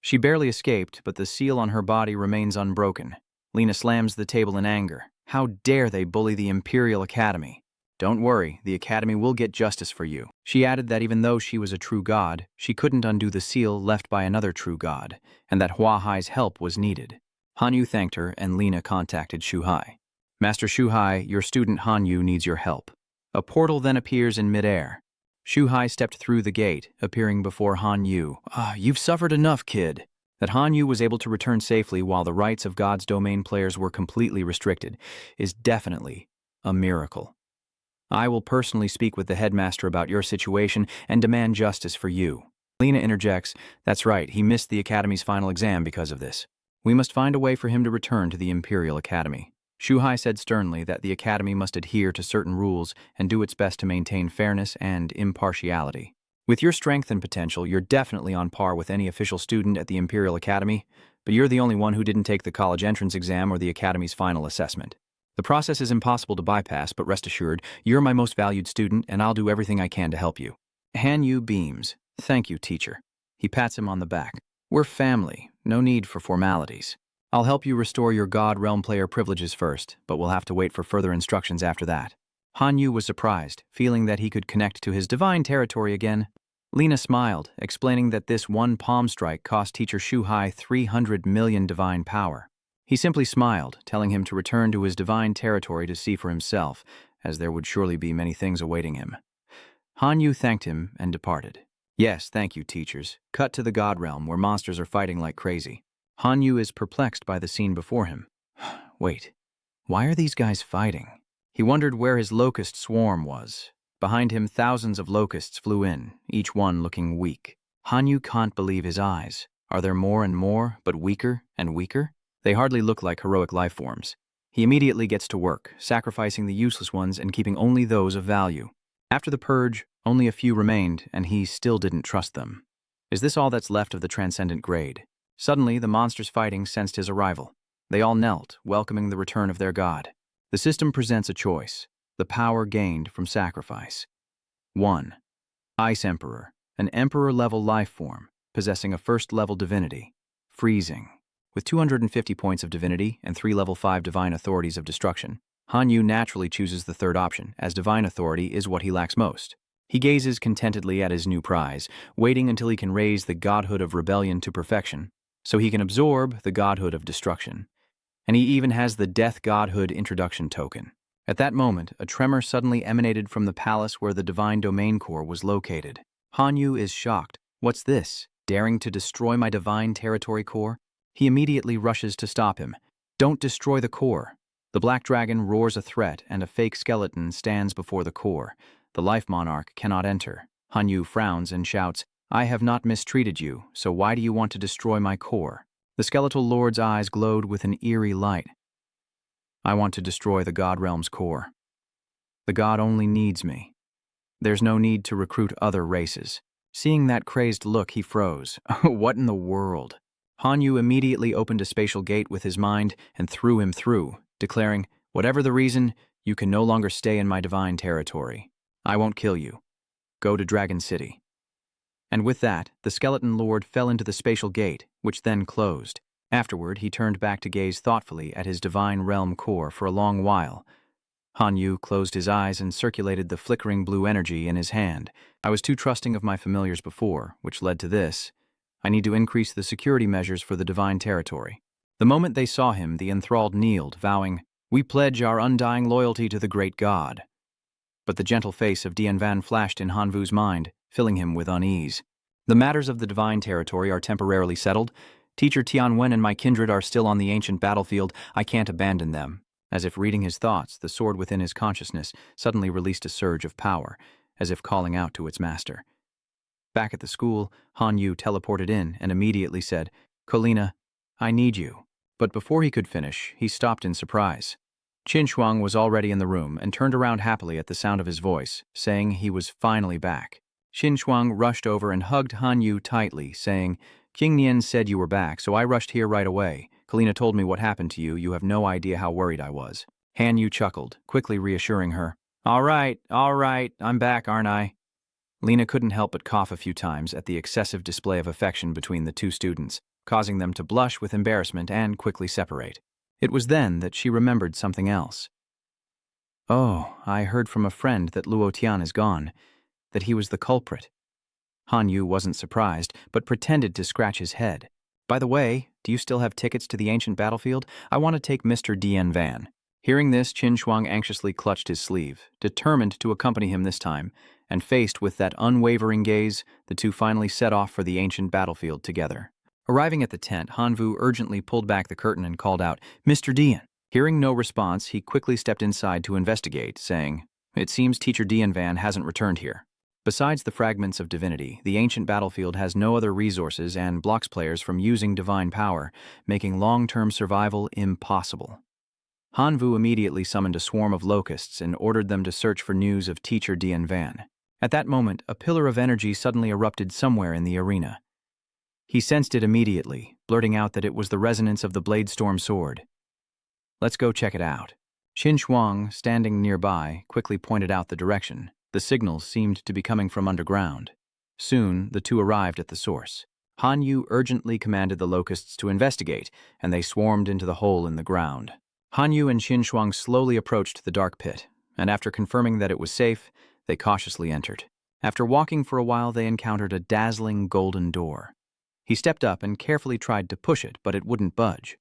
She barely escaped, but the seal on her body remains unbroken. Lena slams the table in anger. How dare they bully the Imperial Academy? Don't worry, the Academy will get justice for you. She added that even though she was a true god, she couldn't undo the seal left by another true god, and that Hua Hai's help was needed. Hanyu thanked her, and Lena contacted Shu Hai. Master Shu Hai, your student Hanyu needs your help. A portal then appears in midair. Shu Hai stepped through the gate, appearing before Hanyu. You've suffered enough, kid. That Hanyu was able to return safely while the rights of God's domain players were completely restricted is definitely a miracle. I will personally speak with the headmaster about your situation and demand justice for you. Lena interjects, that's right, he missed the Academy's final exam because of this. We must find a way for him to return to the Imperial Academy. Shu Hai said sternly that the Academy must adhere to certain rules and do its best to maintain fairness and impartiality. With your strength and potential, you're definitely on par with any official student at the Imperial Academy, but you're the only one who didn't take the college entrance exam or the Academy's final assessment. The process is impossible to bypass, but rest assured, you're my most valued student, and I'll do everything I can to help you. Hanyu beams. Thank you, teacher. He pats him on the back. We're family. No need for formalities. I'll help you restore your God Realm player privileges first, but we'll have to wait for further instructions after that. Hanyu was surprised, feeling that he could connect to his divine territory again. Lena smiled, explaining that this one palm strike cost teacher Shu Hai 300 million divine power. He simply smiled, telling him to return to his divine territory to see for himself, as there would surely be many things awaiting him. Hanyu thanked him and departed. Yes, thank you, teachers. Cut to the God Realm, where monsters are fighting like crazy. Hanyu is perplexed by the scene before him. Wait, why are these guys fighting? He wondered where his locust swarm was. Behind him, thousands of locusts flew in, each one looking weak. Hanyu can't believe his eyes. Are there more and more, but weaker and weaker? They hardly look like heroic life forms. He immediately gets to work, sacrificing the useless ones and keeping only those of value. After the purge, only a few remained, and he still didn't trust them. Is this all that's left of the transcendent grade? Suddenly, the monsters fighting sensed his arrival. They all knelt, welcoming the return of their god. The system presents a choice, the power gained from sacrifice. 1. Ice Emperor, an Emperor-level life form, possessing a first-level divinity. Freezing. With 250 points of divinity and 3 level 5 divine authorities of destruction, Hanyu naturally chooses the third option, as divine authority is what he lacks most. He gazes contentedly at his new prize, waiting until he can raise the godhood of rebellion to perfection, so he can absorb the godhood of destruction. And he even has the death godhood introduction token. At that moment, a tremor suddenly emanated from the palace where the divine domain core was located. Hanyu is shocked. What's this? Daring to destroy my divine territory core? He immediately rushes to stop him. Don't destroy the core. The black dragon roars a threat, and a fake skeleton stands before the core. The life monarch cannot enter. Hanyu frowns and shouts, I have not mistreated you, so why do you want to destroy my core? The skeletal lord's eyes glowed with an eerie light. I want to destroy the God Realm's core. The god only needs me. There's no need to recruit other races. Seeing that crazed look, he froze. What in the world? Hanyu immediately opened a spatial gate with his mind and threw him through, declaring, whatever the reason, you can no longer stay in my divine territory. I won't kill you. Go to Dragon City. And with that, the skeleton lord fell into the spatial gate, which then closed. Afterward, he turned back to gaze thoughtfully at his divine realm core for a long while. Hanyu closed his eyes and circulated the flickering blue energy in his hand. I was too trusting of my familiars before, which led to this. I need to increase the security measures for the divine territory. The moment they saw him, the enthralled kneeled, vowing, We pledge our undying loyalty to the great god. But the gentle face of Dian Van flashed in Hanvu's mind, filling him with unease. The matters of the divine territory are temporarily settled. Teacher Tianwen and my kindred are still on the ancient battlefield. I can't abandon them. As if reading his thoughts, the sword within his consciousness suddenly released a surge of power, as if calling out to its master. Back at the school, Hanyu teleported in and immediately said, Colina, I need you. But before he could finish, he stopped in surprise. Qin Shuang was already in the room and turned around happily at the sound of his voice, saying he was finally back. Qin Shuang rushed over and hugged Hanyu tightly, saying, King Nian said you were back, so I rushed here right away. Colina told me what happened to you. You have no idea how worried I was. Hanyu chuckled, quickly reassuring her. All right, I'm back, aren't I? Lena couldn't help but cough a few times at the excessive display of affection between the two students, causing them to blush with embarrassment and quickly separate. It was then that she remembered something else. "Oh, I heard from a friend that Luo Tian is gone, that he was the culprit." Han Yu wasn't surprised, but pretended to scratch his head. "By the way, do you still have tickets to the ancient battlefield? I want to take Mr. Dian Van." Hearing this, Qin Shuang anxiously clutched his sleeve, determined to accompany him this time, and faced with that unwavering gaze, the two finally set off for the ancient battlefield together. Arriving at the tent, Han Vu urgently pulled back the curtain and called out, "Mr. Dian." Hearing no response, he quickly stepped inside to investigate, saying, "It seems Teacher Dian Van hasn't returned here." Besides the fragments of divinity, the ancient battlefield has no other resources and blocks players from using divine power, making long-term survival impossible. Han Vu immediately summoned a swarm of locusts and ordered them to search for news of Teacher Dian Van. At that moment, a pillar of energy suddenly erupted somewhere in the arena. He sensed it immediately, blurting out that it was the resonance of the Bladestorm sword. "Let's go check it out." Qin Shuang, standing nearby, quickly pointed out the direction. The signals seemed to be coming from underground. Soon, the two arrived at the source. Han Yu urgently commanded the locusts to investigate, and they swarmed into the hole in the ground. Han Yu and Qin Shuang slowly approached the dark pit, and after confirming that it was safe, they cautiously entered. After walking for a while, they encountered a dazzling golden door. He stepped up and carefully tried to push it, but it wouldn't budge.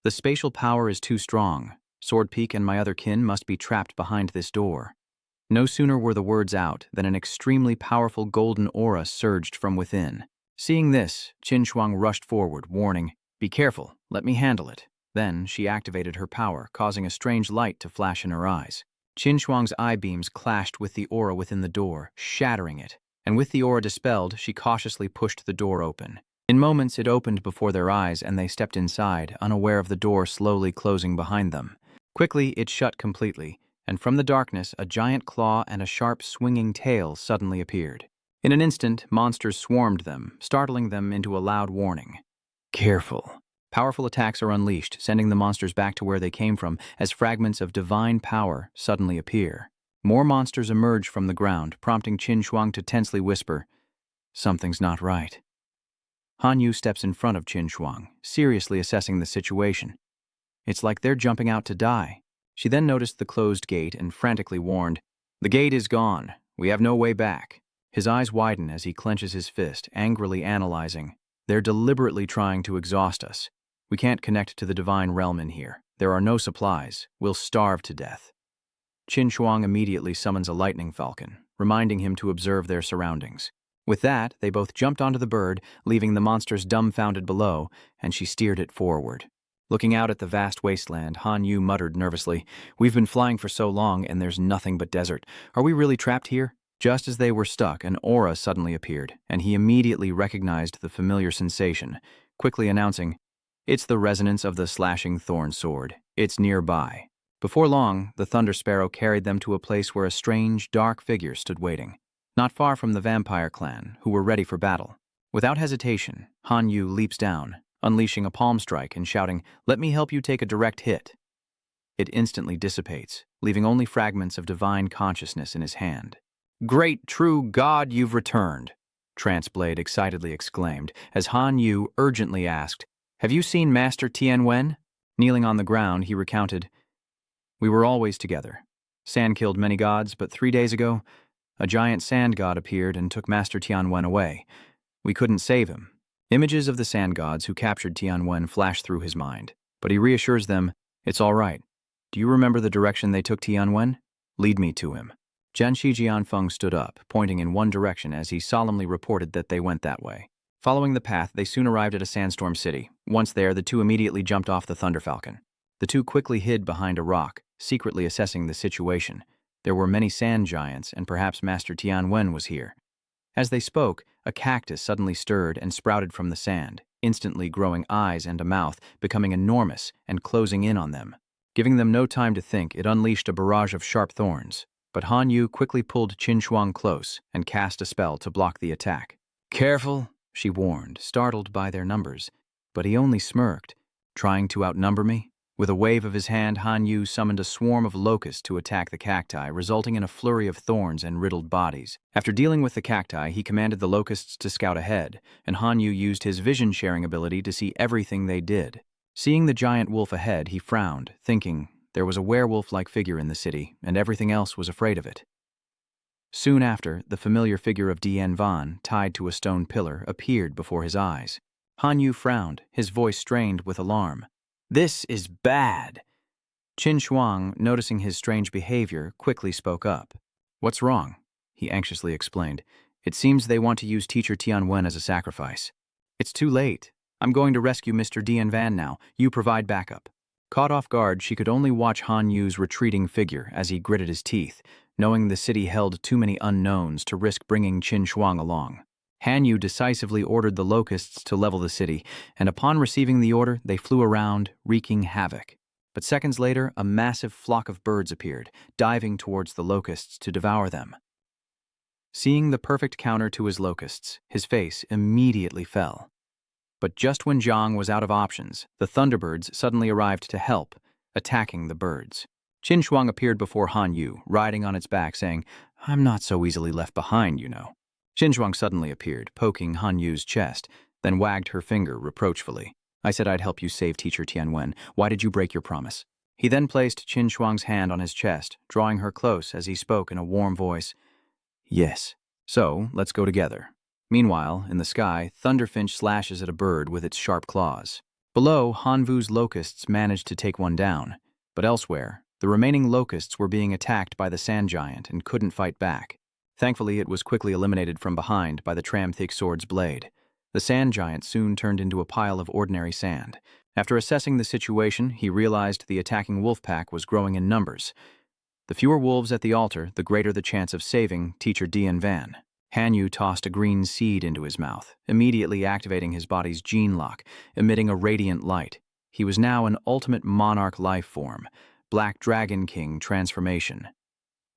"The spatial power is too strong. Sword Peak and my other kin must be trapped behind this door." No sooner were the words out than an extremely powerful golden aura surged from within. Seeing this, Qin Shuang rushed forward, warning, "Be careful, let me handle it." Then she activated her power, causing a strange light to flash in her eyes. Qin Shuang's eye beams clashed with the aura within the door, shattering it, and with the aura dispelled, she cautiously pushed the door open. In moments, it opened before their eyes, and they stepped inside, unaware of the door slowly closing behind them. Quickly, it shut completely, and from the darkness, a giant claw and a sharp, swinging tail suddenly appeared. In an instant, monsters swarmed them, startling them into a loud warning. "Careful." Powerful attacks are unleashed, sending the monsters back to where they came from as fragments of divine power suddenly appear. More monsters emerge from the ground, prompting Qin Shuang to tensely whisper, "Something's not right." Han Yu steps in front of Qin Shuang, seriously assessing the situation. "It's like they're jumping out to die." She then noticed the closed gate and frantically warned, "The gate is gone. We have no way back." His eyes widen as he clenches his fist, angrily analyzing. "They're deliberately trying to exhaust us. We can't connect to the divine realm in here. There are no supplies. We'll starve to death." Qin Shuang immediately summons a lightning falcon, reminding him to observe their surroundings. With that, they both jumped onto the bird, leaving the monsters dumbfounded below, and she steered it forward. Looking out at the vast wasteland, Han Yu muttered nervously, "We've been flying for so long, and there's nothing but desert. Are we really trapped here?" Just as they were stuck, an aura suddenly appeared, and he immediately recognized the familiar sensation, quickly announcing, "It's the resonance of the slashing thorn sword. It's nearby." Before long, the Thunder Sparrow carried them to a place where a strange, dark figure stood waiting, not far from the vampire clan, who were ready for battle. Without hesitation, Han Yu leaps down, unleashing a palm strike and shouting, "Let me help you take a direct hit." It instantly dissipates, leaving only fragments of divine consciousness in his hand. "Great true God, you've returned," Transblade excitedly exclaimed, as Han Yu urgently asked, "Have you seen Master Tianwen?" Kneeling on the ground, he recounted, "We were always together. Sand killed many gods, but 3 days ago, a giant sand god appeared and took Master Tianwen away. We couldn't save him." Images of the sand gods who captured Tianwen flash through his mind, but he reassures them, "It's all right. Do you remember the direction they took Tianwen? Lead me to him." Jianxi Jianfeng stood up, pointing in one direction as he solemnly reported that they went that way. Following the path, they soon arrived at a sandstorm city. Once there, the two immediately jumped off the Thunder Falcon. The two quickly hid behind a rock, secretly assessing the situation. There were many sand giants, and perhaps Master Tianwen was here. As they spoke, a cactus suddenly stirred and sprouted from the sand, instantly growing eyes and a mouth, becoming enormous and closing in on them. Giving them no time to think, it unleashed a barrage of sharp thorns. But Han Yu quickly pulled Qin Shuang close and cast a spell to block the attack. "Careful," she warned, startled by their numbers. But he only smirked. "Trying to outnumber me?" With a wave of his hand, Han Yu summoned a swarm of locusts to attack the cacti, resulting in a flurry of thorns and riddled bodies. After dealing with the cacti, he commanded the locusts to scout ahead, and Han Yu used his vision-sharing ability to see everything they did. Seeing the giant wolf ahead, he frowned, thinking there was a werewolf-like figure in the city, and everything else was afraid of it. Soon after, the familiar figure of Dien Van, tied to a stone pillar, appeared before his eyes. Han Yu frowned, his voice strained with alarm. "This is bad." Qin Shuang, noticing his strange behavior, quickly spoke up. "What's wrong?" he anxiously explained. "It seems they want to use Teacher Tianwen as a sacrifice." "It's too late. I'm going to rescue Mr. Dien Van now. You provide backup." Caught off guard, she could only watch Han Yu's retreating figure as he gritted his teeth, knowing the city held too many unknowns to risk bringing Qin Shuang along. Han Yu decisively ordered the locusts to level the city, and upon receiving the order, they flew around, wreaking havoc. But seconds later, a massive flock of birds appeared, diving towards the locusts to devour them. Seeing the perfect counter to his locusts, his face immediately fell. But just when Jang was out of options, the Thunderbirds suddenly arrived to help, attacking the birds. Qin Shuang appeared before Han Yu, riding on its back, saying, "I'm not so easily left behind, you know." Qin Shuang suddenly appeared, poking Han Yu's chest, then wagged her finger reproachfully. "I said I'd help you save Teacher Tianwen. Why did you break your promise?" He then placed Qin Shuang's hand on his chest, drawing her close as he spoke in a warm voice. "Yes. So, let's go together." Meanwhile, in the sky, Thunderfinch slashes at a bird with its sharp claws. Below, Hanvu's locusts managed to take one down, but elsewhere, the remaining locusts were being attacked by the sand giant and couldn't fight back. Thankfully, it was quickly eliminated from behind by the Tramthik sword's blade. The sand giant soon turned into a pile of ordinary sand. After assessing the situation, he realized the attacking wolf pack was growing in numbers. The fewer wolves at the altar, the greater the chance of saving Teacher Dien Van. Han Yu tossed a green seed into his mouth, immediately activating his body's gene lock, emitting a radiant light. He was now an ultimate monarch life form, Black Dragon King Transformation.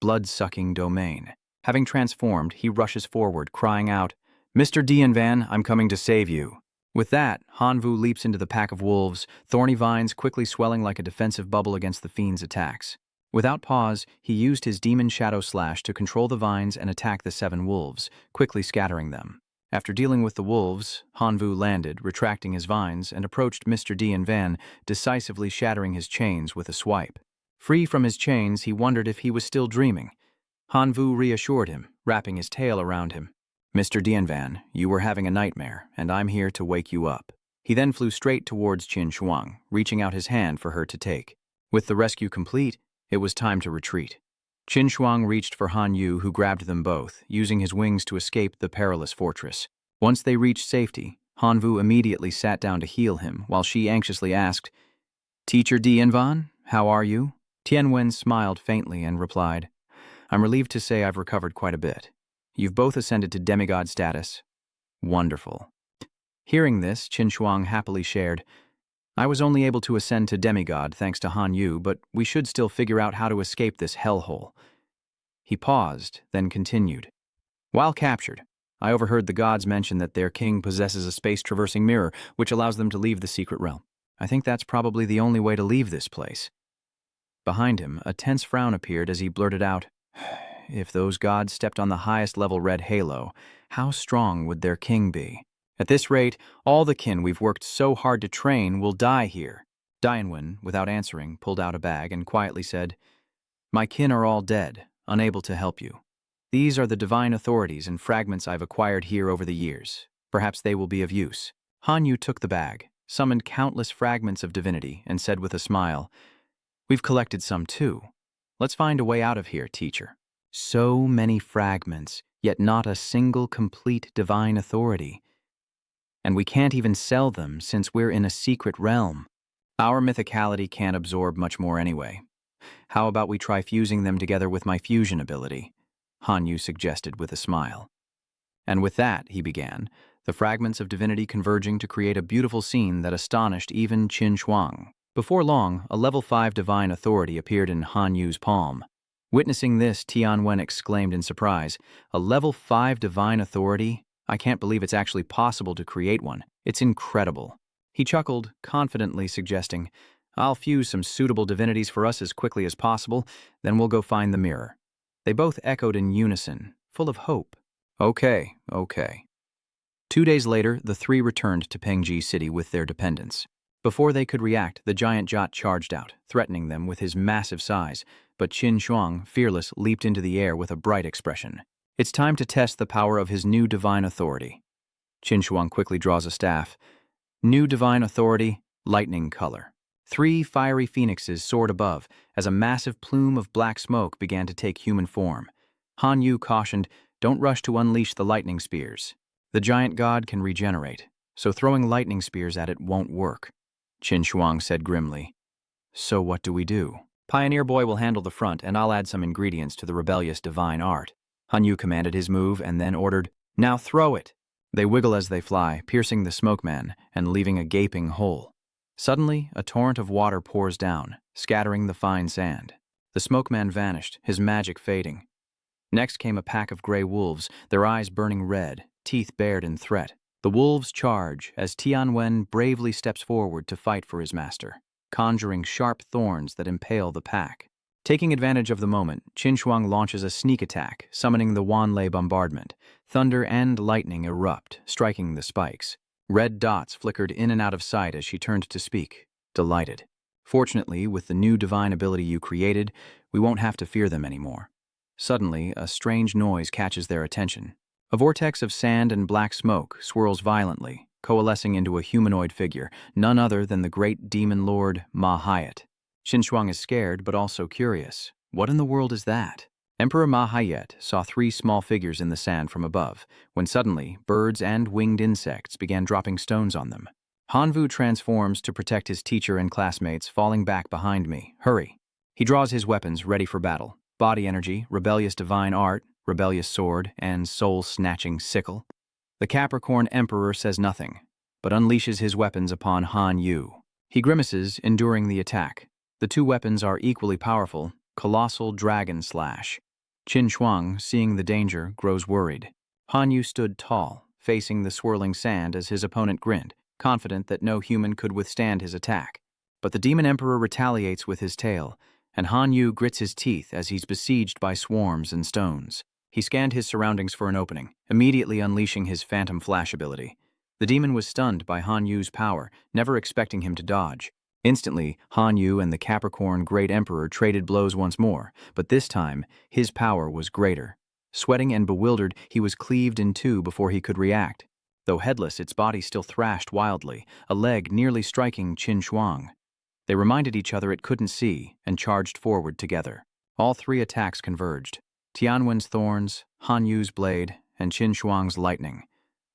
Blood-sucking domain. Having transformed, he rushes forward, crying out, "Mr. Dien Van, I'm coming to save you." With that, Hanvu leaps into the pack of wolves, thorny vines quickly swelling like a defensive bubble against the fiend's attacks. Without pause, he used his demon shadow slash to control the vines and attack the 7 wolves, quickly scattering them. After dealing with the wolves, Hanvu landed, retracting his vines, and approached Mr. Dien Van, decisively shattering his chains with a swipe. Free from his chains, he wondered if he was still dreaming. Hanvu reassured him, wrapping his tail around him. "Mr. Dien Van, you were having a nightmare, and I'm here to wake you up." He then flew straight towards Qin Shuang, reaching out his hand for her to take. With the rescue complete, it was time to retreat. Qin Shuang reached for Han Yu, who grabbed them both, using his wings to escape the perilous fortress. Once they reached safety, Hanvu immediately sat down to heal him, while she anxiously asked, "Teacher Dien Van, how are you?" Tianwen smiled faintly and replied, "I'm relieved to say I've recovered quite a bit. You've both ascended to demigod status. Wonderful." Hearing this, Qin Shuang happily shared, "I was only able to ascend to demigod thanks to Han Yu, but we should still figure out how to escape this hellhole." He paused, then continued. "While captured, I overheard the gods mention that their king possesses a space-traversing mirror, which allows them to leave the secret realm. I think that's probably the only way to leave this place." Behind him, a tense frown appeared as he blurted out, "If those gods stepped on the highest-level red halo, how strong would their king be? At this rate, all the kin we've worked so hard to train will die here." Dianwen, without answering, pulled out a bag and quietly said, "My kin are all dead, unable to help you. These are the divine authorities and fragments I've acquired here over the years. Perhaps they will be of use." Han Yu took the bag, summoned countless fragments of divinity, and said with a smile, "We've collected some too. Let's find a way out of here, teacher." So many fragments, yet not a single complete divine authority. And we can't even sell them since we're in a secret realm. Our mythicality can't absorb much more anyway. How about we try fusing them together with my fusion ability? Han Yu suggested with a smile. And with that, he began, the fragments of divinity converging to create a beautiful scene that astonished even Qin Shuang. Before long, a level 5 divine authority appeared in Han Yu's palm. Witnessing this, Tianwen exclaimed in surprise, "A level 5 divine authority? I can't believe it's actually possible to create one. It's incredible." He chuckled, confidently suggesting, "I'll fuse some suitable divinities for us as quickly as possible, then we'll go find the mirror." They both echoed in unison, full of hope. Okay. 2 days later, the 3 returned to Pengji City with their dependents. Before they could react, the giant Jot charged out, threatening them with his massive size, but Qin Shuang, fearless, leaped into the air with a bright expression. It's time to test the power of his new divine authority. Qin Shuang quickly draws a staff. New divine authority, lightning color. 3 fiery phoenixes soared above as a massive plume of black smoke began to take human form. Han Yu cautioned, "Don't rush to unleash the lightning spears. The giant god can regenerate, so throwing lightning spears at it won't work." Qin Shuang said grimly. "So what do we do?" "Pioneer Boy will handle the front, and I'll add some ingredients to the rebellious divine art." Han Yu commanded his move and then ordered, "Now throw it!" They wiggle as they fly, piercing the smokeman and leaving a gaping hole. Suddenly, a torrent of water pours down, scattering the fine sand. The smokeman vanished, his magic fading. Next came a pack of gray wolves, their eyes burning red, teeth bared in threat. The wolves charge as Tianwen bravely steps forward to fight for his master, conjuring sharp thorns that impale the pack. Taking advantage of the moment, Qin Shuang launches a sneak attack, summoning the Wanlei bombardment. Thunder and lightning erupt, striking the spikes. Red dots flickered in and out of sight as she turned to speak, delighted. "Fortunately, with the new divine ability you created, we won't have to fear them anymore." Suddenly, a strange noise catches their attention. A vortex of sand and black smoke swirls violently, coalescing into a humanoid figure, none other than the great demon lord Ma Hiat. Qin Shuang is scared, but also curious. What in the world is that? Emperor Ma Hiat saw 3 small figures in the sand from above, when suddenly, birds and winged insects began dropping stones on them. "Hanvu transforms to protect his teacher and classmates, falling back behind me. Hurry." He draws his weapons, ready for battle. Body energy, rebellious divine art, rebellious sword, and soul-snatching sickle. The Capricorn Emperor says nothing, but unleashes his weapons upon Han Yu. He grimaces, enduring the attack. The 2 weapons are equally powerful, colossal dragon slash. Qin Shuang, seeing the danger, grows worried. Han Yu stood tall, facing the swirling sand as his opponent grinned, confident that no human could withstand his attack. But the Demon Emperor retaliates with his tail, and Han Yu grits his teeth as he's besieged by swarms and stones. He scanned his surroundings for an opening, immediately unleashing his Phantom Flash ability. The demon was stunned by Han Yu's power, never expecting him to dodge. Instantly, Han Yu and the Capricorn Great Emperor traded blows once more, but this time, his power was greater. Sweating and bewildered, he was cleaved in 2 before he could react. Though headless, its body still thrashed wildly, a leg nearly striking Qin Shuang. They reminded each other it couldn't see, and charged forward together. All 3 attacks converged. Tianwen's thorns, Han Yu's blade, and Qin Shuang's lightning.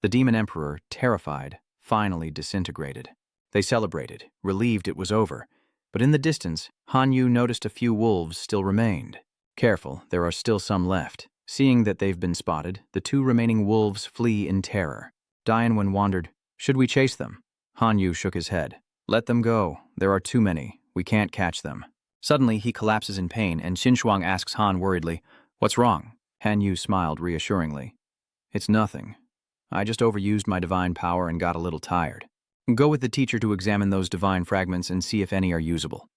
The Demon Emperor, terrified, finally disintegrated. They celebrated, relieved it was over. But in the distance, Han Yu noticed a few wolves still remained. "Careful, there are still some left." Seeing that they've been spotted, the 2 remaining wolves flee in terror. Dianwen wondered, "Should we chase them?" Han Yu shook his head. "Let them go. There are too many. We can't catch them." Suddenly, he collapses in pain, and Qin Shuang asks Han worriedly, "What's wrong?" Han Yu smiled reassuringly. "It's nothing. I just overused my divine power and got a little tired. Go with the teacher to examine those divine fragments and see if any are usable."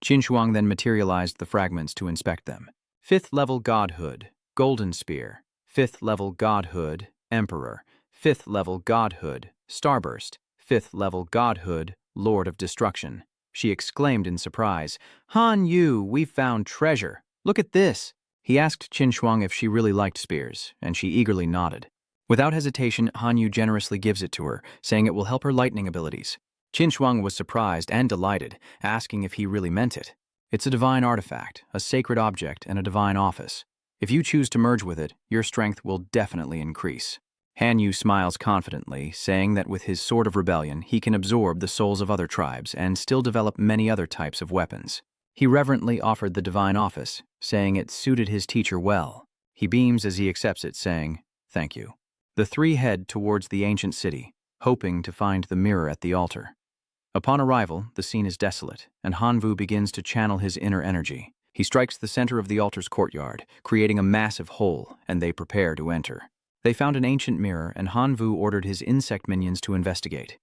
Qin Shuang then materialized the fragments to inspect them. 5th level Godhood, Golden Spear. 5th level Godhood, Emperor. 5th level Godhood, Starburst. 5th level Godhood, Lord of Destruction. She exclaimed in surprise, "Han Yu, we've found treasure. Look at this." He asked Qin Shuang if she really liked spears, and she eagerly nodded. Without hesitation, Han Yu generously gives it to her, saying it will help her lightning abilities. Qin Shuang was surprised and delighted, asking if he really meant it. "It's a divine artifact, a sacred object, and a divine office. If you choose to merge with it, your strength will definitely increase." Han Yu smiles confidently, saying that with his Sword of Rebellion, he can absorb the souls of other tribes and still develop many other types of weapons. He reverently offered the divine office, saying it suited his teacher well. He beams as he accepts it, saying, "Thank you." The 3 head towards the ancient city, hoping to find the mirror at the altar. Upon arrival, the scene is desolate, and Hanvu begins to channel his inner energy. He strikes the center of the altar's courtyard, creating a massive hole, and they prepare to enter. They found an ancient mirror, and Hanvu ordered his insect minions to investigate.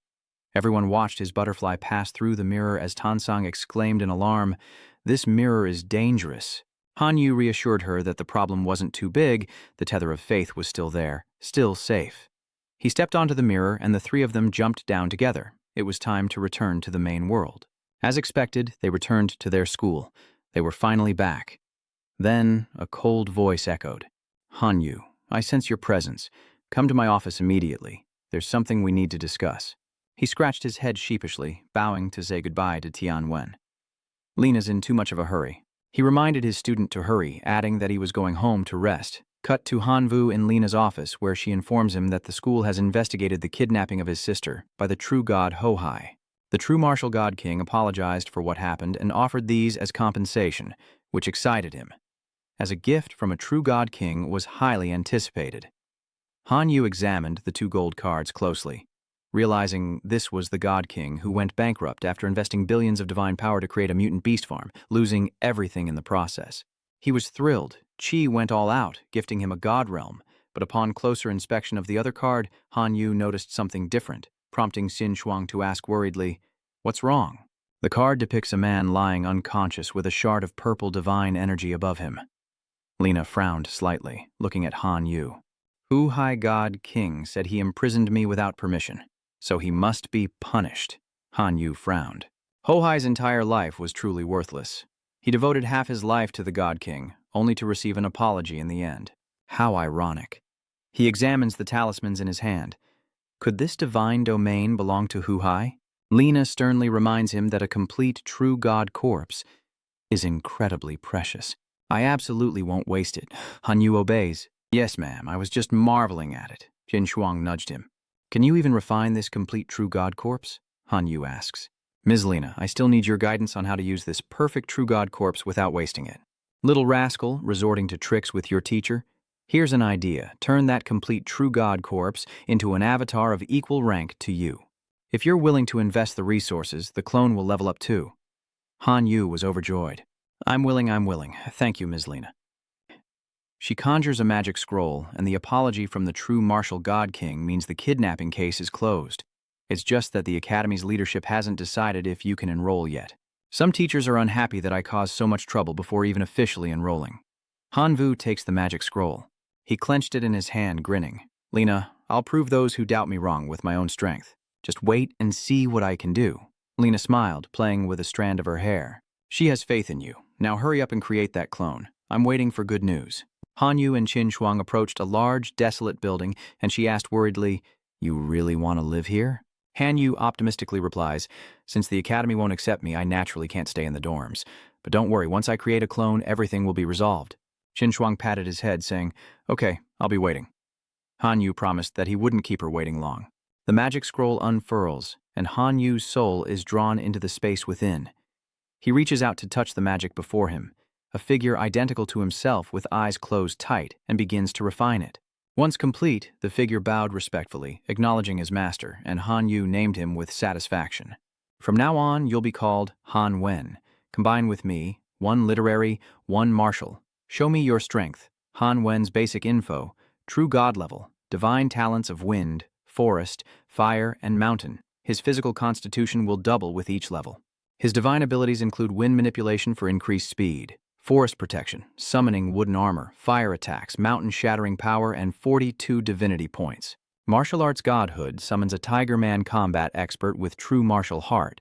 Everyone watched his butterfly pass through the mirror as Tansang exclaimed in alarm, "This mirror is dangerous." Han Yu reassured her that the problem wasn't too big, the tether of faith was still there, still safe. He stepped onto the mirror, and the 3 of them jumped down together, it was time to return to the main world. As expected, they returned to their school. They were finally back. Then a cold voice echoed. "Hanyu, I sense your presence. Come to my office immediately. There's something we need to discuss." He scratched his head sheepishly, bowing to say goodbye to Tianwen. "Lena's in too much of a hurry." He reminded his student to hurry, adding that he was going home to rest. Cut to Hanvu in Lena's office, where she informs him that the school has investigated the kidnapping of his sister by the true god Hohai. The true martial god king apologized for what happened and offered these as compensation, which excited him, as a gift from a true god king was highly anticipated. Han Yu examined the 2 gold cards closely, realizing this was the god king who went bankrupt after investing billions of divine power to create a mutant beast farm, losing everything in the process. He was thrilled. Qi went all out, gifting him a god realm, but upon closer inspection of the other card, Han Yu noticed something different, prompting Xin Shuang to ask worriedly, "What's wrong?" The card depicts a man lying unconscious with a shard of purple divine energy above him. Lena frowned slightly, looking at Han Yu. "Hu Hai God King said he imprisoned me without permission, so he must be punished." Han Yu frowned. Hohai's entire life was truly worthless. He devoted half his life to the God King, only to receive an apology in the end. How ironic. He examines the talismans in his hand. Could this divine domain belong to Hu Hai? Lena sternly reminds him that a complete true god corpse is incredibly precious. "I absolutely won't waste it." Han Yu obeys. "Yes, ma'am, I was just marveling at it." Jin Shuang nudged him. "Can you even refine this complete true god corpse?" Han Yu asks. "Ms. Lena, I still need your guidance on how to use this perfect true god corpse without wasting it." "Little rascal, resorting to tricks with your teacher? Here's an idea. Turn that complete true god corpse into an avatar of equal rank to you. If you're willing to invest the resources, the clone will level up too." Han Yu was overjoyed. I'm willing. Thank you, Ms. Lena." She conjures a magic scroll, and the apology from the true martial god king means the kidnapping case is closed. It's just that the Academy's leadership hasn't decided if you can enroll yet. Some teachers are unhappy that I caused so much trouble before even officially enrolling. Hanvu takes the magic scroll. He clenched it in his hand, grinning. "Lena, I'll prove those who doubt me wrong with my own strength. Just wait and see what I can do." Lena smiled, playing with a strand of her hair. "She has faith in you. Now hurry up and create that clone. I'm waiting for good news." Hanyu and Qin Shuang approached a large, desolate building, and she asked worriedly, "You really want to live here?" Hanyu optimistically replies, "Since the Academy won't accept me, I naturally can't stay in the dorms. But don't worry, once I create a clone, everything will be resolved." Qin Shuang patted his head, saying, "Okay, I'll be waiting." Hanyu promised that he wouldn't keep her waiting long. The magic scroll unfurls, and Hanyu's soul is drawn into the space within. He reaches out to touch the magic before him, a figure identical to himself with eyes closed tight, and begins to refine it. Once complete, the figure bowed respectfully, acknowledging his master, and Han Yu named him with satisfaction. "From now on, you'll be called Han Wen. Combine with me, 1 literary, 1 martial. Show me your strength." Han Wen's basic info: true god level, divine talents of wind, forest, fire, and mountain. His physical constitution will double with each level. His divine abilities include wind manipulation for increased speed, forest protection, summoning wooden armor, fire attacks, mountain-shattering power, and 42 divinity points. Martial arts godhood summons a Tiger Man combat expert with true martial heart,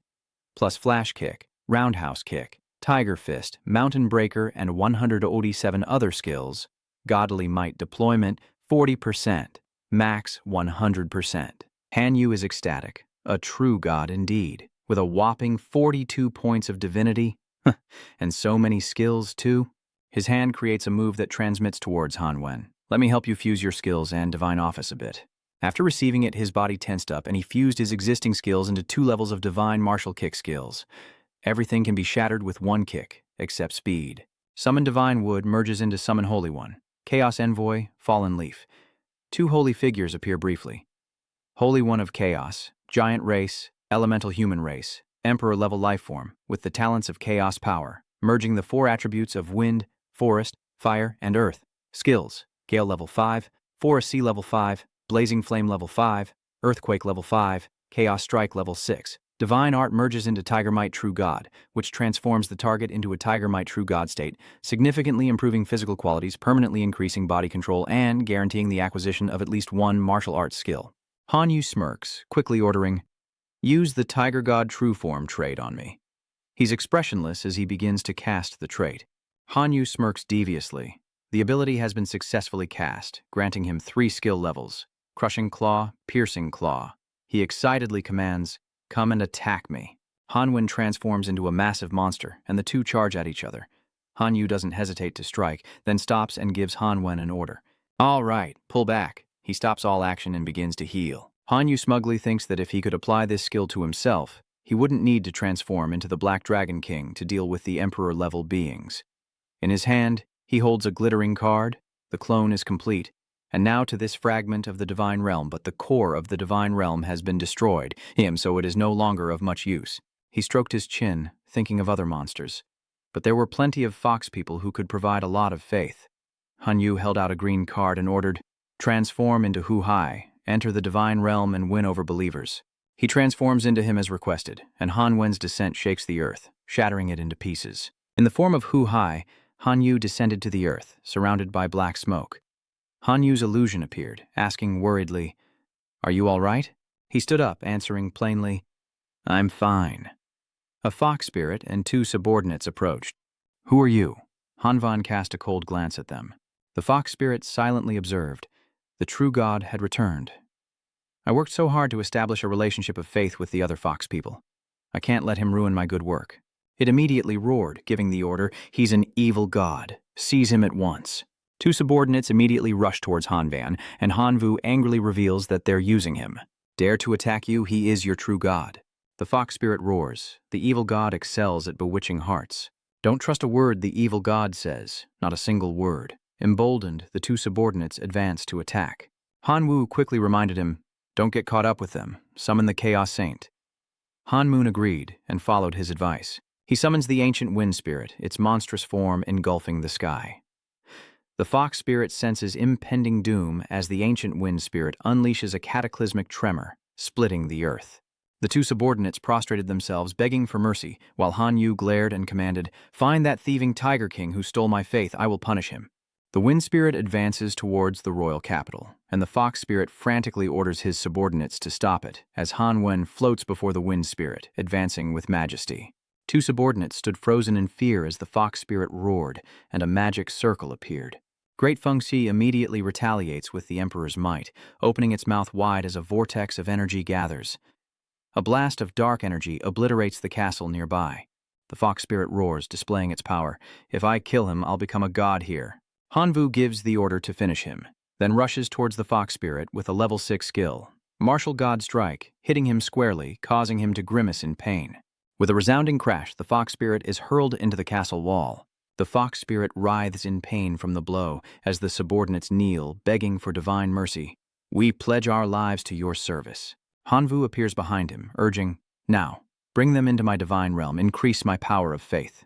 plus flash kick, roundhouse kick, tiger fist, mountain breaker, and 187 other skills. Godly might deployment, 40%, max 100%. Hanyu is ecstatic, a true god indeed, with a whopping 42 points of divinity. And so many skills, too. His hand creates a move that transmits towards Han Wen. "Let me help you fuse your skills and divine office a bit." After receiving it, his body tensed up, and he fused his existing skills into 2 levels of divine martial kick skills. Everything can be shattered with 1 kick, except speed. Summon Divine Wood merges into Summon Holy One. Chaos Envoy, Fallen Leaf. 2 holy figures appear briefly. Holy One of Chaos, Giant Race, Elemental Human Race, Emperor-level lifeform, with the talents of chaos power, merging the 4 attributes of wind, forest, fire, and earth. Skills: Gale level 5, Forest Sea level 5, Blazing Flame level 5, Earthquake level 5, Chaos Strike level 6. Divine Art merges into Tiger Might True God, which transforms the target into a Tiger Might True God state, significantly improving physical qualities, permanently increasing body control, and guaranteeing the acquisition of at least 1 martial arts skill. Hanyu smirks, quickly ordering, Use the Tiger God True Form trait on me. He's expressionless as he begins to cast the trait. Hanyu smirks deviously. The ability has been successfully cast, granting him 3 skill levels: Crushing Claw, Piercing Claw. He excitedly commands, "Come and attack me." Hanwen transforms into a massive monster, and the two charge at each other. Hanyu doesn't hesitate to strike, then stops and gives Hanwen an order. "All right, pull back." He stops all action and begins to heal. Hanyu smugly thinks that if he could apply this skill to himself, he wouldn't need to transform into the Black Dragon King to deal with the Emperor-level beings. In his hand, he holds a glittering card. The clone is complete, and now to this fragment of the Divine Realm, but the core of the Divine Realm has been destroyed, so it is no longer of much use. He stroked his chin, thinking of other monsters. But there were plenty of fox people who could provide a lot of faith. Hanyu held out a green card and ordered, "Transform into Hu Hai, enter the Divine Realm and win over believers." He transforms into him as requested, and Hanwen's descent shakes the earth, shattering it into pieces. In the form of Hu Hai, Hanyu descended to the earth, surrounded by black smoke. Hanyu's illusion appeared, asking worriedly, "Are you all right?" He stood up, answering plainly, "I'm fine." A fox spirit and 2 subordinates approached. "Who are you?" Hanvan cast a cold glance at them. The fox spirit silently observed. The true god had returned. "I worked so hard to establish a relationship of faith with the other fox people. I can't let him ruin my good work." It immediately roared, giving the order, "He's an evil god. Seize him at once." 2 subordinates immediately rush towards Hanvan, and Hanvu angrily reveals that they're using him. "Dare to attack you, he is your true god." The fox spirit roars. The evil god excels at bewitching hearts. "Don't trust a word the evil god says, not a single word." Emboldened, the 2 subordinates advance to attack. Hanwu quickly reminded him, "Don't get caught up with them. Summon the Chaos Saint." Hanmoon agreed and followed his advice. He summons the ancient wind spirit, its monstrous form engulfing the sky. The fox spirit senses impending doom as the ancient wind spirit unleashes a cataclysmic tremor, splitting the earth. The 2 subordinates prostrated themselves, begging for mercy, while Hanyu glared and commanded, "Find that thieving Tiger King who stole my faith. I will punish him." The wind spirit advances towards the royal capital, and the fox spirit frantically orders his subordinates to stop it, as Hanwen floats before the wind spirit, advancing with majesty. 2 subordinates stood frozen in fear as the fox spirit roared, and a magic circle appeared. Great Fengxi immediately retaliates with the Emperor's might, opening its mouth wide as a vortex of energy gathers. A blast of dark energy obliterates the castle nearby. The fox spirit roars, displaying its power. "If I kill him, I'll become a god here." Hanvu gives the order to finish him, then rushes towards the fox spirit with a level 6 skill. Martial God Strike, hitting him squarely, causing him to grimace in pain. With a resounding crash, the fox spirit is hurled into the castle wall. The fox spirit writhes in pain from the blow as the subordinates kneel, begging for divine mercy. "We pledge our lives to your service." Hanvu appears behind him, urging, "Now, bring them into my divine realm, increase my power of faith."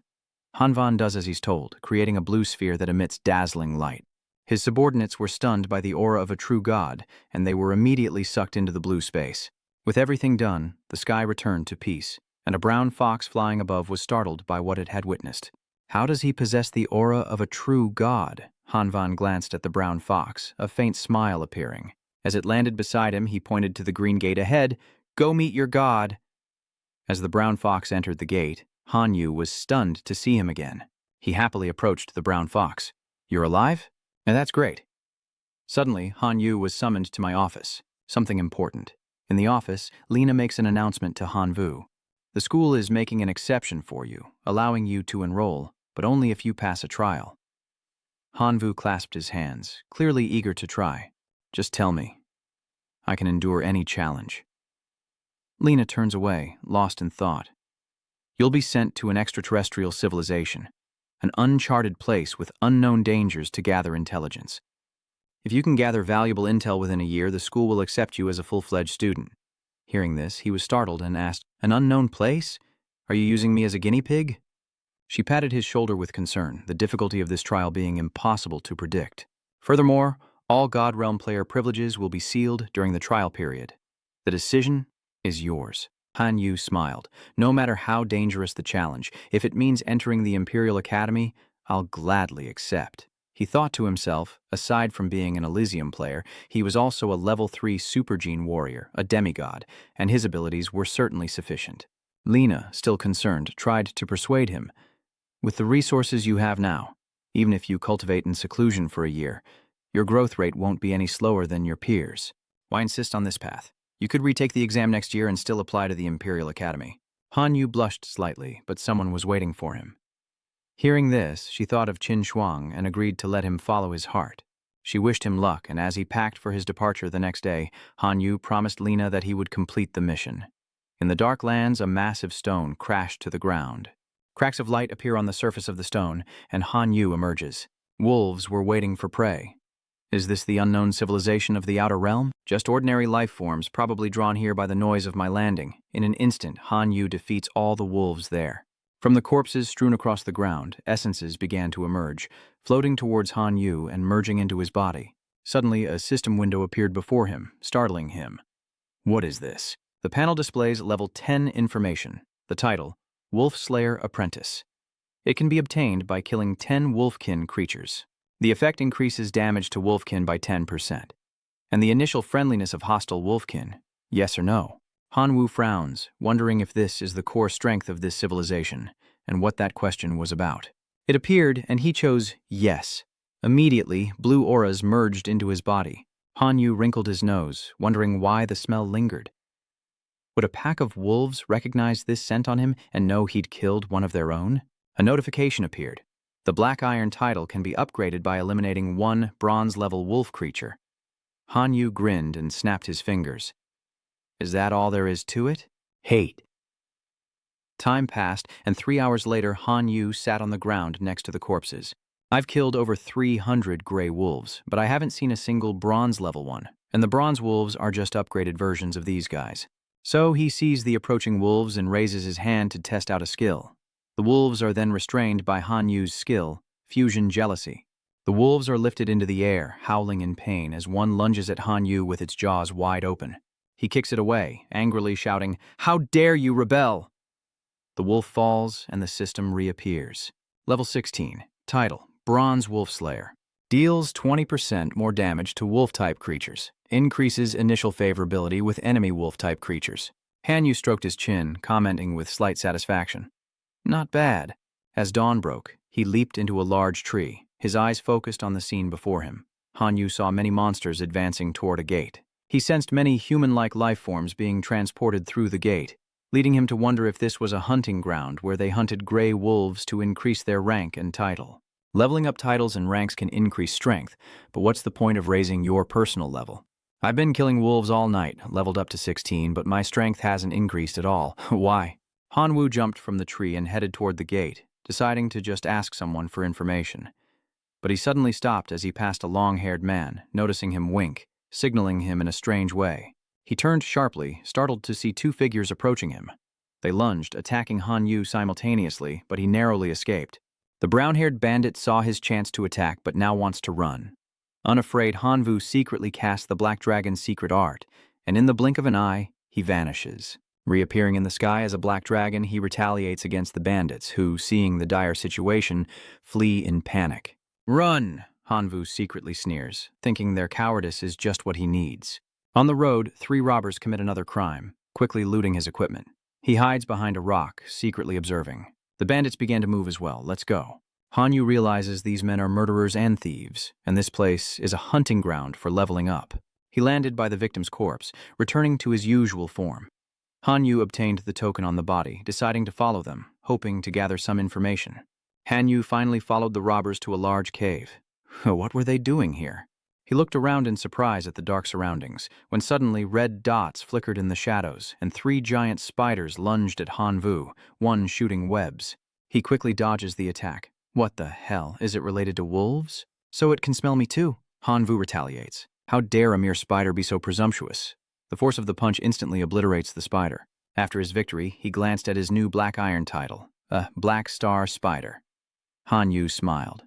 Hanvan does as he's told, creating a blue sphere that emits dazzling light. His subordinates were stunned by the aura of a true god, and they were immediately sucked into the blue space. With everything done, the sky returned to peace, and a brown fox flying above was startled by what it had witnessed. "How does he possess the aura of a true god?" Hanvan glanced at the brown fox, a faint smile appearing. As it landed beside him, he pointed to the green gate ahead. "Go meet your god." As the brown fox entered the gate, Hanyu was stunned to see him again. He happily approached the brown fox. "You're alive? Now that's great." Suddenly, Hanyu was summoned to my office. Something important. In the office, Lena makes an announcement to Hanvu. "The school is making an exception for you, allowing you to enroll, but only if you pass a trial." Hanvu clasped his hands, clearly eager to try. "Just tell me. I can endure any challenge." Lena turns away, lost in thought. "You'll be sent to an extraterrestrial civilization, an uncharted place with unknown dangers to gather intelligence. If you can gather valuable intel within a year, the school will accept you as a full-fledged student." Hearing this, he was startled and asked, "An unknown place? Are you using me as a guinea pig?" She patted his shoulder with concern, the difficulty of this trial being impossible to predict. "Furthermore, all God Realm player privileges will be sealed during the trial period. The decision is yours." Han Yu smiled. "No matter how dangerous the challenge, if it means entering the Imperial Academy, I'll gladly accept." He thought to himself, aside from being an Elysium player, he was also a level 3 supergene warrior, a demigod, and his abilities were certainly sufficient. Lena, still concerned, tried to persuade him. With the resources you have now, even if you cultivate in seclusion for a year, your growth rate won't be any slower than your peers. Why insist on this path? You could retake the exam next year and still apply to the Imperial Academy. Han Yu blushed slightly, but someone was waiting for him. Hearing this, she thought of Qin Shuang and agreed to let him follow his heart. She wished him luck, and as he packed for his departure the next day, Han Yu promised Lena that he would complete the mission. In the dark lands, a massive stone crashed to the ground. Cracks of light appear on the surface of the stone, and Han Yu emerges. Wolves were waiting for prey. Is this the unknown civilization of the Outer Realm? Just ordinary life forms, probably drawn here by the noise of my landing. In an instant, Han Yu defeats all the wolves there. From the corpses strewn across the ground, essences began to emerge, floating towards Han Yu and merging into his body. Suddenly, a system window appeared before him, startling him. What is this? The panel displays level 10 information. The title, Wolf Slayer Apprentice. It can be obtained by killing 10 wolfkin creatures. The effect increases damage to wolfkin by 10%. And the initial friendliness of hostile wolfkin, yes or no? Han Wu frowns, wondering if this is the core strength of this civilization, and what that question was about. It appeared, and he chose yes. Immediately, blue auras merged into his body. Han Yu wrinkled his nose, wondering why the smell lingered. Would a pack of wolves recognize this scent on him and know he'd killed one of their own? A notification appeared. The Black Iron title can be upgraded by eliminating one bronze-level wolf creature. Han Yu grinned and snapped his fingers. Is that all there is to it? Hate. Time passed, and 3 hours later, Han Yu sat on the ground next to the corpses. I've killed over 300 gray wolves, but I haven't seen a single bronze-level one, and the bronze wolves are just upgraded versions of these guys. So he sees the approaching wolves and raises his hand to test out a skill. The wolves are then restrained by Han Yu's skill, Fusion Jealousy. The wolves are lifted into the air, howling in pain as one lunges at Han Yu with its jaws wide open. He kicks it away, angrily shouting, "How dare you rebel!" The wolf falls and the system reappears. Level 16. Title, Bronze Wolf Slayer. Deals 20% more damage to wolf-type creatures. Increases initial favorability with enemy wolf-type creatures. Han Yu stroked his chin, commenting with slight satisfaction. Not bad. As dawn broke, he leaped into a large tree, his eyes focused on the scene before him. Han Yu saw many monsters advancing toward a gate. He sensed many human-like life forms being transported through the gate, leading him to wonder if this was a hunting ground where they hunted gray wolves to increase their rank and title. Leveling up titles and ranks can increase strength, but what's the point of raising your personal level? I've been killing wolves all night, leveled up to 16, but my strength hasn't increased at all. Why? Han Wu jumped from the tree and headed toward the gate, deciding to just ask someone for information. But he suddenly stopped as he passed a long-haired man, noticing him wink, signaling him in a strange way. He turned sharply, startled to see two figures approaching him. They lunged, attacking Han Yu simultaneously, but he narrowly escaped. The brown-haired bandit saw his chance to attack, but now wants to run. Unafraid, Han Wu secretly casts the Black Dragon's secret art, and in the blink of an eye, he vanishes. Reappearing in the sky as a black dragon, he retaliates against the bandits, who, seeing the dire situation, flee in panic. Run! Han Wu secretly sneers, thinking their cowardice is just what he needs. On the road, 3 robbers commit another crime, quickly looting his equipment. He hides behind a rock, secretly observing. The bandits began to move as well. Let's go. Han Yu realizes these men are murderers and thieves, and this place is a hunting ground for leveling up. He landed by the victim's corpse, returning to his usual form. Han Yu obtained the token on the body, deciding to follow them, hoping to gather some information. Han Yu finally followed the robbers to a large cave. What were they doing here? He looked around in surprise at the dark surroundings, when suddenly red dots flickered in the shadows, and 3 giant spiders lunged at Han Wu, one shooting webs. He quickly dodges the attack. What the hell? Is it related to wolves? So it can smell me too. Han Wu retaliates. How dare a mere spider be so presumptuous? The force of the punch instantly obliterates the spider. After his victory, he glanced at his new Black Iron title, a Black Star Spider. Han Yu smiled.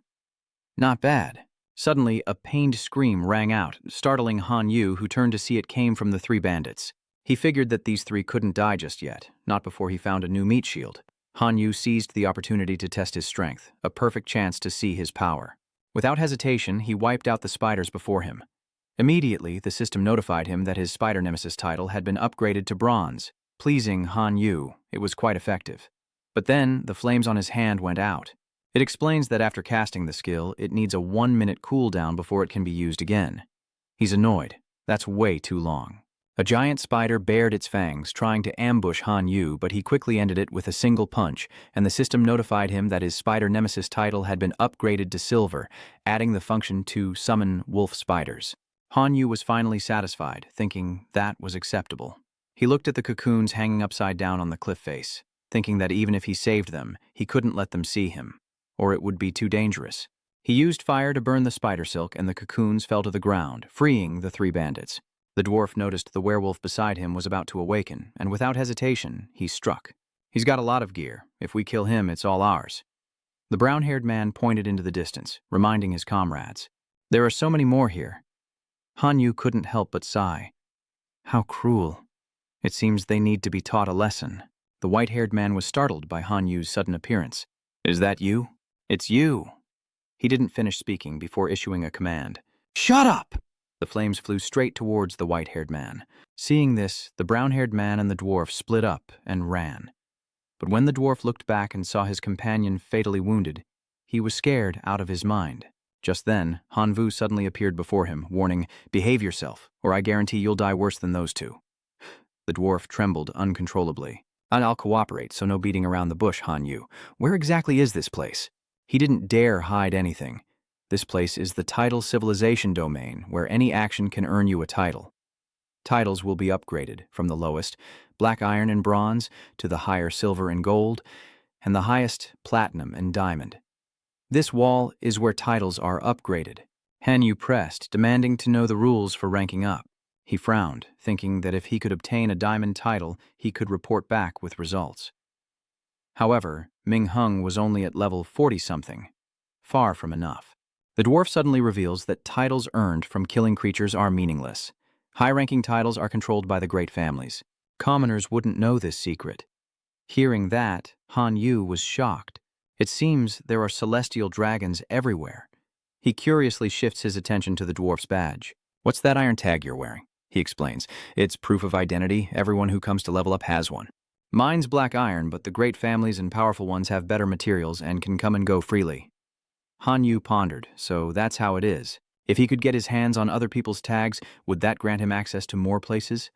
Not bad. Suddenly, a pained scream rang out, startling Han Yu, who turned to see it came from the 3 bandits. He figured that these 3 couldn't die just yet, not before he found a new meat shield. Han Yu seized the opportunity to test his strength, a perfect chance to see his power. Without hesitation, he wiped out the spiders before him. Immediately, the system notified him that his spider nemesis title had been upgraded to bronze. Pleasing Han Yu, it was quite effective. But then, the flames on his hand went out. It explains that after casting the skill, it needs a 1-minute cooldown before it can be used again. He's annoyed. That's way too long. A giant spider bared its fangs, trying to ambush Han Yu, but he quickly ended it with a single punch, and the system notified him that his spider nemesis title had been upgraded to silver, adding the function to summon wolf spiders. Han Yu was finally satisfied, thinking that was acceptable. He looked at the cocoons hanging upside down on the cliff face, thinking that even if he saved them, he couldn't let them see him, or it would be too dangerous. He used fire to burn the spider silk, and the cocoons fell to the ground, freeing the 3 bandits. The dwarf noticed the werewolf beside him was about to awaken, and without hesitation, he struck. He's got a lot of gear. If we kill him, it's all ours. The brown-haired man pointed into the distance, reminding his comrades. There are so many more here. Han Yu couldn't help but sigh. How cruel. It seems they need to be taught a lesson. The white-haired man was startled by Han Yu's sudden appearance. Is that you? It's you. He didn't finish speaking before issuing a command. Shut up! The flames flew straight towards the white-haired man. Seeing this, the brown-haired man and the dwarf split up and ran. But when the dwarf looked back and saw his companion fatally wounded, he was scared out of his mind. Just then, Han Vu suddenly appeared before him, warning, "Behave yourself, or I guarantee you'll die worse than those two." The dwarf trembled uncontrollably. I'll cooperate, so no beating around the bush, Han Yu. Where exactly is this place? He didn't dare hide anything. This place is the title civilization domain, where any action can earn you a title. Titles will be upgraded, from the lowest, black iron and bronze, to the higher silver and gold, and the highest, platinum and diamond. This wall is where titles are upgraded. Han Yu pressed, demanding to know the rules for ranking up. He frowned, thinking that if he could obtain a diamond title, he could report back with results. However, Ming Hung was only at level 40-something, far from enough. The dwarf suddenly reveals that titles earned from killing creatures are meaningless. High-ranking titles are controlled by the great families. Commoners wouldn't know this secret. Hearing that, Han Yu was shocked. It seems there are celestial dragons everywhere. He curiously shifts his attention to the dwarf's badge. What's that iron tag you're wearing? He explains. It's proof of identity. Everyone who comes to level up has one. Mine's black iron, but the great families and powerful ones have better materials and can come and go freely. Han Yu pondered, so that's how it is. If he could get his hands on other people's tags, would that grant him access to more places?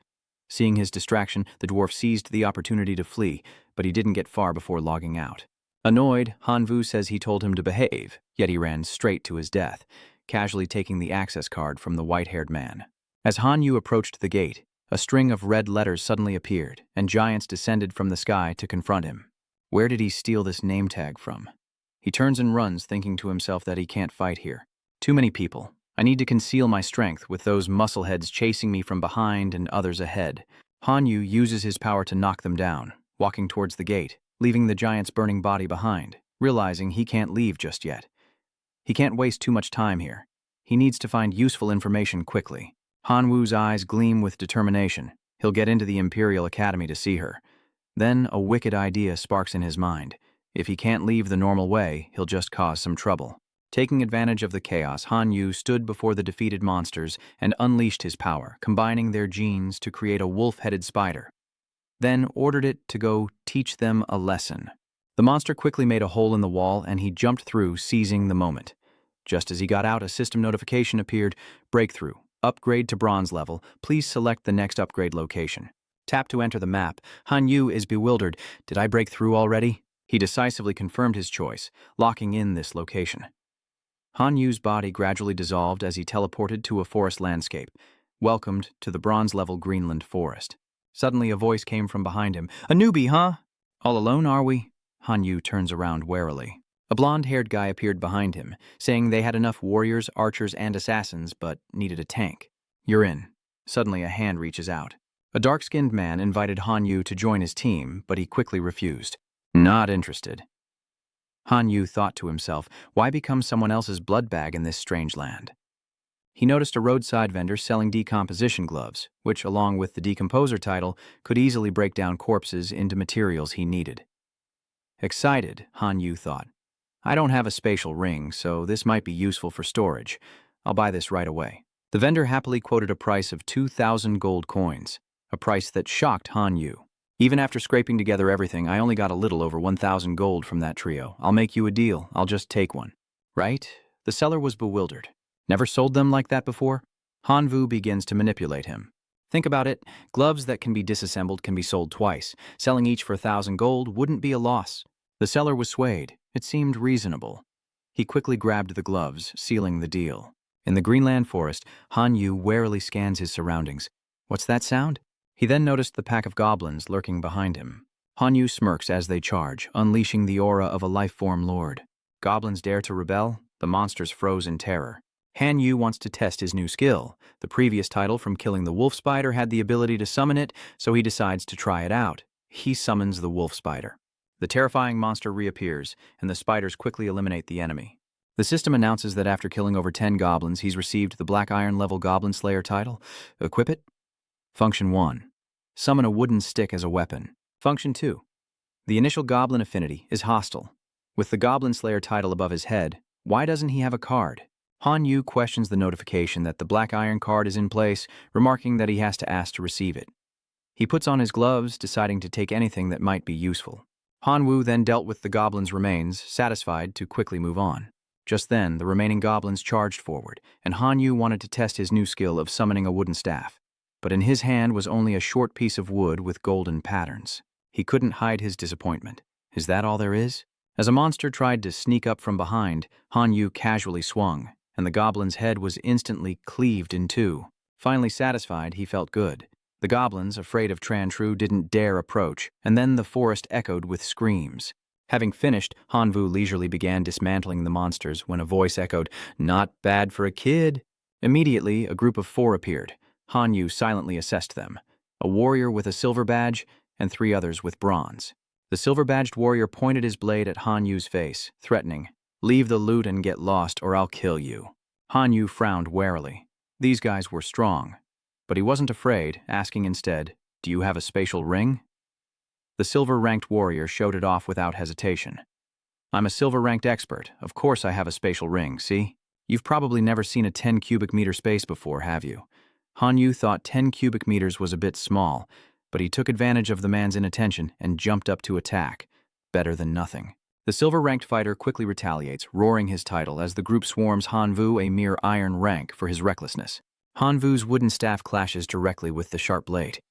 Seeing his distraction, the dwarf seized the opportunity to flee, but he didn't get far before logging out. Annoyed, Han Vu says he told him to behave, yet he ran straight to his death, casually taking the access card from the white-haired man. As Han Yu approached the gate, a string of red letters suddenly appeared, and giants descended from the sky to confront him. Where did he steal this name tag from? He turns and runs, thinking to himself that he can't fight here. Too many people. I need to conceal my strength with those muscleheads chasing me from behind and others ahead. Han Yu uses his power to knock them down, walking towards the gate, leaving the giant's burning body behind, realizing he can't leave just yet. He can't waste too much time here. He needs to find useful information quickly. Han Wu's eyes gleam with determination. He'll get into the Imperial Academy to see her. Then a wicked idea sparks in his mind. If he can't leave the normal way, he'll just cause some trouble. Taking advantage of the chaos, Han Yu stood before the defeated monsters and unleashed his power, combining their genes to create a wolf-headed spider. Then ordered it to go teach them a lesson. The monster quickly made a hole in the wall and he jumped through, seizing the moment. Just as he got out, a system notification appeared. Breakthrough. Upgrade to bronze level. Please select the next upgrade location. Tap to enter the map. Han Yu is bewildered. Did I break through already? He decisively confirmed his choice, locking in this location. Han Yu's body gradually dissolved as he teleported to a forest landscape, welcomed to the bronze-level Greenland forest. Suddenly a voice came from behind him. A newbie, huh? All alone, are we? Han Yu turns around warily. A blonde-haired guy appeared behind him, saying they had enough warriors, archers, and assassins, but needed a tank. You're in. Suddenly a hand reaches out. A dark-skinned man invited Han Yu to join his team, but he quickly refused. Not interested. Han Yu thought to himself, why become someone else's blood bag in this strange land? He noticed a roadside vendor selling decomposition gloves, which, along with the decomposer title, could easily break down corpses into materials he needed. Excited, Han Yu thought, I don't have a spatial ring, so this might be useful for storage. I'll buy this right away. The vendor happily quoted a price of 2,000 gold coins, a price that shocked Han Yu. Even after scraping together everything, I only got a little over 1,000 gold from that trio. I'll make you a deal. I'll just take one. Right? The seller was bewildered. Never sold them like that before? Han Vu begins to manipulate him. Think about it. Gloves that can be disassembled can be sold twice. Selling each for 1,000 gold wouldn't be a loss. The seller was swayed. It seemed reasonable. He quickly grabbed the gloves, sealing the deal. In the Greenland forest, Han Yu warily scans his surroundings. What's that sound? He then noticed the pack of goblins lurking behind him. Han Yu smirks as they charge, unleashing the aura of a life-form lord. Goblins dare to rebel? The monsters froze in terror. Han Yu wants to test his new skill. The previous title from killing the wolf spider had the ability to summon it, so he decides to try it out. He summons the wolf spider. The terrifying monster reappears, and the spiders quickly eliminate the enemy. The system announces that after killing over 10 goblins, he's received the Black Iron level Goblin Slayer title. Equip it? Function 1. Summon a wooden stick as a weapon. Function 2. The initial goblin affinity is hostile. With the Goblin Slayer title above his head, why doesn't he have a card? Han Yu questions the notification that the Black Iron card is in place, remarking that he has to ask to receive it. He puts on his gloves, deciding to take anything that might be useful. Han Wu then dealt with the goblin's remains, satisfied to quickly move on. Just then, the remaining goblins charged forward, and Han Yu wanted to test his new skill of summoning a wooden staff. But in his hand was only a short piece of wood with golden patterns. He couldn't hide his disappointment. Is that all there is? As a monster tried to sneak up from behind, Han Yu casually swung, and the goblin's head was instantly cleaved in two. Finally satisfied, he felt good. The goblins, afraid of Tran-Tru, didn't dare approach, and then the forest echoed with screams. Having finished, Han Vu leisurely began dismantling the monsters when a voice echoed, "Not bad for a kid." Immediately, a group of 4 appeared. Han Yu silently assessed them. A warrior with a silver badge, and 3 others with bronze. The silver-badged warrior pointed his blade at Han Yu's face, threatening, "Leave the loot and get lost, or I'll kill you." Han Yu frowned warily. These guys were strong. But he wasn't afraid, asking instead, "Do you have a spatial ring?" The silver-ranked warrior showed it off without hesitation. "I'm a silver-ranked expert. Of course I have a spatial ring, see? You've probably never seen a 10 cubic meter space before, have you?" Han Yu thought 10 cubic meters was a bit small, but he took advantage of the man's inattention and jumped up to attack. Better than nothing. The silver-ranked fighter quickly retaliates, roaring his title as the group swarms Han Vu a mere iron rank for his recklessness. Han Vu's wooden staff clashes directly with the sharp blade.